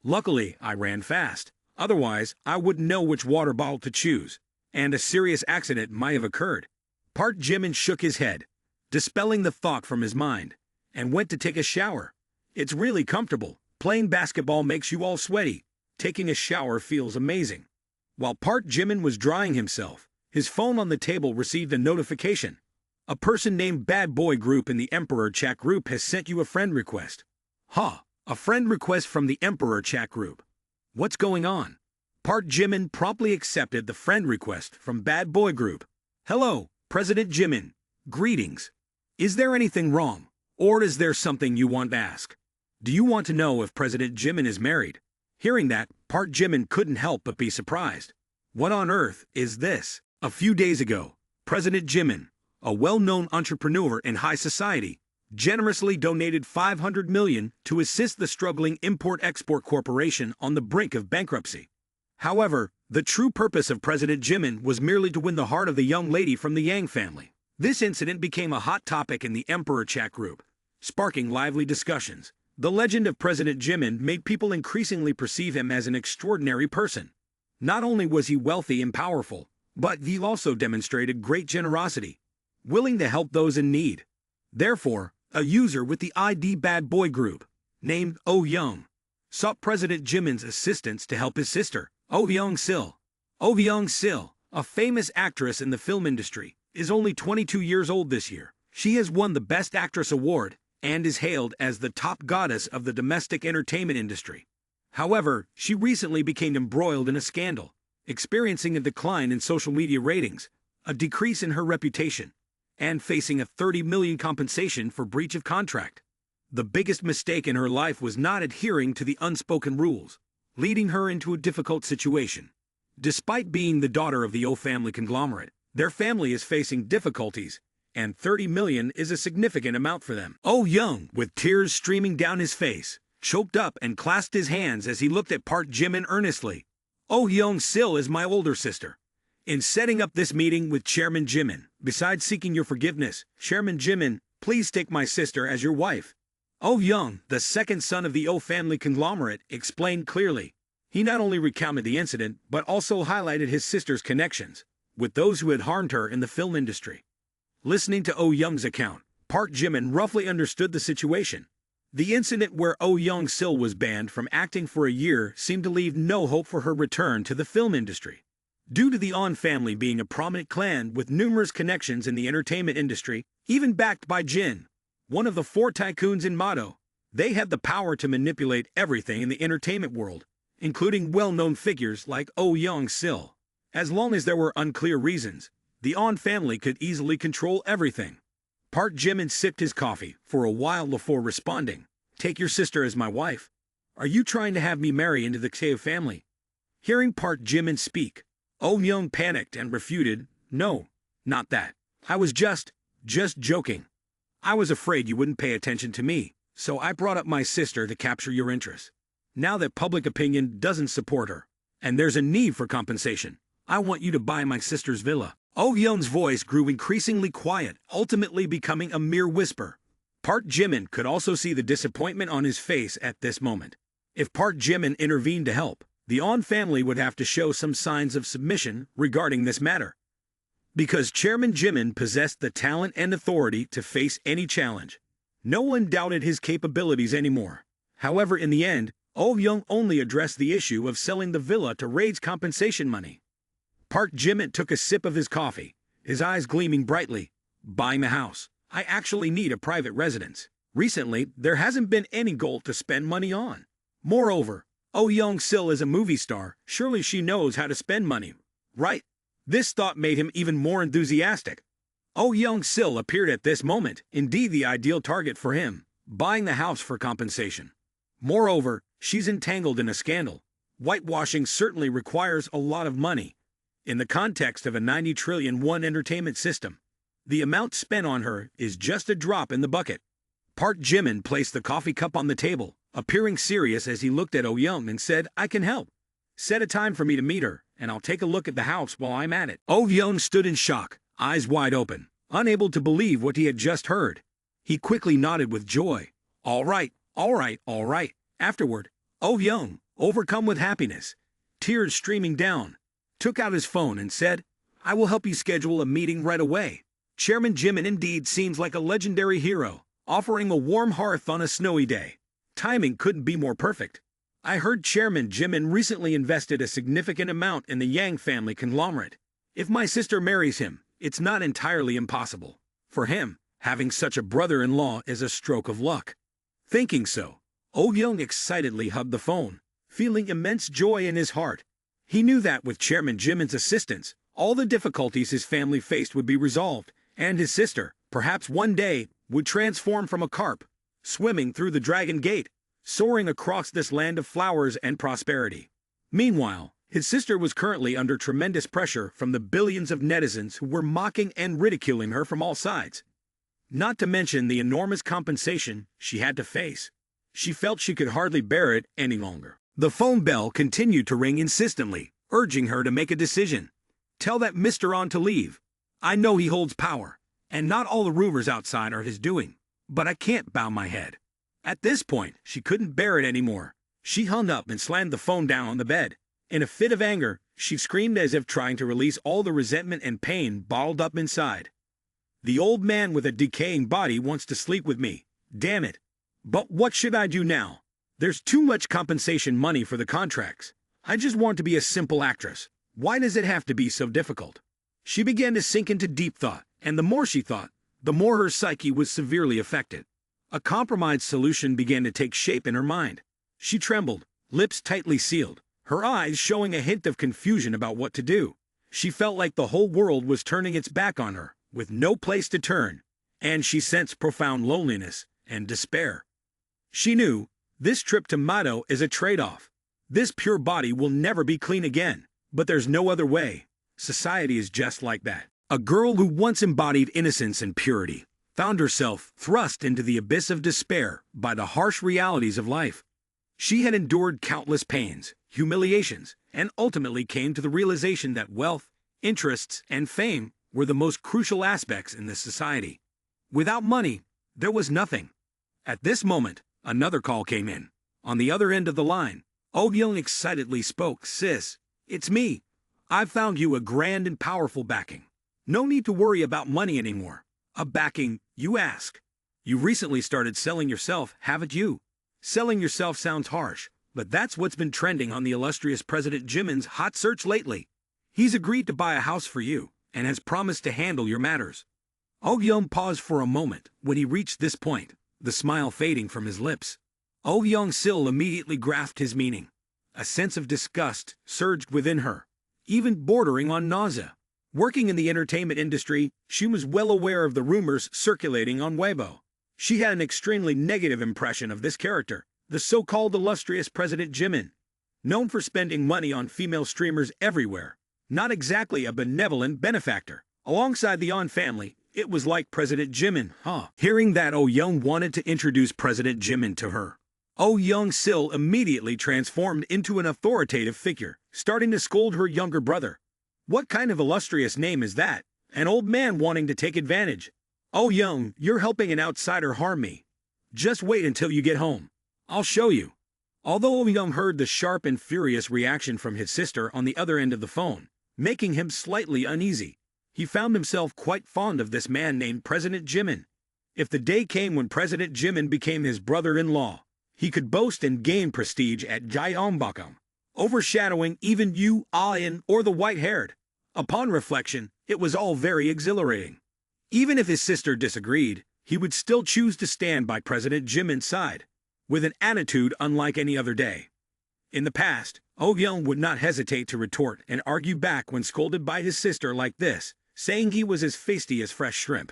Luckily, I ran fast. Otherwise, I wouldn't know which water bottle to choose, and a serious accident might have occurred. Park Jimin shook his head, dispelling the thought from his mind, and went to take a shower. It's really comfortable. Playing basketball makes you all sweaty. Taking a shower feels amazing. While Park Jimin was drying himself, his phone on the table received a notification. A person named Bad Boy Group in the Emperor chat group has sent you a friend request. Ha! A friend request from the Emperor chat group. What's going on? Park Jimin promptly accepted the friend request from Bad Boy Group. "Hello, President Jimin. Greetings. Is there anything wrong, or is there something you want to ask? Do you want to know if President Jimin is married?" Hearing that, Park Jimin couldn't help but be surprised. What on earth is this? A few days ago, President Jimin, a well-known entrepreneur in high society, generously donated $500 million to assist the struggling Import-Export Corporation on the brink of bankruptcy. However, the true purpose of President Jimin was merely to win the heart of the young lady from the Yang family. This incident became a hot topic in the Emperor chat group, sparking lively discussions. The legend of President Jimin made people increasingly perceive him as an extraordinary person. Not only was he wealthy and powerful, but he also demonstrated great generosity, willing to help those in need. Therefore, a user with the ID Bad Boy Group, named Oh Young, sought President Jimin's assistance to help his sister, Oh Young-sil. Oh Young-sil, a famous actress in the film industry, is only 22 years old this year. She has won the Best Actress award and is hailed as the top goddess of the domestic entertainment industry. However, she recently became embroiled in a scandal, experiencing a decline in social media ratings, a decrease in her reputation, and facing a $30 million compensation for breach of contract. The biggest mistake in her life was not adhering to the unspoken rules, leading her into a difficult situation. Despite being the daughter of the O family conglomerate, their family is facing difficulties, and $30 million is a significant amount for them. Oh Young, with tears streaming down his face, choked up and clasped his hands as he looked at Park Jimin earnestly. Oh Young-sil is my older sister. In setting up this meeting with Chairman Jimin, besides seeking your forgiveness, Chairman Jimin, please take my sister as your wife. Oh Young, the second son of the O family conglomerate, explained clearly. He not only recounted the incident, but also highlighted his sister's connections with those who had harmed her in the film industry. Listening to Oh Young's account, Park Jimin roughly understood the situation. The incident where Oh Young-sil was banned from acting for a year seemed to leave no hope for her return to the film industry. Due to the On family being a prominent clan with numerous connections in the entertainment industry, even backed by Jin, one of the 4 tycoons in Mado, they had the power to manipulate everything in the entertainment world, including well-known figures like Oh Young-sil. As long as there were unclear reasons, the On family could easily control everything. Park Jimin sipped his coffee for a while before responding. Take your sister as my wife. Are you trying to have me marry into the Kseo family? Hearing Park Jimin speak, Oh Young panicked and refuted, no, not that. I was just joking. I was afraid you wouldn't pay attention to me, so I brought up my sister to capture your interest. Now that public opinion doesn't support her, and there's a need for compensation, I want you to buy my sister's villa. Oh Young's voice grew increasingly quiet, ultimately becoming a mere whisper. Park Jimin could also see the disappointment on his face at this moment. If Park Jimin intervened to help, the On family would have to show some signs of submission regarding this matter. Because Chairman Jimin possessed the talent and authority to face any challenge, no one doubted his capabilities anymore. However, in the end, Oh Young only addressed the issue of selling the villa to raise compensation money. Park Jimin took a sip of his coffee, his eyes gleaming brightly. Buying the house. I actually need a private residence. Recently, there hasn't been any goal to spend money on. Moreover, Oh Young-sil is a movie star. Surely she knows how to spend money, right? This thought made him even more enthusiastic. Oh Young-sil appeared at this moment, indeed the ideal target for him, buying the house for compensation. Moreover, she's entangled in a scandal. Whitewashing certainly requires a lot of money. In the context of a 90 trillion won entertainment system, the amount spent on her is just a drop in the bucket. Park Jimin placed the coffee cup on the table, appearing serious as he looked at Oh Young and said, I can help. Set a time for me to meet her, and I'll take a look at the house while I'm at it. Oh Young stood in shock, eyes wide open, unable to believe what he had just heard. He quickly nodded with joy. All right. Afterward, Oh Young, overcome with happiness, tears streaming down, took out his phone and said, I will help you schedule a meeting right away. Chairman Jimin indeed seems like a legendary hero, offering a warm hearth on a snowy day. Timing couldn't be more perfect. I heard Chairman Jimin recently invested a significant amount in the Yang family conglomerate. If my sister marries him, it's not entirely impossible. For him, having such a brother-in-law is a stroke of luck. Thinking so, Oh Young excitedly hugged the phone, feeling immense joy in his heart. He knew that with Chairman Jimin's assistance, all the difficulties his family faced would be resolved, and his sister, perhaps one day, would transform from a carp, swimming through the Dragon Gate, soaring across this land of flowers and prosperity. Meanwhile, his sister was currently under tremendous pressure from the billions of netizens who were mocking and ridiculing her from all sides. Not to mention the enormous compensation she had to face. She felt she could hardly bear it any longer. The phone bell continued to ring insistently, urging her to make a decision. Tell that Mr. On to leave. I know he holds power, and not all the rumors outside are his doing, but I can't bow my head. At this point, she couldn't bear it anymore. She hung up and slammed the phone down on the bed. In a fit of anger, she screamed as if trying to release all the resentment and pain bottled up inside. The old man with a decaying body wants to sleep with me. Damn it. But what should I do now? There's too much compensation money for the contracts. I just want to be a simple actress. Why does it have to be so difficult? She began to sink into deep thought, and the more she thought, the more her psyche was severely affected. A compromised solution began to take shape in her mind. She trembled, lips tightly sealed, her eyes showing a hint of confusion about what to do. She felt like the whole world was turning its back on her, with no place to turn, and she sensed profound loneliness and despair. She knew, this trip to Mado is a trade-off. This pure body will never be clean again, but there's no other way. Society is just like that. A girl who once embodied innocence and purity found herself thrust into the abyss of despair by the harsh realities of life. She had endured countless pains, humiliations, and ultimately came to the realization that wealth, interests, and fame were the most crucial aspects in this society. Without money, there was nothing. At this moment, another call came in. On the other end of the line, Oh Young excitedly spoke. "Sis, it's me. I've found you a grand and powerful backing. No need to worry about money anymore." "A backing, you ask? You recently started selling yourself, haven't you?" "Selling yourself sounds harsh, but that's what's been trending on the illustrious President Jimin's hot search lately. He's agreed to buy a house for you, and has promised to handle your matters." Oh Young paused for a moment when he reached this point, the smile fading from his lips. Oh Young-sil immediately grasped his meaning. A sense of disgust surged within her, even bordering on nausea. Working in the entertainment industry, she was well aware of the rumors circulating on Weibo. She had an extremely negative impression of this character, the so-called illustrious President Jimin. Known for spending money on female streamers everywhere, not exactly a benevolent benefactor. Alongside the On family, it was like President Jimin, huh? Hearing that, Oh Young wanted to introduce President Jimin to her. Oh Young-sil immediately transformed into an authoritative figure, starting to scold her younger brother. "What kind of illustrious name is that? An old man wanting to take advantage. Oh Young, you're helping an outsider harm me. Just wait until you get home. I'll show you." Although Oh Young heard the sharp and furious reaction from his sister on the other end of the phone, making him slightly uneasy, he found himself quite fond of this man named President Jimin. If the day came when President Jimin became his brother-in-law, he could boast and gain prestige at Gyeongbokgung, overshadowing even Yu Ah-in or the white-haired. Upon reflection, it was all very exhilarating. Even if his sister disagreed, he would still choose to stand by President Jimin's side, with an attitude unlike any other day. In the past, Oh Young would not hesitate to retort and argue back when scolded by his sister like this, saying he was as feisty as fresh shrimp.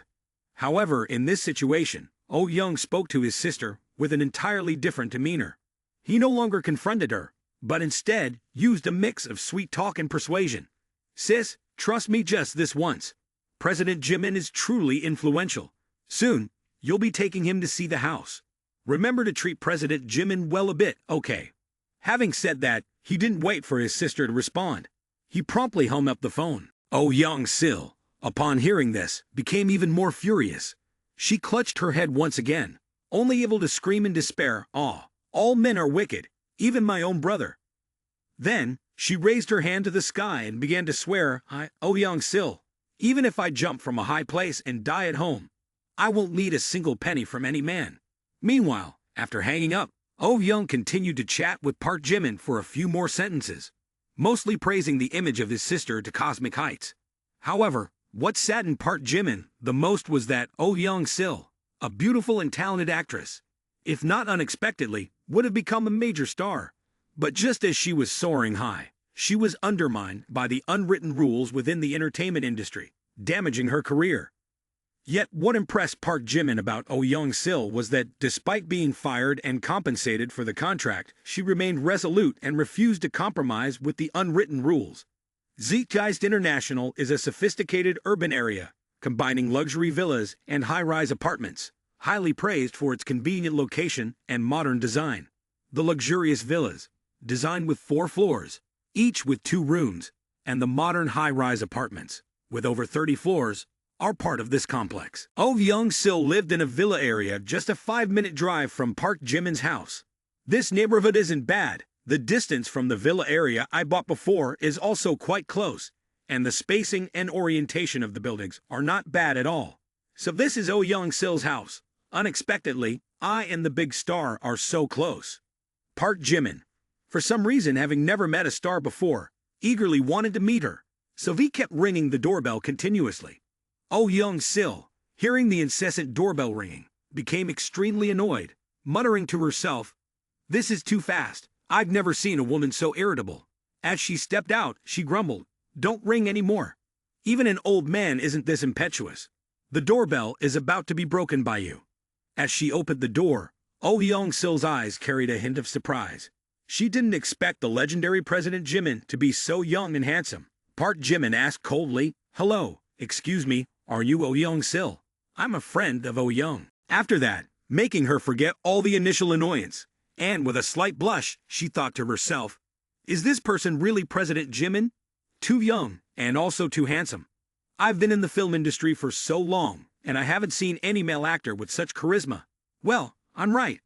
However, in this situation, Oh Young spoke to his sister with an entirely different demeanor. He no longer confronted her, but instead used a mix of sweet talk and persuasion. "Sis, trust me just this once. President Jimin is truly influential. Soon, you'll be taking him to see the house. Remember to treat President Jimin well a bit, okay?" Having said that, he didn't wait for his sister to respond. He promptly hung up the phone. Oh Young-sil, upon hearing this, became even more furious. She clutched her head once again, only able to scream in despair, "Ah, all men are wicked, even my own brother." Then, she raised her hand to the sky and began to swear, "Oh Young-sil, even if I jump from a high place and die at home, I won't need a single penny from any man." Meanwhile, after hanging up, Oh Young continued to chat with Park Jimin for a few more sentences, mostly praising the image of his sister to cosmic heights. However, what saddened Park Jimin the most was that Oh Young-sil, a beautiful and talented actress, if not unexpectedly, would have become a major star. But just as she was soaring high, she was undermined by the unwritten rules within the entertainment industry, damaging her career. Yet what impressed Park Jimin about Oh Young-sil was that, despite being fired and compensated for the contract, she remained resolute and refused to compromise with the unwritten rules. Zeitgeist International is a sophisticated urban area, combining luxury villas and high-rise apartments, highly praised for its convenient location and modern design. The luxurious villas, designed with 4 floors, each with 2 rooms, and the modern high-rise apartments, with over 30 floors, are part of this complex. Oh Young-sil lived in a villa area just a 5-minute drive from Park Jimin's house. This neighborhood isn't bad. The distance from the villa area I bought before is also quite close, and the spacing and orientation of the buildings are not bad at all. So this is Oh Young-sil's house. Unexpectedly, I and the big star are so close. Park Jimin, for some reason having never met a star before, eagerly wanted to meet her, so he kept ringing the doorbell continuously. Oh Young-sil, hearing the incessant doorbell ringing, became extremely annoyed, muttering to herself, "This is too fast. I've never seen a woman so irritable." As she stepped out, she grumbled, "Don't ring anymore. Even an old man isn't this impetuous. The doorbell is about to be broken by you." As she opened the door, Oh Young-sil's eyes carried a hint of surprise. She didn't expect the legendary President Jimin to be so young and handsome. Park Jimin asked coldly, "Hello, excuse me, are you Oh Young-sil? I'm a friend of Oh Young." After that, making her forget all the initial annoyance, and with a slight blush, she thought to herself, Is this person really President Jimin? Too young, and also too handsome. I've been in the film industry for so long, and I haven't seen any male actor with such charisma. Well, I'm right.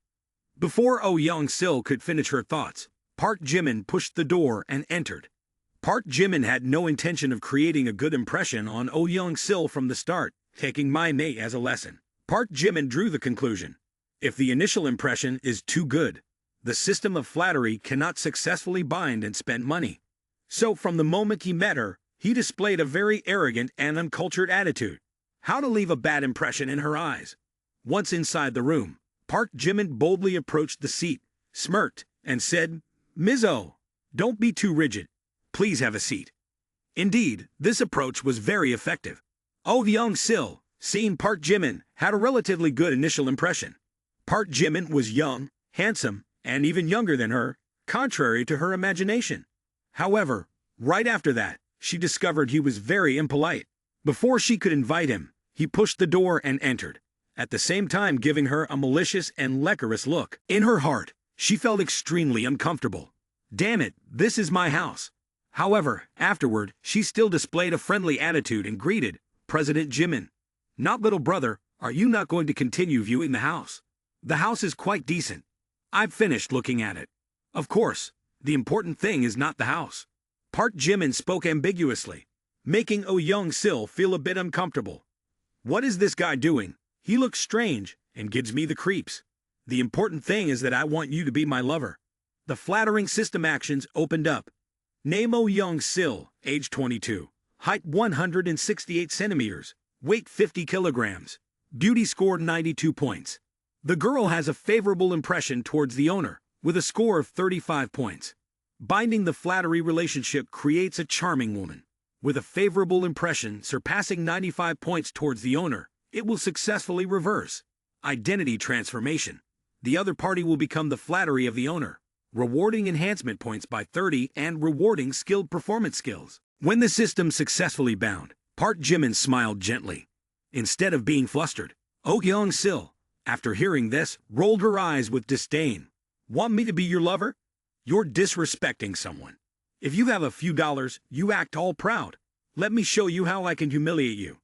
Before Oh Young-sil could finish her thoughts, Park Jimin pushed the door and entered. Park Jimin had no intention of creating a good impression on Oh Young-sil from the start, taking my mate as a lesson. Park Jimin drew the conclusion. If the initial impression is too good, the system of flattery cannot successfully bind and spend money. So from the moment he met her, he displayed a very arrogant and uncultured attitude. How to leave a bad impression in her eyes. Once inside the room, Park Jimin boldly approached the seat, smirked, and said, "Ms. Oh, don't be too rigid. Please have a seat." Indeed, this approach was very effective. Oh Young-sil, seeing Park Jimin, had a relatively good initial impression. Park Jimin was young, handsome, and even younger than her, contrary to her imagination. However, right after that, she discovered he was very impolite. Before she could invite him, he pushed the door and entered, at the same time giving her a malicious and lecherous look. In her heart, she felt extremely uncomfortable. Damn it, this is my house. However, afterward, she still displayed a friendly attitude and greeted President Jimin. "Not little brother, are you not going to continue viewing the house? The house is quite decent. I've finished looking at it. Of course, the important thing is not the house." Park Jimin spoke ambiguously, making Oh Young-sil feel a bit uncomfortable. What is this guy doing? He looks strange and gives me the creeps. The important thing is that I want you to be my lover. The flattering system actions opened up. Name Oh Young-sil, age 22, height 168 centimeters, weight 50 kilograms, beauty score 92 points. The girl has a favorable impression towards the owner, with a score of 35 points. Binding the flattery relationship creates a charming woman. With a favorable impression surpassing 95 points towards the owner, it will successfully reverse. Identity transformation. The other party will become the flattery of the owner, rewarding enhancement points by 30 and rewarding skilled performance skills. When the system successfully bound, Park Jimin smiled gently. Instead of being flustered, Oh Young-sil, after hearing this, rolled her eyes with disdain. "Want me to be your lover? You're disrespecting someone. If you have a few dollars, you act all proud. Let me show you how I can humiliate you."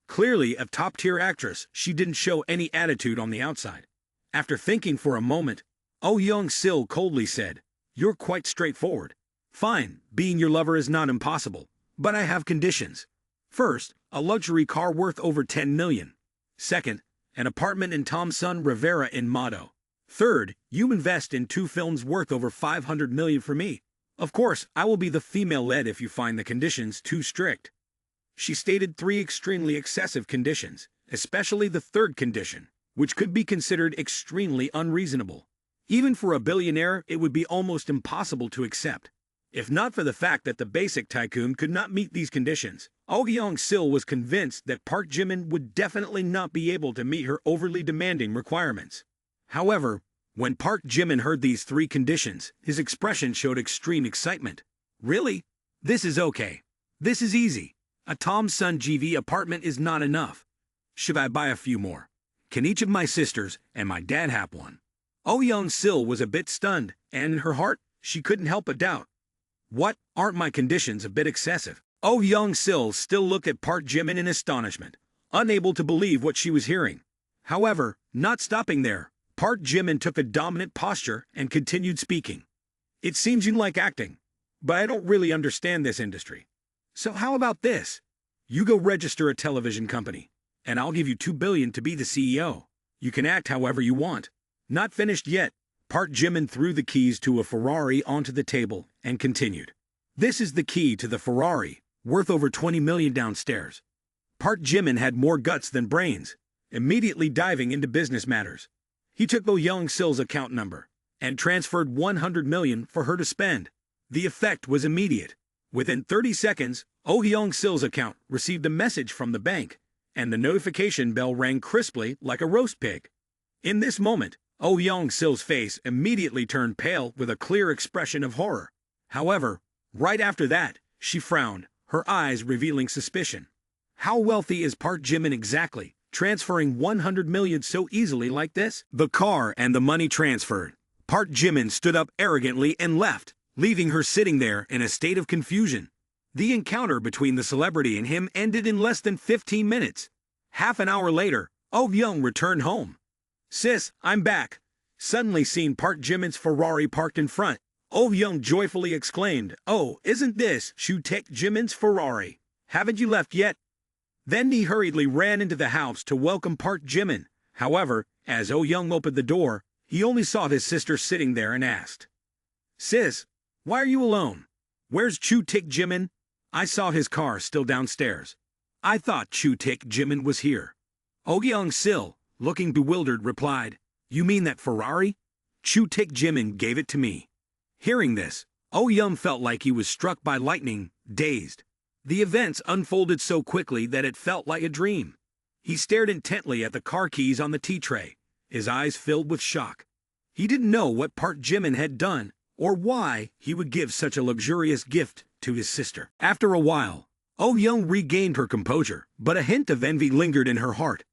Clearly a top-tier actress, she didn't show any attitude on the outside. After thinking for a moment, Oh Young-sil coldly said, "You're quite straightforward. Fine, being your lover is not impossible, but I have conditions. First, a luxury car worth over 10 million. Second, an apartment in Thomson Rivera in Mado. Third, you invest in 2 films worth over 500 million for me. Of course, I will be the female lead if you find the conditions too strict." She stated 3 extremely excessive conditions, especially the third condition, which could be considered extremely unreasonable. Even for a billionaire, it would be almost impossible to accept. If not for the fact that the basic Tycoon could not meet these conditions, Oh Young-sil was convinced that Park Jimin would definitely not be able to meet her overly demanding requirements. However, when Park Jimin heard these 3 conditions, his expression showed extreme excitement. "Really? This is okay. This is easy. A Thomson GV apartment is not enough. Should I buy a few more? Can each of my sisters and my dad have one?" Oh Young-sil was a bit stunned, and in her heart, she couldn't help but doubt. What, aren't my conditions a bit excessive? Oh Young-sil still looked at Park Jimin in astonishment, unable to believe what she was hearing. However, not stopping there, Park Jimin took a dominant posture and continued speaking. "It seems you like acting, but I don't really understand this industry. So how about this? You go register a television company, and I'll give you 2 billion to be the CEO. You can act however you want." Not finished yet, Park Jimin threw the keys to a Ferrari onto the table and continued. "This is the key to the Ferrari, worth over 20 million downstairs." Park Jimin had more guts than brains, immediately diving into business matters. He took Oh Young-sil's account number and transferred 100 million for her to spend. The effect was immediate. Within 30 seconds, Oh Young-sil's account received a message from the bank, and the notification bell rang crisply like a roast pig. In this moment, Oh Young-sil's face immediately turned pale with a clear expression of horror. However, right after that, she frowned, her eyes revealing suspicion. How wealthy is Park Jimin exactly, transferring 100 million so easily like this? The car and the money transferred. Park Jimin stood up arrogantly and left, leaving her sitting there in a state of confusion. The encounter between the celebrity and him ended in less than 15 minutes. Half an hour later, Oh Young returned home. "Sis, I'm back." Suddenly seeing Park Jimin's Ferrari parked in front, Oh Young joyfully exclaimed, "Oh, isn't this Tycoon Jimin's Ferrari? Haven't you left yet?" Then he hurriedly ran into the house to welcome Park Jimin. However, as Oh Young opened the door, he only saw his sister sitting there and asked, "Sis, why are you alone? Where's Tycoon Jimin? I saw his car still downstairs. I thought Tycoon Jimin was here." Oh Young Sil, looking bewildered, replied, "You mean that Ferrari? Tycoon Jimin gave it to me." Hearing this, Oh Young felt like he was struck by lightning, dazed. The events unfolded so quickly that it felt like a dream. He stared intently at the car keys on the tea tray, his eyes filled with shock. He didn't know what Park Jimin had done, or why he would give such a luxurious gift to his sister. After a while, Oh Young regained her composure, but a hint of envy lingered in her heart.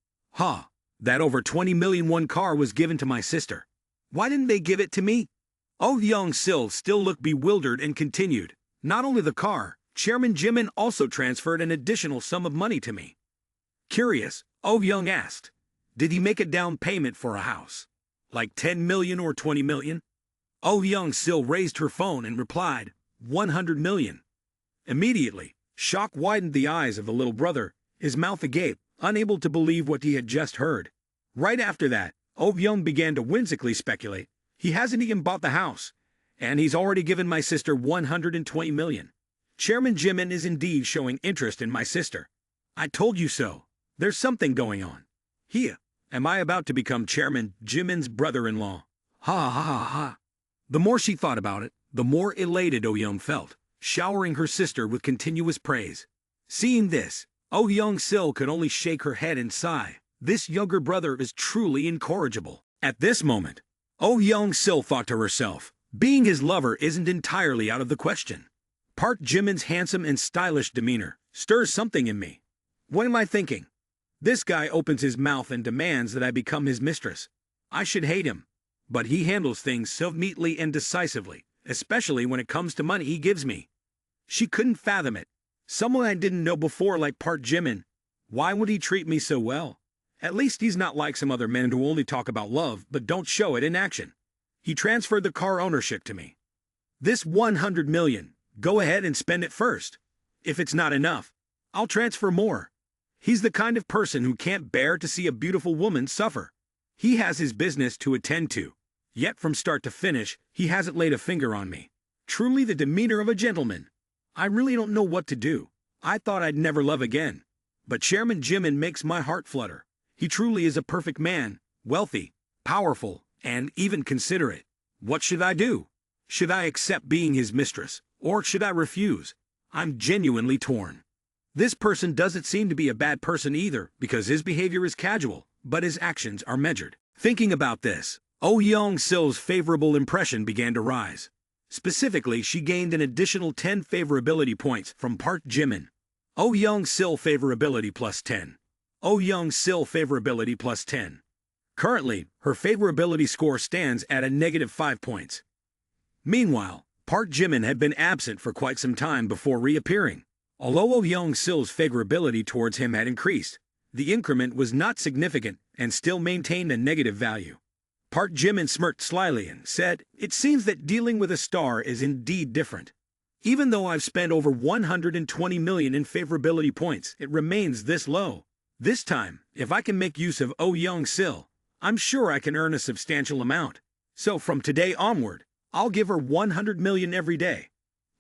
That over 20 million won car was given to my sister. Why didn't they give it to me? Oh Young Sil still looked bewildered and continued, "Not only the car, Chairman Jimin also transferred an additional sum of money to me." Curious, Oh Young asked, "Did he make a down payment for a house? Like 10 million or 20 million? Oh Young Sil raised her phone and replied, 100 million. Immediately, shock widened the eyes of the little brother, his mouth agape, unable to believe what he had just heard. Right after that, Oh Young began to whimsically speculate, "He hasn't even bought the house, and he's already given my sister 120 million. Chairman Jimin is indeed showing interest in my sister. I told you so. There's something going on. Here, am I about to become Chairman Jimin's brother-in-law? Ha ha ha ha." The more she thought about it, the more elated Oh Young felt, showering her sister with continuous praise. Seeing this, Oh Young Sil could only shake her head and sigh. This younger brother is truly incorrigible. At this moment, Oh Young Sil thought to herself, being his lover isn't entirely out of the question. Park Jimin's handsome and stylish demeanor stirs something in me. What am I thinking? This guy opens his mouth and demands that I become his mistress. I should hate him. But he handles things so neatly and decisively, especially when it comes to money he gives me. She couldn't fathom it. Someone I didn't know before like Park Jimin. Why would he treat me so well? At least he's not like some other men who only talk about love but don't show it in action. He transferred the car ownership to me. This 100 million, go ahead and spend it first. If it's not enough, I'll transfer more. He's the kind of person who can't bear to see a beautiful woman suffer. He has his business to attend to. Yet from start to finish, he hasn't laid a finger on me. Truly the demeanor of a gentleman. I really don't know what to do. I thought I'd never love again. But Chairman Jimin makes my heart flutter. He truly is a perfect man, wealthy, powerful, and even considerate. What should I do? Should I accept being his mistress, or should I refuse? I'm genuinely torn. This person doesn't seem to be a bad person either, because his behavior is casual, but his actions are measured. Thinking about this, Oh Young Sil's favorable impression began to rise. Specifically, she gained an additional 10 favorability points from Park Jimin. Oh Young Sil favorability plus 10. Oh Young Sil favorability plus 10. Currently, her favorability score stands at a negative 5 points. Meanwhile, Park Jimin had been absent for quite some time before reappearing. Although Oh Young Sil's favorability towards him had increased, the increment was not significant and still maintained a negative value. Park Jimin smirked slyly and said, "It seems that dealing with a star is indeed different. Even though I've spent over 120 million in favorability points, it remains this low. This time, if I can make use of Oh Young Sil, I'm sure I can earn a substantial amount. So from today onward, I'll give her 100 million every day.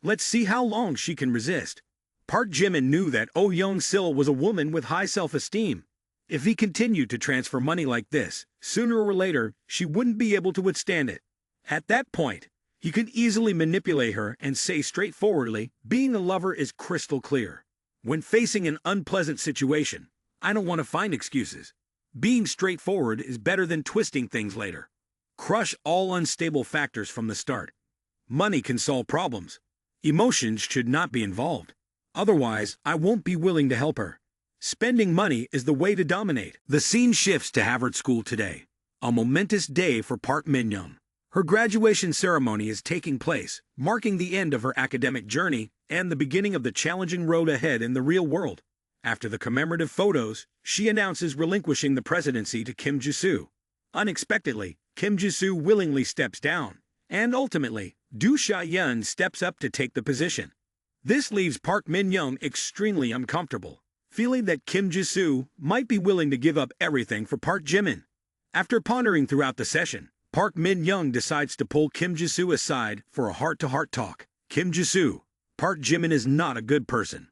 Let's see how long she can resist." Park Jimin knew that Oh Young Sil was a woman with high self-esteem. If he continued to transfer money like this, sooner or later, she wouldn't be able to withstand it. At that point, he could easily manipulate her and say straightforwardly, being a lover is crystal clear. When facing an unpleasant situation, I don't want to find excuses. Being straightforward is better than twisting things later. Crush all unstable factors from the start. Money can solve problems. Emotions should not be involved. Otherwise, I won't be willing to help her. Spending money is the way to dominate. The scene shifts to Harvard School today. A momentous day for Park Min-young. Her graduation ceremony is taking place, marking the end of her academic journey and the beginning of the challenging road ahead in the real world. After the commemorative photos, she announces relinquishing the presidency to Kim Ji-soo. Unexpectedly, Kim Ji-soo willingly steps down, and ultimately, Do Sha-yeon steps up to take the position. This leaves Park Min-young extremely uncomfortable, feeling that Kim Ji-soo might be willing to give up everything for Park Jimin. After pondering throughout the session, Park Min-young decides to pull Kim Ji-soo aside for a heart-to-heart talk. Kim Ji-soo, Park Jimin is not a good person.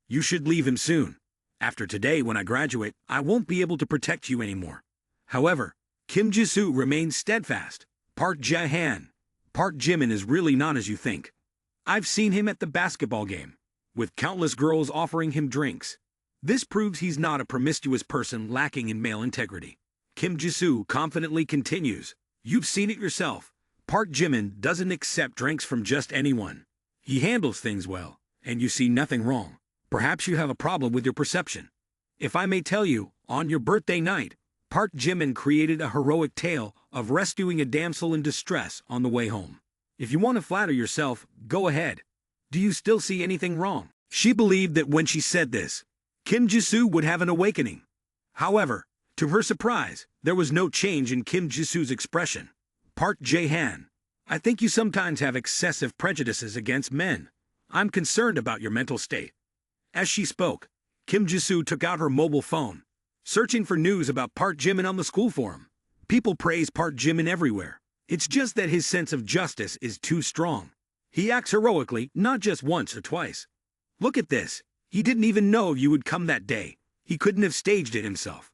You should leave him soon. After today, when I graduate, I won't be able to protect you anymore. However, Kim Ji-soo remains steadfast. Park Jae-han, Park Jimin is really not as you think. I've seen him at the basketball game, with countless girls offering him drinks. This proves he's not a promiscuous person lacking in male integrity. Kim Ji-soo confidently continues, you've seen it yourself. Park Jimin doesn't accept drinks from just anyone. He handles things well, and you see nothing wrong. Perhaps you have a problem with your perception. If I may tell you, on your birthday night, Park Jimin created a heroic tale of rescuing a damsel in distress on the way home. If you want to flatter yourself, go ahead. Do you still see anything wrong? She believed that when she said this, Kim Ji-soo would have an awakening. However, to her surprise, there was no change in Kim Ji-soo's expression. Park Jae-han, I think you sometimes have excessive prejudices against men. I'm concerned about your mental state. As she spoke, Kim Ji-soo took out her mobile phone, searching for news about Park Jimin on the school forum. People praise Park Jimin everywhere. It's just that his sense of justice is too strong. He acts heroically, not just once or twice. Look at this. He didn't even know you would come that day. He couldn't have staged it himself.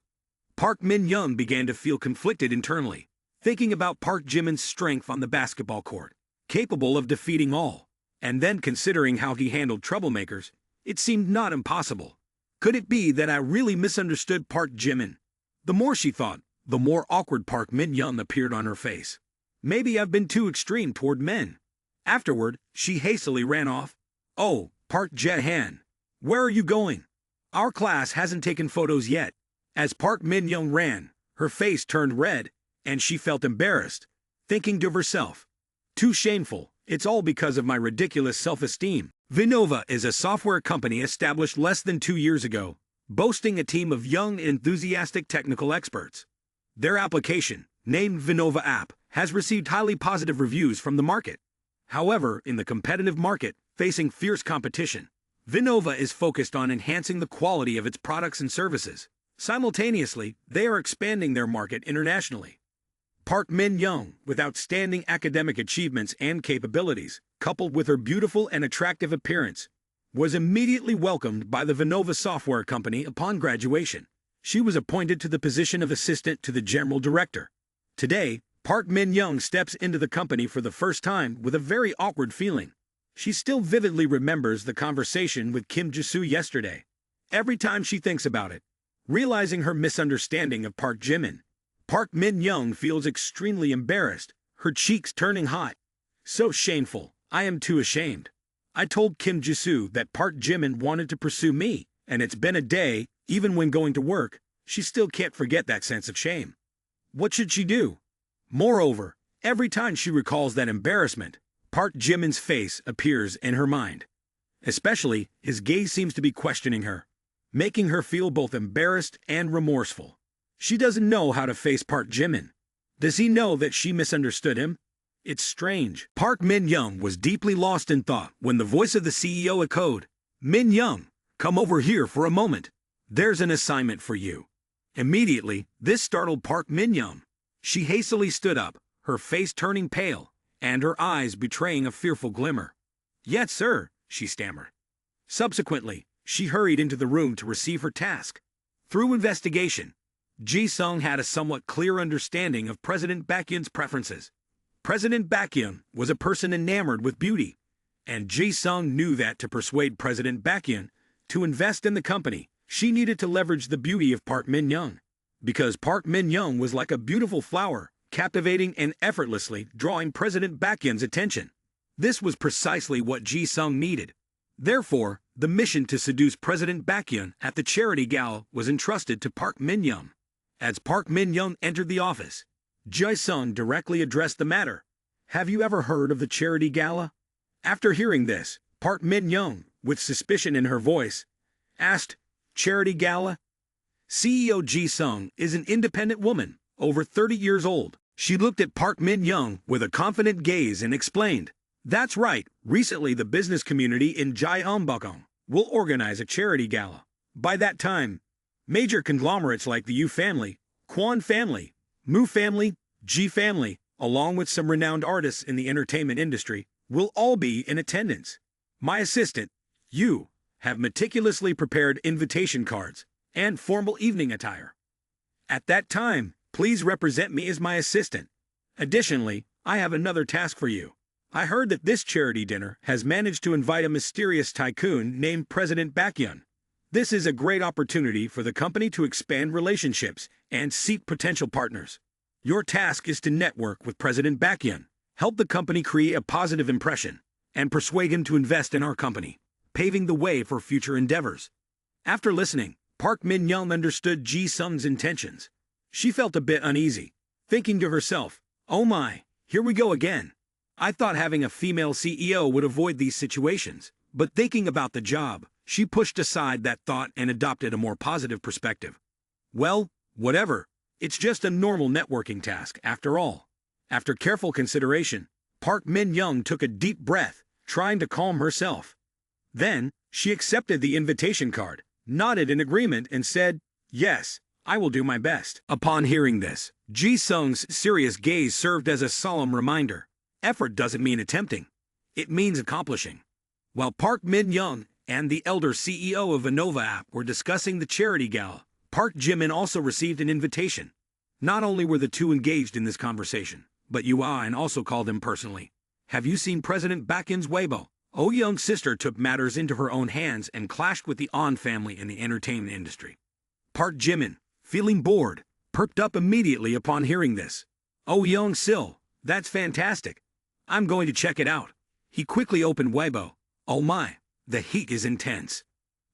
Park Min-young began to feel conflicted internally, thinking about Park Jimin's strength on the basketball court, capable of defeating all. And then considering how he handled troublemakers, it seemed not impossible. Could it be that I really misunderstood Park Jimin? The more she thought, the more awkward Park Min-young appeared on her face. Maybe I've been too extreme toward men. Afterward, she hastily ran off. Oh, Park Jae-han, where are you going? Our class hasn't taken photos yet. As Park Min-young ran, her face turned red, and she felt embarrassed, thinking to herself, too shameful, it's all because of my ridiculous self-esteem. Vinova is a software company established less than 2 years ago, boasting a team of young, enthusiastic technical experts. Their application, named Vinova App, has received highly positive reviews from the market. However, in the competitive market, facing fierce competition, Vinova is focused on enhancing the quality of its products and services. Simultaneously, they are expanding their market internationally. Park Min-young, with outstanding academic achievements and capabilities, coupled with her beautiful and attractive appearance, was immediately welcomed by the Vinova software company upon graduation. She was appointed to the position of assistant to the general director. Today, Park Min-young steps into the company for the first time with a very awkward feeling. She still vividly remembers the conversation with Kim Ji-soo yesterday. Every time she thinks about it, realizing her misunderstanding of Park Jimin, Park Min-young feels extremely embarrassed, her cheeks turning hot. So shameful, I am too ashamed. I told Kim Ji-soo that Park Jimin wanted to pursue me, and it's been a day, even when going to work, she still can't forget that sense of shame. What should she do? Moreover, every time she recalls that embarrassment, Park Jimin's face appears in her mind. Especially, his gaze seems to be questioning her, making her feel both embarrassed and remorseful. She doesn't know how to face Park Jimin. Does he know that she misunderstood him? It's strange. Park Min-young was deeply lost in thought when the voice of the CEO echoed, Min-young, come over here for a moment. There's an assignment for you. Immediately, this startled Park Min-young. She hastily stood up, her face turning pale, and her eyes betraying a fearful glimmer. Yes, sir, she stammered. Subsequently, she hurried into the room to receive her task. Through investigation, Ji-sung had a somewhat clear understanding of President Baekhyun's preferences. President Baekhyun was a person enamored with beauty, and Ji-sung knew that to persuade President Baekhyun to invest in the company, she needed to leverage the beauty of Park Min-young. Because Park Min-young was like a beautiful flower, captivating and effortlessly drawing President Baekhyun's attention. This was precisely what Ji-sung needed. Therefore, the mission to seduce President Baekhyun at the charity gala was entrusted to Park Min-young. As Park Min-young entered the office, Ji-sung directly addressed the matter. Have you ever heard of the charity gala? After hearing this, Park Min-young, with suspicion in her voice, asked, "Charity gala?" CEO Ji-sung is an independent woman, over 30 years old. She looked at Park Min-young with a confident gaze and explained, "That's right, recently the business community in Gyeongbokgung will organize a charity gala. By that time, major conglomerates like the Yu family, Kwon family, Mu family, Ji family, along with some renowned artists in the entertainment industry, will all be in attendance. My assistant, Yu, have meticulously prepared invitation cards and formal evening attire. At that time, please represent me as my assistant. Additionally, I have another task for you. I heard that this charity dinner has managed to invite a mysterious tycoon named President Baekhyun. This is a great opportunity for the company to expand relationships and seek potential partners. Your task is to network with President Baekhyun, help the company create a positive impression, and persuade him to invest in our company, paving the way for future endeavors." After listening, Park Min-young understood Ji-sung's intentions. She felt a bit uneasy, thinking to herself, "Oh my, here we go again. I thought having a female CEO would avoid these situations." But thinking about the job, she pushed aside that thought and adopted a more positive perspective. "Well, whatever. It's just a normal networking task, after all." After careful consideration, Park Min-young took a deep breath, trying to calm herself. Then, she accepted the invitation card, nodded in agreement, and said, "Yes, I will do my best." Upon hearing this, Ji-sung's serious gaze served as a solemn reminder. Effort doesn't mean attempting. It means accomplishing. While Park Min-young and the elder CEO of Innova app were discussing the charity gala, Park Jimin also received an invitation. Not only were the two engaged in this conversation, but Yuan also called him personally. "Have you seen President Baekhyun's Weibo?" Oh Young's sister took matters into her own hands and clashed with the On family in the entertainment industry. Park Jimin, feeling bored, perked up immediately upon hearing this. "Oh Young-sil, that's fantastic. I'm going to check it out." He quickly opened Weibo. Oh my, the heat is intense.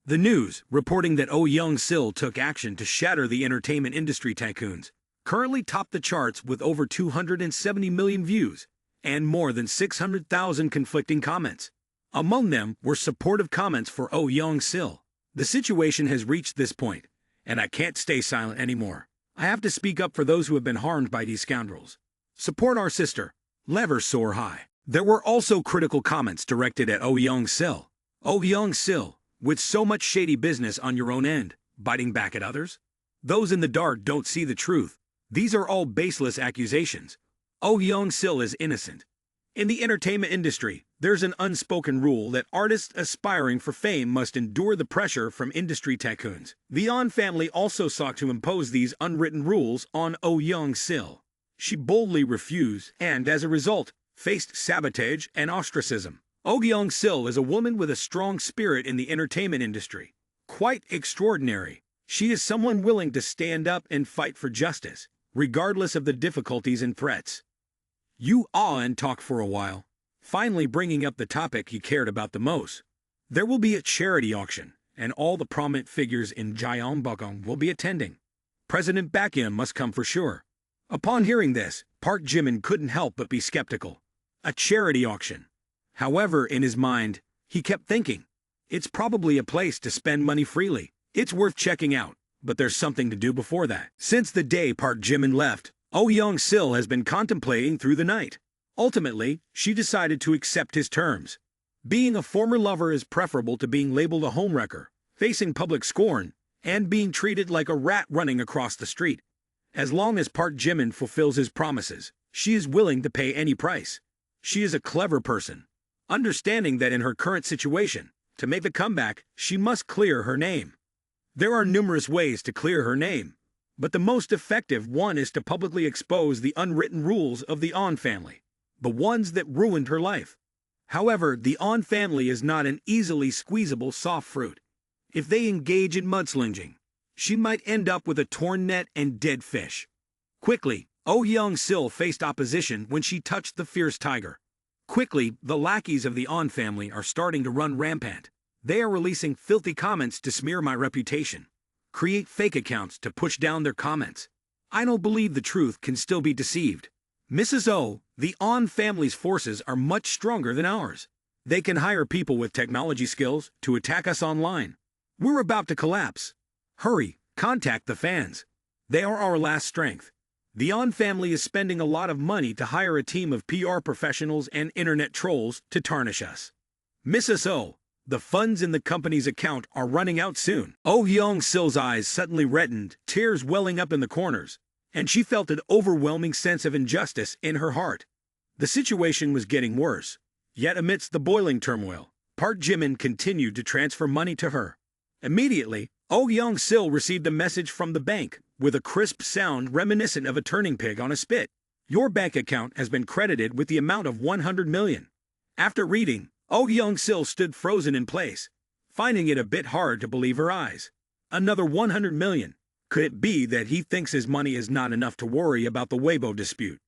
The news, reporting that Oh Young-sil took action to shatter the entertainment industry tycoons, currently topped the charts with over 270 million views and more than 600,000 conflicting comments. Among them were supportive comments for Oh Young-sil. "The situation has reached this point, and I can't stay silent anymore. I have to speak up for those who have been harmed by these scoundrels. Support our sister. Levers soar high." There were also critical comments directed at Oh Young-sil. "Oh Young-sil, with so much shady business on your own end, biting back at others? Those in the dark don't see the truth. These are all baseless accusations. Oh Young-sil is innocent." In the entertainment industry, there's an unspoken rule that artists aspiring for fame must endure the pressure from industry tycoons. The On family also sought to impose these unwritten rules on Oh Young-sil. She boldly refused and, as a result, faced sabotage and ostracism. Oh Young-sil is a woman with a strong spirit in the entertainment industry. Quite extraordinary. She is someone willing to stand up and fight for justice, regardless of the difficulties and threats. Yu Ah talked for a while, finally bringing up the topic he cared about the most. There will be a charity auction, and all the prominent figures in Gyeongbokgung will be attending. President Baekhyun must come for sure. Upon hearing this, Park Jimin couldn't help but be skeptical. A charity auction. However, in his mind, he kept thinking, it's probably a place to spend money freely. It's worth checking out, but there's something to do before that. Since the day Park Jimin left, Oh Young-sil has been contemplating through the night. Ultimately, she decided to accept his terms. Being a former lover is preferable to being labeled a homewrecker, facing public scorn, and being treated like a rat running across the street. As long as Park Jimin fulfills his promises, she is willing to pay any price. She is a clever person, understanding that in her current situation, to make the comeback, she must clear her name. There are numerous ways to clear her name, but the most effective one is to publicly expose the unwritten rules of the On family, the ones that ruined her life. However, the On family is not an easily squeezable soft fruit. If they engage in mudslinging, she might end up with a torn net and dead fish. Quickly, Oh Young-sil faced opposition when she touched the fierce tiger. Quickly, the lackeys of the On family are starting to run rampant. They are releasing filthy comments to smear my reputation, create fake accounts to push down their comments. I don't believe the truth can still be deceived. Mrs. O, the On family's forces are much stronger than ours. They can hire people with technology skills to attack us online. We're about to collapse. Hurry, contact the fans. They are our last strength. The On family is spending a lot of money to hire a team of PR professionals and internet trolls to tarnish us. Mrs. O, the funds in the company's account are running out soon. Oh Young-sil's eyes suddenly reddened, tears welling up in the corners, and she felt an overwhelming sense of injustice in her heart. The situation was getting worse. Yet amidst the boiling turmoil, Park Jimin continued to transfer money to her. Immediately, Oh Young-sil received a message from the bank with a crisp sound reminiscent of a turning pig on a spit. Your bank account has been credited with the amount of 100 million. After reading, Oh Young-sil stood frozen in place, finding it a bit hard to believe her eyes. Another 100 million. Could it be that he thinks his money is not enough to worry about the Weibo dispute?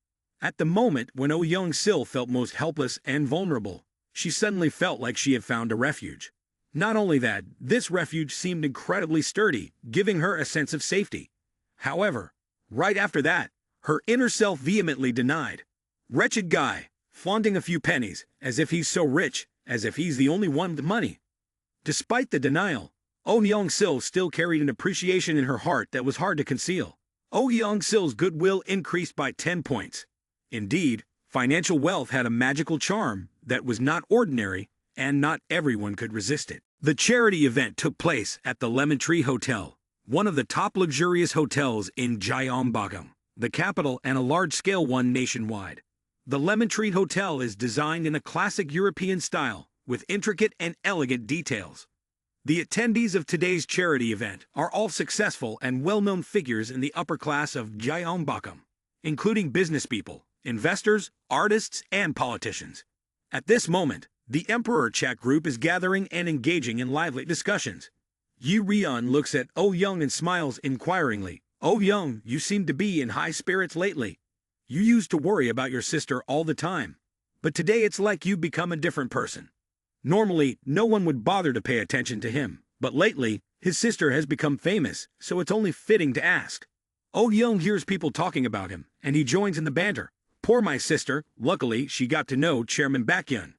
At the moment when Oh Young-sil felt most helpless and vulnerable, she suddenly felt like she had found a refuge. Not only that, this refuge seemed incredibly sturdy, giving her a sense of safety. However, right after that, her inner self vehemently denied. Wretched guy, flaunting a few pennies, as if he's so rich, as if he's the only one with money. Despite the denial, Oh Young-sil still carried an appreciation in her heart that was hard to conceal. Oh Young-sil's goodwill increased by 10 points. Indeed, financial wealth had a magical charm that was not ordinary, and not everyone could resist it. The charity event took place at the Lemon Tree Hotel, one of the top luxurious hotels in Gyeongbokgung, the capital and a large-scale one nationwide. The Lemon Tree Hotel is designed in a classic European style, with intricate and elegant details. The attendees of today's charity event are all successful and well-known figures in the upper class of Gyeongbokgung, including business people, investors, artists, and politicians. At this moment, the Emperor chat group is gathering and engaging in lively discussions. Yi Ryun looks at Oh Young and smiles inquiringly. Oh Young, you seem to be in high spirits lately. You used to worry about your sister all the time, but today it's like you've become a different person. Normally, no one would bother to pay attention to him, but lately, his sister has become famous, so it's only fitting to ask. Oh Young hears people talking about him, and he joins in the banter. Poor my sister, luckily she got to know Chairman Baekhyun.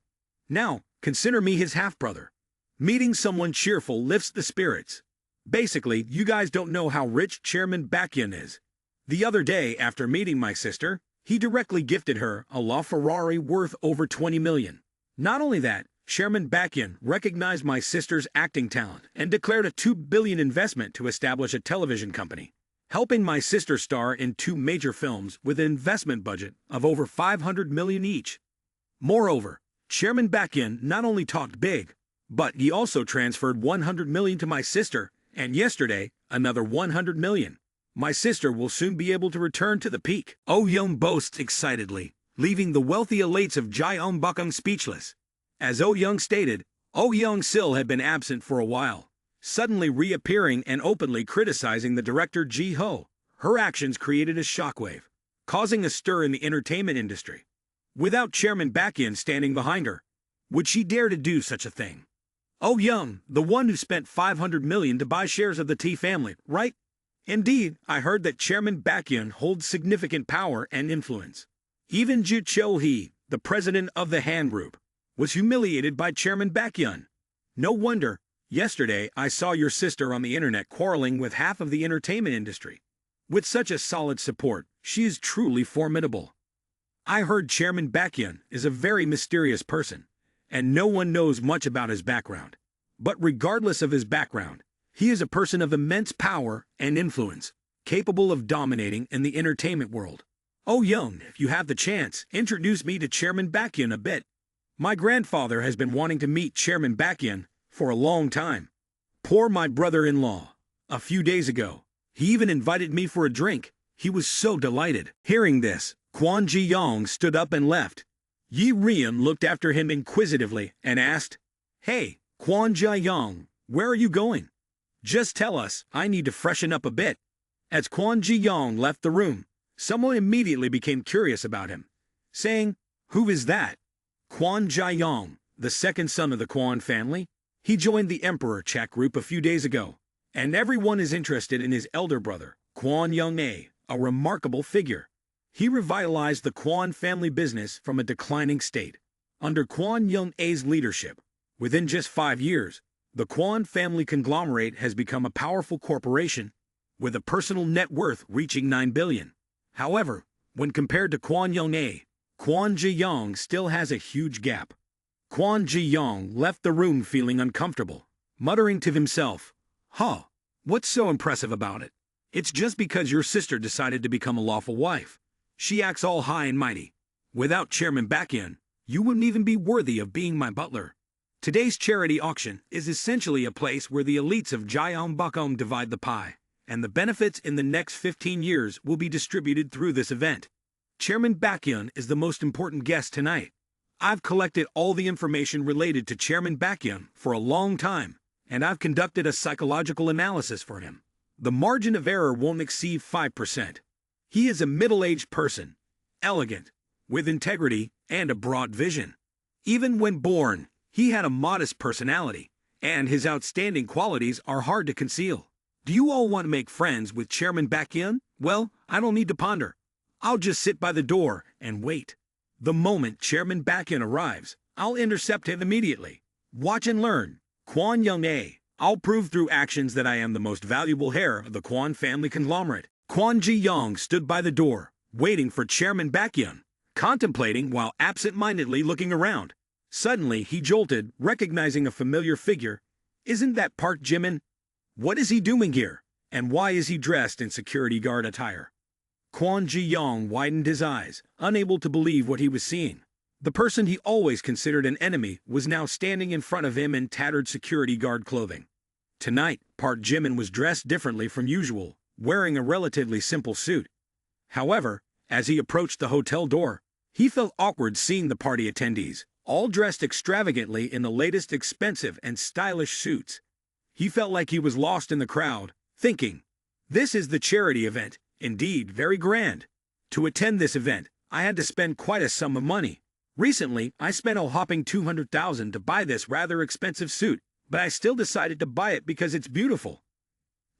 Now, consider me his half-brother. Meeting someone cheerful lifts the spirits. Basically, you guys don't know how rich Chairman Baekhyun is. The other day, after meeting my sister, he directly gifted her a LaFerrari worth over 20 million. Not only that, Chairman Baekhyun recognized my sister's acting talent and declared a 2 billion investment to establish a television company, helping my sister star in 2 major films with an investment budget of over 500 million each. Moreover, Chairman Baekhyun not only talked big, but he also transferred 100 million to my sister, and yesterday, another 100 million. My sister will soon be able to return to the peak. Oh Young boasts excitedly, leaving the wealthy elites of Gyeongbokgung speechless. As Oh Young stated, Oh Young-sil had been absent for a while, suddenly reappearing and openly criticizing the director Ji Ho. Her actions created a shockwave, causing a stir in the entertainment industry. Without Chairman Baekhyun standing behind her, would she dare to do such a thing? Oh Young, the one who spent 500 million to buy shares of the T family, right? Indeed, I heard that Chairman Baekhyun holds significant power and influence. Even Ju Cho-hee, the president of the Han Group, was humiliated by Chairman Baekhyun. No wonder, yesterday I saw your sister on the internet quarreling with half of the entertainment industry. With such a solid support, she is truly formidable. I heard Chairman Baekhyun is a very mysterious person, and no one knows much about his background. But regardless of his background, he is a person of immense power and influence, capable of dominating in the entertainment world. Oh Young, if you have the chance, introduce me to Chairman Baekhyun a bit. My grandfather has been wanting to meet Chairman Baekhyun for a long time. Poor my brother-in-law. A few days ago, he even invited me for a drink. He was so delighted. Hearing this, Kwon Ji-young stood up and left. Yi Ryun looked after him inquisitively and asked, Hey, Kwon Ji-young, where are you going? Just tell us, I need to freshen up a bit. As Kwon Ji-young left the room, someone immediately became curious about him, saying, Who is that? Kwon Ji-young, the second son of the Kwon family. He joined the Emperor chat group a few days ago, and everyone is interested in his elder brother, Kwon Young-ae, a remarkable figure. He revitalized the Kwon family business from a declining state. Under Kwon Young-a's leadership, within just 5 years, the Kwon family conglomerate has become a powerful corporation with a personal net worth reaching 9 billion. However, when compared to Kwon Young-a, Kwon Ji-young still has a huge gap. Kwon Ji-young left the room feeling uncomfortable, muttering to himself, "Huh, what's so impressive about it? It's just because your sister decided to become a lawful wife. She acts all high and mighty. Without Chairman Baekhyun, you wouldn't even be worthy of being my butler." Today's charity auction is essentially a place where the elites of Gyeongbokgung divide the pie, and the benefits in the next 15 years will be distributed through this event. Chairman Baekhyun is the most important guest tonight. I've collected all the information related to Chairman Baekhyun for a long time, and I've conducted a psychological analysis for him. The margin of error won't exceed 5%. He is a middle-aged person, elegant, with integrity and a broad vision. Even when born, he had a modest personality, and his outstanding qualities are hard to conceal. Do you all want to make friends with Chairman Baekhyun? Well, I don't need to ponder. I'll just sit by the door and wait. The moment Chairman Baekhyun arrives, I'll intercept him immediately. Watch and learn. Kwon Young-a. I'll prove through actions that I am the most valuable heir of the Kwon family conglomerate. Kwon Ji-young stood by the door, waiting for Chairman Baekhyun, contemplating while absent-mindedly looking around. Suddenly, he jolted, recognizing a familiar figure. Isn't that Park Jimin? What is he doing here? And why is he dressed in security guard attire? Kwon Ji-young widened his eyes, unable to believe what he was seeing. The person he always considered an enemy was now standing in front of him in tattered security guard clothing. Tonight, Park Jimin was dressed differently from usual, wearing a relatively simple suit. However, as he approached the hotel door, he felt awkward seeing the party attendees, all dressed extravagantly in the latest expensive and stylish suits. He felt like he was lost in the crowd, thinking, "This is the charity event, indeed very grand. To attend this event, I had to spend quite a sum of money. Recently, I spent a whopping 200,000 to buy this rather expensive suit, but I still decided to buy it because it's beautiful.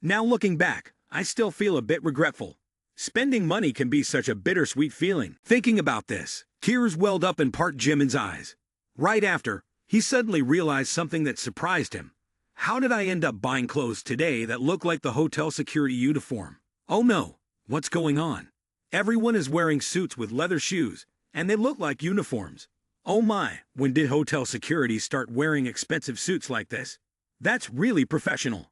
Now looking back, I still feel a bit regretful. Spending money can be such a bittersweet feeling." Thinking about this, tears welled up in Park Jimin's eyes. Right after, he suddenly realized something that surprised him. How did I end up buying clothes today that look like the hotel security uniform? Oh no, what's going on? Everyone is wearing suits with leather shoes, and they look like uniforms. Oh my, when did hotel security start wearing expensive suits like this? That's really professional.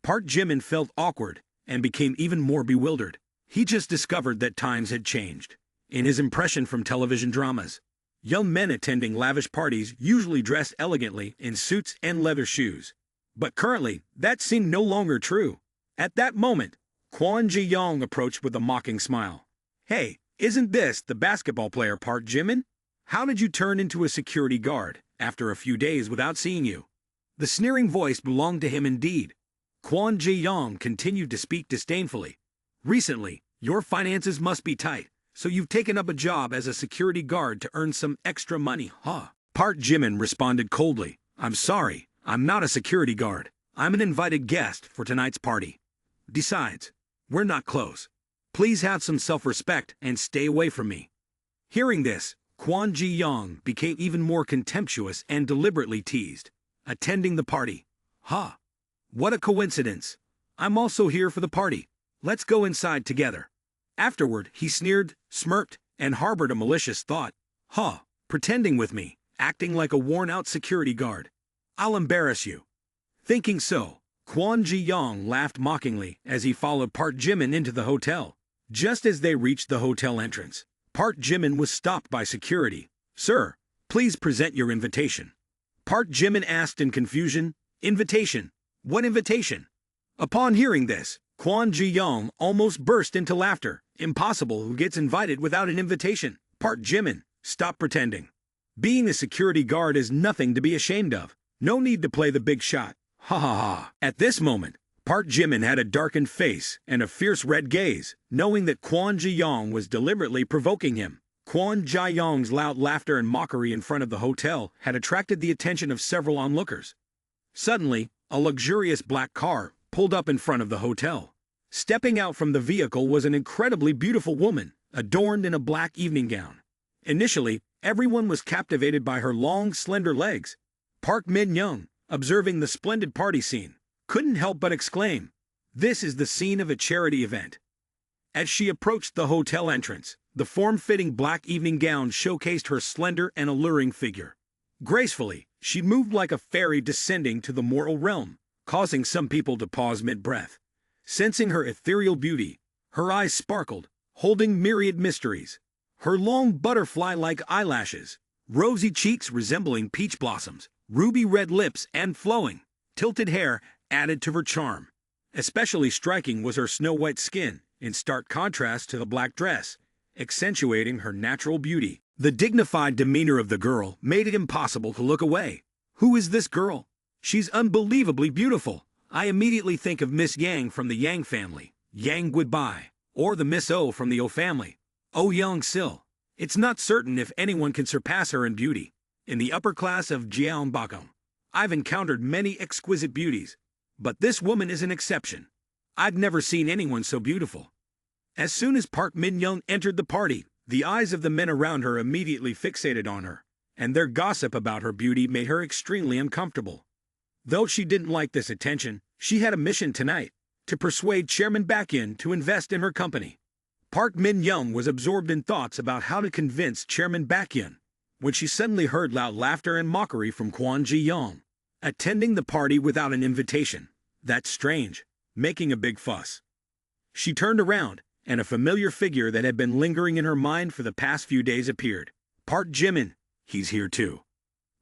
Park Jimin felt awkward and became even more bewildered. He just discovered that times had changed. In his impression from television dramas, young men attending lavish parties usually dressed elegantly in suits and leather shoes. But currently, that seemed no longer true. At that moment, Kwon Ji-young approached with a mocking smile. "Hey, isn't this the basketball player Park Jimin? How did you turn into a security guard after a few days without seeing you?" The sneering voice belonged to him indeed. Kwon Ji-young continued to speak disdainfully. "Recently, your finances must be tight, so you've taken up a job as a security guard to earn some extra money, huh?" Park Jimin responded coldly, "I'm sorry, I'm not a security guard. I'm an invited guest for tonight's party. Besides, we're not close. Please have some self-respect and stay away from me." Hearing this, Kwon Ji-young became even more contemptuous and deliberately teased. "Attending the party? Huh. What a coincidence. I'm also here for the party. Let's go inside together." Afterward, he sneered, smirked, and harbored a malicious thought. "Huh, pretending with me, acting like a worn-out security guard. I'll embarrass you." Thinking so, Kwon Ji-young laughed mockingly as he followed Park Jimin into the hotel. Just as they reached the hotel entrance, Park Jimin was stopped by security. "Sir, please present your invitation." Park Jimin asked in confusion, "Invitation? What invitation?" Upon hearing this, Kwon Ji-young almost burst into laughter. "Impossible, who gets invited without an invitation? Park Jimin, stop pretending. Being a security guard is nothing to be ashamed of. No need to play the big shot. Ha ha ha." At this moment, Park Jimin had a darkened face and a fierce red gaze, knowing that Kwon Ji-young was deliberately provoking him. Kwon Ji-young's loud laughter and mockery in front of the hotel had attracted the attention of several onlookers. Suddenly, a luxurious black car pulled up in front of the hotel. Stepping out from the vehicle was an incredibly beautiful woman, adorned in a black evening gown. Initially, everyone was captivated by her long, slender legs. Park Min-young, observing the splendid party scene, couldn't help but exclaim, "This is the scene of a charity event." As she approached the hotel entrance, the form-fitting black evening gown showcased her slender and alluring figure. Gracefully, she moved like a fairy descending to the mortal realm, causing some people to pause mid-breath. Sensing her ethereal beauty, her eyes sparkled, holding myriad mysteries. Her long butterfly-like eyelashes, rosy cheeks resembling peach blossoms, ruby red lips, and flowing, tilted hair added to her charm. Especially striking was her snow-white skin, in stark contrast to the black dress, accentuating her natural beauty. The dignified demeanor of the girl made it impossible to look away. Who is this girl? She's unbelievably beautiful. I immediately think of Miss Yang from the Yang family, Yang Goodbye, or the Miss O from the O family, Oh Young Sil. It's not certain if anyone can surpass her in beauty. In the upper class of Jeonbakong, I've encountered many exquisite beauties, but this woman is an exception. I've never seen anyone so beautiful. As soon as Park Min-young entered the party, the eyes of the men around her immediately fixated on her, and their gossip about her beauty made her extremely uncomfortable. Though she didn't like this attention, she had a mission tonight, to persuade Chairman Baek-in to invest in her company. Park Min-young was absorbed in thoughts about how to convince Chairman Baek-in, when she suddenly heard loud laughter and mockery from Kwon Ji-young. Attending the party without an invitation. That's strange, making a big fuss. She turned around, and a familiar figure that had been lingering in her mind for the past few days appeared. Park Jimin. He's here too.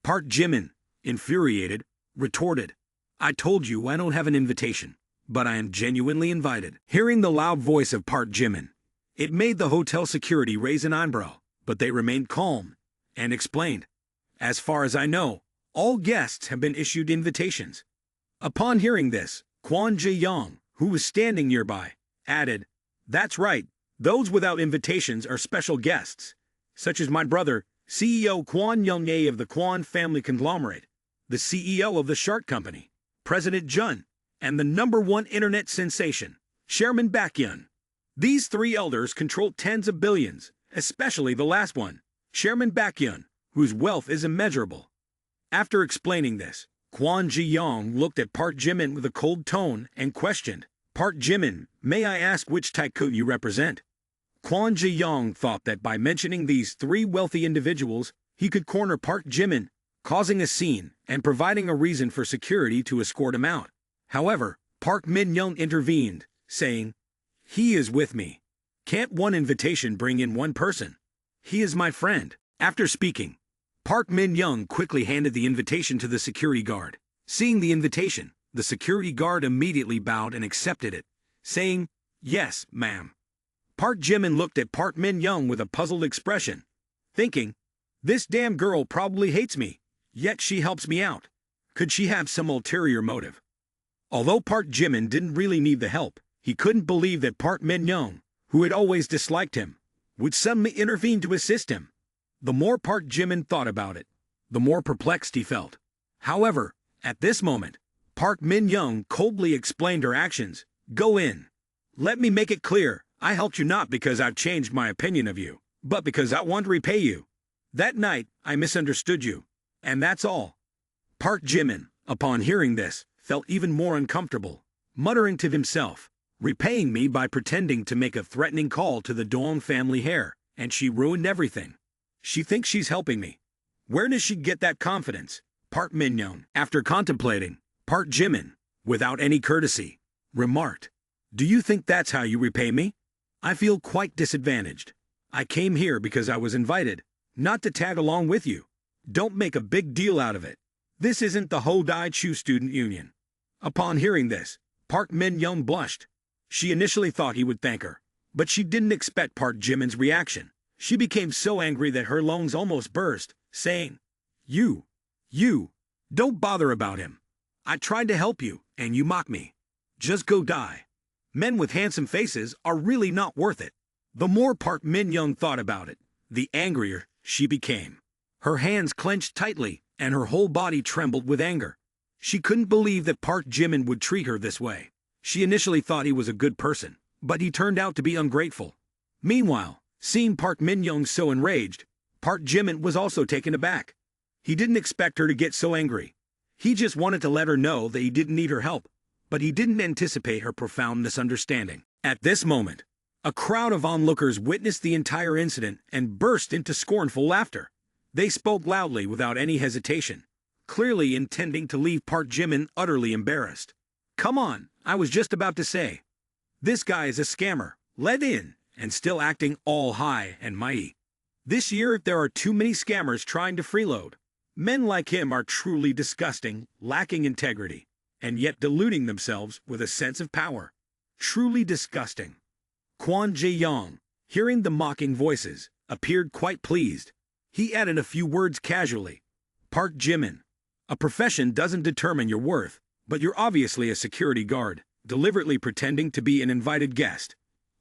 Park Jimin, infuriated, retorted, "I told you I don't have an invitation, but I am genuinely invited." Hearing the loud voice of Park Jimin, it made the hotel security raise an eyebrow, but they remained calm, and explained, "As far as I know, all guests have been issued invitations." Upon hearing this, Kwon Ji-young, who was standing nearby, added, "That's right, those without invitations are special guests, such as my brother, CEO Kwon Young-ae of the Kwon family conglomerate, the CEO of the Shark Company, President Jun, and the #1 internet sensation, Chairman Baek-in. These three elders control tens of billions, especially the last one, Chairman Baek-in, whose wealth is immeasurable." After explaining this, Kwon Ji-young looked at Park Jimin with a cold tone and questioned, "Park Jimin, may I ask which Tycoon you represent?" Kwon Ji-young thought that by mentioning these three wealthy individuals, he could corner Park Jimin, causing a scene and providing a reason for security to escort him out. However, Park Min-young intervened, saying, "He is with me. Can't one invitation bring in one person? He is my friend." After speaking, Park Min-young quickly handed the invitation to the security guard. Seeing the invitation, the security guard immediately bowed and accepted it, saying, "Yes, ma'am." Park Jimin looked at Park Min-young with a puzzled expression, thinking, "This damn girl probably hates me, yet she helps me out. Could she have some ulterior motive?" Although Park Jimin didn't really need the help, he couldn't believe that Park Min-young, who had always disliked him, would suddenly intervene to assist him. The more Park Jimin thought about it, the more perplexed he felt. However, at this moment, Park Min-young coldly explained her actions. "Go in. Let me make it clear, I helped you not because I've changed my opinion of you, but because I want to repay you. That night, I misunderstood you, and that's all." Park Jimin, upon hearing this, felt even more uncomfortable, muttering to himself, "Repaying me by pretending to make a threatening call to the Dong family heir, and she ruined everything. She thinks she's helping me. Where does she get that confidence?" Park Min-young, after contemplating, Park Jimin, without any courtesy, remarked, "Do you think that's how you repay me? I feel quite disadvantaged. I came here because I was invited, not to tag along with you. Don't make a big deal out of it. This isn't the Hodai Chu Student Union." Upon hearing this, Park Min-young blushed. She initially thought he would thank her, but she didn't expect Park Jimin's reaction. She became so angry that her lungs almost burst, saying, You, don't bother about him. I tried to help you, and you mock me. Just go die. Men with handsome faces are really not worth it." The more Park Min-young thought about it, the angrier she became. Her hands clenched tightly, and her whole body trembled with anger. She couldn't believe that Park Jimin would treat her this way. She initially thought he was a good person, but he turned out to be ungrateful. Meanwhile, Seeing Park Min-young so enraged, Park Jimin was also taken aback. He didn't expect her to get so angry. He just wanted to let her know that he didn't need her help, but he didn't anticipate her profound misunderstanding. At this moment, a crowd of onlookers witnessed the entire incident and burst into scornful laughter. They spoke loudly without any hesitation, clearly intending to leave Park Jimin utterly embarrassed. "Come on, I was just about to say. This guy is a scammer, let in, and still acting all high and mighty. This year there are too many scammers trying to freeload. Men like him are truly disgusting, lacking integrity, and yet deluding themselves with a sense of power. Truly disgusting." Kwon Jae-young, hearing the mocking voices, appeared quite pleased. He added a few words casually. "Park Jimin, a profession doesn't determine your worth, but you're obviously a security guard, deliberately pretending to be an invited guest.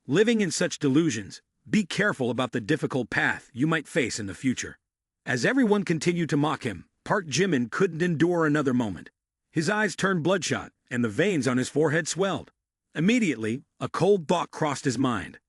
Living in such delusions, be careful about the difficult path you might face in the future." As everyone continued to mock him, Park Jimin couldn't endure another moment. His eyes turned bloodshot, and the veins on his forehead swelled. Immediately, a cold thought crossed his mind.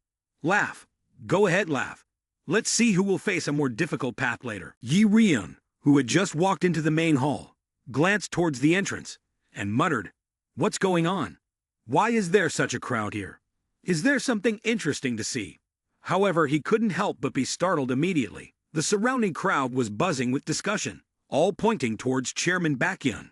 Laugh. Go ahead, laugh. Let's see who will face a more difficult path later. Yi Ryun, who had just walked into the main hall, glanced towards the entrance and muttered, "What's going on? Why is there such a crowd here? Is there something interesting to see?" However, he couldn't help but be startled immediately. The surrounding crowd was buzzing with discussion, all pointing towards Chairman Baekhyun.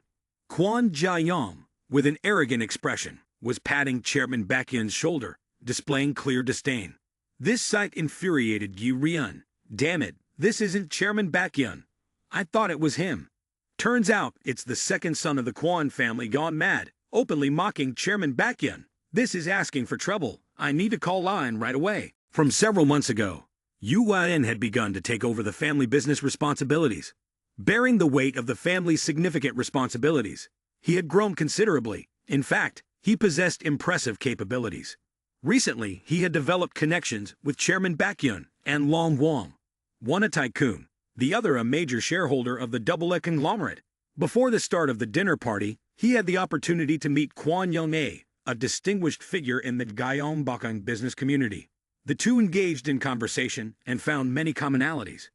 Kwon Jae-young, with an arrogant expression, was patting Chairman Baekhyun's shoulder, displaying clear disdain. This sight infuriated Yi Ryun. "Damn it, this isn't Chairman Baekhyun. I thought it was him. Turns out it's the second son of the Kwon family gone mad, openly mocking Chairman Baekhyun. This is asking for trouble. I need to call Lion right away." From several months ago, Yu Yen had begun to take over the family business responsibilities. Bearing the weight of the family's significant responsibilities, he had grown considerably. In fact, he possessed impressive capabilities. Recently, he had developed connections with Chairman Baekhyun and Long Wong, one a tycoon, the other a major shareholder of the double-A conglomerate. Before the start of the dinner party, he had the opportunity to meet Kwon Young-ae, a distinguished figure in the Gyeongbokgung business community. The two engaged in conversation and found many commonalities.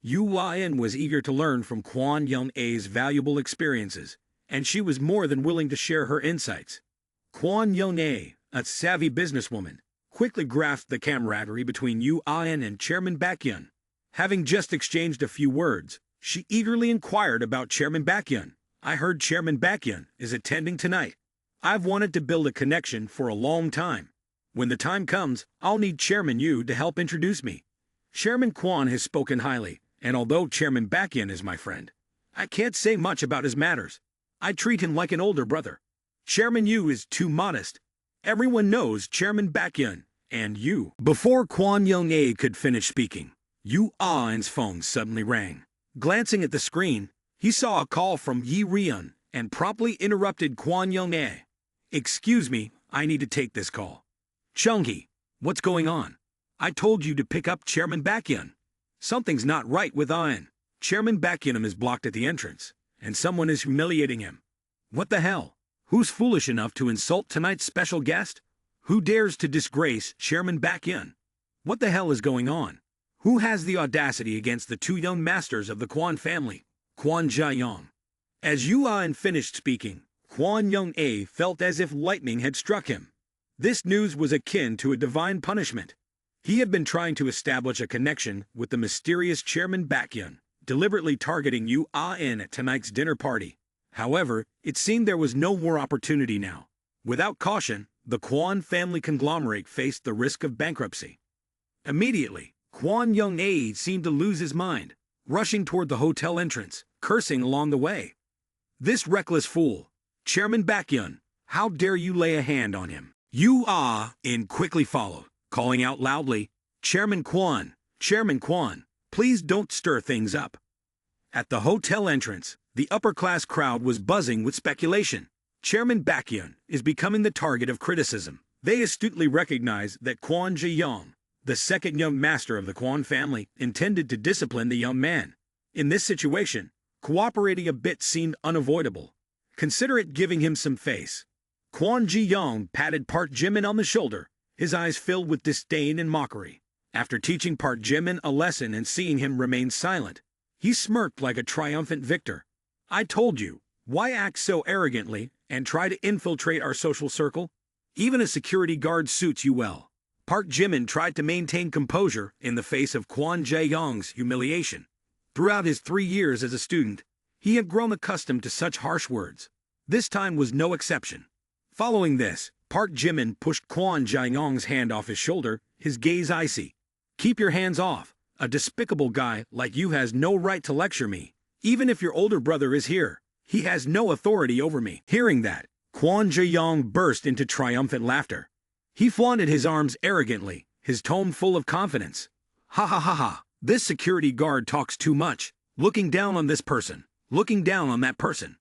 Yu Yen was eager to learn from Kwon Young-ae's valuable experiences, and she was more than willing to share her insights. Kwon Young-ae, a savvy businesswoman, quickly grasped the camaraderie between Yu Yen and Chairman Baekhyun. Having just exchanged a few words, she eagerly inquired about Chairman Baekhyun. "I heard Chairman Baekhyun is attending tonight. I've wanted to build a connection for a long time. When the time comes, I'll need Chairman Yu to help introduce me. Chairman Kwon has spoken highly, and although Chairman Baekhyun is my friend, I can't say much about his matters. I treat him like an older brother. Chairman Yu is too modest. Everyone knows Chairman Baekhyun and Yu." Before Kwon Young-ae could finish speaking, Yu Yen's phone suddenly rang. Glancing at the screen, he saw a call from Yi Ryun and promptly interrupted Kwon Young-ae. "Excuse me, I need to take this call." "Chung-hee, what's going on? I told you to pick up Chairman Baekhyun. Something's not right with Yen. Chairman Baekhyun is blocked at the entrance, and someone is humiliating him." "What the hell? Who's foolish enough to insult tonight's special guest? Who dares to disgrace Chairman Baekhyun? What the hell is going on? Who has the audacity against the two young masters of the Kwon family?" Kwon Jae-young. As Yu Yen finished speaking, Kwon Young-ae felt as if lightning had struck him. This news was akin to a divine punishment. He had been trying to establish a connection with the mysterious Chairman Baekhyun, deliberately targeting Yu Yen at tonight's dinner party. However, it seemed there was no more opportunity now. Without caution, the Kwon family conglomerate faced the risk of bankruptcy. Immediately, Kwon Young-ae seemed to lose his mind, rushing toward the hotel entrance, cursing along the way. "This reckless fool! Chairman Baekhyun, how dare you lay a hand on him?" Yu Yen quickly followed, calling out loudly, Chairman Kwon, please don't stir things up." At the hotel entrance, the upper-class crowd was buzzing with speculation. Chairman Baekhyun is becoming the target of criticism. They astutely recognized that Kwon Jae-young, the second young master of the Kwon family, intended to discipline the young man. In this situation, cooperating a bit seemed unavoidable. Consider it giving him some face. Kwon Ji-young patted Park Jimin on the shoulder, his eyes filled with disdain and mockery. After teaching Park Jimin a lesson and seeing him remain silent, he smirked like a triumphant victor. I told you, why act so arrogantly and try to infiltrate our social circle? Even a security guard suits you well. Park Jimin tried to maintain composure in the face of Kwon Jae-young's humiliation. Throughout his 3 years as a student, he had grown accustomed to such harsh words. This time was no exception. Following this, Park Jimin pushed Kwon Jae-young's hand off his shoulder, his gaze icy. Keep your hands off. A despicable guy like you has no right to lecture me. Even if your older brother is here, he has no authority over me. Hearing that, Kwon Jae-young burst into triumphant laughter. He flaunted his arms arrogantly, his tone full of confidence. Ha ha ha ha, this security guard talks too much, looking down on this person, looking down on that person.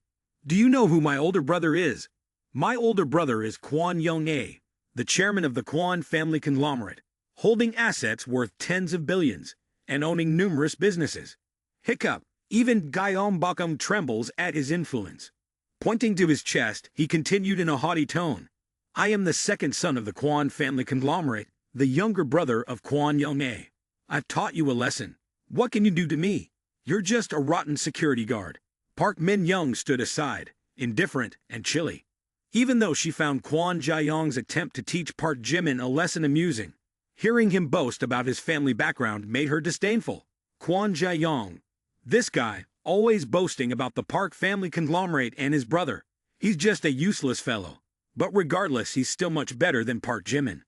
Do you know who my older brother is? My older brother is Kwon Young-ae, the chairman of the Kwon family conglomerate, holding assets worth tens of billions, and owning numerous businesses. Hiccup, even Gyeom Bakkum trembles at his influence. Pointing to his chest, he continued in a haughty tone. I am the second son of the Kwon family conglomerate, the younger brother of Kwon Young-ae. I've taught you a lesson. What can you do to me? You're just a rotten security guard. Park Min-young stood aside, indifferent and chilly. Even though she found Kwon Jae-young's attempt to teach Park Jimin a lesson amusing, hearing him boast about his family background made her disdainful. Kwon Jae-young. This guy, always boasting about the Park family conglomerate and his brother. He's just a useless fellow. But regardless, he's still much better than Park Jimin.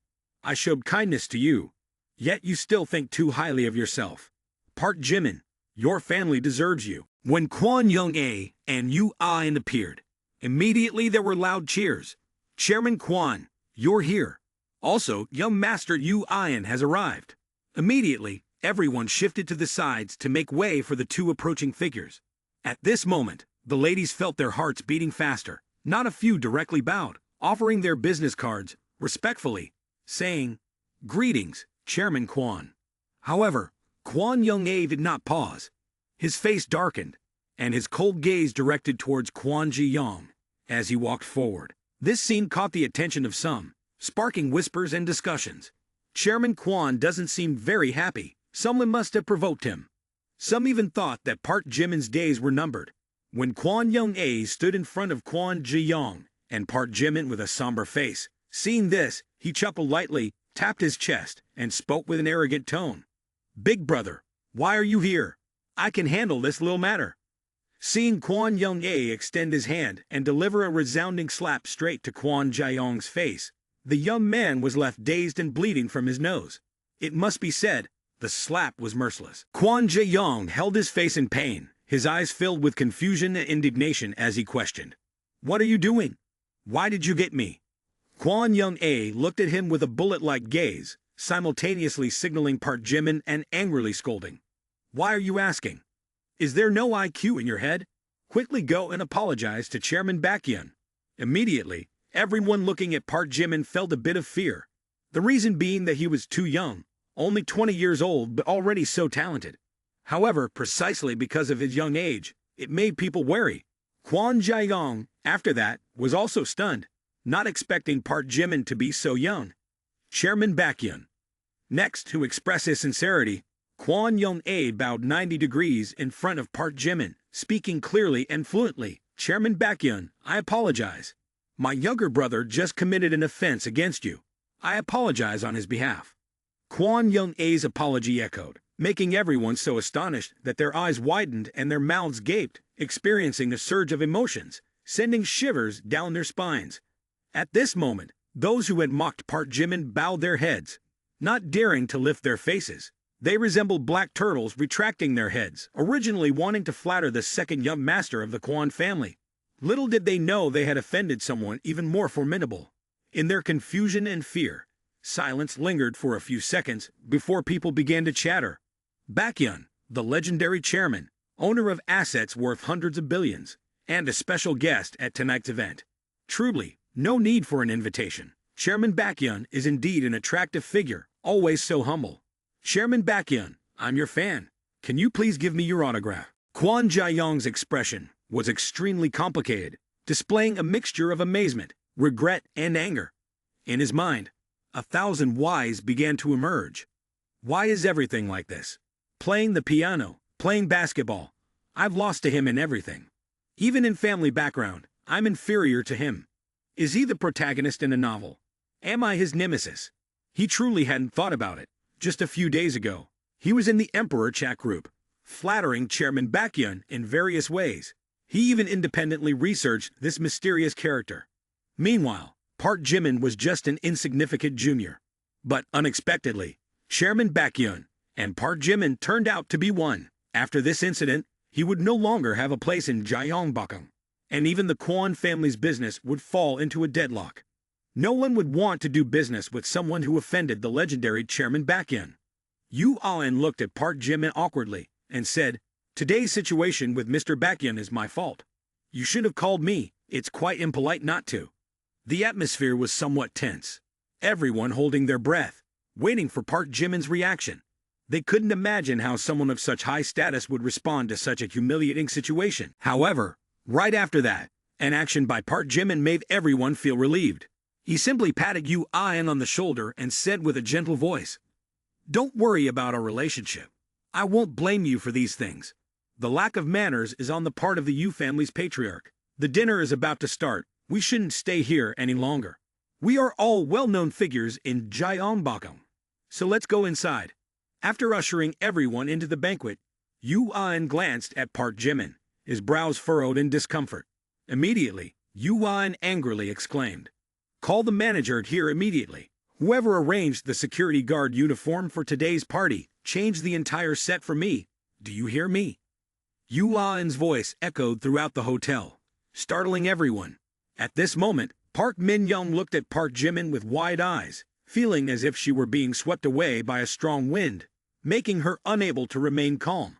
I showed kindness to you, yet you still think too highly of yourself. Park Jimin, your family deserves you. When Kwon Young-ae and Yu Ain appeared, immediately there were loud cheers. Chairman Kwon, you're here. Also, young Master Yu Ain has arrived. Immediately, everyone shifted to the sides to make way for the two approaching figures. At this moment, the ladies felt their hearts beating faster. Not a few directly bowed, offering their business cards, respectfully, saying, Greetings, Chairman Kwon. However, Kwon Young-ae did not pause. His face darkened, and his cold gaze directed towards Kwon Ji-young as he walked forward. This scene caught the attention of some, sparking whispers and discussions. Chairman Kwon doesn't seem very happy. Someone must have provoked him. Some even thought that Park Jimin's days were numbered. When Kwon Young-ae stood in front of Kwon Ji-young and Park Jimin with a somber face, seeing this, he chuckled lightly, tapped his chest, and spoke with an arrogant tone. Big brother, why are you here? I can handle this little matter. Seeing Kwon Young-ae extend his hand and deliver a resounding slap straight to Kwon Jae-young's face, the young man was left dazed and bleeding from his nose. It must be said, the slap was merciless. Kwon Jae-young held his face in pain, his eyes filled with confusion and indignation as he questioned. What are you doing? Why did you get me? Kwon Young-ae looked at him with a bullet-like gaze, simultaneously signaling Park Jimin and angrily scolding. Why are you asking? Is there no IQ in your head? Quickly go and apologize to Chairman Baekhyun. Immediately, everyone looking at Park Jimin felt a bit of fear. The reason being that he was too young, only 20 years old but already so talented. However, precisely because of his young age, it made people wary. Kwon Jae-young, after that, was also stunned, not expecting Park Jimin to be so young. Chairman Baekhyun. Next, to express his sincerity, Kwon Young-ae bowed 90 degrees in front of Park Jimin, speaking clearly and fluently. Chairman Baekhyun, I apologize. My younger brother just committed an offense against you. I apologize on his behalf. Kwon Young-ae's apology echoed, making everyone so astonished that their eyes widened and their mouths gaped, experiencing a surge of emotions, sending shivers down their spines. At this moment, those who had mocked Park Jimin bowed their heads, not daring to lift their faces. They resembled black turtles retracting their heads, originally wanting to flatter the second young master of the Kwon family. Little did they know they had offended someone even more formidable. In their confusion and fear, silence lingered for a few seconds before people began to chatter. Baekhyun, the legendary chairman, owner of assets worth hundreds of billions, and a special guest at tonight's event. Truly, no need for an invitation. Chairman Baekhyun is indeed an attractive figure, always so humble. Chairman Baekhyun, I'm your fan. Can you please give me your autograph? Kwon Jae-young's expression was extremely complicated, displaying a mixture of amazement, regret, and anger. In his mind, 1,000 whys began to emerge. Why is everything like this? Playing the piano, playing basketball. I've lost to him in everything. Even in family background, I'm inferior to him. Is he the protagonist in a novel? Am I his nemesis? He truly hadn't thought about it. Just a few days ago, he was in the Emperor chat group, flattering Chairman Baekhyun in various ways. He even independently researched this mysterious character. Meanwhile, Park Jimin was just an insignificant junior. But unexpectedly, Chairman Baekhyun and Park Jimin turned out to be one. After this incident, he would no longer have a place in Gyeongbokgung, and even the Kwon family's business would fall into a deadlock. No one would want to do business with someone who offended the legendary Chairman Baekhyun. Yu Aon looked at Park Jimin awkwardly and said, "Today's situation with Mr. Baekhyun is my fault. You should have called me. It's quite impolite not to." The atmosphere was somewhat tense. Everyone holding their breath, waiting for Park Jimin's reaction. They couldn't imagine how someone of such high status would respond to such a humiliating situation. However, right after that, an action by Park Jimin made everyone feel relieved. He simply patted Yu Aon on the shoulder and said with a gentle voice, "Don't worry about our relationship. I won't blame you for these things. The lack of manners is on the part of the Yu family's patriarch. The dinner is about to start. We shouldn't stay here any longer. We are all well-known figures in Gyeongbokgung. So let's go inside." After ushering everyone into the banquet, Yu Aon glanced at Park Jimin, his brows furrowed in discomfort. Immediately, Yu Aon angrily exclaimed, "Call the manager here immediately. Whoever arranged the security guard uniform for today's party, change the entire set for me. Do you hear me?" Yu Aon's voice echoed throughout the hotel, startling everyone. At this moment, Park Min-young looked at Park Jimin with wide eyes, feeling as if she were being swept away by a strong wind, making her unable to remain calm.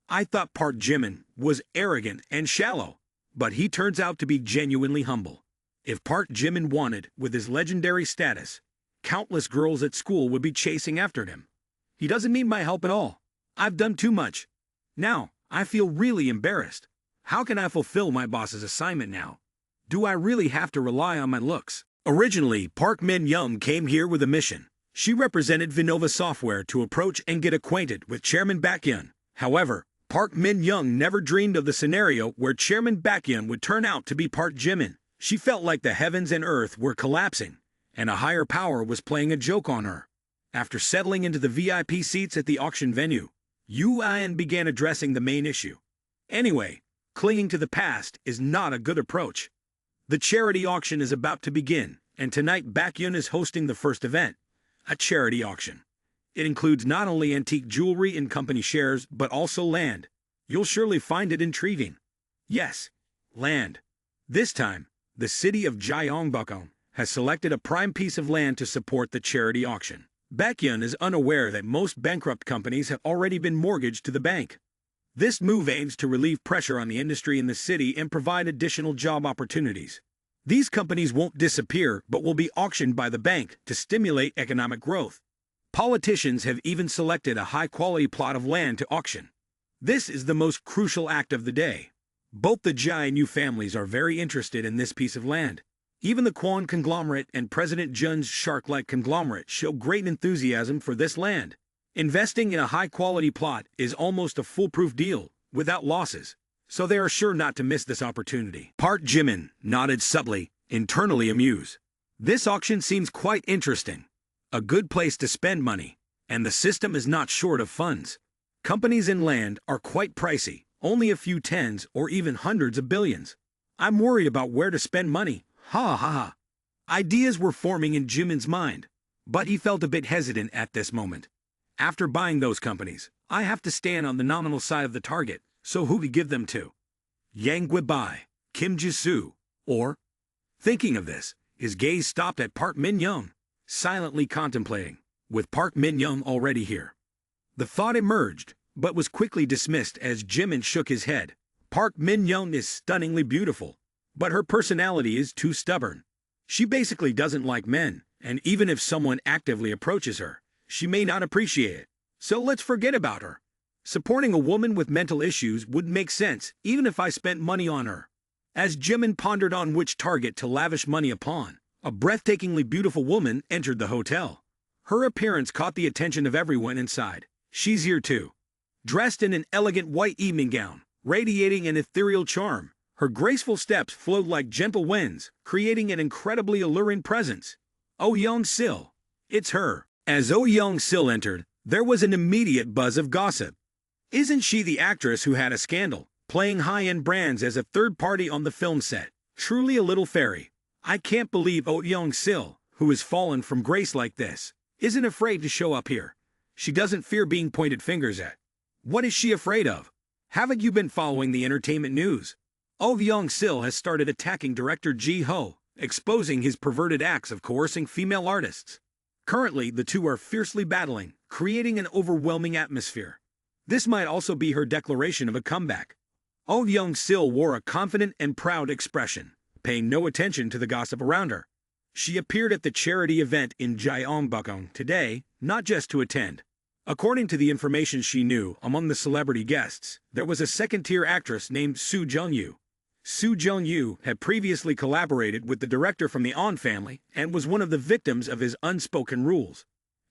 I thought Park Jimin was arrogant and shallow, but he turns out to be genuinely humble. If Park Jimin wanted, with his legendary status, countless girls at school would be chasing after him. He doesn't need my help at all. I've done too much. Now, I feel really embarrassed. How can I fulfill my boss's assignment now? Do I really have to rely on my looks? Originally, Park Min-young came here with a mission. She represented Vinova Software to approach and get acquainted with Chairman Baekhyun. However, Park Min-young never dreamed of the scenario where Chairman Baekhyun would turn out to be Park Jimin. She felt like the heavens and earth were collapsing, and a higher power was playing a joke on her. After settling into the VIP seats at the auction venue, Yu Aon began addressing the main issue. Anyway, clinging to the past is not a good approach. The charity auction is about to begin, and tonight Baekhyun is hosting the first event, a charity auction. It includes not only antique jewelry and company shares, but also land. You'll surely find it intriguing. Yes, land. This time, the city of Gyeongbokgung has selected a prime piece of land to support the charity auction. Baekhyun is unaware that most bankrupt companies have already been mortgaged to the bank. This move aims to relieve pressure on the industry in the city and provide additional job opportunities. These companies won't disappear, but will be auctioned by the bank to stimulate economic growth. Politicians have even selected a high-quality plot of land to auction. This is the most crucial act of the day. Both the Jai and Yu families are very interested in this piece of land. Even the Kwon conglomerate and President Jun's shark-like conglomerate show great enthusiasm for this land. Investing in a high-quality plot is almost a foolproof deal, without losses, so they are sure not to miss this opportunity. Park Jimin nodded subtly, internally amused. This auction seems quite interesting. A good place to spend money, and the system is not short of funds. Companies in land are quite pricey, only a few tens or even hundreds of billions. I'm worried about where to spend money. Ha ha ha. Ideas were forming in Jimin's mind, but he felt a bit hesitant at this moment. After buying those companies, I have to stand on the nominal side of the target, so who to give them to? Yang Guibai, Kim Ji-soo, or? Thinking of this, his gaze stopped at Park Min-young, silently contemplating, with Park Min-young already here. The thought emerged, but was quickly dismissed as Jimin shook his head. Park Min-young is stunningly beautiful, but her personality is too stubborn. She basically doesn't like men, and even if someone actively approaches her, she may not appreciate it. So let's forget about her. Supporting a woman with mental issues would make sense even if I spent money on her. As Jimin pondered on which target to lavish money upon, a breathtakingly beautiful woman entered the hotel. Her appearance caught the attention of everyone inside. She's here too. Dressed in an elegant white evening gown, radiating an ethereal charm, her graceful steps flowed like gentle winds, creating an incredibly alluring presence. Oh Young-sil. It's her. As Oh Young-sil entered, there was an immediate buzz of gossip. Isn't she the actress who had a scandal, playing high-end brands as a third party on the film set? Truly a little fairy. I can't believe Oh Young-sil, who has fallen from grace like this, isn't afraid to show up here. She doesn't fear being pointed fingers at. What is she afraid of? Haven't you been following the entertainment news? Oh Young-sil has started attacking director Ji-ho, exposing his perverted acts of coercing female artists. Currently, the two are fiercely battling, creating an overwhelming atmosphere. This might also be her declaration of a comeback. Oh Young-sil wore a confident and proud expression, paying no attention to the gossip around her. She appeared at the charity event in Gyeongbokgung today, not just to attend. According to the information she knew, among the celebrity guests, there was a second-tier actress named Soo Jung-yu. Soo Jung-yu had previously collaborated with the director from the On family and was one of the victims of his unspoken rules.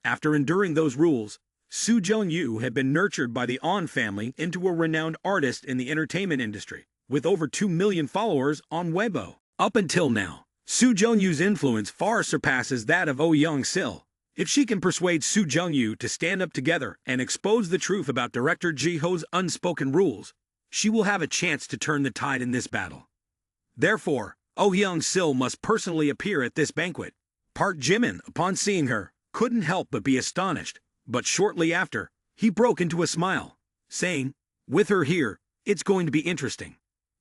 After enduring those rules, Soo Jung-yu had been nurtured by the On family into a renowned artist in the entertainment industry, with over 2 million followers on Weibo. Up until now, Soo Jung-yu's influence far surpasses that of Oh Young-sil. If she can persuade Soo Jung-yu to stand up together and expose the truth about director Ji-ho's unspoken rules, she will have a chance to turn the tide in this battle. Therefore, Oh Young-sil must personally appear at this banquet. Park Jimin, upon seeing her, couldn't help but be astonished, but shortly after, he broke into a smile, saying, "With her here, it's going to be interesting.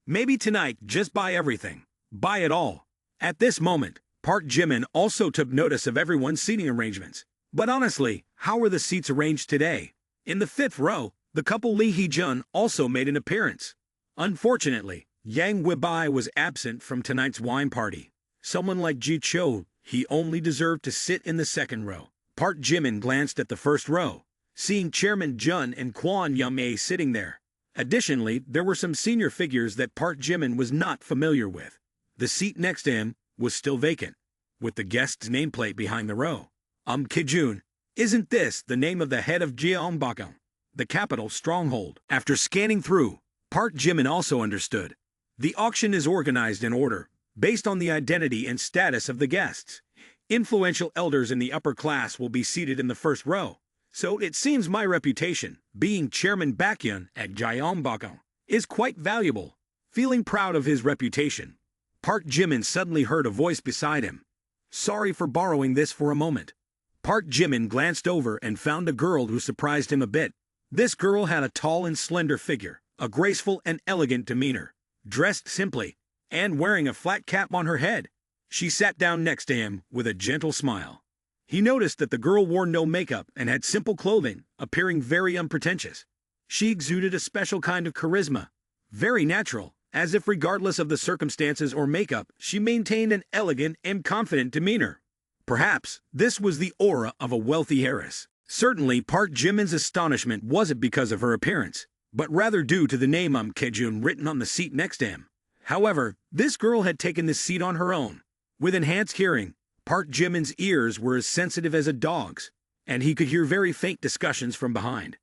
Maybe tonight, just buy everything. Buy it all." At this moment, Park Jimin also took notice of everyone's seating arrangements. But honestly, how were the seats arranged today? In the fifth row, the couple Lee Hee-jun also made an appearance. Unfortunately, Yang Weibai was absent from tonight's wine party. Someone like Ji Cho, he only deserved to sit in the second row. Park Jimin glanced at the first row, seeing Chairman Jun and Kwon Yum-ae sitting there. Additionally, there were some senior figures that Park Jimin was not familiar with. The seat next to him was still vacant, with the guest's nameplate behind the row. Kijun, isn't this the name of the head of Gyeongbokgung, the capital stronghold? After scanning through, Park Jimin also understood. The auction is organized in order, based on the identity and status of the guests. Influential elders in the upper class will be seated in the first row. So it seems my reputation, being Chairman Baekhyun at Gyeongbokgung, is quite valuable. Feeling proud of his reputation, Park Jimin suddenly heard a voice beside him. "Sorry for borrowing this for a moment." Park Jimin glanced over and found a girl who surprised him a bit. This girl had a tall and slender figure, a graceful and elegant demeanor, dressed simply, and wearing a flat cap on her head. She sat down next to him with a gentle smile. He noticed that the girl wore no makeup and had simple clothing, appearing very unpretentious. She exuded a special kind of charisma, very natural, as if regardless of the circumstances or makeup, she maintained an elegant and confident demeanor. Perhaps this was the aura of a wealthy heiress. Certainly, Park Jimin's astonishment wasn't because of her appearance, but rather due to the name Kijun written on the seat next to him. However, this girl had taken this seat on her own. With enhanced hearing, Park Jimin's ears were as sensitive as a dog's, and he could hear very faint discussions from behind.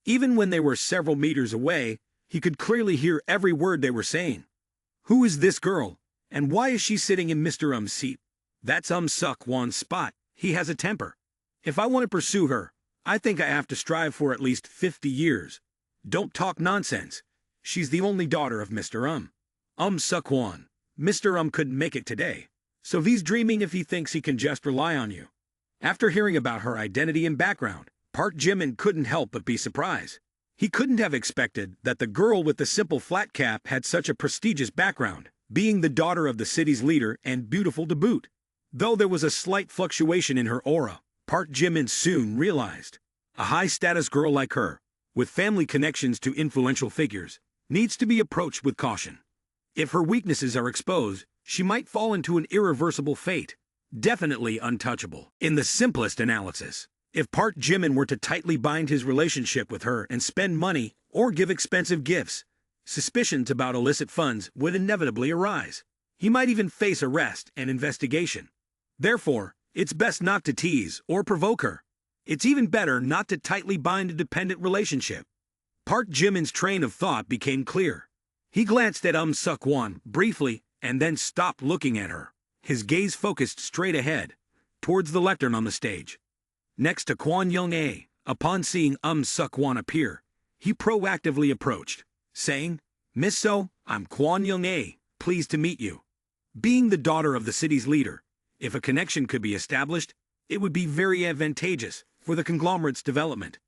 Even when they were several meters away, he could clearly hear every word they were saying. Who is this girl, and why is she sitting in Mr. Um's seat? That's Suk-won's spot. He has a temper. If I want to pursue her, I think I have to strive for at least 50 years. Don't talk nonsense. She's the only daughter of Mr. Suk-won. Mr. couldn't make it today, so he's dreaming if he thinks he can just rely on you. After hearing about her identity and background, Park Jimin couldn't help but be surprised. He couldn't have expected that the girl with the simple flat cap had such a prestigious background, being the daughter of the city's leader and beautiful to boot. Though there was a slight fluctuation in her aura, Park Jimin soon realized. A high-status girl like her, with family connections to influential figures, needs to be approached with caution. If her weaknesses are exposed, she might fall into an irreversible fate, definitely untouchable. In the simplest analysis, if Park Jimin were to tightly bind his relationship with her and spend money or give expensive gifts, suspicions about illicit funds would inevitably arise. He might even face arrest and investigation. Therefore, It's best not to tease or provoke her. It's even better not to tightly bind a dependent relationship. Park Jimin's train of thought became clear. He glanced at Suk-won briefly and then stopped looking at her. His gaze focused straight ahead, towards the lectern on the stage. Next to Kwon Young-ae, upon seeing Suk-won appear, he proactively approached, saying, "Miss So, I'm Kwon Young-ae, pleased to meet you." Being the daughter of the city's leader, if a connection could be established, it would be very advantageous for the conglomerate's development.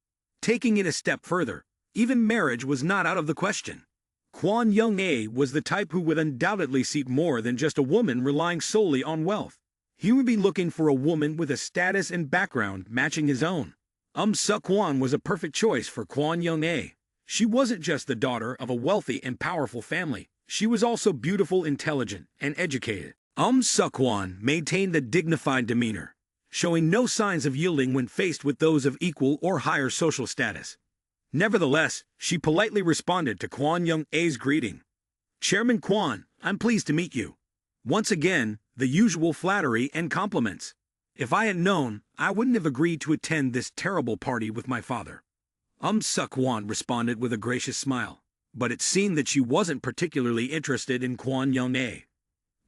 Taking it a step further, even marriage was not out of the question. Kwon Young-ae was the type who would undoubtedly seek more than just a woman relying solely on wealth. He would be looking for a woman with a status and background matching his own. Suk-won was a perfect choice for Kwon Young-ae. She wasn't just the daughter of a wealthy and powerful family. She was also beautiful, intelligent, and educated. Suk-won maintained a dignified demeanor, showing no signs of yielding when faced with those of equal or higher social status. Nevertheless, she politely responded to Kwon Young-ae's greeting. "Chairman Kwon, I'm pleased to meet you." Once again, the usual flattery and compliments. "If I had known, I wouldn't have agreed to attend this terrible party with my father." Suk-won responded with a gracious smile, but it seemed that she wasn't particularly interested in Kwon Young-ae.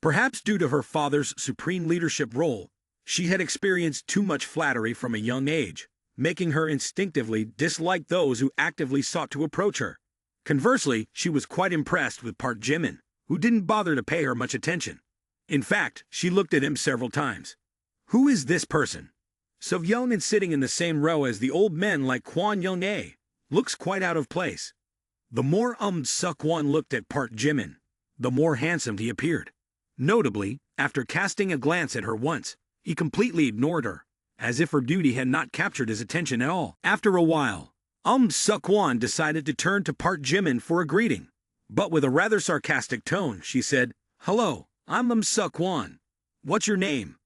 Perhaps due to her father's supreme leadership role, she had experienced too much flattery from a young age, making her instinctively dislike those who actively sought to approach her. Conversely, she was quite impressed with Park Jimin, who didn't bother to pay her much attention. In fact, she looked at him several times. Who is this person? So young and sitting in the same row as the old men like Kwon Young-ae. Looks quite out of place. The more Suk-won looked at Park Jimin, the more handsome he appeared. Notably, after casting a glance at her once, he completely ignored her, as if her beauty had not captured his attention at all. After a while, Suk-won decided to turn to Park Jimin for a greeting. But with a rather sarcastic tone, she said, "Hello, I'm Suk-won. What's your name?"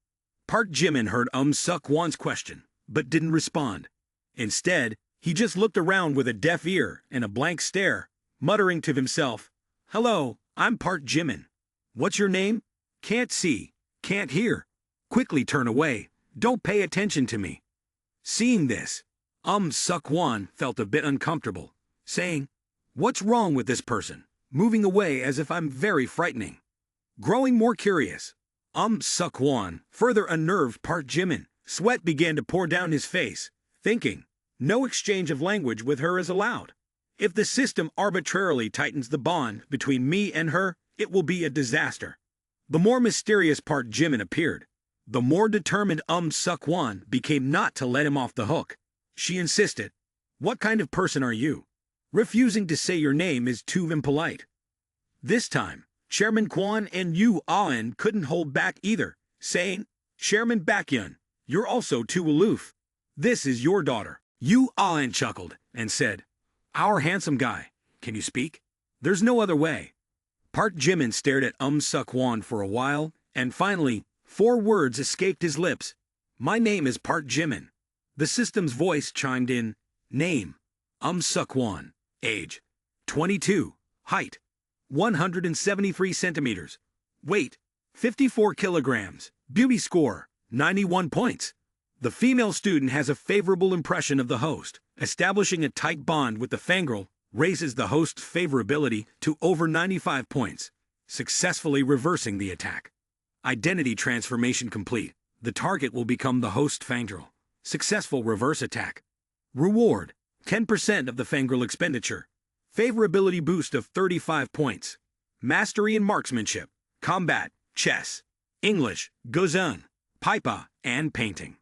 Park Jimin heard Suk-won's question, but didn't respond. Instead, he just looked around with a deaf ear and a blank stare, muttering to himself, "Hello, I'm Park Jimin. What's your name? Can't see, can't hear. Quickly turn away, don't pay attention to me." Seeing this, Suk-won felt a bit uncomfortable, saying, "What's wrong with this person? Moving away as if I'm very frightening." Growing more curious, Suk-won further unnerved Park Jimin. Sweat began to pour down his face, thinking, no exchange of language with her is allowed. If the system arbitrarily tightens the bond between me and her, it will be a disaster. The more mysterious Park Jimin appeared, the more determined Suk-won became not to let him off the hook. She insisted, "What kind of person are you? Refusing to say your name is too impolite." This time, Chairman Kwon and Yu Aon couldn't hold back either, saying, "Chairman Baekhyun, you're also too aloof. This is your daughter." Yu Aon chuckled and said, "Our handsome guy, can you speak? There's no other way." Park Jimin stared at Suk-won for a while, and finally, 4 words escaped his lips. "My name is Park Jimin." The system's voice chimed in. Name: Suk-won. Age: 22. Height: 173 centimeters. Weight: 54 kilograms. Beauty score: 91 points. The female student has a favorable impression of the host. Establishing a tight bond with the fangirl raises the host's favorability to over 95 points, successfully reversing the attack. Identity transformation complete. The target will become the host fangirl. Successful reverse attack. Reward: 10% of the fangirl expenditure. Favorability boost of 35 points. Mastery in marksmanship, combat, chess, English, guzan, paipa, and painting.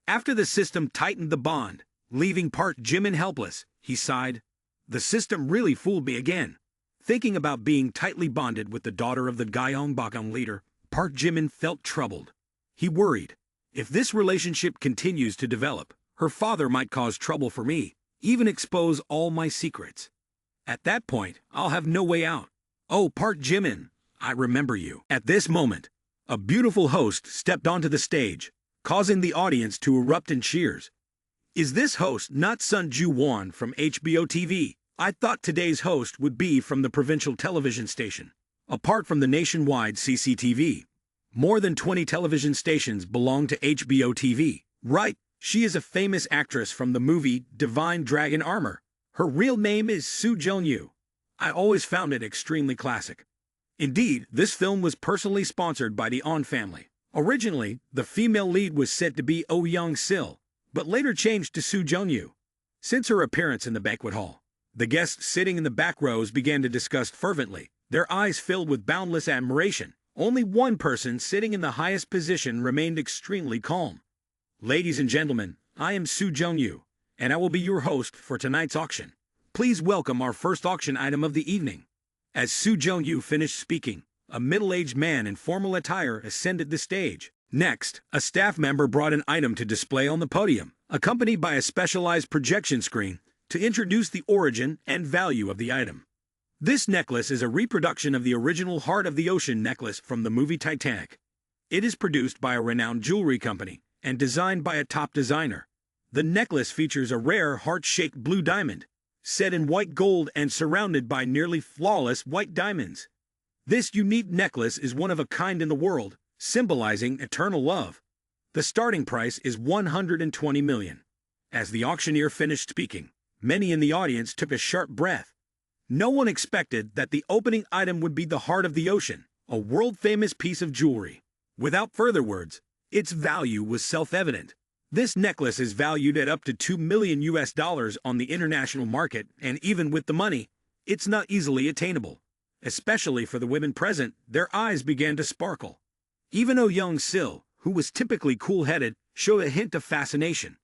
After the system tightened the bond, leaving Park Jimin helpless, he sighed. The system really fooled me again. Thinking about being tightly bonded with the daughter of the Gyeongbokgung leader, Park Jimin felt troubled. He worried, if this relationship continues to develop, her father might cause trouble for me, even expose all my secrets. At that point, I'll have no way out. "Oh, Park Jimin, I remember you." At this moment, a beautiful host stepped onto the stage, causing the audience to erupt in cheers. Is this host not Sun Ju-won from HBO TV? I thought today's host would be from the provincial television station, apart from the nationwide CCTV. More than 20 television stations belong to HBO TV. Right, she is a famous actress from the movie Divine Dragon Armor. Her real name is Soo Jung-yu. I always found it extremely classic. Indeed, this film was personally sponsored by the On family. Originally, the female lead was said to be Oh Young-sil, but later changed to Soo Jung-yu. Since her appearance in the banquet hall, the guests sitting in the back rows began to discuss fervently, their eyes filled with boundless admiration. Only one person sitting in the highest position remained extremely calm. Ladies and gentlemen, I am Soo Jung-yu, and I will be your host for tonight's auction. Please welcome our first auction item of the evening. As Soo Jung-yu finished speaking, a middle-aged man in formal attire ascended the stage. Next, a staff member brought an item to display on the podium, accompanied by a specialized projection screen to introduce the origin and value of the item. This necklace is a reproduction of the original Heart of the Ocean necklace from the movie Titanic. It is produced by a renowned jewelry company and designed by a top designer. The necklace features a rare heart-shaped blue diamond, set in white gold and surrounded by nearly flawless white diamonds. This unique necklace is one of a kind in the world, symbolizing eternal love. The starting price is 120 million. As the auctioneer finished speaking, many in the audience took a sharp breath. No one expected that the opening item would be the Heart of the Ocean, a world-famous piece of jewelry. Without further words, its value was self-evident. This necklace is valued at up to $2 million on the international market, and even with the money, it's not easily attainable. Especially for the women present, their eyes began to sparkle. Even Oh Young-sil, who was typically cool-headed, showed a hint of fascination.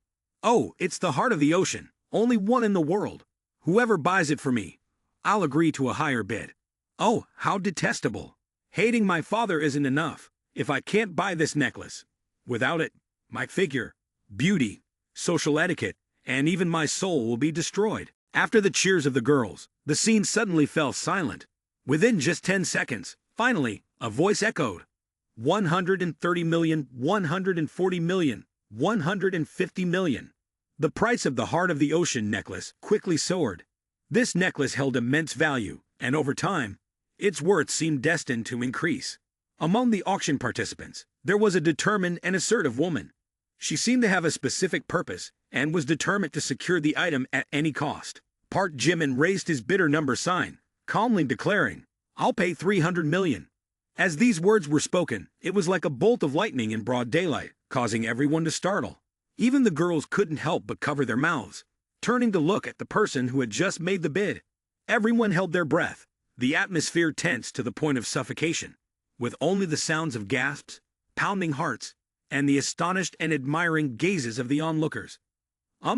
Oh, it's the Heart of the Ocean, only one in the world. Whoever buys it for me, I'll agree to a higher bid. Oh, how detestable. Hating my father isn't enough. If I can't buy this necklace, without it, my figure, beauty, social etiquette, and even my soul will be destroyed. After the cheers of the girls, the scene suddenly fell silent. Within just 10 seconds, finally, a voice echoed. 130 million, 140 million, 150 million. The price of the Heart of the Ocean necklace quickly soared. This necklace held immense value, and over time, its worth seemed destined to increase. Among the auction participants, there was a determined and assertive woman. She seemed to have a specific purpose and was determined to secure the item at any cost. Park Jimin raised his bidder number sign, calmly declaring, "I'll pay 300 million. As these words were spoken, it was like a bolt of lightning in broad daylight, causing everyone to startle. Even the girls couldn't help but cover their mouths, turning to look at the person who had just made the bid. Everyone held their breath, the atmosphere tense to the point of suffocation, with only the sounds of gasps, pounding hearts, and the astonished and admiring gazes of the onlookers.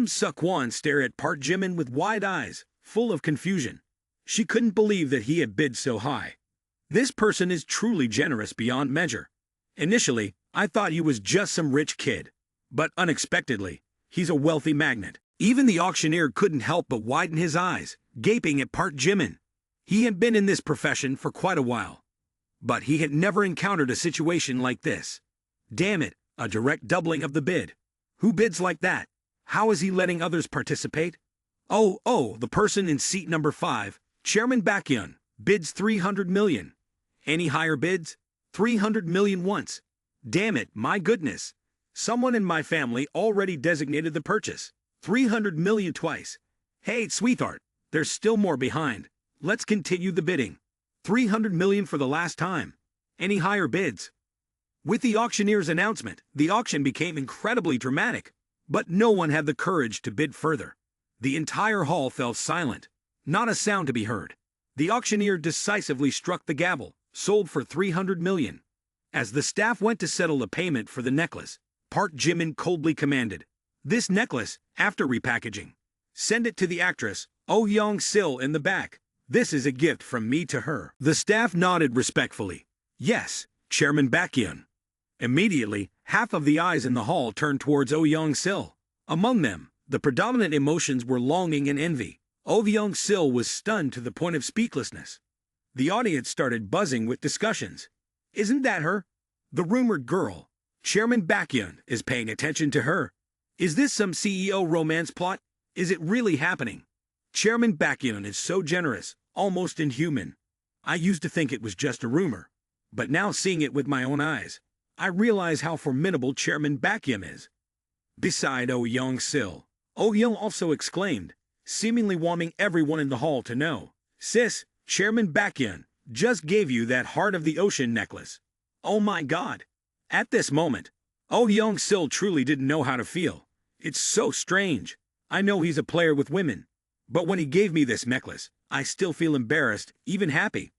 Suk-won stared at Park Jimin with wide eyes, full of confusion. She couldn't believe that he had bid so high. This person is truly generous beyond measure. Initially, I thought he was just some rich kid, but unexpectedly, he's a wealthy magnate. Even the auctioneer couldn't help but widen his eyes, gaping at Park Jimin. He had been in this profession for quite a while, but he had never encountered a situation like this. Damn it, a direct doubling of the bid. Who bids like that? How is he letting others participate? Oh, the person in seat number 5, Chairman Baekhyun, bids 300 million. Any higher bids? 300 million once. Damn it, my goodness. Someone in my family already designated the purchase. 300 million twice. Hey, sweetheart, there's still more behind. Let's continue the bidding. 300 million for the last time. Any higher bids? With the auctioneer's announcement, the auction became incredibly dramatic, but no one had the courage to bid further. The entire hall fell silent. Not a sound to be heard. The auctioneer decisively struck the gavel, sold for 300 million. As the staff went to settle the payment for the necklace, Park Jimin coldly commanded, "This necklace, after repackaging, send it to the actress, Oh Young-sil in the back. This is a gift from me to her." The staff nodded respectfully. Yes, Chairman Baekhyun. Immediately, half of the eyes in the hall turned towards Oh Young-sil. Among them, the predominant emotions were longing and envy. Oh Young-sil was stunned to the point of speechlessness. The audience started buzzing with discussions. Isn't that her? The rumored girl. Chairman Baekhyun is paying attention to her. Is this some CEO romance plot? Is it really happening? Chairman Baekhyun is so generous, almost inhuman. I used to think it was just a rumor. But now seeing it with my own eyes, I realize how formidable Chairman Park Jimin is. Beside Oh Young-sil, Oh Young also exclaimed, seemingly wanting everyone in the hall to know, "Sis, Chairman Park Jimin just gave you that Heart of the Ocean necklace. Oh my god." At this moment, Oh Young-sil truly didn't know how to feel. It's so strange. I know he's a player with women, but when he gave me this necklace, I still feel embarrassed, even happy.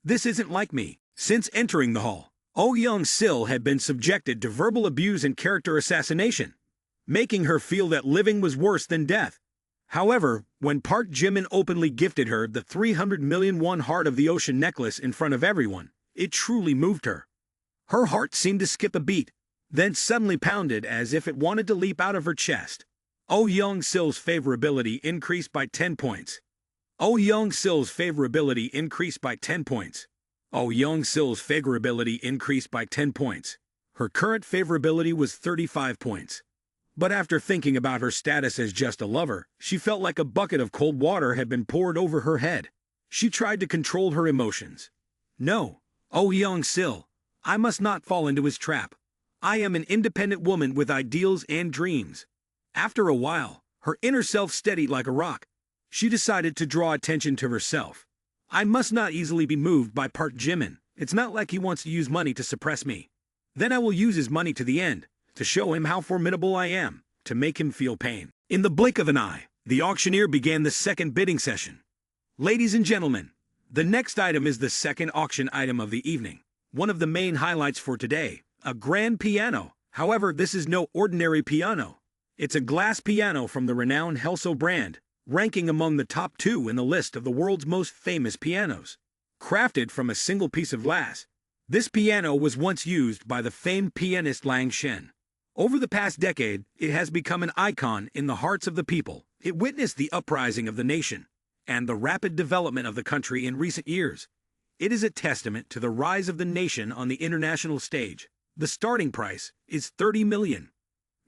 This isn't like me. Since entering the hall, Oh Young-sil had been subjected to verbal abuse and character assassination, making her feel that living was worse than death. However, when Park Jimin openly gifted her the 300 million won Heart of the Ocean necklace in front of everyone, it truly moved her. Her heart seemed to skip a beat, then suddenly pounded as if it wanted to leap out of her chest. Oh Young-sil's favorability increased by 10 points. Oh Young-sil's favorability increased by 10 points. Oh Young-sil's favorability increased by 10 points. Her current favorability was 35 points. But after thinking about her status as just a lover, she felt like a bucket of cold water had been poured over her head. She tried to control her emotions. No, Oh Young-sil, I must not fall into his trap. I am an independent woman with ideals and dreams. After a while, her inner self steadied like a rock. She decided to draw attention to herself. I must not easily be moved by Park Jimin. It's not like he wants to use money to suppress me. Then I will use his money to the end, to show him how formidable I am, to make him feel pain. In the blink of an eye, the auctioneer began the second bidding session. Ladies and gentlemen, the next item is the second auction item of the evening. One of the main highlights for today, a grand piano. However, this is no ordinary piano. It's a glass piano from the renowned Helso brand, ranking among the top 2 in the list of the world's most famous pianos. Crafted from a single piece of glass, this piano was once used by the famed pianist Lang Shen. Over the past decade, it has become an icon in the hearts of the people. It witnessed the uprising of the nation and the rapid development of the country in recent years. It is a testament to the rise of the nation on the international stage. The starting price is 30 million.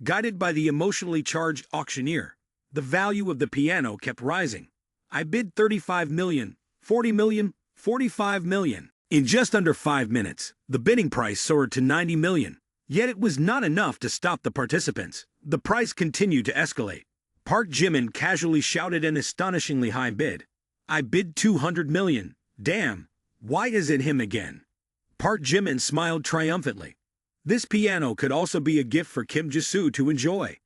Guided by the emotionally charged auctioneer, the value of the piano kept rising. I bid 35 million, 40 million, 45 million. In just under 5 minutes, the bidding price soared to 90 million. Yet it was not enough to stop the participants. The price continued to escalate. Park Jimin casually shouted an astonishingly high bid. I bid 200 million. Damn, why is it him again? Park Jimin smiled triumphantly. This piano could also be a gift for Kim Ji-soo to enjoy.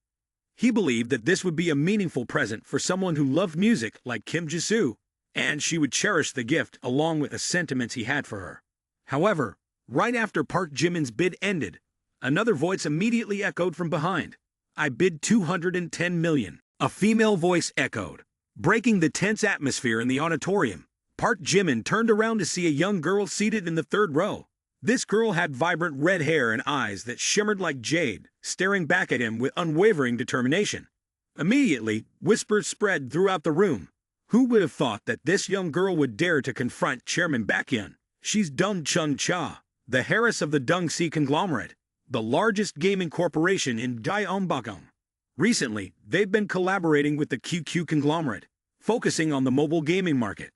He believed that this would be a meaningful present for someone who loved music like Kim Ji-soo, and she would cherish the gift along with the sentiments he had for her. However, right after Park Jimin's bid ended, another voice immediately echoed from behind. I bid 210 million. A female voice echoed, breaking the tense atmosphere in the auditorium. Park Jimin turned around to see a young girl seated in the third row. This girl had vibrant red hair and eyes that shimmered like jade, staring back at him with unwavering determination. Immediately, whispers spread throughout the room. Who would have thought that this young girl would dare to confront Chairman Park Jimin? She's Dung Chun-cha, the heiress of the Dongsi conglomerate, the largest gaming corporation in Gyeongbokgung. Recently, they've been collaborating with the QQ conglomerate, focusing on the mobile gaming market.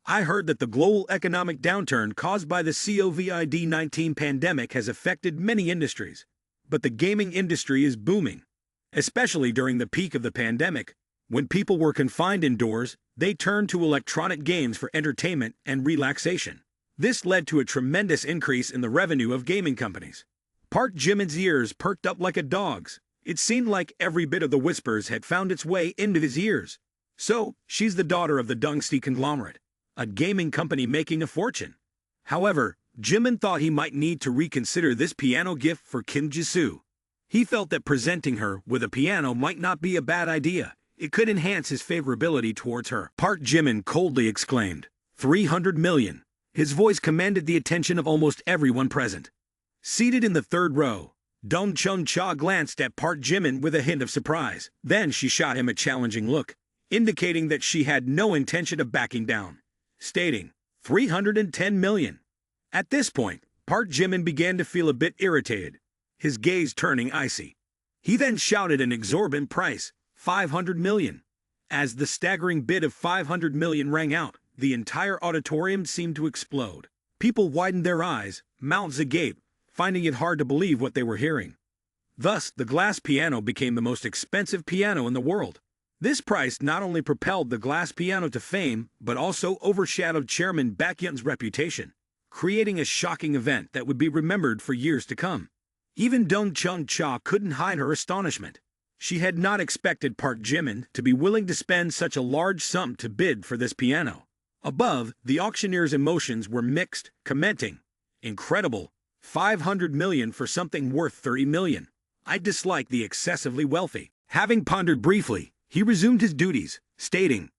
I heard that the global economic downturn caused by the COVID-19 pandemic has affected many industries, but the gaming industry is booming. Especially during the peak of the pandemic, when people were confined indoors, they turned to electronic games for entertainment and relaxation. This led to a tremendous increase in the revenue of gaming companies. Park Jimin's ears perked up like a dog's. It seemed like every bit of the whispers had found its way into his ears. So, she's the daughter of the Dongsi conglomerate, a gaming company making a fortune. However, Jimin thought he might need to reconsider this piano gift for Kim Ji-soo. He felt that presenting her with a piano might not be a bad idea. It could enhance his favorability towards her. Park Jimin coldly exclaimed, 300 million. His voice commanded the attention of almost everyone present. Seated in the third row, Dung Chun-cha glanced at Park Jimin with a hint of surprise. Then she shot him a challenging look, indicating that she had no intention of backing down, stating, 310 million. At this point, Park Jimin began to feel a bit irritated, his gaze turning icy. He then shouted an exorbitant price, 500 million. As the staggering bid of 500 million rang out, the entire auditorium seemed to explode. People widened their eyes, mouths agape, finding it hard to believe what they were hearing. Thus, the glass piano became the most expensive piano in the world. This price not only propelled the glass piano to fame, but also overshadowed Chairman Baekhyun's reputation, creating a shocking event that would be remembered for years to come. Even Dung Chung-cha couldn't hide her astonishment. She had not expected Park Jimin to be willing to spend such a large sum to bid for this piano. Above, the auctioneer's emotions were mixed, commenting, "Incredible, 500 million for something worth 30 million. I dislike the excessively wealthy." Having pondered briefly, he resumed his duties, stating,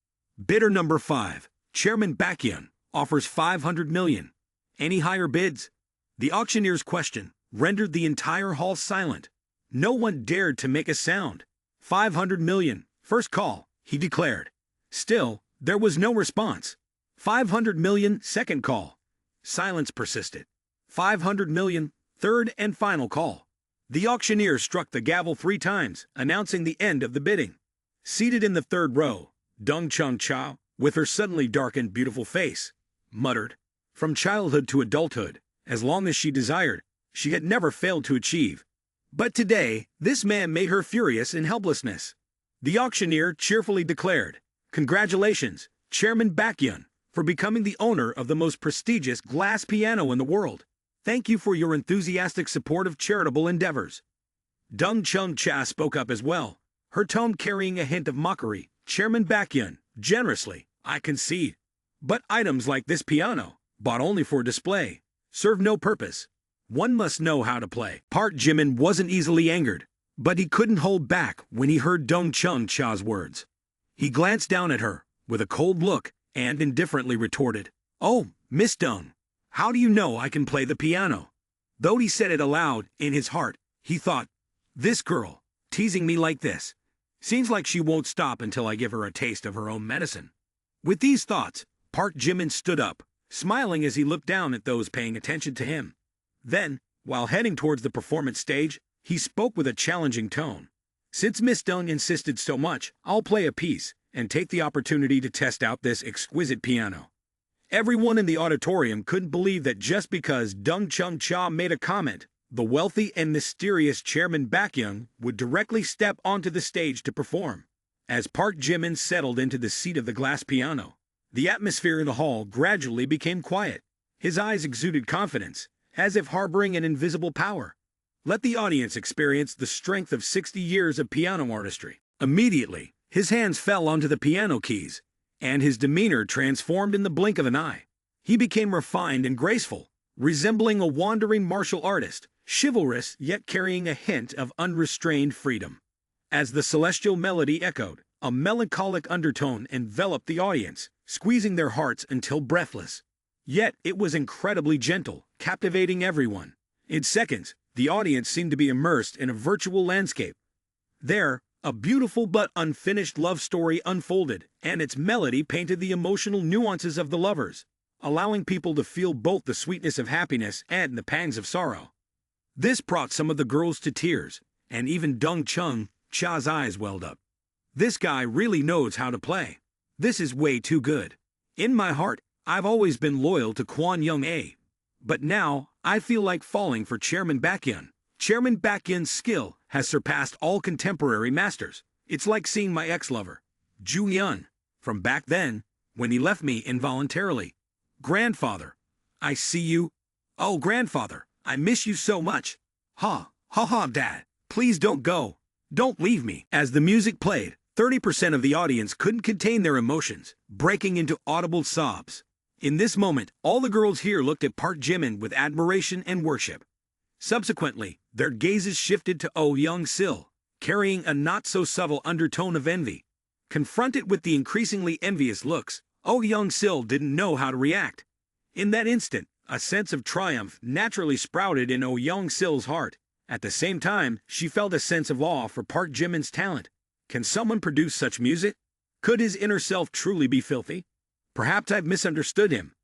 "Bidder number 5, Chairman Baekhyun, offers 500 million. Any higher bids?" The auctioneer's question rendered the entire hall silent. No one dared to make a sound. 500 million, first call, he declared. Still, there was no response. 500 million, second call. Silence persisted. 500 million, third and final call. The auctioneer struck the gavel 3 times, announcing the end of the bidding. Seated in the third row, Dung Chung-cha, with her suddenly darkened beautiful face, muttered, "From childhood to adulthood, as long as she desired, she had never failed to achieve. But today, this man made her furious in helplessness." The auctioneer cheerfully declared, "Congratulations, Chairman Baekhyun, for becoming the owner of the most prestigious glass piano in the world. Thank you for your enthusiastic support of charitable endeavors." Dung Chung-cha spoke up as well, her tone carrying a hint of mockery. "Chairman Baekhyun, generously, I concede. But items like this piano, bought only for display, serve no purpose. One must know how to play." Park Jimin wasn't easily angered, but he couldn't hold back when he heard Dung Chung-cha's words. He glanced down at her, with a cold look, and indifferently retorted, "Oh, Miss Dung, how do you know I can play the piano?" Though he said it aloud, in his heart, he thought, "This girl, teasing me like this, seems like she won't stop until I give her a taste of her own medicine." With these thoughts, Park Jimin stood up, smiling as he looked down at those paying attention to him. Then, while heading towards the performance stage, he spoke with a challenging tone. "Since Miss Dung insisted so much, I'll play a piece and take the opportunity to test out this exquisite piano." Everyone in the auditorium couldn't believe that just because Dung Chung-cha made a comment, the wealthy and mysterious Chairman Baekhyun would directly step onto the stage to perform. As Park Jimin settled into the seat of the glass piano, the atmosphere in the hall gradually became quiet. His eyes exuded confidence, as if harboring an invisible power. Let the audience experience the strength of 60 years of piano artistry. Immediately, his hands fell onto the piano keys, and his demeanor transformed in the blink of an eye. He became refined and graceful, resembling a wandering martial artist, chivalrous yet carrying a hint of unrestrained freedom. As the celestial melody echoed, a melancholic undertone enveloped the audience, squeezing their hearts until breathless. Yet it was incredibly gentle, captivating everyone. In seconds, the audience seemed to be immersed in a virtual landscape. There, a beautiful but unfinished love story unfolded, and its melody painted the emotional nuances of the lovers, allowing people to feel both the sweetness of happiness and the pangs of sorrow. This brought some of the girls to tears, and even Dung Chung-cha's eyes welled up. "This guy really knows how to play. This is way too good. In my heart, I've always been loyal to Kwon Young-ae. But now, I feel like falling for Chairman Baekhyun. Chairman Baekhyun's skill has surpassed all contemporary masters. It's like seeing my ex-lover, Ju Hyun, from back then, when he left me involuntarily. Grandfather, I see you. Oh, grandfather, I miss you so much. Ha, ha ha, Dad, please don't go. Don't leave me." As the music played, 30% of the audience couldn't contain their emotions, breaking into audible sobs. In this moment, all the girls here looked at Park Jimin with admiration and worship. Subsequently, their gazes shifted to Oh Young-sil, carrying a not-so-subtle undertone of envy. Confronted with the increasingly envious looks, Oh Young-sil didn't know how to react. In that instant, a sense of triumph naturally sprouted in Oh Young-sil's heart. At the same time, she felt a sense of awe for Park Jimin's talent. Can someone produce such music? Could his inner self truly be filthy? Perhaps I've misunderstood him.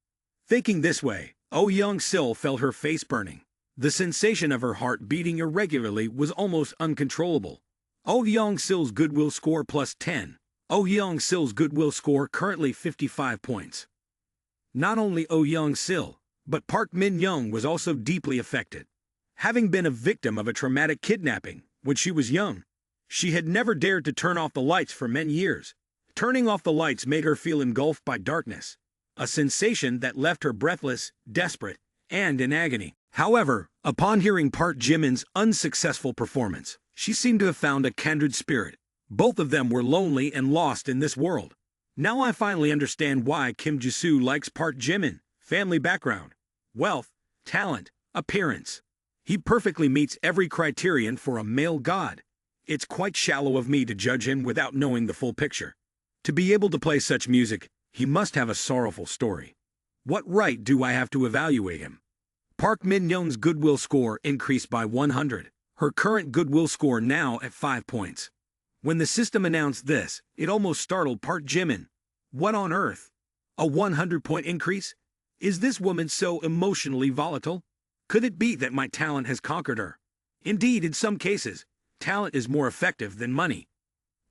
Thinking this way, Oh Young-sil felt her face burning. The sensation of her heart beating irregularly was almost uncontrollable. Oh Young-sil's goodwill score plus 10. Oh Young-sil's goodwill score currently 55 points. Not only Oh Young-sil, But Park Min-young was also deeply affected. Having been a victim of a traumatic kidnapping when she was young, she had never dared to turn off the lights for many years. Turning off the lights made her feel engulfed by darkness, a sensation that left her breathless, desperate, and in agony. However, upon hearing Park Jimin's unsuccessful performance, she seemed to have found a kindred spirit. Both of them were lonely and lost in this world. Now I finally understand why Kim Ji-soo likes Park Jimin. Family background, wealth, talent, appearance. He perfectly meets every criterion for a male god. It's quite shallow of me to judge him without knowing the full picture. To be able to play such music, he must have a sorrowful story. What right do I have to evaluate him? Park Min-young's goodwill score increased by 100. Her current goodwill score now at 5 points. When the system announced this, it almost startled Park Jimin. What on earth? A 100-point increase? Is this woman so emotionally volatile? Could it be that my talent has conquered her? Indeed, in some cases, talent is more effective than money.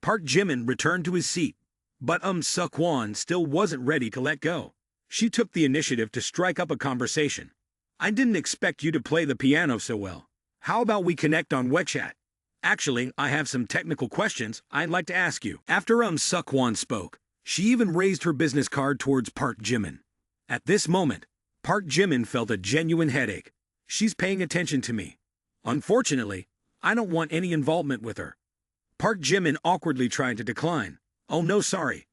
Park Jimin returned to his seat, but Suk-won still wasn't ready to let go. She took the initiative to strike up a conversation. I didn't expect you to play the piano so well. How about we connect on WeChat? Actually, I have some technical questions I'd like to ask you. After Suk-won spoke, she even raised her business card towards Park Jimin. At this moment, Park Jimin felt a genuine headache. She's paying attention to me. Unfortunately, I don't want any involvement with her. Park Jimin awkwardly tried to decline. Oh no, sorry.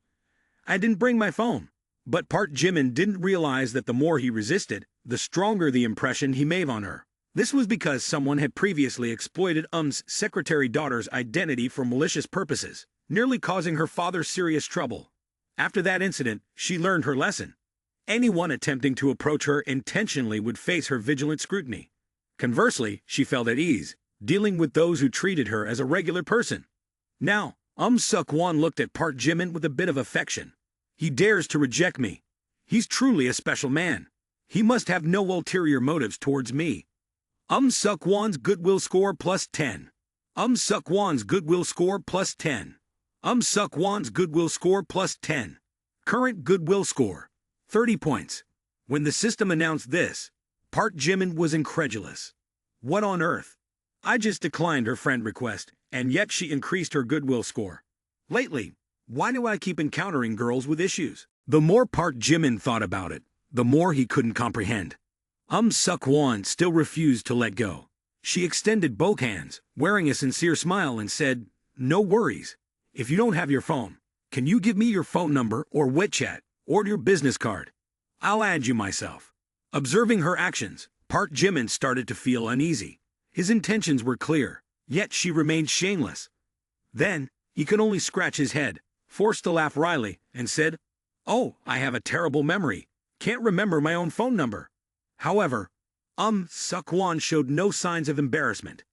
I didn't bring my phone. But Park Jimin didn't realize that the more he resisted, the stronger the impression he made on her. This was because someone had previously exploited secretary daughter's identity for malicious purposes, nearly causing her father serious trouble. After that incident, she learned her lesson. Anyone attempting to approach her intentionally would face her vigilant scrutiny. Conversely, she felt at ease, dealing with those who treated her as a regular person. Now, Suk-won looked at Park Jimin with a bit of affection. He dares to reject me. He's truly a special man. He must have no ulterior motives towards me. Suk-won's goodwill score plus 10. Suk-won's goodwill score plus 10. Suk-won's goodwill score plus 10. Current goodwill score, 30 points. When the system announced this, Park Jimin was incredulous. What on earth? I just declined her friend request, and yet she increased her goodwill score. Lately, why do I keep encountering girls with issues? The more Park Jimin thought about it, the more he couldn't comprehend. Suk-won still refused to let go. She extended both hands, wearing a sincere smile, and said, "No worries. If you don't have your phone, can you give me your phone number or WeChat or your business card? I'll add you myself." Observing her actions, Park Jimin started to feel uneasy. His intentions were clear, yet she remained shameless. Then, he could only scratch his head, forced to laugh wryly, and said, "Oh, I have a terrible memory. Can't remember my own phone number." However, Suk-won showed no signs of embarrassment.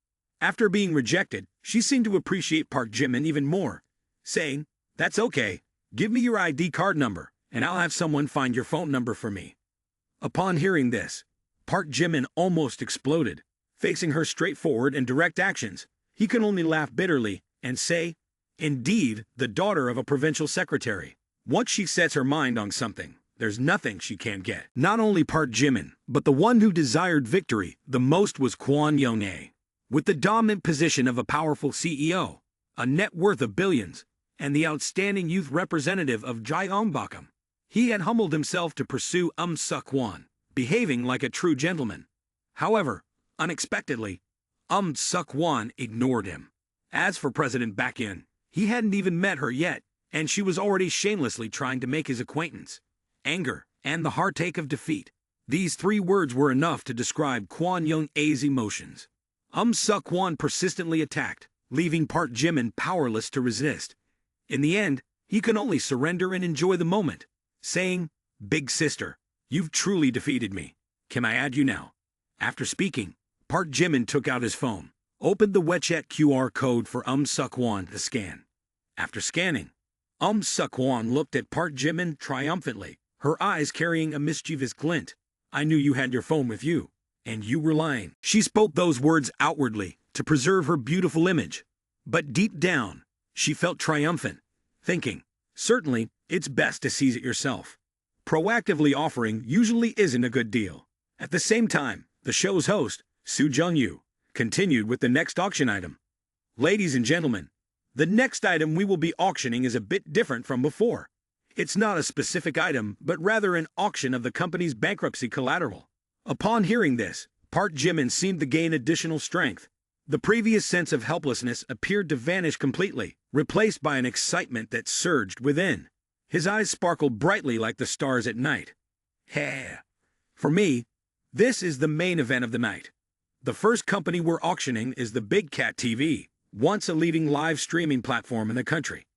After being rejected, she seemed to appreciate Park Jimin even more, saying, "That's okay. Give me your ID card number, and I'll have someone find your phone number for me." Upon hearing this, Park Jimin almost exploded. Facing her straightforward and direct actions, he could only laugh bitterly and say, "Indeed, the daughter of a provincial secretary. Once she sets her mind on something, there's nothing she can't get." Not only Park Jimin, but the one who desired victory the most was Kwon Young-ae. With the dominant position of a powerful CEO, a net worth of billions, and the outstanding youth representative of Gyeongbokgung, he had humbled himself to pursue Suk-won, behaving like a true gentleman. However, unexpectedly, Suk-won ignored him. As for President Baek-in, he hadn't even met her yet, and she was already shamelessly trying to make his acquaintance. Anger and the heartache of defeat. These three words were enough to describe Kwon Young-ae's emotions. Suk-won persistently attacked, leaving Park Jimin powerless to resist. In the end, he could only surrender and enjoy the moment, saying, "Big sister, you've truly defeated me. Can I add you now?" After speaking, Park Jimin took out his phone, opened the WeChat QR code for Suk-won to scan. After scanning, Suk-won looked at Park Jimin triumphantly, her eyes carrying a mischievous glint. "I knew you had your phone with you, and you were lying." She spoke those words outwardly to preserve her beautiful image, but deep down, she felt triumphant, thinking, "Certainly, it's best to seize it yourself. Proactively offering usually isn't a good deal." At the same time, the show's host, Soo Jung-yu, continued with the next auction item. Ladies and gentlemen, the next item we will be auctioning is a bit different from before. It's not a specific item, but rather an auction of the company's bankruptcy collateral. Upon hearing this, Park Jimin seemed to gain additional strength. The previous sense of helplessness appeared to vanish completely, replaced by an excitement that surged within. His eyes sparkled brightly like the stars at night. Hey! For me, this is the main event of the night. The first company we're auctioning is the Big Cat TV, once a leading live streaming platform in the country.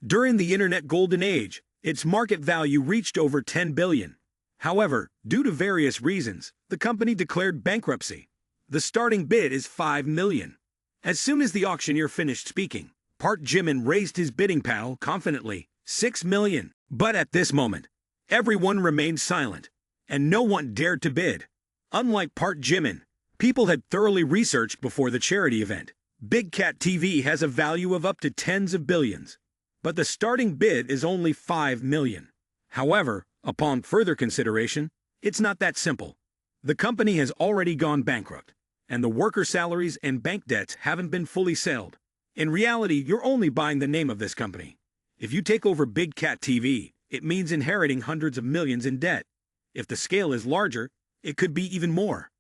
During the internet golden age, its market value reached over 10 billion. However, due to various reasons, the company declared bankruptcy. The starting bid is 5 million. As soon as the auctioneer finished speaking, Park Jimin raised his bidding paddle confidently, 6 million. But at this moment, everyone remained silent, and no one dared to bid. Unlike Park Jimin, people had thoroughly researched before the charity event. Big Cat TV has a value of up to tens of billions, but the starting bid is only 5 million. However, upon further consideration, it's not that simple. The company has already gone bankrupt, and the worker salaries and bank debts haven't been fully settled. In reality, you're only buying the name of this company. If you take over Big Cat TV, it means inheriting hundreds of millions in debt. If the scale is larger, it could be even more.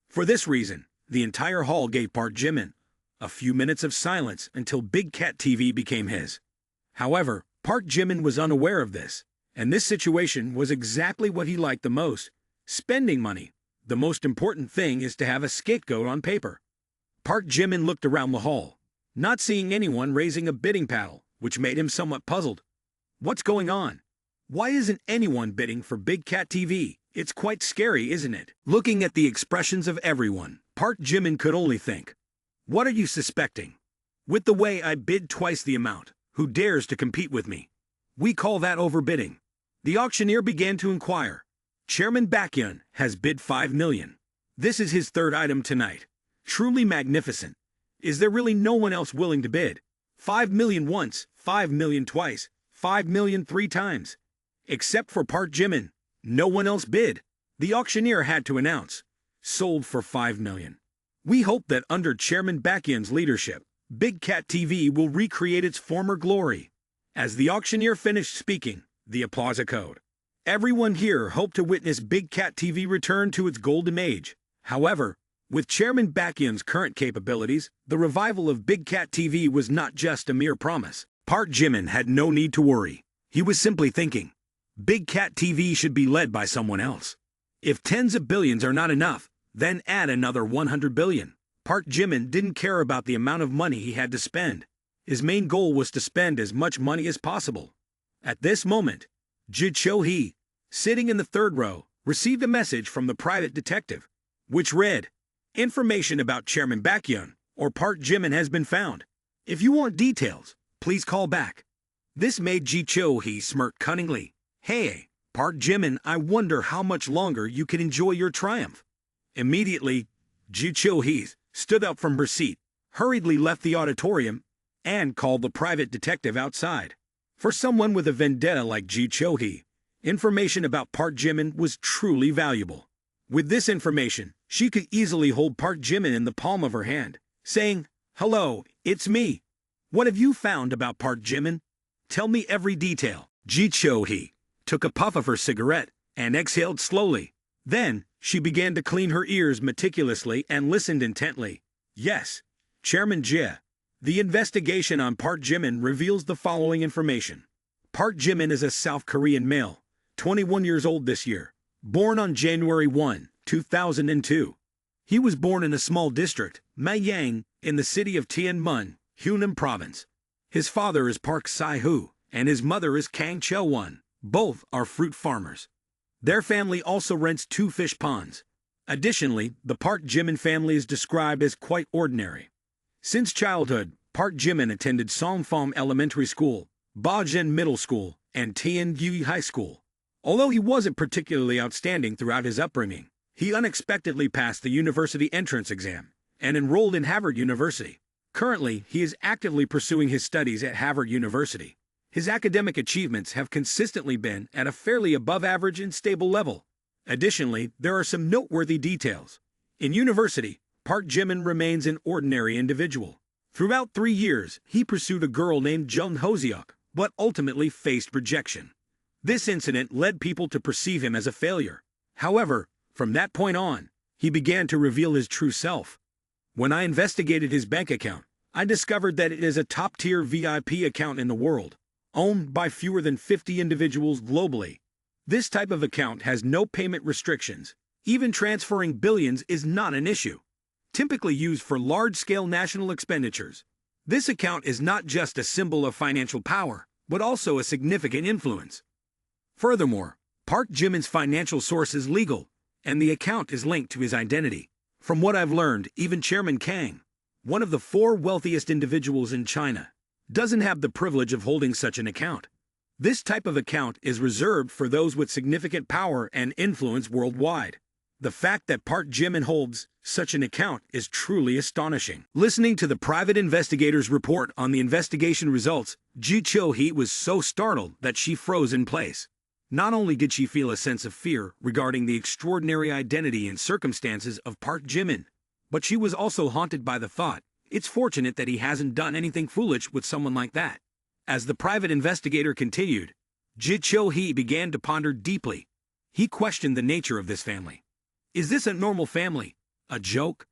For this reason, the entire hall gave Park Jimin a few minutes of silence until Big Cat TV became his. However, Park Jimin was unaware of this, and this situation was exactly what he liked the most: spending money. The most important thing is to have a scapegoat on paper. Park Jimin looked around the hall, not seeing anyone raising a bidding paddle, which made him somewhat puzzled. What's going on? Why isn't anyone bidding for Big Cat TV? It's quite scary, isn't it? Looking at the expressions of everyone, Park Jimin could only think, what are you suspecting? With the way I bid twice the amount, who dares to compete with me? We call that overbidding. The auctioneer began to inquire. Chairman Baekhyun has bid 5 million. This is his third item tonight. Truly magnificent. Is there really no one else willing to bid? 5 million once, 5 million twice, 5 million 3 times. Except for Park Jimin, no one else bid. The auctioneer had to announce, sold for 5 million. We hope that under Chairman Baekhyun's leadership, Big Cat TV will recreate its former glory. As the auctioneer finished speaking, the applause echoed. Everyone here hoped to witness Big Cat TV return to its golden age. However, with Chairman Baekhyun's current capabilities, the revival of Big Cat TV was not just a mere promise. Park Jimin had no need to worry. He was simply thinking, Big Cat TV should be led by someone else. If tens of billions are not enough, then add another 100 billion. Park Jimin didn't care about the amount of money he had to spend. His main goal was to spend as much money as possible. At this moment, Ji Cho-hee, sitting in the third row, received a message from the private detective, which read, information about Chairman Baekhyun or Park Jimin has been found. If you want details, please call back. This made Ji Cho-hee smirk cunningly. Hey, Park Jimin, I wonder how much longer you can enjoy your triumph. Immediately, Ji Cho-hee stood up from her seat, hurriedly left the auditorium, and called the private detective outside. For someone with a vendetta like Ji Cho-hee, information about Park Jimin was truly valuable. With this information, she could easily hold Park Jimin in the palm of her hand, saying, hello, it's me. What have you found about Park Jimin? Tell me every detail. Ji Cho-hee took a puff of her cigarette and exhaled slowly. Then, she began to clean her ears meticulously and listened intently. Yes, Chairman Jie. The investigation on Park Jimin reveals the following information. Park Jimin is a South Korean male, 21 years old this year, born on January 1, 2002. He was born in a small district, Maeyang, in the city of Tianmun, Hunan Province. His father is Park Si-hu, and his mother is Kang Cheo-won. Both are fruit farmers. Their family also rents 2 fish ponds. Additionally, the Park Jimin family is described as quite ordinary. Since childhood, Park Jimin attended Songfam Elementary School, Bajen Middle School, and Tianyu High School. Although he wasn't particularly outstanding throughout his upbringing, he unexpectedly passed the university entrance exam and enrolled in Harvard University. Currently, he is actively pursuing his studies at Harvard University. His academic achievements have consistently been at a fairly above-average and stable level. Additionally, there are some noteworthy details. In university, Park Jimin remains an ordinary individual. Throughout 3 years, he pursued a girl named Jung Hoseok, but ultimately faced rejection. This incident led people to perceive him as a failure. However, from that point on, he began to reveal his true self. When I investigated his bank account, I discovered that it is a top-tier VIP account in the world, owned by fewer than 50 individuals globally. This type of account has no payment restrictions. Even transferring billions is not an issue. Typically used for large-scale national expenditures, this account is not just a symbol of financial power, but also a significant influence. Furthermore, Park Jimin's financial source is legal, and the account is linked to his identity. From what I've learned, even Chairman Kang, one of the 4 wealthiest individuals in China, doesn't have the privilege of holding such an account. This type of account is reserved for those with significant power and influence worldwide. The fact that Park Jimin holds such an account is truly astonishing. Listening to the private investigator's report on the investigation results, Ji Cho-hee was so startled that she froze in place. Not only did she feel a sense of fear regarding the extraordinary identity and circumstances of Park Jimin, but she was also haunted by the thought, it's fortunate that he hasn't done anything foolish with someone like that. As the private investigator continued, Ji Cho-hee began to ponder deeply. He questioned the nature of this family. Is this a normal family? A joke?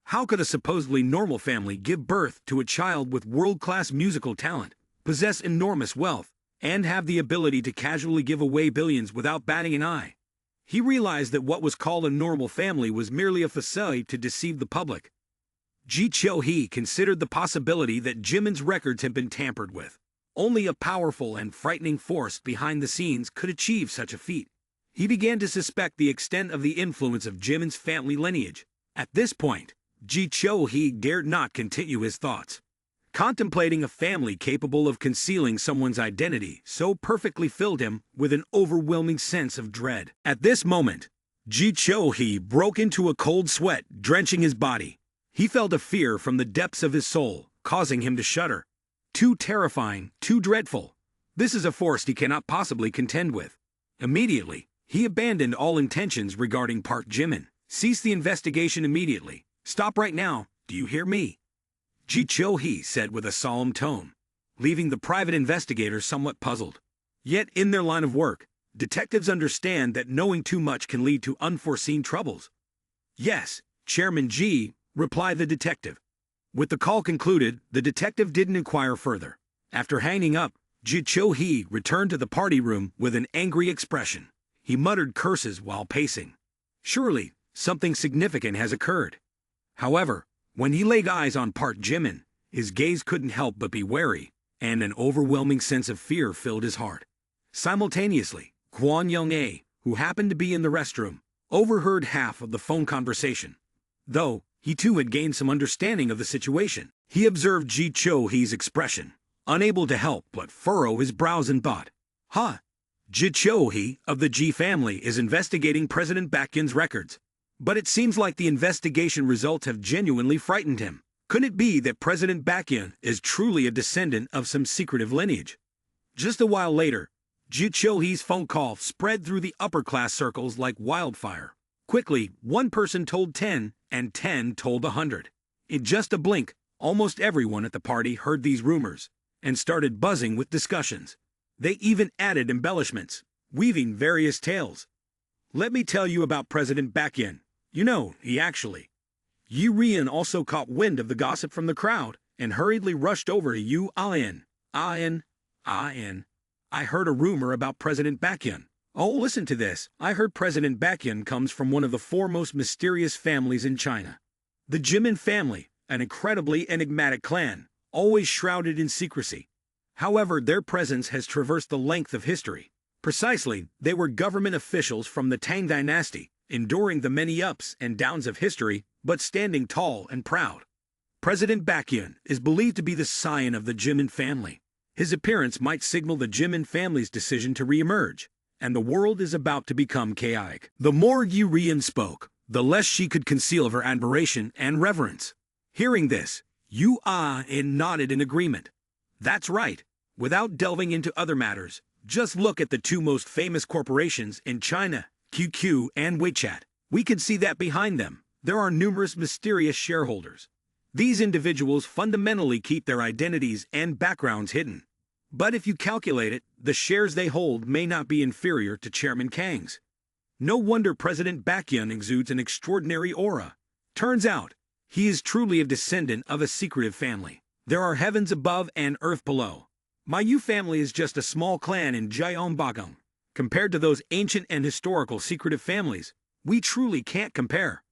How could a supposedly normal family give birth to a child with world-class musical talent, possess enormous wealth, and have the ability to casually give away billions without batting an eye? He realized that what was called a normal family was merely a facade to deceive the public. Ji Cho-hee considered the possibility that Jimin's records had been tampered with. Only a powerful and frightening force behind the scenes could achieve such a feat. He began to suspect the extent of the influence of Jimin's family lineage. At this point, Ji Cho-hee dared not continue his thoughts. Contemplating a family capable of concealing someone's identity so perfectly filled him with an overwhelming sense of dread. At this moment, Ji Cho-hee broke into a cold sweat, drenching his body. He felt a fear from the depths of his soul, causing him to shudder. Too terrifying, too dreadful. This is a force he cannot possibly contend with. Immediately, he abandoned all intentions regarding Park Jimin. Cease the investigation immediately. Stop right now, do you hear me? Ji Cho-hee said with a solemn tone, leaving the private investigator somewhat puzzled. Yet in their line of work, detectives understand that knowing too much can lead to unforeseen troubles. Yes, Chairman Ji, replied the detective. With the call concluded, the detective didn't inquire further. After hanging up, Ji Cho-hee returned to the party room with an angry expression. He muttered curses while pacing. Surely, something significant has occurred. However, when he laid eyes on Park Jimin, his gaze couldn't help but be wary, and an overwhelming sense of fear filled his heart. Simultaneously, Kwon Young-ae, who happened to be in the restroom, overheard half of the phone conversation. Though, he too had gained some understanding of the situation. He observed Ji Cho-hee's expression, unable to help but furrow his brows in thought. Huh? Ji Cho-hee of the Ji family is investigating President Baekhyun's records. But it seems like the investigation results have genuinely frightened him. Could it be that President Baekhyun is truly a descendant of some secretive lineage? Just a while later, Ji Cho-hee's phone call spread through the upper-class circles like wildfire. Quickly, one person told 10, and 10 told 100. In just a blink, almost everyone at the party heard these rumors, and started buzzing with discussions. They even added embellishments, weaving various tales. Let me tell you about President Baekhyun. You know, he actually. Yi Rian also caught wind of the gossip from the crowd, and hurriedly rushed over to Yu An. I heard a rumor about President Baekhyun. Oh, listen to this. I heard President Baekhyun comes from one of the 4 most mysterious families in China. The Jimin family, an incredibly enigmatic clan, always shrouded in secrecy. However, their presence has traversed the length of history. Precisely, they were government officials from the Tang dynasty, enduring the many ups and downs of history, but standing tall and proud. President Baekhyun is believed to be the scion of the Jimin family. His appearance might signal the Jimin family's decision to re-emerge, and the world is about to become chaotic. The more Yi Rian spoke, the less she could conceal her admiration and reverence. Hearing this, Yu An nodded in agreement. That's right. Without delving into other matters, just look at the 2 most famous corporations in China, QQ, and WeChat. We can see that behind them, there are numerous mysterious shareholders. These individuals fundamentally keep their identities and backgrounds hidden. But if you calculate it, the shares they hold may not be inferior to Chairman Kang's. No wonder President Baekhyun exudes an extraordinary aura. Turns out, he is truly a descendant of a secretive family. There are heavens above and earth below. My Yu family is just a small clan in Gyeongbokgung. Compared to those ancient and historical secretive families, we truly can't compare.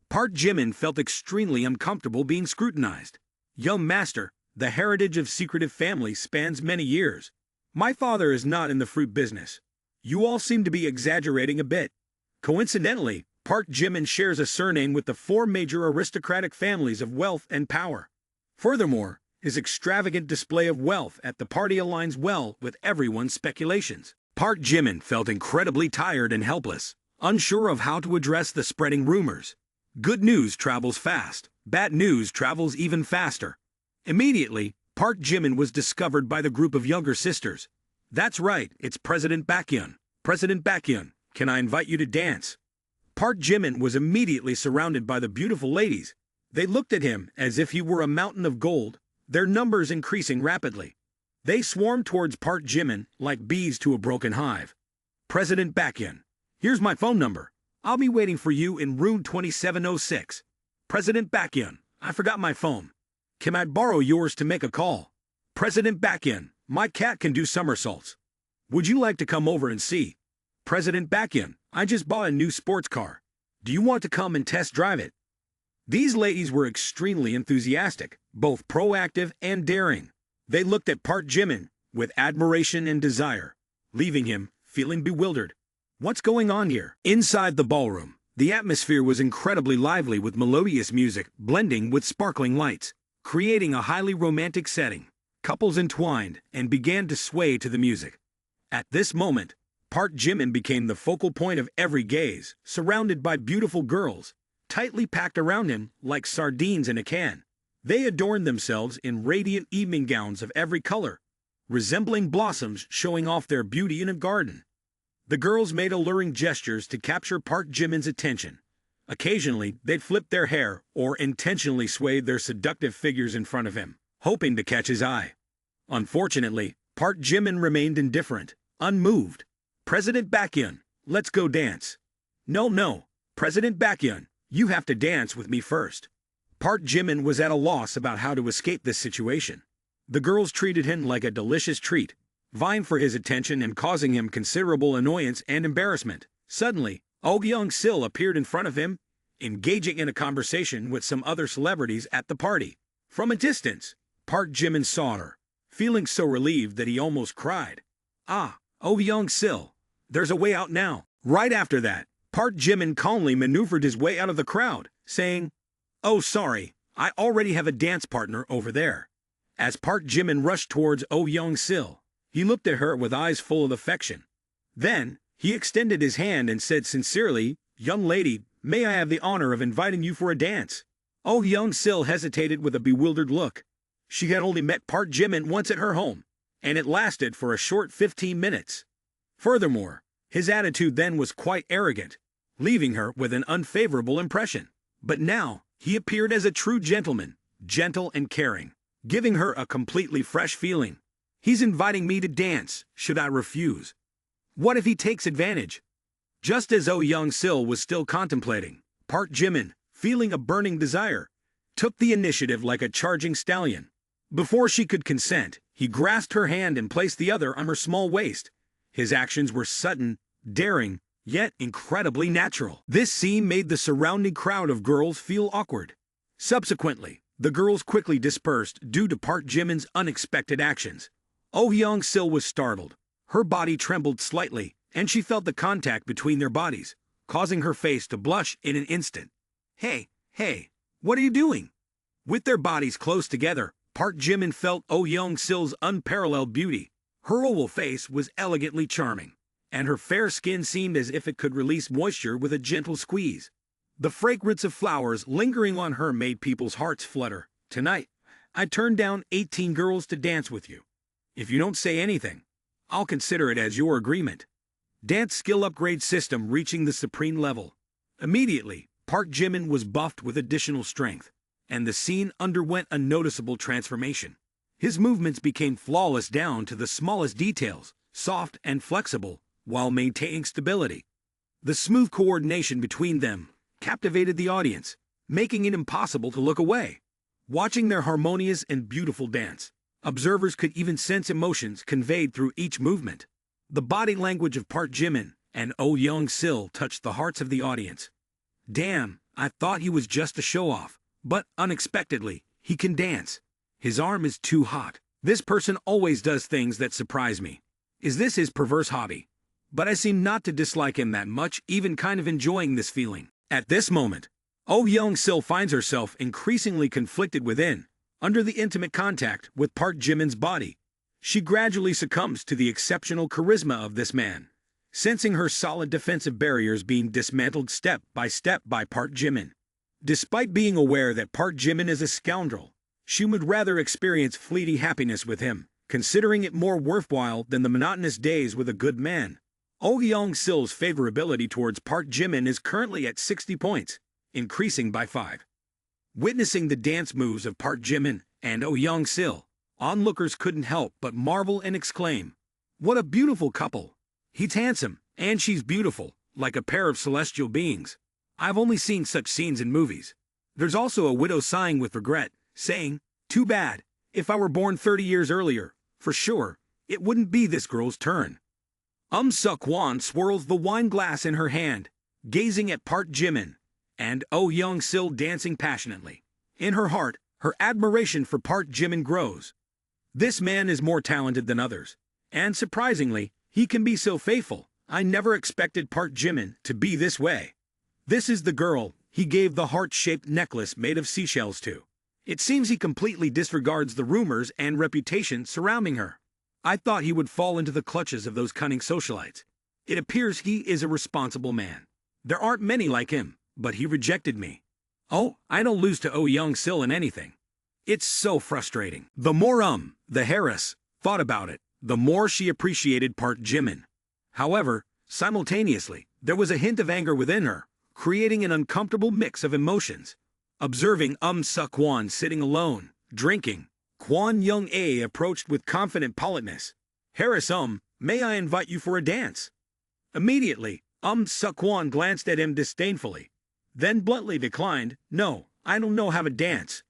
Park Jimin felt extremely uncomfortable being scrutinized. Young master, the heritage of secretive families spans many years. My father is not in the fruit business. You all seem to be exaggerating a bit. Coincidentally, Park Jimin shares a surname with the four major aristocratic families of wealth and power. Furthermore, his extravagant display of wealth at the party aligns well with everyone's speculations. Park Jimin felt incredibly tired and helpless, unsure of how to address the spreading rumors. Good news travels fast, bad news travels even faster. Immediately, Park Jimin was discovered by the group of younger sisters. That's right, it's President Baekhyun. President Baekhyun, can I invite you to dance? Park Jimin was immediately surrounded by the beautiful ladies. They looked at him as if he were a mountain of gold, their numbers increasing rapidly. They swarmed towards Park Jimin like bees to a broken hive. President Baekhyun, here's my phone number. I'll be waiting for you in room 2706. President Baekhyun, I forgot my phone. Can I borrow yours to make a call? President Baekhyun, my cat can do somersaults. Would you like to come over and see? President Baekhyun, I just bought a new sports car. Do you want to come and test drive it? These ladies were extremely enthusiastic, both proactive and daring. They looked at Park Jimin with admiration and desire, leaving him feeling bewildered. What's going on here? Inside the ballroom, the atmosphere was incredibly lively with melodious music blending with sparkling lights, creating a highly romantic setting. Couples entwined and began to sway to the music. At this moment, Park Jimin became the focal point of every gaze, surrounded by beautiful girls, tightly packed around him like sardines in a can. They adorned themselves in radiant evening gowns of every color, resembling blossoms showing off their beauty in a garden. The girls made alluring gestures to capture Park Jimin's attention. Occasionally, they'd flip their hair or intentionally swayed their seductive figures in front of him, hoping to catch his eye. Unfortunately, Park Jimin remained indifferent, unmoved. President Baekhyun, let's go dance. No, President Baekhyun, you have to dance with me first. Park Jimin was at a loss about how to escape this situation. The girls treated him like a delicious treat, vying for his attention and causing him considerable annoyance and embarrassment. Suddenly, Oh Young-sil appeared in front of him, engaging in a conversation with some other celebrities at the party. From a distance, Park Jimin saw her, feeling so relieved that he almost cried. Ah, Oh Young-sil, there's a way out now. Right after that, Park Jimin calmly maneuvered his way out of the crowd, saying, "Oh sorry, I already have a dance partner over there." As Park Jimin rushed towards Oh Young-sil, he looked at her with eyes full of affection. Then, he extended his hand and said sincerely, "Young lady, may I have the honor of inviting you for a dance?" Oh Young-sil hesitated with a bewildered look. She had only met Park Jimin once at her home, and it lasted for a short 15 minutes. Furthermore, his attitude then was quite arrogant, leaving her with an unfavorable impression. But now, he appeared as a true gentleman, gentle and caring, giving her a completely fresh feeling. He's inviting me to dance, should I refuse? What if he takes advantage? Just as Oh Young-sil was still contemplating, Park Jimin, feeling a burning desire, took the initiative like a charging stallion. Before she could consent, he grasped her hand and placed the other on her small waist. His actions were sudden, daring, yet incredibly natural. This scene made the surrounding crowd of girls feel awkward. Subsequently, the girls quickly dispersed due to Park Jimin's unexpected actions. Oh Young-sil was startled. Her body trembled slightly, and she felt the contact between their bodies, causing her face to blush in an instant. Hey, what are you doing? With their bodies close together, Park Jimin felt Oh Young-sil's unparalleled beauty. Her oval face was elegantly charming, and her fair skin seemed as if it could release moisture with a gentle squeeze. The fragrance of flowers lingering on her made people's hearts flutter. Tonight, I turned down 18 girls to dance with you. If you don't say anything, I'll consider it as your agreement. Dance skill upgrade system reaching the supreme level. Immediately, Park Jimin was buffed with additional strength, and the scene underwent a noticeable transformation. His movements became flawless down to the smallest details, soft and flexible, while maintaining stability. The smooth coordination between them captivated the audience, making it impossible to look away. Watching their harmonious and beautiful dance, observers could even sense emotions conveyed through each movement. The body language of Park Jimin and Oh Young-sil touched the hearts of the audience. Damn, I thought he was just a show-off, but unexpectedly, he can dance. His arm is too hot. This person always does things that surprise me. Is this his perverse hobby? But I seem not to dislike him that much, even kind of enjoying this feeling. At this moment, Oh Young-sil finds herself increasingly conflicted within, under the intimate contact with Park Jimin's body. She gradually succumbs to the exceptional charisma of this man, sensing her solid defensive barriers being dismantled step by Park Jimin. Despite being aware that Park Jimin is a scoundrel, she would rather experience fleeting happiness with him, considering it more worthwhile than the monotonous days with a good man. Oh Young-sil's favorability towards Park Jimin is currently at 60 points, increasing by 5. Witnessing the dance moves of Park Jimin and Oh Young-sil, onlookers couldn't help but marvel and exclaim, "What a beautiful couple! He's handsome, and she's beautiful, like a pair of celestial beings." I've only seen such scenes in movies. There's also a widow sighing with regret, saying, "Too bad, if I were born 30 years earlier, for sure, it wouldn't be this girl's turn." Suk-won swirls the wine glass in her hand, gazing at Park Jimin, and Oh Young-sil dancing passionately. In her heart, her admiration for Park Jimin grows. This man is more talented than others, and surprisingly, he can be so faithful. I never expected Park Jimin to be this way. This is the girl he gave the heart-shaped necklace made of seashells to. It seems he completely disregards the rumors and reputation surrounding her. I thought he would fall into the clutches of those cunning socialites. It appears he is a responsible man. There aren't many like him, but he rejected me. Oh, I don't lose to Oh Young-sil in anything. It's so frustrating. The more the Harris thought about it, the more she appreciated Park Jimin. However, simultaneously, there was a hint of anger within her, creating an uncomfortable mix of emotions. Observing Suk-won sitting alone, drinking, Kwon Young-ae approached with confident politeness. "Harris, may I invite you for a dance?" Immediately, Suk-won glanced at him disdainfully, then bluntly declined, "No, I don't know how to dance.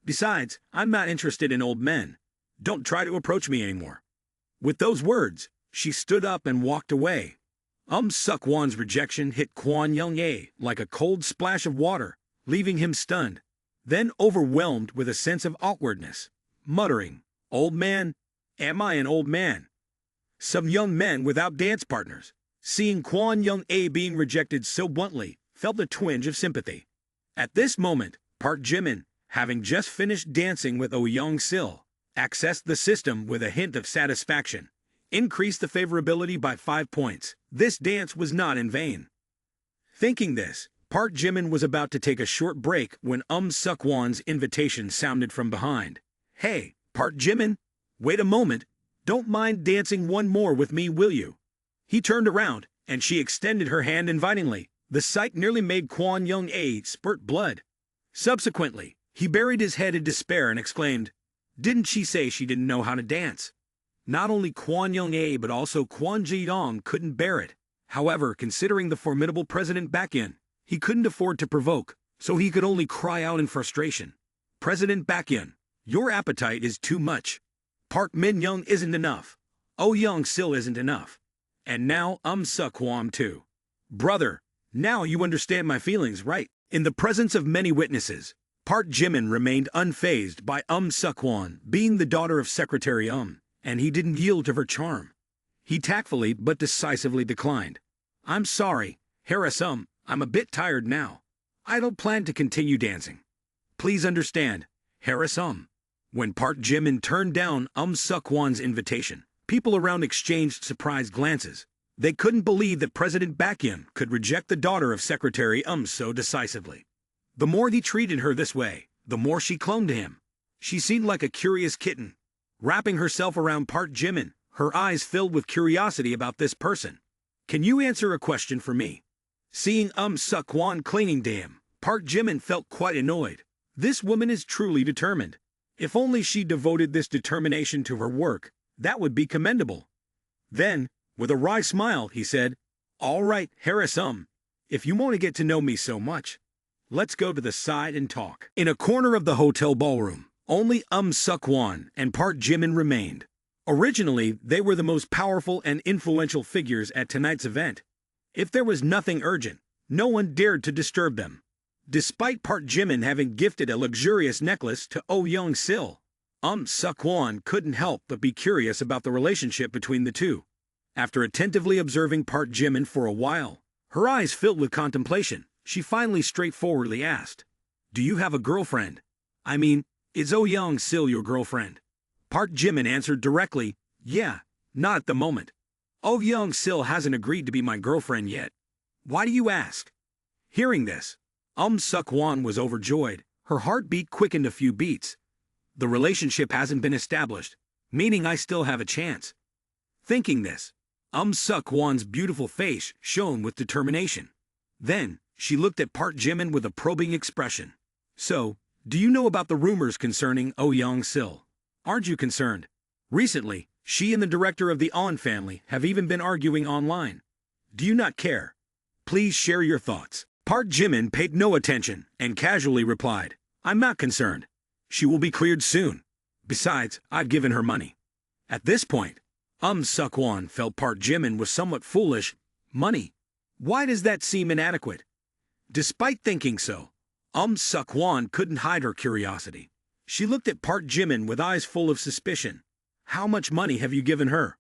Besides, I'm not interested in old men. Don't try to approach me anymore." With those words, she stood up and walked away. Suk-won's rejection hit Kwon Young-ae like a cold splash of water, leaving him stunned, then overwhelmed with a sense of awkwardness, muttering, "Old man? Am I an old man?" Some young men without dance partners, seeing Kwon Young-ae being rejected so bluntly, felt a twinge of sympathy. At this moment, Park Jimin, having just finished dancing with Oh Young-sil, accessed the system with a hint of satisfaction, increased the favorability by 5 points. This dance was not in vain. Thinking this, Park Jimin was about to take a short break when Suk-won's invitation sounded from behind. "Hey, Park Jimin, wait a moment. Don't mind dancing one more with me, will you?" He turned around, and she extended her hand invitingly. The sight nearly made Kwon Young-ae spurt blood. Subsequently, he buried his head in despair and exclaimed, "Didn't she say she didn't know how to dance?" Not only Kwon Young-ae but also Kwon Ji-dong couldn't bear it. However, considering the formidable President Baekhyun, he couldn't afford to provoke, so he could only cry out in frustration. "President Baekhyun, your appetite is too much. Park Min-young isn't enough. Oh Young-sil isn't enough. And now Suk-won too. Brother, now you understand my feelings, right?" In the presence of many witnesses, Park Jimin remained unfazed by Suk-won being the daughter of Secretary and he didn't yield to her charm. He tactfully but decisively declined. "I'm sorry, Harris, I'm a bit tired now. I don't plan to continue dancing. Please understand, Harris, When Park Jimin turned down Suk-won's invitation, people around exchanged surprised glances. They couldn't believe that President Baekhyun could reject the daughter of Secretary so decisively. The more he treated her this way, the more she clung to him. She seemed like a curious kitten, wrapping herself around Park Jimin, her eyes filled with curiosity about this person. Can you answer a question for me? Seeing Suk-won clinging to him, Park Jimin felt quite annoyed. This woman is truly determined. If only she devoted this determination to her work, that would be commendable. Then, with a wry smile, he said, "All right, Harem, if you want to get to know me so much, let's go to the side and talk." In a corner of the hotel ballroom, only Suk-won and Park Jimin remained. Originally, they were the most powerful and influential figures at tonight's event. If there was nothing urgent, no one dared to disturb them. Despite Park Jimin having gifted a luxurious necklace to Young-sil, Suk-won couldn't help but be curious about the relationship between the two. After attentively observing Park Jimin for a while, her eyes filled with contemplation, she finally straightforwardly asked, "Do you have a girlfriend? I mean, is Young-sil your girlfriend?" Park Jimin answered directly, "Yeah, not at the moment. Young-sil hasn't agreed to be my girlfriend yet. Why do you ask?" Hearing this, Suk-won was overjoyed. Her heartbeat quickened a few beats. The relationship hasn't been established, meaning I still have a chance. Thinking this, Suk-won's beautiful face shone with determination. Then, she looked at Park Jimin with a probing expression. "So, do you know about the rumors concerning Young-sil? Aren't you concerned? Recently, she and the director of the On family have even been arguing online. Do you not care? Please share your thoughts." Park Jimin paid no attention and casually replied, "I'm not concerned. She will be cleared soon. Besides, I've given her money." At this point, Suk-won felt Park Jimin was somewhat foolish. Money? Why does that seem inadequate? Despite thinking so, Suk-won couldn't hide her curiosity. She looked at Park Jimin with eyes full of suspicion. "How much money have you given her?"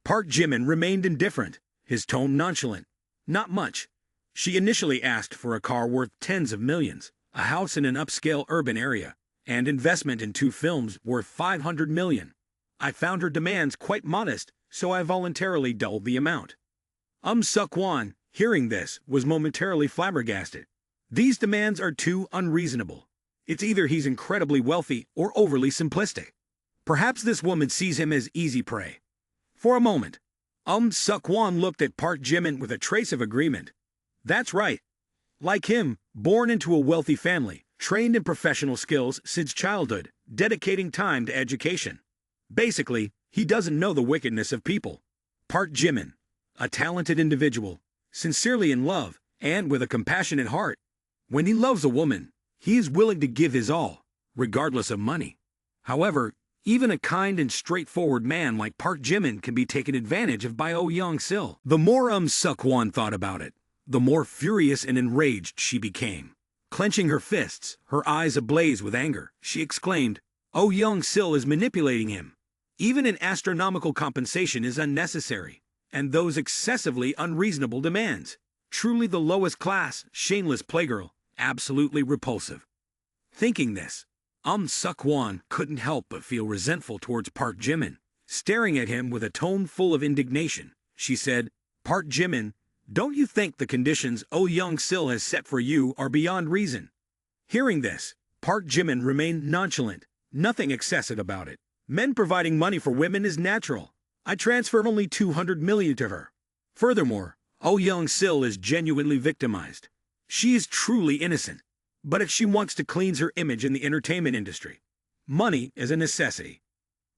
Park Jimin remained indifferent, his tone nonchalant. "Not much. She initially asked for a car worth tens of millions, a house in an upscale urban area, and investment in 2 films worth 500 million. I found her demands quite modest, so I voluntarily doubled the amount." Suk-won, hearing this, was momentarily flabbergasted. These demands are too unreasonable. It's either he's incredibly wealthy or overly simplistic. Perhaps this woman sees him as easy prey. For a moment, Suk-won looked at Park Jimin with a trace of agreement. That's right. Like him, born into a wealthy family, trained in professional skills since childhood, dedicating time to education. Basically, he doesn't know the wickedness of people. Park Jimin, a talented individual, sincerely in love, and with a compassionate heart. When he loves a woman, he is willing to give his all, regardless of money. However, even a kind and straightforward man like Park Jimin can be taken advantage of by Young-sil. The more Suk-won thought about it, the more furious and enraged she became. Clenching her fists, her eyes ablaze with anger, she exclaimed, Young-sil is manipulating him. Even an astronomical compensation is unnecessary, and those excessively unreasonable demands. Truly the lowest class, shameless playgirl, absolutely repulsive. Thinking this, Suk-won couldn't help but feel resentful towards Park Jimin. Staring at him with a tone full of indignation, she said, "Park Jimin, don't you think the conditions Young-sil has set for you are beyond reason?" Hearing this, Park Jimin remained nonchalant, nothing excessive about it. "Men providing money for women is natural. I transferred only 200 million to her. Furthermore, Young-sil is genuinely victimized. She is truly innocent. But if she wants to cleanse her image in the entertainment industry, money is a necessity."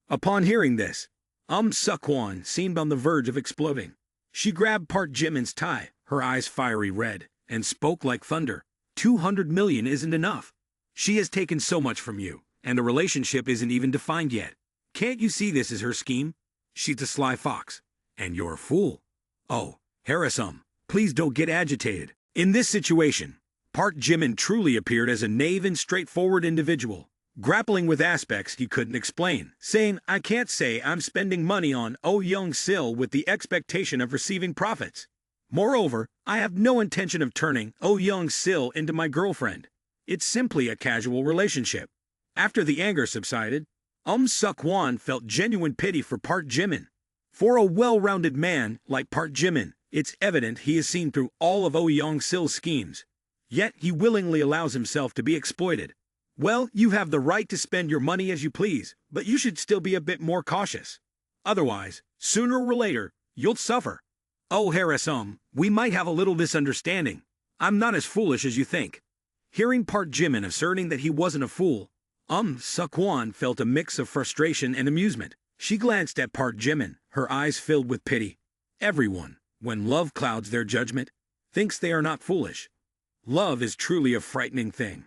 Upon hearing this, Suk-won seemed on the verge of exploding. She grabbed Park Jimin's tie, her eyes fiery red, and spoke like thunder. 200 million isn't enough. She has taken so much from you, and the relationship isn't even defined yet. Can't you see this is her scheme? She's a sly fox, and you're a fool. Oh, Harem, please don't get agitated. In this situation, Park Jimin truly appeared as a naive and straightforward individual, grappling with aspects he couldn't explain, saying, "I can't say I'm spending money on Young-sil with the expectation of receiving profits. Moreover, I have no intention of turning Young-sil into my girlfriend. It's simply a casual relationship." After the anger subsided, Suk-won felt genuine pity for Park Jimin. For a well-rounded man like Park Jimin, it's evident he has seen through all of Young-sil's schemes. Yet he willingly allows himself to be exploited. Well, you have the right to spend your money as you please, but you should still be a bit more cautious. Otherwise, sooner or later, you'll suffer. "Oh, Harem, we might have a little misunderstanding. I'm not as foolish as you think." Hearing Park Jimin asserting that he wasn't a fool, Seok-won felt a mix of frustration and amusement. She glanced at Park Jimin, her eyes filled with pity. Everyone, when love clouds their judgment, thinks they are not foolish. Love is truly a frightening thing.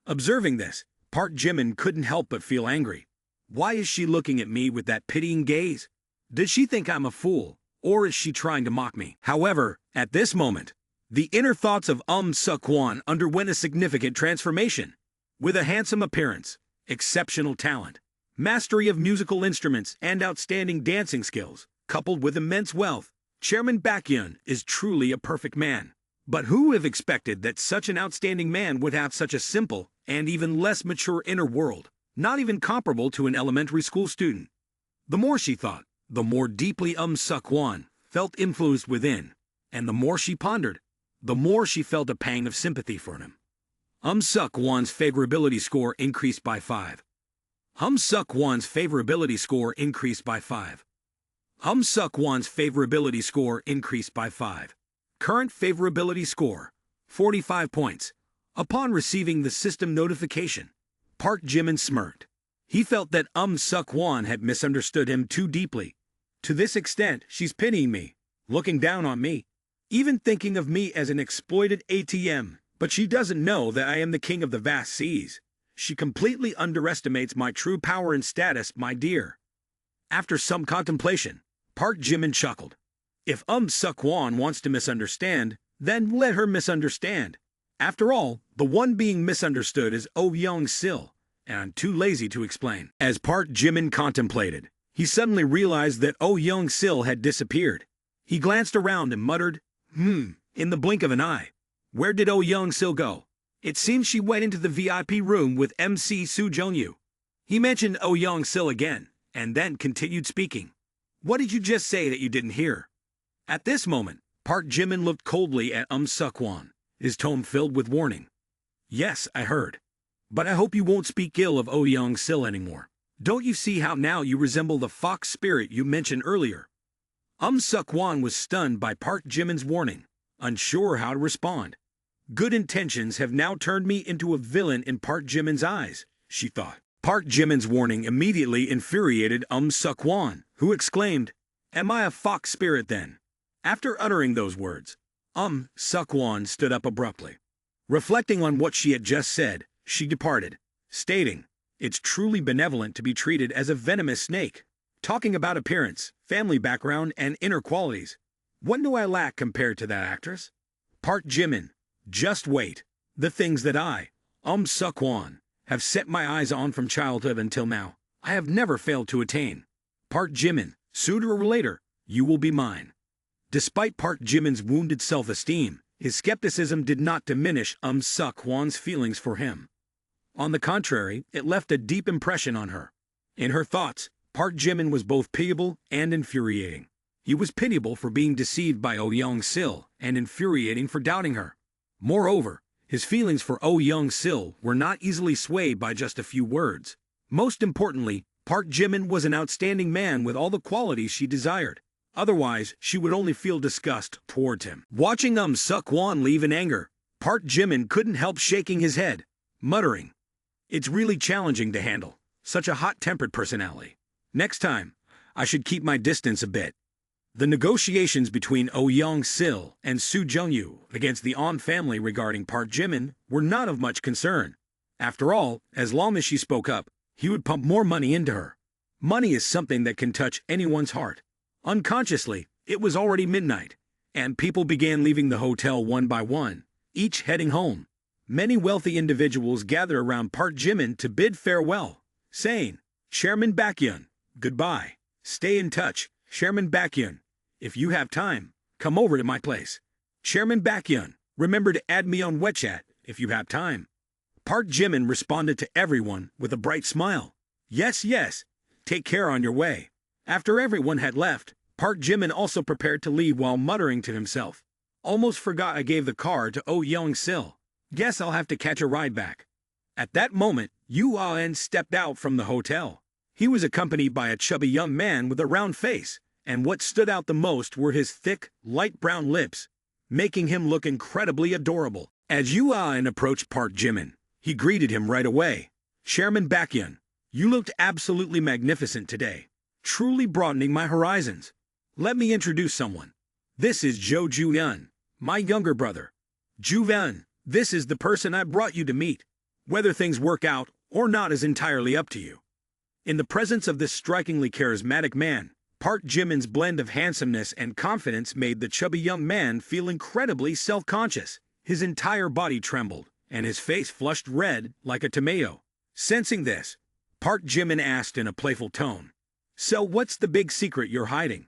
Observing this, Park Jimin couldn't help but feel angry. Why is she looking at me with that pitying gaze? Does she think I'm a fool, or is she trying to mock me? However, at this moment, the inner thoughts of Seok-won underwent a significant transformation. With a handsome appearance, exceptional talent, mastery of musical instruments, and outstanding dancing skills, coupled with immense wealth, Chairman Baekhyun is truly a perfect man. But who would have expected that such an outstanding man would have such a simple and even less mature inner world, not even comparable to an elementary school student? The more she thought, the more deeply Seok-won felt influenced within, and the more she pondered, the more she felt a pang of sympathy for him. Seok-won's favorability score increased by 5. Seok-won's favorability score increased by 5. Seok-won's favorability score increased by 5. Current favorability score, 45 points. Upon receiving the system notification, Park Jimin smirked. He felt that Seok-won had misunderstood him too deeply. To this extent, she's pitying me, looking down on me, even thinking of me as an exploited ATM. But she doesn't know that I am the king of the vast seas. She completely underestimates my true power and status, my dear. After some contemplation, Park Jimin chuckled. If Seok-won wants to misunderstand, then let her misunderstand. After all, the one being misunderstood is Young-sil, and I'm too lazy to explain. As Park Jimin contemplated, he suddenly realized that Young-sil had disappeared. He glanced around and muttered, in the blink of an eye. Where did Young-sil go? It seems she went into the VIP room with MC Soo Jong-yu. He mentioned Young-sil again, and then continued speaking. What did you just say that you didn't hear? At this moment, Park Jimin looked coldly at Seok-won, his tone filled with warning. Yes, I heard. But I hope you won't speak ill of Young-sil anymore. Don't you see how now you resemble the fox spirit you mentioned earlier? Seok-won was stunned by Park Jimin's warning, unsure how to respond. Good intentions have now turned me into a villain in Park Jimin's eyes, she thought. Park Jimin's warning immediately infuriated Seok-won, who exclaimed, Am I a fox spirit then? After uttering those words, Seok-won stood up abruptly. Reflecting on what she had just said, she departed, stating, It's truly benevolent to be treated as a venomous snake. Talking about appearance, family background, and inner qualities. What do I lack compared to that actress? Park Jimin, just wait. The things that I, Seok-won, have set my eyes on from childhood until now, I have never failed to attain. Park Jimin, sooner or later, you will be mine. Despite Park Jimin's wounded self-esteem, his skepticism did not diminish Seok-won's feelings for him. On the contrary, it left a deep impression on her. In her thoughts, Park Jimin was both pitiable and infuriating. He was pitiable for being deceived by Young-sil and infuriating for doubting her. Moreover, his feelings for Young-sil were not easily swayed by just a few words. Most importantly, Park Jimin was an outstanding man with all the qualities she desired. Otherwise, she would only feel disgust towards him. Watching Seok-won leave in anger, Park Jimin couldn't help shaking his head, muttering, It's really challenging to handle such a hot-tempered personality. Next time, I should keep my distance a bit. The negotiations between Young-sil and Soo Jong-yu against the On family regarding Park Jimin were not of much concern. After all, as long as she spoke up, he would pump more money into her. Money is something that can touch anyone's heart. Unconsciously, it was already midnight, and people began leaving the hotel one by one, each heading home. Many wealthy individuals gathered around Park Jimin to bid farewell, saying, Chairman Baekhyun, goodbye. Stay in touch, Chairman Baekhyun. If you have time, come over to my place. Chairman Baekhyun, remember to add me on WeChat if you have time. Park Jimin responded to everyone with a bright smile. Yes, yes, take care on your way. After everyone had left, Park Jimin also prepared to leave while muttering to himself. Almost forgot I gave the car to Young-sil. Guess I'll have to catch a ride back. At that moment, Yuan stepped out from the hotel. He was accompanied by a chubby young man with a round face and what stood out the most were his thick, light brown lips, making him look incredibly adorable. As Yuan approached Park Jimin, he greeted him right away. "Chairman Baekhyun, you looked absolutely magnificent today, truly broadening my horizons. Let me introduce someone. This is Jo Ju-yeon, my younger brother. Ju-yeon, this is the person I brought you to meet. Whether things work out or not is entirely up to you." In the presence of this strikingly charismatic man, Park Jimin's blend of handsomeness and confidence made the chubby young man feel incredibly self-conscious. His entire body trembled, and his face flushed red like a tomato. Sensing this, Park Jimin asked in a playful tone, "So what's the big secret you're hiding?"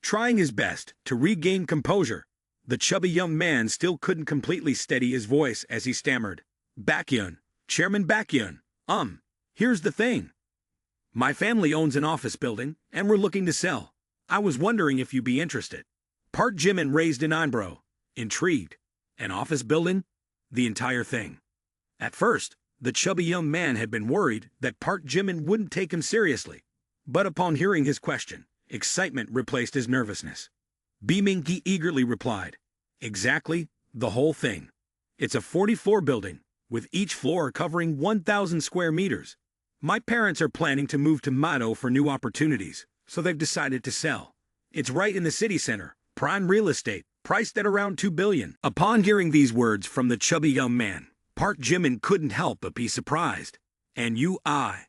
Trying his best to regain composure, the chubby young man still couldn't completely steady his voice as he stammered, "Baekhyun, Chairman Baekhyun, here's the thing. My family owns an office building, and we're looking to sell. I was wondering if you'd be interested." Park Jimin raised an eyebrow, intrigued. An office building? The entire thing. At first, the chubby young man had been worried that Park Jimin wouldn't take him seriously. But upon hearing his question, excitement replaced his nervousness. Beaming, he eagerly replied, "Exactly, the whole thing. It's a 40-floor building, with each floor covering 1,000 square meters. My parents are planning to move to Mado for new opportunities, so they've decided to sell. It's right in the city center, prime real estate, priced at around $2 billion. Upon hearing these words from the chubby young man, Park Jimin couldn't help but be surprised. And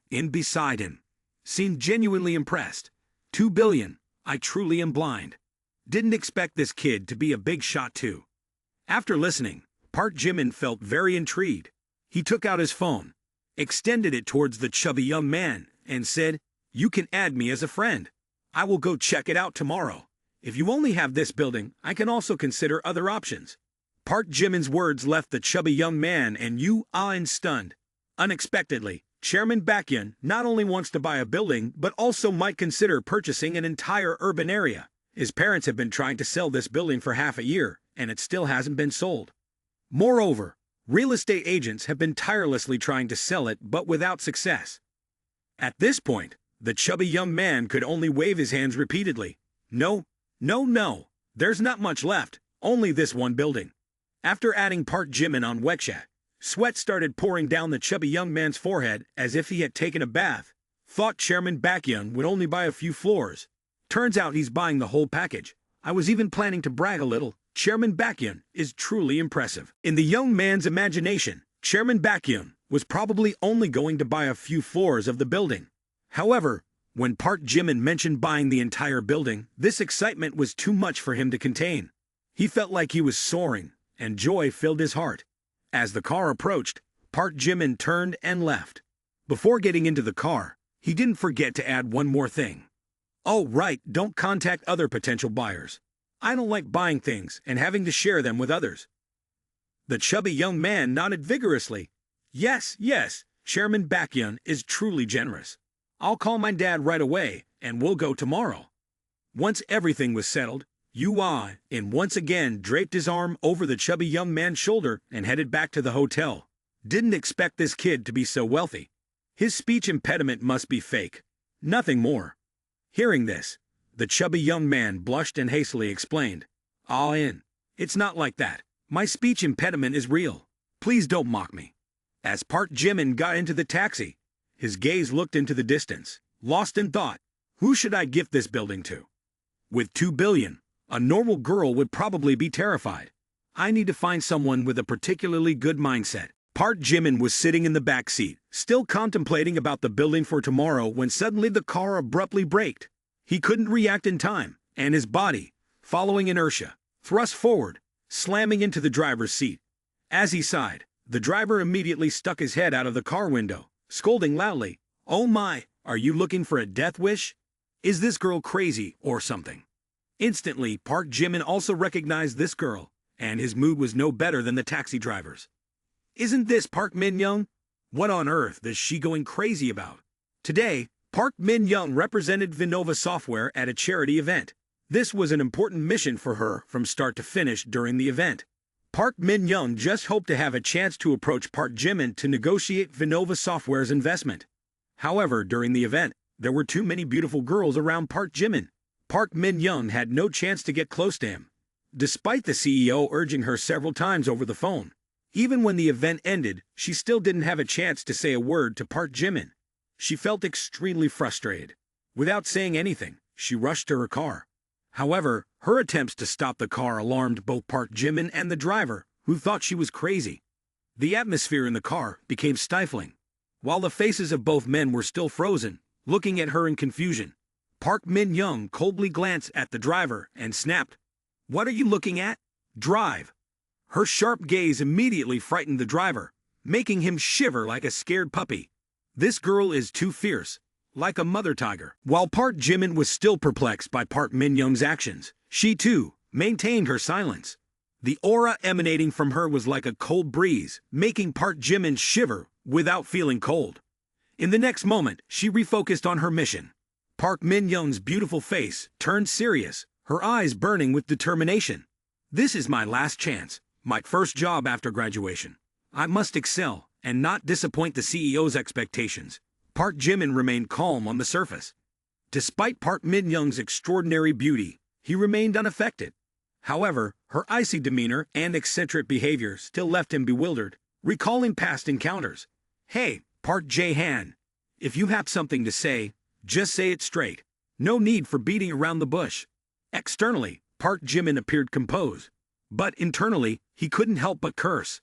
in beside him, seemed genuinely impressed. $2 billion, I truly am blind. Didn't expect this kid to be a big shot too." After listening, Park Jimin felt very intrigued. He took out his phone, extended it towards the chubby young man, and said, "You can add me as a friend. I will go check it out tomorrow. If you only have this building, I can also consider other options." Park Jimin's words left the chubby young man and Yuan stunned. Unexpectedly, Chairman Baekhyun not only wants to buy a building, but also might consider purchasing an entire urban area. His parents have been trying to sell this building for half a year, and it still hasn't been sold. Moreover, real estate agents have been tirelessly trying to sell it, but without success. At this point, the chubby young man could only wave his hands repeatedly. "No, no, there's not much left, only this one building." After adding Park Jimin on WeChat, sweat started pouring down the chubby young man's forehead as if he had taken a bath. Thought Chairman Baekhyun would only buy a few floors. Turns out he's buying the whole package. I was even planning to brag a little. Chairman Baekhyun is truly impressive. In the young man's imagination, Chairman Baekhyun was probably only going to buy a few floors of the building. However, when Park Jimin mentioned buying the entire building, this excitement was too much for him to contain. He felt like he was soaring, and joy filled his heart. As the car approached, Park Jimin turned and left. Before getting into the car, he didn't forget to add one more thing. "Oh right, don't contact other potential buyers. I don't like buying things and having to share them with others." The chubby young man nodded vigorously. Yes, Chairman Baekhyun is truly generous. I'll call my dad right away, and we'll go tomorrow." Once everything was settled, Yuan once again draped his arm over the chubby young man's shoulder and headed back to the hotel. Didn't expect this kid to be so wealthy. His speech impediment must be fake. Nothing more. Hearing this, the chubby young man blushed and hastily explained, It's not like that. My speech impediment is real. Please don't mock me." As Park Jimin got into the taxi, his gaze looked into the distance, lost in thought. Who should I gift this building to? With $2 billion, a normal girl would probably be terrified. I need to find someone with a particularly good mindset. Park Jimin was sitting in the back seat, still contemplating about the building for tomorrow when suddenly the car abruptly braked. He couldn't react in time, and his body, following inertia, thrust forward, slamming into the driver's seat. As he sighed, the driver immediately stuck his head out of the car window, scolding loudly, "Oh my, are you looking for a death wish? Is this girl crazy or something?" Instantly, Park Jimin also recognized this girl, and his mood was no better than the taxi driver's. "Isn't this Park Min-young? What on earth is she going crazy about?" Today, Park Min-young represented Vinova Software at a charity event. This was an important mission for her from start to finish during the event. Park Min-young just hoped to have a chance to approach Park Jimin to negotiate Vinova Software's investment. However, during the event, there were too many beautiful girls around Park Jimin. Park Min-young had no chance to get close to him, despite the CEO urging her several times over the phone. Even when the event ended, she still didn't have a chance to say a word to Park Jimin. She felt extremely frustrated. Without saying anything, she rushed to her car. However, her attempts to stop the car alarmed both Park Jimin and the driver, who thought she was crazy. The atmosphere in the car became stifling. While the faces of both men were still frozen, looking at her in confusion, Park Min-young coldly glanced at the driver and snapped, "What are you looking at? Drive!" Her sharp gaze immediately frightened the driver, making him shiver like a scared puppy. This girl is too fierce, like a mother tiger. While Park Jimin was still perplexed by Park Min-young's actions, she too maintained her silence. The aura emanating from her was like a cold breeze, making Park Jimin shiver without feeling cold. In the next moment, she refocused on her mission. Park Min-young's beautiful face turned serious, her eyes burning with determination. "This is my last chance. My first job after graduation. I must excel and not disappoint the CEO's expectations." Park Jimin remained calm on the surface. Despite Park Min-young's extraordinary beauty, he remained unaffected. However, her icy demeanor and eccentric behavior still left him bewildered, recalling past encounters. "Hey, Park Jae-han, if you have something to say, just say it straight. No need for beating around the bush." Externally, Park Jimin appeared composed, but internally, he couldn't help but curse.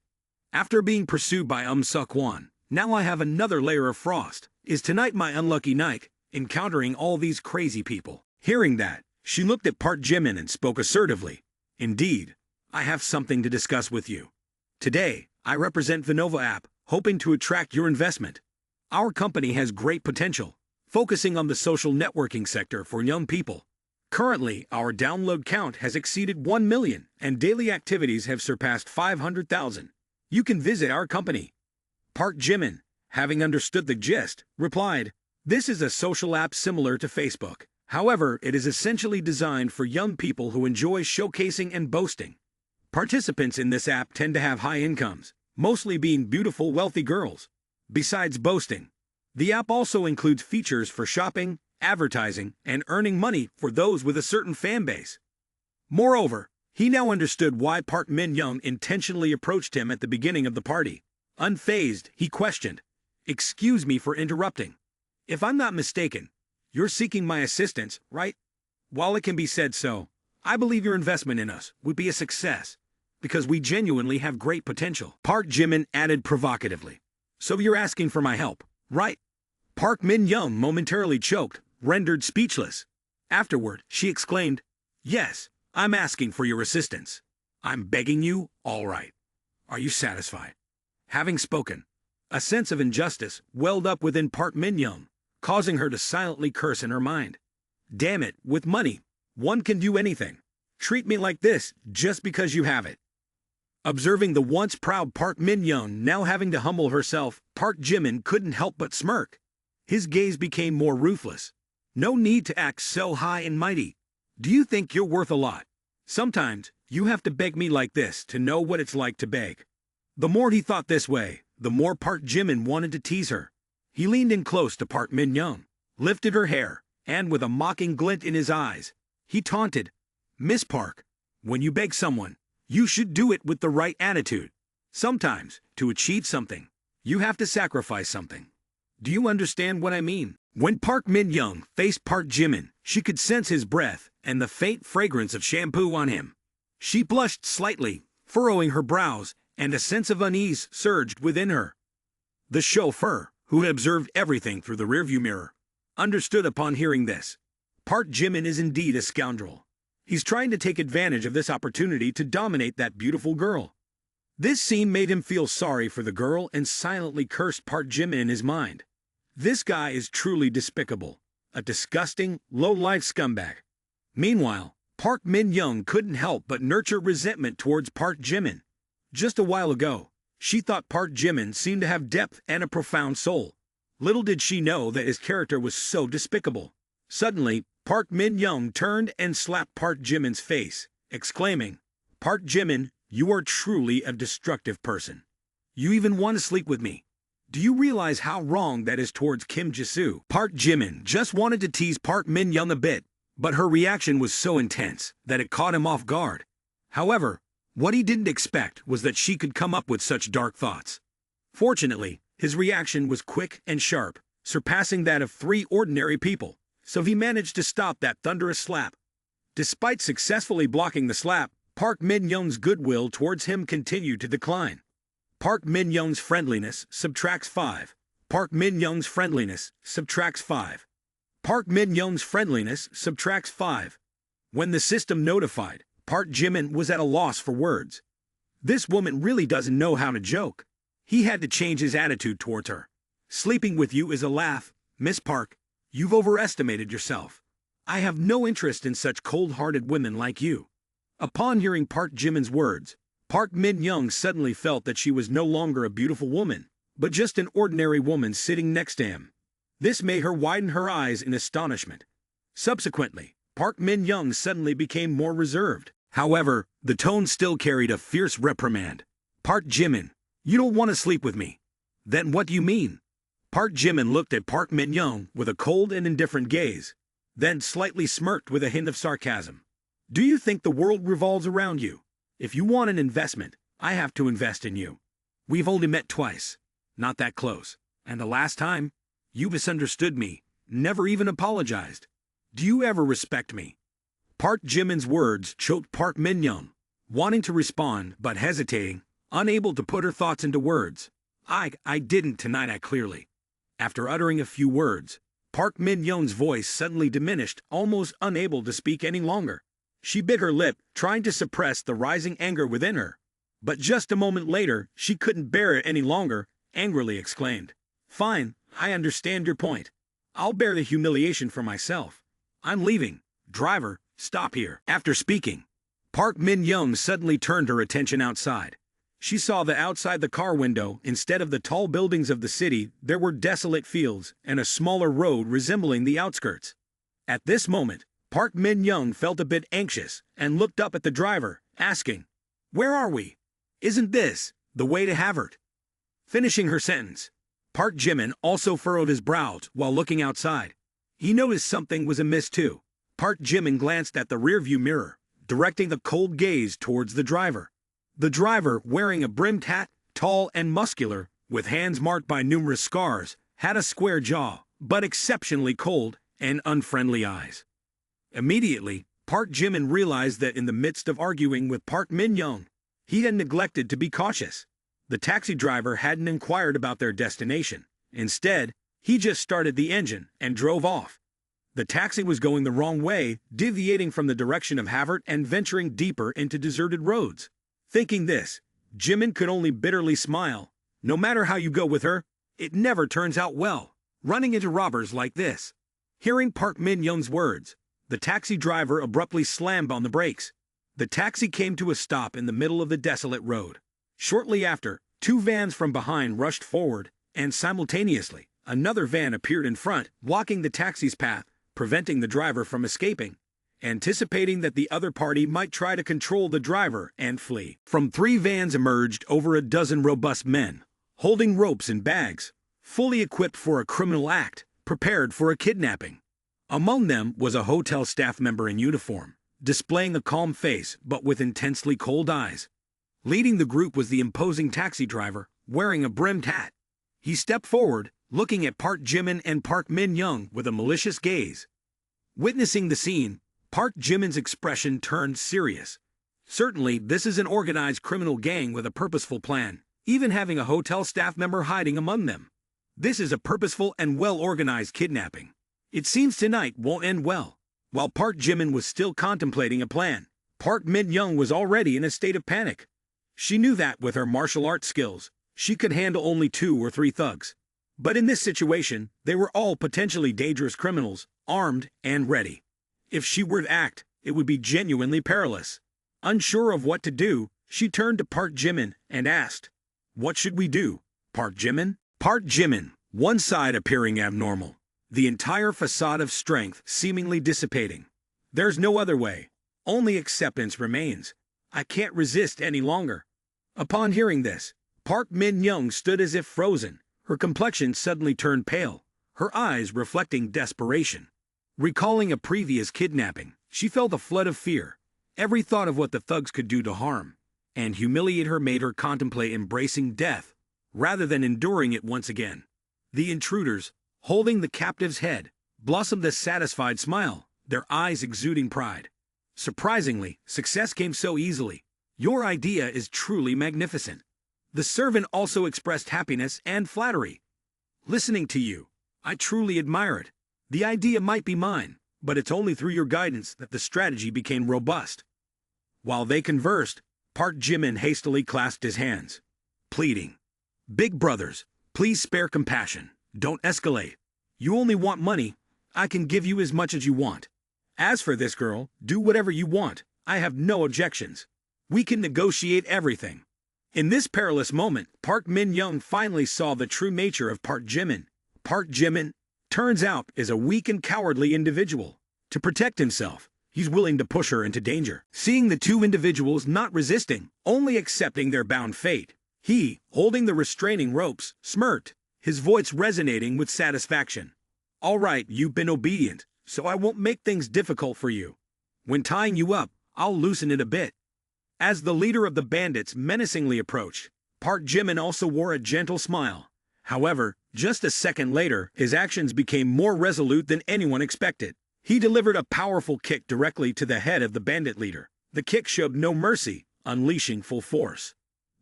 After being pursued by Suk-won, now I have another layer of frost. Is tonight my unlucky night, encountering all these crazy people? Hearing that, she looked at Park Jimin and spoke assertively. "Indeed, I have something to discuss with you. Today, I represent Vinova app, hoping to attract your investment. Our company has great potential, focusing on the social networking sector for young people. Currently, our download count has exceeded 1 million, and daily activities have surpassed 500,000. You can visit our company." Park Jimin, having understood the gist, replied, "This is a social app similar to Facebook. However, it is essentially designed for young people who enjoy showcasing and boasting. Participants in this app tend to have high incomes, mostly being beautiful, wealthy girls. Besides boasting, the app also includes features for shopping, advertising, and earning money for those with a certain fan base." Moreover, he now understood why Park Min-young intentionally approached him at the beginning of the party. Unfazed, he questioned, "Excuse me for interrupting. If I'm not mistaken, you're seeking my assistance, right? While it can be said so, I believe your investment in us would be a success, because we genuinely have great potential." Park Jimin added provocatively, "So you're asking for my help, right?" Park Min-young momentarily choked, rendered speechless. Afterward, she exclaimed, "Yes, I'm asking for your assistance. I'm begging you, all right. Are you satisfied?" Having spoken, a sense of injustice welled up within Park Min-young, causing her to silently curse in her mind. "Damn it, with money, one can do anything. Treat me like this just because you have it." Observing the once proud Park Min-young now having to humble herself, Park Jimin couldn't help but smirk. His gaze became more ruthless. "No need to act so high and mighty. Do you think you're worth a lot? Sometimes, you have to beg me like this to know what it's like to beg." The more he thought this way, the more Park Jimin wanted to tease her. He leaned in close to Park Min-young, lifted her hair, and with a mocking glint in his eyes, he taunted, "Miss Park, when you beg someone, you should do it with the right attitude. Sometimes, to achieve something, you have to sacrifice something. Do you understand what I mean?" When Park Min-young faced Park Jimin, she could sense his breath and the faint fragrance of shampoo on him. She blushed slightly, furrowing her brows, and a sense of unease surged within her. The chauffeur, who had observed everything through the rearview mirror, understood upon hearing this. Park Jimin is indeed a scoundrel. He's trying to take advantage of this opportunity to dominate that beautiful girl. This scene made him feel sorry for the girl and silently cursed Park Jimin in his mind. This guy is truly despicable, a disgusting, low-life scumbag. Meanwhile, Park Min-young couldn't help but nurture resentment towards Park Jimin. Just a while ago, she thought Park Jimin seemed to have depth and a profound soul. Little did she know that his character was so despicable. Suddenly, Park Min-young turned and slapped Park Jimin's face, exclaiming, "Park Jimin, you are truly a destructive person. You even want to sleep with me. Do you realize how wrong that is towards Kim Jisoo?" Park Jimin just wanted to tease Park Min-young a bit, But her reaction was so intense that it caught him off guard. However, what he didn't expect was that she could come up with such dark thoughts. Fortunately, his reaction was quick and sharp, surpassing that of 3 ordinary people, so he managed to stop that thunderous slap. Despite successfully blocking the slap, Park Min-young's goodwill towards him continued to decline. Park Min-young's friendliness subtracts 5. Park Min-young's friendliness subtracts 5. Park Min-young's friendliness subtracts 5. When the system notified, Park Jimin was at a loss for words. This woman really doesn't know how to joke. He had to change his attitude towards her. Sleeping with you is a laugh, Miss Park. You've overestimated yourself. I have no interest in such cold-hearted women like you. Upon hearing Park Jimin's words, Park Min-young suddenly felt that she was no longer a beautiful woman, but just an ordinary woman sitting next to him. This made her widen her eyes in astonishment. Subsequently, Park Min-young suddenly became more reserved. However, the tone still carried a fierce reprimand. Park Jimin, you don't want to sleep with me. Then what do you mean? Park Jimin looked at Park Min-young with a cold and indifferent gaze, then slightly smirked with a hint of sarcasm. Do you think the world revolves around you? If you want an investment, I have to invest in you. We've only met twice, not that close, and the last time, you misunderstood me, never even apologized. Do you ever respect me? Park Jimin's words choked Park Min-young, wanting to respond but hesitating, unable to put her thoughts into words. I didn't tonight, clearly. After uttering a few words, Park Min-young's voice suddenly diminished, almost unable to speak any longer. She bit her lip, trying to suppress the rising anger within her. But just a moment later, she couldn't bear it any longer, angrily exclaimed, Fine, I understand your point. I'll bear the humiliation for myself. I'm leaving. Driver, stop here. After speaking, Park Min-young suddenly turned her attention outside. She saw that outside the car window, instead of the tall buildings of the city, there were desolate fields and a smaller road resembling the outskirts. At this moment, Park Min-young felt a bit anxious and looked up at the driver, asking, Where are we? Isn't this the way to Havert? Finishing her sentence, Park Jimin also furrowed his brows while looking outside. He noticed something was amiss too. Park Jimin glanced at the rearview mirror, directing a cold gaze towards the driver. The driver, wearing a brimmed hat, tall and muscular, with hands marked by numerous scars, had a square jaw, but exceptionally cold and unfriendly eyes. Immediately, Park Jimin realized that in the midst of arguing with Park Min-young, he had neglected to be cautious. The taxi driver hadn't inquired about their destination. Instead, he just started the engine and drove off. The taxi was going the wrong way, deviating from the direction of Havert and venturing deeper into deserted roads. Thinking this, Jimin could only bitterly smile. No matter how you go with her, it never turns out well, running into robbers like this. Hearing Park Min-young's words, the taxi driver abruptly slammed on the brakes. The taxi came to a stop in the middle of the desolate road. Shortly after, 2 vans from behind rushed forward, and simultaneously, another van appeared in front, blocking the taxi's path, preventing the driver from escaping. Anticipating that the other party might try to control the driver and flee. From 3 vans emerged over a dozen robust men, holding ropes and bags, fully equipped for a criminal act, prepared for a kidnapping. Among them was a hotel staff member in uniform, displaying a calm face but with intensely cold eyes. Leading the group was the imposing taxi driver, wearing a brimmed hat. He stepped forward, looking at Park Jimin and Park Min-young with a malicious gaze. Witnessing the scene, Park Jimin's expression turned serious. Certainly, this is an organized criminal gang with a purposeful plan, even having a hotel staff member hiding among them. This is a purposeful and well-organized kidnapping. It seems tonight won't end well. While Park Jimin was still contemplating a plan, Park Min-young was already in a state of panic. She knew that with her martial arts skills, she could handle only 2 or 3 thugs. But in this situation, they were all potentially dangerous criminals, armed and ready. If she were to act, it would be genuinely perilous. Unsure of what to do, she turned to Park Jimin and asked, What should we do, Park Jimin? Park Jimin, one side appearing abnormal, the entire facade of strength seemingly dissipating. There's no other way. Only acceptance remains. I can't resist any longer. Upon hearing this, Park Min-young stood as if frozen. Her complexion suddenly turned pale, her eyes reflecting desperation. Recalling a previous kidnapping, she felt a flood of fear. Every thought of what the thugs could do to harm and humiliate her made her contemplate embracing death rather than enduring it once again. The intruders, holding the captive's head, blossomed a satisfied smile, their eyes exuding pride. Surprisingly, success came so easily. Your idea is truly magnificent. The servant also expressed happiness and flattery. Listening to you, I truly admire it. The idea might be mine, but it's only through your guidance that the strategy became robust. While they conversed, Park Jimin hastily clasped his hands, pleading, "Big brothers, please spare compassion. Don't escalate. You only want money. I can give you as much as you want. As for this girl, do whatever you want. I have no objections. We can negotiate everything." In this perilous moment, Park Min-young finally saw the true nature of Park Jimin. Park Jimin, turns out, is a weak and cowardly individual. To protect himself, he's willing to push her into danger. Seeing the two individuals not resisting, only accepting their bound fate, he, holding the restraining ropes, smirked, his voice resonating with satisfaction. "All right, you've been obedient, so I won't make things difficult for you. When tying you up, I'll loosen it a bit." As the leader of the bandits menacingly approached, Park Jimin also wore a gentle smile. However, just a second later, his actions became more resolute than anyone expected. He delivered a powerful kick directly to the head of the bandit leader. The kick showed no mercy, unleashing full force.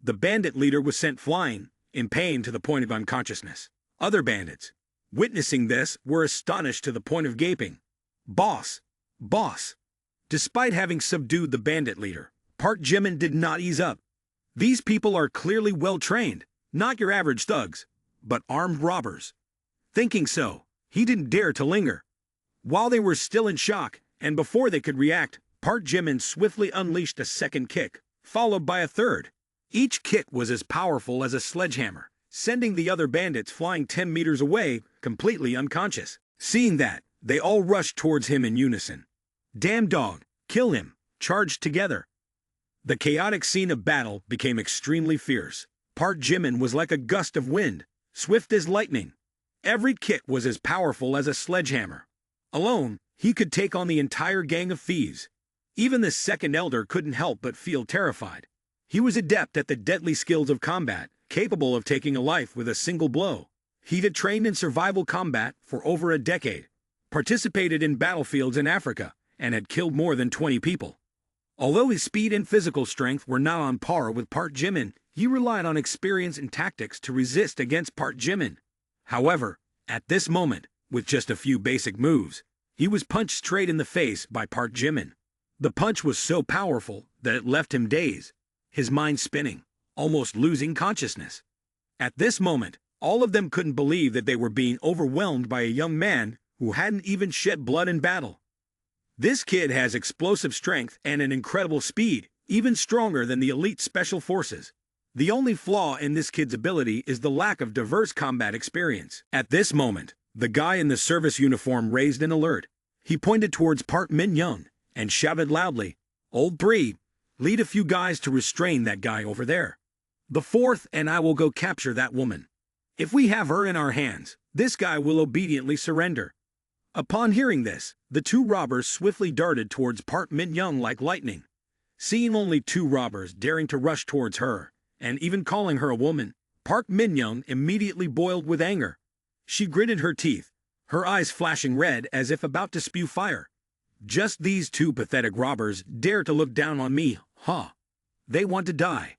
The bandit leader was sent flying, in pain to the point of unconsciousness. Other bandits, witnessing this, were astonished to the point of gaping. "Boss! Boss!" Despite having subdued the bandit leader, Park Jimin did not ease up. These people are clearly well-trained, not your average thugs, but armed robbers. Thinking so, he didn't dare to linger. While they were still in shock, and before they could react, Park Jimin swiftly unleashed a second kick, followed by a third. Each kick was as powerful as a sledgehammer, sending the other bandits flying 10 meters away, completely unconscious. Seeing that, they all rushed towards him in unison. "Damn dog, kill him," charged together. The chaotic scene of battle became extremely fierce. Park Jimin was like a gust of wind, swift as lightning. Every kick was as powerful as a sledgehammer. Alone, he could take on the entire gang of thieves. Even the second elder couldn't help but feel terrified. He was adept at the deadly skills of combat, capable of taking a life with a single blow. He had trained in survival combat for over a decade, participated in battlefields in Africa, and had killed more than 20 people. Although his speed and physical strength were not on par with Park Jimin, he relied on experience and tactics to resist against Park Jimin. However, at this moment, with just a few basic moves, he was punched straight in the face by Park Jimin. The punch was so powerful that it left him dazed, his mind spinning, almost losing consciousness. At this moment, all of them couldn't believe that they were being overwhelmed by a young man who hadn't even shed blood in battle. This kid has explosive strength and an incredible speed, even stronger than the elite special forces. The only flaw in this kid's ability is the lack of diverse combat experience. At this moment, the guy in the service uniform raised an alert. He pointed towards Park Min-young and shouted loudly, "Old Bree, lead a few guys to restrain that guy over there. The fourth and I will go capture that woman. If we have her in our hands, this guy will obediently surrender." Upon hearing this, the two robbers swiftly darted towards Park Min-young like lightning. Seeing only two robbers daring to rush towards her, and even calling her a woman, Park Min-young immediately boiled with anger. She gritted her teeth, her eyes flashing red as if about to spew fire. "Just these two pathetic robbers dare to look down on me, huh? They want to die."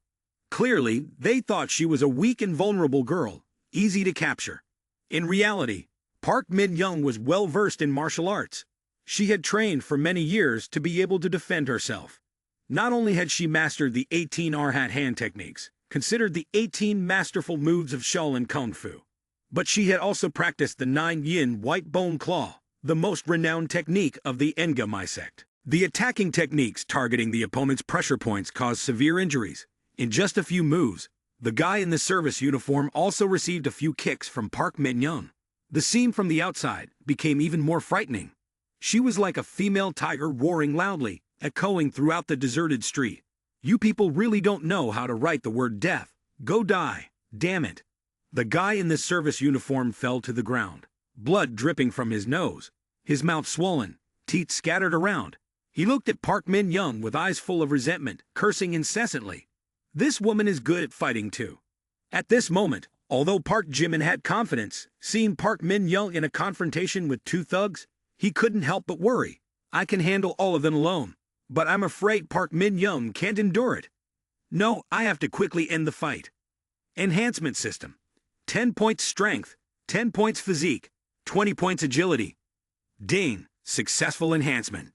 Clearly, they thought she was a weak and vulnerable girl, easy to capture. In reality, Park Min-young was well-versed in martial arts. She had trained for many years to be able to defend herself. Not only had she mastered the 18 Arhat hand techniques, considered the 18 masterful moves of Shaolin Kung Fu, but she had also practiced the 9 Yin White Bone Claw, the most renowned technique of the Enga sect. The attacking techniques targeting the opponent's pressure points caused severe injuries. In just a few moves, the guy in the service uniform also received a few kicks from Park Min-young. The scene from the outside became even more frightening. She was like a female tiger roaring loudly, echoing throughout the deserted street. "You people really don't know how to write the word death. Go die, damn it." The guy in the service uniform fell to the ground, blood dripping from his nose. his mouth swollen, teeth scattered around. He looked at Park Min-young with eyes full of resentment, cursing incessantly. This woman is good at fighting too. At this moment, although Park Jimin had confidence, seeing Park Min-young in a confrontation with two thugs, he couldn't help but worry. I can handle all of them alone, but I'm afraid Park Min-young can't endure it. No, I have to quickly end the fight. Enhancement system. 10 points strength, 10 points physique, 20 points agility. Ding, successful enhancement.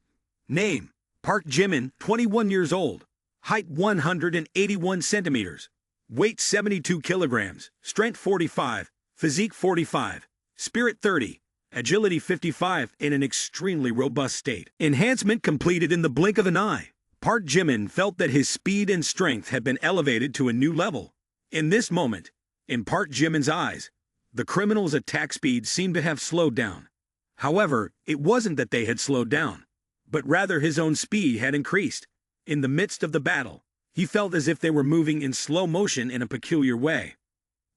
Name, Park Jimin, 21 years old. Height 181 centimeters. Weight 72 kilograms. Strength 45. Physique 45. Spirit 30. Agility 55 in an extremely robust state. Enhancement completed in the blink of an eye. Park Jimin felt that his speed and strength had been elevated to a new level. In this moment, in Park Jimin's eyes, the criminal's attack speed seemed to have slowed down. However, it wasn't that they had slowed down, but rather his own speed had increased. In the midst of the battle, he felt as if they were moving in slow motion in a peculiar way.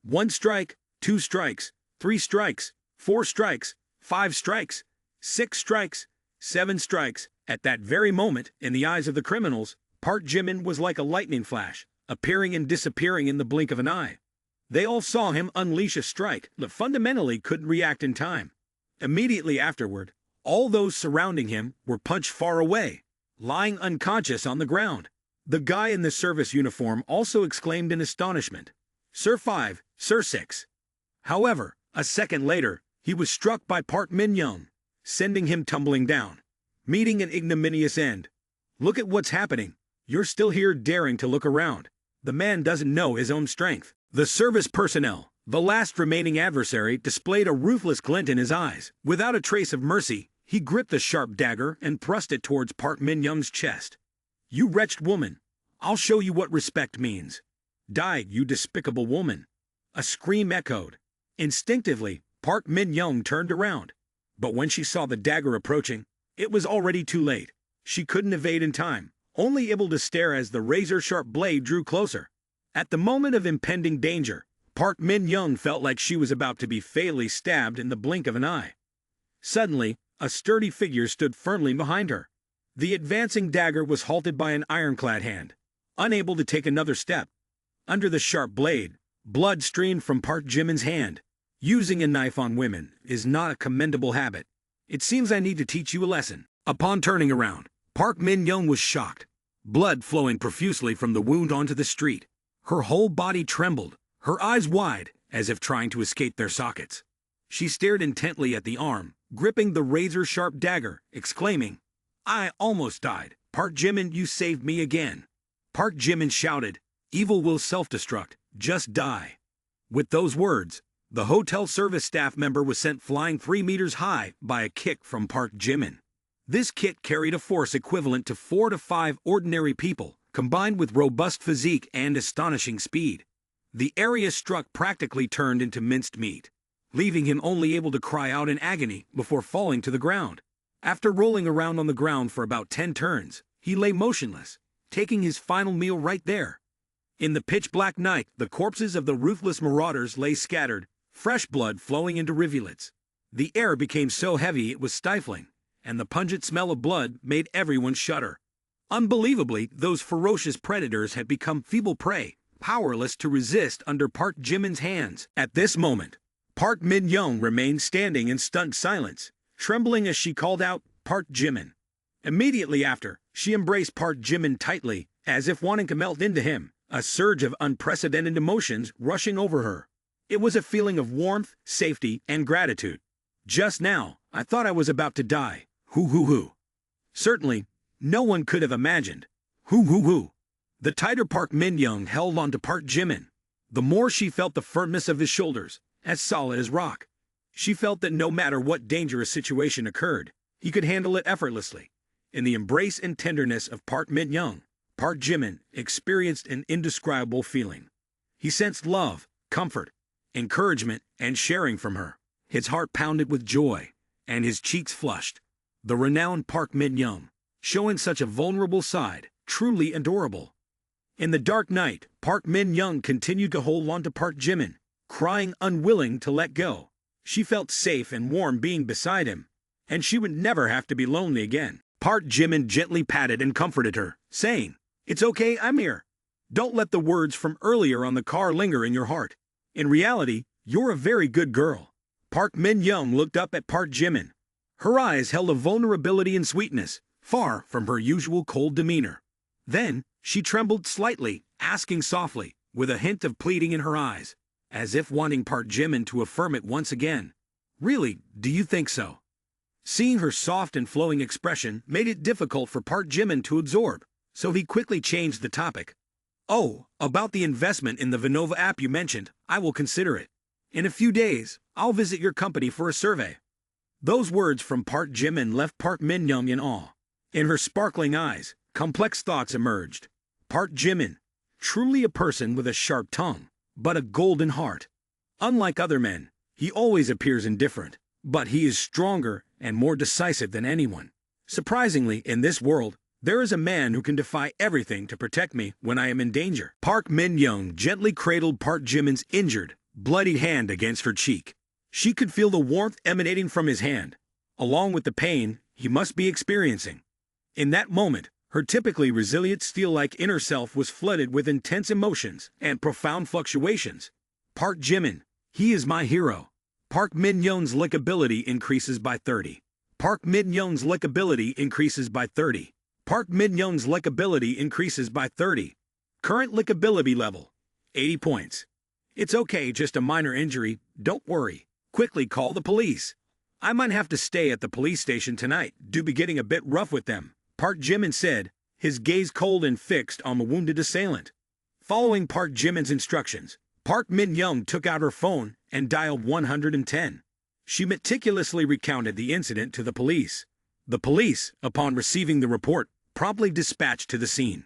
1 strike, 2 strikes, 3 strikes, 4 strikes, 5 strikes, 6 strikes, 7 strikes. At that very moment, in the eyes of the criminals, Park Jimin was like a lightning flash, appearing and disappearing in the blink of an eye. They all saw him unleash a strike, but fundamentally couldn't react in time. Immediately afterward, all those surrounding him were punched far away, lying unconscious on the ground. The guy in the service uniform also exclaimed in astonishment, "Sir 5, Sir 6. However, a second later, he was struck by Park Min-young, sending him tumbling down, meeting an ignominious end. Look at what's happening. You're still here daring to look around. The man doesn't know his own strength." The service personnel, the last remaining adversary, displayed a ruthless glint in his eyes. Without a trace of mercy, he gripped the sharp dagger and thrust it towards Park Min-young's chest. "You wretched woman! I'll show you what respect means. Die, you despicable woman!" A scream echoed. Instinctively, Park Min-young turned around. But when she saw the dagger approaching, it was already too late. She couldn't evade in time, only able to stare as the razor-sharp blade drew closer. At the moment of impending danger, Park Min-young felt like she was about to be fatally stabbed in the blink of an eye. Suddenly, a sturdy figure stood firmly behind her. The advancing dagger was halted by an ironclad hand, unable to take another step. Under the sharp blade, blood streamed from Park Jimin's hand. Using a knife on women is not a commendable habit. It seems I need to teach you a lesson. Upon turning around, Park Min-young was shocked, blood flowing profusely from the wound onto the street. Her whole body trembled, her eyes wide, as if trying to escape their sockets. She stared intently at the arm, gripping the razor-sharp dagger, exclaiming, "I almost died. Park Jimin, you saved me again." Park Jimin shouted, "Evil will self-destruct. Just die." With those words, the hotel service staff member was sent flying 3 meters high by a kick from Park Jimin. This kick carried a force equivalent to 4 to 5 ordinary people, combined with robust physique and astonishing speed. The area struck practically turned into minced meat, leaving him only able to cry out in agony before falling to the ground. After rolling around on the ground for about 10 turns, he lay motionless, taking his final meal right there. In the pitch-black night, the corpses of the ruthless marauders lay scattered, fresh blood flowing into rivulets. The air became so heavy it was stifling, and the pungent smell of blood made everyone shudder. Unbelievably, those ferocious predators had become feeble prey, powerless to resist under Park Jimin's hands. At this moment, Park Min-young remained standing in stunned silence, trembling as she called out, "Park Jimin." Immediately after, she embraced Park Jimin tightly, as if wanting to melt into him, a surge of unprecedented emotions rushing over her. It was a feeling of warmth, safety, and gratitude. "Just now, I thought I was about to die. Hoo. Certainly, no one could have imagined. Hoo. The tighter Park Min-young held on to Park Jimin, the more she felt the firmness of his shoulders, as solid as rock. She felt that no matter what dangerous situation occurred, he could handle it effortlessly. In the embrace and tenderness of Park Min-young, Park Jimin experienced an indescribable feeling. He sensed love, comfort, encouragement, and sharing from her. His heart pounded with joy, and his cheeks flushed. The renowned Park Min-young, showing such a vulnerable side, truly adorable. In the dark night, Park Min-young continued to hold on to Park Jimin, crying unwilling to let go. She felt safe and warm being beside him. and she would never have to be lonely again. Park Jimin gently patted and comforted her, saying, "It's okay, I'm here. Don't let the words from earlier on the car linger in your heart. In reality, you're a very good girl." Park Min-young looked up at Park Jimin. Her eyes held a vulnerability and sweetness, far from her usual cold demeanor. Then, she trembled slightly, asking softly, with a hint of pleading in her eyes, as if wanting Park Jimin to affirm it once again. "Really, do you think so?" Seeing her soft and flowing expression made it difficult for Park Jimin to absorb, so he quickly changed the topic. "Oh, about the investment in the Vinova app you mentioned, I will consider it. In a few days, I'll visit your company for a survey." Those words from Park Jimin left Park Min-young in awe. In her sparkling eyes, complex thoughts emerged. Park Jimin, truly a person with a sharp tongue, but a golden heart. Unlike other men, he always appears indifferent, but he is stronger and more decisive than anyone. Surprisingly, in this world, there is a man who can defy everything to protect me when I am in danger. Park Min-young gently cradled Park Jimin's injured, bloodied hand against her cheek. She could feel the warmth emanating from his hand, along with the pain he must be experiencing. In that moment, her typically resilient steel-like inner self was flooded with intense emotions and profound fluctuations. Park Jimin, he is my hero. Park Min-young's lickability increases by 30. Park Min-young's lickability increases by 30. Park Min-young's lickability increases by 30. Current lickability level, 80 points. "It's okay, just a minor injury, don't worry. Quickly call the police. I might have to stay at the police station tonight, do be getting a bit rough with them," Park Jimin said, his gaze cold and fixed on the wounded assailant. Following Park Jimin's instructions, Park Min-young took out her phone and dialed 110. She meticulously recounted the incident to the police. The police, upon receiving the report, promptly dispatched to the scene.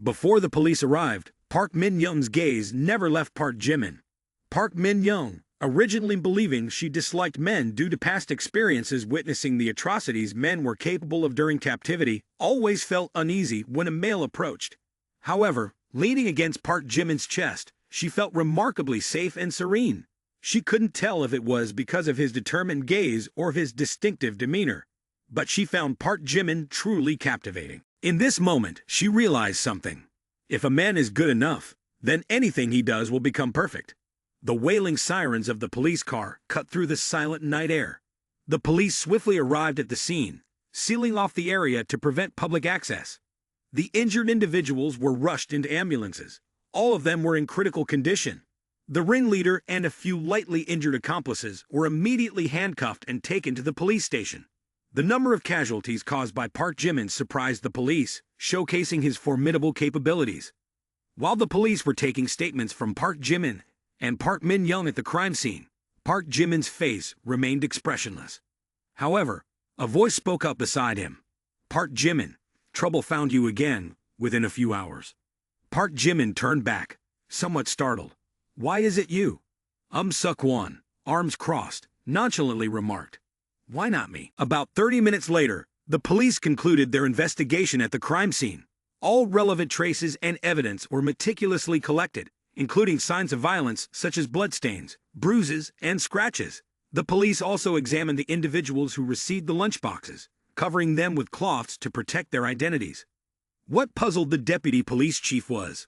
Before the police arrived, Park Min-young's gaze never left Park Jimin. Park Min-young, originally believing she disliked men due to past experiences witnessing the atrocities men were capable of during captivity, always felt uneasy when a male approached. However, leaning against Park Jimin's chest, she felt remarkably safe and serene. She couldn't tell if it was because of his determined gaze or his distinctive demeanor, but she found Park Jimin truly captivating. In this moment, she realized something. If a man is good enough, then anything he does will become perfect. The wailing sirens of the police car cut through the silent night air. The police swiftly arrived at the scene, sealing off the area to prevent public access. The injured individuals were rushed into ambulances. All of them were in critical condition. The ringleader and a few lightly injured accomplices were immediately handcuffed and taken to the police station. The number of casualties caused by Park Jimin surprised the police, showcasing his formidable capabilities. While the police were taking statements from Park Jimin and Park Min-young at the crime scene, Park Jimin's face remained expressionless. However, a voice spoke up beside him. "Park Jimin, trouble found you again within a few hours." Park Jimin turned back, somewhat startled. "Why is it you?" Seok-won, arms crossed, nonchalantly remarked. "Why not me?" About 30 minutes later, the police concluded their investigation at the crime scene. All relevant traces and evidence were meticulously collected, including signs of violence such as bloodstains, bruises, and scratches. The police also examined the individuals who received the lunchboxes, covering them with cloths to protect their identities. What puzzled the deputy police chief was,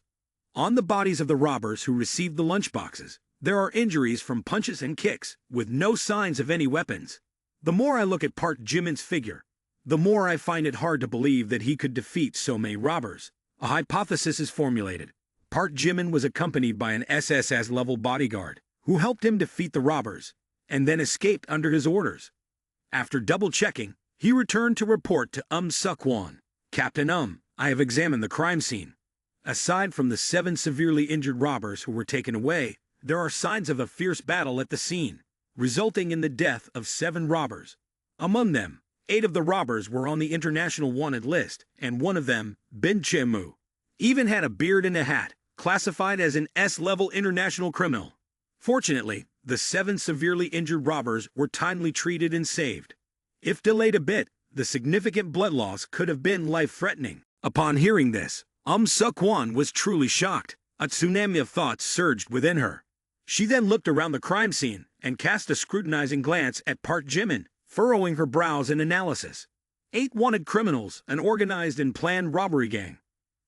on the bodies of the robbers who received the lunchboxes, there are injuries from punches and kicks, with no signs of any weapons. The more I look at Park Jimin's figure, the more I find it hard to believe that he could defeat so many robbers. A hypothesis is formulated. Park Jimin was accompanied by an SSS-level bodyguard, who helped him defeat the robbers, and then escaped under his orders. After double-checking, he returned to report to Seok-won. "Captain I have examined the crime scene. Aside from the 7 severely injured robbers who were taken away, there are signs of a fierce battle at the scene, resulting in the death of 7 robbers. Among them, 8 of the robbers were on the international wanted list, and one of them, Bin Chemu, even had a beard and a hat, classified as an S-level international criminal. Fortunately, the 7 severely injured robbers were timely treated and saved. If delayed a bit, the significant blood loss could have been life-threatening." Upon hearing this, Seok-won was truly shocked. A tsunami of thoughts surged within her. She then looked around the crime scene and cast a scrutinizing glance at Park Jimin, furrowing her brows in analysis. 8 wanted criminals, an organized and planned robbery gang.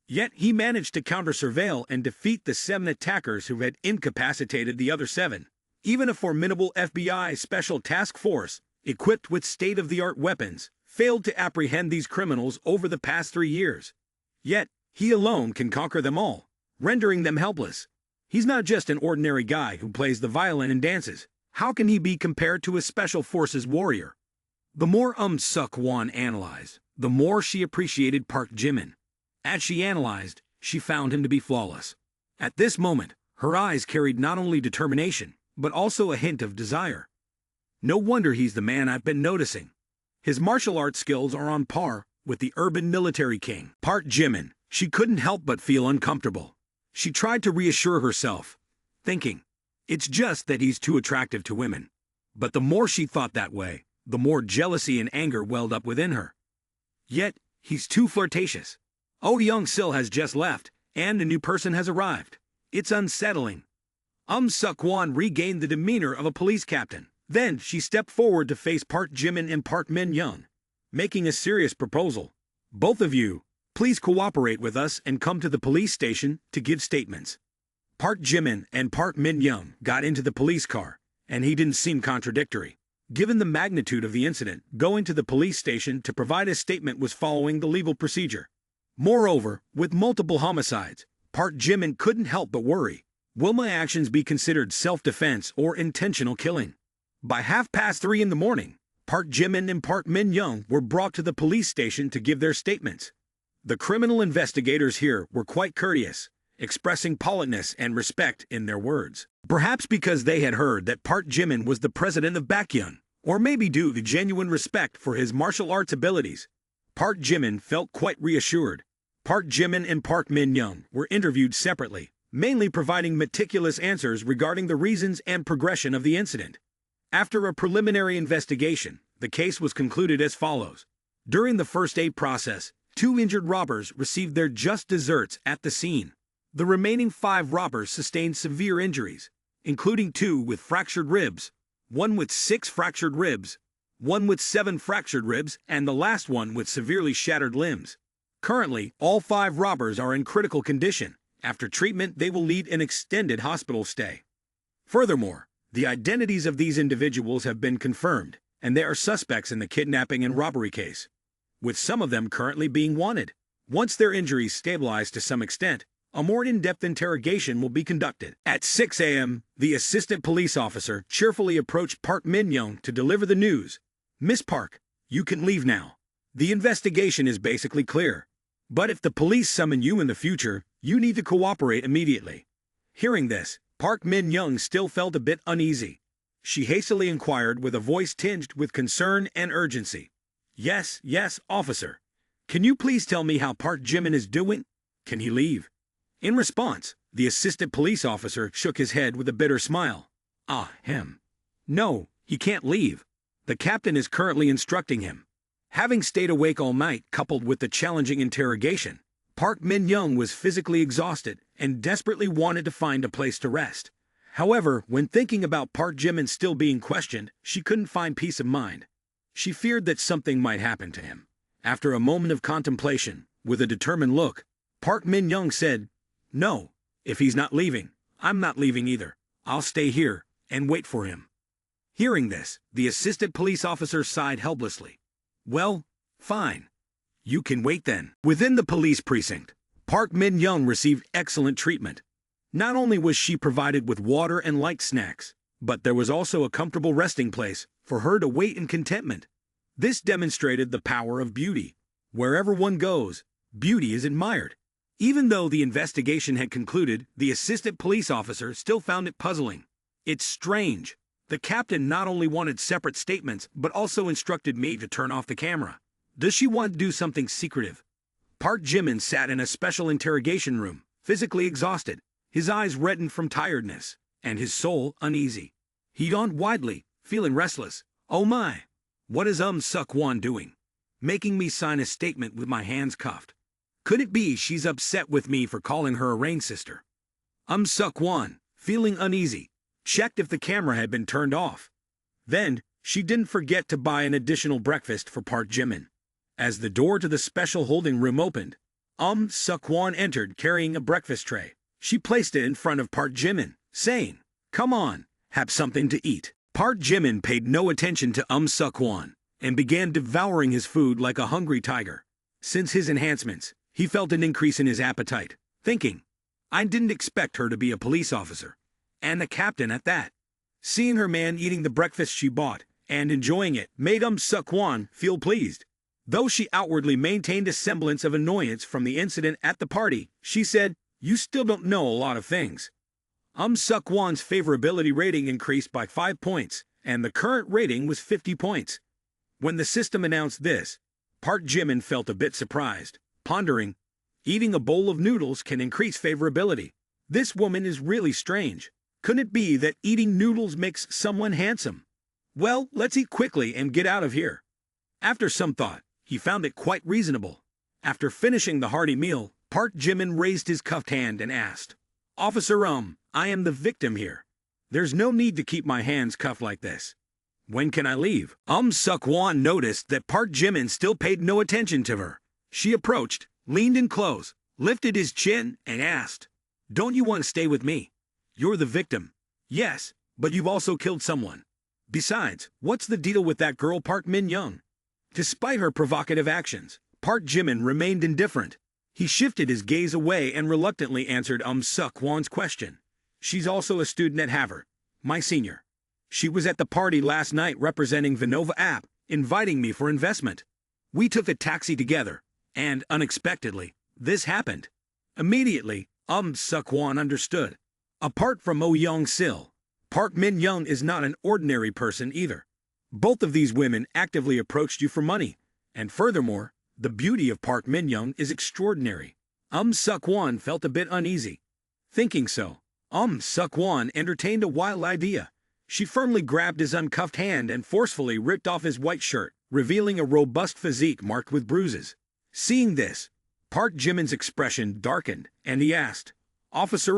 Yet he managed to counter-surveil and defeat the 7 attackers who had incapacitated the other 7. Even a formidable FBI special task force, equipped with state-of-the-art weapons, failed to apprehend these criminals over the past 3 years. Yet, he alone can conquer them all, rendering them helpless. He's not just an ordinary guy who plays the violin and dances. How can he be compared to a special forces warrior? The more Suk-won analyzed, the more she appreciated Park Jimin. As she analyzed, she found him to be flawless. At this moment, her eyes carried not only determination, but also a hint of desire. No wonder he's the man I've been noticing. His martial arts skills are on par with the urban military king, Park Jimin. She couldn't help but feel uncomfortable. She tried to reassure herself, thinking, it's just that he's too attractive to women. But the more she thought that way, the more jealousy and anger welled up within her. Yet, he's too flirtatious. Oh Young-sil has just left, and a new person has arrived. It's unsettling. Suk-won regained the demeanor of a police captain. Then she stepped forward to face Park Jimin and Park Min-young, making a serious proposal. Both of you, please cooperate with us and come to the police station to give statements. Park Jimin and Park Min-young got into the police car, and he didn't seem contradictory. Given the magnitude of the incident, going to the police station to provide a statement was following the legal procedure. Moreover, with multiple homicides, Park Jimin couldn't help but worry. Will my actions be considered self-defense or intentional killing? By 3:30 in the morning, Park Jimin and Park Min-young were brought to the police station to give their statements. The criminal investigators here were quite courteous, expressing politeness and respect in their words. Perhaps because they had heard that Park Jimin was the president of Baekhyun, or maybe due to genuine respect for his martial arts abilities, Park Jimin felt quite reassured. Park Jimin and Park Min-young were interviewed separately, mainly providing meticulous answers regarding the reasons and progression of the incident. After a preliminary investigation, the case was concluded as follows. During the first aid process, 2 injured robbers received their just desserts at the scene. The remaining 5 robbers sustained severe injuries, including 2 with fractured ribs, 1 with 6 fractured ribs, 1 with 7 fractured ribs, and the last one with severely shattered limbs. Currently, all 5 robbers are in critical condition. After treatment, they will lead an extended hospital stay. Furthermore, the identities of these individuals have been confirmed, and they are suspects in the kidnapping and robbery case, with some of them currently being wanted. Once their injuries stabilize to some extent, a more in-depth interrogation will be conducted. At 6 a.m., the assistant police officer cheerfully approached Park Min-young to deliver the news. Miss Park, you can leave now. The investigation is basically clear. But if the police summon you in the future, you need to cooperate immediately. Hearing this, Park Min-young still felt a bit uneasy. She hastily inquired with a voice tinged with concern and urgency. Yes, officer. Can you please tell me how Park Jimin is doing? Can he leave? In response, the assistant police officer shook his head with a bitter smile. No, he can't leave. The captain is currently instructing him. Having stayed awake all night coupled with the challenging interrogation, Park Min-young was physically exhausted and desperately wanted to find a place to rest. However, when thinking about Park Jimin still being questioned, she couldn't find peace of mind. She feared that something might happen to him. After a moment of contemplation, with a determined look, Park Min-young said, No, if he's not leaving, I'm not leaving either. I'll stay here and wait for him. Hearing this, the assistant police officer sighed helplessly. Well, fine. You can wait then. Within the police precinct, Park Min-young received excellent treatment. Not only was she provided with water and light snacks, but there was also a comfortable resting place for her to wait in contentment. This demonstrated the power of beauty. Wherever one goes, beauty is admired. Even though the investigation had concluded, the assistant police officer still found it puzzling. It's strange. The captain not only wanted separate statements, but also instructed me to turn off the camera. Does she want to do something secretive? Park Jimin sat in a special interrogation room, physically exhausted, his eyes reddened from tiredness, and his soul uneasy. He yawned widely, feeling restless. Oh my! What is Suk-won doing? Making me sign a statement with my hands cuffed. Could it be she's upset with me for calling her a rain sister? Suk-won, feeling uneasy, checked if the camera had been turned off. Then, She didn't forget to buy an additional breakfast for Park Jimin. As the door to the special holding room opened, Seok-won entered carrying a breakfast tray. She placed it in front of Park Jimin, saying, "Come on, have something to eat." Park Jimin paid no attention to Seok-won and began devouring his food like a hungry tiger. Since his enhancements, he felt an increase in his appetite, thinking, "I didn't expect her to be a police officer, and a captain at that." Seeing her man eating the breakfast she bought and enjoying it made Seok-won feel pleased. Though she outwardly maintained a semblance of annoyance from the incident at the party, she said, "You still don't know a lot of things." Seok-won's favorability rating increased by 5 points, and the current rating was 50 points. When the system announced this, Park Jimin felt a bit surprised, pondering, eating a bowl of noodles can increase favorability. This woman is really strange. Couldn't it be that eating noodles makes someone handsome? Well, let's eat quickly and get out of here. After some thought, he found it quite reasonable. After finishing the hearty meal, Park Jimin raised his cuffed hand and asked, "Officer, I am the victim here. There's no need to keep my hands cuffed like this. When can I leave?" Seok-won noticed that Park Jimin still paid no attention to her. She approached, leaned in close, lifted his chin, and asked, "Don't you want to stay with me? You're the victim." "Yes, but you've also killed someone. Besides, what's the deal with that girl Park Min-young?" Despite her provocative actions, Park Jimin remained indifferent. He shifted his gaze away and reluctantly answered Seok-won's question. "She's also a student at Harvard, my senior. She was at the party last night representing Vinova app, inviting me for investment. We took a taxi together, and, unexpectedly, this happened." Immediately, Seok-won understood. Apart from Oh Young-sil, Park Min-young is not an ordinary person either. Both of these women actively approached you for money, and furthermore, the beauty of Park Min-young is extraordinary. Seok-won felt a bit uneasy. Thinking so, Seok-won entertained a wild idea. She firmly grabbed his uncuffed hand and forcefully ripped off his white shirt, revealing a robust physique marked with bruises. Seeing this, Park Jimin's expression darkened, and he asked, "Officer,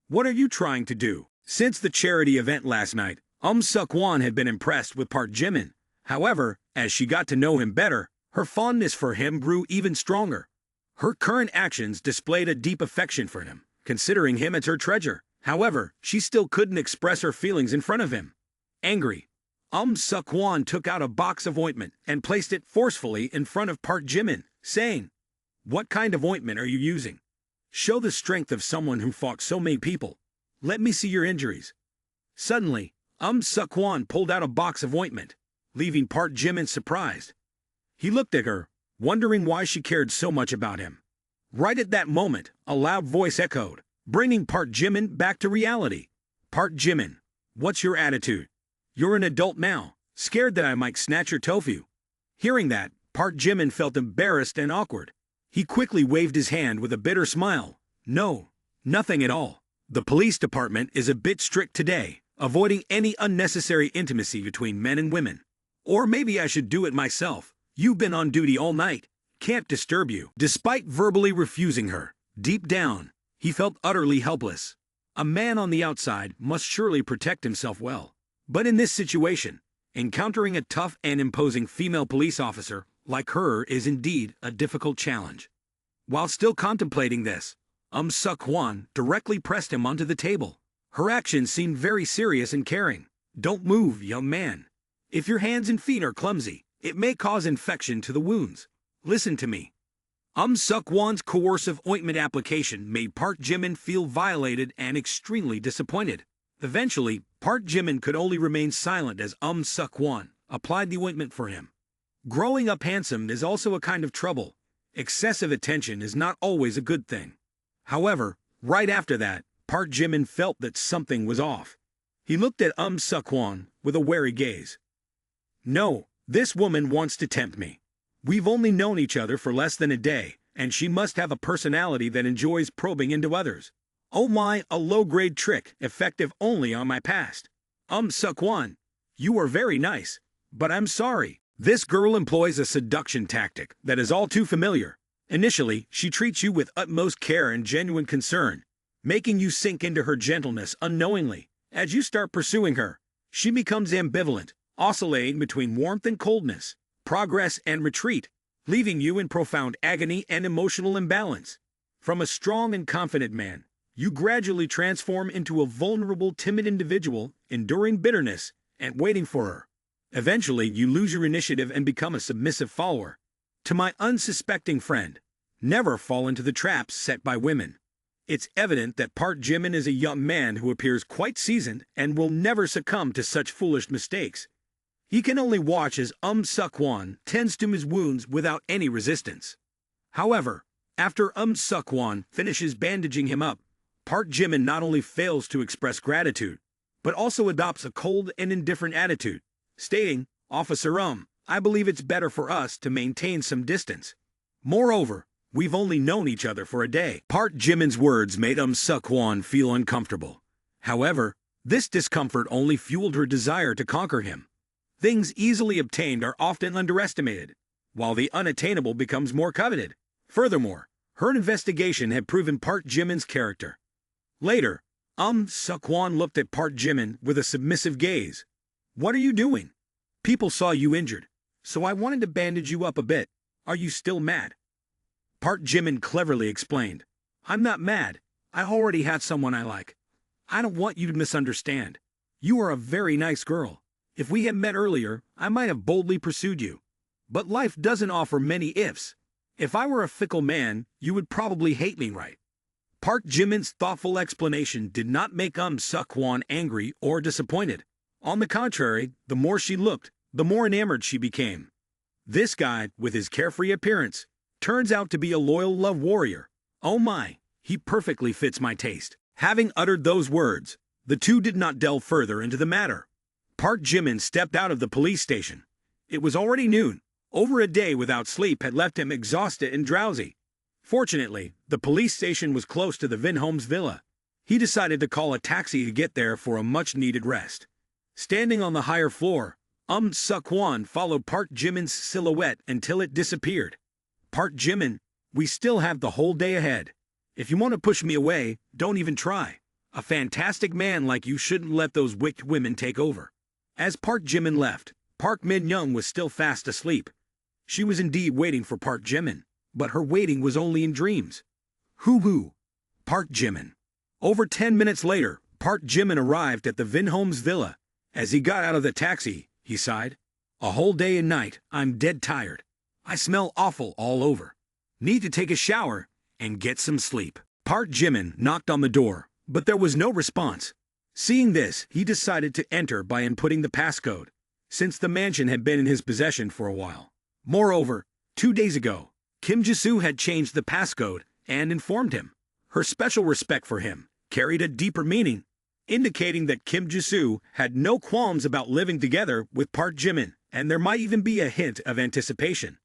what are you trying to do?" Since the charity event last night, Seok-won had been impressed with Park Jimin. However, as she got to know him better, her fondness for him grew even stronger. Her current actions displayed a deep affection for him, considering him as her treasure. However, she still couldn't express her feelings in front of him. Angry, Seok-won took out a box of ointment and placed it forcefully in front of Park Jimin, saying, "What kind of ointment are you using? Show the strength of someone who fought so many people. Let me see your injuries." Suddenly, Seok-won pulled out a box of ointment, leaving Park Jimin surprised. He looked at her, wondering why she cared so much about him. Right at that moment, a loud voice echoed, bringing Park Jimin back to reality. "Park Jimin, what's your attitude? You're an adult now, scared that I might snatch your tofu." Hearing that, Park Jimin felt embarrassed and awkward. He quickly waved his hand with a bitter smile. "No, nothing at all. The police department is a bit strict today, avoiding any unnecessary intimacy between men and women. Or maybe I should do it myself. You've been on duty all night. Can't disturb you." Despite verbally refusing her, deep down, he felt utterly helpless. A man on the outside must surely protect himself well. But in this situation, encountering a tough and imposing female police officer like her is indeed a difficult challenge. While still contemplating this, Seok-won directly pressed him onto the table. Her actions seemed very serious and caring. "Don't move, young man. If your hands and feet are clumsy, it may cause infection to the wounds. Listen to me." Seok-won's coercive ointment application made Park Jimin feel violated and extremely disappointed. Eventually, Park Jimin could only remain silent as Seok-won applied the ointment for him. Growing up handsome is also a kind of trouble. Excessive attention is not always a good thing. However, right after that, Park Jimin felt that something was off. He looked at Seok-won with a wary gaze. "No, this woman wants to tempt me. We've only known each other for less than a day, and she must have a personality that enjoys probing into others. Oh my, a low-grade trick, effective only on my past. Seok-won, you are very nice, but I'm sorry. This girl employs a seduction tactic that is all too familiar. Initially, she treats you with utmost care and genuine concern, making you sink into her gentleness unknowingly. As you start pursuing her, she becomes ambivalent, oscillating between warmth and coldness, progress and retreat, leaving you in profound agony and emotional imbalance. From a strong and confident man, you gradually transform into a vulnerable, timid individual, enduring bitterness and waiting for her. Eventually, you lose your initiative and become a submissive follower. To my unsuspecting friend, never fall into the traps set by women. It's evident that Park Jimin is a young man who appears quite seasoned and will never succumb to such foolish mistakes. He can only watch as Suk-won tends to his wounds without any resistance. However, after Suk-won finishes bandaging him up, Park Jimin not only fails to express gratitude, but also adopts a cold and indifferent attitude, stating, "Officer I believe it's better for us to maintain some distance. Moreover, we've only known each other for a day." Park Jimin's words made Suk-won feel uncomfortable. However, this discomfort only fueled her desire to conquer him. Things easily obtained are often underestimated, while the unattainable becomes more coveted. Furthermore, her investigation had proven Park Jimin's character. Later, Suk-won looked at Park Jimin with a submissive gaze. "What are you doing? People saw you injured, so I wanted to bandage you up a bit. Are you still mad?" Park Jimin cleverly explained, "I'm not mad. I already have someone I like. I don't want you to misunderstand. You are a very nice girl. If we had met earlier, I might have boldly pursued you. But life doesn't offer many ifs. If I were a fickle man, you would probably hate me, right?" Park Jimin's thoughtful explanation did not make Suk-won angry or disappointed. On the contrary, the more she looked, the more enamored she became. This guy, with his carefree appearance, turns out to be a loyal love warrior. Oh my, he perfectly fits my taste. Having uttered those words, the two did not delve further into the matter. Park Jimin stepped out of the police station. It was already noon. Over a day without sleep had left him exhausted and drowsy. Fortunately, the police station was close to the Vinhome's villa. He decided to call a taxi to get there for a much-needed rest. Standing on the higher floor, Suk-won followed Park Jimin's silhouette until it disappeared. "Park Jimin, we still have the whole day ahead. If you want to push me away, don't even try. A fantastic man like you shouldn't let those wicked women take over." As Park Jimin left, Park Min-young was still fast asleep. She was indeed waiting for Park Jimin, but her waiting was only in dreams. Hoo-hoo! Park Jimin. Over 10 minutes later, Park Jimin arrived at the Vinhome's villa. As he got out of the taxi, he sighed. "A whole day and night, I'm dead tired. I smell awful all over. Need to take a shower and get some sleep." Park Jimin knocked on the door, but there was no response. Seeing this, he decided to enter by inputting the passcode, since the mansion had been in his possession for a while. Moreover, 2 days ago, Kim Ji-soo had changed the passcode and informed him. Her special respect for him carried a deeper meaning, indicating that Kim Ji-soo had no qualms about living together with Park Jimin, and there might even be a hint of anticipation.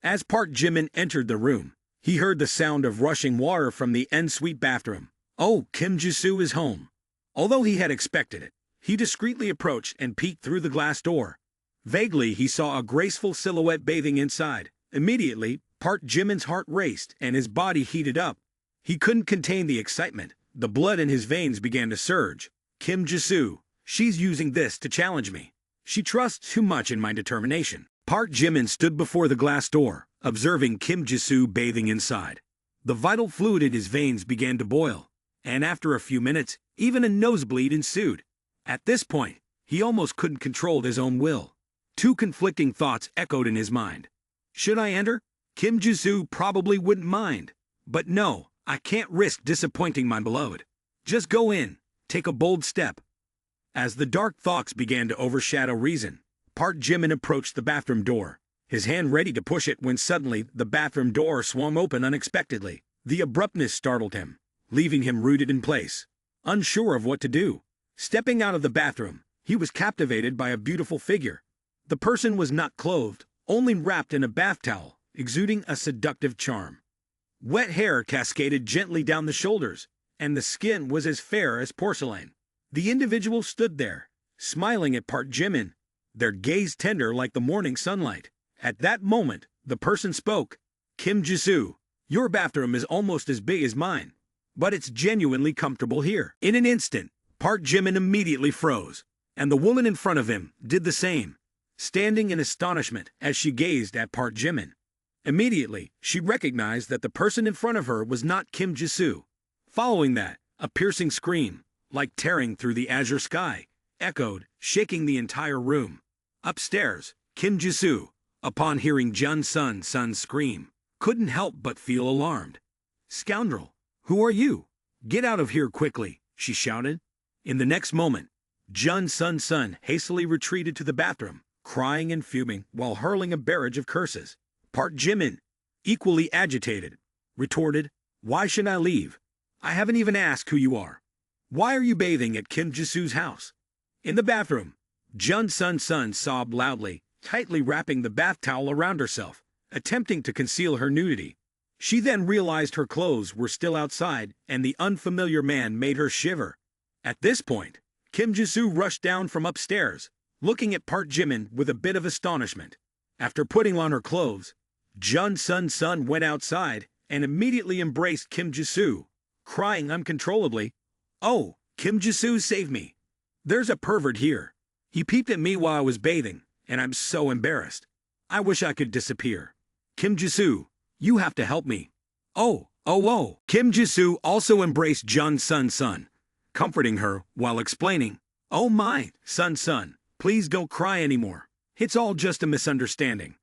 As Park Jimin entered the room, he heard the sound of rushing water from the en-suite bathroom. Oh, Kim Ji-soo is home. Although he had expected it, he discreetly approached and peeked through the glass door. Vaguely, he saw a graceful silhouette bathing inside. Immediately, Park Jimin's heart raced and his body heated up. He couldn't contain the excitement. The blood in his veins began to surge. Kim Ji-soo, she's using this to challenge me. She trusts too much in my determination. Park Jimin stood before the glass door, observing Kim Ji-soo bathing inside. The vital fluid in his veins began to boil, and after a few minutes, even a nosebleed ensued. At this point, he almost couldn't control his own will. Two conflicting thoughts echoed in his mind. Should I enter? Kim Ji-soo probably wouldn't mind. But no, I can't risk disappointing my beloved. Just go in, take a bold step. As the dark thoughts began to overshadow reason, Park Jimin approached the bathroom door, his hand ready to push it when suddenly the bathroom door swung open unexpectedly. The abruptness startled him, leaving him rooted in place, unsure of what to do. Stepping out of the bathroom, he was captivated by a beautiful figure. The person was not clothed, only wrapped in a bath towel, exuding a seductive charm. Wet hair cascaded gently down the shoulders, and the skin was as fair as porcelain. The individual stood there, smiling at Park Jimin, their gaze tender like the morning sunlight. At that moment, the person spoke. Kim Ji-soo, your bathroom is almost as big as mine, but it's genuinely comfortable here. In an instant, Park Jimin immediately froze, and the woman in front of him did the same. standing in astonishment as she gazed at Park Jimin. Immediately, she recognized that the person in front of her was not Kim Jisoo. Following that, a piercing scream, like tearing through the azure sky, echoed, shaking the entire room. Upstairs, Kim Jisoo, upon hearing Jun Sun's scream, couldn't help but feel alarmed. "Scoundrel! Who are you? Get out of here quickly!" she shouted. In the next moment, Jun Sun hastily retreated to the bathroom, crying and fuming while hurling a barrage of curses. Park Jimin, equally agitated, retorted, "Why should I leave? I haven't even asked who you are. Why are you bathing at Kim Jisoo's house?" In the bathroom, Jun Sun sobbed loudly, tightly wrapping the bath towel around herself, attempting to conceal her nudity. She then realized her clothes were still outside, and the unfamiliar man made her shiver. At this point, Kim Jisoo rushed down from upstairs, looking at Park Jimin with a bit of astonishment. After putting on her clothes, Jun Sun went outside and immediately embraced Kim Jisoo, crying uncontrollably, "Oh, Kim Jisoo, save me! There's a pervert here. He peeped at me while I was bathing, and I'm so embarrassed. I wish I could disappear. Kim Jisoo, you have to help me." Oh. Kim Jisoo also embraced Jun Sun, comforting her while explaining, "Oh my, Sun, please don't cry anymore. It's all just a misunderstanding."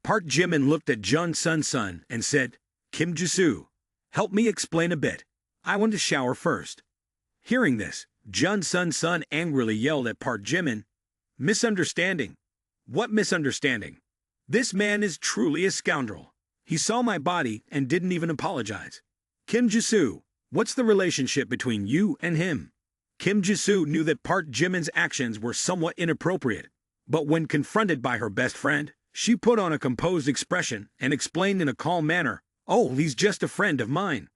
Park Jimin looked at Jun Sun and said, "Kim Jisoo, help me explain a bit. I want to shower first." Hearing this, Jun Sun angrily yelled at Park Jimin, "Misunderstanding? What misunderstanding? This man is truly a scoundrel. He saw my body and didn't even apologize. Kim Jisoo, what's the relationship between you and him?" Kim Jisoo knew that Park Jimin's actions were somewhat inappropriate, but when confronted by her best friend, she put on a composed expression and explained in a calm manner, "Oh, he's just a friend of mine."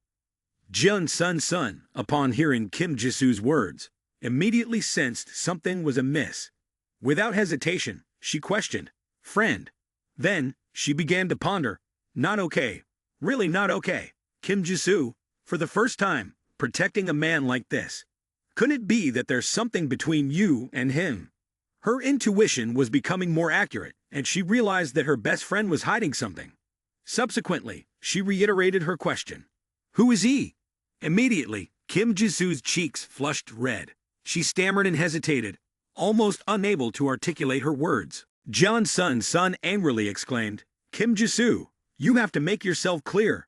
Jun Sun, upon hearing Kim Jisoo's words, immediately sensed something was amiss. Without hesitation, she questioned, "Friend?" Then, she began to ponder, "Not okay. Really not okay. Kim Jisoo, for the first time, protecting a man like this. Could it be that there's something between you and him?" Her intuition was becoming more accurate, and she realized that her best friend was hiding something. Subsequently, she reiterated her question, "Who is he?" Immediately, Kim Jisoo's cheeks flushed red. She stammered and hesitated, almost unable to articulate her words. Jun Sun angrily exclaimed, "Kim Jisoo, you have to make yourself clear.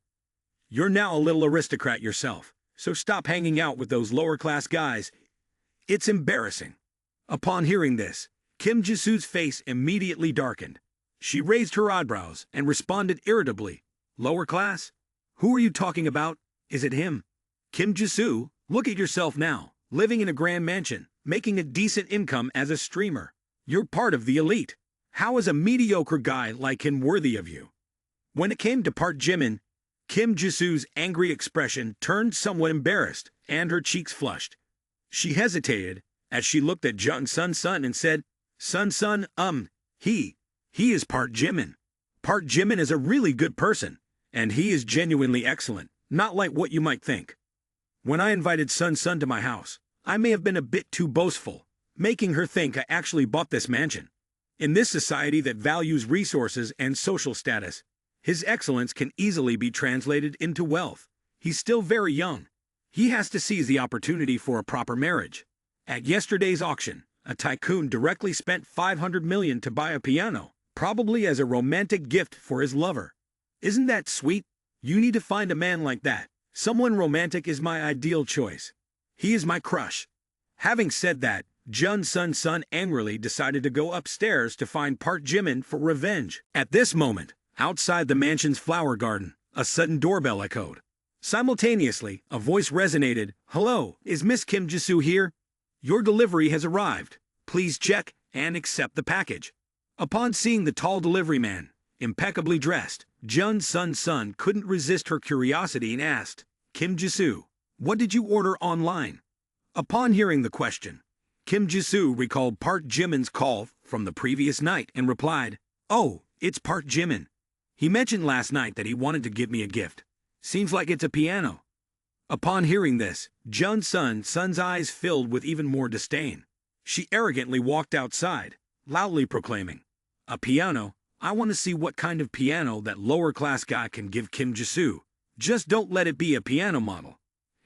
You're now a little aristocrat yourself, so stop hanging out with those lower-class guys. It's embarrassing." Upon hearing this, Kim Jisoo's face immediately darkened. She raised her eyebrows and responded irritably, "Lower class? Who are you talking about? Is it him? Kim Jisoo, look at yourself now, living in a grand mansion, making a decent income as a streamer. You're part of the elite. How is a mediocre guy like him worthy of you?" When it came to Park Jimin, Kim Jisoo's angry expression turned somewhat embarrassed, and her cheeks flushed. She hesitated as she looked at Jun Sun and said, Sun, he is Park Jimin. Park Jimin is a really good person, and he is genuinely excellent, not like what you might think. When I invited Sun to my house, I may have been a bit too boastful, making her think I actually bought this mansion. In this society that values resources and social status, his excellence can easily be translated into wealth. He's still very young. He has to seize the opportunity for a proper marriage. At yesterday's auction, a tycoon directly spent 500 million to buy a piano, probably as a romantic gift for his lover. Isn't that sweet? You need to find a man like that. Someone romantic is my ideal choice. He is my crush. Having said that, Jun Sun angrily decided to go upstairs to find Park Jimin for revenge. At this moment, outside the mansion's flower garden, a sudden doorbell echoed. Simultaneously, a voice resonated, "Hello, is Miss Kim Jisoo here? Your delivery has arrived. Please check and accept the package." Upon seeing the tall delivery man, impeccably dressed, Jun Sun couldn't resist her curiosity and asked, "Kim Jisoo, what did you order online?" Upon hearing the question, Kim Jisoo recalled Park Jimin's call from the previous night and replied, "Oh, it's Park Jimin. He mentioned last night that he wanted to give me a gift. Seems like it's a piano." Upon hearing this, Jun Sun's eyes filled with even more disdain. She arrogantly walked outside, loudly proclaiming, A piano? I want to see what kind of piano that lower-class guy can give Kim Jisoo. Just don't let it be a piano model.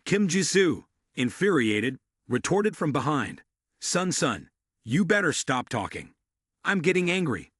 Kim Jisoo, infuriated, retorted from behind. Son, you better stop talking. I'm getting angry.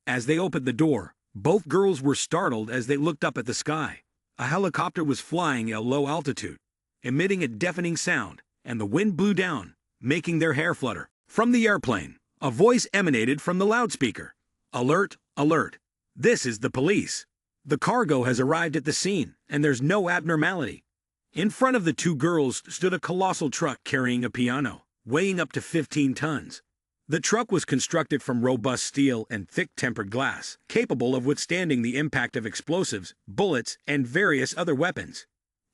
As they opened the door, both girls were startled as they looked up at the sky. A helicopter was flying at a low altitude, emitting a deafening sound, and the wind blew down, making their hair flutter. From the airplane, a voice emanated from the loudspeaker. Alert, alert. This is the police. The cargo has arrived at the scene, and there's no abnormality. In front of the two girls stood a colossal truck carrying a piano, weighing up to 15 tons. The truck was constructed from robust steel and thick tempered glass, capable of withstanding the impact of explosives, bullets, and various other weapons.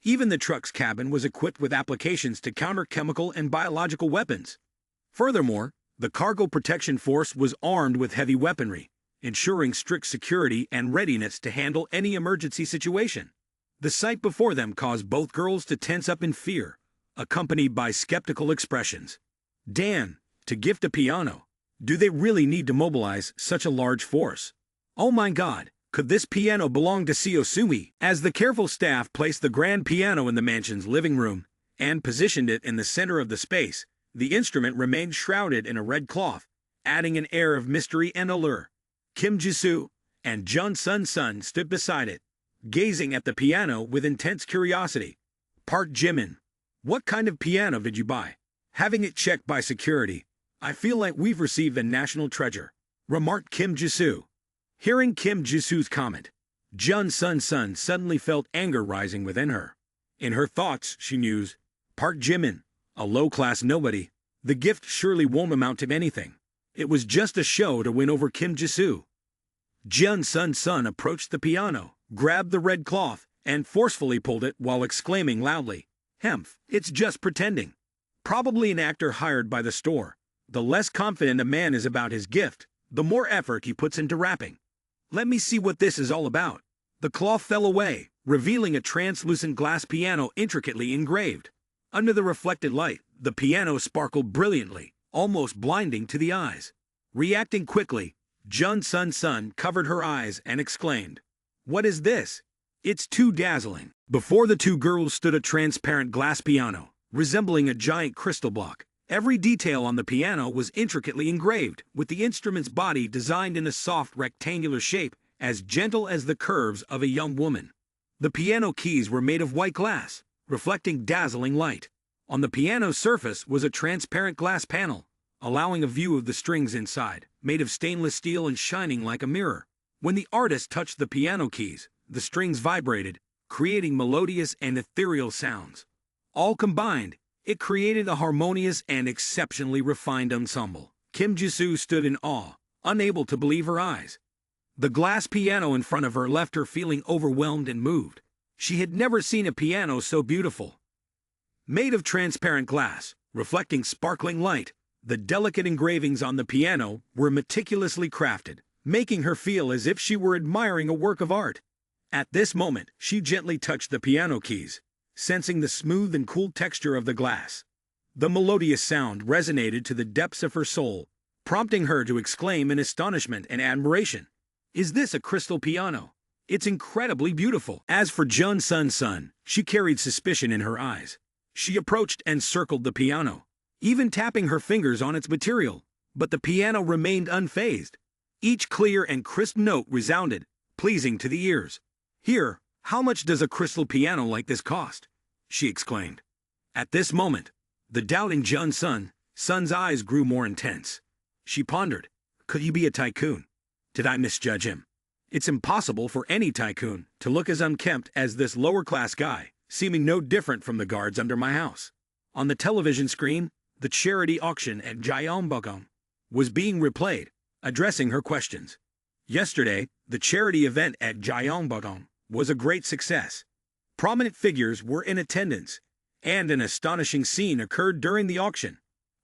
Even the truck's cabin was equipped with applications to counter chemical and biological weapons. Furthermore, the cargo protection force was armed with heavy weaponry, ensuring strict security and readiness to handle any emergency situation. The sight before them caused both girls to tense up in fear, accompanied by skeptical expressions. Dan, to gift a piano? Do they really need to mobilize such a large force? Oh my God, could this piano belong to Seo? As the careful staff placed the grand piano in the mansion's living room and positioned it in the center of the space, the instrument remained shrouded in a red cloth, adding an air of mystery and allure. Kim Jisoo and Jun Sun stood beside it, gazing at the piano with intense curiosity. Park Jimin, what kind of piano did you buy? Having it checked by security, I feel like we've received a national treasure, remarked Kim Jisoo. Hearing Kim Jisoo's comment, Jun Sun suddenly felt anger rising within her. In her thoughts, she mused, Park Jimin, a low-class nobody, the gift surely won't amount to anything. It was just a show to win over Kim Jisoo. Jun Sun approached the piano, grabbed the red cloth, and forcefully pulled it while exclaiming loudly, Hemph, it's just pretending. Probably an actor hired by the store. The less confident a man is about his gift, the more effort he puts into wrapping. Let me see what this is all about. The cloth fell away, revealing a translucent glass piano intricately engraved. Under the reflected light, the piano sparkled brilliantly, almost blinding to the eyes. Reacting quickly, Jun Sun covered her eyes and exclaimed, What is this? It's too dazzling. Before the two girls stood a transparent glass piano, resembling a giant crystal block. Every detail on the piano was intricately engraved, with the instrument's body designed in a soft rectangular shape, as gentle as the curves of a young woman. The piano keys were made of white glass, reflecting dazzling light. On the piano's surface was a transparent glass panel, allowing a view of the strings inside, made of stainless steel and shining like a mirror. When the artist touched the piano keys, the strings vibrated, creating melodious and ethereal sounds. All combined, it created a harmonious and exceptionally refined ensemble. Kim Jisoo stood in awe, unable to believe her eyes. The glass piano in front of her left her feeling overwhelmed and moved. She had never seen a piano so beautiful. Made of transparent glass, reflecting sparkling light, the delicate engravings on the piano were meticulously crafted, making her feel as if she were admiring a work of art. At this moment, she gently touched the piano keys, sensing the smooth and cool texture of the glass. The melodious sound resonated to the depths of her soul, prompting her to exclaim in astonishment and admiration, Is this a crystal piano? It's incredibly beautiful. As for Jun Sun, she carried suspicion in her eyes. She approached and circled the piano, even tapping her fingers on its material, but the piano remained unfazed. Each clear and crisp note resounded, pleasing to the ears. Here, how much does a crystal piano like this cost? She exclaimed. At this moment, the doubting Jun Sun's eyes grew more intense. She pondered, could he be a tycoon? Did I misjudge him? It's impossible for any tycoon to look as unkempt as this lower-class guy, seeming no different from the guards under my house. On the television screen, the charity auction at Gyeongbokgung was being replayed, addressing her questions. Yesterday, the charity event at Gyeongbokgung was a great success. Prominent figures were in attendance, and an astonishing scene occurred during the auction.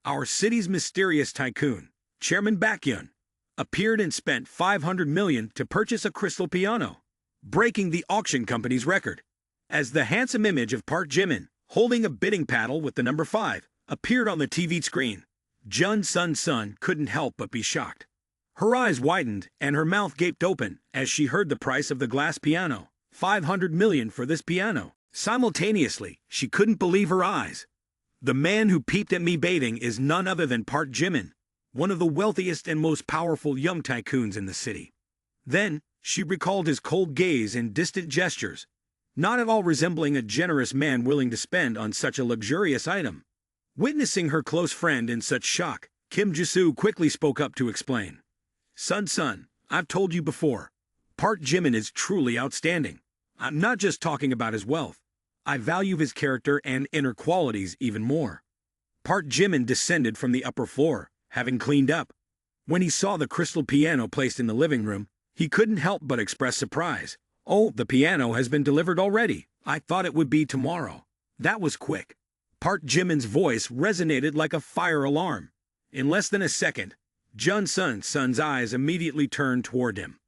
Our city's mysterious tycoon, Chairman Baekhyun, appeared and spent 500 million to purchase a crystal piano, breaking the auction company's record. As the handsome image of Park Jimin, holding a bidding paddle with the number 5, appeared on the TV screen, Jun Sun couldn't help but be shocked. Her eyes widened and her mouth gaped open as she heard the price of the glass piano. 500 million for this piano. Simultaneously, she couldn't believe her eyes. The man who peeped at me bathing is none other than Park Jimin, one of the wealthiest and most powerful young tycoons in the city. Then, she recalled his cold gaze and distant gestures, not at all resembling a generous man willing to spend on such a luxurious item. Witnessing her close friend in such shock, Kim Ji-soo quickly spoke up to explain. Son, I've told you before, Park Jimin is truly outstanding. I'm not just talking about his wealth. I value his character and inner qualities even more. Park Jimin descended from the upper floor, having cleaned up. When he saw the crystal piano placed in the living room, he couldn't help but express surprise. Oh, the piano has been delivered already. I thought it would be tomorrow. That was quick. Park Jimin's voice resonated like a fire alarm. In less than a second, Jun Sun's eyes immediately turned toward him.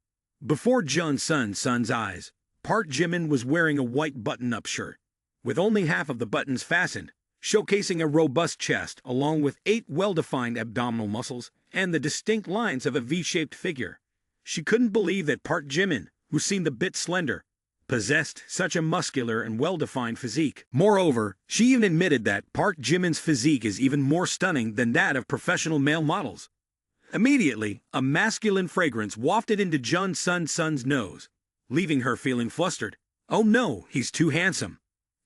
Before Jun Sun's eyes, Park Jimin was wearing a white button-up shirt, with only half of the buttons fastened, showcasing a robust chest along with 8 well-defined abdominal muscles and the distinct lines of a V-shaped figure. She couldn't believe that Park Jimin, who seemed a bit slender, possessed such a muscular and well-defined physique. Moreover, she even admitted that Park Jimin's physique is even more stunning than that of professional male models. Immediately, a masculine fragrance wafted into Jun Sun's nose, leaving her feeling flustered. Oh no, he's too handsome.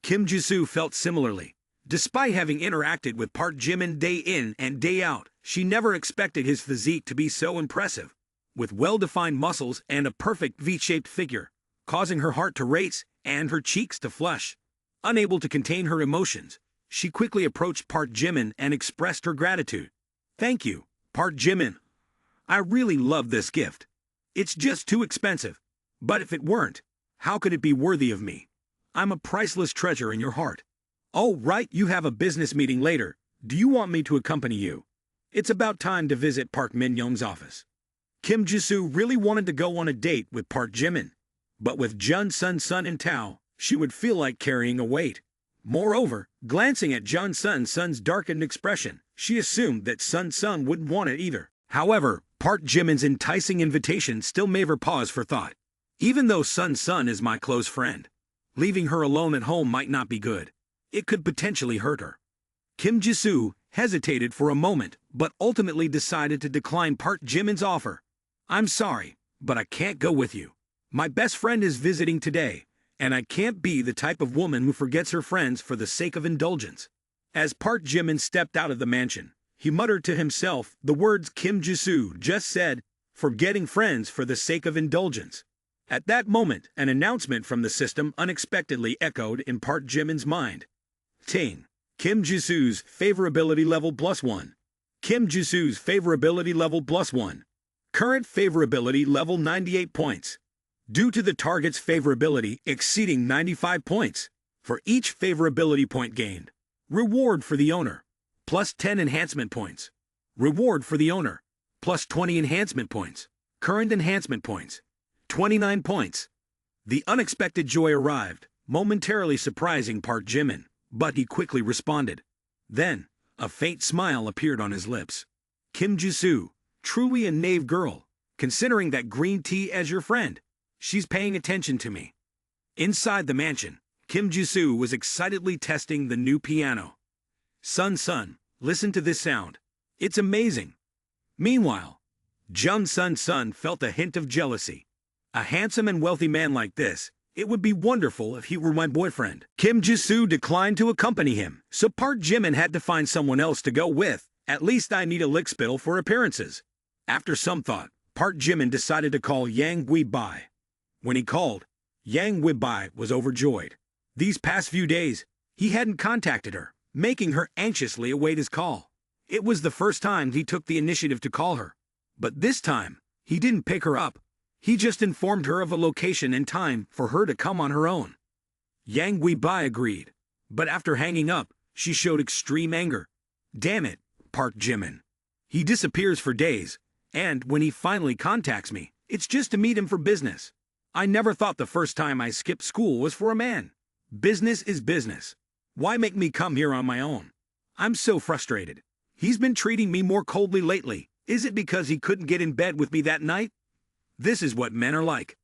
Kim Ji-soo felt similarly. Despite having interacted with Park Jimin day in and day out, she never expected his physique to be so impressive. With well-defined muscles and a perfect V-shaped figure, causing her heart to race and her cheeks to flush. Unable to contain her emotions, she quickly approached Park Jimin and expressed her gratitude. Thank you, Park Jimin. I really love this gift. It's just too expensive. But if it weren't, how could it be worthy of me? I'm a priceless treasure in your heart. Oh, right, you have a business meeting later. Do you want me to accompany you? It's about time to visit Park Min-young's office. Kim Ji-soo really wanted to go on a date with Park Jimin. But with Jun Sun in tow, she would feel like carrying a weight. Moreover, glancing at Jun Sun's darkened expression, she assumed that Sun wouldn't want it either. However, Park Jimin's enticing invitation still made her pause for thought. Even though Sun is my close friend, leaving her alone at home might not be good. It could potentially hurt her. Kim Ji-soo hesitated for a moment, but ultimately decided to decline Park Jimin's offer. I'm sorry, but I can't go with you. My best friend is visiting today, and I can't be the type of woman who forgets her friends for the sake of indulgence. As Park Jimin stepped out of the mansion, he muttered to himself the words Kim Ji-soo just said, forgetting friends for the sake of indulgence. At that moment, an announcement from the system unexpectedly echoed in Park Jimin's mind. Ting. Kim Ji-soo's favorability level +1. Kim Ji-soo's favorability level +1. Current favorability level 98 points. Due to the target's favorability exceeding 95 points, for each favorability point gained, reward for the owner, +10 enhancement points. Reward for the owner, +20 enhancement points. Current enhancement points, 29 points. The unexpected joy arrived, momentarily surprising Park Jimin, but he quickly responded. Then, a faint smile appeared on his lips. Kim Ji-soo, truly a knave girl, considering that green tea as your friend. She's paying attention to me. Inside the mansion, Kim Ji-soo was excitedly testing the new piano. Sun, listen to this sound. It's amazing. Meanwhile, Jun Sun felt a hint of jealousy. A handsome and wealthy man like this, it would be wonderful if he were my boyfriend. Kim Ji-soo declined to accompany him, so Park Jimin had to find someone else to go with. At least I need a lickspittle for appearances. After some thought, Park Jimin decided to call Yang Wi-bai. When he called, Yang Wi-bai was overjoyed. These past few days, he hadn't contacted her, making her anxiously await his call. It was the first time he took the initiative to call her. But this time, he didn't pick her up. He just informed her of a location and time for her to come on her own. Yang Wi-bai agreed, but after hanging up, she showed extreme anger. Damn it, Park Jimin. He disappears for days, and when he finally contacts me, it's just to meet him for business. I never thought the first time I skipped school was for a man. Business is business. Why make me come here on my own? I'm so frustrated. He's been treating me more coldly lately, Is it because he couldn't get in bed with me that night? This is what men are like.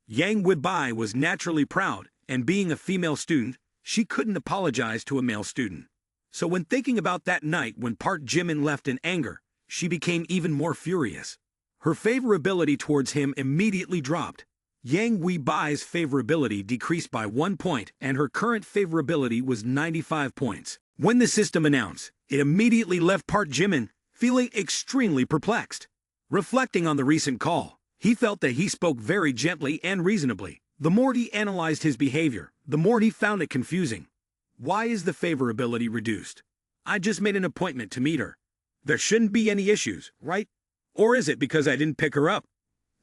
Yang Weibai was naturally proud, and being a female student, she couldn't apologize to a male student. So when thinking about that night when Park Jimin left in anger, she became even more furious. Her favorability towards him immediately dropped. Yang Weibai's favorability decreased by 1 point, and her current favorability was 95 points. When the system announced, it immediately left Park Jimin feeling extremely perplexed. Reflecting on the recent call, he felt that he spoke very gently and reasonably. The more he analyzed his behavior, the more he found it confusing. Why is the favorability reduced? I just made an appointment to meet her. There shouldn't be any issues, right? Or is it because I didn't pick her up?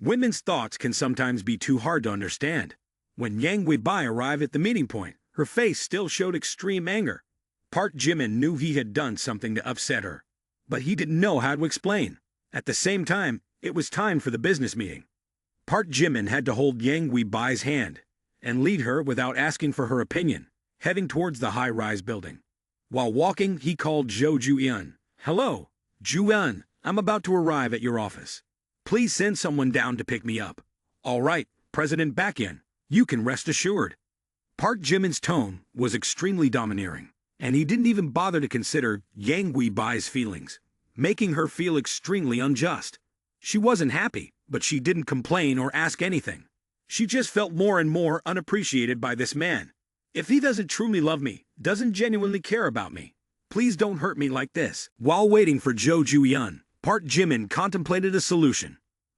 Women's thoughts can sometimes be too hard to understand. When Yang Weibai arrived at the meeting point, her face still showed extreme anger. Park Jimin knew he had done something to upset her, but he didn't know how to explain. At the same time, it was time for the business meeting. Park Jimin had to hold Yang Weibai's hand and lead her without asking for her opinion, heading towards the high-rise building. While walking, he called Jo Ju-yeon. "Hello, Ju-yeon, I'm about to arrive at your office. Please send someone down to pick me up." "All right, President Baekhyun, you can rest assured." Park Jimin's tone was extremely domineering, and he didn't even bother to consider Yang Weibai's feelings, making her feel extremely unjust. She wasn't happy, but she didn't complain or ask anything. She just felt more and more unappreciated by this man. If he doesn't truly love me, doesn't genuinely care about me, please don't hurt me like this. While waiting for Jo Ju-yeon, Park Jimin contemplated a solution.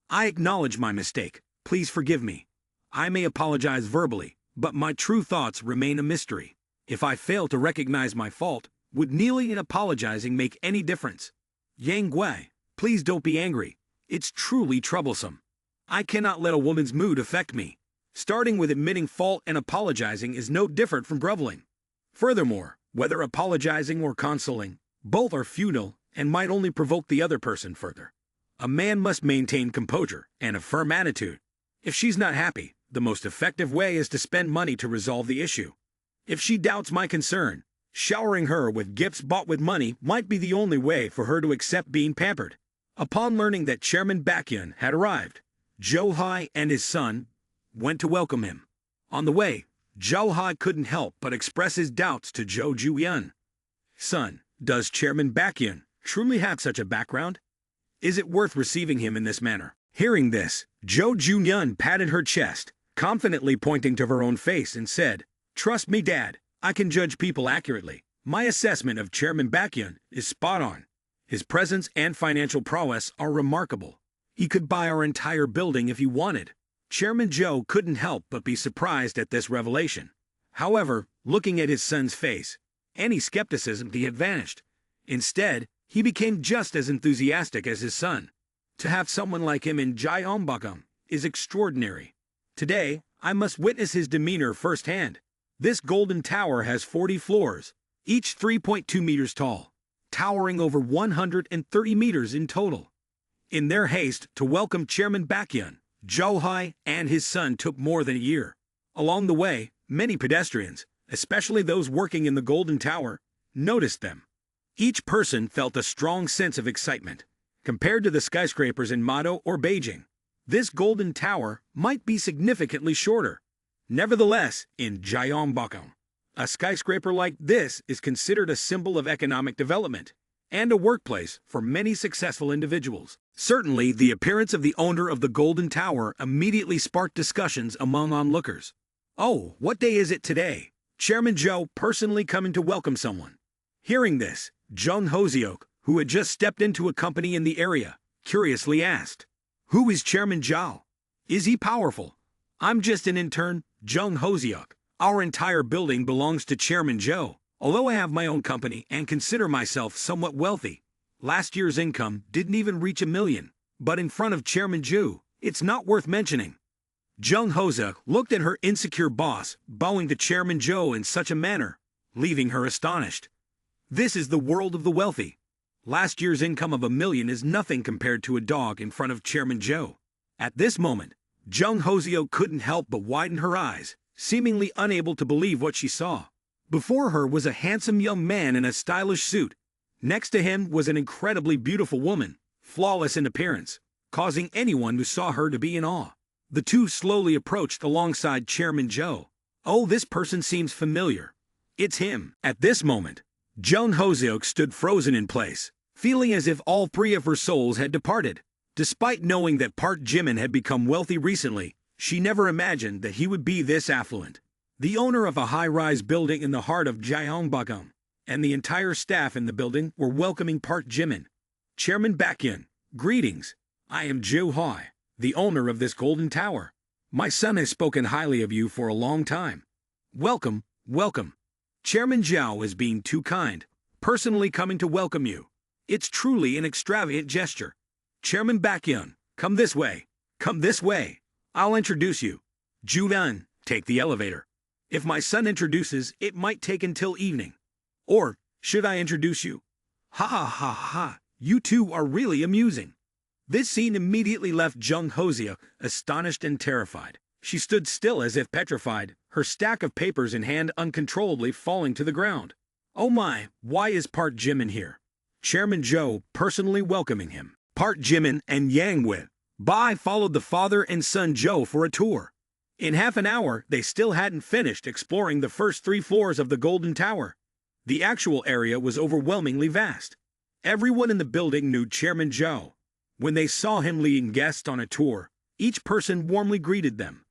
"I acknowledge my mistake. Please forgive me. I may apologize verbally, but my true thoughts remain a mystery. If I fail to recognize my fault, would kneeling and apologizing make any difference? Yang Gui, please don't be angry. It's truly troublesome. I cannot let a woman's mood affect me. Starting with admitting fault and apologizing is no different from groveling. Furthermore, whether apologizing or consoling, both are futile and might only provoke the other person further. A man must maintain composure and a firm attitude. If she's not happy, the most effective way is to spend money to resolve the issue. If she doubts my concern, showering her with gifts bought with money might be the only way for her to accept being pampered." Upon learning that Chairman Baekhyun had arrived, Jo Hai and his son went to welcome him. On the way, Jo Hai couldn't help but express his doubts to Jo Ju-yeon. "Son, does Chairman Baekhyun truly have such a background? Is it worth receiving him in this manner?" Hearing this, Jo Ju-yeon patted her chest, confidently pointing to her own face and said, "Trust me, Dad, I can judge people accurately. My assessment of Chairman Baekhyun is spot on. His presence and financial prowess are remarkable. He could buy our entire building if he wanted." Chairman Jo couldn't help but be surprised at this revelation. However, looking at his son's face, any skepticism had vanished. Instead, he became just as enthusiastic as his son. To have someone like him in Gyeongbokgung is extraordinary. Today, I must witness his demeanor firsthand. This golden tower has 40 floors, each 3.2 meters tall, towering over 130 meters in total. In their haste to welcome Chairman Baekhyun, Jo Hai and his son took more than a year. Along the way, many pedestrians, especially those working in the Golden Tower, noticed them. Each person felt a strong sense of excitement. Compared to the skyscrapers in Mado or Beijing, this Golden Tower might be significantly shorter. Nevertheless, in Gyeongbokgung, a skyscraper like this is considered a symbol of economic development and a workplace for many successful individuals. Certainly, the appearance of the owner of the Golden Tower immediately sparked discussions among onlookers. "Oh, what day is it today? Chairman Jo personally coming to welcome someone." Hearing this, Jung Hoseok, who had just stepped into a company in the area, curiously asked, "Who is Chairman Jo? Is he powerful?" "I'm just an intern, Jung Hoseok. Our entire building belongs to Chairman Jo. Although I have my own company and consider myself somewhat wealthy, last year's income didn't even reach $1 million. But in front of Chairman Jo, it's not worth mentioning." Jung Hoseok looked at her insecure boss, bowing to Chairman Jo in such a manner, leaving her astonished. This is the world of the wealthy. Last year's income of $1 million is nothing compared to a dog in front of Chairman Jo. At this moment, Jung Hoseok couldn't help but widen her eyes, seemingly unable to believe what she saw. Before her was a handsome young man in a stylish suit. Next to him was an incredibly beautiful woman, flawless in appearance, causing anyone who saw her to be in awe. The two slowly approached alongside Chairman Joe. Oh, this person seems familiar. It's him. At this moment, Jung Hoseok stood frozen in place, feeling as if all three of her souls had departed. Despite knowing that Park Jimin had become wealthy recently, she never imagined that he would be this affluent. The owner of a high-rise building in the heart of Gyeongbokgung, and the entire staff in the building were welcoming Park Jimin. Chairman Baekhyun, greetings. I am Jo Hoi, the owner of this golden tower. My son has spoken highly of you for a long time. Welcome, welcome. Chairman Zhao is being too kind, personally coming to welcome you. It's truly an extravagant gesture. Chairman Baekhyun, come this way. Come this way. I'll introduce you. Ju-Yun, take the elevator. If my son introduces, it might take until evening. Or, should I introduce you? Ha ha ha ha, you two are really amusing. This scene immediately left Jung Hoseok astonished and terrified. She stood still as if petrified, her stack of papers in hand uncontrollably falling to the ground. Oh my, why is Park Jimin here? Chairman Joe personally welcoming him. Park Jimin and Yang Bai followed the father and son Joe for a tour. In half an hour, they still hadn't finished exploring the first 3 floors of the Golden Tower. The actual area was overwhelmingly vast. Everyone in the building knew Chairman Joe. When they saw him leading guests on a tour, each person warmly greeted them.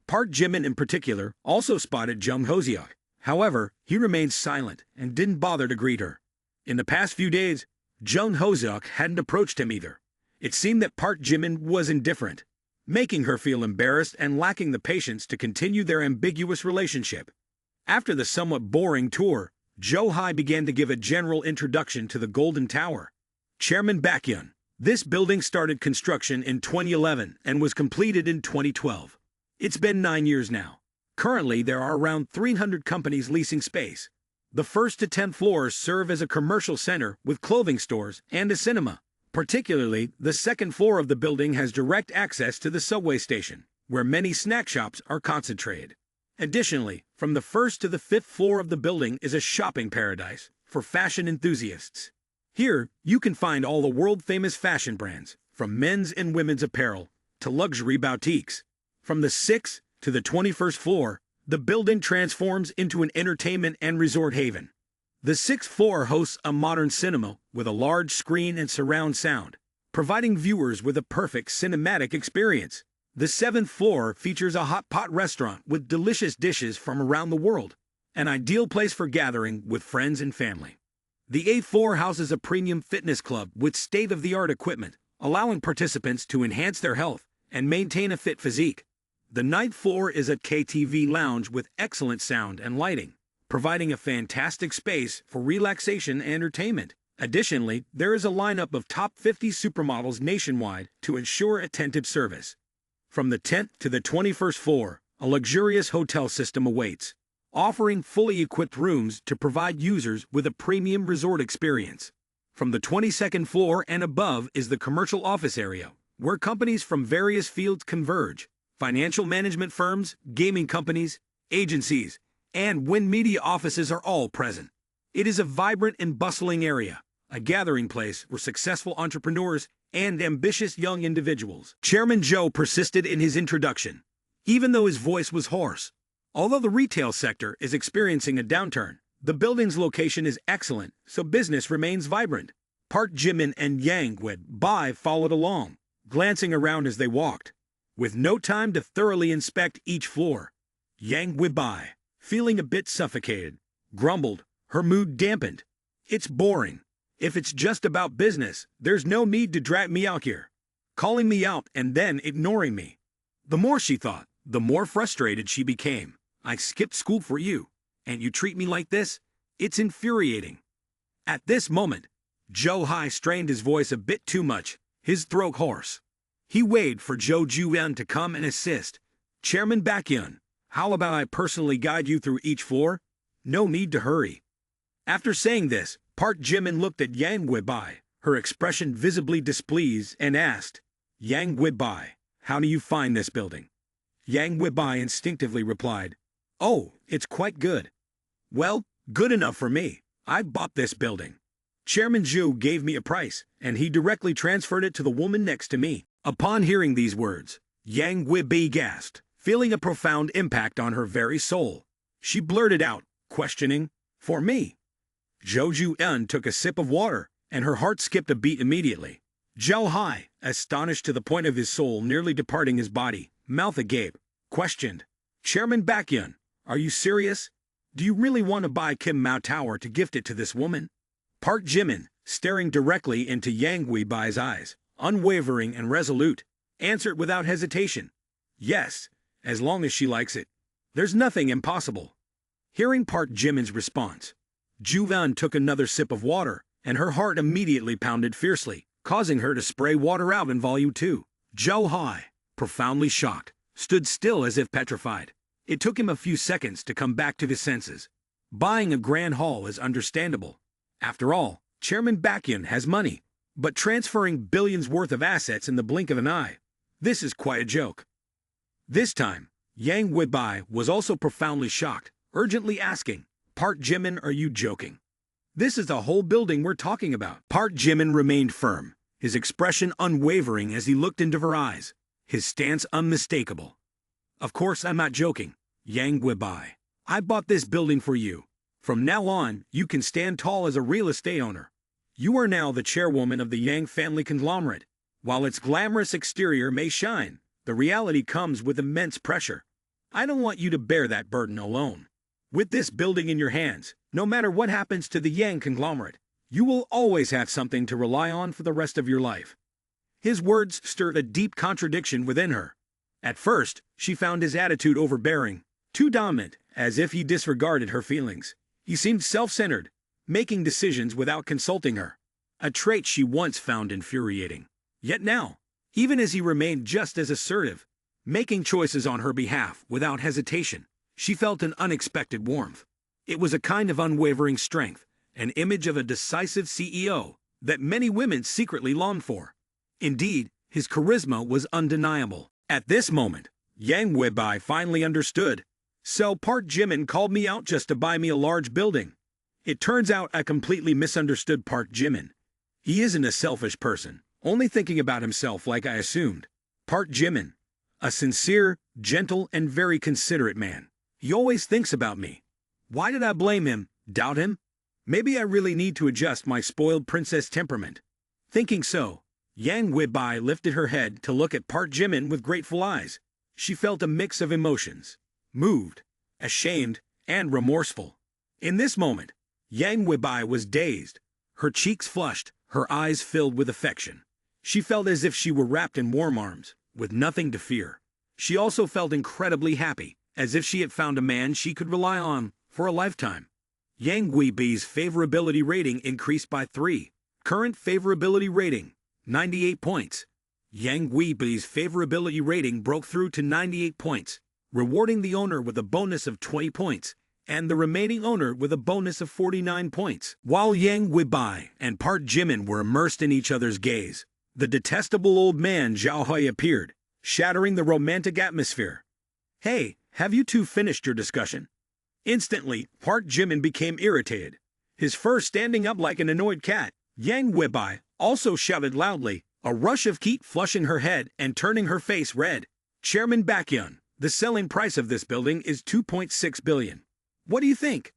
Park Jimin in particular also spotted Jung Hoseok. However, he remained silent and didn't bother to greet her. In the past few days, Jung Hoseok hadn't approached him either. It seemed that Park Jimin was indifferent, making her feel embarrassed and lacking the patience to continue their ambiguous relationship. After the somewhat boring tour, Jo Hai began to give a general introduction to the Golden Tower. Chairman Baekhyun, this building started construction in 2011 and was completed in 2012. It's been 9 years now. Currently, there are around 300 companies leasing space. The first to 10 floors serve as a commercial center with clothing stores and a cinema. Particularly, the second floor of the building has direct access to the subway station, where many snack shops are concentrated. Additionally, from the first to the 5th floor of the building is a shopping paradise for fashion enthusiasts. Here, you can find all the world-famous fashion brands, from men's and women's apparel to luxury boutiques. From the 6th to the 21st floor, the building transforms into an entertainment and resort haven. The 6th floor hosts a modern cinema with a large screen and surround sound, providing viewers with a perfect cinematic experience. The 7th floor features a hot pot restaurant with delicious dishes from around the world, an ideal place for gathering with friends and family. The 8th floor houses a premium fitness club with state-of-the-art equipment, allowing participants to enhance their health and maintain a fit physique. The 9th floor is a KTV lounge with excellent sound and lighting, providing a fantastic space for relaxation and entertainment. Additionally, there is a lineup of top 50 supermodels nationwide to ensure attentive service. From the 10th to the 21st floor, a luxurious hotel system awaits, offering fully equipped rooms to provide users with a premium resort experience. From the 22nd floor and above is the commercial office area, where companies from various fields converge. Financial management firms, gaming companies, agencies, and Win Media offices are all present. It is a vibrant and bustling area, a gathering place where successful entrepreneurs and ambitious young individuals. Chairman Joe persisted in his introduction, even though his voice was hoarse. Although the retail sector is experiencing a downturn, the building's location is excellent, so business remains vibrant. Park Jimin and Yang Bai followed along, glancing around as they walked. With no time to thoroughly inspect each floor, Yang Bai, feeling a bit suffocated, grumbled, her mood dampened. It's boring. If it's just about business, there's no need to drag me out here, calling me out and then ignoring me. The more she thought, the more frustrated she became. I skipped school for you, and you treat me like this? It's infuriating. At this moment, Jo Hai strained his voice a bit too much, his throat hoarse. He waited for Jo Ju-Yun to come and assist. Chairman Baekhyun, how about I personally guide you through each floor? No need to hurry. After saying this, Park Jimin looked at Yang Bai, her expression visibly displeased, and asked, Yang Bai, how do you find this building? Yang Bai instinctively replied, Oh, it's quite good. Well, good enough for me. I bought this building. Chairman Zhu gave me a price, and he directly transferred it to the woman next to me. Upon hearing these words, Yang Guibi gasped, feeling a profound impact on her very soul. She blurted out, questioning, "For me?" Zhou Juan took a sip of water, and her heart skipped a beat immediately. Zhao Hai, astonished to the point of his soul nearly departing his body, mouth agape, questioned, "Chairman Baekhyun, are you serious? Do you really want to buy Kim Mao Tower to gift it to this woman?" Park Jimin, staring directly into Yang Guibai's eyes, unwavering and resolute, answered without hesitation, "Yes, as long as she likes it. There's nothing impossible." Hearing Park Jimin's response, Juvan took another sip of water, and her heart immediately pounded fiercely, causing her to spray water out in volume 2. Zhao Hai, profoundly shocked, stood still as if petrified. It took him a few seconds to come back to his senses. Buying a grand hall is understandable. After all, Chairman Baekhyun has money, but transferring billions worth of assets in the blink of an eye, this is quite a joke. This time, Yang Guibai was also profoundly shocked, urgently asking, "Park Jimin, are you joking? This is the whole building we're talking about." Park Jimin remained firm, his expression unwavering as he looked into her eyes, his stance unmistakable. "Of course I'm not joking, Yang Guibai. I bought this building for you. From now on, you can stand tall as a real estate owner. You are now the chairwoman of the Yang family conglomerate. While its glamorous exterior may shine, the reality comes with immense pressure. I don't want you to bear that burden alone. With this building in your hands, no matter what happens to the Yang conglomerate, you will always have something to rely on for the rest of your life." His words stirred a deep contradiction within her. At first, she found his attitude overbearing, too dominant, as if he disregarded her feelings. He seemed self-centered, making decisions without consulting her, a trait she once found infuriating. Yet now, even as he remained just as assertive, making choices on her behalf without hesitation, she felt an unexpected warmth. It was a kind of unwavering strength, an image of a decisive CEO that many women secretly longed for. Indeed, his charisma was undeniable. At this moment, Yang Guibai finally understood. "So Park Jimin called me out just to buy me a large building. It turns out I completely misunderstood Park Jimin. He isn't a selfish person, only thinking about himself like I assumed. Park Jimin, a sincere, gentle, and very considerate man. He always thinks about me. Why did I blame him, doubt him? Maybe I really need to adjust my spoiled princess temperament." Thinking so, Yang Guibai lifted her head to look at Park Jimin with grateful eyes. She felt a mix of emotions, moved, ashamed, and remorseful. In this moment, Yang Guibai was dazed, her cheeks flushed, her eyes filled with affection. She felt as if she were wrapped in warm arms, with nothing to fear. She also felt incredibly happy, as if she had found a man she could rely on for a lifetime. Yang Guibai's favorability rating increased by 3. Current favorability rating, 98 points. Yang Guibai's favorability rating broke through to 98 points, rewarding the owner with a bonus of 20 points, and the remaining owner with a bonus of 49 points. While Yang Guibai and Park Jimin were immersed in each other's gaze, the detestable old man Zhao Hui appeared, shattering the romantic atmosphere. "Hey, have you two finished your discussion?" Instantly, Park Jimin became irritated, his fur standing up like an annoyed cat. Yang Guibai also shouted loudly, a rush of heat flushing her head and turning her face red. "Chairman Baekhyun, the selling price of this building is 2.6 billion. What do you think?"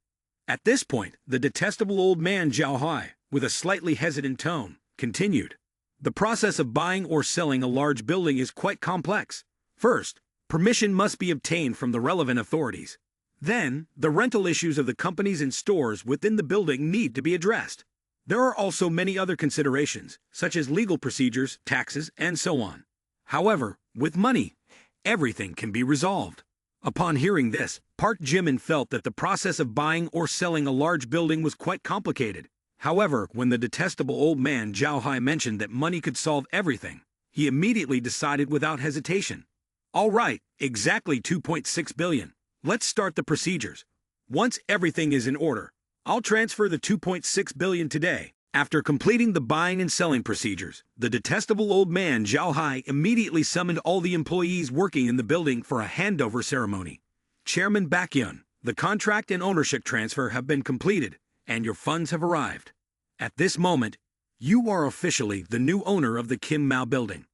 At this point, the detestable old man Zhao Hui, with a slightly hesitant tone, continued. "The process of buying or selling a large building is quite complex. First, permission must be obtained from the relevant authorities. Then, the rental issues of the companies and stores within the building need to be addressed. There are also many other considerations, such as legal procedures, taxes, and so on. However, with money, everything can be resolved." Upon hearing this, Park Jimin felt that the process of buying or selling a large building was quite complicated. However, when the detestable old man Zhao Hai mentioned that money could solve everything, he immediately decided without hesitation. "All right, exactly 2.6 billion. Let's start the procedures. Once everything is in order, I'll transfer the 2.6 billion today." After completing the buying and selling procedures, the detestable old man Zhao Hai immediately summoned all the employees working in the building for a handover ceremony. "Chairman Baekhyun, the contract and ownership transfer have been completed, and your funds have arrived. At this moment, you are officially the new owner of the Kim Mao building.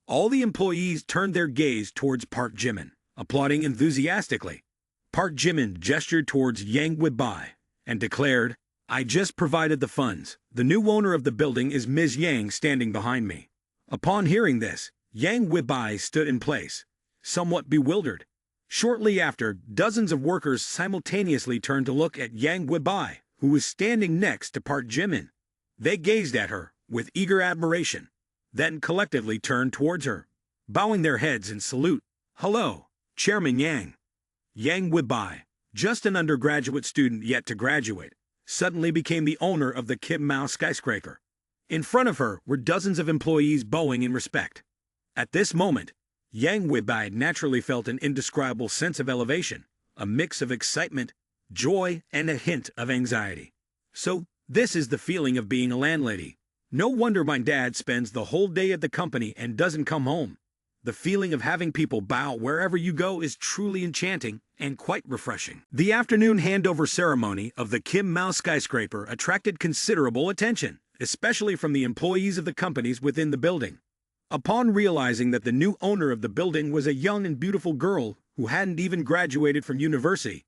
All the employees turned their gaze towards Park Jimin, applauding enthusiastically. Park Jimin gestured towards Yang Weibai and declared, "I just provided the funds. The new owner of the building is Ms. Yang standing behind me." Upon hearing this, Yang Weibai stood in place, somewhat bewildered. Shortly after, dozens of workers simultaneously turned to look at Yang Weibai, who was standing next to Park Jimin. They gazed at her with eager admiration, then collectively turned towards her, bowing their heads in salute. "Hello, Chairman Yang." Yang Weibai, just an undergraduate student yet to graduate, suddenly became the owner of the Kim Mao skyscraper. In front of her were dozens of employees bowing in respect. At this moment, Yang Weibai naturally felt an indescribable sense of elevation, a mix of excitement, joy, and a hint of anxiety. So, this is the feeling of being a landlady. No wonder my dad spends the whole day at the company and doesn't come home. The feeling of having people bow wherever you go is truly enchanting and quite refreshing. The afternoon handover ceremony of the Kim Mao skyscraper attracted considerable attention, especially from the employees of the companies within the building. Upon realizing that the new owner of the building was a young and beautiful girl who hadn't even graduated from university,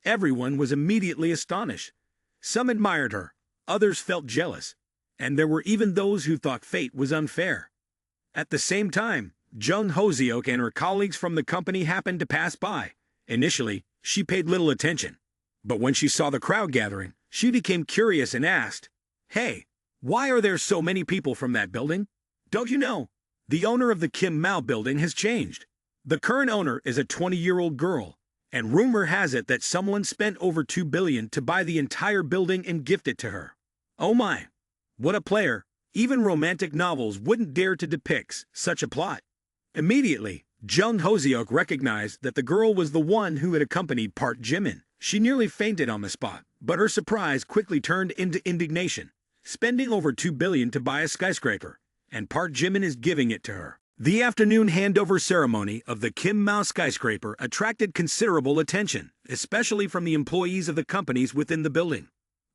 everyone was immediately astonished. Some admired her, others felt jealous, and there were even those who thought fate was unfair. At the same time, Jung Hoseok and her colleagues from the company happened to pass by. Initially, she paid little attention, but when she saw the crowd gathering, she became curious and asked, "Hey, why are there so many people from that building? Don't you know? The owner of the Kim Mao building has changed. The current owner is a 20-year-old girl, and rumor has it that someone spent over $2 billion to buy the entire building and gift it to her. Oh my, what a player. Even romantic novels wouldn't dare to depict such a plot." Immediately, Jung Hoseok recognized that the girl was the one who had accompanied Park Jimin. She nearly fainted on the spot, but her surprise quickly turned into indignation. Spending over $2 billion to buy a skyscraper, and Park Jimin is giving it to her. The afternoon handover ceremony of the Kim Mao skyscraper attracted considerable attention, especially from the employees of the companies within the building.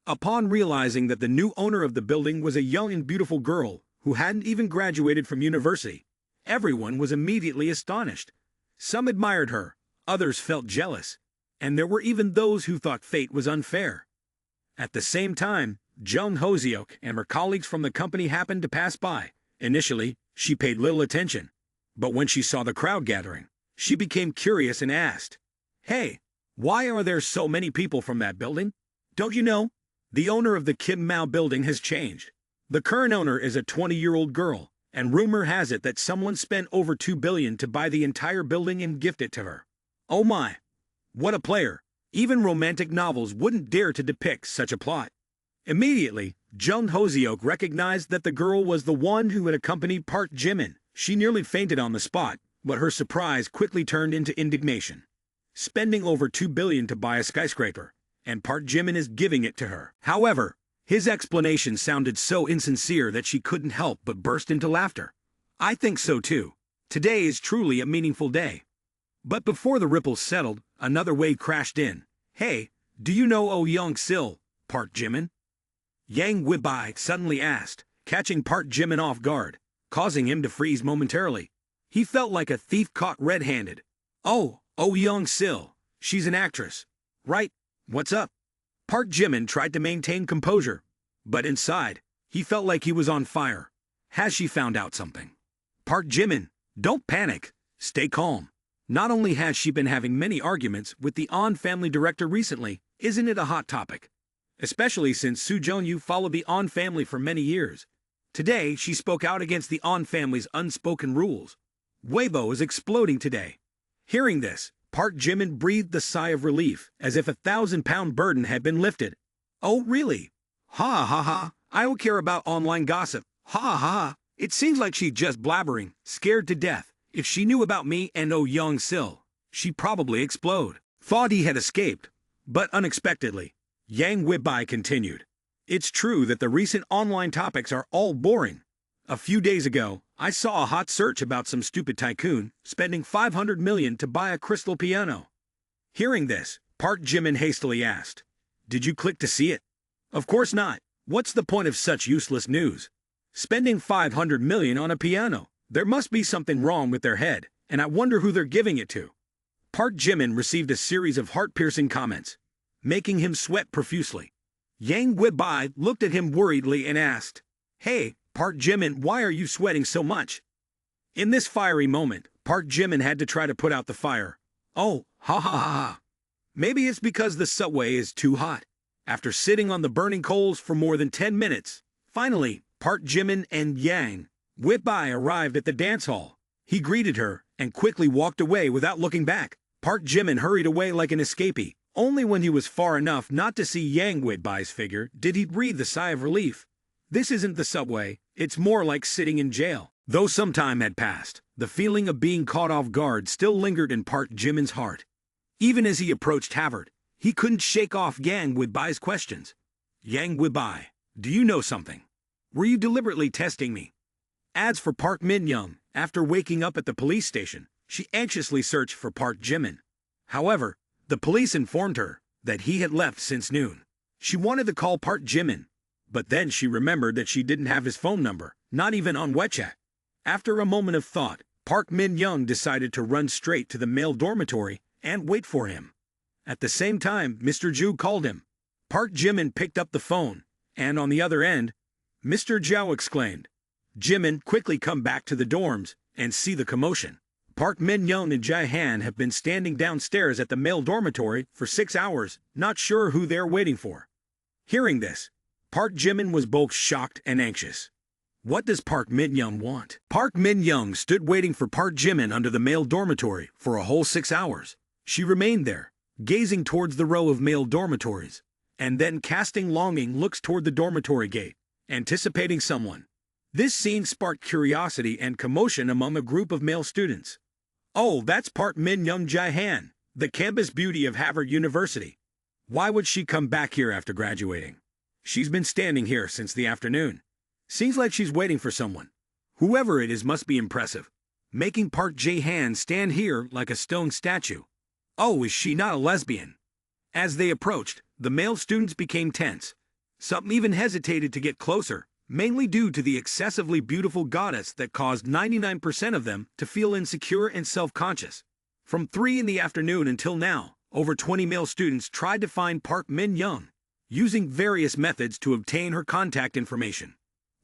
Upon realizing that the new owner of the building was a young and beautiful girl who hadn't even graduated from university, everyone was immediately astonished. Some admired her, others felt jealous, and there were even those who thought fate was unfair. At the same time, Jung Hoseok and her colleagues from the company happened to pass by. Initially, she paid little attention, but when she saw the crowd gathering, she became curious and asked, "Hey, why are there so many people from that building? Don't you know? The owner of the Kim Mao building has changed. The current owner is a 20-year-old girl, and rumor has it that someone spent over $2 billion to buy the entire building and gift it to her. Oh my, what a player. Even romantic novels wouldn't dare to depict such a plot." Immediately, Jung Hoseok recognized that the girl was the one who had accompanied Park Jimin. She nearly fainted on the spot, but her surprise quickly turned into indignation. Spending over $2 billion to buy a skyscraper, and Park Jimin is giving it to her. However, his explanation sounded so insincere that she couldn't help but burst into laughter. "I think so too. Today is truly a meaningful day." But before the ripples settled, another wave crashed in. "Hey, do you know Oh Young-sil, Park Jimin?" Yang Weibai suddenly asked, catching Park Jimin off guard, causing him to freeze momentarily. He felt like a thief caught red-handed. Oh Young-sil, she's an actress, right? What's up?" Park Jimin tried to maintain composure, but inside, he felt like he was on fire. Has she found out something? "Park Jimin, don't panic. Stay calm. Not only has she been having many arguments with the On family director recently, isn't it a hot topic? Especially since Soo Jong-yu followed the On family for many years. Today, she spoke out against the On family's unspoken rules. Weibo is exploding today." Hearing this, Park Jimin breathed a sigh of relief, as if a 1,000-pound burden had been lifted. "Oh, really? Ha ha ha, I don't care about online gossip. Ha ha ha, it seems like she's just blabbering, scared to death. If she knew about me and Oh Young-sil, she'd probably explode." Thought he had escaped, but unexpectedly, Yang Weibai continued. "It's true that the recent online topics are all boring. A few days ago, I saw a hot search about some stupid tycoon spending $500 million to buy a crystal piano." Hearing this, Park Jimin hastily asked, "Did you click to see it?" "Of course not. What's the point of such useless news? Spending 500 million on a piano. There must be something wrong with their head, and I wonder who they're giving it to. Park Jimin received a series of heart-piercing comments, making him sweat profusely. Yang Webai looked at him worriedly and asked, "Hey, Park Jimin, why are you sweating so much?" In this fiery moment, Park Jimin had to try to put out the fire. "Oh, ha ha ha ha. Maybe it's because the subway is too hot." After sitting on the burning coals for more than 10 minutes, finally, Park Jimin and Yang Webai arrived at the dance hall. He greeted her and quickly walked away without looking back. Park Jimin hurried away like an escapee. Only when he was far enough not to see Yang Weibai's figure did he breathe a sigh of relief. This isn't the subway, it's more like sitting in jail. Though some time had passed, the feeling of being caught off guard still lingered in Park Jimin's heart. Even as he approached Harvard, he couldn't shake off Yang Weibai's questions. "Yang Weibai, do you know something? Were you deliberately testing me?" As for Park Min-young, after waking up at the police station, she anxiously searched for Park Jimin. However, the police informed her that he had left since noon. She wanted to call Park Jimin, but then she remembered that she didn't have his phone number, not even on WeChat. After a moment of thought, Park Min-young decided to run straight to the male dormitory and wait for him. At the same time, Mr. Zhu called him. Park Jimin picked up the phone, and on the other end, Mr. Zhao exclaimed, "Jimin, quickly come back to the dorms and see the commotion. Park Min-young and Jae-han have been standing downstairs at the male dormitory for 6 hours, not sure who they're waiting for." Hearing this, Park Jimin was both shocked and anxious. What does Park Min-young want? Park Min-young stood waiting for Park Jimin under the male dormitory for a whole 6 hours. She remained there, gazing towards the row of male dormitories, and then casting longing looks toward the dormitory gate, anticipating someone. This scene sparked curiosity and commotion among a group of male students. "Oh, that's Park Min-young Jae-han, the campus beauty of Harvard University. Why would she come back here after graduating? She's been standing here since the afternoon. Seems like she's waiting for someone. Whoever it is must be impressive, making Park Jae-han stand here like a stone statue. Oh, is she not a lesbian?" As they approached, the male students became tense. Some even hesitated to get closer, mainly due to the excessively beautiful goddess that caused 99% of them to feel insecure and self-conscious. From 3 in the afternoon until now, over 20 male students tried to find Park Min-young, using various methods to obtain her contact information.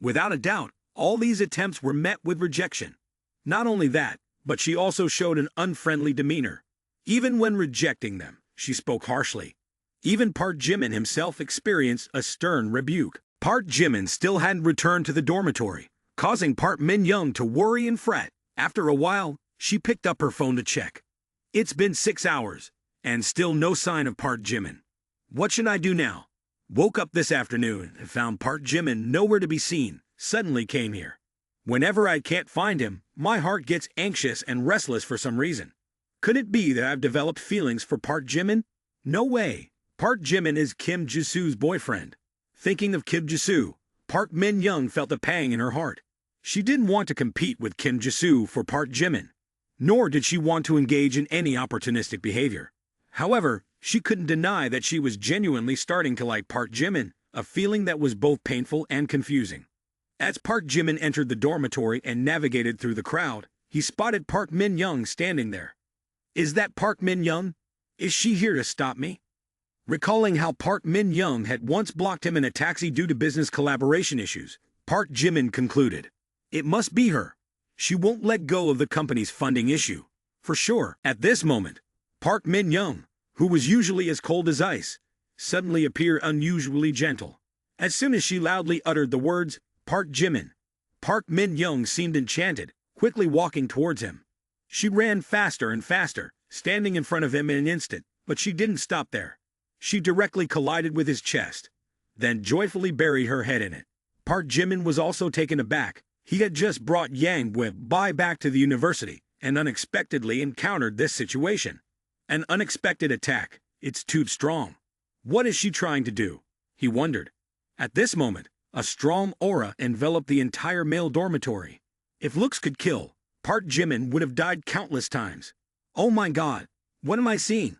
Without a doubt, all these attempts were met with rejection. Not only that, but she also showed an unfriendly demeanor. Even when rejecting them, she spoke harshly. Even Park Jimin himself experienced a stern rebuke. Park Jimin still hadn't returned to the dormitory, causing Park Min-young to worry and fret. After a while, she picked up her phone to check. It's been 6 hours, and still no sign of Park Jimin. What should I do now? Woke up this afternoon and found Park Jimin nowhere to be seen, suddenly came here. Whenever I can't find him, my heart gets anxious and restless for some reason. Could it be that I've developed feelings for Park Jimin? No way. Park Jimin is Kim Jisoo's boyfriend. Thinking of Kim Jisoo, Park Min-young felt a pang in her heart. She didn't want to compete with Kim Jisoo for Park Jimin, nor did she want to engage in any opportunistic behavior. However, she couldn't deny that she was genuinely starting to like Park Jimin, a feeling that was both painful and confusing. As Park Jimin entered the dormitory and navigated through the crowd, he spotted Park Min-young standing there. Is that Park Min-young? Is she here to stop me? Recalling how Park Min-young had once blocked him in a taxi due to business collaboration issues, Park Jimin concluded, it must be her. She won't let go of the company's funding issue. For sure, at this moment, Park Min-young, who was usually as cold as ice, suddenly appeared unusually gentle. As soon as she loudly uttered the words, Park Jimin, Park Min-young seemed enchanted, quickly walking towards him. She ran faster and faster, standing in front of him in an instant, but she didn't stop there. She directly collided with his chest, then joyfully buried her head in it. Park Jimin was also taken aback. He had just brought Yang Weibai back to the university and unexpectedly encountered this situation. An unexpected attack. It's too strong. What is she trying to do? He wondered. At this moment, a strong aura enveloped the entire male dormitory. If looks could kill, Park Jimin would have died countless times. Oh my God, what am I seeing?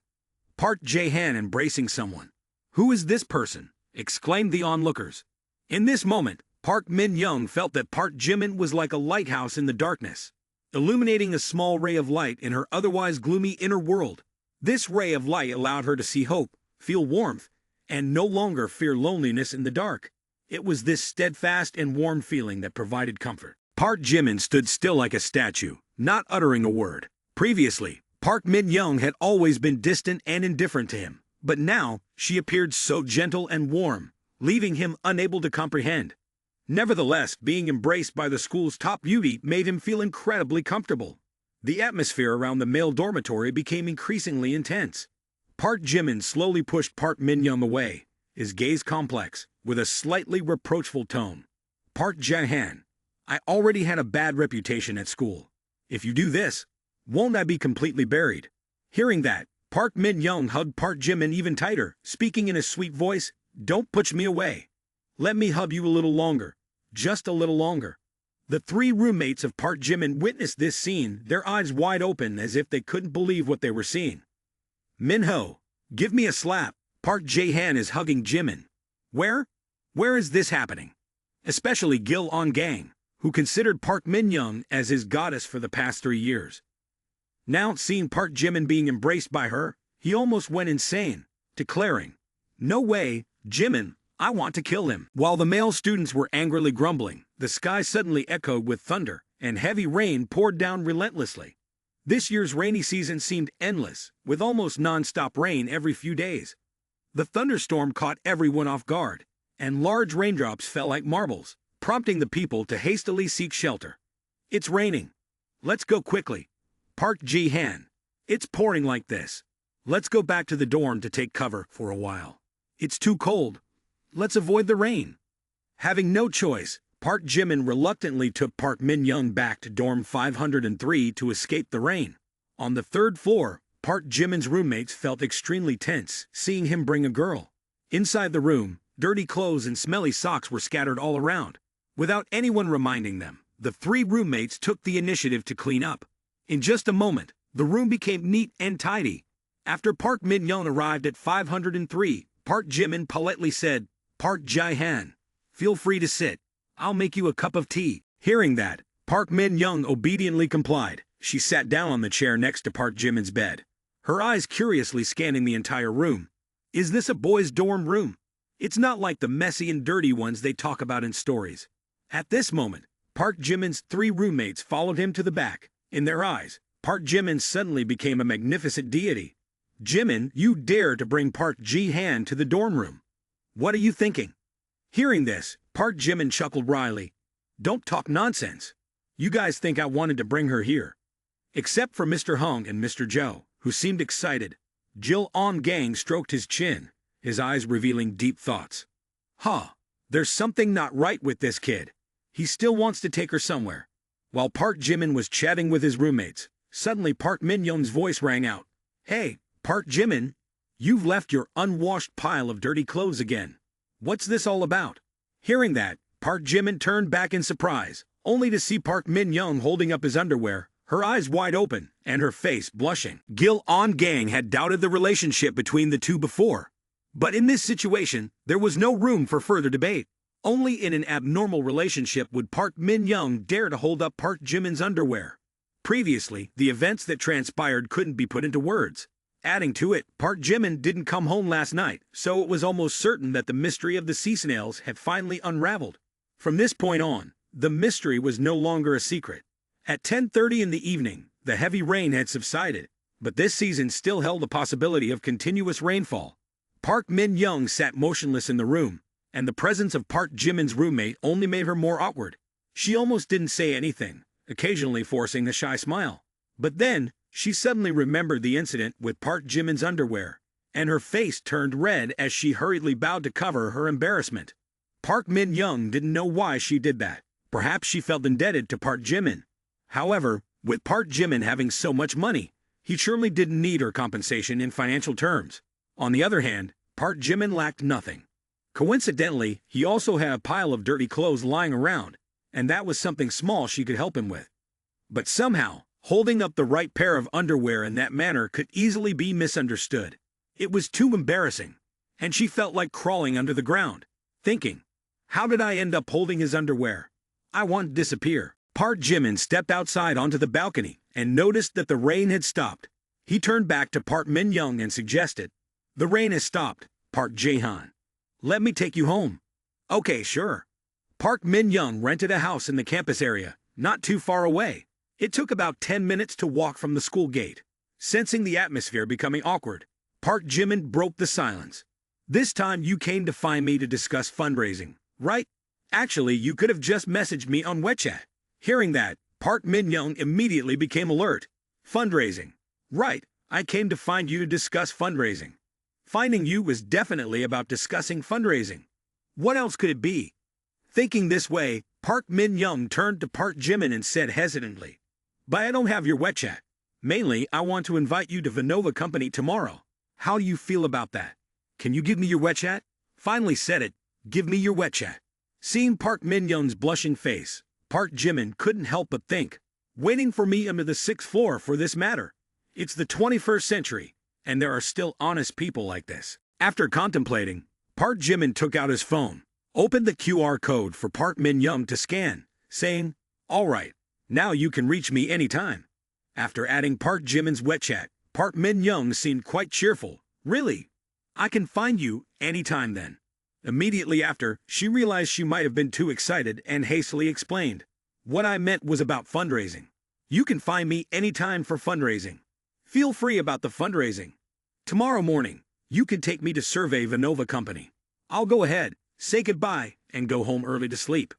Park Jae-han embracing someone. Who is this person? Exclaimed the onlookers. In this moment, Park Min-young felt that Park Jimin was like a lighthouse in the darkness, illuminating a small ray of light in her otherwise gloomy inner world. This ray of light allowed her to see hope, feel warmth, and no longer fear loneliness in the dark. It was this steadfast and warm feeling that provided comfort. Park Jimin stood still like a statue, not uttering a word. Previously, Park Min-young had always been distant and indifferent to him, but now she appeared so gentle and warm, leaving him unable to comprehend. Nevertheless, being embraced by the school's top beauty made him feel incredibly comfortable. The atmosphere around the male dormitory became increasingly intense. Park Jimin slowly pushed Park Min-young away, his gaze complex, with a slightly reproachful tone. Park Jae-han, I already had a bad reputation at school. If you do this, won't I be completely buried? Hearing that, Park Min-young hugged Park Jimin even tighter, speaking in a sweet voice, Don't push me away. Let me hug you a little longer. Just a little longer. The three roommates of Park Jimin witnessed this scene, their eyes wide open as if they couldn't believe what they were seeing. Minho, give me a slap. Park Jae-han is hugging Jimin. Where? Where is this happening? Especially Gil On-gang, who considered Park Min-young as his goddess for the past 3 years. Now, seeing Park Jimin being embraced by her, he almost went insane, declaring, No way, Jimin, I want to kill him. While the male students were angrily grumbling, the sky suddenly echoed with thunder, and heavy rain poured down relentlessly. This year's rainy season seemed endless, with almost non-stop rain every few days. The thunderstorm caught everyone off guard, and large raindrops fell like marbles, prompting the people to hastily seek shelter. It's raining. Let's go quickly. Park Ji-han. It's pouring like this. Let's go back to the dorm to take cover for a while. It's too cold. Let's avoid the rain. Having no choice, Park Jimin reluctantly took Park Min-young back to dorm 503 to escape the rain. On the 3rd floor, Park Jimin's roommates felt extremely tense, seeing him bring a girl. Inside the room, dirty clothes and smelly socks were scattered all around. Without anyone reminding them, the 3 roommates took the initiative to clean up. In just a moment, the room became neat and tidy. After Park Min-young arrived at 503, Park Jimin politely said, Park Jae-han, feel free to sit. I'll make you a cup of tea. Hearing that, Park Min-young obediently complied. She sat down on the chair next to Park Jimin's bed, her eyes curiously scanning the entire room. Is this a boys' dorm room? It's not like the messy and dirty ones they talk about in stories. At this moment, Park Jimin's 3 roommates followed him to the back. In their eyes, Park Jimin suddenly became a magnificent deity. Jimin, you dare to bring Park Ji-han to the dorm room. What are you thinking? Hearing this, Park Jimin chuckled wryly. Don't talk nonsense. You guys think I wanted to bring her here. Except for Mr. Hung and Mr. Zhou, who seemed excited. Gil On-gang stroked his chin, his eyes revealing deep thoughts. There's something not right with this kid. He still wants to take her somewhere. While Park Jimin was chatting with his roommates, suddenly Park Min-young's voice rang out. Hey, Park Jimin, you've left your unwashed pile of dirty clothes again. What's this all about? Hearing that, Park Jimin turned back in surprise, only to see Park Min-young holding up his underwear, her eyes wide open, and her face blushing. Gil On-gang had doubted the relationship between the two before. But in this situation, there was no room for further debate. Only in an abnormal relationship would Park Min-young dare to hold up Park Jimin's underwear. Previously, the events that transpired couldn't be put into words. Adding to it, Park Jimin didn't come home last night, so it was almost certain that the mystery of the sea snails had finally unraveled. From this point on, the mystery was no longer a secret. At 10:30 in the evening, the heavy rain had subsided, but this season still held the possibility of continuous rainfall. Park Min-young sat motionless in the room, and the presence of Park Jimin's roommate only made her more awkward. She almost didn't say anything, occasionally forcing a shy smile. But then, she suddenly remembered the incident with Park Jimin's underwear, and her face turned red as she hurriedly bowed to cover her embarrassment. Park Min-young didn't know why she did that. Perhaps she felt indebted to Park Jimin. However, with Park Jimin having so much money, he surely didn't need her compensation in financial terms. On the other hand, Park Jimin lacked nothing. Coincidentally, he also had a pile of dirty clothes lying around, and that was something small she could help him with. But somehow, holding up the right pair of underwear in that manner could easily be misunderstood. It was too embarrassing, and she felt like crawling under the ground, thinking, How did I end up holding his underwear? I want to disappear. Park Jimin stepped outside onto the balcony and noticed that the rain had stopped. He turned back to Park Min Young and suggested, "The rain has stopped, Park Jae-han. Let me take you home." "Okay, sure." Park Min Young rented a house in the campus area, not too far away. It took about 10 minutes to walk from the school gate. Sensing the atmosphere becoming awkward, Park Jimin broke the silence. "This time you came to find me to discuss fundraising, right? Actually, you could have just messaged me on WeChat." Hearing that, Park Min Young immediately became alert. "Fundraising. Right, I came to find you to discuss fundraising." Finding you was definitely about discussing fundraising. What else could it be? Thinking this way, Park Min Young turned to Park Jimin and said hesitantly, "But I don't have your WeChat. Mainly, I want to invite you to Vanova Company tomorrow. How do you feel about that? Can you give me your WeChat?" Finally said it, "Give me your WeChat." Seeing Park Min Young's blushing face, Park Jimin couldn't help but think, "Waiting for me under the 6th floor for this matter. It's the 21st century, and there are still honest people like this." After contemplating, Park Jimin took out his phone, opened the QR code for Park Min Young to scan, saying, "All right, now you can reach me anytime." After adding Park Jimin's WeChat, Park Min Young seemed quite cheerful. "Really? I can find you anytime then." Immediately after, she realized she might have been too excited and hastily explained, "What I meant was about fundraising. You can find me anytime for fundraising. Feel free about the fundraising. Tomorrow morning, you can take me to survey Vanova Company. I'll go ahead, say goodbye, and go home early to sleep."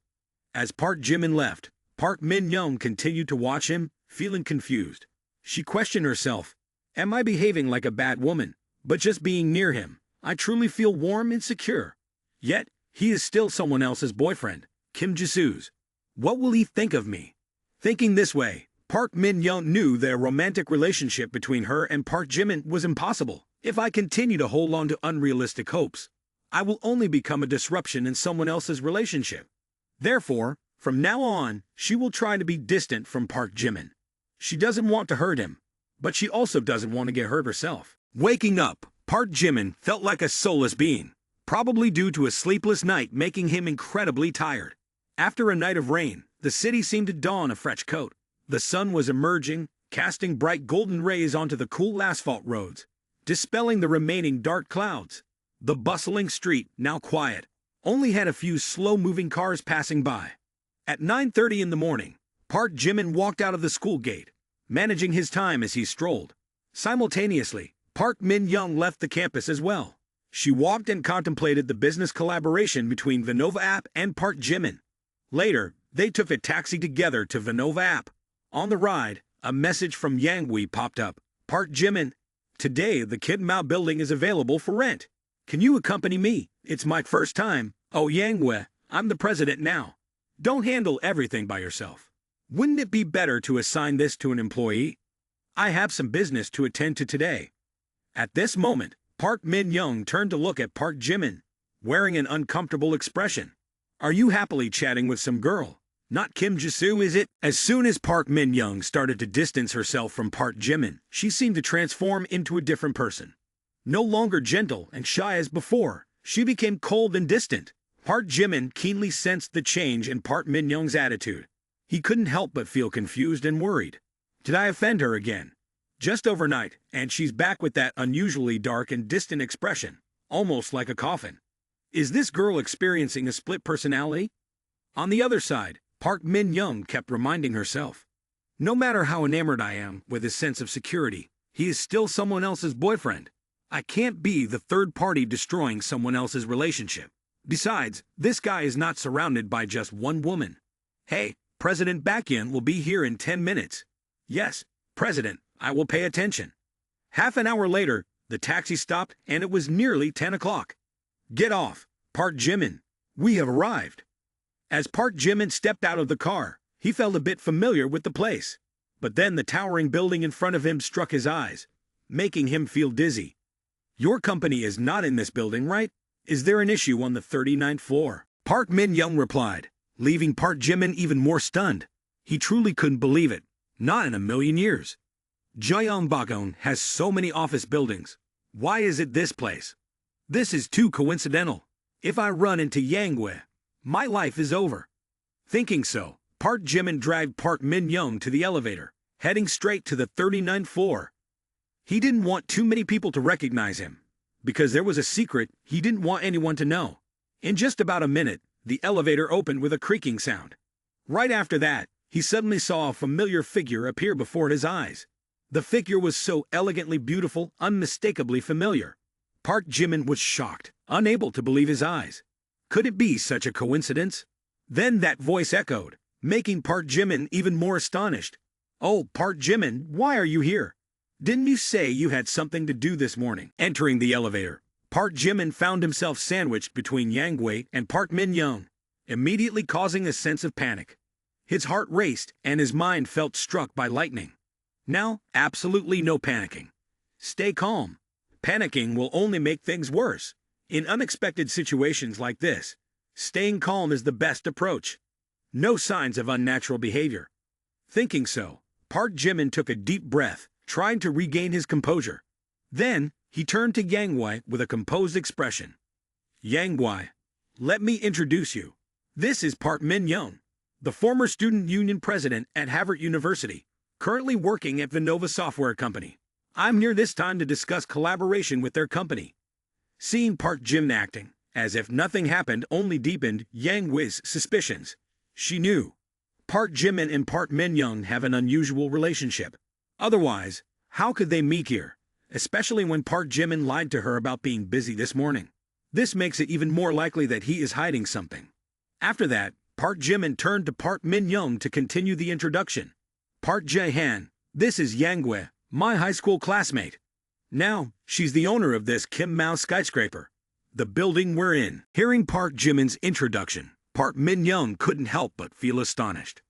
As Park Jimin left, Park Min Young continued to watch him, feeling confused. She questioned herself, "Am I behaving like a bad woman? But just being near him, I truly feel warm and secure. Yet, he is still someone else's boyfriend, Kim Jisoo's. What will he think of me?" Thinking this way, Park Min Young knew that a romantic relationship between her and Park Jimin was impossible. "If I continue to hold on to unrealistic hopes, I will only become a disruption in someone else's relationship. Therefore, from now on, she will try to be distant from Park Jimin. She doesn't want to hurt him, but she also doesn't want to get hurt herself." Waking up, Park Jimin felt like a soulless being, probably due to a sleepless night making him incredibly tired. After a night of rain, the city seemed to don a fresh coat. The sun was emerging, casting bright golden rays onto the cool asphalt roads, dispelling the remaining dark clouds. The bustling street, now quiet, only had a few slow-moving cars passing by. At 9:30 in the morning, Park Jimin walked out of the school gate, managing his time as he strolled. Simultaneously, Park Min Young left the campus as well. She walked and contemplated the business collaboration between Vanova App and Park Jimin. Later, they took a taxi together to Vanova App. On the ride, a message from Yangwei popped up. "Park Jimin, today the Kid Mao building is available for rent. Can you accompany me? It's my first time." "Oh Yangwei, I'm the president now. Don't handle everything by yourself. Wouldn't it be better to assign this to an employee? I have some business to attend to today." At this moment, Park Min Young turned to look at Park Jimin, wearing an uncomfortable expression. "Are you happily chatting with some girl? Not Kim Jisoo, is it?" As soon as Park Min Young started to distance herself from Park Jimin, she seemed to transform into a different person. No longer gentle and shy as before, she became cold and distant. Park Jimin keenly sensed the change in Park Min Young's attitude. He couldn't help but feel confused and worried. Did I offend her again? Just overnight, and she's back with that unusually dark and distant expression, almost like a coffin. Is this girl experiencing a split personality? On the other side, Park Min Young kept reminding herself, "No matter how enamored I am with his sense of security, he is still someone else's boyfriend. I can't be the third party destroying someone else's relationship. Besides, this guy is not surrounded by just one woman. Hey, President Baekhyun will be here in 10 minutes. Yes, President, I will pay attention." Half an hour later, the taxi stopped and it was nearly 10 o'clock. "Get off, Park Jimin. We have arrived." As Park Jimin stepped out of the car, he felt a bit familiar with the place. But then the towering building in front of him struck his eyes, making him feel dizzy. "Your company is not in this building, right? Is there an issue on the 39th floor?" Park Min Young replied, leaving Park Jimin even more stunned. He truly couldn't believe it. Not in a million years. Jeongbokgung has so many office buildings. Why is it this place? This is too coincidental. If I run into Yangwei, My life is over. Thinking so, Park Jimin dragged Park Min-young to the elevator, heading straight to the 39th floor. He didn't want too many people to recognize him, because there was a secret he didn't want anyone to know. In just about a minute, the elevator opened with a creaking sound. Right after that, he suddenly saw a familiar figure appear before his eyes. The figure was so elegantly beautiful, unmistakably familiar. Park Jimin was shocked, unable to believe his eyes. Could it be such a coincidence? Then that voice echoed, making Park Jimin even more astonished. "Oh, Park Jimin, why are you here? Didn't you say you had something to do this morning?" Entering the elevator, Park Jimin found himself sandwiched between Yang Wei and Park Min-young, immediately causing a sense of panic. His heart raced and his mind felt struck by lightning. Now, absolutely no panicking. Stay calm. Panicking will only make things worse. In unexpected situations like this, staying calm is the best approach. No signs of unnatural behavior. Thinking so, Park Jimin took a deep breath, trying to regain his composure. Then, he turned to Yang Wei with a composed expression. "Yang Wei, let me introduce you. This is Park Min-young, the former student union president at Harvard University, currently working at Vinova Software Company. I'm here this time to discuss collaboration with their company." Seeing Park Jimin acting as if nothing happened only deepened Yang Wei's suspicions. She knew Park Jimin and Park Min-young have an unusual relationship. Otherwise, how could they meet here? Especially when Park Jimin lied to her about being busy this morning. This makes it even more likely that he is hiding something. After that, Park Jimin turned to Park Min-young to continue the introduction. "Park Jae-han, this is Yang Wei, my high school classmate. Now, she's the owner of this Kim Mao skyscraper, the building we're in." Hearing Park Jimin's introduction, Park Min-young couldn't help but feel astonished.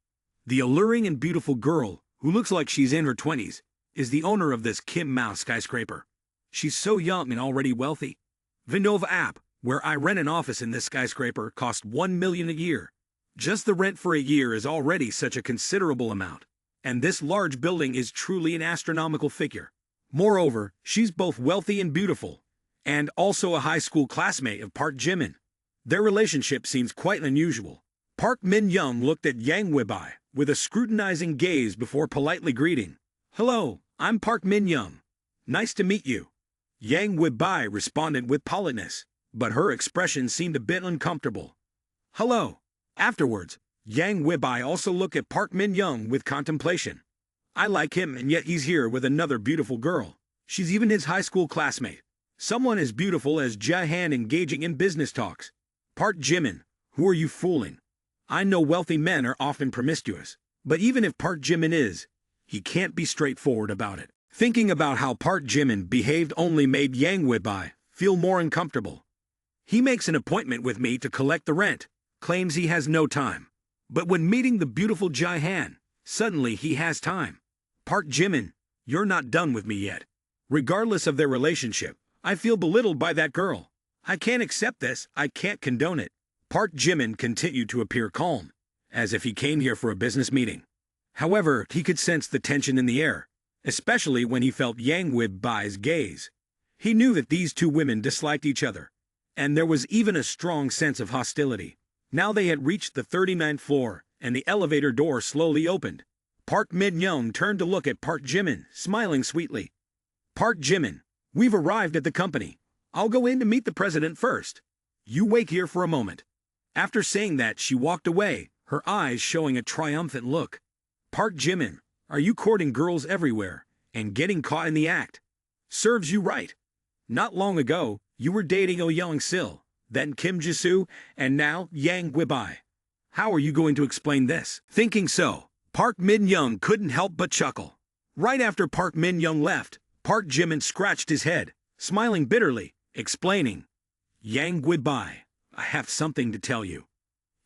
The alluring and beautiful girl, who looks like she's in her 20s, is the owner of this Kim Mao skyscraper. She's so young and already wealthy. Vinova app, where I rent an office in this skyscraper, costs $1 million a year. Just the rent for a year is already such a considerable amount, and this large building is truly an astronomical figure. Moreover, she's both wealthy and beautiful, and also a high school classmate of Park Jimin. Their relationship seems quite unusual. Park Min-young looked at Yang Wei with a scrutinizing gaze before politely greeting. "Hello, I'm Park Min-young. Nice to meet you." Yang Wei responded with politeness, but her expression seemed a bit uncomfortable. "Hello." Afterwards, Yang Wei also looked at Park Min-young with contemplation. "I like him, and yet he's here with another beautiful girl. She's even his high school classmate. Someone as beautiful as Jae-han engaging in business talks. Park Jimin, who are you fooling? I know wealthy men are often promiscuous, but even if Park Jimin is, he can't be straightforward about it." Thinking about how Park Jimin behaved only made Yang Wei feel more uncomfortable. He makes an appointment with me to collect the rent, claims he has no time. But when meeting the beautiful Jae-han, suddenly he has time. "Park Jimin, you're not done with me yet. Regardless of their relationship, I feel belittled by that girl. I can't accept this, I can't condone it." Park Jimin continued to appear calm, as if he came here for a business meeting. However, he could sense the tension in the air, especially when he felt Yang Wei-bai's gaze. He knew that these two women disliked each other, and there was even a strong sense of hostility. Now they had reached the 39th floor, and the elevator door slowly opened. Park Min-young turned to look at Park Jimin, smiling sweetly. "Park Jimin, we've arrived at the company. I'll go in to meet the president first. You wait here for a moment." After saying that, she walked away, her eyes showing a triumphant look. "Park Jimin, are you courting girls everywhere and getting caught in the act? Serves you right. Not long ago, you were dating Oh Young-sil, then Kim Jisoo, and now Yang Wei-bai. How are you going to explain this?" Thinking so, Park Min-young couldn't help but chuckle. Right after Park Min-young left, Park Jimin scratched his head, smiling bitterly, explaining, "Yang Wei-bai, I have something to tell you."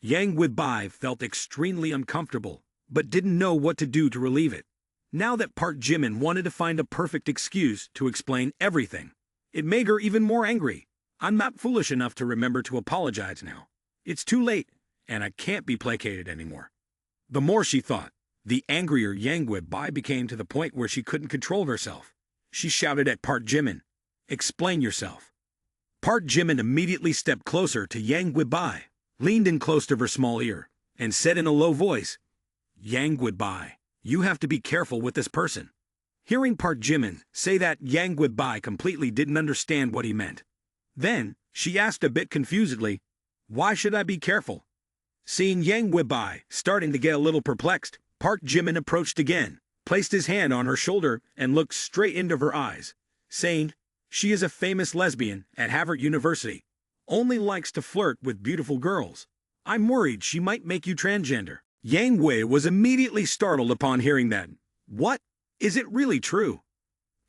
Yang Wei-bai felt extremely uncomfortable, but didn't know what to do to relieve it. Now that Park Jimin wanted to find a perfect excuse to explain everything, it made her even more angry. "I'm not foolish enough to remember to apologize now. It's too late, and I can't be placated anymore." The more she thought, the angrier Yang Wei-bai became, to the point where she couldn't control herself. She shouted at Park Jimin, "Explain yourself." Park Jimin immediately stepped closer to Yang Wei-bai, leaned in close to her small ear, and said in a low voice, "Yang goodbye. You have to be careful with this person." Hearing Park Jimin say that, Yang goodbye completely didn't understand what he meant. Then, she asked a bit confusedly, "Why should I be careful?" Seeing Yang goodbye starting to get a little perplexed, Park Jimin approached again, placed his hand on her shoulder, and looked straight into her eyes, saying, "She is a famous lesbian at Harvard University. Only likes to flirt with beautiful girls. I'm worried she might make you transgender." Yang Wei was immediately startled upon hearing that. "What? Is it really true?"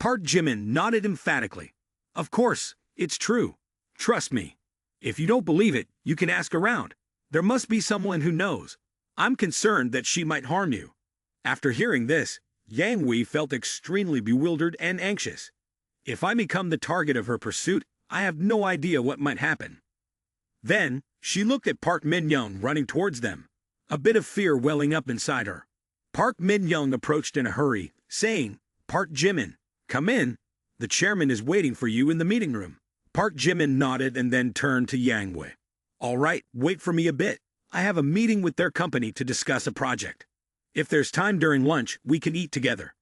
Park Jimin nodded emphatically. "Of course, it's true. Trust me. If you don't believe it, you can ask around. There must be someone who knows. I'm concerned that she might harm you." After hearing this, Yang Wei felt extremely bewildered and anxious. If I become the target of her pursuit, I have no idea what might happen. Then, she looked at Park Min-young running towards them, a bit of fear welling up inside her. Park Min-young approached in a hurry, saying, "Park Jimin, come in. The chairman is waiting for you in the meeting room." Park Jimin nodded and then turned to Yang Wei. "All right, wait for me a bit. I have a meeting with their company to discuss a project. If there's time during lunch, we can eat together."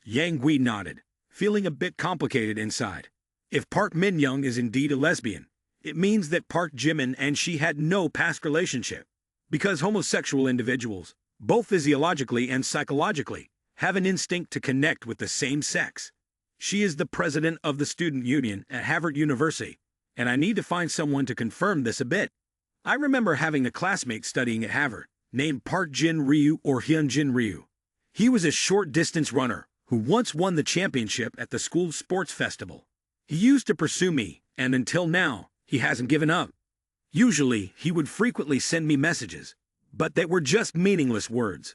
Yang Wei nodded, feeling a bit complicated inside. If Park Min-young is indeed a lesbian, it means that Park Jimin and she had no past relationship. Because homosexual individuals, both physiologically and psychologically, have an instinct to connect with the same sex. She is the president of the student union at Harvard University, and I need to find someone to confirm this a bit. I remember having a classmate studying at Harvard, named Park Jin Ryu or Hyunjin Ryu. He was a short-distance runner who once won the championship at the school sports festival. He used to pursue me, and until now, he hasn't given up. Usually, he would frequently send me messages, but they were just meaningless words.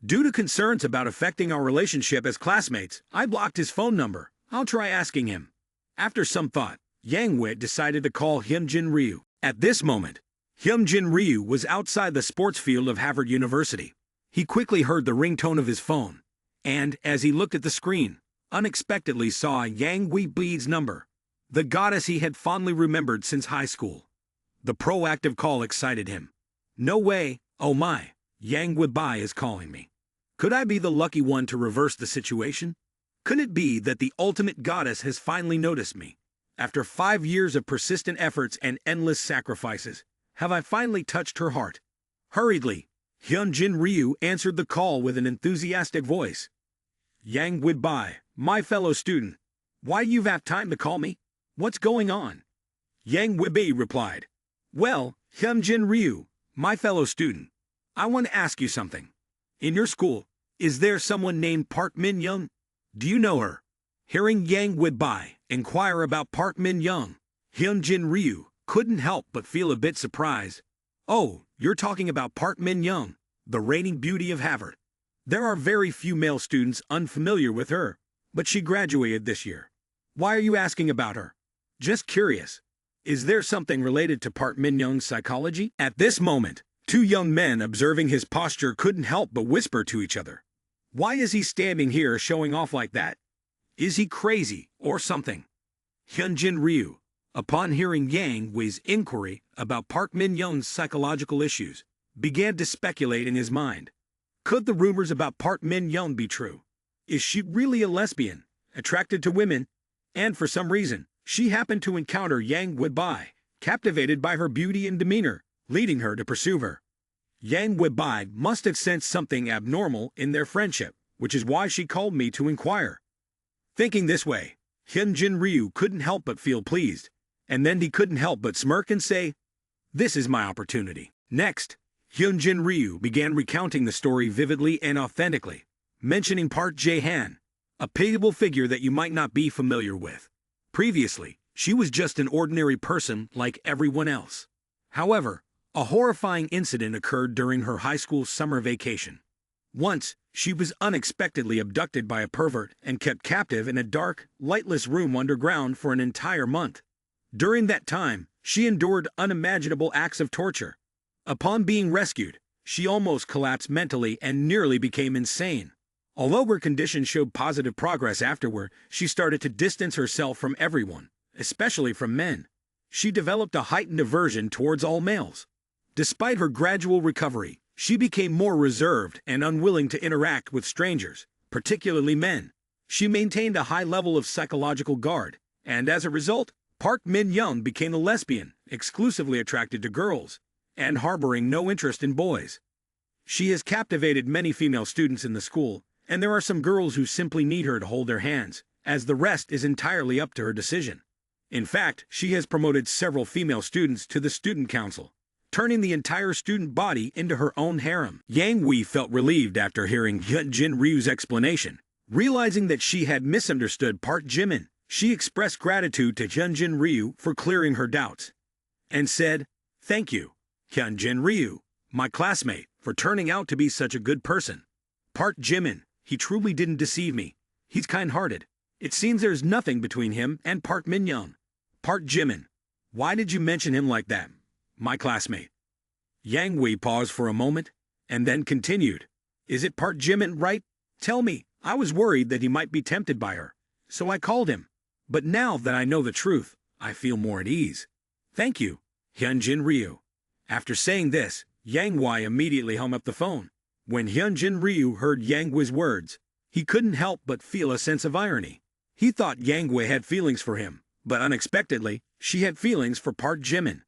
Due to concerns about affecting our relationship as classmates, I blocked his phone number. I'll try asking him. After some thought, Yang Wei decided to call Hyunjin Ryu. At this moment, Hyunjin Ryu was outside the sports field of Harvard University. He quickly heard the ringtone of his phone, and, as he looked at the screen, unexpectedly saw Yang Wei's number, the goddess he had fondly remembered since high school. The proactive call excited him. "No way, oh my, Yang Wei is calling me. Could I be the lucky one to reverse the situation? Could it be that the ultimate goddess has finally noticed me? After 5 years of persistent efforts and endless sacrifices, have I finally touched her heart?" Hurriedly, Hyunjin Ryu answered the call with an enthusiastic voice. "Yang Wei, my fellow student. Why you've have time to call me? What's going on?" Yang Wei replied, "Well, Hyunjin Ryu, my fellow student, I want to ask you something. In your school, is there someone named Park Min-young? Do you know her?" Hearing Yang Wei inquire about Park Min-young, Hyunjin Ryu couldn't help but feel a bit surprised. "Oh, you're talking about Park Min-young, the reigning beauty of Harvard. There are very few male students unfamiliar with her, but she graduated this year. Why are you asking about her?" "Just curious. Is there something related to Park Min-young's psychology?" At this moment, two young men observing his posture couldn't help but whisper to each other. "Why is he standing here showing off like that? Is he crazy or something?" Hyunjin Ryu, upon hearing Yang Wei's inquiry about Park Min-young's psychological issues, began to speculate in his mind. Could the rumors about Park Min-young be true? Is she really a lesbian, attracted to women? And for some reason, she happened to encounter Yang Wei, captivated by her beauty and demeanor, leading her to pursue her. Yang Wei must have sensed something abnormal in their friendship, which is why she called me to inquire. Thinking this way, Hyunjin Ryu couldn't help but feel pleased, and then he couldn't help but smirk and say, "This is my opportunity." Next, Hyunjin Ryu began recounting the story vividly and authentically, mentioning Park Jae-han, a pitiable figure that you might not be familiar with. Previously, she was just an ordinary person like everyone else. However, a horrifying incident occurred during her high school summer vacation. Once, she was unexpectedly abducted by a pervert and kept captive in a dark, lightless room underground for an entire month. During that time, she endured unimaginable acts of torture. Upon being rescued, she almost collapsed mentally and nearly became insane. Although her condition showed positive progress afterward, she started to distance herself from everyone, especially from men. She developed a heightened aversion towards all males. Despite her gradual recovery, she became more reserved and unwilling to interact with strangers, particularly men. She maintained a high level of psychological guard, and as a result, Park Min-young became a lesbian, exclusively attracted to girls, and harboring no interest in boys. She has captivated many female students in the school, and there are some girls who simply need her to hold their hands, as the rest is entirely up to her decision. In fact, she has promoted several female students to the student council, turning the entire student body into her own harem. Yang Wei felt relieved after hearing Hyunjin Ryu's explanation. Realizing that she had misunderstood Park Jimin, she expressed gratitude to Hyunjin Ryu for clearing her doubts, and said, "Thank you, Hyunjin Ryu, my classmate, for turning out to be such a good person. Park Jimin, he truly didn't deceive me. He's kind-hearted. It seems there's nothing between him and Park Min-young." Park Jimin, why did you mention him like that, my classmate? Yang Wei paused for a moment, and then continued. Is it Park Jimin, right? Tell me, I was worried that he might be tempted by her, so I called him. But now that I know the truth, I feel more at ease. Thank you, Hyunjin Ryu. After saying this, Yang Wei immediately hung up the phone. When Hyunjin Ryu heard Yang Wei's words, he couldn't help but feel a sense of irony. He thought Yang Wei had feelings for him, but unexpectedly, she had feelings for Park Jimin.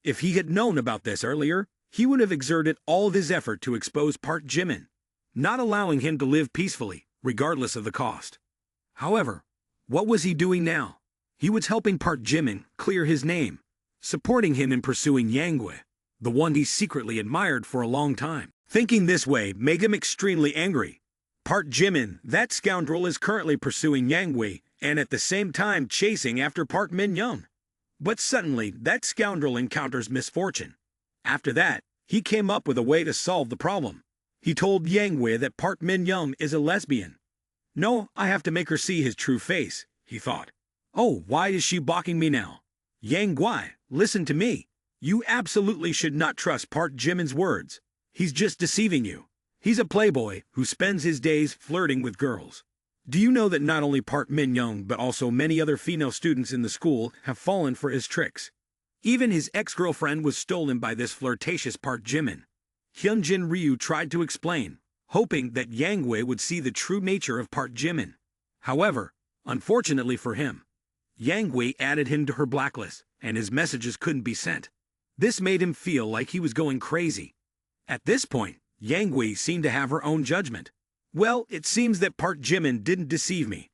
If he had known about this earlier, he would have exerted all of his effort to expose Park Jimin, not allowing him to live peacefully, regardless of the cost. However, what was he doing now? He was helping Park Jimin clear his name, supporting him in pursuing Yang Wei, the one he secretly admired for a long time. Thinking this way made him extremely angry. Park Jimin, that scoundrel, is currently pursuing Yang Wei and at the same time chasing after Park Min-young. But suddenly, that scoundrel encounters misfortune. After that, he came up with a way to solve the problem. He told Yang Wei that Park Min-young is a lesbian. No, I have to make her see his true face, he thought. Oh, why is she balking me now? Yang Wei, listen to me. You absolutely should not trust Park Jimin's words. He's just deceiving you. He's a playboy who spends his days flirting with girls. Do you know that not only Park Min-young but also many other female students in the school have fallen for his tricks? Even his ex-girlfriend was stolen by this flirtatious Park Jimin. Hyunjin Ryu tried to explain, hoping that Yang Wei would see the true nature of Park Jimin. However, unfortunately for him, Yang Wei added him to her blacklist, and his messages couldn't be sent. This made him feel like he was going crazy. At this point, Yang Wei seemed to have her own judgment. Well, it seems that Park Jimin didn't deceive me.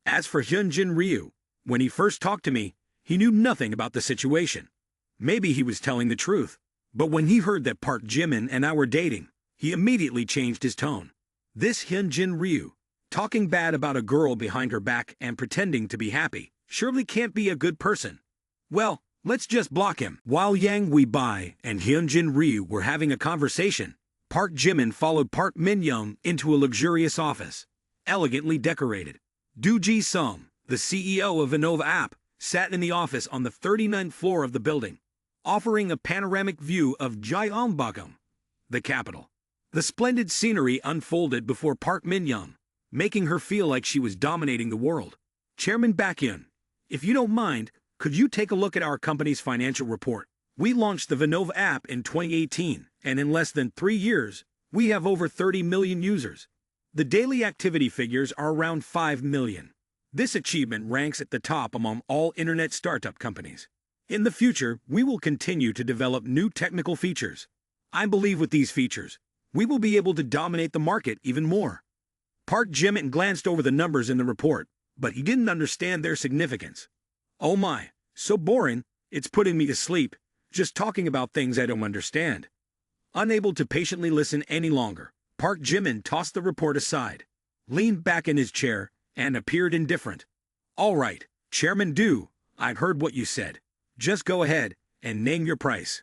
As for Hyunjin Ryu, when he first talked to me, he knew nothing about the situation. Maybe he was telling the truth. But when he heard that Park Jimin and I were dating, he immediately changed his tone. This Hyunjin Ryu, talking bad about a girl behind her back and pretending to be happy, surely can't be a good person. Well, let's just block him. While Yang Wei and Hyunjin Ryu were having a conversation, Park Jimin followed Park Min-young into a luxurious office, elegantly decorated. Do Ji-sung, the CEO of Innova App, sat in the office on the 39th floor of the building, offering a panoramic view of Gyeongbokgung, the capital. The splendid scenery unfolded before Park Min-young, making her feel like she was dominating the world. Chairman Baekhyun, if you don't mind, could you take a look at our company's financial report? We launched the Innova app in 2018, and in less than 3 years, we have over 30 million users. The daily activity figures are around 5 million. This achievement ranks at the top among all internet startup companies. In the future, we will continue to develop new technical features. I believe with these features, we will be able to dominate the market even more. Park Jimin glanced over the numbers in the report, but he didn't understand their significance. Oh my, so boring, it's putting me to sleep, just talking about things I don't understand. Unable to patiently listen any longer, Park Jimin tossed the report aside, leaned back in his chair, and appeared indifferent. All right, Chairman Du, I've heard what you said. Just go ahead and name your price.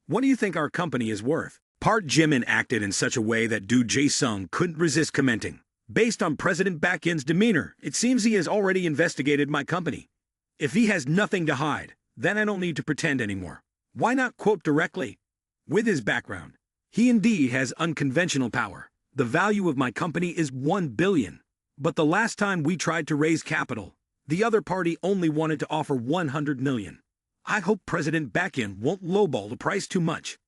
What do you think our company is worth? Park Jimin acted in such a way that Du Jae-sung couldn't resist commenting. Based on President Baekhyun's demeanor, it seems he has already investigated my company. If he has nothing to hide, then I don't need to pretend anymore. Why not quote directly? With his background, he indeed has unconventional power. The value of my company is 1 billion. But the last time we tried to raise capital, the other party only wanted to offer 100 million. I hope President Baekhyun won't lowball the price too much.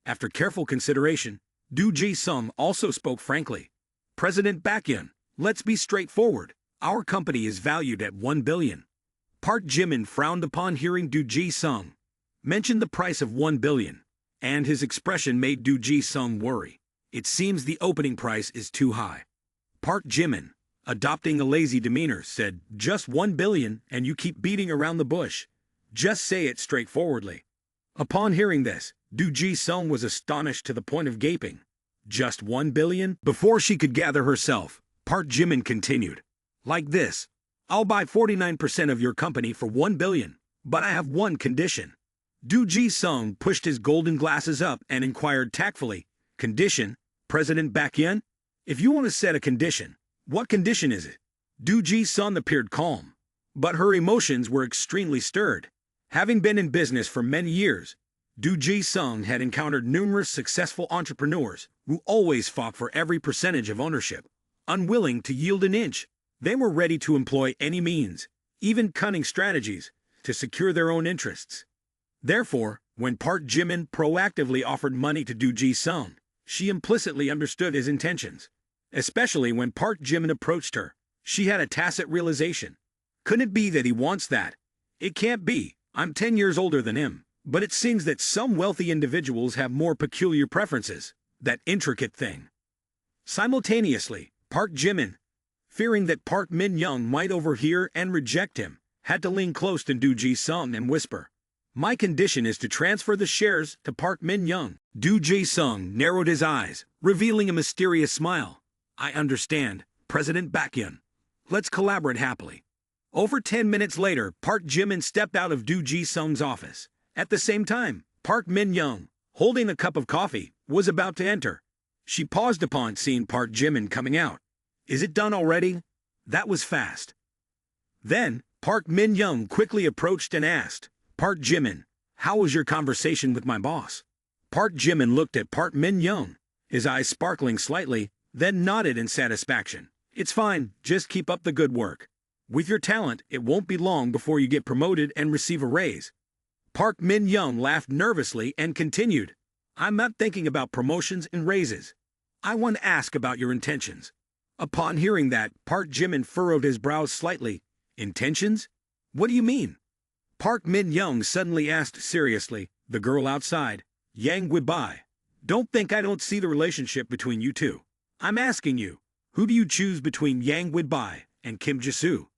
After careful consideration, Do Ji-sung also spoke frankly. President Baekhyun, let's be straightforward. Our company is valued at 1 billion. Park Jimin frowned upon hearing Do Ji-sung mention the price of 1 billion, and his expression made Do Ji-sung worry. It seems the opening price is too high. Park Jimin, adopting a lazy demeanor, said, just 1 billion and you keep beating around the bush. Just say it straightforwardly. Upon hearing this, Do Ji-sung was astonished to the point of gaping. Just 1 billion? Before she could gather herself, Park Jimin continued. Like this, I'll buy 49% of your company for 1 billion, but I have one condition. Do Ji-sung pushed his golden glasses up and inquired tactfully, condition, President Baekhyun? If you want to set a condition, what condition is it? Do Ji-sung appeared calm, but her emotions were extremely stirred. Having been in business for many years, Do Ji-sung had encountered numerous successful entrepreneurs who always fought for every percentage of ownership, unwilling to yield an inch. They were ready to employ any means, even cunning strategies, to secure their own interests. Therefore, when Park Jimin proactively offered money to Do Ji-sung, she implicitly understood his intentions. Especially when Park Jimin approached her, she had a tacit realization. Couldn't it be that he wants that? It can't be. I'm 10 years older than him. But it seems that some wealthy individuals have more peculiar preferences. That intricate thing. Simultaneously, Park Jimin, fearing that Park Min-young might overhear and reject him, had to lean close to Do Ji-sung and whisper, my condition is to transfer the shares to Park Min-young. Do Ji-sung narrowed his eyes, revealing a mysterious smile. I understand, President Baekhyun. Let's collaborate happily. Over 10 minutes later, Park Jimin stepped out of Do Ji-sung's office. At the same time, Park Min-young, holding a cup of coffee, was about to enter. She paused upon seeing Park Jimin coming out. Is it done already? That was fast. Then, Park Min-young quickly approached and asked, Park Jimin, how was your conversation with my boss? Park Jimin looked at Park Min-young, his eyes sparkling slightly, then nodded in satisfaction. It's fine, just keep up the good work. With your talent, it won't be long before you get promoted and receive a raise. Park Min-young laughed nervously and continued, I'm not thinking about promotions and raises. I want to ask about your intentions. Upon hearing that, Park Jimin furrowed his brows slightly. Intentions? What do you mean? Park Min-young suddenly asked seriously, the girl outside, Yang Guibai. Don't think I don't see the relationship between you two. I'm asking you, who do you choose between Yang Guibai and Kim Ji-soo?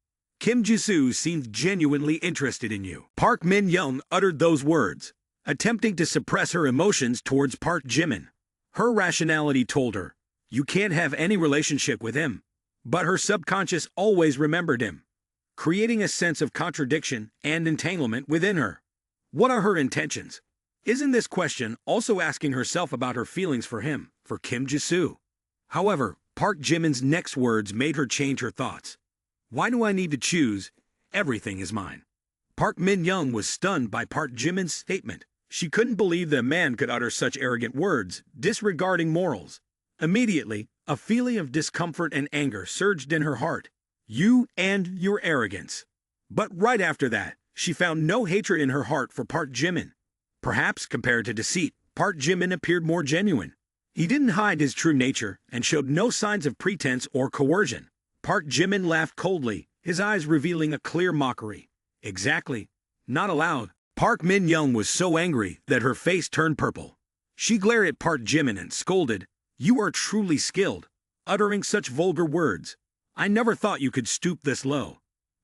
Kim Ji-soo seems genuinely interested in you. Park Min-young uttered those words, attempting to suppress her emotions towards Park Jimin. Her rationality told her, you can't have any relationship with him. But her subconscious always remembered him, creating a sense of contradiction and entanglement within her. What are her intentions? Isn't this question also asking herself about her feelings for him, for Kim Ji-soo? However, Park Jimin's next words made her change her thoughts. Why do I need to choose? Everything is mine. Park Min-young was stunned by Park Jimin's statement. She couldn't believe that a man could utter such arrogant words, disregarding morals. Immediately, a feeling of discomfort and anger surged in her heart. You and your arrogance. But right after that, she found no hatred in her heart for Park Jimin. Perhaps, compared to deceit, Park Jimin appeared more genuine. He didn't hide his true nature and showed no signs of pretense or coercion. Park Jimin laughed coldly, his eyes revealing a clear mockery. Exactly. Not allowed. Park Min-young was so angry that her face turned purple. She glared at Park Jimin and scolded, You are truly skilled, uttering such vulgar words. I never thought you could stoop this low.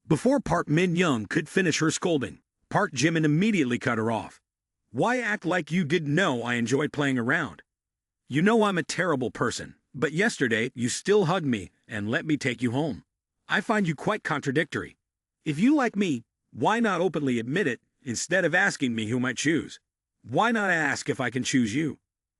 Before Park Min-young could finish her scolding, Park Jimin immediately cut her off. Why act like you didn't know I enjoyed playing around? You know I'm a terrible person, but yesterday you still hugged me and let me take you home. I find you quite contradictory. If you like me, why not openly admit it instead of asking me whom I choose? Why not ask if I can choose you?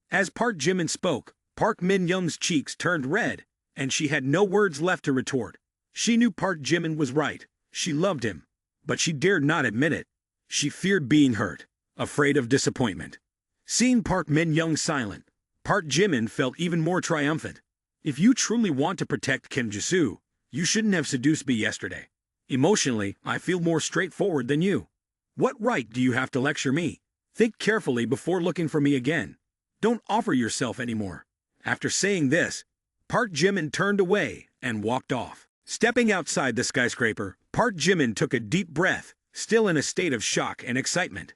As Park Jimin spoke, Park Min-young's cheeks turned red, and she had no words left to retort. She knew Park Jimin was right. She loved him, but she dared not admit it. She feared being hurt, afraid of disappointment. Seeing Park Min-young silent, Park Jimin felt even more triumphant. If you truly want to protect Kim Ji-soo, you shouldn't have seduced me yesterday. Emotionally, I feel more straightforward than you. What right do you have to lecture me? Think carefully before looking for me again. Don't offer yourself anymore." After saying this, Park Jimin turned away and walked off. Stepping outside the skyscraper, Park Jimin took a deep breath, still in a state of shock and excitement.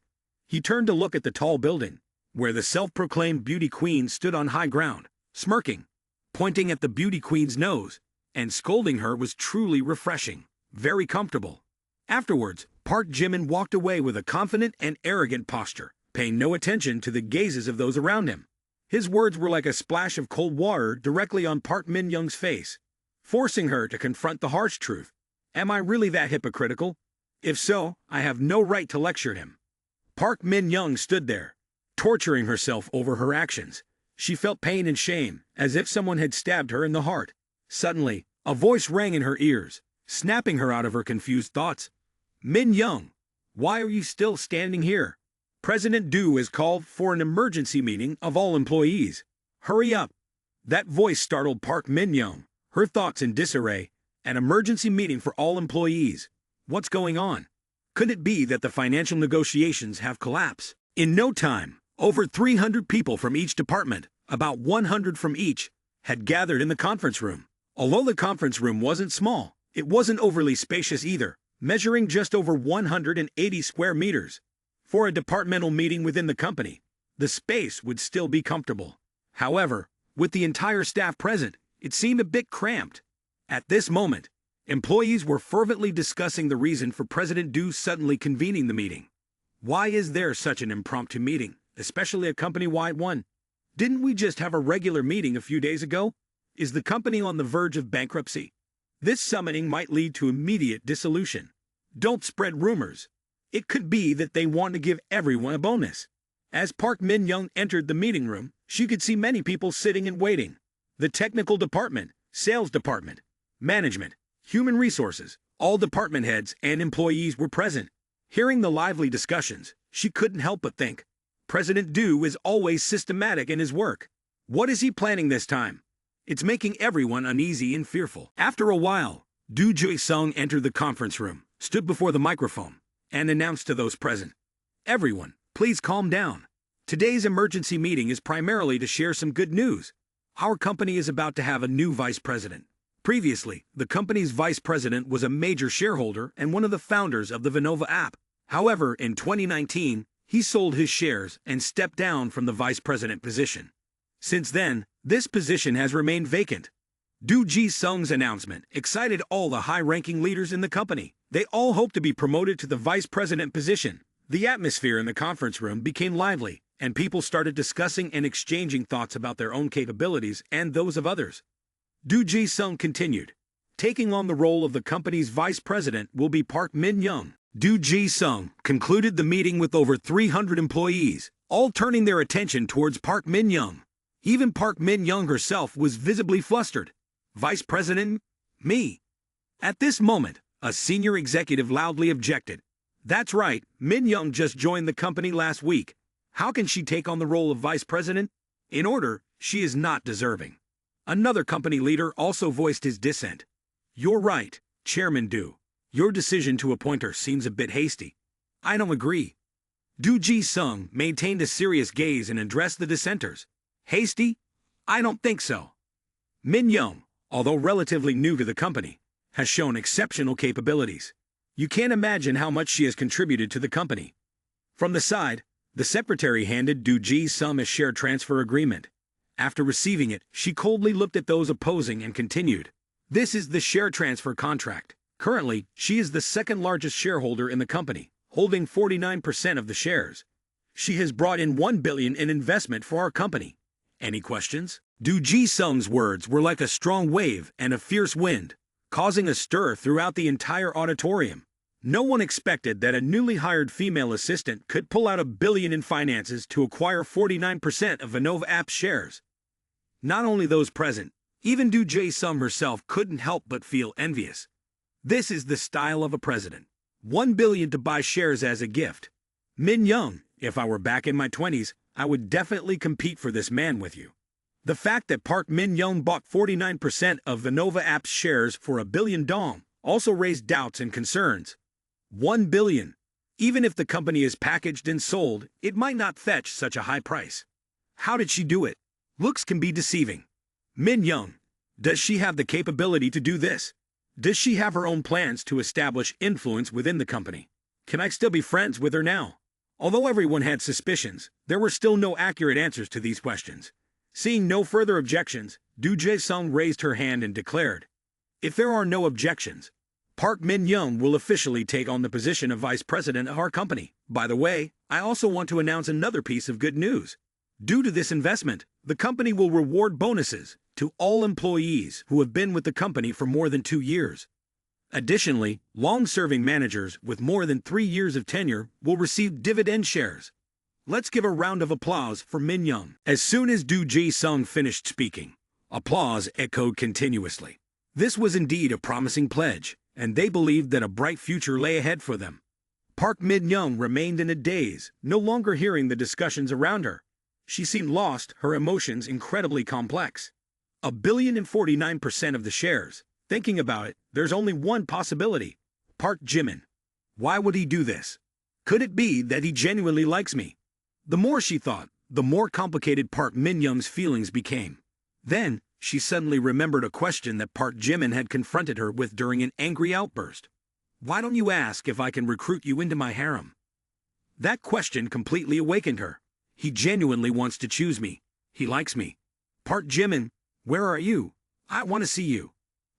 He turned to look at the tall building, where the self-proclaimed beauty queen stood on high ground, smirking, pointing at the beauty queen's nose, and scolding her was truly refreshing, very comfortable. Afterwards, Park Jimin walked away with a confident and arrogant posture, paying no attention to the gazes of those around him. His words were like a splash of cold water directly on Park Min-young's face, forcing her to confront the harsh truth. Am I really that hypocritical? If so, I have no right to lecture him. Park Min-young stood there, torturing herself over her actions. She felt pain and shame, as if someone had stabbed her in the heart. Suddenly, a voice rang in her ears, snapping her out of her confused thoughts. "Min-young, why are you still standing here? President Du has called for an emergency meeting of all employees. Hurry up." That voice startled Park Min-young, her thoughts in disarray. An emergency meeting for all employees. What's going on? Could it be that the financial negotiations have collapsed? In no time, over 300 people from each department, about 100 from each, had gathered in the conference room. Although the conference room wasn't small, it wasn't overly spacious either, measuring just over 180 square meters. For a departmental meeting within the company, the space would still be comfortable. However, with the entire staff present, it seemed a bit cramped. At this moment, employees were fervently discussing the reason for President Du suddenly convening the meeting. Why is there such an impromptu meeting, especially a company-wide one? Didn't we just have a regular meeting a few days ago? Is the company on the verge of bankruptcy? This summoning might lead to immediate dissolution. Don't spread rumors. It could be that they want to give everyone a bonus. As Park Min-young entered the meeting room, she could see many people sitting and waiting. The technical department, sales department, management, human resources, all department heads and employees were present. Hearing the lively discussions, she couldn't help but think, President Du is always systematic in his work. What is he planning this time? It's making everyone uneasy and fearful. After a while, Du Jae-sung entered the conference room, stood before the microphone, and announced to those present, "Everyone, please calm down. Today's emergency meeting is primarily to share some good news. Our company is about to have a new vice president. Previously, the company's vice president was a major shareholder and one of the founders of the Vanova app. However, in 2019, he sold his shares and stepped down from the vice president position. Since then, this position has remained vacant." Du Jae-sung's announcement excited all the high-ranking leaders in the company. They all hoped to be promoted to the vice president position. The atmosphere in the conference room became lively, and people started discussing and exchanging thoughts about their own capabilities and those of others. Du Jae-sung continued, "Taking on the role of the company's vice president will be Park Min-young." Du Jae-sung concluded the meeting with over 300 employees, all turning their attention towards Park Min-young. Even Park Min-young herself was visibly flustered. "Vice President? Me?" At this moment, a senior executive loudly objected. "That's right, Min-young just joined the company last week. How can she take on the role of vice president? In order, she is not deserving." Another company leader also voiced his dissent. "You're right, Chairman Du. Your decision to appoint her seems a bit hasty." "I don't agree." Du Jae-sung maintained a serious gaze and addressed the dissenters. "Hasty? I don't think so. Min-young, although relatively new to the company, has shown exceptional capabilities. You can't imagine how much she has contributed to the company." From the side, the secretary handed Du Jae-sung a share transfer agreement. After receiving it, she coldly looked at those opposing and continued, "This is the share transfer contract. Currently, she is the second largest shareholder in the company, holding 49% of the shares. She has brought in 1 billion in investment for our company. Any questions?" Du Jae-sung's words were like a strong wave and a fierce wind, causing a stir throughout the entire auditorium. No one expected that a newly hired female assistant could pull out 1 billion in finances to acquire 49% of Vanova app's shares. Not only those present, even Du Jae-sung herself couldn't help but feel envious. This is the style of a president. 1 billion to buy shares as a gift. Min-young, if I were back in my 20s, I would definitely compete for this man with you. The fact that Park Min-young bought 49% of Vanova app's shares for 1 billion dong also raised doubts and concerns. 1 billion. Even if the company is packaged and sold, it might not fetch such a high price. How did she do it? Looks can be deceiving. Min Young. Does she have the capability to do this? Does she have her own plans to establish influence within the company? Can I still be friends with her now? Although everyone had suspicions, there were still no accurate answers to these questions. Seeing no further objections, Do Jae-sung raised her hand and declared, "If there are no objections, Park Min-young will officially take on the position of vice president of our company. By the way, I also want to announce another piece of good news. Due to this investment, the company will reward bonuses to all employees who have been with the company for more than 2 years. Additionally, long-serving managers with more than 3 years of tenure will receive dividend shares. Let's give a round of applause for Min-young." As soon as Do Jae-sung finished speaking, applause echoed continuously. This was indeed a promising pledge, and they believed that a bright future lay ahead for them. Park Min-young remained in a daze, no longer hearing the discussions around her. She seemed lost, her emotions incredibly complex. 1,049% of the shares. Thinking about it, there's only one possibility. Park Jimin. Why would he do this? Could it be that he genuinely likes me? The more she thought, the more complicated Park Min-young's feelings became. Then, she suddenly remembered a question that Park Jimin had confronted her with during an angry outburst. "Why don't you ask if I can recruit you into my harem?" That question completely awakened her. He genuinely wants to choose me. He likes me. Park Jimin, where are you? I want to see you.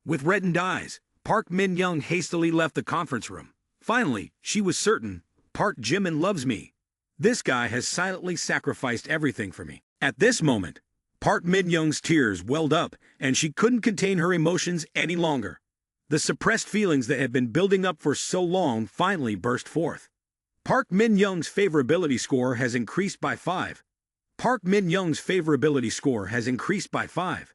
With reddened eyes, Park Min-young hastily left the conference room. Finally, she was certain, Park Jimin loves me. This guy has silently sacrificed everything for me. At this moment, Park Min-young's tears welled up, and she couldn't contain her emotions any longer. The suppressed feelings that had been building up for so long finally burst forth. Park Min-young's favorability score has increased by 5. Park Min-young's favorability score has increased by 5.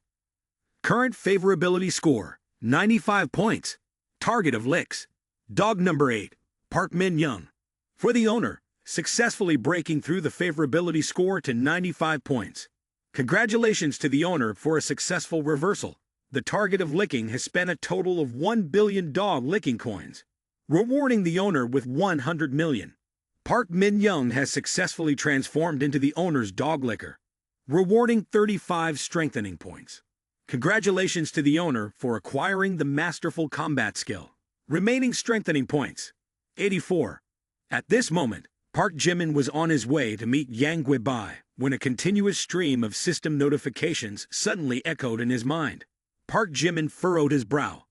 Current favorability score, 95 points. Target of licks. Dog number 8, Park Min-young. For the owner, successfully breaking through the favorability score to 95 points. Congratulations to the owner for a successful reversal. The target of licking has spent a total of 1 billion dog licking coins, rewarding the owner with 100 million. Park Min-young has successfully transformed into the owner's dog licker, rewarding 35 strengthening points. Congratulations to the owner for acquiring the masterful combat skill. Remaining strengthening points, 84. At this moment, Park Jimin was on his way to meet Yang Guibai when a continuous stream of system notifications suddenly echoed in his mind. Park Jimin furrowed his brow.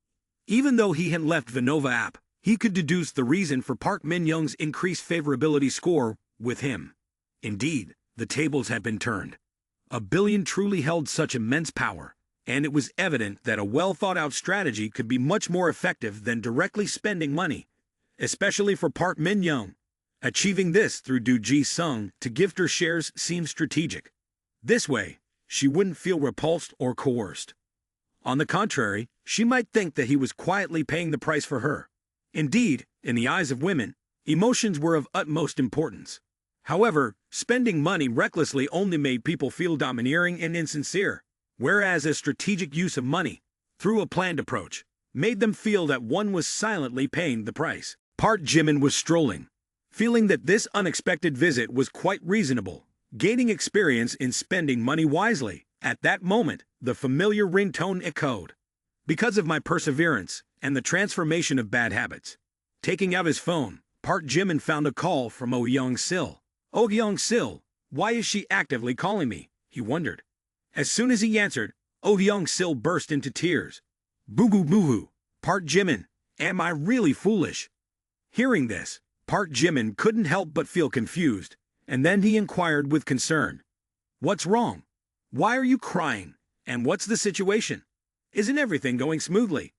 Even though he had left Vinova app, he could deduce the reason for Park Min-young's increased favorability score with him. Indeed, the tables had been turned. A billion truly held such immense power, and it was evident that a well-thought-out strategy could be much more effective than directly spending money, especially for Park Min-young. Achieving this through Do Jae-sung to gift her shares seemed strategic. This way, she wouldn't feel repulsed or coerced. On the contrary, she might think that he was quietly paying the price for her. Indeed, in the eyes of women, emotions were of utmost importance. However, spending money recklessly only made people feel domineering and insincere, whereas a strategic use of money, through a planned approach, made them feel that one was silently paying the price. Park Jimin was strolling, feeling that this unexpected visit was quite reasonable, gaining experience in spending money wisely. At that moment, the familiar ringtone echoed. Because of my perseverance and the transformation of bad habits. Taking out his phone, Park Jimin found a call from Oh Young-sil. "Oh Young-sil, why is she actively calling me?" he wondered. As soon as he answered, Oh Young-sil burst into tears. "Boo-boo-boo-hoo, Park Jimin, am I really foolish?" Hearing this, Park Jimin couldn't help but feel confused, and then he inquired with concern. "What's wrong? Why are you crying? And what's the situation? Isn't everything going smoothly?"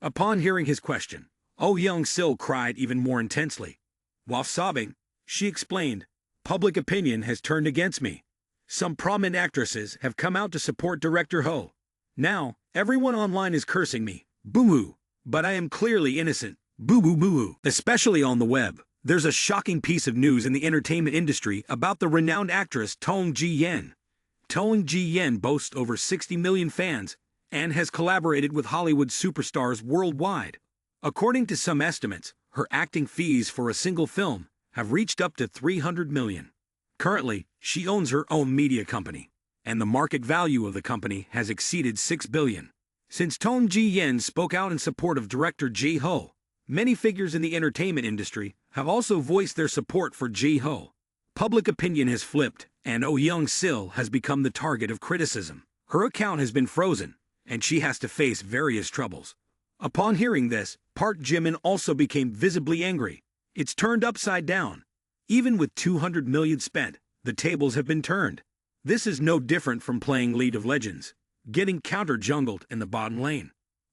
Upon hearing his question, Oh Young-sil cried even more intensely. While sobbing, she explained, "Public opinion has turned against me. Some prominent actresses have come out to support director Ho. Now, everyone online is cursing me. Boo-hoo. But I am clearly innocent. Boo-boo-boo-hoo." Especially on the web, there's a shocking piece of news in the entertainment industry about the renowned actress Tong Ji-yen. Tong Ji-yen boasts over 60 million fans and has collaborated with Hollywood superstars worldwide. According to some estimates, her acting fees for a single film have reached up to 300 million. Currently, She owns her own media company, and the market value of the company has exceeded 6 billion. Since Tong Ji-yen spoke out in support of director Ji-ho, many figures in the entertainment industry have also voiced their support for Ji-ho. Public opinion has flipped, and Oh Young-sil has become the target of criticism. Her account has been frozen, and she has to face various troubles. Upon hearing this, Park Jimin also became visibly angry. It's turned upside down. Even with 200 million spent, the tables have been turned. This is no different from playing League of Legends, getting counter-jungled in the bottom lane.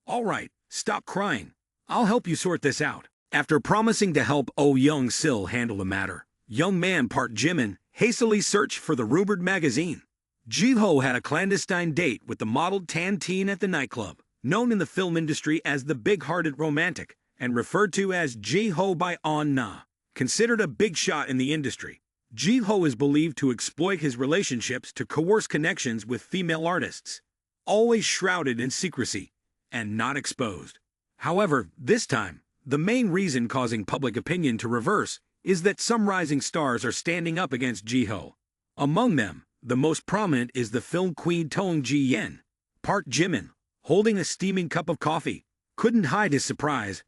Alright, stop crying. I'll help you sort this out. After promising to help Oh Young-sil handle the matter, young man Park Jimin hastily searched for the rumored magazine. Ji-ho had a clandestine date with the model Tan teen at the nightclub, known in the film industry as the big-hearted romantic, and referred to as Ji-ho by On-na. Considered a big shot in the industry, Ji-ho is believed to exploit his relationships to coerce connections with female artists, always shrouded in secrecy and not exposed. However, this time, the main reason causing public opinion to reverse is that some rising stars are standing up against Ji-ho. Among them, the most prominent is the film queen Tong Ji-yen. Park Jimin, holding a steaming cup of coffee, couldn't hide his surprise,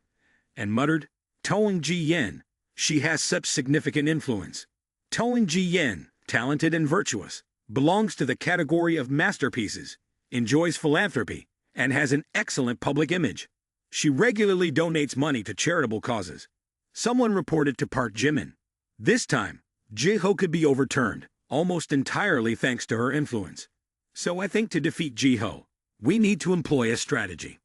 and muttered, "Tong Ji-yen, she has such significant influence." Tong Ji-yen, talented and virtuous, belongs to the category of masterpieces, enjoys philanthropy, and has an excellent public image. She regularly donates money to charitable causes. Someone reported to Park Jimin. This time, Ji-ho could be overturned, almost entirely thanks to her influence. So I think to defeat Ji-ho, we need to employ a strategy.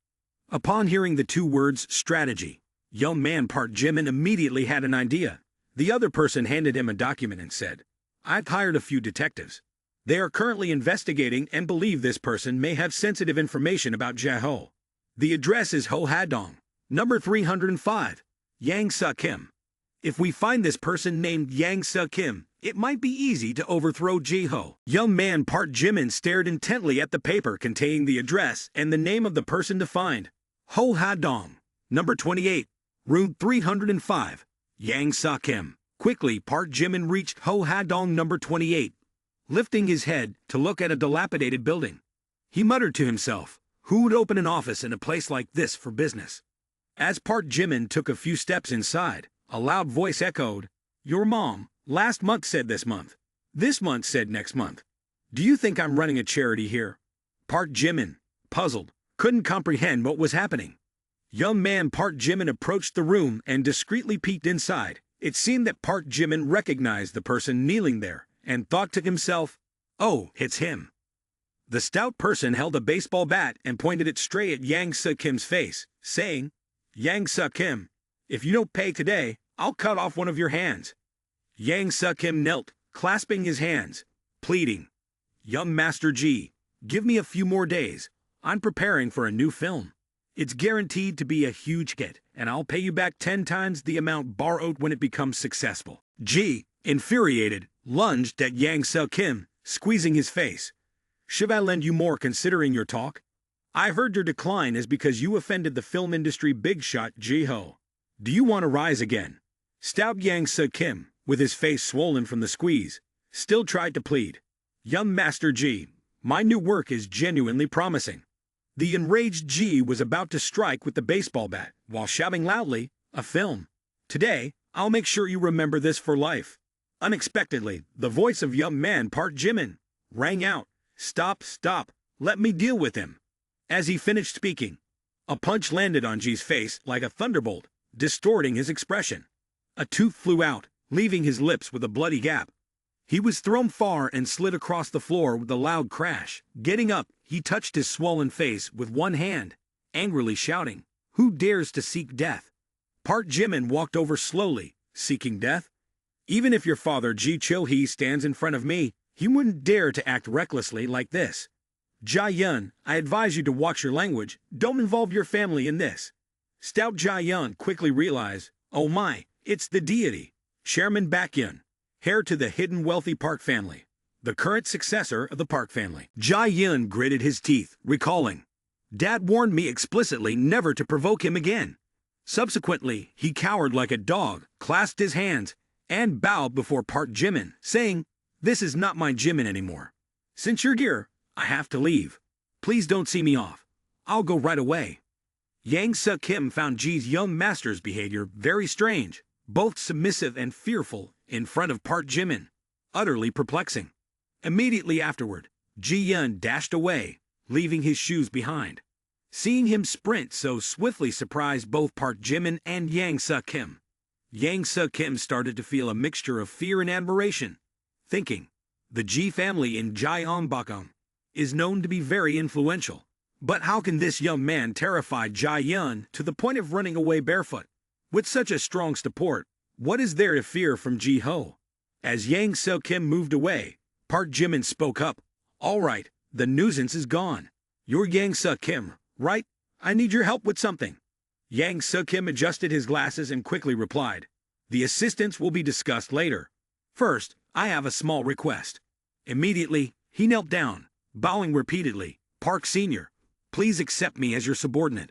Upon hearing the two words strategy, young man Park Jimin immediately had an idea. The other person handed him a document and said, "I've hired a few detectives. They are currently investigating and believe this person may have sensitive information about Ji-ho. The address is Ho Hadong, number 305, Yang Kim. If we find this person named Yang Kim, it might be easy to overthrow Ji-ho." Young man Park Jimin stared intently at the paper containing the address and the name of the person to find. Ho Hadong, number 28, room 305, Yang Kim. Quickly, Park Jimin reached Ho Hadong number 28, lifting his head to look at a dilapidated building. He muttered to himself, who would open an office in a place like this for business? As Park Jimin took a few steps inside, a loud voice echoed, "Your mom, last month said this month. This month said next month. Do you think I'm running a charity here?" Park Jimin, puzzled, couldn't comprehend what was happening. Young man Park Jimin approached the room and discreetly peeked inside. It seemed that Park Jimin recognized the person kneeling there and thought to himself, "Oh, it's him." The stout person held a baseball bat and pointed it straight at Yang Kim's face, saying, "Yang Kim, if you don't pay today, I'll cut off one of your hands." Yang Kim knelt, clasping his hands, pleading, "Young Master Ji, give me a few more days. I'm preparing for a new film. It's guaranteed to be a huge hit, and I'll pay you back 10 times the amount borrowed when it becomes successful." Ji, infuriated, lunged at Yang Kim, squeezing his face. "Should I lend you more considering your talk? I heard your decline is because you offended the film industry big shot Ji-ho. Do you want to rise again?" Stout Yang Kim, with his face swollen from the squeeze, still tried to plead. "Young Master Ji, my new work is genuinely promising." The enraged Ji was about to strike with the baseball bat, while shouting loudly, "A film. Today, I'll make sure you remember this for life." Unexpectedly, the voice of young man Park Jimin rang out, "Stop, stop, let me deal with him." As he finished speaking, a punch landed on Ji's face like a thunderbolt, distorting his expression. A tooth flew out, leaving his lips with a bloody gap. He was thrown far and slid across the floor with a loud crash. Getting up, he touched his swollen face with one hand, angrily shouting, "Who dares to seek death?" Park Jimin walked over slowly, seeking death. "Even if your father Ji Cho-hee stands in front of me, he wouldn't dare to act recklessly like this. Jia-yun, I advise you to watch your language. Don't involve your family in this." Stout Jia-yun quickly realized, "Oh my, it's the deity, Chairman Baek-yun, heir to the hidden wealthy Park family, the current successor of the Park family." Jia-yun gritted his teeth, recalling, "Dad warned me explicitly never to provoke him again." Subsequently, he cowered like a dog, clasped his hands, and bowed before Park Jimin, saying, This is not my Jimin anymore. Since you're here, I have to leave. Please don't see me off. I'll go right away. Yang Se-kim found Ji's young master's behavior very strange, both submissive and fearful in front of Park Jimin. Utterly perplexing. Immediately afterward, Ji-yeon dashed away, leaving his shoes behind. Seeing him sprint so swiftly surprised both Park Jimin and Yang Se-kim. Yang Se-kim started to feel a mixture of fear and admiration, thinking, the Ji family in Gyeongbokgung is known to be very influential. But how can this young man terrify Ji-yeon to the point of running away barefoot? With such a strong support, what is there to fear from Ji-ho? As Yang Se-kim moved away, Park Jimin spoke up. All right, the nuisance is gone. You're Yang Se-kim, right? I need your help with something. Yang Se-kim adjusted his glasses and quickly replied. The assistance will be discussed later. First, I have a small request. Immediately, he knelt down, bowing repeatedly. Park Sr., please accept me as your subordinate.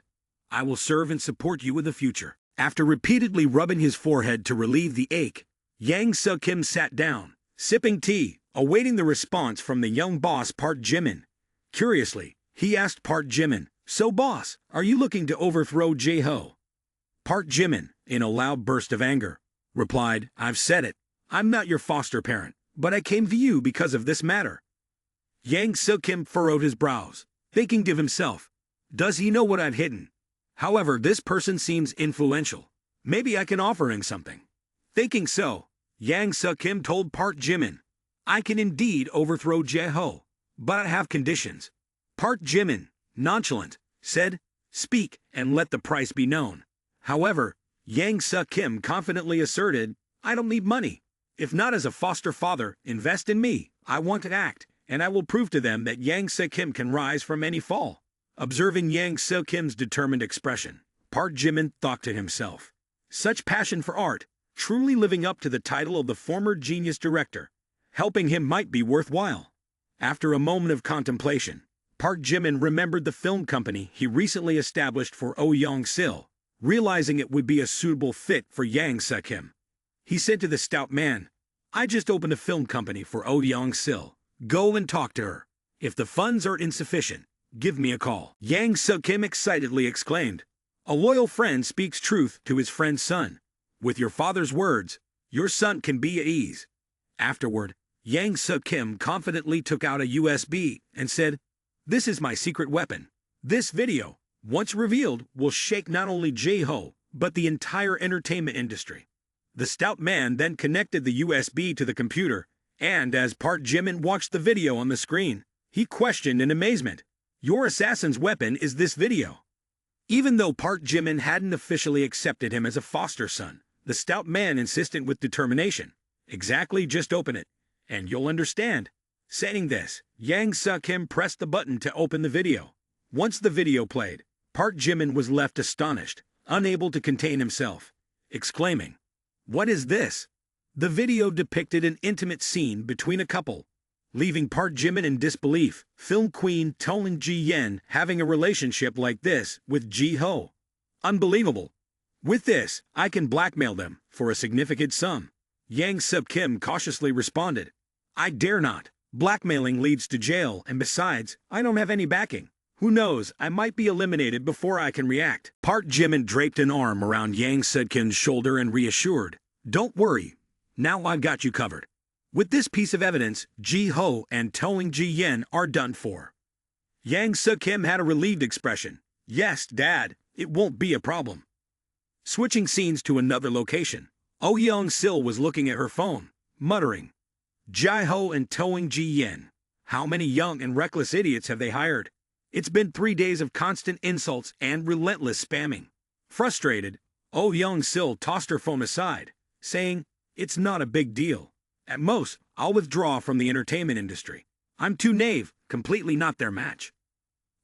I will serve and support you in the future. After repeatedly rubbing his forehead to relieve the ache, Yang Se-kim sat down, sipping tea, awaiting the response from the young boss Park Jimin. Curiously, he asked Park Jimin, so boss, are you looking to overthrow Ji-ho? Park Jimin, in a loud burst of anger, replied, I've said it. I'm not your foster parent, but I came to you because of this matter. Yang Se-kim furrowed his brows, thinking to himself, does he know what I've hidden? However, this person seems influential. Maybe I can offer him something. Thinking so, Yang Se-kim told Park Jimin, I can indeed overthrow Ji-ho, but I have conditions. Park Jimin, nonchalant, said, speak and let the price be known. However, Yang Se-kim confidently asserted, I don't need money. If not as a foster father, invest in me. I want to act, and I will prove to them that Yang Se-kim can rise from any fall. Observing Yang Se-kim's determined expression, Park Jimin thought to himself, such passion for art, truly living up to the title of the former genius director. Helping him might be worthwhile. After a moment of contemplation, Park Jimin remembered the film company he recently established for Young-sil, realizing it would be a suitable fit for Yang Se-kim. He said to the stout man, I just opened a film company for Young-sil. Go and talk to her. If the funds are insufficient, give me a call. Yang Se-kim excitedly exclaimed, a loyal friend speaks truth to his friend's son. With your father's words, your son can be at ease. Afterward, Yang Se-kim confidently took out a USB and said, this is my secret weapon. This video, once revealed, will shake not only Ji-ho, but the entire entertainment industry. The stout man then connected the USB to the computer, and as Park Jimin watched the video on the screen, he questioned in amazement, your assassin's weapon is this video. Even though Park Jimin hadn't officially accepted him as a foster son, the stout man insisted with determination, exactly, just open it, and you'll understand. Saying this, Yang Se-kim pressed the button to open the video. Once the video played, Park Jimin was left astonished, unable to contain himself, exclaiming, what is this? The video depicted an intimate scene between a couple, leaving Park Jimin in disbelief. Film queen Toling Ji-yeon having a relationship like this with Ji-ho. Unbelievable. With this, I can blackmail them for a significant sum. Yang Se-kim cautiously responded, I dare not. Blackmailing leads to jail, and besides, I don't have any backing. Who knows, I might be eliminated before I can react. Park Jimin draped an arm around Yang Se-kim's shoulder and reassured, don't worry, now I've got you covered. With this piece of evidence, Ji-ho and Toling Ji-yeon are done for. Yang Se-kim had a relieved expression. Yes, Dad, it won't be a problem. Switching scenes to another location, Young-sil was looking at her phone, muttering, Ji-ho and Toling Ji-yeon. How many young and reckless idiots have they hired? It's been 3 days of constant insults and relentless spamming. Frustrated, Young-sil tossed her phone aside, saying, it's not a big deal. At most, I'll withdraw from the entertainment industry. I'm too naive, completely not their match.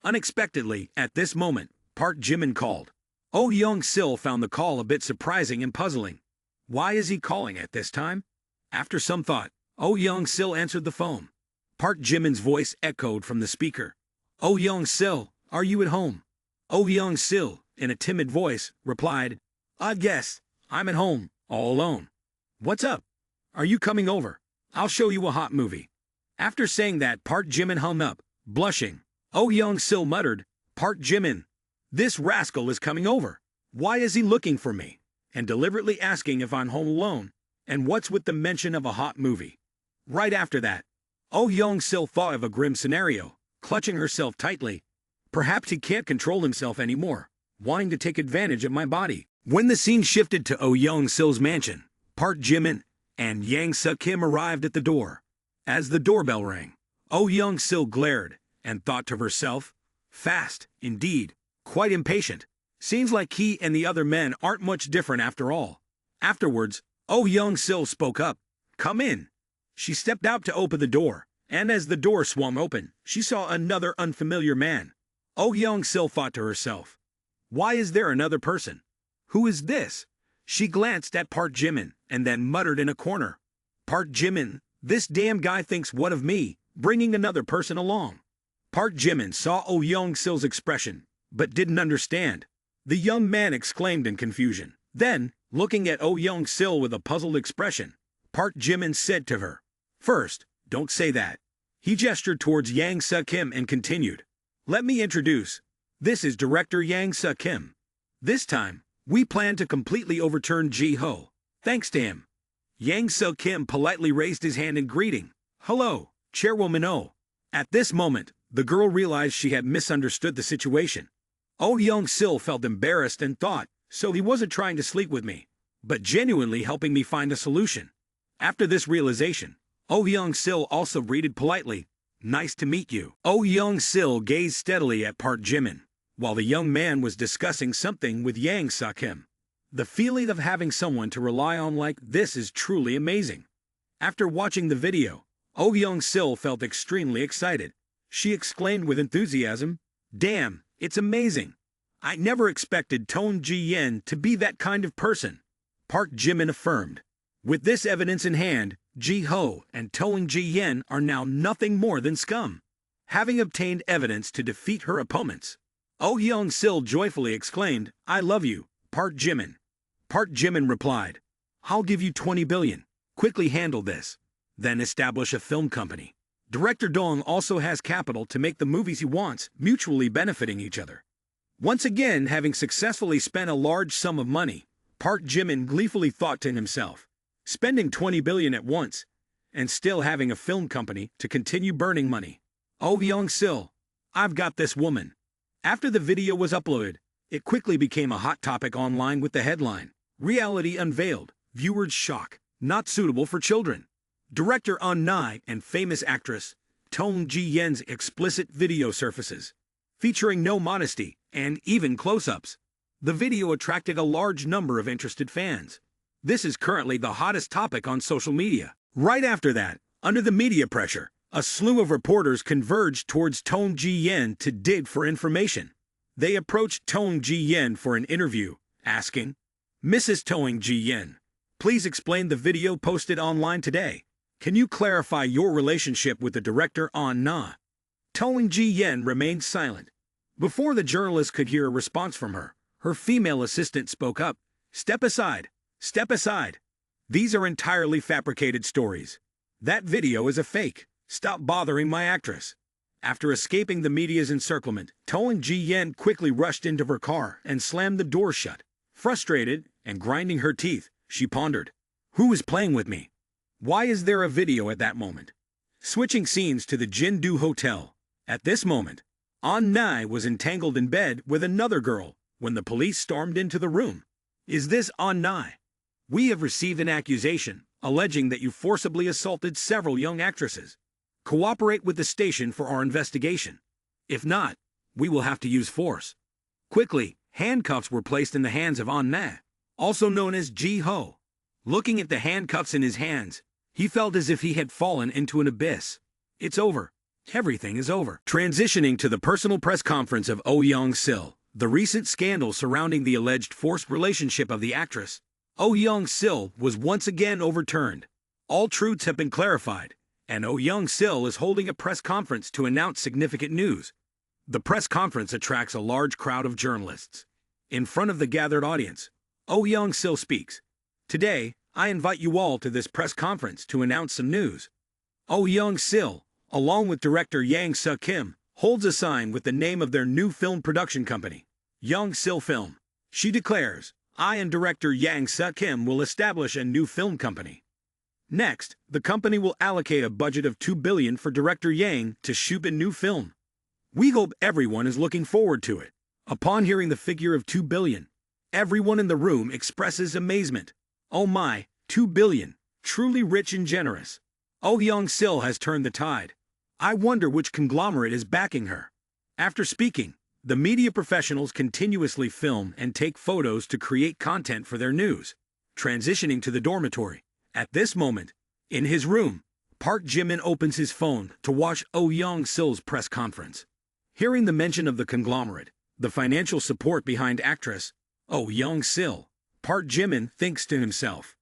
Unexpectedly, at this moment, Park Jimin called. Young-sil found the call a bit surprising and puzzling. Why is he calling at this time? After some thought, Young-sil answered the phone. Park Jimin's voice echoed from the speaker. Young-sil, are you at home? Young-sil, in a timid voice, replied, Odd guess, I'm at home, all alone. What's up? Are you coming over? I'll show you a hot movie." After saying that, Park Jimin hung up, blushing. Oh Young-sil muttered, "Park Jimin, this rascal is coming over. Why is he looking for me?" And deliberately asking if I'm home alone, and what's with the mention of a hot movie. Right after that, Oh Young-sil thought of a grim scenario, clutching herself tightly. Perhaps he can't control himself anymore, wanting to take advantage of my body. When the scene shifted to Oh Young-sil's mansion, Park Jimin and Yang Suk-kim arrived at the door. As the doorbell rang, Oh Young-sil glared and thought to herself, "Fast, indeed, quite impatient. Seems like he and the other men aren't much different after all." Afterwards, Oh Young-sil spoke up, "Come in." She stepped out to open the door, and as the door swung open, she saw another unfamiliar man. Oh Young-sil thought to herself, "Why is there another person? Who is this?" She glanced at Park Jimin and then muttered in a corner, "Park Jimin, this damn guy thinks what of me, bringing another person along?" Park Jimin saw Oh Young-sil's expression, but didn't understand. The young man exclaimed in confusion. Then, looking at Oh Young-sil with a puzzled expression, Park Jimin said to her, "First, don't say that." He gestured towards Yang Suk-kim and continued, "Let me introduce. This is director Yang Suk-kim. This time, we plan to completely overturn Ji-ho, thanks to him." Yang Suk-kim politely raised his hand in greeting. "Hello, Chairwoman Oh." At this moment, the girl realized she had misunderstood the situation. Oh Young-sil felt embarrassed and thought, so he wasn't trying to sleep with me, but genuinely helping me find a solution. After this realization, Oh Young-sil also greeted politely, "Nice to meet you." Oh Young-sil gazed steadily at Park Jimin, while the young man was discussing something with Yang Suk-kim. The feeling of having someone to rely on like this is truly amazing. After watching the video, Oh Young-sil felt extremely excited. She exclaimed with enthusiasm, "Damn, it's amazing. I never expected Tong Ji-yen to be that kind of person." Park Jimin affirmed, "With this evidence in hand, Ji-ho and Tong Ji-yen are now nothing more than scum." Having obtained evidence to defeat her opponents, Oh Young-sil joyfully exclaimed, "I love you, Park Jimin." Park Jimin replied, "I'll give you 20 billion. Quickly handle this. Then establish a film company. Director Dong also has capital to make the movies he wants, mutually benefiting each other." Once again, having successfully spent a large sum of money, Park Jimin gleefully thought to himself, spending 20 billion at once, and still having a film company to continue burning money. Oh Young-sil, I've got this woman. After the video was uploaded, it quickly became a hot topic online with the headline, "Reality Unveiled, Viewers Shock, Not Suitable for Children." Director An Na and famous actress Tong Ji-yen's explicit video surfaces, featuring no modesty and even close-ups. The video attracted a large number of interested fans. This is currently the hottest topic on social media. Right after that, under the media pressure, a slew of reporters converged towards Tong Ji-yen to dig for information. They approached Tong Ji-yen for an interview, asking, "Mrs. Tong Ji-yen, please explain the video posted online today. Can you clarify your relationship with the director An Na?" Tong Ji-yen remained silent. Before the journalist could hear a response from her, her female assistant spoke up, "Step aside. Step aside. These are entirely fabricated stories. That video is a fake. Stop bothering my actress." After escaping the media's encirclement, Tong Ji-yen quickly rushed into her car and slammed the door shut. Frustrated and grinding her teeth, she pondered, "Who is playing with me? Why is there a video at that moment?" Switching scenes to the Jindu Hotel. At this moment, An Na was entangled in bed with another girl when the police stormed into the room. "Is this An Na? We have received an accusation alleging that you forcibly assaulted several young actresses. Cooperate with the station for our investigation. If not, we will have to use force." Quickly, handcuffs were placed in the hands of An Na, also known as Ji-ho. Looking at the handcuffs in his hands, he felt as if he had fallen into an abyss. It's over. Everything is over. Transitioning to the personal press conference of Oh Young-sil, the recent scandal surrounding the alleged forced relationship of the actress, Oh Young-sil, was once again overturned. All truths have been clarified, and Oh Young-sil is holding a press conference to announce significant news. The press conference attracts a large crowd of journalists. In front of the gathered audience, Oh Young-sil speaks. "Today, I invite you all to this press conference to announce some news. Oh Young-sil, along with director Yang Suk-kim, holds a sign with the name of their new film production company, Young-sil Film. She declares, I and director Yang Suk-kim will establish a new film company. Next, the company will allocate a budget of 2 billion for director Yang to shoot a new film. We hope everyone is looking forward to it. Upon hearing the figure of 2 billion, everyone in the room expresses amazement. Oh my, 2 billion, truly rich and generous. Oh Young-sil has turned the tide. I wonder which conglomerate is backing her. After speaking, the media professionals continuously film and take photos to create content for their news. Transitioning to the dormitory. At this moment, in his room, Park Jimin opens his phone to watch Oh Young-sil's press conference. Hearing the mention of the conglomerate, the financial support behind actress Oh Young-sil, Park Jimin thinks to himself,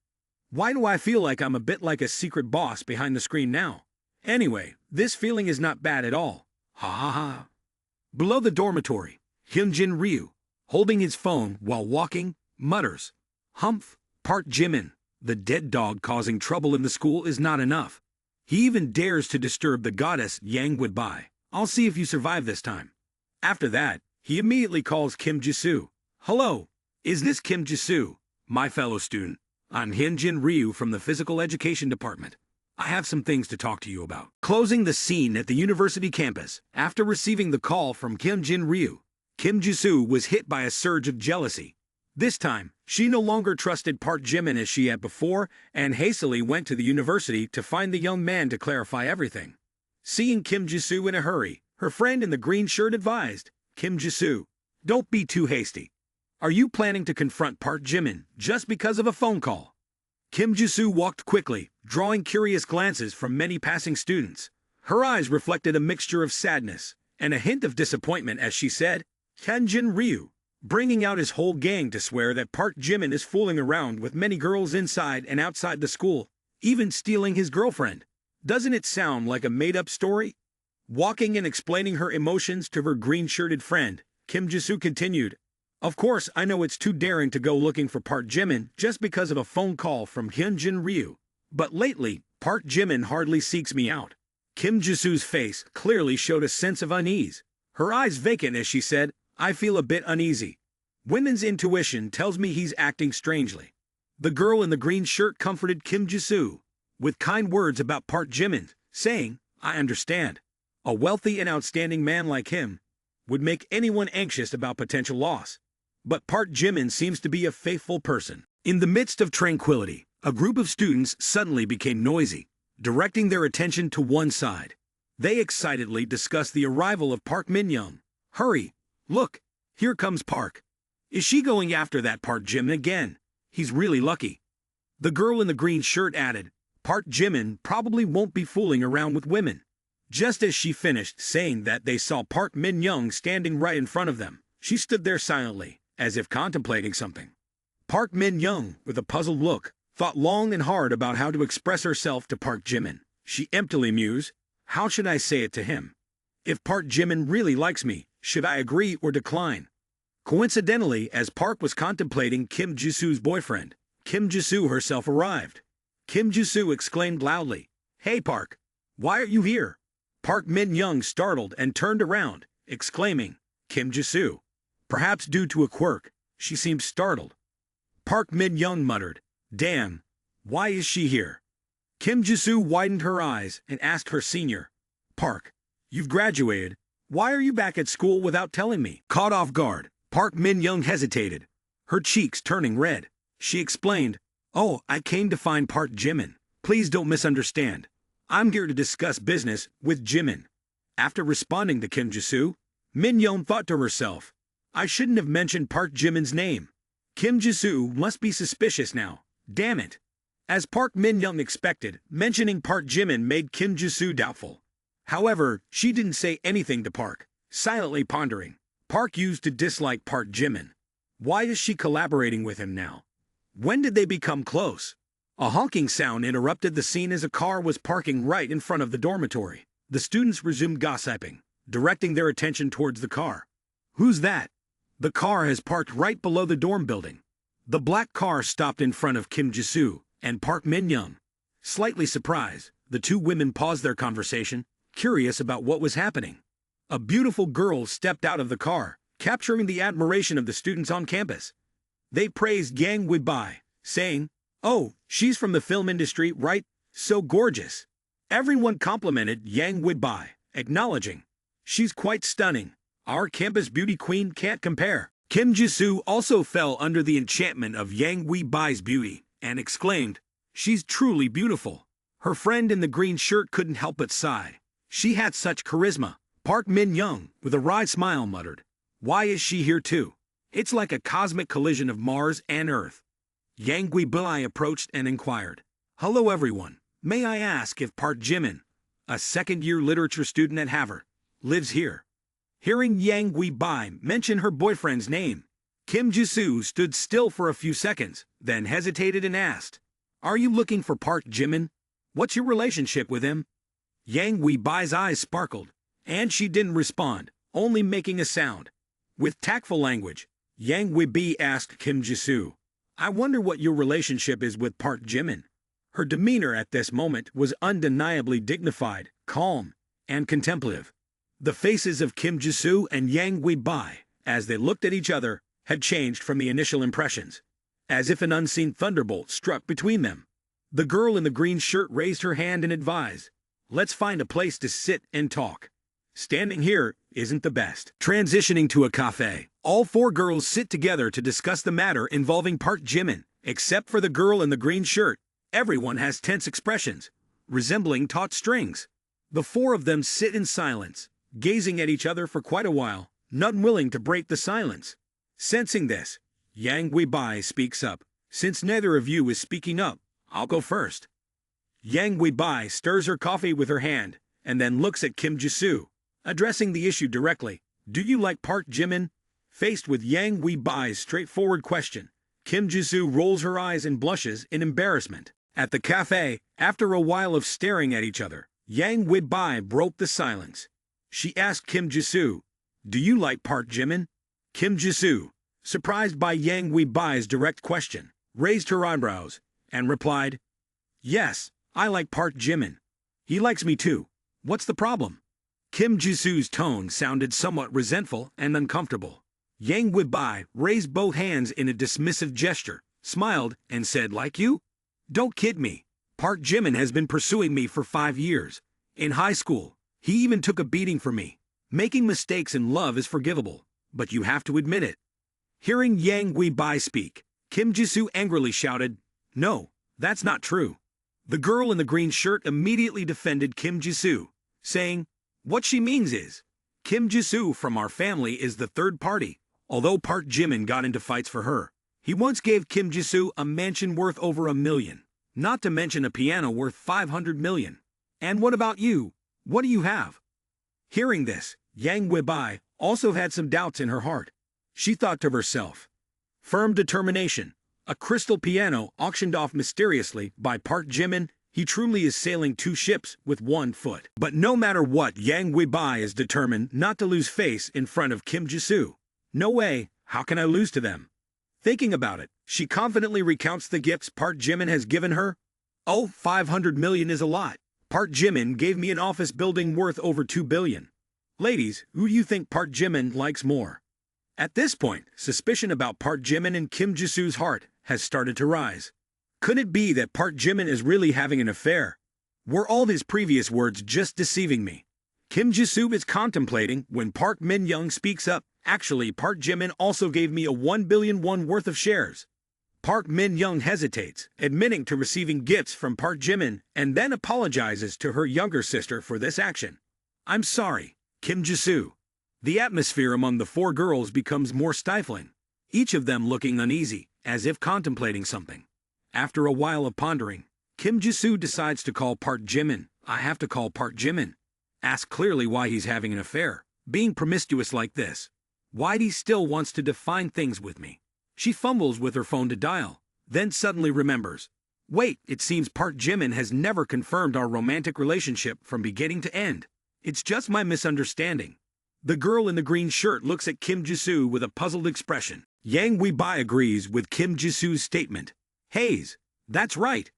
why do I feel like I'm a bit like a secret boss behind the screen now? Anyway, this feeling is not bad at all. Ha ha ha. Below the dormitory, Hyunjin Ryu, holding his phone while walking, mutters, Humph, Park Jimin, the dead dog causing trouble in the school is not enough. He even dares to disturb the goddess Yang goodbye. I'll see if you survive this time. After that, he immediately calls Kim Jisoo. Hello, is this Kim Jisoo, my fellow student? I'm Hyunjin Ryu from the Physical Education Department. I have some things to talk to you about. Closing the scene at the university campus, after receiving the call from Hyunjin Ryu, Kim Jisoo was hit by a surge of jealousy. This time, she no longer trusted Park Jimin as she had before and hastily went to the university to find the young man to clarify everything. Seeing Kim Jisoo in a hurry, her friend in the green shirt advised, Kim Jisoo, don't be too hasty. Are you planning to confront Park Jimin just because of a phone call? Kim Jisoo walked quickly, drawing curious glances from many passing students. Her eyes reflected a mixture of sadness and a hint of disappointment as she said, Hyunjin Ryu, bringing out his whole gang to swear that Park Jimin is fooling around with many girls inside and outside the school, even stealing his girlfriend. Doesn't it sound like a made-up story? Walking and explaining her emotions to her green-shirted friend, Kim Jisoo continued, Of course, I know it's too daring to go looking for Park Jimin just because of a phone call from Hyunjin Ryu. But lately, Park Jimin hardly seeks me out. Kim Jisoo's face clearly showed a sense of unease. Her eyes vacant as she said, I feel a bit uneasy. Women's intuition tells me he's acting strangely. The girl in the green shirt comforted Kim Jisoo with kind words about Park Jimin, saying, I understand. A wealthy and outstanding man like him would make anyone anxious about potential loss. But Park Jimin seems to be a faithful person. In the midst of tranquility, a group of students suddenly became noisy, directing their attention to one side. They excitedly discussed the arrival of Park Min-young. Hurry! Look! Here comes Park. Is she going after that Park Jimin again? He's really lucky. The girl in the green shirt added, Park Jimin probably won't be fooling around with women. Just as she finished saying that, they saw Park Min-young standing right in front of them. She stood there silently, as if contemplating something. Park Min-young, with a puzzled look, thought long and hard about how to express herself to Park Jimin. She emptily mused, how should I say it to him? If Park Jimin really likes me, should I agree or decline? Coincidentally, as Park was contemplating Kim Jisoo's boyfriend, Kim Jisoo herself arrived. Kim Jisoo exclaimed loudly, Hey Park, why are you here? Park Min-young startled and turned around, exclaiming, Kim Jisoo. Perhaps due to a quirk, she seemed startled. Park Min-young muttered, Damn, why is she here? Kim Jisoo widened her eyes and asked her senior, Park, you've graduated. Why are you back at school without telling me? Caught off guard, Park Min-young hesitated, her cheeks turning red. She explained, Oh, I came to find Park Jimin. Please don't misunderstand. I'm here to discuss business with Jimin. After responding to Kim Jisoo, Min-young thought to herself, I shouldn't have mentioned Park Jimin's name. Kim Jisoo must be suspicious now. Damn it. As Park Min-young expected, mentioning Park Jimin made Kim Jisoo doubtful. However, she didn't say anything to Park, silently pondering. Park used to dislike Park Jimin. Why is she collaborating with him now? When did they become close? A honking sound interrupted the scene as a car was parking right in front of the dormitory. The students resumed gossiping, directing their attention towards the car. Who's that? The car has parked right below the dorm building. The black car stopped in front of Kim Jisoo, and Park Min-young. Slightly surprised, the two women paused their conversation, curious about what was happening. A beautiful girl stepped out of the car, capturing the admiration of the students on campus. They praised Yang Webai, saying, "Oh, she's from the film industry, right? So gorgeous." Everyone complimented Yang Webai, acknowledging, "She's quite stunning. Our campus beauty queen can't compare." Kim Jisoo also fell under the enchantment of Yang Weibai's beauty and exclaimed, "She's truly beautiful." Her friend in the green shirt couldn't help but sigh. She had such charisma. Park Min-young, with a wry smile, muttered, "Why is she here too? It's like a cosmic collision of Mars and Earth." Yang Webai approached and inquired, "Hello everyone. May I ask if Park Jimin, a second-year literature student at Harvard, lives here?" Hearing Yang Webai mention her boyfriend's name, Kim Jisoo stood still for a few seconds, then hesitated and asked, "Are you looking for Park Jimin? What's your relationship with him?" Yang Weibai's eyes sparkled, and she didn't respond, only making a sound. With tactful language, Yang Weibai asked Kim Jisoo, "I wonder what your relationship is with Park Jimin." Her demeanor at this moment was undeniably dignified, calm, and contemplative. The faces of Kim Jisoo and Yang Weibai, as they looked at each other, had changed from the initial impressions, as if an unseen thunderbolt struck between them. The girl in the green shirt raised her hand and advised, "Let's find a place to sit and talk. Standing here isn't the best." Transitioning to a cafe, all four girls sit together to discuss the matter involving Park Jimin. Except for the girl in the green shirt, everyone has tense expressions, resembling taut strings. The four of them sit in silence, gazing at each other for quite a while, not willing to break the silence. Sensing this, Yang Weibai speaks up. "Since neither of you is speaking up, I'll go first." Yang Weibai stirs her coffee with her hand, and then looks at Kim Jisoo, addressing the issue directly. "Do you like Park Jimin?" Faced with Yang Weibai's straightforward question, Kim Jisoo rolls her eyes and blushes in embarrassment. At the cafe, after a while of staring at each other, Yang Weibai broke the silence. She asked Kim Jisoo, "Do you like Park Jimin?" Kim Jisoo, surprised by Yang Weibai's direct question, raised her eyebrows and replied, "Yes, I like Park Jimin. He likes me too. What's the problem?" Kim Jisoo's tone sounded somewhat resentful and uncomfortable. Yang Weibai raised both hands in a dismissive gesture, smiled, and said, "Like you? Don't kid me. Park Jimin has been pursuing me for 5 years. In high school, he even took a beating for me. Making mistakes in love is forgivable, but you have to admit it." Hearing Yang Weibai speak, Kim Jisoo angrily shouted, "No, that's not true." The girl in the green shirt immediately defended Kim Jisoo, saying, "What she means is, Kim Jisoo from our family is the third party. Although Park Jimin got into fights for her, he once gave Kim Jisoo a mansion worth over $1 million, not to mention a piano worth $500 million. And what about you? What do you have?" Hearing this, Yang Weibai also had some doubts in her heart. She thought to herself, "Firm determination, a crystal piano auctioned off mysteriously by Park Jimin. He truly is sailing 2 ships with 1 foot." But no matter what, Yang Weibai is determined not to lose face in front of Kim Jisoo. "No way, how can I lose to them?" Thinking about it, she confidently recounts the gifts Park Jimin has given her. "Oh, $500 million is a lot. Park Jimin gave me an office building worth over $2 billion. Ladies, who do you think Park Jimin likes more?" At this point, suspicion about Park Jimin in Kim Jisoo's heart has started to rise. Could it be that Park Jimin is really having an affair? Were all his previous words just deceiving me? Kim Jisoo is contemplating when Park Min-young speaks up. "Actually, Park Jimin also gave me a $1 billion worth of shares." Park Min-young hesitates, admitting to receiving gifts from Park Jimin, and then apologizes to her younger sister for this action. "I'm sorry, Kim Jisoo." The atmosphere among the 4 girls becomes more stifling, each of them looking uneasy, as if contemplating something. After a while of pondering, Kim Jisoo decides to call Park Jimin. "I have to call Park Jimin. Ask clearly why he's having an affair, being promiscuous like this. Why he still wants to define things with me." She fumbles with her phone to dial, then suddenly remembers. Wait, it seems Park Jimin has never confirmed our romantic relationship from beginning to end. It's just my misunderstanding. The girl in the green shirt looks at Kim Jisoo with a puzzled expression. Yang Weibai agrees with Kim Jisoo's statement. "Hayes, that's right.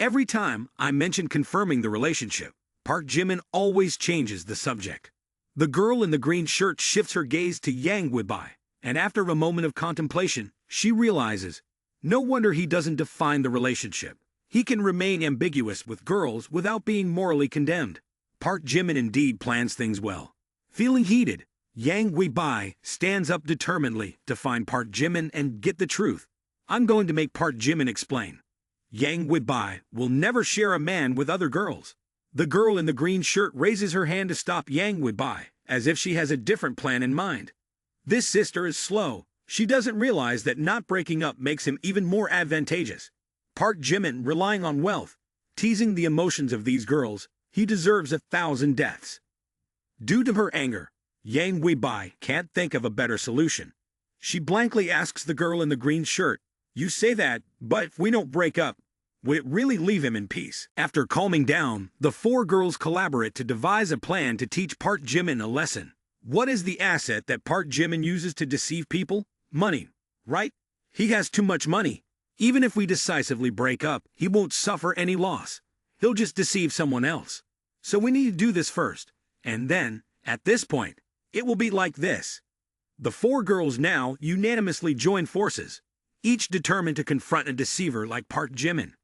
Every time I mention confirming the relationship, Park Jimin always changes the subject. The girl in the green shirt shifts her gaze to Yang Weibai, and after a moment of contemplation, she realizes, no wonder he doesn't define the relationship. He can remain ambiguous with girls without being morally condemned. Park Jimin indeed plans things well. Feeling heated, Yang Weibai stands up determinedly to find Park Jimin and get the truth. I'm going to make Park Jimin explain. Yang Weibai will never share a man with other girls. The girl in the green shirt raises her hand to stop Yang Weibai, as if she has a different plan in mind. This sister is slow. She doesn't realize that not breaking up makes him even more advantageous. Park Jimin relying on wealth, teasing the emotions of these girls, he deserves 1,000 deaths. Due to her anger, Yang Weibai can't think of a better solution. She blankly asks the girl in the green shirt, "You say that, but if we don't break up, would it really leave him in peace?" After calming down, the four girls collaborate to devise a plan to teach Park Jimin a lesson. What is the asset that Park Jimin uses to deceive people? Money, right? He has too much money. Even if we decisively break up, he won't suffer any loss. He'll just deceive someone else. So we need to do this first. And then, at this point, it will be like this. The four girls now unanimously join forces, each determined to confront a deceiver like Park Jimin.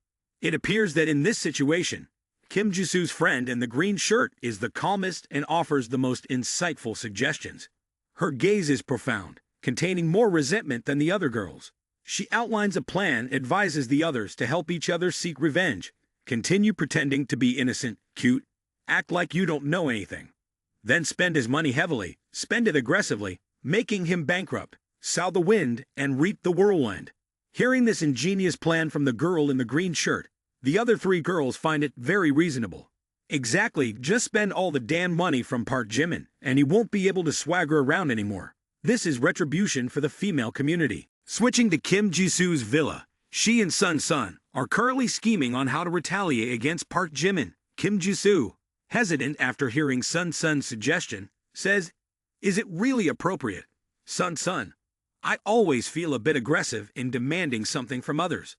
It appears that in this situation, Kim Ji-soo's friend in the green shirt is the calmest and offers the most insightful suggestions. Her gaze is profound, containing more resentment than the other girls. She outlines a plan, advises the others to help each other seek revenge, continue pretending to be innocent, cute, act like you don't know anything. Then spend his money heavily, spend it aggressively, making him bankrupt, sow the wind, and reap the whirlwind. Hearing this ingenious plan from the girl in the green shirt, the other three girls find it very reasonable. Exactly, just spend all the damn money from Park Jimin, and he won't be able to swagger around anymore. This is retribution for the female community. Switching to Kim Ji-soo's villa, she and Sun Sun are currently scheming on how to retaliate against Park Jimin. Kim Ji-soo, hesitant after hearing Sun Sun's suggestion, says, "Is it really appropriate? Sun Sun, I always feel a bit aggressive in demanding something from others."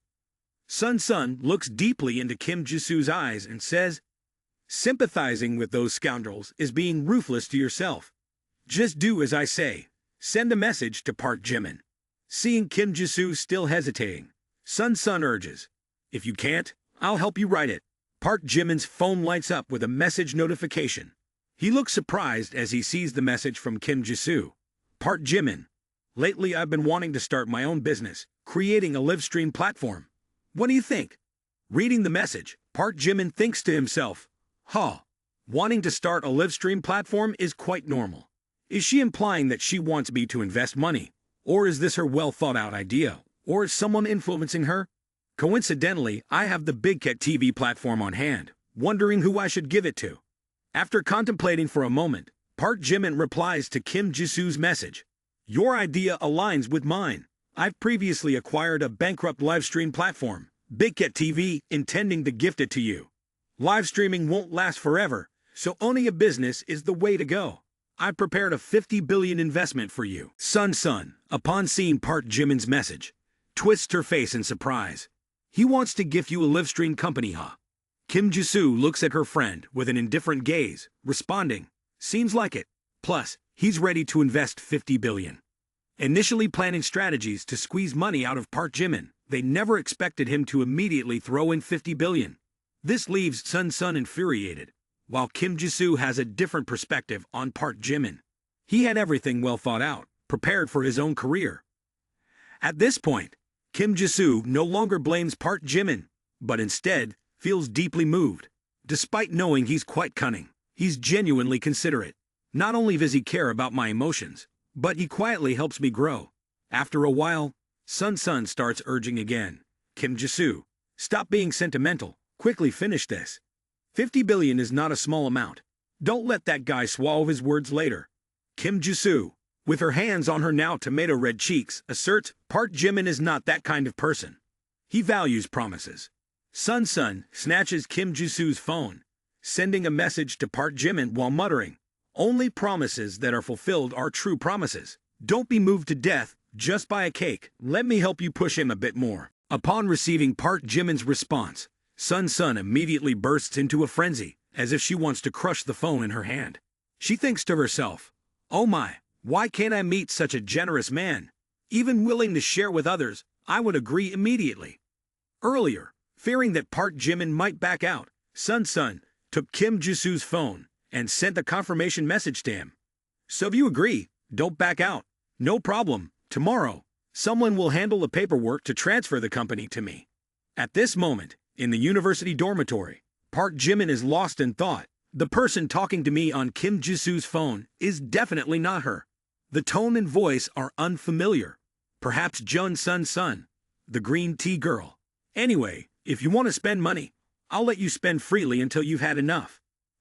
Sun Sun looks deeply into Kim Ji-soo's eyes and says, "Sympathizing with those scoundrels is being ruthless to yourself. Just do as I say. Send a message to Park Jimin." Seeing Kim Ji-soo still hesitating, Sun Sun urges, "If you can't, I'll help you write it." Park Jimin's phone lights up with a message notification. He looks surprised as he sees the message from Kim Ji-soo. "Park Jimin, lately I've been wanting to start my own business, creating a live stream platform. What do you think?" Reading the message, Park Jimin thinks to himself, wanting to start a live stream platform is quite normal. Is she implying that she wants me to invest money? Or is this her well-thought-out idea? Or is someone influencing her? Coincidentally, I have the Big Cat TV platform on hand, wondering who I should give it to. After contemplating for a moment, Park Jimin replies to Kim Ji-soo's message. "Your idea aligns with mine. I've previously acquired a bankrupt live stream platform, Big Cat TV, intending to gift it to you. Live streaming won't last forever, so owning a business is the way to go. I've prepared a 50 billion investment for you." Sun Sun, upon seeing Park Jimin's message, twists her face in surprise. "He wants to gift you a live stream company, huh?" Kim Ji-soo looks at her friend with an indifferent gaze, responding, "Seems like it. Plus, he's ready to invest 50 billion. Initially planning strategies to squeeze money out of Park Jimin, they never expected him to immediately throw in 50 billion. This leaves Sun Sun infuriated, while Kim Ji-soo has a different perspective on Park Jimin. He had everything well thought out, prepared for his own career. At this point, Kim Ji-soo no longer blames Park Jimin, but instead feels deeply moved. Despite knowing he's quite cunning, he's genuinely considerate. Not only does he care about my emotions, but he quietly helps me grow. After a while, Sun Sun starts urging again. "Kim Ji-soo, stop being sentimental. Quickly finish this. 50 billion is not a small amount. Don't let that guy swallow his words later." Kim Ji-soo, with her hands on her now tomato-red cheeks, asserts Park Jimin is not that kind of person. He values promises. Sun Sun snatches Kim Ji-soo's phone, sending a message to Park Jimin while muttering, "Only promises that are fulfilled are true promises. Don't be moved to death just by a cake. Let me help you push him a bit more." Upon receiving Park Jimin's response, Sun immediately bursts into a frenzy, as if she wants to crush the phone in her hand. She thinks to herself, "Oh my, why can't I meet such a generous man? Even willing to share with others, I would agree immediately." Earlier, fearing that Park Jimin might back out, Sun took Kim Jisoo's phone and sent a confirmation message to him. "So if you agree, don't back out. No problem. Tomorrow, someone will handle the paperwork to transfer the company to me." At this moment, in the university dormitory, Park Jimin is lost in thought. The person talking to me on Kim Jisoo's phone is definitely not her. The tone and voice are unfamiliar. Perhaps Jun Sun, the green tea girl. Anyway, if you want to spend money, I'll let you spend freely until you've had enough.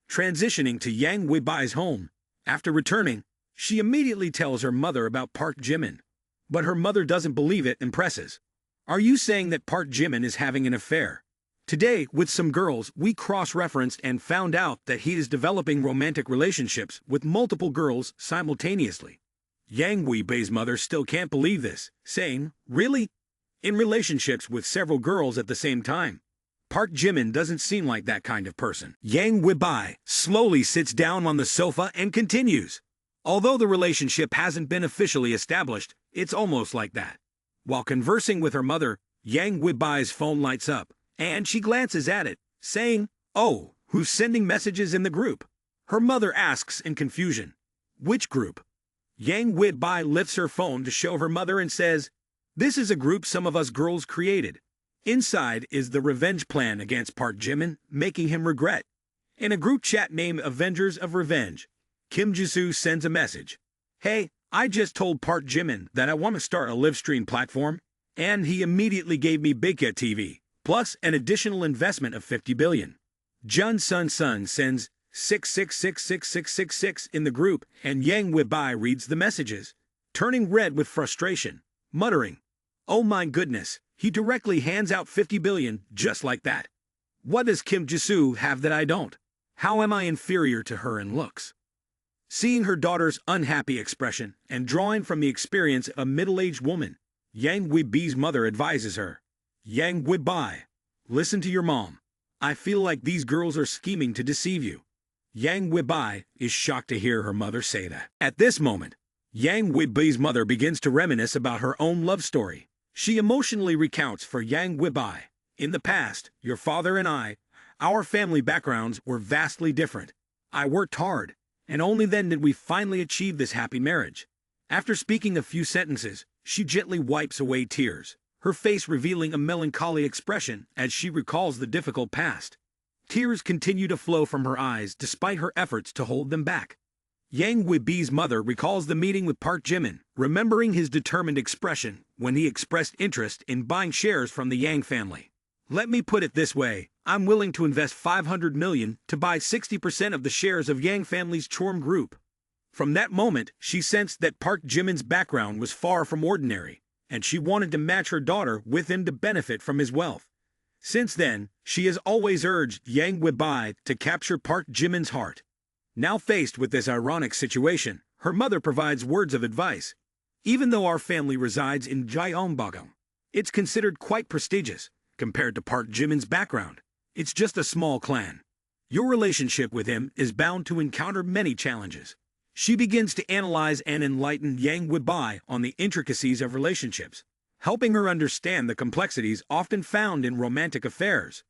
Transitioning to Yang Weibai's home. After returning, she immediately tells her mother about Park Jimin. But her mother doesn't believe it and presses. "Are you saying that Park Jimin is having an affair? Today, with some girls, we cross-referenced and found out that he is developing romantic relationships with multiple girls simultaneously." Yang Weibai's mother still can't believe this, saying, "Really? In relationships with several girls at the same time? Park Jimin doesn't seem like that kind of person." Yang Weibai slowly sits down on the sofa and continues. Although the relationship hasn't been officially established, it's almost like that. While conversing with her mother, Yang Weibai's phone lights up, and she glances at it, saying, "Oh, who's sending messages in the group?" Her mother asks in confusion, "Which group?" Yang Weibai lifts her phone to show her mother and says, "This is a group some of us girls created. Inside is the revenge plan against Park Jimin, making him regret. In a group chat named Avengers of Revenge, Kim Jisoo sends a message. Hey, I just told Park Jimin that I want to start a live stream platform, and he immediately gave me Bigget TV, plus an additional investment of 50 billion. Jun Sun sends 6666666 in the group, and Yang Weibai reads the messages, turning red with frustration, muttering, "Oh my goodness, he directly hands out 50 billion just like that. What does Kim Jisoo have that I don't? How am I inferior to her in looks?" Seeing her daughter's unhappy expression and drawing from the experience of a middle-aged woman, Yang Weibai's mother advises her, "Yang Weibai, listen to your mom. I feel like these girls are scheming to deceive you." Yang Weibai is shocked to hear her mother say that. At this moment, Yang Weibai's mother begins to reminisce about her own love story. She emotionally recounts for Yang Weibai, "In the past, your father and I, our family backgrounds were vastly different. I worked hard, and only then did we finally achieve this happy marriage." After speaking a few sentences, she gently wipes away tears, her face revealing a melancholy expression as she recalls the difficult past. Tears continue to flow from her eyes despite her efforts to hold them back. Yang Weibai's mother recalls the meeting with Park Jimin, remembering his determined expression when he expressed interest in buying shares from the Yang family. "Let me put it this way, I'm willing to invest 500 million to buy 60% of the shares of Yang family's Chorm Group." From that moment, she sensed that Park Jimin's background was far from ordinary, and she wanted to match her daughter with him to benefit from his wealth. Since then, she has always urged Yang Weibai to capture Park Jimin's heart. Now faced with this ironic situation, her mother provides words of advice. "Even though our family resides in Gyeongbokgung, it's considered quite prestigious compared to Park Jimin's background. It's just a small clan. Your relationship with him is bound to encounter many challenges." She begins to analyze and enlighten Yang Weibai on the intricacies of relationships, helping her understand the complexities often found in romantic affairs.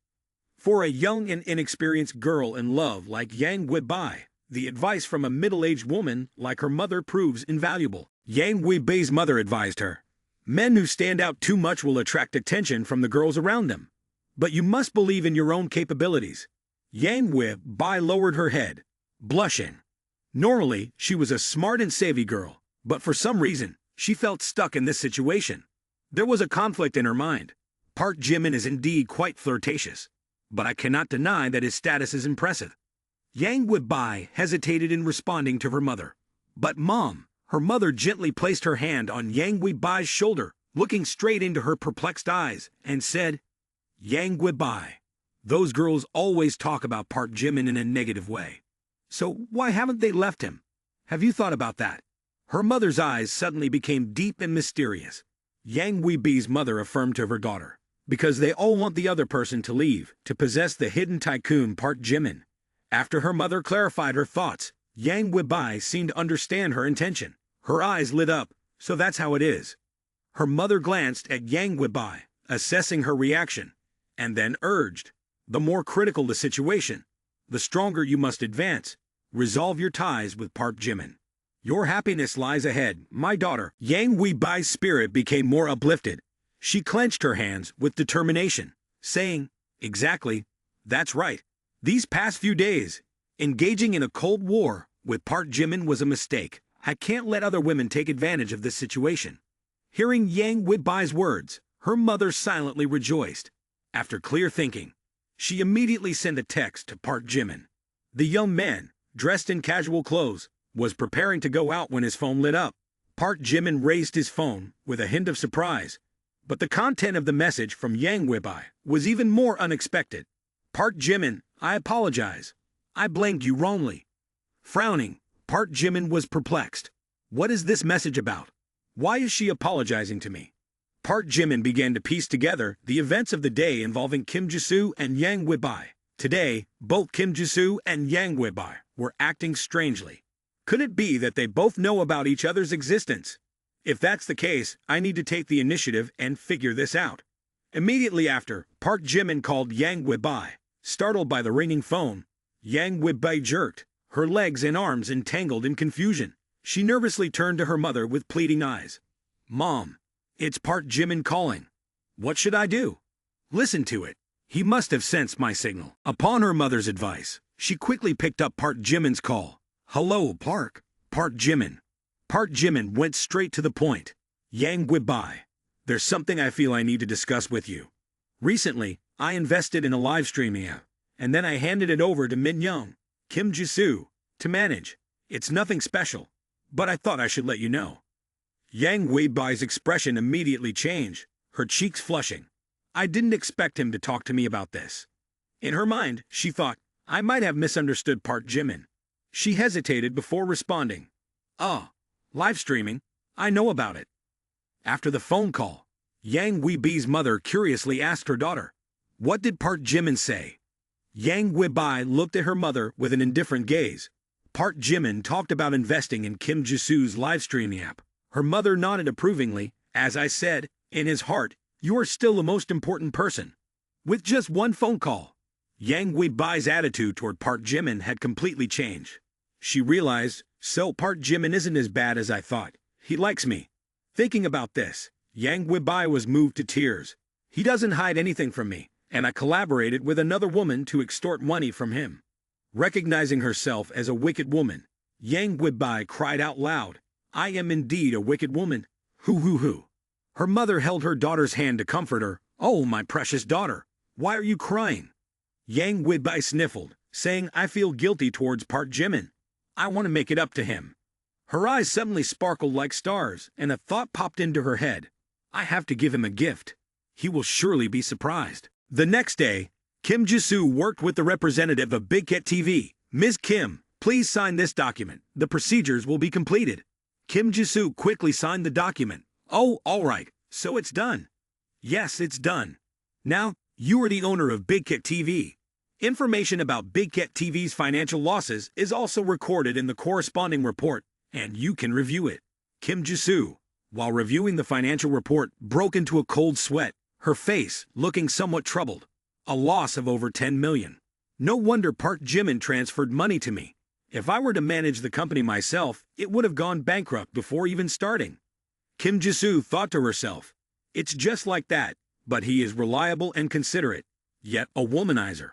For a young and inexperienced girl in love like Yang Weibai, the advice from a middle-aged woman like her mother proves invaluable. Yang Weibai's mother advised her, "Men who stand out too much will attract attention from the girls around them. But you must believe in your own capabilities." Yang Weibai lowered her head, blushing. Normally, she was a smart and savvy girl, but for some reason, she felt stuck in this situation. There was a conflict in her mind. Park Jimin is indeed quite flirtatious, but I cannot deny that his status is impressive. Yang Weibai hesitated in responding to her mother. "But Mom," her mother gently placed her hand on Yang Weibai's shoulder, looking straight into her perplexed eyes, and said, "Yang Weibai, those girls always talk about Park Jimin in a negative way. So why haven't they left him? Have you thought about that?" Her mother's eyes suddenly became deep and mysterious. Yang Weibai's mother affirmed to her daughter, because they all want the other person to leave, to possess the hidden tycoon Park Jimin. After her mother clarified her thoughts, Yang Weibai seemed to understand her intention. Her eyes lit up. So that's how it is. Her mother glanced at Yang Weibai, assessing her reaction, and then urged, the more critical the situation, the stronger you must advance. Resolve your ties with Park Jimin. Your happiness lies ahead, my daughter. Yang Weibai's spirit became more uplifted. She clenched her hands with determination, saying, exactly, that's right. These past few days, engaging in a cold war with Park Jimin was a mistake. I can't let other women take advantage of this situation. Hearing Yang Weibai's words, her mother silently rejoiced. After clear thinking, she immediately sent a text to Park Jimin. The young man, dressed in casual clothes, was preparing to go out when his phone lit up. Park Jimin raised his phone with a hint of surprise, but the content of the message from Yang Weibai was even more unexpected. Park Jimin, I apologize. I blamed you wrongly. Frowning, Park Jimin was perplexed. What is this message about? Why is she apologizing to me? Park Jimin began to piece together the events of the day involving Kim Jisoo and Yang Weibai. Today, both Kim Jisoo and Yang Weibai were acting strangely. Could it be that they both know about each other's existence? If that's the case, I need to take the initiative and figure this out. Immediately after, Park Jimin called Yang Weibai. Startled by the ringing phone, Yang Weibai jerked, her legs and arms entangled in confusion. She nervously turned to her mother with pleading eyes. Mom, it's Park Jimin calling. What should I do? Listen to it. He must have sensed my signal. Upon her mother's advice, she quickly picked up Park Jimin's call. Hello, Park. Park Jimin. Park Jimin went straight to the point. Yang Weibai, there's something I feel I need to discuss with you. Recently, I invested in a live streaming app, and then I handed it over to Min Young, Kim Jisoo, to manage. It's nothing special, but I thought I should let you know. Yang Weibai's expression immediately changed, her cheeks flushing. I didn't expect him to talk to me about this. In her mind, she thought, I might have misunderstood Park Jimin. She hesitated before responding. Live streaming? I know about it. After the phone call, Yang Weibai's mother curiously asked her daughter, what did Park Jimin say? Yang Weibai looked at her mother with an indifferent gaze. Park Jimin talked about investing in Kim Jisoo's live streaming app. Her mother nodded approvingly. As I said, in his heart, you are still the most important person. With just one phone call, Yang Weibai's attitude toward Park Jimin had completely changed. She realized, so Park Jimin isn't as bad as I thought. He likes me. Thinking about this, Yang Weibai was moved to tears. He doesn't hide anything from me, and I collaborated with another woman to extort money from him. Recognizing herself as a wicked woman, Yang Weibai cried out loud, I am indeed a wicked woman. Hoo. Her mother held her daughter's hand to comfort her. Oh, my precious daughter, why are you crying? Yang Weibai sniffled, saying, I feel guilty towards Park Jimin. I want to make it up to him. Her eyes suddenly sparkled like stars, and a thought popped into her head. I have to give him a gift. He will surely be surprised. The next day, Kim Jisoo worked with the representative of Big Cat TV. Ms. Kim, please sign this document. The procedures will be completed. Kim Jisoo quickly signed the document. Oh, all right, so it's done. Yes, it's done. Now, you are the owner of Big Cat TV. Information about Big Cat TV's financial losses is also recorded in the corresponding report, and you can review it. Kim Jisoo, while reviewing the financial report, broke into a cold sweat, her face looking somewhat troubled. A loss of over 10 million. No wonder Park Jimin transferred money to me. If I were to manage the company myself, it would have gone bankrupt before even starting. Kim Jisoo thought to herself, it's just like that, but he is reliable and considerate, yet a womanizer.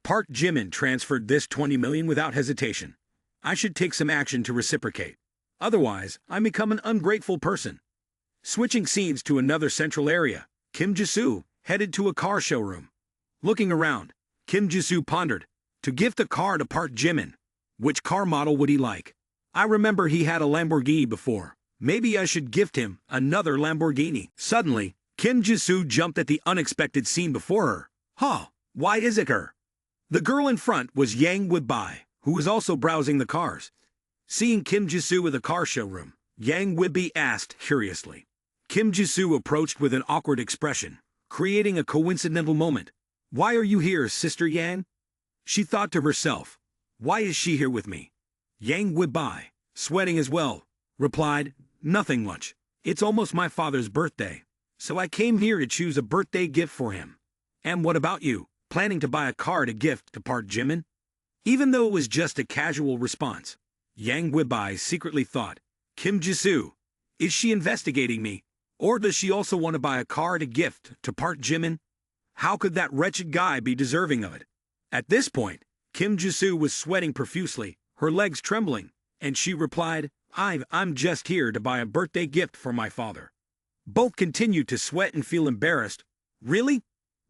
Park Jimin transferred this 20 million without hesitation. I should take some action to reciprocate. Otherwise, I become an ungrateful person. Switching scenes to another central area, Kim Jisoo headed to a car showroom. Looking around, Kim Jisoo pondered, to gift a car to Park Jimin. Which car model would he like? I remember he had a Lamborghini before. Maybe I should gift him another Lamborghini. Suddenly, Kim Jisoo jumped at the unexpected scene before her. Why is it her? The girl in front was Yang Weibai, who was also browsing the cars. Seeing Kim Jisoo at the car showroom, Yang Weibai asked curiously. Kim Jisoo approached with an awkward expression. creating a coincidental moment. Why are you here, Sister Yang? She thought to herself. Why is she here with me? Yang Weibai, sweating as well, replied, nothing much. It's almost my father's birthday, so I came here to choose a birthday gift for him. And what about you, planning to buy a car to gift to Park Jimin? Even though it was just a casual response, Yang Weibai secretly thought, Kim Jisoo, is she investigating me? Or does she also want to buy a car to gift to Park Jimin? How could that wretched guy be deserving of it? At this point, Kim Jisoo was sweating profusely, her legs trembling, and she replied, I'm just here to buy a birthday gift for my father. Both continued to sweat and feel embarrassed. Really?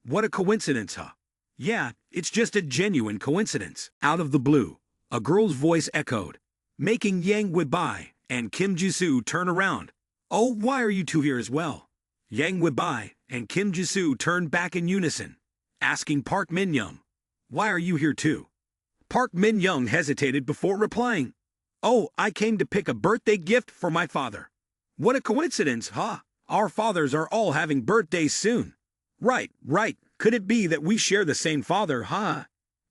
What a coincidence, huh? Yeah, it's just a genuine coincidence. Out of the blue, a girl's voice echoed, making Yang Weibai and Kim Jisoo turn around. Oh, why are you two here as well? Yang Weibai and Kim Jisoo turned back in unison, asking Park Min Young, why are you here too? Park Min Young hesitated before replying, oh, I came to pick a birthday gift for my father. What a coincidence, huh? Our fathers are all having birthdays soon. Right. Could it be that we share the same father, huh?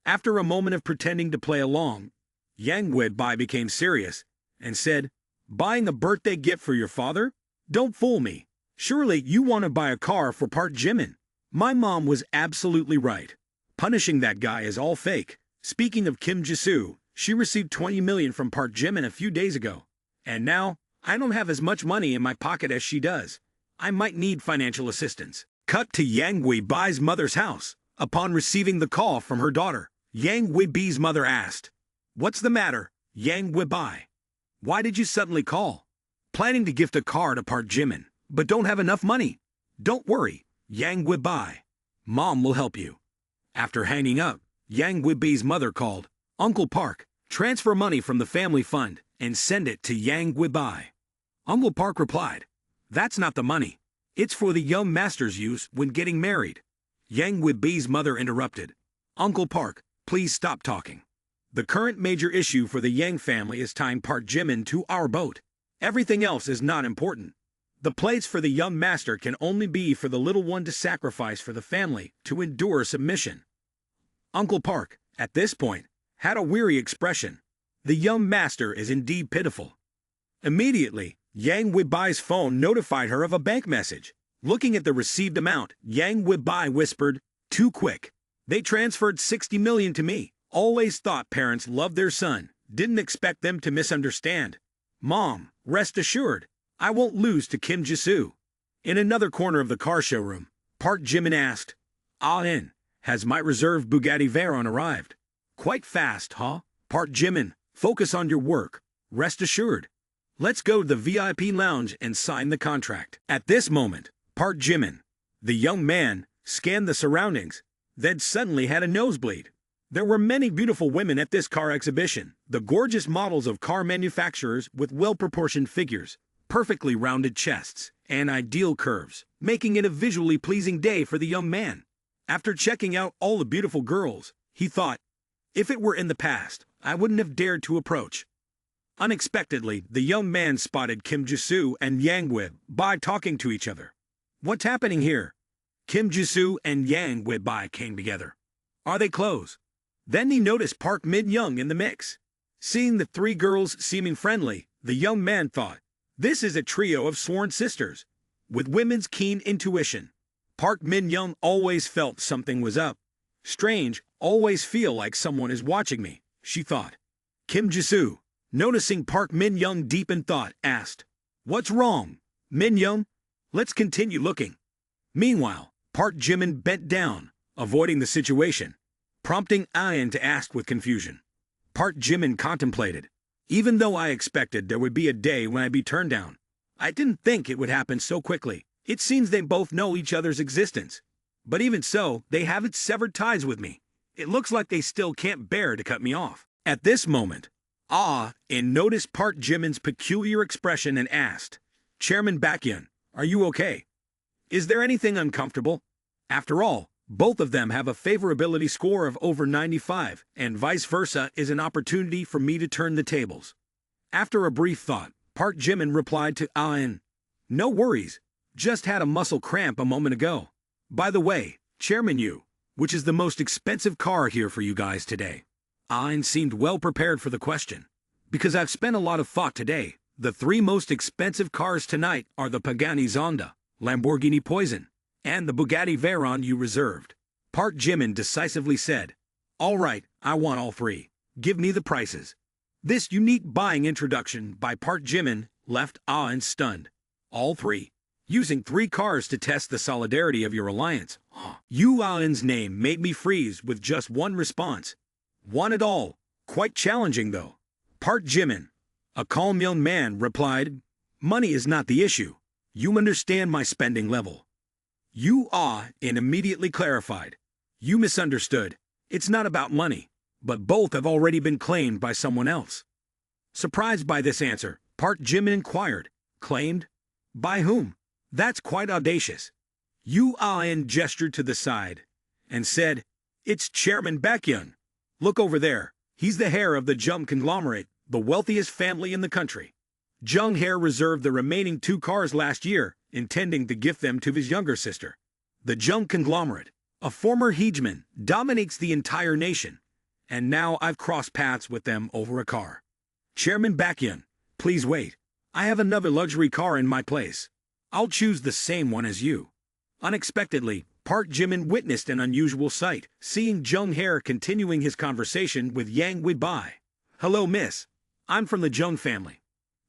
After a moment of pretending to play along, Yang Weibai became serious and said, buying a birthday gift for your father? Don't fool me. Surely you want to buy a car for Park Jimin. My mom was absolutely right. Punishing that guy is all fake. Speaking of Kim Jisoo, she received 20 million from Park Jimin a few days ago. And now, I don't have as much money in my pocket as she does. I might need financial assistance. Cut to Yang Weibai's mother's house. Upon receiving the call from her daughter, Yang Weibai's mother asked, what's the matter, Yang Weibai? Why did you suddenly call? Planning to gift a car to Park Jimin, but don't have enough money. Don't worry, Yang Weibai. Mom will help you. After hanging up, Yang Weibai's mother called, Uncle Park, transfer money from the family fund and send it to Yang Weibai. Uncle Park replied, that's not the money. It's for the young master's use when getting married. Yang Weibai's mother interrupted, Uncle Park, please stop talking. The current major issue for the Yang family is tying Park Jimin to our boat. Everything else is not important. The place for the young master can only be for the little one to sacrifice for the family to endure submission. Uncle Park, at this point, had a weary expression. The young master is indeed pitiful. Immediately, Yang Weibai's phone notified her of a bank message. Looking at the received amount, Yang Weibai whispered, too quick. They transferred 60 million to me. Always thought parents loved their son. Didn't expect them to misunderstand. Mom, rest assured, I won't lose to Kim Jisoo. In another corner of the car showroom, Park Jimin asked, In, has my reserved Bugatti Veyron arrived? Quite fast, huh? Park Jimin, focus on your work. Rest assured. Let's go to the VIP lounge and sign the contract. At this moment, Park Jimin, the young man, scanned the surroundings, then suddenly had a nosebleed. There were many beautiful women at this car exhibition, the gorgeous models of car manufacturers with well-proportioned figures, perfectly rounded chests, and ideal curves, making it a visually pleasing day for the young man. After checking out all the beautiful girls, he thought, if it were in the past, I wouldn't have dared to approach. Unexpectedly, the young man spotted Kim Jisoo and Yang Weibai talking to each other. What's happening here? Kim Jisoo and Yang Weibai came together. Are they close? Then he noticed Park Min Young in the mix. Seeing the three girls seeming friendly, the young man thought, this is a trio of sworn sisters, with women's keen intuition. Park Min Young always felt something was up. Strange, always feel like someone is watching me, she thought. Kim Jisoo, noticing Park Min Young deep in thought, asked, what's wrong, Min Young? Let's continue looking. Meanwhile, Park Jimin bent down, avoiding the situation, prompting Ian to ask with confusion. Park Jimin contemplated. Even though I expected there would be a day when I'd be turned down, I didn't think it would happen so quickly. It seems they both know each other's existence. But even so, they haven't severed ties with me. It looks like they still can't bear to cut me off. At this moment, In noticed Park Jimin's peculiar expression and asked, Chairman Baekhyun, are you okay? Is there anything uncomfortable? After all, both of them have a favorability score of over 95, and vice versa is an opportunity for me to turn the tables. After a brief thought, Park Jimin replied to Ian, no worries, just had a muscle cramp a moment ago. By the way, Chairman Yu, which is the most expensive car here for you guys today? Ayn seemed well prepared for the question. Because I've spent a lot of thought today. The three most expensive cars tonight are the Pagani Zonda, Lamborghini Poison, and the Bugatti Veyron you reserved. Park Jimin decisively said, "All right, I want all three. Give me the prices." This unique buying introduction by Park Jimin left Ayn stunned. All three. Using three cars to test the solidarity of your alliance. Yu Ayn's name made me freeze with just one response. Want it all. Quite challenging though. Park Jimin, a calm young man, replied, "Money is not the issue. You understand my spending level." Yu Ayn immediately clarified. "You misunderstood. It's not about money, but both have already been claimed by someone else." Surprised by this answer, Park Jimin inquired, "Claimed? By whom?" "That's quite audacious." Yu Ayn gestured to the side and said, "It's Chairman Baekhyun. Look over there. He's the heir of the Jung conglomerate, the wealthiest family in the country. Jung Hair reserved the remaining two cars last year, intending to gift them to his younger sister. The Jung conglomerate, a former hegemon, dominates the entire nation, and now I've crossed paths with them over a car. Chairman Baekhyun, please wait. I have another luxury car in my place. I'll choose the same one as you." Unexpectedly, Park Jimin witnessed an unusual sight, seeing Jung Hair continuing his conversation with Yang Weibai. "Hello, miss. I'm from the Jung family.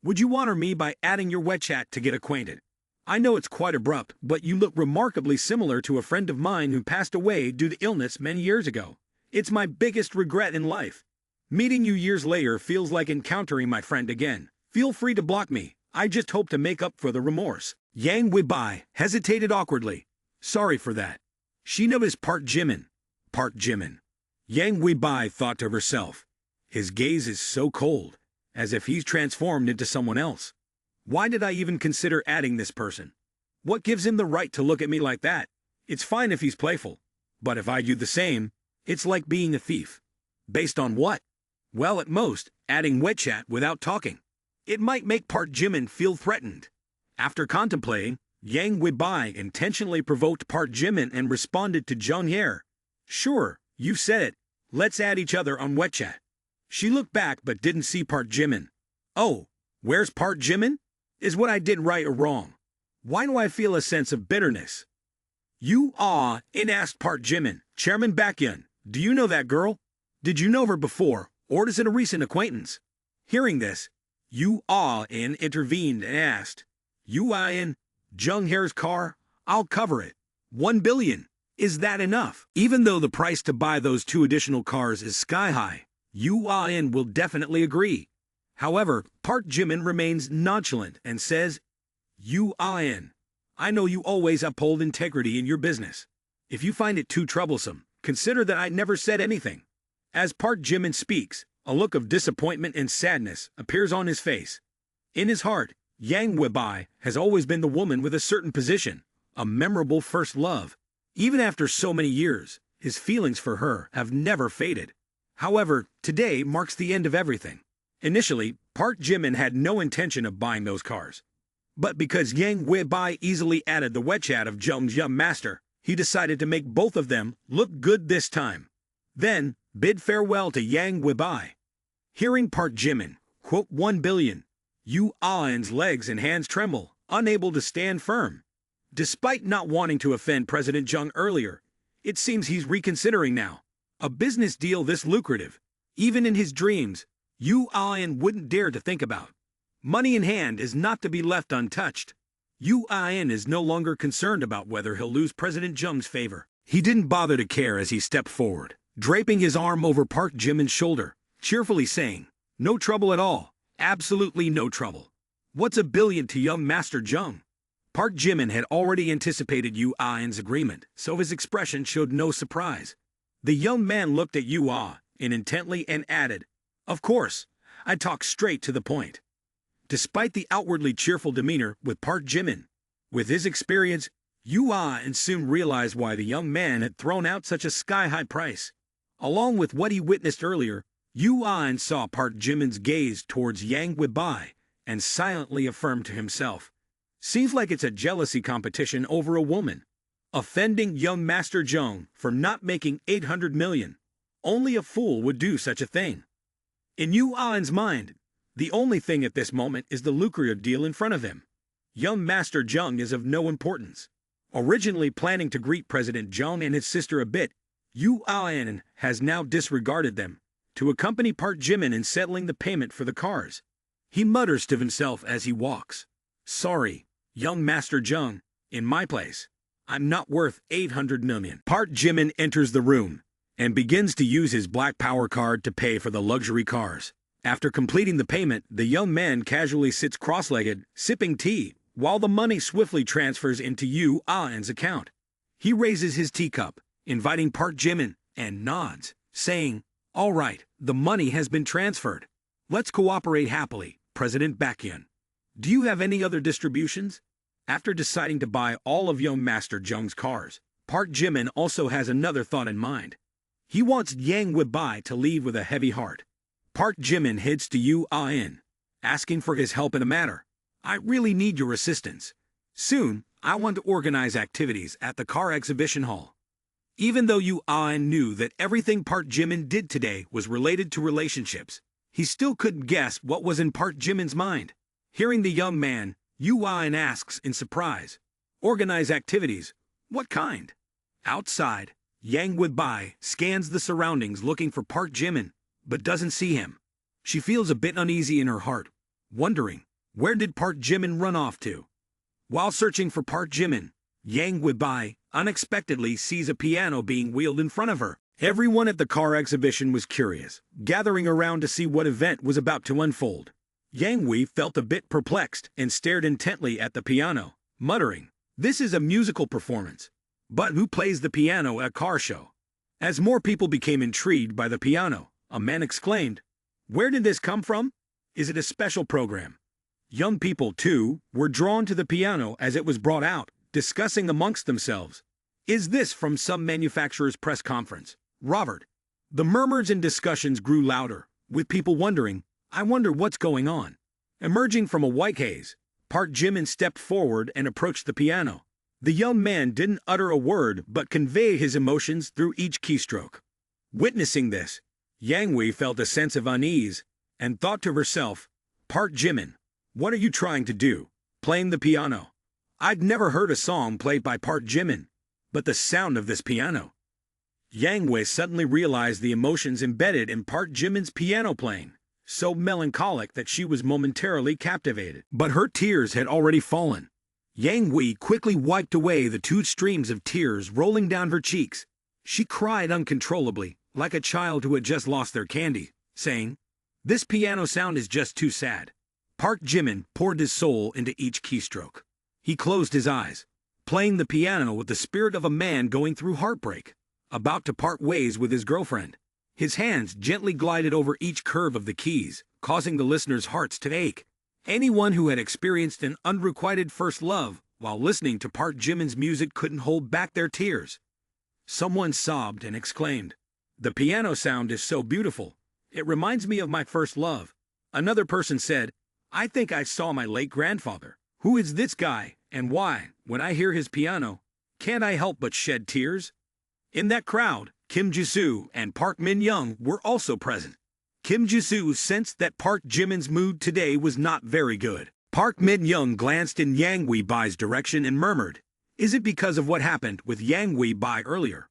Would you honor me by adding your WeChat to get acquainted? I know it's quite abrupt, but you look remarkably similar to a friend of mine who passed away due to illness many years ago. It's my biggest regret in life. Meeting you years later feels like encountering my friend again. Feel free to block me. I just hope to make up for the remorse." Yang Weibai hesitated awkwardly. "Sorry for that." She noticed Park Jimin. Park Jimin. Yang Weibai thought to herself. His gaze is so cold, as if he's transformed into someone else. Why did I even consider adding this person? What gives him the right to look at me like that? It's fine if he's playful, but if I do the same, it's like being a thief. Based on what? Well, at most, adding WeChat without talking. It might make Park Jimin feel threatened. After contemplating, Yang Weibai intentionally provoked Park Jimin and responded to Jung Hair. "Sure, you said it. Let's add each other on WeChat." She looked back but didn't see Park Jimin. "Oh, where's Park Jimin? Is what I did right or wrong? Why do I feel a sense of bitterness?" "You asked Park Jimin. Chairman Baekhyun, do you know that girl? Did you know her before, or is it a recent acquaintance?" Hearing this, Yu intervened and asked, "You Jung Hair's car? I'll cover it. 1 billion. Is that enough?" Even though the price to buy those two additional cars is sky high, Yu will definitely agree. However, Park Jimin remains nonchalant and says, "Yu I know you always uphold integrity in your business. If you find it too troublesome, consider that I never said anything." As Park Jimin speaks, a look of disappointment and sadness appears on his face. In his heart, Yang Weibai has always been the woman with a certain position, a memorable first love. Even after so many years, his feelings for her have never faded. However, today marks the end of everything. Initially, Park Jimin had no intention of buying those cars. But because Yang Weibai easily added the WeChat of Jung's young master, he decided to make both of them look good this time. Then, bid farewell to Yang Weibai. Hearing Park Jimin quote 1 billion, Yu Ain's legs and hands tremble, unable to stand firm. Despite not wanting to offend President Jung earlier, it seems he's reconsidering now. A business deal this lucrative, even in his dreams, Yu Ain wouldn't dare to think about. Money in hand is not to be left untouched. Yu Ain is no longer concerned about whether he'll lose President Jung's favor. He didn't bother to care as he stepped forward, draping his arm over Park Jimin's shoulder, cheerfully saying, "No trouble at all. Absolutely no trouble. What's 1 billion to young Master Jung?" Park Jimin had already anticipated Yu Ain's agreement, so his expression showed no surprise. The young man looked at Yu intently and added, "Of course, I talk straight to the point." Despite the outwardly cheerful demeanor with Park Jimin, with his experience, Yu soon realized why the young man had thrown out such a sky-high price. Along with what he witnessed earlier, Yu saw Park Jimin's gaze towards Yang Weibai and silently affirmed to himself, "Seems like it's a jealousy competition over a woman." offending young Master Jung for not making 800 million. Only a fool would do such a thing. In Yu An's mind, the only thing at this moment is the lucrative deal in front of him. Young Master Jung is of no importance. Originally planning to greet President Jung and his sister a bit, Yu An has now disregarded them to accompany Park Jimin in settling the payment for the cars. He mutters to himself as he walks. Sorry, young Master Jung, in my place, I'm not worth 800 million. Park Jimin enters the room and begins to use his black power card to pay for the luxury cars. After completing the payment, the young man casually sits cross-legged, sipping tea, while the money swiftly transfers into Yu An's account. He raises his teacup, inviting Park Jimin, and nods, saying, "All right, the money has been transferred. Let's cooperate happily, President Baekhyun. Do you have any other distributions?" After deciding to buy all of young Master Jung's cars, Park Jimin also has another thought in mind. He wants Yang Weibai to leave with a heavy heart. Park Jimin heads to Yu An, asking for his help in a matter. I really need your assistance. Soon, I want to organize activities at the car exhibition hall. Even though Yu An knew that everything Park Jimin did today was related to relationships, he still couldn't guess what was in Park Jimin's mind. Hearing the young man, Yu An asks in surprise, "Organize activities? What kind?" Outside, Yang Weibai scans the surroundings looking for Park Jimin, but doesn't see him. She feels a bit uneasy in her heart, wondering, where did Park Jimin run off to? While searching for Park Jimin, Yang Weibai unexpectedly sees a piano being wheeled in front of her. Everyone at the car exhibition was curious, gathering around to see what event was about to unfold. Yang Wei felt a bit perplexed and stared intently at the piano, muttering, "This is a musical performance. But who plays the piano at a car show?" As more people became intrigued by the piano, a man exclaimed, "Where did this come from? Is it a special program?" Young people, too, were drawn to the piano as it was brought out, discussing amongst themselves, "Is this from some manufacturer's press conference, Robert?" The murmurs and discussions grew louder, with people wondering, "I wonder what's going on." Emerging from a white haze, Park Jimin stepped forward and approached the piano. The young man didn't utter a word but convey his emotions through each keystroke. Witnessing this, Yang Wei felt a sense of unease and thought to herself, "Park Jimin, what are you trying to do, playing the piano? I'd never heard a song played by Park Jimin, but the sound of this piano." Yang Wei suddenly realized the emotions embedded in Park Jimin's piano playing, so melancholic that she was momentarily captivated. But her tears had already fallen. Yang Wei quickly wiped away the 2 streams of tears rolling down her cheeks. She cried uncontrollably, like a child who had just lost their candy, saying, "This piano sound is just too sad." Park Jimin poured his soul into each keystroke. He closed his eyes, playing the piano with the spirit of a man going through heartbreak, about to part ways with his girlfriend. His hands gently glided over each curve of the keys, causing the listeners' hearts to ache. Anyone who had experienced an unrequited first love while listening to Park Jimin's music couldn't hold back their tears. Someone sobbed and exclaimed, "The piano sound is so beautiful. It reminds me of my first love." Another person said, "I think I saw my late grandfather. Who is this guy, and why, when I hear his piano, can't I help but shed tears?" In that crowd, Kim Ji-soo and Park Min-young were also present. Kim Ji-soo sensed that Park Jimin's mood today was not very good. Park Min-young glanced in Yang Weibai's direction and murmured, "Is it because of what happened with Yang Weibai earlier?"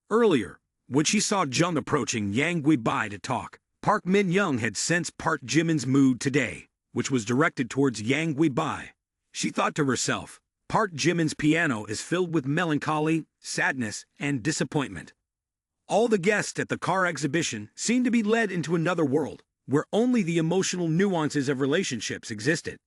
Earlier, when she saw Jung approaching Yang Weibai to talk, Park Min-young had sensed Park Jimin's mood today, which was directed towards Yang Weibai. She thought to herself, Park Jimin's piano is filled with melancholy, sadness, and disappointment. All the guests at the car exhibition seemed to be led into another world, where only the emotional nuances of relationships existed.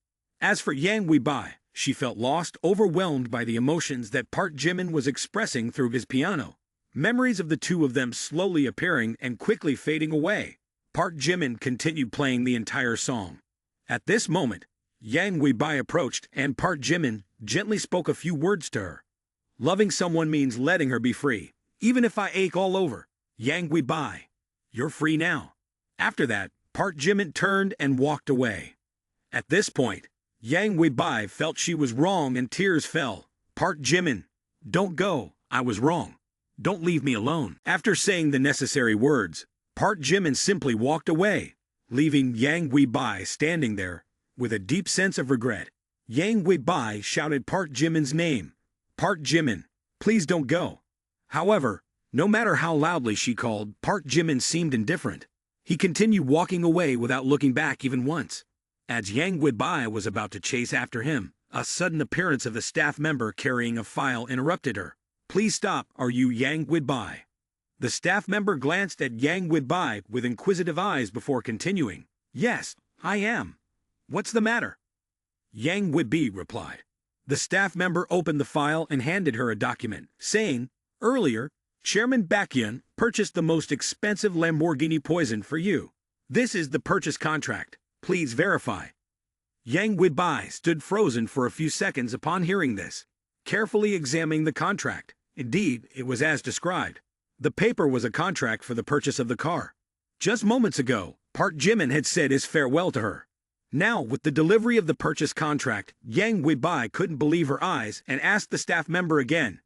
As for Yang Weibai, she felt lost, overwhelmed by the emotions that Park Jimin was expressing through his piano. Memories of the two of them slowly appearing and quickly fading away. Park Jimin continued playing the entire song. At this moment, Yang Weibai approached and Park Jimin gently spoke a few words to her. "Loving someone means letting her be free. Even if I ache all over, Yang Weibai, you're free now." After that, Park Jimin turned and walked away. At this point, Yang Weibai felt she was wrong and tears fell. "Park Jimin, Don't go, I was wrong. Don't leave me alone. After saying the necessary words, Park Jimin simply walked away, leaving Yang Weibai standing there with a deep sense of regret. Yang Weibai shouted Park Jimin's name. Park Jimin, please don't go. However, no matter how loudly she called, Park Jimin seemed indifferent. He continued walking away without looking back even once. As Yang Weibai was about to chase after him, a sudden appearance of a staff member carrying a file interrupted her. Please stop, are you Yang Weibai? The staff member glanced at Yang Weibai with inquisitive eyes before continuing. Yes, I am. What's the matter? Yang Weibai replied. The staff member opened the file and handed her a document, saying, earlier, Chairman Baekhyun purchased the most expensive Lamborghini poison for you. This is the purchase contract. Please verify. Yang Weibai stood frozen for a few seconds upon hearing this, carefully examining the contract. Indeed, it was as described. The paper was a contract for the purchase of the car. Just moments ago, Park Jimin had said his farewell to her. Now, with the delivery of the purchase contract, Yang Weibai couldn't believe her eyes and asked the staff member again,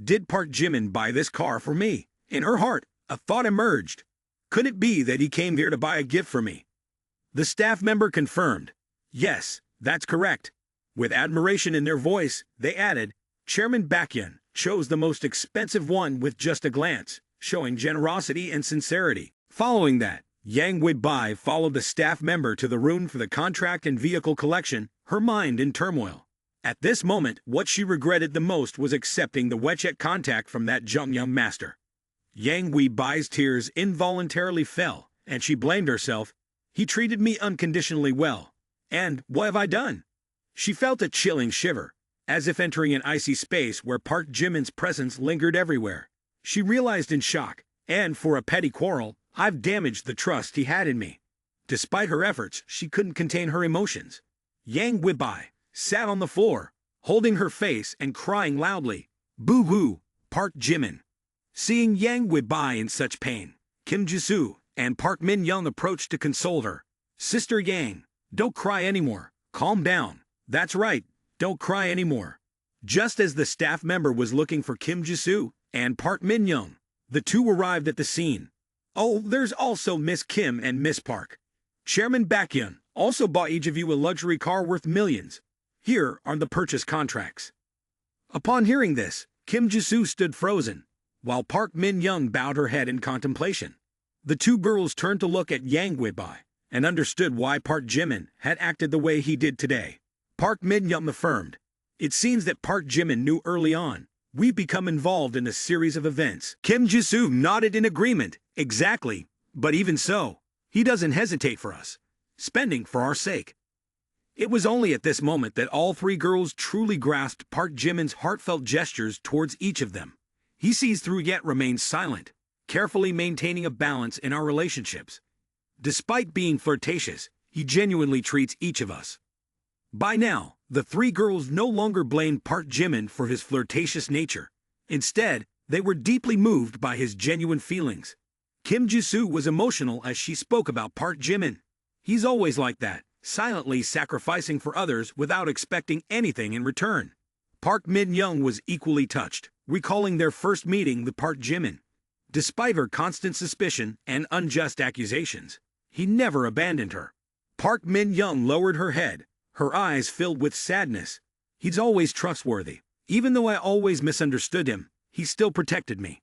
did Park Jimin buy this car for me? In her heart, a thought emerged. Could it be that he came here to buy a gift for me? The staff member confirmed. Yes, that's correct. With admiration in their voice, they added, Chairman Baekhyun chose the most expensive one with just a glance, showing generosity and sincerity. Following that, Yang Weibai followed the staff member to the room for the contract and vehicle collection, her mind in turmoil. At this moment, what she regretted the most was accepting the WeChat contact from that young master. Yang Weibai's tears involuntarily fell, and she blamed herself. He treated me unconditionally well. And what have I done? She felt a chilling shiver, as if entering an icy space where Park Jimin's presence lingered everywhere. She realized in shock, and for a petty quarrel, I've damaged the trust he had in me. Despite her efforts, she couldn't contain her emotions. Yang Weibai sat on the floor, holding her face and crying loudly. Boo-hoo, Park Jimin. Seeing Yang Weibai in such pain, Kim Ji-soo and Park Min-young approached to console her. Sister Yang, don't cry anymore. Calm down. That's right, don't cry anymore. Just as the staff member was looking for Kim Ji-soo and Park Min-young, the two arrived at the scene. Oh, there's also Miss Kim and Miss Park. Chairman Baekhyun also bought each of you a luxury car worth millions. Here are the purchase contracts. Upon hearing this, Kim Ji-soo stood frozen, while Park Min-young bowed her head in contemplation. The two girls turned to look at Yang Weibai and understood why Park Jimin had acted the way he did today. Park Min-young affirmed, it seems that Park Jimin knew early on we've become involved in a series of events. Kim Ji-soo nodded in agreement. Exactly, but even so, he doesn't hesitate for us, spending for our sake. It was only at this moment that all three girls truly grasped Park Jimin's heartfelt gestures towards each of them. He sees through yet remains silent, carefully maintaining a balance in our relationships. Despite being flirtatious, he genuinely treats each of us. By now, the three girls no longer blamed Park Jimin for his flirtatious nature. Instead, they were deeply moved by his genuine feelings. Kim Ji-soo was emotional as she spoke about Park Jimin. He's always like that, silently sacrificing for others without expecting anything in return. Park Min-young was equally touched, recalling their first meeting with Park Jimin. Despite her constant suspicion and unjust accusations, he never abandoned her. Park Min-young lowered her head, her eyes filled with sadness. He's always trustworthy. Even though I always misunderstood him, he still protected me.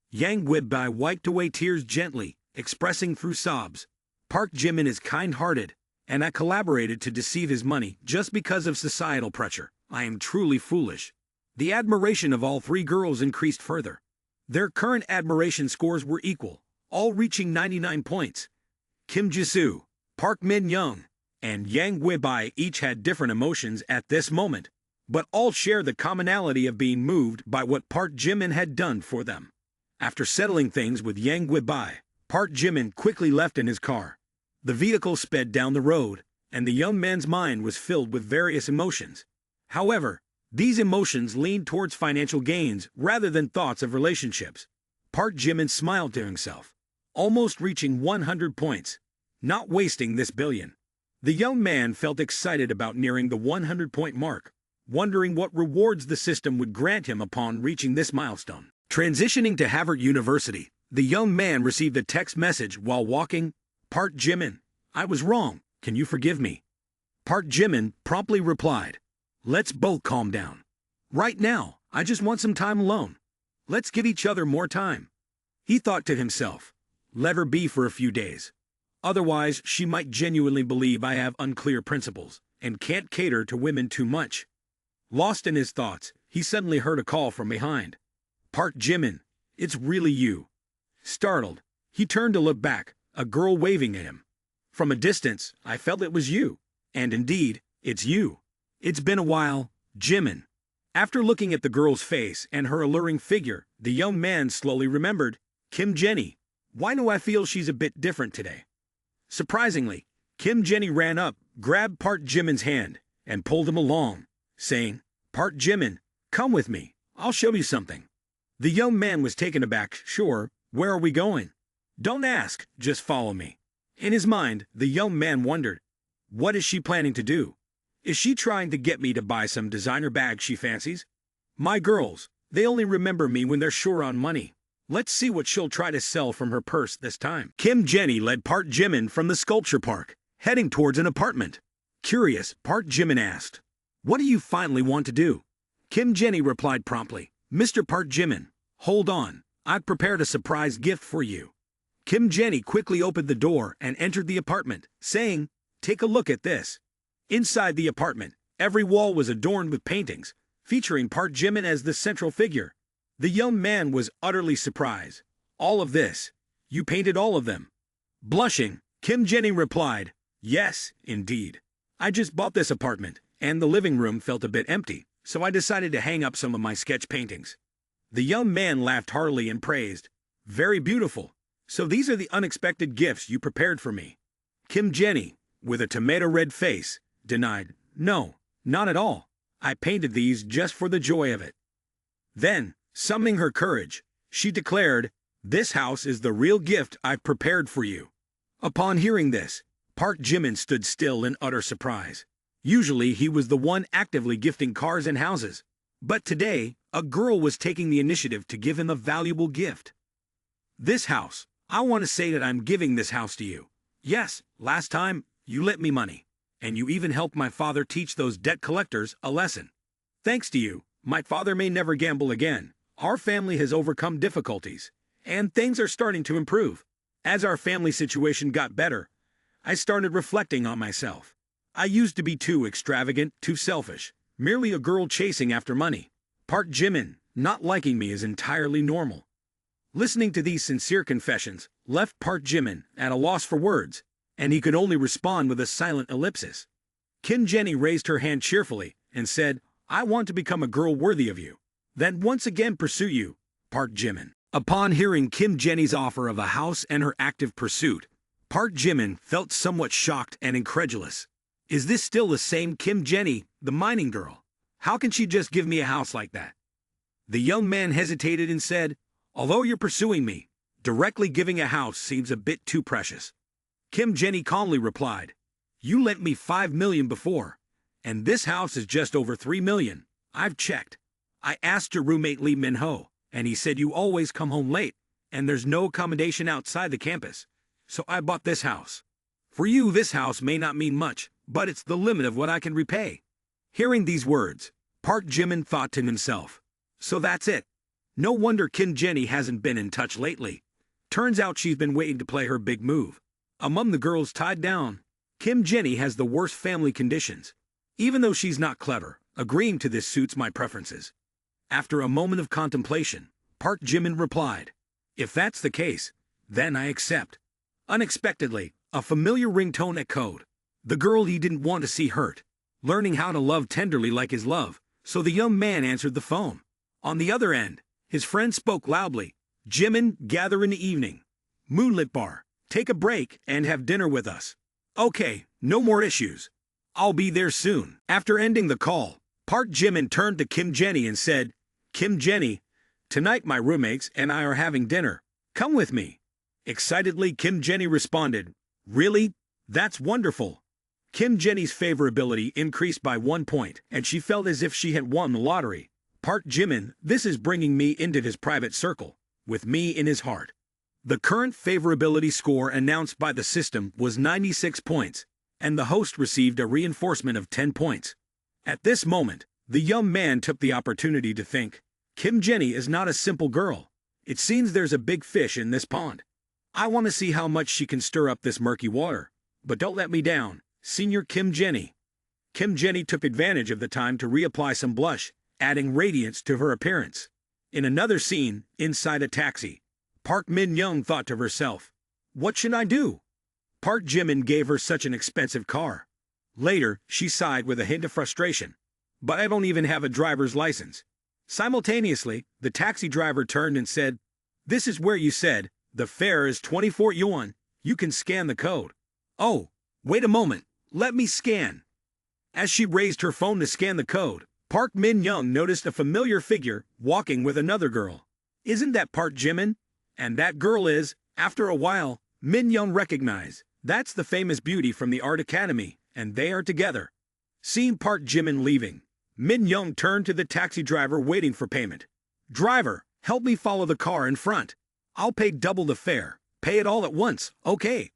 Yang Weibai wiped away tears gently, expressing through sobs. Park Jimin is kind-hearted, and I collaborated to deceive his money just because of societal pressure. I am truly foolish. The admiration of all three girls increased further. Their current admiration scores were equal, all reaching 99 points. Kim Ji-soo, Park Min-young, and Yang Weibai each had different emotions at this moment, but all shared the commonality of being moved by what Park Jimin had done for them. After settling things with Yang Weibai, Park Jimin quickly left in his car. The vehicle sped down the road, and the young man's mind was filled with various emotions. However, these emotions leaned towards financial gains rather than thoughts of relationships. Park Jimin smiled to himself, almost reaching 100 points, not wasting this billion. The young man felt excited about nearing the 100-point mark. wondering what rewards the system would grant him upon reaching this milestone. Transitioning to Harvard University, the young man received a text message while walking. Park Jimin, I was wrong. Can you forgive me? Park Jimin promptly replied, let's both calm down. Right now, I just want some time alone. Let's give each other more time. He thought to himself, let her be for a few days. Otherwise, she might genuinely believe I have unclear principles and can't cater to women too much. Lost in his thoughts, he suddenly heard a call from behind. Park Jimin, it's really you. Startled, he turned to look back, a girl waving at him. From a distance, I felt it was you. And indeed, it's you. It's been a while, Jimin. After looking at the girl's face and her alluring figure, the young man slowly remembered, Kim Jenny. Why do I feel she's a bit different today? Surprisingly, Kim Jenny ran up, grabbed Park Jimin's hand, and pulled him along, saying, Park Jimin, come with me. I'll show you something. The young man was taken aback. Sure, where are we going? Don't ask, just follow me. In his mind, the young man wondered, what is she planning to do? Is she trying to get me to buy some designer bag she fancies? My girls, they only remember me when they're sure on money. Let's see what she'll try to sell from her purse this time. Kim Jenny led Park Jimin from the sculpture park, heading towards an apartment. Curious, Park Jimin asked, what do you finally want to do? Kim Jenny replied promptly, Mr. Park Jimin, hold on, I've prepared a surprise gift for you. Kim Jenny quickly opened the door and entered the apartment, saying, take a look at this. Inside the apartment, every wall was adorned with paintings, featuring Park Jimin as the central figure. The young man was utterly surprised. All of this? You painted all of them? Blushing, Kim Jenny replied, yes, indeed. I just bought this apartment, and the living room felt a bit empty, so I decided to hang up some of my sketch paintings. The young man laughed heartily and praised, very beautiful. So these are the unexpected gifts you prepared for me. Kim Jenny, with a tomato-red face, denied, no, not at all. I painted these just for the joy of it. Then, summoning her courage, she declared, this house is the real gift I've prepared for you. Upon hearing this, Park Jimin stood still in utter surprise. Usually he was the one actively gifting cars and houses, but today, a girl was taking the initiative to give him a valuable gift. This house, I want to say that I'm giving this house to you. Yes, last time, you lent me money, and you even helped my father teach those debt collectors a lesson. Thanks to you, my father may never gamble again. Our family has overcome difficulties, and things are starting to improve. As our family situation got better, I started reflecting on myself. I used to be too extravagant, too selfish, merely a girl chasing after money. Park Jimin, not liking me is entirely normal. Listening to these sincere confessions left Park Jimin at a loss for words, and he could only respond with a silent ellipsis. Kim Jenny raised her hand cheerfully and said, I want to become a girl worthy of you, then once again pursue you, Park Jimin. Upon hearing Kim Jenny's offer of a house and her active pursuit, Park Jimin felt somewhat shocked and incredulous. Is this still the same Kim Jenny, the mining girl? How can she just give me a house like that? The young man hesitated and said, although you're pursuing me, directly giving a house seems a bit too precious. Kim Jenny calmly replied, you lent me $5 million before, and this house is just over $3 million. I've checked. I asked your roommate Lee Min-ho, and he said you always come home late, and there's no accommodation outside the campus. So I bought this house. For you, this house may not mean much, but it's the limit of what I can repay. Hearing these words, Park Jimin thought to himself, so that's it. No wonder Kim Jenny hasn't been in touch lately. Turns out she's been waiting to play her big move. Among the girls tied down, Kim Jenny has the worst family conditions. Even though she's not clever, agreeing to this suits my preferences. After a moment of contemplation, Park Jimin replied, if that's the case, then I accept. Unexpectedly, a familiar ringtone echoed. The girl he didn't want to see hurt, learning how to love tenderly like his love, so the young man answered the phone. On the other end, his friend spoke loudly, Jimin, gather in the evening. Moonlit bar, take a break and have dinner with us. Okay, no more issues. I'll be there soon. After ending the call, Park Jimin turned to Kim Jenny and said, Kim Jenny, tonight my roommates and I are having dinner. Come with me. Excitedly, Kim Jenny responded, really? That's wonderful. Kim Jenny's favorability increased by 1 point, and she felt as if she had won the lottery. Park Jimin, this is bringing me into his private circle, with me in his heart. The current favorability score announced by the system was 96 points, and the host received a reinforcement of 10 points. At this moment, the young man took the opportunity to think, Kim Jenny is not a simple girl. It seems there's a big fish in this pond. I want to see how much she can stir up this murky water. But don't let me down, Senior Kim Jenny. Kim Jenny took advantage of the time to reapply some blush, adding radiance to her appearance. In another scene, inside a taxi, Park Min-young thought to herself, what should I do? Park Jimin gave her such an expensive car. Later, she sighed with a hint of frustration. But I don't even have a driver's license. Simultaneously, the taxi driver turned and said, this is where you said, the fare is 24 yuan, you can scan the code. Oh, wait a moment, let me scan. As she raised her phone to scan the code, Park Min-young noticed a familiar figure walking with another girl. Isn't that Park Jimin? And that girl is, after a while, Min-young recognized. That's the famous beauty from the Art Academy, and they are together. Seeing Park Jimin leaving, Min-young turned to the taxi driver waiting for payment. Driver, help me follow the car in front. I'll pay double the fare. Pay it all at once, okay?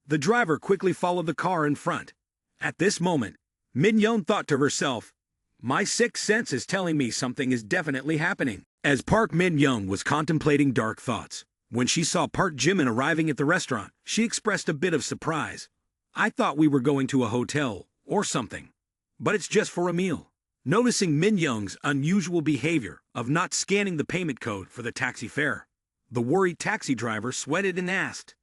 The driver quickly followed the car in front. At this moment, Min-young thought to herself, my sixth sense is telling me something is definitely happening. As Park Min-young was contemplating dark thoughts, when she saw Park Jimin arriving at the restaurant, she expressed a bit of surprise. I thought we were going to a hotel or something. But it's just for a meal. Noticing Min-young's unusual behavior of not scanning the payment code for the taxi fare, the worried taxi driver sweated and asked,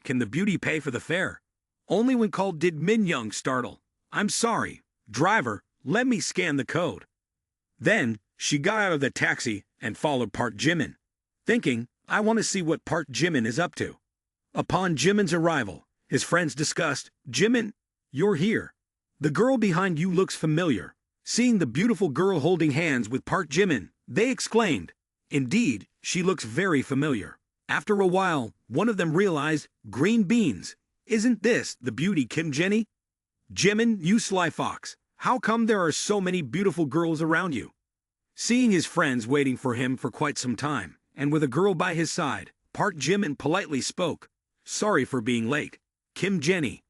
can the beauty pay for the fare? Only when called did Min-young startle. I'm sorry, driver, let me scan the code. Then, she got out of the taxi and followed Park Jimin, thinking, I want to see what Park Jimin is up to. Upon Jimin's arrival, his friends discussed, Jimin, you're here. The girl behind you looks familiar. Seeing the beautiful girl holding hands with Park Jimin, they exclaimed, indeed, she looks very familiar. After a while, one of them realized, green beans. Isn't this the beauty Kim Jenny? Jimin, you sly fox, how come there are so many beautiful girls around you? Seeing his friends waiting for him for quite some time, and with a girl by his side, Park Jimin politely spoke, sorry for being late. Kim Jenny.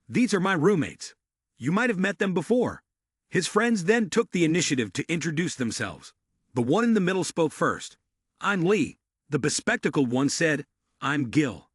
These are my roommates. You might have met them before. His friends then took the initiative to introduce themselves. The one in the middle spoke first. I'm Lee. The bespectacled one said, I'm Gil.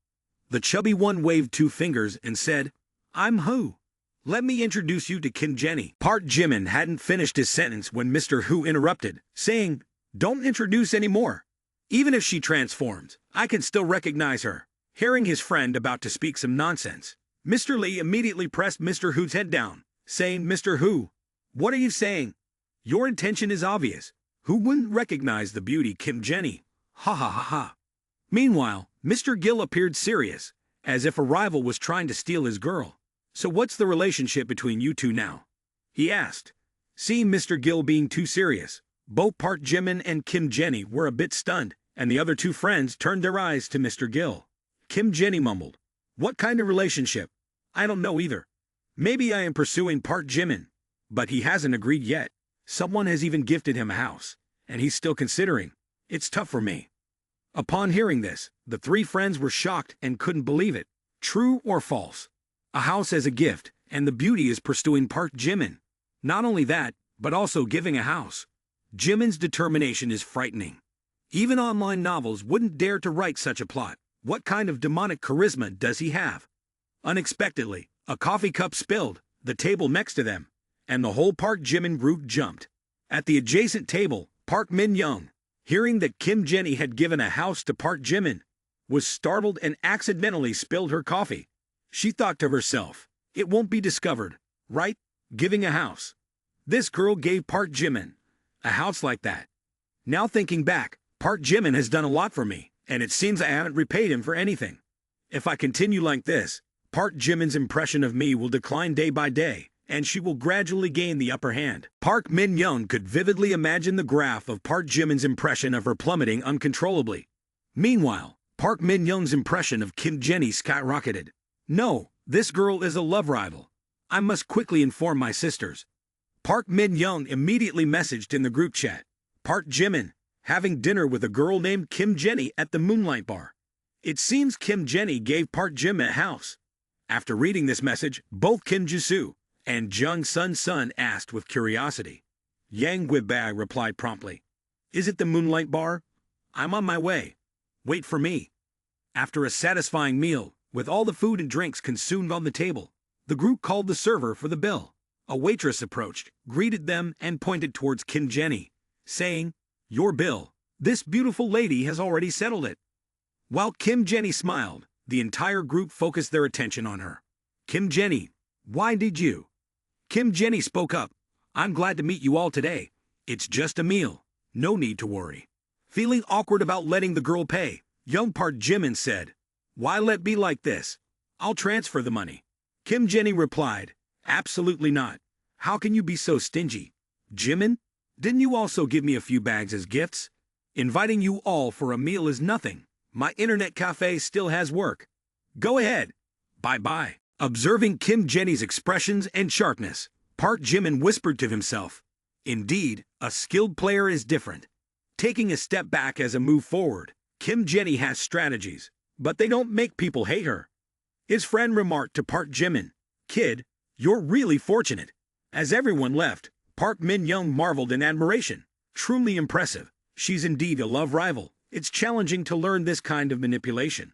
The chubby one waved 2 fingers and said, I'm Hu. Let me introduce you to Kim Jenny. Park Jimin hadn't finished his sentence when Mr. Hu interrupted, saying, don't introduce anymore. Even if she transforms, I can still recognize her. Hearing his friend about to speak some nonsense, Mr. Lee immediately pressed Mr. Hu's head down, saying, Mr. Hu, what are you saying? Your intention is obvious. Who wouldn't recognize the beauty Kim Jenny? Ha ha ha ha. Meanwhile, Mr. Gil appeared serious, as if a rival was trying to steal his girl. So what's the relationship between you two now? He asked. Seeing Mr. Gil being too serious, both Park Jimin and Kim Jenny were a bit stunned, and the other 2 friends turned their eyes to Mr. Gil. Kim Jenny mumbled, what kind of relationship? I don't know either. Maybe I am pursuing Park Jimin, but he hasn't agreed yet. Someone has even gifted him a house, and he's still considering. It's tough for me. Upon hearing this, the 3 friends were shocked and couldn't believe it. True or false? A house as a gift, and the beauty is pursuing Park Jimin. Not only that, but also giving a house. Jimin's determination is frightening. Even online novels wouldn't dare to write such a plot. What kind of demonic charisma does he have? Unexpectedly, a coffee cup spilled, the table next to them, and the whole Park Jimin group jumped. At the adjacent table, Park Min-young, hearing that Kim Jenny had given a house to Park Jimin, was startled and accidentally spilled her coffee. She thought to herself, it won't be discovered, right? Giving a house. This girl gave Park Jimin a house like that. Now thinking back, Park Jimin has done a lot for me, and it seems I haven't repaid him for anything. If I continue like this, Park Jimin's impression of me will decline day by day, and she will gradually gain the upper hand. Park Min-young could vividly imagine the graph of Park Jimin's impression of her plummeting uncontrollably. Meanwhile, Park Min-young's impression of Kim Jenny skyrocketed. No, this girl is a love rival. I must quickly inform my sisters. Park Min Young immediately messaged in the group chat. Park Jimin, having dinner with a girl named Kim Jenny at the Moonlight Bar. It seems Kim Jenny gave Park Jimin a house. After reading this message, both Kim Jisoo and Jung Sun asked with curiosity. Yang Guibai replied promptly. Is it the Moonlight Bar? I'm on my way. Wait for me. After a satisfying meal, with all the food and drinks consumed on the table, the group called the server for the bill. A waitress approached, greeted them, and pointed towards Kim Jenny, saying, Your bill. This beautiful lady has already settled it. While Kim Jenny smiled, the entire group focused their attention on her. Kim Jenny, why did you? Kim Jenny spoke up. I'm glad to meet you all today. It's just a meal. No need to worry. Feeling awkward about letting the girl pay, young Park Jimin said, Why let be like this? I'll transfer the money. Kim Jenny replied, Absolutely not. How can you be so stingy? Jimin, didn't you also give me a few bags as gifts? Inviting you all for a meal is nothing. My internet cafe still has work. Go ahead. Bye-bye. Observing Kim Jenny's expressions and sharpness, Park Jimin whispered to himself, Indeed, a skilled player is different. Taking a step back as a move forward, Kim Jenny has strategies, but they don't make people hate her. His friend remarked to Park Jimin, Kid, you're really fortunate. As everyone left, Park Min Young marveled in admiration. Truly impressive. She's indeed a love rival. It's challenging to learn this kind of manipulation.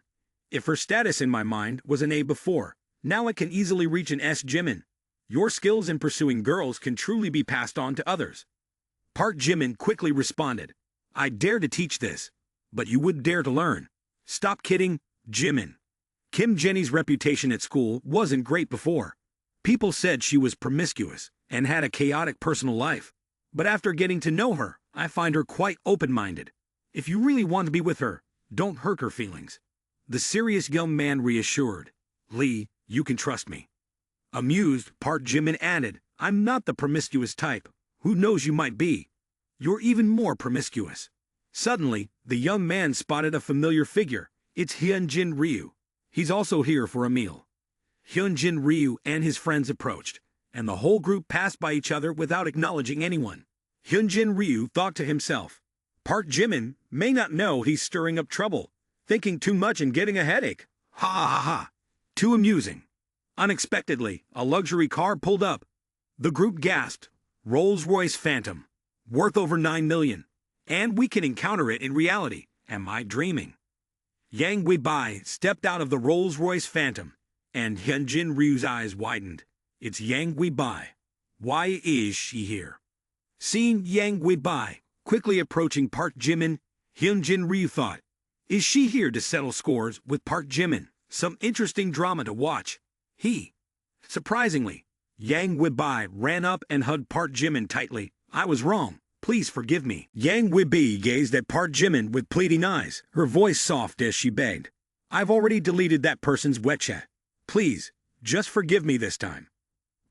If her status in my mind was an A before, now it can easily reach an S. Jimin. Your skills in pursuing girls can truly be passed on to others. Park Jimin quickly responded, I dare to teach this, but you would dare to learn. Stop kidding, Jimin. Kim Jenny's reputation at school wasn't great before. People said she was promiscuous and had a chaotic personal life. But after getting to know her, I find her quite open-minded. If you really want to be with her, don't hurt her feelings. The serious young man reassured, Lee, you can trust me. Amused, Park Jimin added, I'm not the promiscuous type. Who knows, you might be. You're even more promiscuous. Suddenly, the young man spotted a familiar figure. It's Hyunjin Ryu. He's also here for a meal. Hyunjin Ryu and his friends approached, and the whole group passed by each other without acknowledging anyone. Hyunjin Ryu thought to himself, Park Jimin may not know he's stirring up trouble, thinking too much and getting a headache. Ha ha ha. Too amusing. Unexpectedly, a luxury car pulled up. The group gasped, Rolls-Royce Phantom, worth over 9 million. And we can encounter it in reality. Am I dreaming? Yang Guibai stepped out of the Rolls-Royce Phantom, and Hyunjin Ryu's eyes widened. It's Yang Guibai. Why is she here? Seeing Yang Guibai quickly approaching Park Jimin, Hyunjin Ryu thought, Is she here to settle scores with Park Jimin? Some interesting drama to watch. Surprisingly, Yang Guibai ran up and hugged Park Jimin tightly. I was wrong. Please forgive me. Yang Guibai gazed at Park Jimin with pleading eyes, her voice soft as she begged. I've already deleted that person's WeChat. Please, just forgive me this time.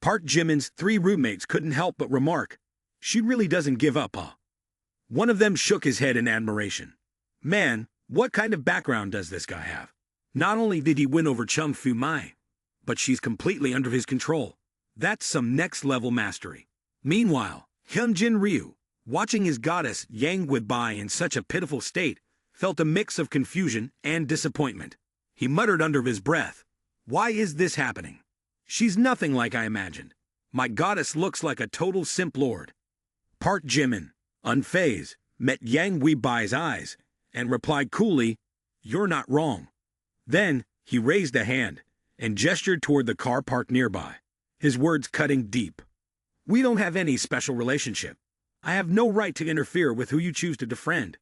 Park Jimin's 3 roommates couldn't help but remark, She really doesn't give up, huh? One of them shook his head in admiration. Man, what kind of background does this guy have? Not only did he win over Chung Fu Mai, but she's completely under his control. That's some next-level mastery. Meanwhile, Hyunjin Ryu, watching his goddess Yang Guibai in such a pitiful state, felt a mix of confusion and disappointment. He muttered under his breath, Why is this happening? She's nothing like I imagined. My goddess looks like a total simp lord. Park Jimin, unfazed, met Yang Guibai's eyes and replied coolly, You're not wrong. Then, he raised a hand and gestured toward the car parked nearby, his words cutting deep. We don't have any special relationship. I have no right to interfere with who you choose to befriend.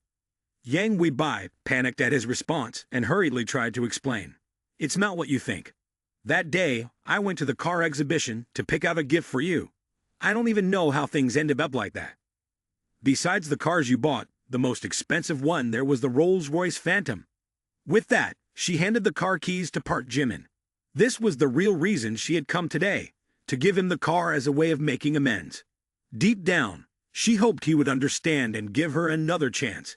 Yang Guibai panicked at his response and hurriedly tried to explain. It's not what you think. That day, I went to the car exhibition to pick out a gift for you. I don't even know how things ended up like that. Besides the cars you bought, the most expensive one there was the Rolls-Royce Phantom. With that, she handed the car keys to Park Jimin. This was the real reason she had come today, to give him the car as a way of making amends. Deep down, she hoped he would understand and give her another chance.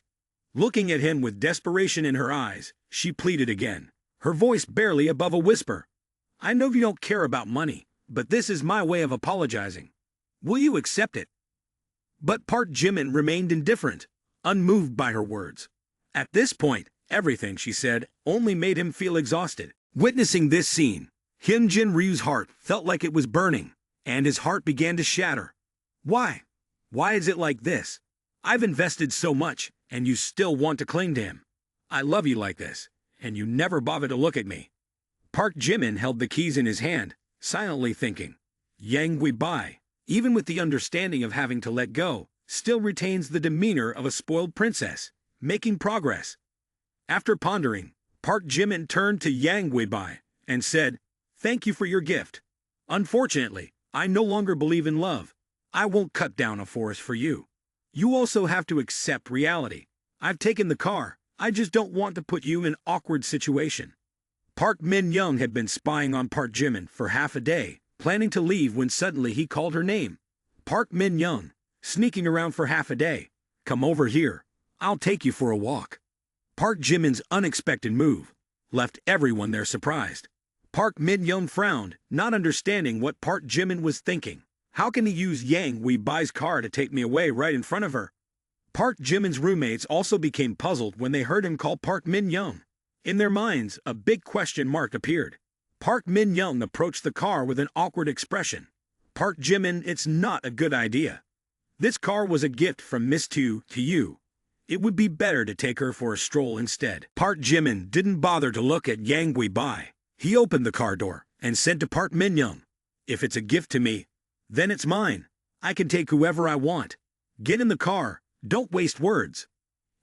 Looking at him with desperation in her eyes, she pleaded again, her voice barely above a whisper. I know you don't care about money, but this is my way of apologizing. Will you accept it? But Park Jimin remained indifferent, unmoved by her words. At this point, everything she said only made him feel exhausted. Witnessing this scene, Hyunjin Ryu's heart felt like it was burning, and his heart began to shatter. Why? Why is it like this? I've invested so much, and you still want to cling to him. I love you like this, and you never bother to look at me. Park Jimin held the keys in his hand, silently thinking. Yang Guibai, even with the understanding of having to let go, still retains the demeanor of a spoiled princess, making progress. After pondering, Park Jimin turned to Yang Guibai and said, "Thank you for your gift. Unfortunately, I no longer believe in love. I won't cut down a forest for you. You also have to accept reality. I've taken the car. I just don't want to put you in an awkward situation." Park Min-young had been spying on Park Jimin for half a day, planning to leave when suddenly he called her name. Park Min-young, sneaking around for half a day. Come over here. I'll take you for a walk. Park Jimin's unexpected move left everyone there surprised. Park Min-young frowned, not understanding what Park Jimin was thinking. How can he use Yang Guibai's car to take me away right in front of her? Park Jimin's roommates also became puzzled when they heard him call Park Min-young. In their minds, a big question mark appeared. Park Min-young approached the car with an awkward expression. Park Jimin, it's not a good idea. This car was a gift from Miss Tu to you. It would be better to take her for a stroll instead. Park Jimin didn't bother to look at Yang Guibai. He opened the car door and said to Park Min-young, "If it's a gift to me, then it's mine. I can take whoever I want. Get in the car. Don't waste words."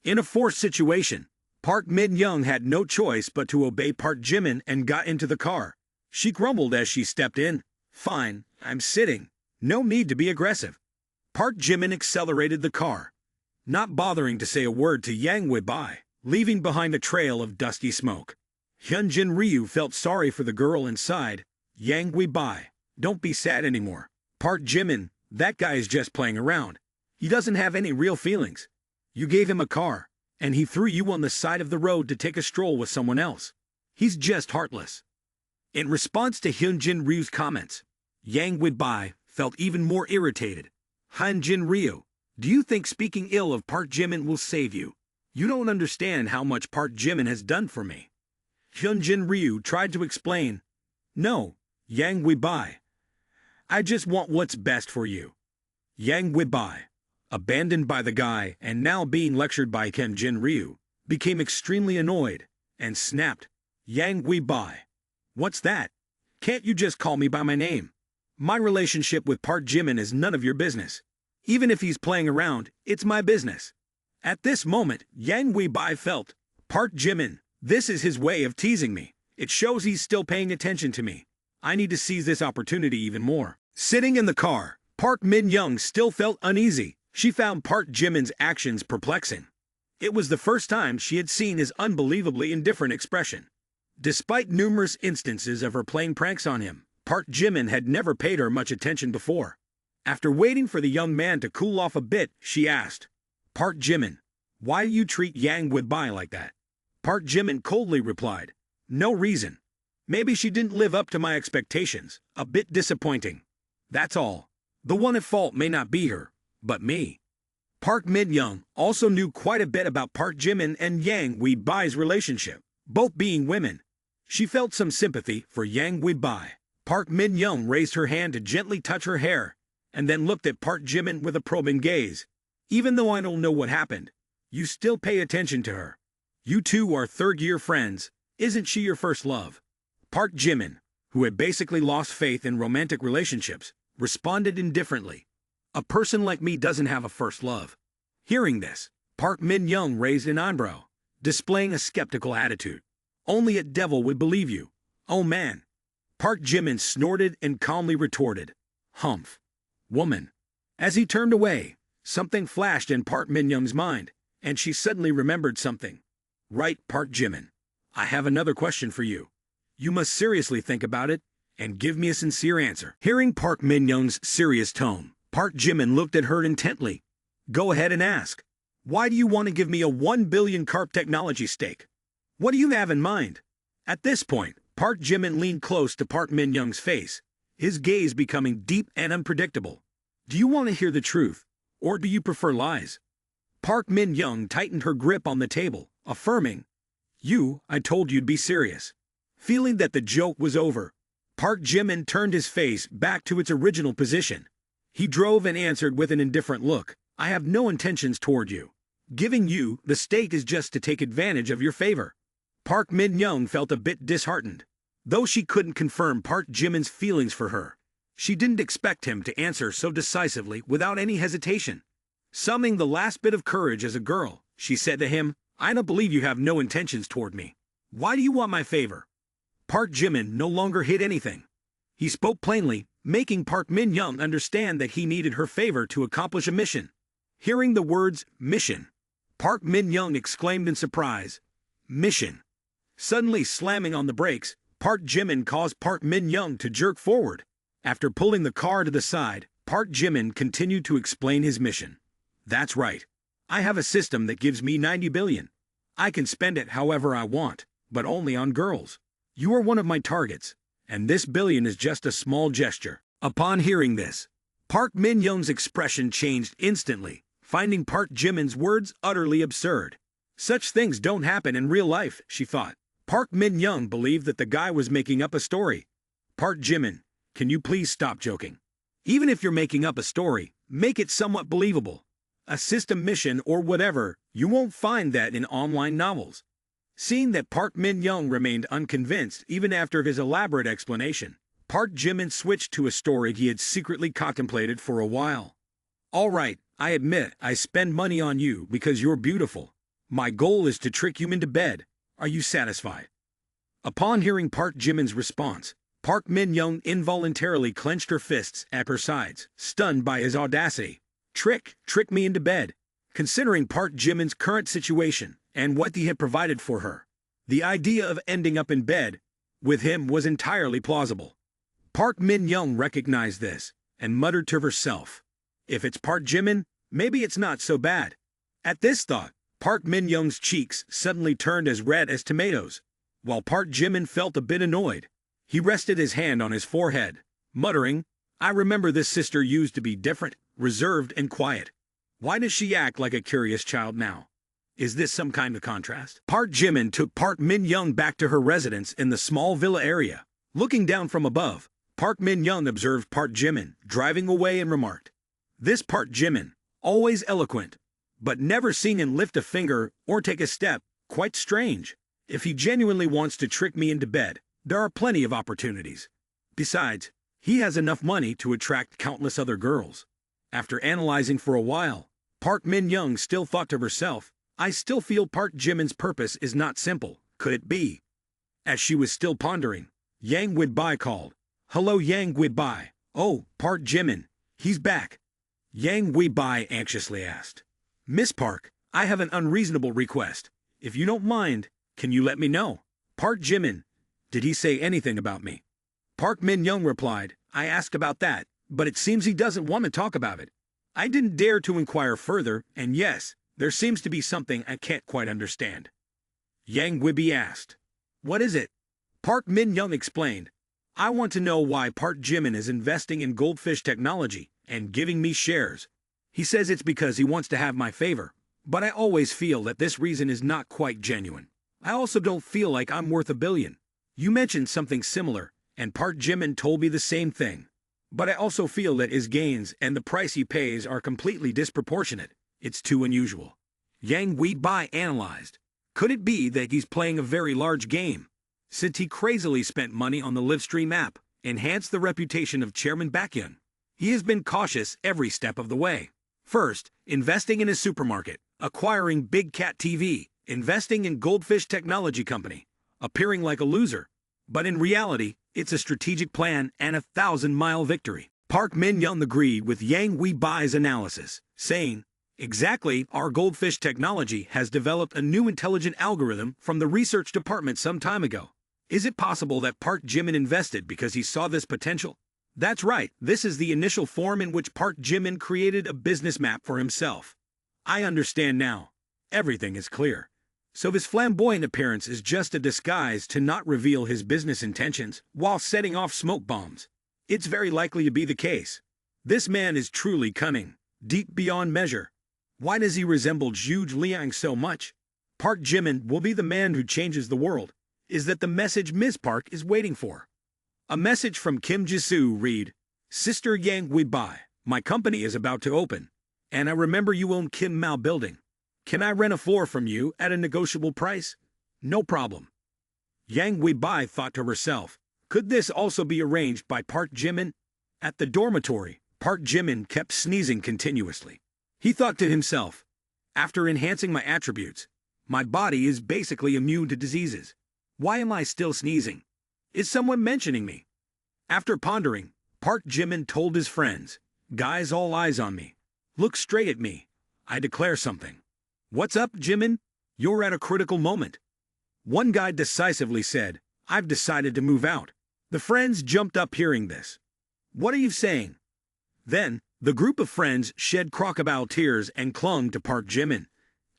In a forced situation, Park Min-young had no choice but to obey Park Jimin and got into the car. She grumbled as she stepped in. "Fine, I'm sitting. No need to be aggressive." Park Jimin accelerated the car, not bothering to say a word to Yang Guibai, leaving behind a trail of dusty smoke. Hyunjin Ryu felt sorry for the girl and sighed. "Yang Guibai, don't be sad anymore. Park Jimin, that guy is just playing around. He doesn't have any real feelings. You gave him a car, and he threw you on the side of the road to take a stroll with someone else. He's just heartless." In response to Hyunjin Ryu's comments, Yang Guibai felt even more irritated. "Hyunjin Ryu, do you think speaking ill of Park Jimin will save you? You don't understand how much Park Jimin has done for me." Hyunjin Ryu tried to explain. "No, Yang Guibai. I just want what's best for you." Yang Guibai, abandoned by the guy and now being lectured by Hyunjin Ryu, became extremely annoyed and snapped. "Yang Guibai, what's that? Can't you just call me by my name? My relationship with Park Jimin is none of your business. Even if he's playing around, it's my business." At this moment, Yang Guibai felt, "Park Jimin, this is his way of teasing me. It shows he's still paying attention to me. I need to seize this opportunity even more." Sitting in the car, Park Min-young still felt uneasy. She found Park Jimin's actions perplexing. It was the first time she had seen his unbelievably indifferent expression. Despite numerous instances of her playing pranks on him, Park Jimin had never paid her much attention before. After waiting for the young man to cool off a bit, she asked, "Park Jimin, why do you treat Yang Guibai like that?" Park Jimin coldly replied, "No reason. Maybe she didn't live up to my expectations. A bit disappointing. That's all. The one at fault may not be her, but me." Park Min-young also knew quite a bit about Park Jimin and Yang Guibai's relationship, both being women. She felt some sympathy for Yang Guibai. Park Min-young raised her hand to gently touch her hair, and then looked at Park Jimin with a probing gaze. "Even though I don't know what happened, you still pay attention to her. You two are third-year friends. Isn't she your first love?" Park Jimin, who had basically lost faith in romantic relationships, responded indifferently. "A person like me doesn't have a first love." Hearing this, Park Min-young raised an eyebrow, displaying a skeptical attitude. "Only a devil would believe you. Oh man." Park Jimin snorted and calmly retorted, "Humph. Woman." As he turned away, something flashed in Park Min-young's mind, and she suddenly remembered something. "Right, Park Jimin. I have another question for you. You must seriously think about it and give me a sincere answer." Hearing Park Min-young's serious tone, Park Jimin looked at her intently. "Go ahead and ask. Why do you want to give me a 1 billion carp technology stake? What do you have in mind?" At this point, Park Jimin leaned close to Park Min-young's face. his gaze becoming deep and unpredictable. Do you want to hear the truth, or do you prefer lies? Park Min-young tightened her grip on the table, affirming, I told you'd be serious. Feeling that the joke was over, Park Jimin turned his face back to its original position. He drove and answered with an indifferent look, I have no intentions toward you. Giving you the stake is just to take advantage of your favor. Park Min-young felt a bit disheartened. Though she couldn't confirm Park Jimin's feelings for her, she didn't expect him to answer so decisively without any hesitation. Summoning the last bit of courage as a girl, she said to him, I don't believe you have no intentions toward me. Why do you want my favor? Park Jimin no longer hid anything. He spoke plainly, making Park Min-young understand that he needed her favor to accomplish a mission. Hearing the words, mission, Park Min-young exclaimed in surprise, mission. Suddenly slamming on the brakes, Park Jimin caused Park Min-young to jerk forward. After pulling the car to the side, Park Jimin continued to explain his mission. That's right. I have a system that gives me 90 billion. I can spend it however I want, but only on girls. You are one of my targets, and this billion is just a small gesture. Upon hearing this, Park Min-young's expression changed instantly, finding Park Jimin's words utterly absurd. Such things don't happen in real life, she thought. Park Min-young believed that the guy was making up a story. Park Jimin, can you please stop joking? Even if you're making up a story, make it somewhat believable. A system mission or whatever, you won't find that in online novels. Seeing that Park Min-young remained unconvinced even after his elaborate explanation, Park Jimin switched to a story he had secretly contemplated for a while. All right, I admit I spend money on you because you're beautiful. My goal is to trick you into bed. Are you satisfied? Upon hearing Park Jimin's response, Park Min-young involuntarily clenched her fists at her sides, stunned by his audacity. Trick me into bed. Considering Park Jimin's current situation and what he had provided for her, the idea of ending up in bed with him was entirely plausible. Park Min-young recognized this and muttered to herself, if it's Park Jimin, maybe it's not so bad. At this thought, Park Min-young's cheeks suddenly turned as red as tomatoes. While Park Jimin felt a bit annoyed, he rested his hand on his forehead, muttering, I remember this sister used to be different, reserved and quiet. Why does she act like a curious child now? Is this some kind of contrast? Park Jimin took Park Min-young back to her residence in the small villa area. Looking down from above, Park Min-young observed Park Jimin driving away and remarked, this Park Jimin, always eloquent, but never seen him lift a finger or take a step, quite strange. If he genuinely wants to trick me into bed, there are plenty of opportunities. Besides, he has enough money to attract countless other girls. After analyzing for a while, Park Min-young still thought to herself, I still feel Park Jimin's purpose is not simple. Could it be? As she was still pondering, Yang Widbai called. Hello Yang Widbai. Oh, Park Jimin. He's back. Yang Widbai anxiously asked. Miss Park, I have an unreasonable request. If you don't mind, can you let me know? Park Jimin, did he say anything about me? Park Min-young replied, I asked about that, but it seems he doesn't want to talk about it. I didn't dare to inquire further, and yes, there seems to be something I can't quite understand. Yang Widbai asked, what is it? Park Min-young explained, I want to know why Park Jimin is investing in goldfish technology and giving me shares. He says it's because he wants to have my favor, but I always feel that this reason is not quite genuine. I also don't feel like I'm worth $1 billion. You mentioned something similar, and Park Jimin told me the same thing. But I also feel that his gains and the price he pays are completely disproportionate. It's too unusual. Yang Widbai analyzed. Could it be that he's playing a very large game? Since he crazily spent money on the Livestream app, enhanced the reputation of Chairman Baekhyun. He has been cautious every step of the way. First, investing in his supermarket, acquiring Big Cat TV, investing in Goldfish Technology Company, appearing like a loser. But in reality, it's a strategic plan and a 1,000-mile victory. Park Min-young agreed with Yang Widbai's analysis, saying, exactly, our Goldfish Technology has developed a new intelligent algorithm from the research department some time ago. Is it possible that Park Jimin invested because he saw this potential? That's right, this is the initial form in which Park Jimin created a business map for himself. I understand now. Everything is clear. So his flamboyant appearance is just a disguise to not reveal his business intentions while setting off smoke bombs. It's very likely to be the case. This man is truly cunning, deep beyond measure. Why does he resemble Zhu Liang so much? Park Jimin will be the man who changes the world. Is that the message Ms. Park is waiting for? A message from Kim Jisoo read, Sister Yang Hui Bai, my company is about to open, and I remember you own Kim Mao Building. Can I rent a floor from you at a negotiable price? No problem. Yang Hui Bai thought to herself, could this also be arranged by Park Jimin? At the dormitory, Park Jimin kept sneezing continuously. He thought to himself, after enhancing my attributes, my body is basically immune to diseases. Why am I still sneezing? Is someone mentioning me? After pondering, Park Jimin told his friends, guys, all eyes on me. Look straight at me. I declare something. What's up, Jimin? You're at a critical moment. One guy decisively said, I've decided to move out. The friends jumped up hearing this. What are you saying? Then, the group of friends shed crocodile tears and clung to Park Jimin,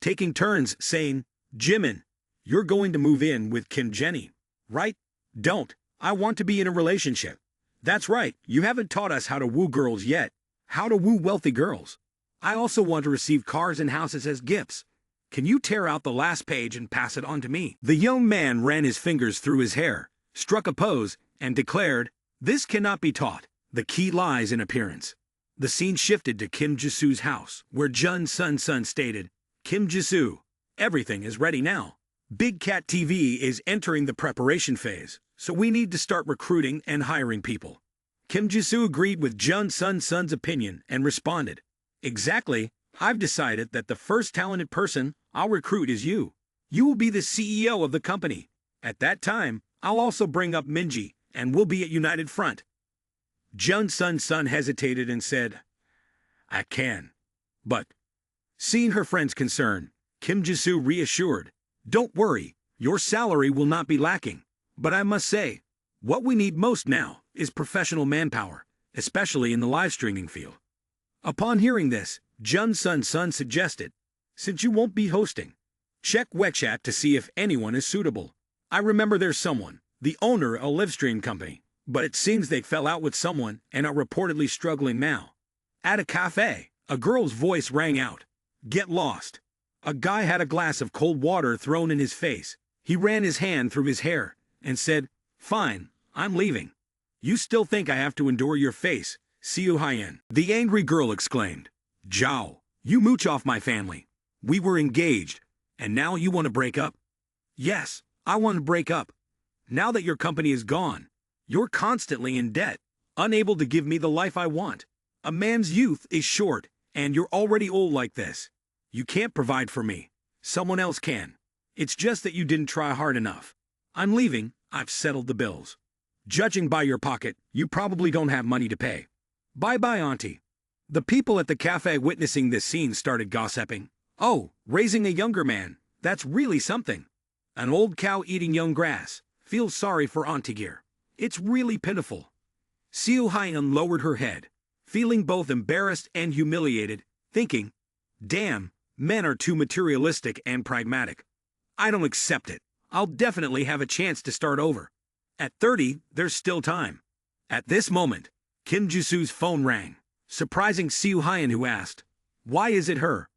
taking turns saying, Jimin, you're going to move in with Kim Jenny, right? Don't. I want to be in a relationship. That's right, you haven't taught us how to woo girls yet. How to woo wealthy girls. I also want to receive cars and houses as gifts. Can you tear out the last page and pass it on to me? The young man ran his fingers through his hair, struck a pose, and declared, this cannot be taught. The key lies in appearance. The scene shifted to Kim Jisoo's house, where Jun Sun Sun stated, Kim Jisoo, everything is ready now. Big Cat TV is entering the preparation phase, so we need to start recruiting and hiring people. Kim Jisoo agreed with Jun Sun Sun's opinion and responded, exactly, I've decided that the first talented person I'll recruit is you. You will be the CEO of the company. At that time, I'll also bring up Minji, and we'll be at United Front. Jun Sun Sun hesitated and said, I can. But, seeing her friend's concern, Kim Jisoo reassured, don't worry, your salary will not be lacking. But I must say, what we need most now is professional manpower, especially in the live streaming field. Upon hearing this, Jun Sun Sun suggested, since you won't be hosting, check WeChat to see if anyone is suitable. I remember there's someone, the owner of a live stream company, but it seems they fell out with someone and are reportedly struggling now. At a cafe, a girl's voice rang out, get lost. A guy had a glass of cold water thrown in his face. He ran his hand through his hair and said, fine, I'm leaving. You still think I have to endure your face, Siu Hyen? The angry girl exclaimed, Zhao, you mooch off my family. We were engaged, and now you want to break up? Yes, I want to break up. Now that your company is gone, you're constantly in debt, unable to give me the life I want. A man's youth is short, and you're already old like this. You can't provide for me. Someone else can. It's just that you didn't try hard enough. I'm leaving. I've settled the bills. Judging by your pocket, you probably don't have money to pay. Bye-bye, auntie. The people at the cafe witnessing this scene started gossiping. Oh, raising a younger man. That's really something. An old cow eating young grass. Feel sorry for Auntie Gear. It's really pitiful. Siu Hyen lowered her head, feeling both embarrassed and humiliated, thinking, damn, men are too materialistic and pragmatic. I don't accept it. I'll definitely have a chance to start over. At 30, there's still time. At this moment, Kim Jisoo's phone rang, surprising Siu Hyen, who asked, why is it her?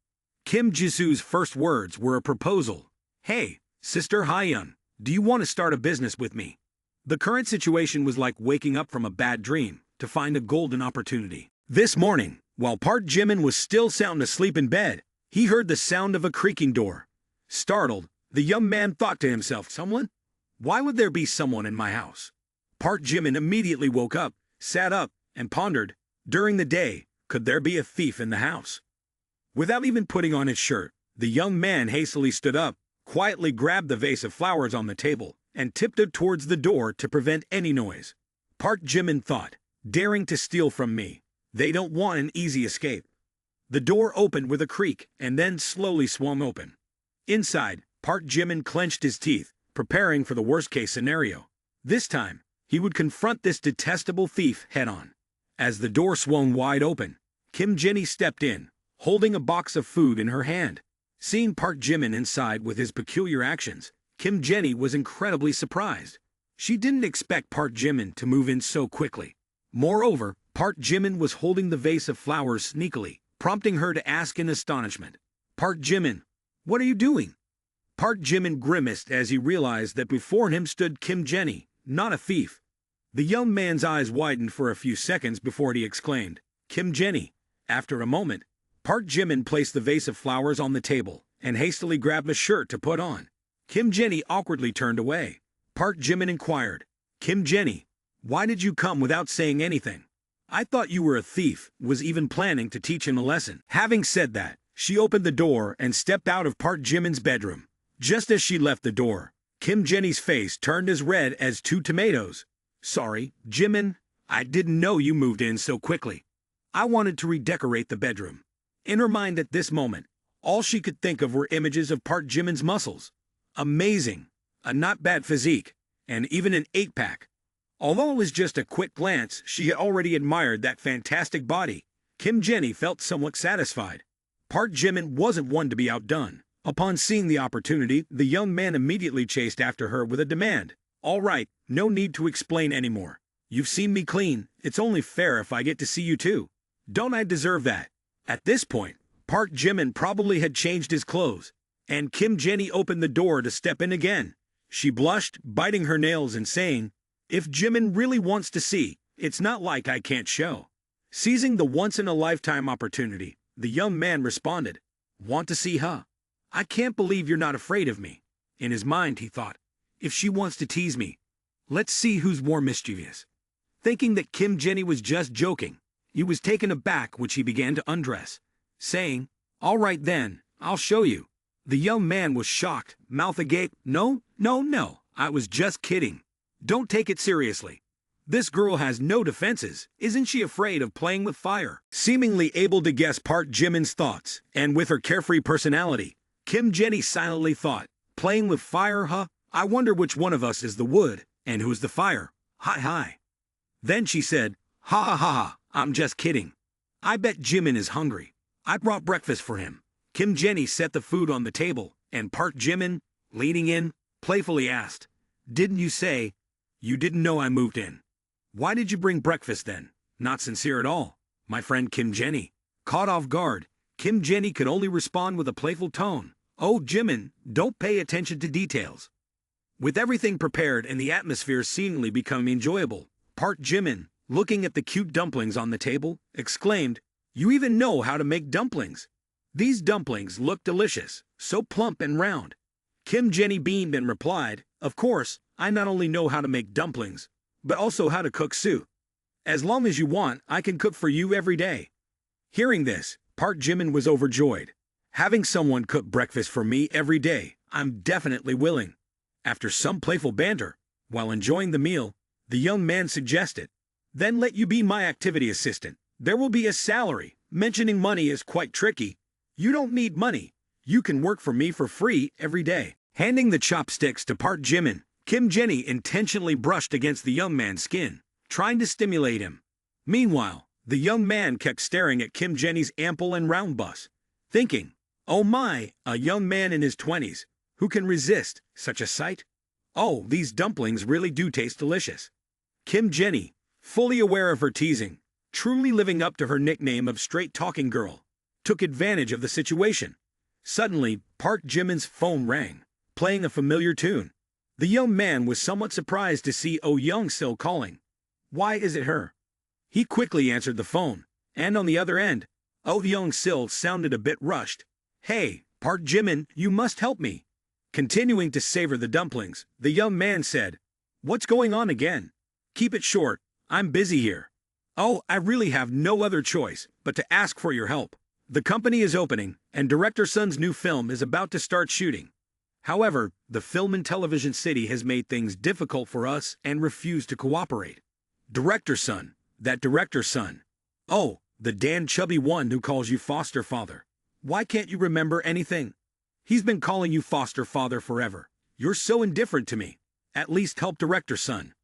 Kim Jisoo's first words were a proposal. Hey, Sister Hyen, do you want to start a business with me? The current situation was like waking up from a bad dream to find a golden opportunity. This morning, while Park Jimin was still sound asleep in bed, he heard the sound of a creaking door. Startled, the young man thought to himself, someone? Why would there be someone in my house? Park Jimin immediately woke up, sat up, and pondered, during the day, could there be a thief in the house? Without even putting on his shirt, the young man hastily stood up, quietly grabbed the vase of flowers on the table, and tiptoed towards the door to prevent any noise. Park Jimin thought, daring to steal from me. They don't want an easy escape. The door opened with a creak and then slowly swung open. Inside, Park Jimin clenched his teeth, preparing for the worst-case scenario. This time, he would confront this detestable thief head-on. As the door swung wide open, Kim Jenny stepped in, holding a box of food in her hand. Seeing Park Jimin inside with his peculiar actions, Kim Jenny was incredibly surprised. She didn't expect Park Jimin to move in so quickly. Moreover, Park Jimin was holding the vase of flowers sneakily, prompting her to ask in astonishment, "Park Jimin, what are you doing?" Park Jimin grimaced as he realized that before him stood Kim Jenny, not a thief. The young man's eyes widened for a few seconds before he exclaimed, "Kim Jenny." After a moment, Park Jimin placed the vase of flowers on the table and hastily grabbed a shirt to put on. Kim Jenny awkwardly turned away. Park Jimin inquired, "Kim Jenny, why did you come without saying anything? I thought you were a thief," was even planning to teach him a lesson. Having said that, she opened the door and stepped out of Park Jimin's bedroom. Just as she left the door, Kim Jenny's face turned as red as 2 tomatoes. "Sorry, Jimin, I didn't know you moved in so quickly. I wanted to redecorate the bedroom." In her mind at this moment, all she could think of were images of Park Jimin's muscles. Amazing, a not bad physique, and even an 8-pack. Although it was just a quick glance, she had already admired that fantastic body. Kim Jenny felt somewhat satisfied. Park Jimin wasn't one to be outdone. Upon seeing the opportunity, the young man immediately chased after her with a demand. "All right, no need to explain anymore. You've seen me clean, it's only fair if I get to see you too. Don't I deserve that?" At this point, Park Jimin probably had changed his clothes, and Kim Jenny opened the door to step in again. She blushed, biting her nails and saying, "If Jimin really wants to see, it's not like I can't show." Seizing the once-in-a-lifetime opportunity, the young man responded, "Want to see, huh? I can't believe you're not afraid of me." In his mind, he thought, "If she wants to tease me, let's see who's more mischievous." Thinking that Kim Jenny was just joking, he was taken aback when she began to undress, saying, "All right then, I'll show you." The young man was shocked, mouth agape. "No, no, no, I was just kidding. Don't take it seriously. This girl has no defenses. Isn't she afraid of playing with fire?" Seemingly able to guess Park Jimin's thoughts, and with her carefree personality, Kim Jenny silently thought, "Playing with fire, huh? I wonder which one of us is the wood, and who's the fire. Hi hi." Then she said, "Ha ha ha ha, I'm just kidding. I bet Jimin is hungry. I brought breakfast for him." Kim Jenny set the food on the table, and Park Jimin, leaning in, playfully asked, "Didn't you say you didn't know I moved in? Why did you bring breakfast then?" Not sincere at all, my friend Kim Jenny. Caught off guard, Kim Jenny could only respond with a playful tone, "Oh, Jimin, don't pay attention to details." With everything prepared and the atmosphere seemingly becoming enjoyable, Park Jimin, looking at the cute dumplings on the table, exclaimed, "You even know how to make dumplings. These dumplings look delicious, so plump and round." Kim Jenny beamed and replied, "Of course, I not only know how to make dumplings, but also how to cook soup. As long as you want, I can cook for you every day." Hearing this, Park Jimin was overjoyed. "Having someone cook breakfast for me every day, I'm definitely willing." After some playful banter, while enjoying the meal, the young man suggested, "Then let you be my activity assistant. There will be a salary. Mentioning money is quite tricky. You don't need money. You can work for me for free every day." Handing the chopsticks to Park Jimin, Kim Jenny intentionally brushed against the young man's skin, trying to stimulate him. Meanwhile, the young man kept staring at Kim Jenny's ample and round bust, thinking, "Oh my, a young man in his 20s. Who can resist such a sight? Oh, these dumplings really do taste delicious." Kim Jenny, fully aware of her teasing, truly living up to her nickname of straight-talking girl, took advantage of the situation. Suddenly, Park Jimin's phone rang, playing a familiar tune. The young man was somewhat surprised to see Oh Young-sil calling. Why is it her? He quickly answered the phone, and on the other end, Oh Young-sil sounded a bit rushed. "Hey, Park Jimin, you must help me." Continuing to savor the dumplings, the young man said, "What's going on again? Keep it short, I'm busy here." "Oh, I really have no other choice but to ask for your help. The company is opening, and Director Sun's new film is about to start shooting. However, the Film and Television City has made things difficult for us and refused to cooperate. Director Sun, that Director Sun. Oh, the Dan Chubby one who calls you foster father. Why can't you remember anything? He's been calling you foster father forever. You're so indifferent to me. At least help Director Sun.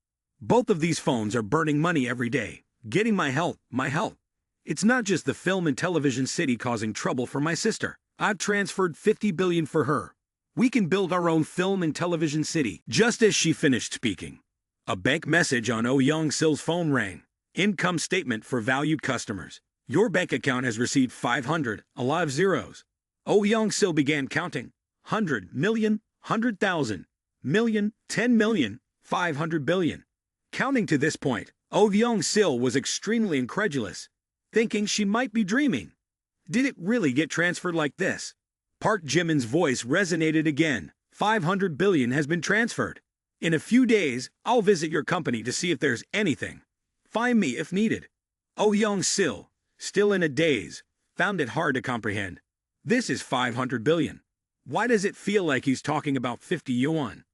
Both of these phones are burning money every day, getting my help, my help. It's not just the Film and Television City causing trouble for my sister. I've transferred 50 billion for her. We can build our own Film and Television City." Just as she finished speaking, a bank message on Oh Young-sil's phone rang. Income statement for valued customers. Your bank account has received 500, a lot of zeros. Oh Young-sil began counting. 100 million, 100,000, million, 10 million, 500 billion. Counting to this point, Oh Young-sil was extremely incredulous, thinking she might be dreaming. Did it really get transferred like this? Park Jimin's voice resonated again. 500 billion has been transferred. In a few days, I'll visit your company to see if there's anything. Find me if needed. Oh Young-sil, still in a daze, found it hard to comprehend. This is 500 billion. Why does it feel like he's talking about 50 yuan?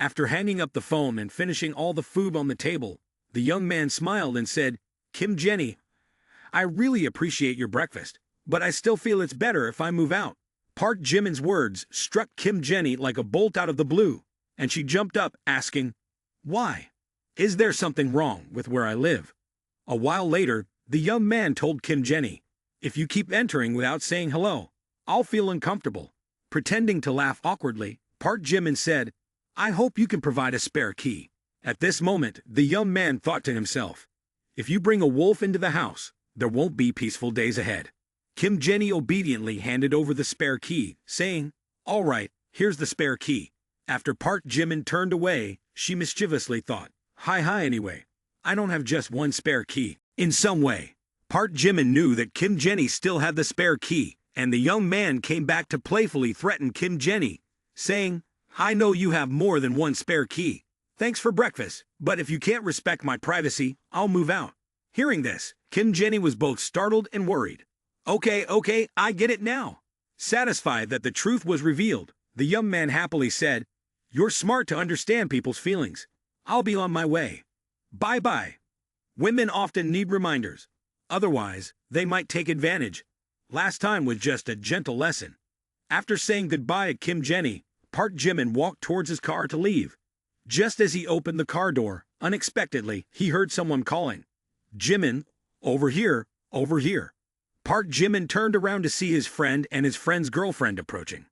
After hanging up the phone and finishing all the food on the table, the young man smiled and said, Kim Jenny, I really appreciate your breakfast, but I still feel it's better if I move out. Park Jimin's words struck Kim Jenny like a bolt out of the blue, and she jumped up, asking, Why? Is there something wrong with where I live? A while later, the young man told Kim Jenny, If you keep entering without saying hello, I'll feel uncomfortable. Pretending to laugh awkwardly, Park Jimin said, I hope you can provide a spare key. At this moment, the young man thought to himself, If you bring a wolf into the house, there won't be peaceful days ahead. Kim Jenny obediently handed over the spare key, saying, All right, here's the spare key. After Park Jimin turned away, she mischievously thought, Hi anyway. I don't have just one spare key. In some way, Park Jimin knew that Kim Jenny still had the spare key, and the young man came back to playfully threaten Kim Jenny, saying, I know you have more than one spare key. Thanks for breakfast, but if you can't respect my privacy, I'll move out. Hearing this, Kim Jenny was both startled and worried. Okay, I get it now. Satisfied that the truth was revealed, the young man happily said, You're smart to understand people's feelings. I'll be on my way. Bye-bye. Women often need reminders. Otherwise, they might take advantage. Last time was just a gentle lesson. After saying goodbye to Kim Jenny, Park Jimin walked towards his car to leave. Just as he opened the car door, unexpectedly, he heard someone calling, Jimin, over here, over here. Park Jimin turned around to see his friend and his friend's girlfriend approaching.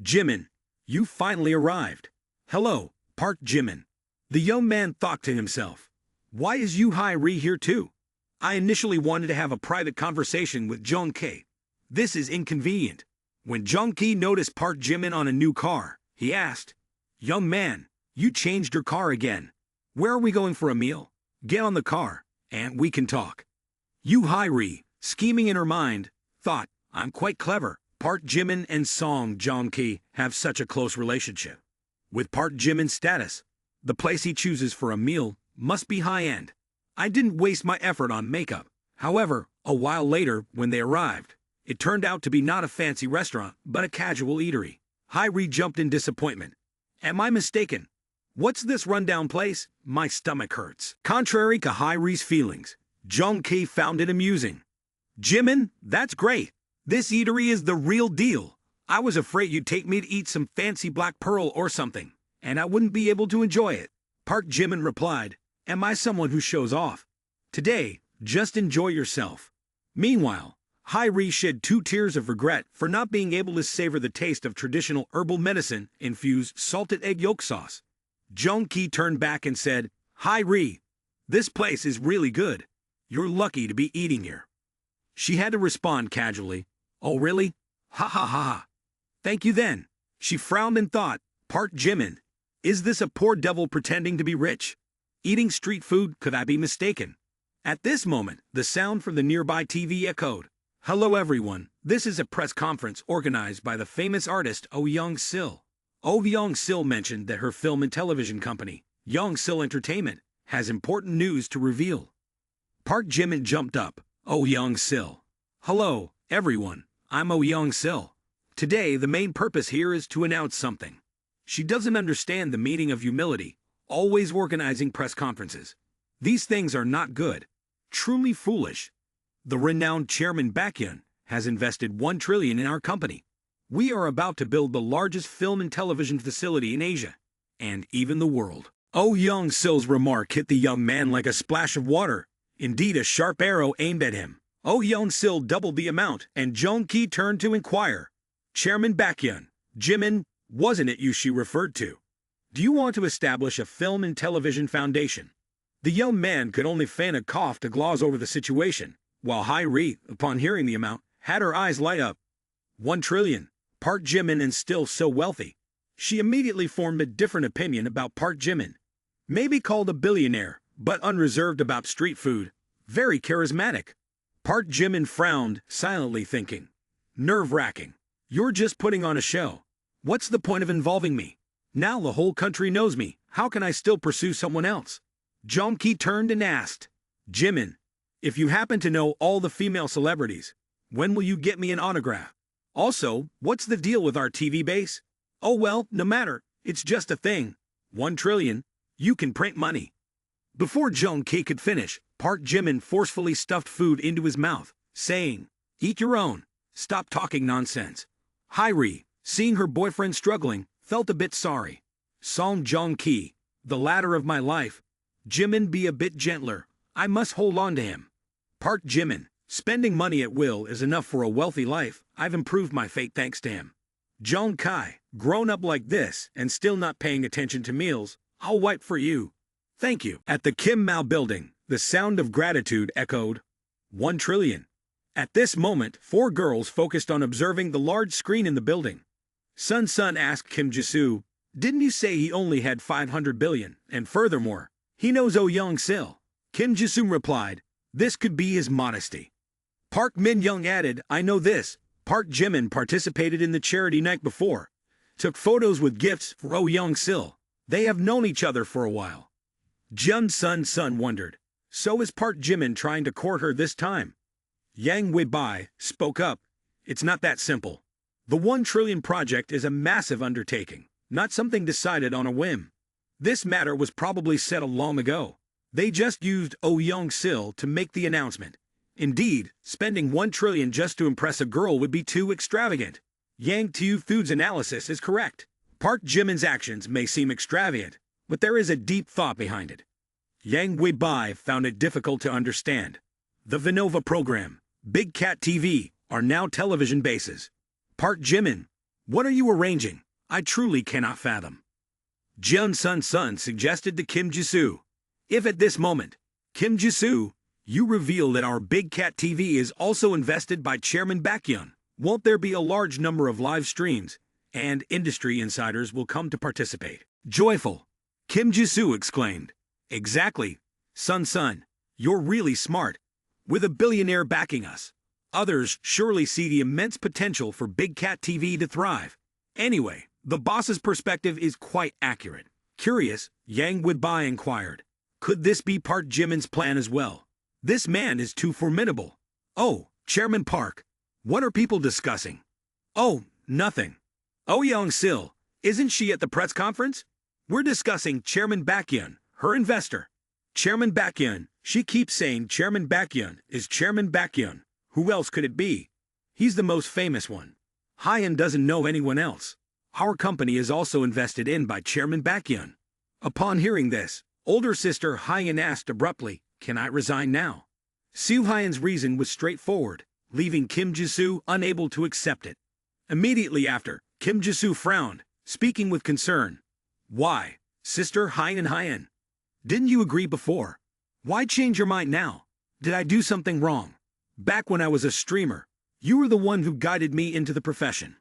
Jimin, you finally arrived. Hello, Park Jimin. The young man thought to himself, Why is Yu Hai-ri here too? I initially wanted to have a private conversation with Jung Ki. This is inconvenient. When Jung Ki noticed Park Jimin on a new car, he asked, Young man, you changed your car again. Where are we going for a meal? Get on the car, and we can talk. Yu Hai-ri, scheming in her mind, thought, I'm quite clever. Park Jimin and Song Joong-ki have such a close relationship. With Park Jimin's status, the place he chooses for a meal must be high-end. I didn't waste my effort on makeup. However, a while later, when they arrived, it turned out to be not a fancy restaurant, but a casual eatery. Hai-ri jumped in disappointment. Am I mistaken? What's this rundown place? My stomach hurts. Contrary to Hai-ri's feelings, Joong-ki found it amusing. Jimin, that's great. This eatery is the real deal. I was afraid you'd take me to eat some fancy black pearl or something, and I wouldn't be able to enjoy it. Park Jimin replied, Am I someone who shows off? Today, just enjoy yourself. Meanwhile, Hai-ri shed 2 tears of regret for not being able to savor the taste of traditional herbal medicine-infused salted egg yolk sauce. Joong-ki turned back and said, Hai-ri, this place is really good. You're lucky to be eating here. She had to respond casually, Oh really? Ha ha ha ha. Thank you then. She frowned and thought, Park Jimin, is this a poor devil pretending to be rich? Eating street food, could I be mistaken? At this moment, the sound from the nearby TV echoed. Hello everyone, this is a press conference organized by the famous artist Oh Young-sil. Oh Young-sil mentioned that her film and television company, Young-sil Entertainment, has important news to reveal. Park Jimin jumped up. Oh Young-sil. Hello, everyone, I'm Oh Young-sil. Today, the main purpose here is to announce something. She doesn't understand the meaning of humility, always organizing press conferences. These things are not good. Truly foolish. The renowned Chairman Baekhyun has invested 1 trillion in our company. We are about to build the largest film and television facility in Asia, and even the world. Oh Young-sil's remark hit the young man like a splash of water. Indeed, a sharp arrow aimed at him. Oh Young-sil doubled the amount, and Joong-ki turned to inquire. Chairman Baekhyun, Jimin, wasn't it you she referred to? Do you want to establish a film and television foundation? The young man could only feign a cough to gloss over the situation, while Hai-ri, upon hearing the amount, had her eyes light up. 1 trillion. Park Jimin and still so wealthy. She immediately formed a different opinion about Park Jimin. Maybe called a billionaire, but unreserved about street food. Very charismatic. Park Jimin frowned, silently thinking. Nerve-wracking. You're just putting on a show. What's the point of involving me? Now the whole country knows me. How can I still pursue someone else? Jong-ki turned and asked, Jimin, if you happen to know all the female celebrities, when will you get me an autograph? Also, what's the deal with our TV base? Oh well, no matter, it's just a thing. 1 trillion. You can print money. Before Jong-ki could finish, Park Jimin forcefully stuffed food into his mouth, saying, Eat your own. Stop talking nonsense. Hai-ri, seeing her boyfriend struggling, felt a bit sorry. Psalm Jong-ki, the ladder of my life. Jimin, be a bit gentler. I must hold on to him. Park Jimin, spending money at will is enough for a wealthy life. I've improved my fate thanks to him. Jong-ki, grown up like this and still not paying attention to meals, I'll wipe for you. Thank you. At the Kim Mao building, the sound of gratitude echoed. 1 trillion. At this moment, 4 girls focused on observing the large screen in the building. Sun asked Kim Jisoo, didn't you say he only had 500 billion, and furthermore, he knows Oh Young-sil? Kim Jisoo replied, this could be his modesty. Park Min-young added, I know this. Park Jimin participated in the charity night before. Took photos with gifts for Oh Young-sil. They have known each other for a while. Jun Sun wondered, so is Park Jimin trying to court her this time? Yang Weibai spoke up, it's not that simple. The 1 trillion project is a massive undertaking, not something decided on a whim. This matter was probably settled long ago. They just used Oh Young-sil to make the announcement. Indeed, spending 1 trillion just to impress a girl would be too extravagant. Yang Tu Food's analysis is correct. Park Jimin's actions may seem extravagant, but there is a deep thought behind it. Yang Weibai found it difficult to understand. The Vinova program, Big Cat TV, are now television bases. Park Jimin, what are you arranging? I truly cannot fathom. Jun Sun suggested to Kim Jisoo. If at this moment, Kim Jisoo, you reveal that our Big Cat TV is also invested by Chairman Baekhyun, won't there be a large number of live streams, and industry insiders will come to participate? Joyful. Kim Jisoo exclaimed. Exactly. Sun, you're really smart. With a billionaire backing us, others surely see the immense potential for Big Cat TV to thrive. Anyway, the boss's perspective is quite accurate. Curious, Yang Weibai inquired. Could this be Park Jimin's plan as well? This man is too formidable. Oh, Chairman Park, what are people discussing? Oh, nothing. Oh Young-sil, isn't she at the press conference? We're discussing Chairman Baekhyun, her investor. Chairman Baekhyun, she keeps saying Chairman Baekhyun is Chairman Baekhyun. Who else could it be? He's the most famous one. Hyun doesn't know anyone else. Our company is also invested in by Chairman Baekhyun. Upon hearing this, older sister Hyun asked abruptly, can I resign now? Soo Hyun's reason was straightforward, leaving Kim Jisoo unable to accept it. Immediately after, Kim Jisoo frowned, speaking with concern. Why, sister Hyun? Didn't you agree before? Why change your mind now? Did I do something wrong? Back when I was a streamer, you were the one who guided me into the profession.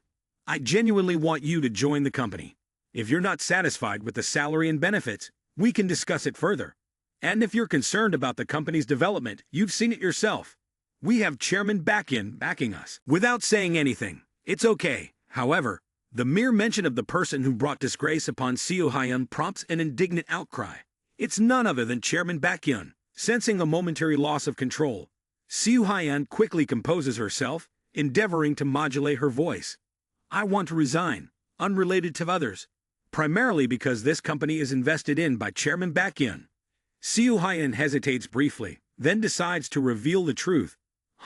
I genuinely want you to join the company. If you're not satisfied with the salary and benefits, we can discuss it further. And if you're concerned about the company's development, you've seen it yourself. We have Chairman Baekhyun backing us. Without saying anything, it's okay. However, the mere mention of the person who brought disgrace upon Seo Hyun prompts an indignant outcry. It's none other than Chairman Baekhyun. Sensing a momentary loss of control, Seo Hyun quickly composes herself, endeavoring to modulate her voice. I want to resign, unrelated to others, primarily because this company is invested in by Chairman Baekhyun. Seo Hyun hesitates briefly, then decides to reveal the truth.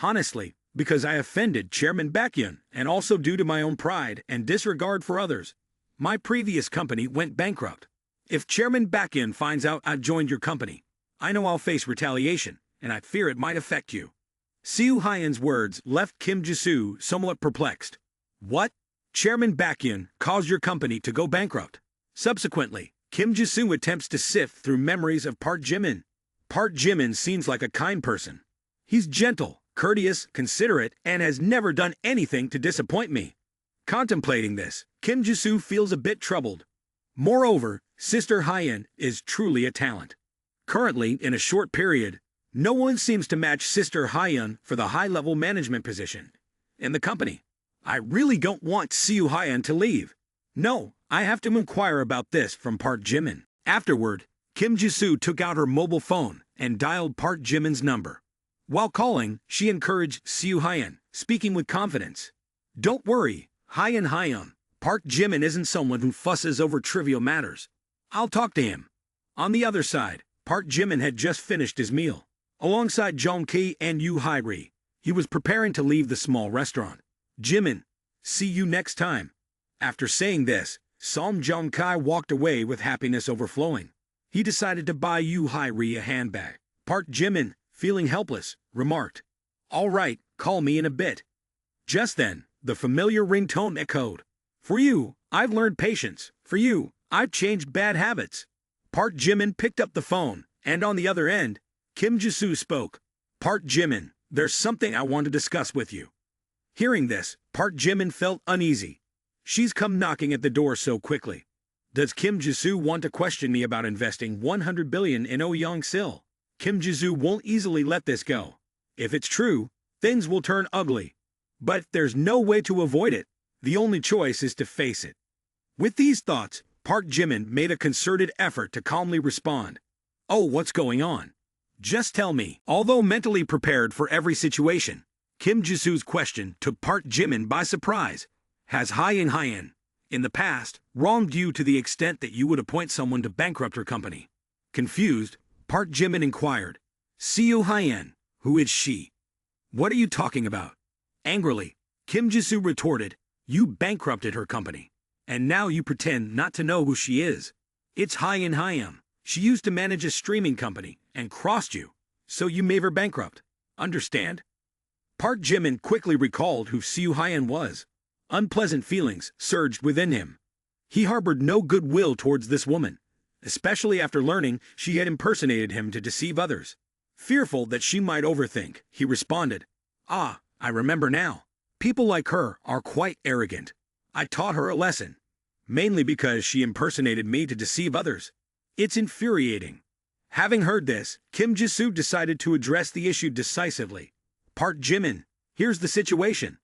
Honestly, because I offended Chairman Baekhyun, and also due to my own pride and disregard for others. My previous company went bankrupt. If Chairman Baekhyun finds out I joined your company, I know I'll face retaliation, and I fear it might affect you. Seo Hyun's words left Kim Jisoo somewhat perplexed. What? Chairman Baekhyun caused your company to go bankrupt. Subsequently, Kim Jisoo attempts to sift through memories of Park Jimin. Park Jimin seems like a kind person. He's gentle, courteous, considerate, and has never done anything to disappoint me. Contemplating this, Kim Jisoo feels a bit troubled. Moreover, Sister Hyeon is truly a talent. Currently, in a short period, no one seems to match Sister Hyeon for the high-level management position in the company. I really don't want Siu Hyeon to leave. No, I have to inquire about this from Park Jimin. Afterward, Kim Jisoo took out her mobile phone and dialed Park Jimin's number. While calling, she encouraged Siu Hyeon, speaking with confidence. Don't worry, Hyeon. Park Jimin isn't someone who fusses over trivial matters. I'll talk to him. On the other side, Park Jimin had just finished his meal. Alongside Jong Ki and Yoo Hae-ri, he was preparing to leave the small restaurant. Jimin, see you next time. After saying this, Som Jong Kai walked away with happiness overflowing. He decided to buy Yoo Hae-ri a handbag. Park Jimin, feeling helpless, remarked, "All right, call me in a bit." Just then, the familiar ringtone echoed. "For you, I've learned patience. For you, I've changed bad habits." Park Jimin picked up the phone, and on the other end, Kim Jisoo spoke. "Park Jimin, there's something I want to discuss with you." Hearing this, Park Jimin felt uneasy. She's come knocking at the door so quickly. Does Kim Jisoo want to question me about investing 100 billion in Oyeong-sil? Kim Jisoo won't easily let this go. If it's true, things will turn ugly. But there's no way to avoid it. The only choice is to face it. With these thoughts, Park Jimin made a concerted effort to calmly respond. "Oh, what's going on? Just tell me." Although mentally prepared for every situation, Kim Jisoo's question took Park Jimin by surprise. Has Hyeon, in the past, wronged you to the extent that you would appoint someone to bankrupt her company? Confused, Park Jimin inquired. Siu Hyeon, who is she? What are you talking about? Angrily, Kim Jisoo retorted, you bankrupted her company. And now you pretend not to know who she is. It's Hyeon. She used to manage a streaming company and crossed you, so you made her bankrupt. Understand? Park Jimin quickly recalled who Siu Hyeon was. Unpleasant feelings surged within him. He harbored no goodwill towards this woman, especially after learning she had impersonated him to deceive others. Fearful that she might overthink, he responded, "Ah, I remember now. People like her are quite arrogant. I taught her a lesson, mainly because she impersonated me to deceive others. It's infuriating." Having heard this, Kim Jisoo decided to address the issue decisively. Park Jimin, here's the situation.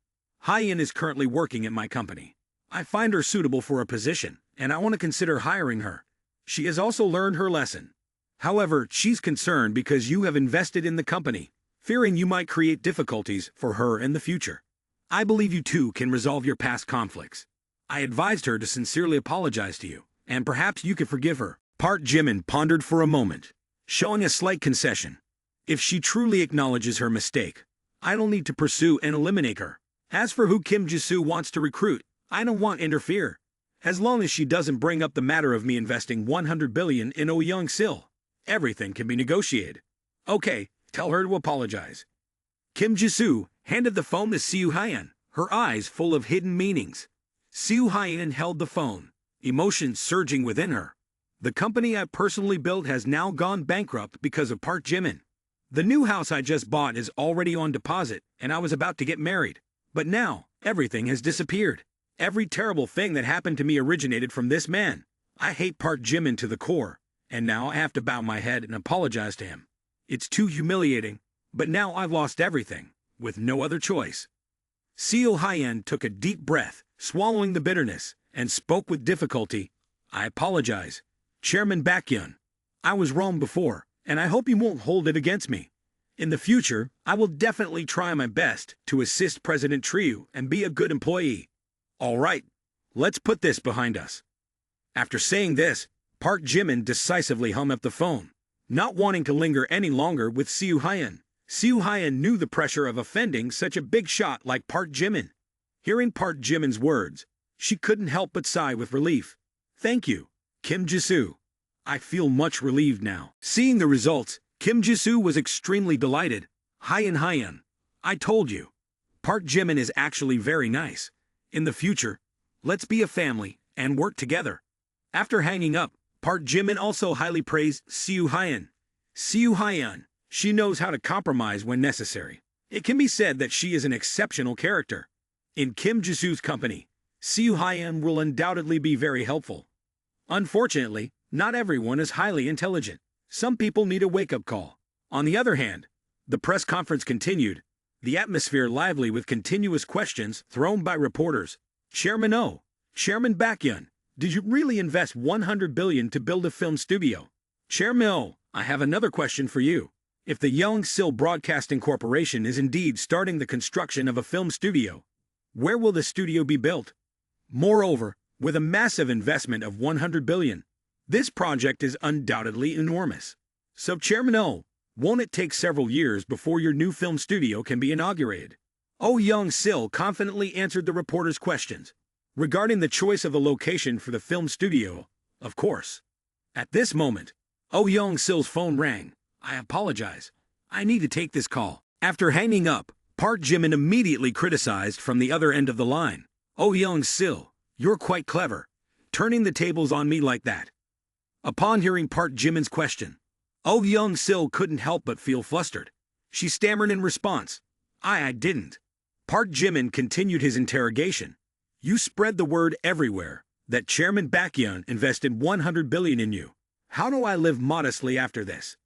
Hyeon is currently working at my company. I find her suitable for a position, and I want to consider hiring her. She has also learned her lesson. However, she's concerned because you have invested in the company, fearing you might create difficulties for her in the future. I believe you two can resolve your past conflicts. I advised her to sincerely apologize to you, and perhaps you could forgive her. Park Jimin pondered for a moment, showing a slight concession. If she truly acknowledges her mistake, I don't need to pursue and eliminate her. As for who Kim Jisoo wants to recruit, I don't want to interfere. As long as she doesn't bring up the matter of me investing 100 billion in Oyeong-sil, everything can be negotiated. Okay, tell her to apologize. Kim Jisoo handed the phone to Siu Hyeon, her eyes full of hidden meanings. Siu Hyeon held the phone, emotions surging within her. The company I personally built has now gone bankrupt because of Park Jimin. The new house I just bought is already on deposit, and I was about to get married. But now, everything has disappeared. Every terrible thing that happened to me originated from this man. I hate Park Jimin to the core, and now I have to bow my head and apologize to him. It's too humiliating, but now I've lost everything, with no other choice. Siu Hyeon took a deep breath, swallowing the bitterness, and spoke with difficulty. I apologize, Chairman Baekhyun. I was wrong before, and I hope you won't hold it against me. In the future, I will definitely try my best to assist President Trieu and be a good employee. All right, let's put this behind us. After saying this, Park Jimin decisively hung up the phone, not wanting to linger any longer with Siu Hyeon. Siu Hyeon knew the pressure of offending such a big shot like Park Jimin. Hearing Park Jimin's words, she couldn't help but sigh with relief. Thank you, Kim Jisoo. I feel much relieved now. Seeing the results, Kim Jisoo was extremely delighted. Hyeon, I told you. Park Jimin is actually very nice. In the future, let's be a family and work together. After hanging up, Park Jimin also highly praised Siu Hyeon. Seo Hyun, she knows how to compromise when necessary. It can be said that she is an exceptional character. In Kim Jisoo's company, Seo Hyun will undoubtedly be very helpful. Unfortunately, not everyone is highly intelligent. Some people need a wake-up call. On the other hand, the press conference continued, the atmosphere lively with continuous questions thrown by reporters. Chairman O, Chairman Baekhyun, did you really invest 100 billion to build a film studio? Chairman O, I have another question for you. If the Young-sil Broadcasting Corporation is indeed starting the construction of a film studio, where will the studio be built? Moreover, with a massive investment of 100 billion, this project is undoubtedly enormous. So Chairman O, won't it take several years before your new film studio can be inaugurated? Oh Young-sil confidently answered the reporter's questions. Regarding the choice of the location for the film studio, of course. At this moment, Oh Young-sil's phone rang. I apologize. I need to take this call. After hanging up, Park Jimin immediately criticized from the other end of the line. Oh Young-sil, you're quite clever, turning the tables on me like that. Upon hearing Park Jimin's question, Oh Young-sil couldn't help but feel flustered. She stammered in response. I didn't. Park Jimin continued his interrogation. You spread the word everywhere that Chairman Baekhyun invested 100 billion in you. How do I live modestly after this?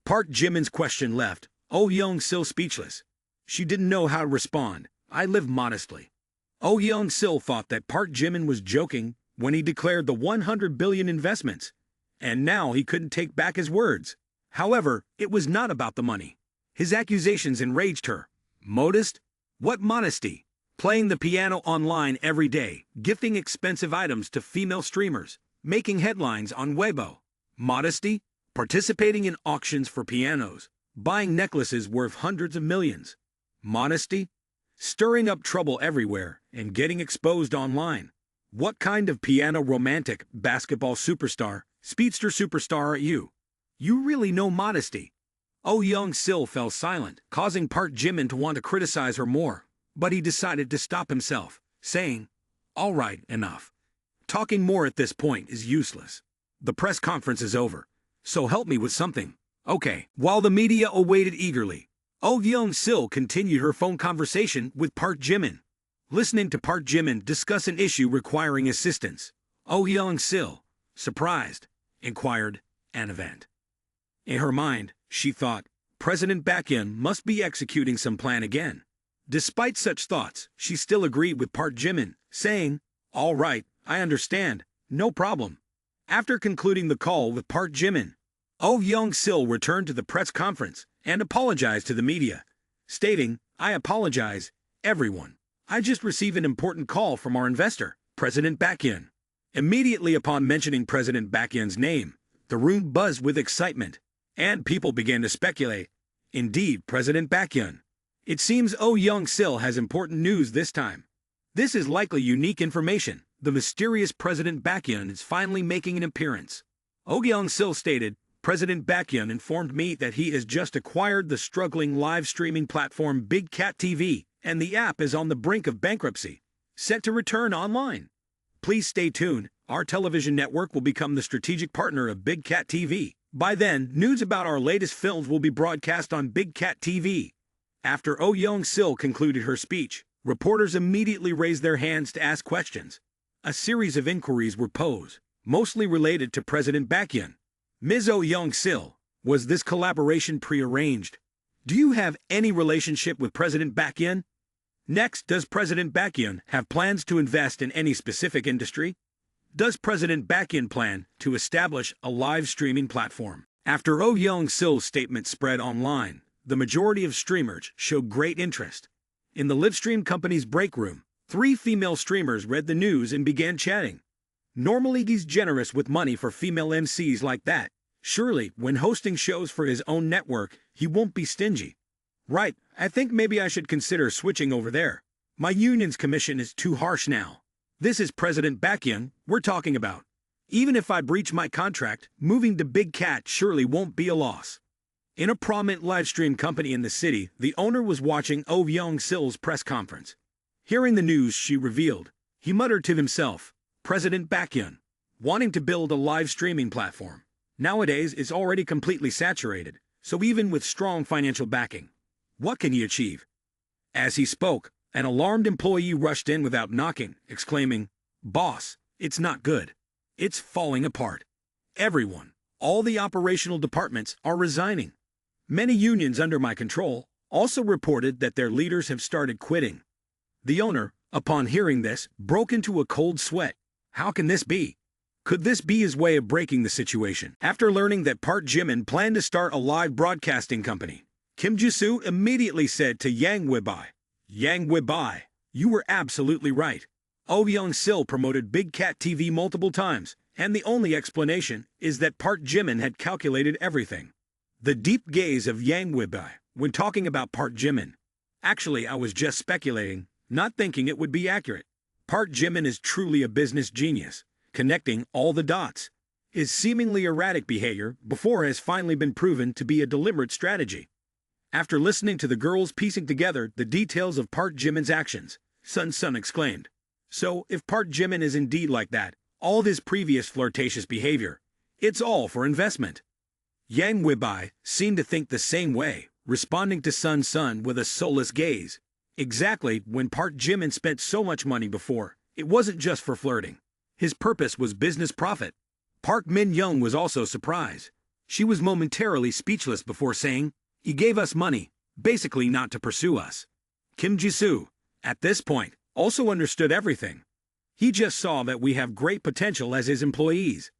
Park Jimin's question left Oh Young-sil speechless. She didn't know how to respond. I live modestly. Oh Young-sil thought that Park Jimin was joking when he declared the 100 billion investments, and now he couldn't take back his words. However, it was not about the money. His accusations enraged her. Modest? What modesty? Playing the piano online every day, gifting expensive items to female streamers, making headlines on Weibo. Modesty? Participating in auctions for pianos, buying necklaces worth hundreds of millions. Modesty? Stirring up trouble everywhere and getting exposed online. What kind of piano romantic, basketball superstar, speedster superstar are you? You really know modesty. Oh Young-sil fell silent, causing Park Jimin to want to criticize her more, but he decided to stop himself, saying, All right, enough. Talking more at this point is useless. The press conference is over, so help me with something. Okay. While the media awaited eagerly, Oh Young-sil continued her phone conversation with Park Jimin. Listening to Park Jimin discuss an issue requiring assistance, Oh Young-sil, surprised, inquired, an event. In her mind, she thought, President Baekhyun must be executing some plan again. Despite such thoughts, she still agreed with Park Jimin, saying, All right, I understand, no problem. After concluding the call with Park Jimin, Oh Young-sil returned to the press conference and apologized to the media, stating, I apologize, everyone. I just received an important call from our investor, President Baekhyun. Immediately upon mentioning President Baekhyun's name, the room buzzed with excitement, and people began to speculate. Indeed, President Baekhyun. It seems Oh Young-sil has important news this time. This is likely unique information. The mysterious President Baekhyun is finally making an appearance. Oh Young-sil stated, President Baekhyun informed me that he has just acquired the struggling live streaming platform Big Cat TV, and the app is on the brink of bankruptcy, set to return online. Please stay tuned. Our television network will become the strategic partner of Big Cat TV. By then, news about our latest films will be broadcast on Big Cat TV. After Oh Young-sil concluded her speech, reporters immediately raised their hands to ask questions. A series of inquiries were posed, mostly related to President Baekhyun. Ms. Oh Young-sil, was this collaboration prearranged? Do you have any relationship with President Baekhyun? Next, does President Baekhyun have plans to invest in any specific industry? Does President Baekhyun plan to establish a live streaming platform? After Oh Young-sil's statement spread online, the majority of streamers showed great interest. In the livestream company's break room, 3 female streamers read the news and began chatting. Normally he's generous with money for female MCs like that. Surely, when hosting shows for his own network, he won't be stingy. Right, I think maybe I should consider switching over there. My union's commission is too harsh now. This is President Baekhyun we're talking about. Even if I breach my contract, moving to Big Cat surely won't be a loss. In a prominent livestream company in the city, the owner was watching Oh Young-sil's press conference. Hearing the news she revealed, he muttered to himself, President Baekhyun, wanting to build a live streaming platform. Nowadays, it's already completely saturated, so even with strong financial backing, what can he achieve? As he spoke, an alarmed employee rushed in without knocking, exclaiming, "Boss, it's not good. It's falling apart. Everyone, all the operational departments are resigning. Many unions under my control also reported that their leaders have started quitting." The owner, upon hearing this, broke into a cold sweat. How can this be? Could this be his way of breaking the situation? After learning that Park Jimin planned to start a live broadcasting company, Kim Ji-soo immediately said to Yang Webai, "Yang Webai, you were absolutely right. Oh Young-sil promoted Big Cat TV multiple times, and the only explanation is that Park Jimin had calculated everything." The deep gaze of Yang Webai when talking about Park Jimin. "Actually, I was just speculating, not thinking it would be accurate. Park Jimin is truly a business genius, connecting all the dots. His seemingly erratic behavior before has finally been proven to be a deliberate strategy." After listening to the girls piecing together the details of Park Jimin's actions, Sun exclaimed, "So, if Park Jimin is indeed like that, all of his previous flirtatious behavior, it's all for investment." Yang Webai seemed to think the same way, responding to Sun with a soulless gaze. Exactly, when Park Jimin spent so much money before, it wasn't just for flirting. His purpose was business profit. Park Min-young was also surprised. She was momentarily speechless before saying, "He gave us money, basically not to pursue us." Kim Ji-soo, at this point, also understood everything. He just saw that we have great potential as his employees.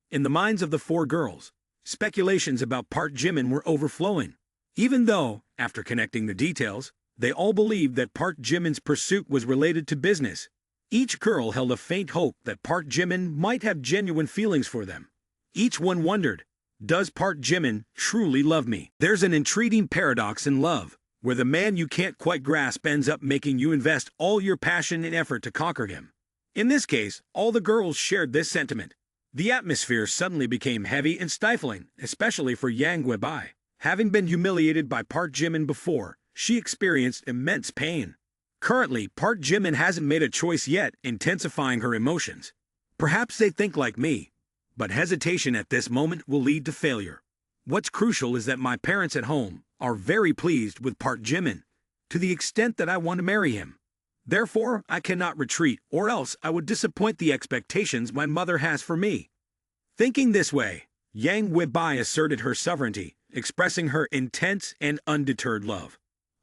In the minds of the four girls, speculations about Park Jimin were overflowing. Even though, after connecting the details, they all believed that Park Jimin's pursuit was related to business, each girl held a faint hope that Park Jimin might have genuine feelings for them. Each one wondered, does Park Jimin truly love me? There's an intriguing paradox in love, where the man you can't quite grasp ends up making you invest all your passion and effort to conquer him. In this case, all the girls shared this sentiment. The atmosphere suddenly became heavy and stifling, especially for Yang Webai. Having been humiliated by Park Jimin before, she experienced immense pain. Currently, Park Jimin hasn't made a choice yet, intensifying her emotions. Perhaps they think like me, but hesitation at this moment will lead to failure. What's crucial is that my parents at home are very pleased with Park Jimin, to the extent that I want to marry him. Therefore, I cannot retreat, or else I would disappoint the expectations my mother has for me. Thinking this way, Yang Webai asserted her sovereignty, expressing her intense and undeterred love.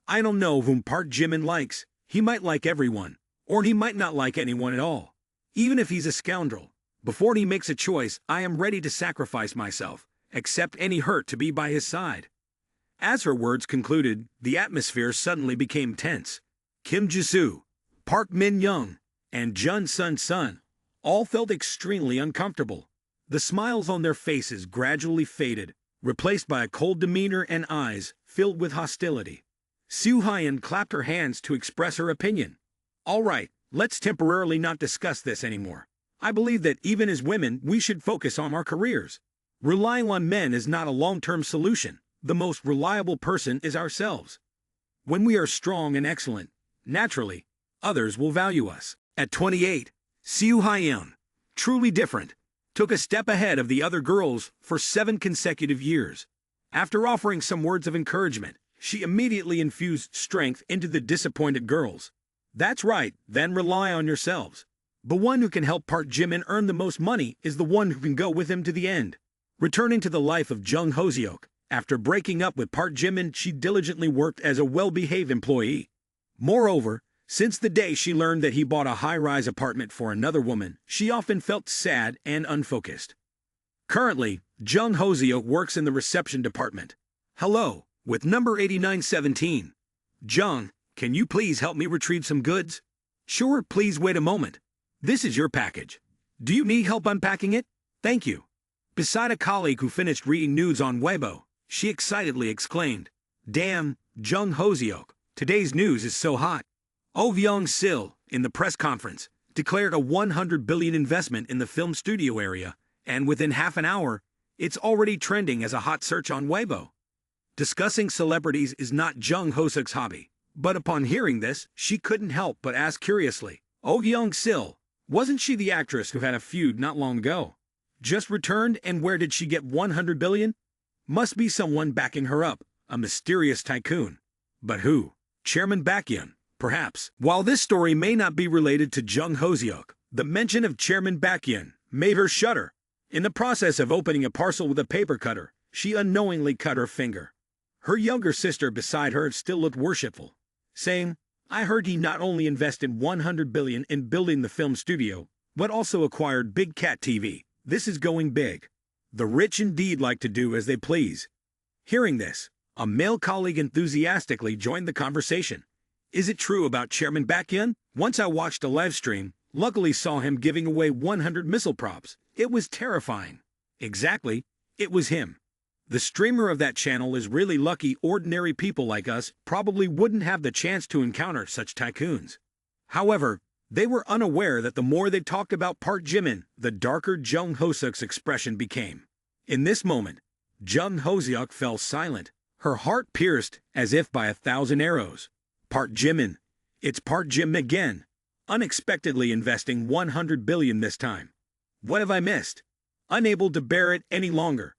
"I don't know whom Park Jimin likes. He might like everyone, or he might not like anyone at all. Even if he's a scoundrel, before he makes a choice, I am ready to sacrifice myself, accept any hurt to be by his side." As her words concluded, the atmosphere suddenly became tense. Kim Ji-soo, Park Min-young, and Jun Sun all felt extremely uncomfortable. The smiles on their faces gradually faded, replaced by a cold demeanor and eyes filled with hostility. Soo Hyun clapped her hands to express her opinion. "All right, let's temporarily not discuss this anymore. I believe that even as women, we should focus on our careers. Relying on men is not a long-term solution. The most reliable person is ourselves. When we are strong and excellent, naturally, others will value us." At 28, Soo Hyun, truly different, took a step ahead of the other girls for 7 consecutive years. After offering some words of encouragement, she immediately infused strength into the disappointed girls. "That's right, then rely on yourselves. The one who can help Park Jimin earn the most money is the one who can go with him to the end." Returning to the life of Jung Hoseok, after breaking up with Park Jimin, she diligently worked as a well-behaved employee. Moreover, since the day she learned that he bought a high-rise apartment for another woman, she often felt sad and unfocused. Currently, Jung Hoseok works in the reception department. "Hello, with number 8917. Jung, can you please help me retrieve some goods?" "Sure, please wait a moment. This is your package. Do you need help unpacking it?" "Thank you." Beside a colleague who finished reading news on Weibo, she excitedly exclaimed, "Damn, Jung Hoseok, today's news is so hot. Oh Young-sil, in the press conference, declared a 100 billion investment in the film studio area, and within half an hour, it's already trending as a hot search on Weibo." Discussing celebrities is not Jung Hoseok's hobby, but upon hearing this, she couldn't help but ask curiously, "Oh Young-sil, wasn't she the actress who had a feud not long ago?" Just returned, and where did she get 100 billion? Must be someone backing her up, a mysterious tycoon. But who? Chairman Baekhyun, perhaps. While this story may not be related to Jung Hoseok, the mention of Chairman Baekhyun made her shudder. In the process of opening a parcel with a paper cutter, she unknowingly cut her finger. Her younger sister beside her still looked worshipful, saying, "I heard he not only invested 100 billion in building the film studio, but also acquired Big Cat TV. This is going big." The rich indeed like to do as they please. Hearing this, a male colleague enthusiastically joined the conversation. "Is it true about Chairman Baekhyun? Once I watched a live stream, luckily saw him giving away 100 missile props. It was terrifying." Exactly, it was him. The streamer of that channel is really lucky. Ordinary people like us probably wouldn't have the chance to encounter such tycoons. However, they were unaware that the more they talked about Park Jimin, the darker Jung Hoseok's expression became. In this moment, Jung Hoseok fell silent, her heart pierced as if by 1,000 arrows. Park Jimin. It's Park Jimin again. Unexpectedly investing 100 billion this time. What have I missed? Unable to bear it any longer,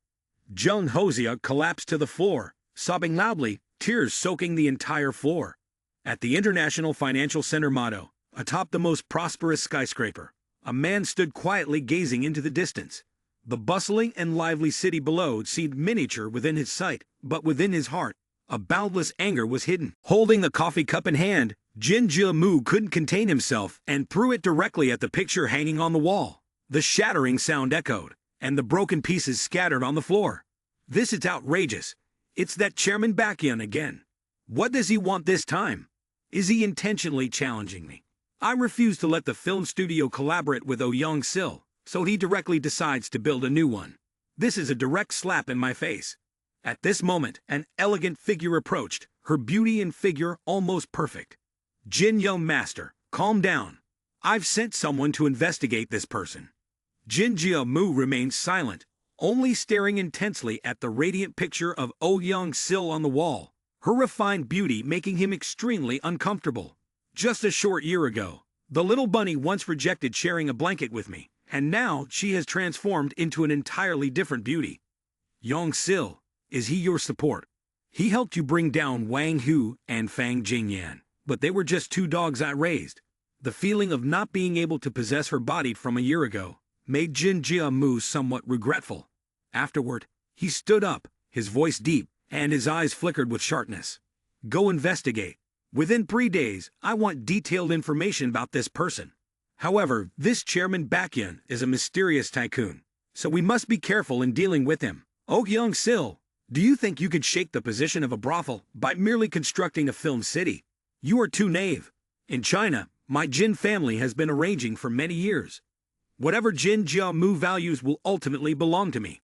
Jung Hoseok collapsed to the floor, sobbing loudly, tears soaking the entire floor. At the International Financial Center motto, atop the most prosperous skyscraper, a man stood quietly gazing into the distance. The bustling and lively city below seemed miniature within his sight, but within his heart, a boundless anger was hidden. Holding the coffee cup in hand, Jin Jia-mu couldn't contain himself and threw it directly at the picture hanging on the wall. The shattering sound echoed, and the broken pieces scattered on the floor. "This is outrageous. It's that Chairman Baekhyun again. What does he want this time? Is he intentionally challenging me? I refuse to let the film studio collaborate with Oh Young-sil, so he directly decides to build a new one. This is a direct slap in my face." At this moment, an elegant figure approached, her beauty and figure almost perfect. "Jin Young Master, calm down. I've sent someone to investigate this person." Jin Jia-mu remained silent, only staring intensely at the radiant picture of Oh Young-sil on the wall, her refined beauty making him extremely uncomfortable. Just a short year ago, the little bunny once rejected sharing a blanket with me, and now she has transformed into an entirely different beauty. Young-sil, is he your support? He helped you bring down Wang Hu and Fang Jingyan, but they were just two dogs I raised. The feeling of not being able to possess her body from a year ago made Jin Jia-mu somewhat regretful. Afterward, he stood up, his voice deep, and his eyes flickered with sharpness. "Go investigate. Within 3 days, I want detailed information about this person. However, this Chairman Baekhyun is a mysterious tycoon, so we must be careful in dealing with him. Oh Young-sil, do you think you could shake the position of a brothel by merely constructing a film city? You are too naive. In China, my Jin family has been arranging for many years. Whatever Jin Jia-mu values will ultimately belong to me.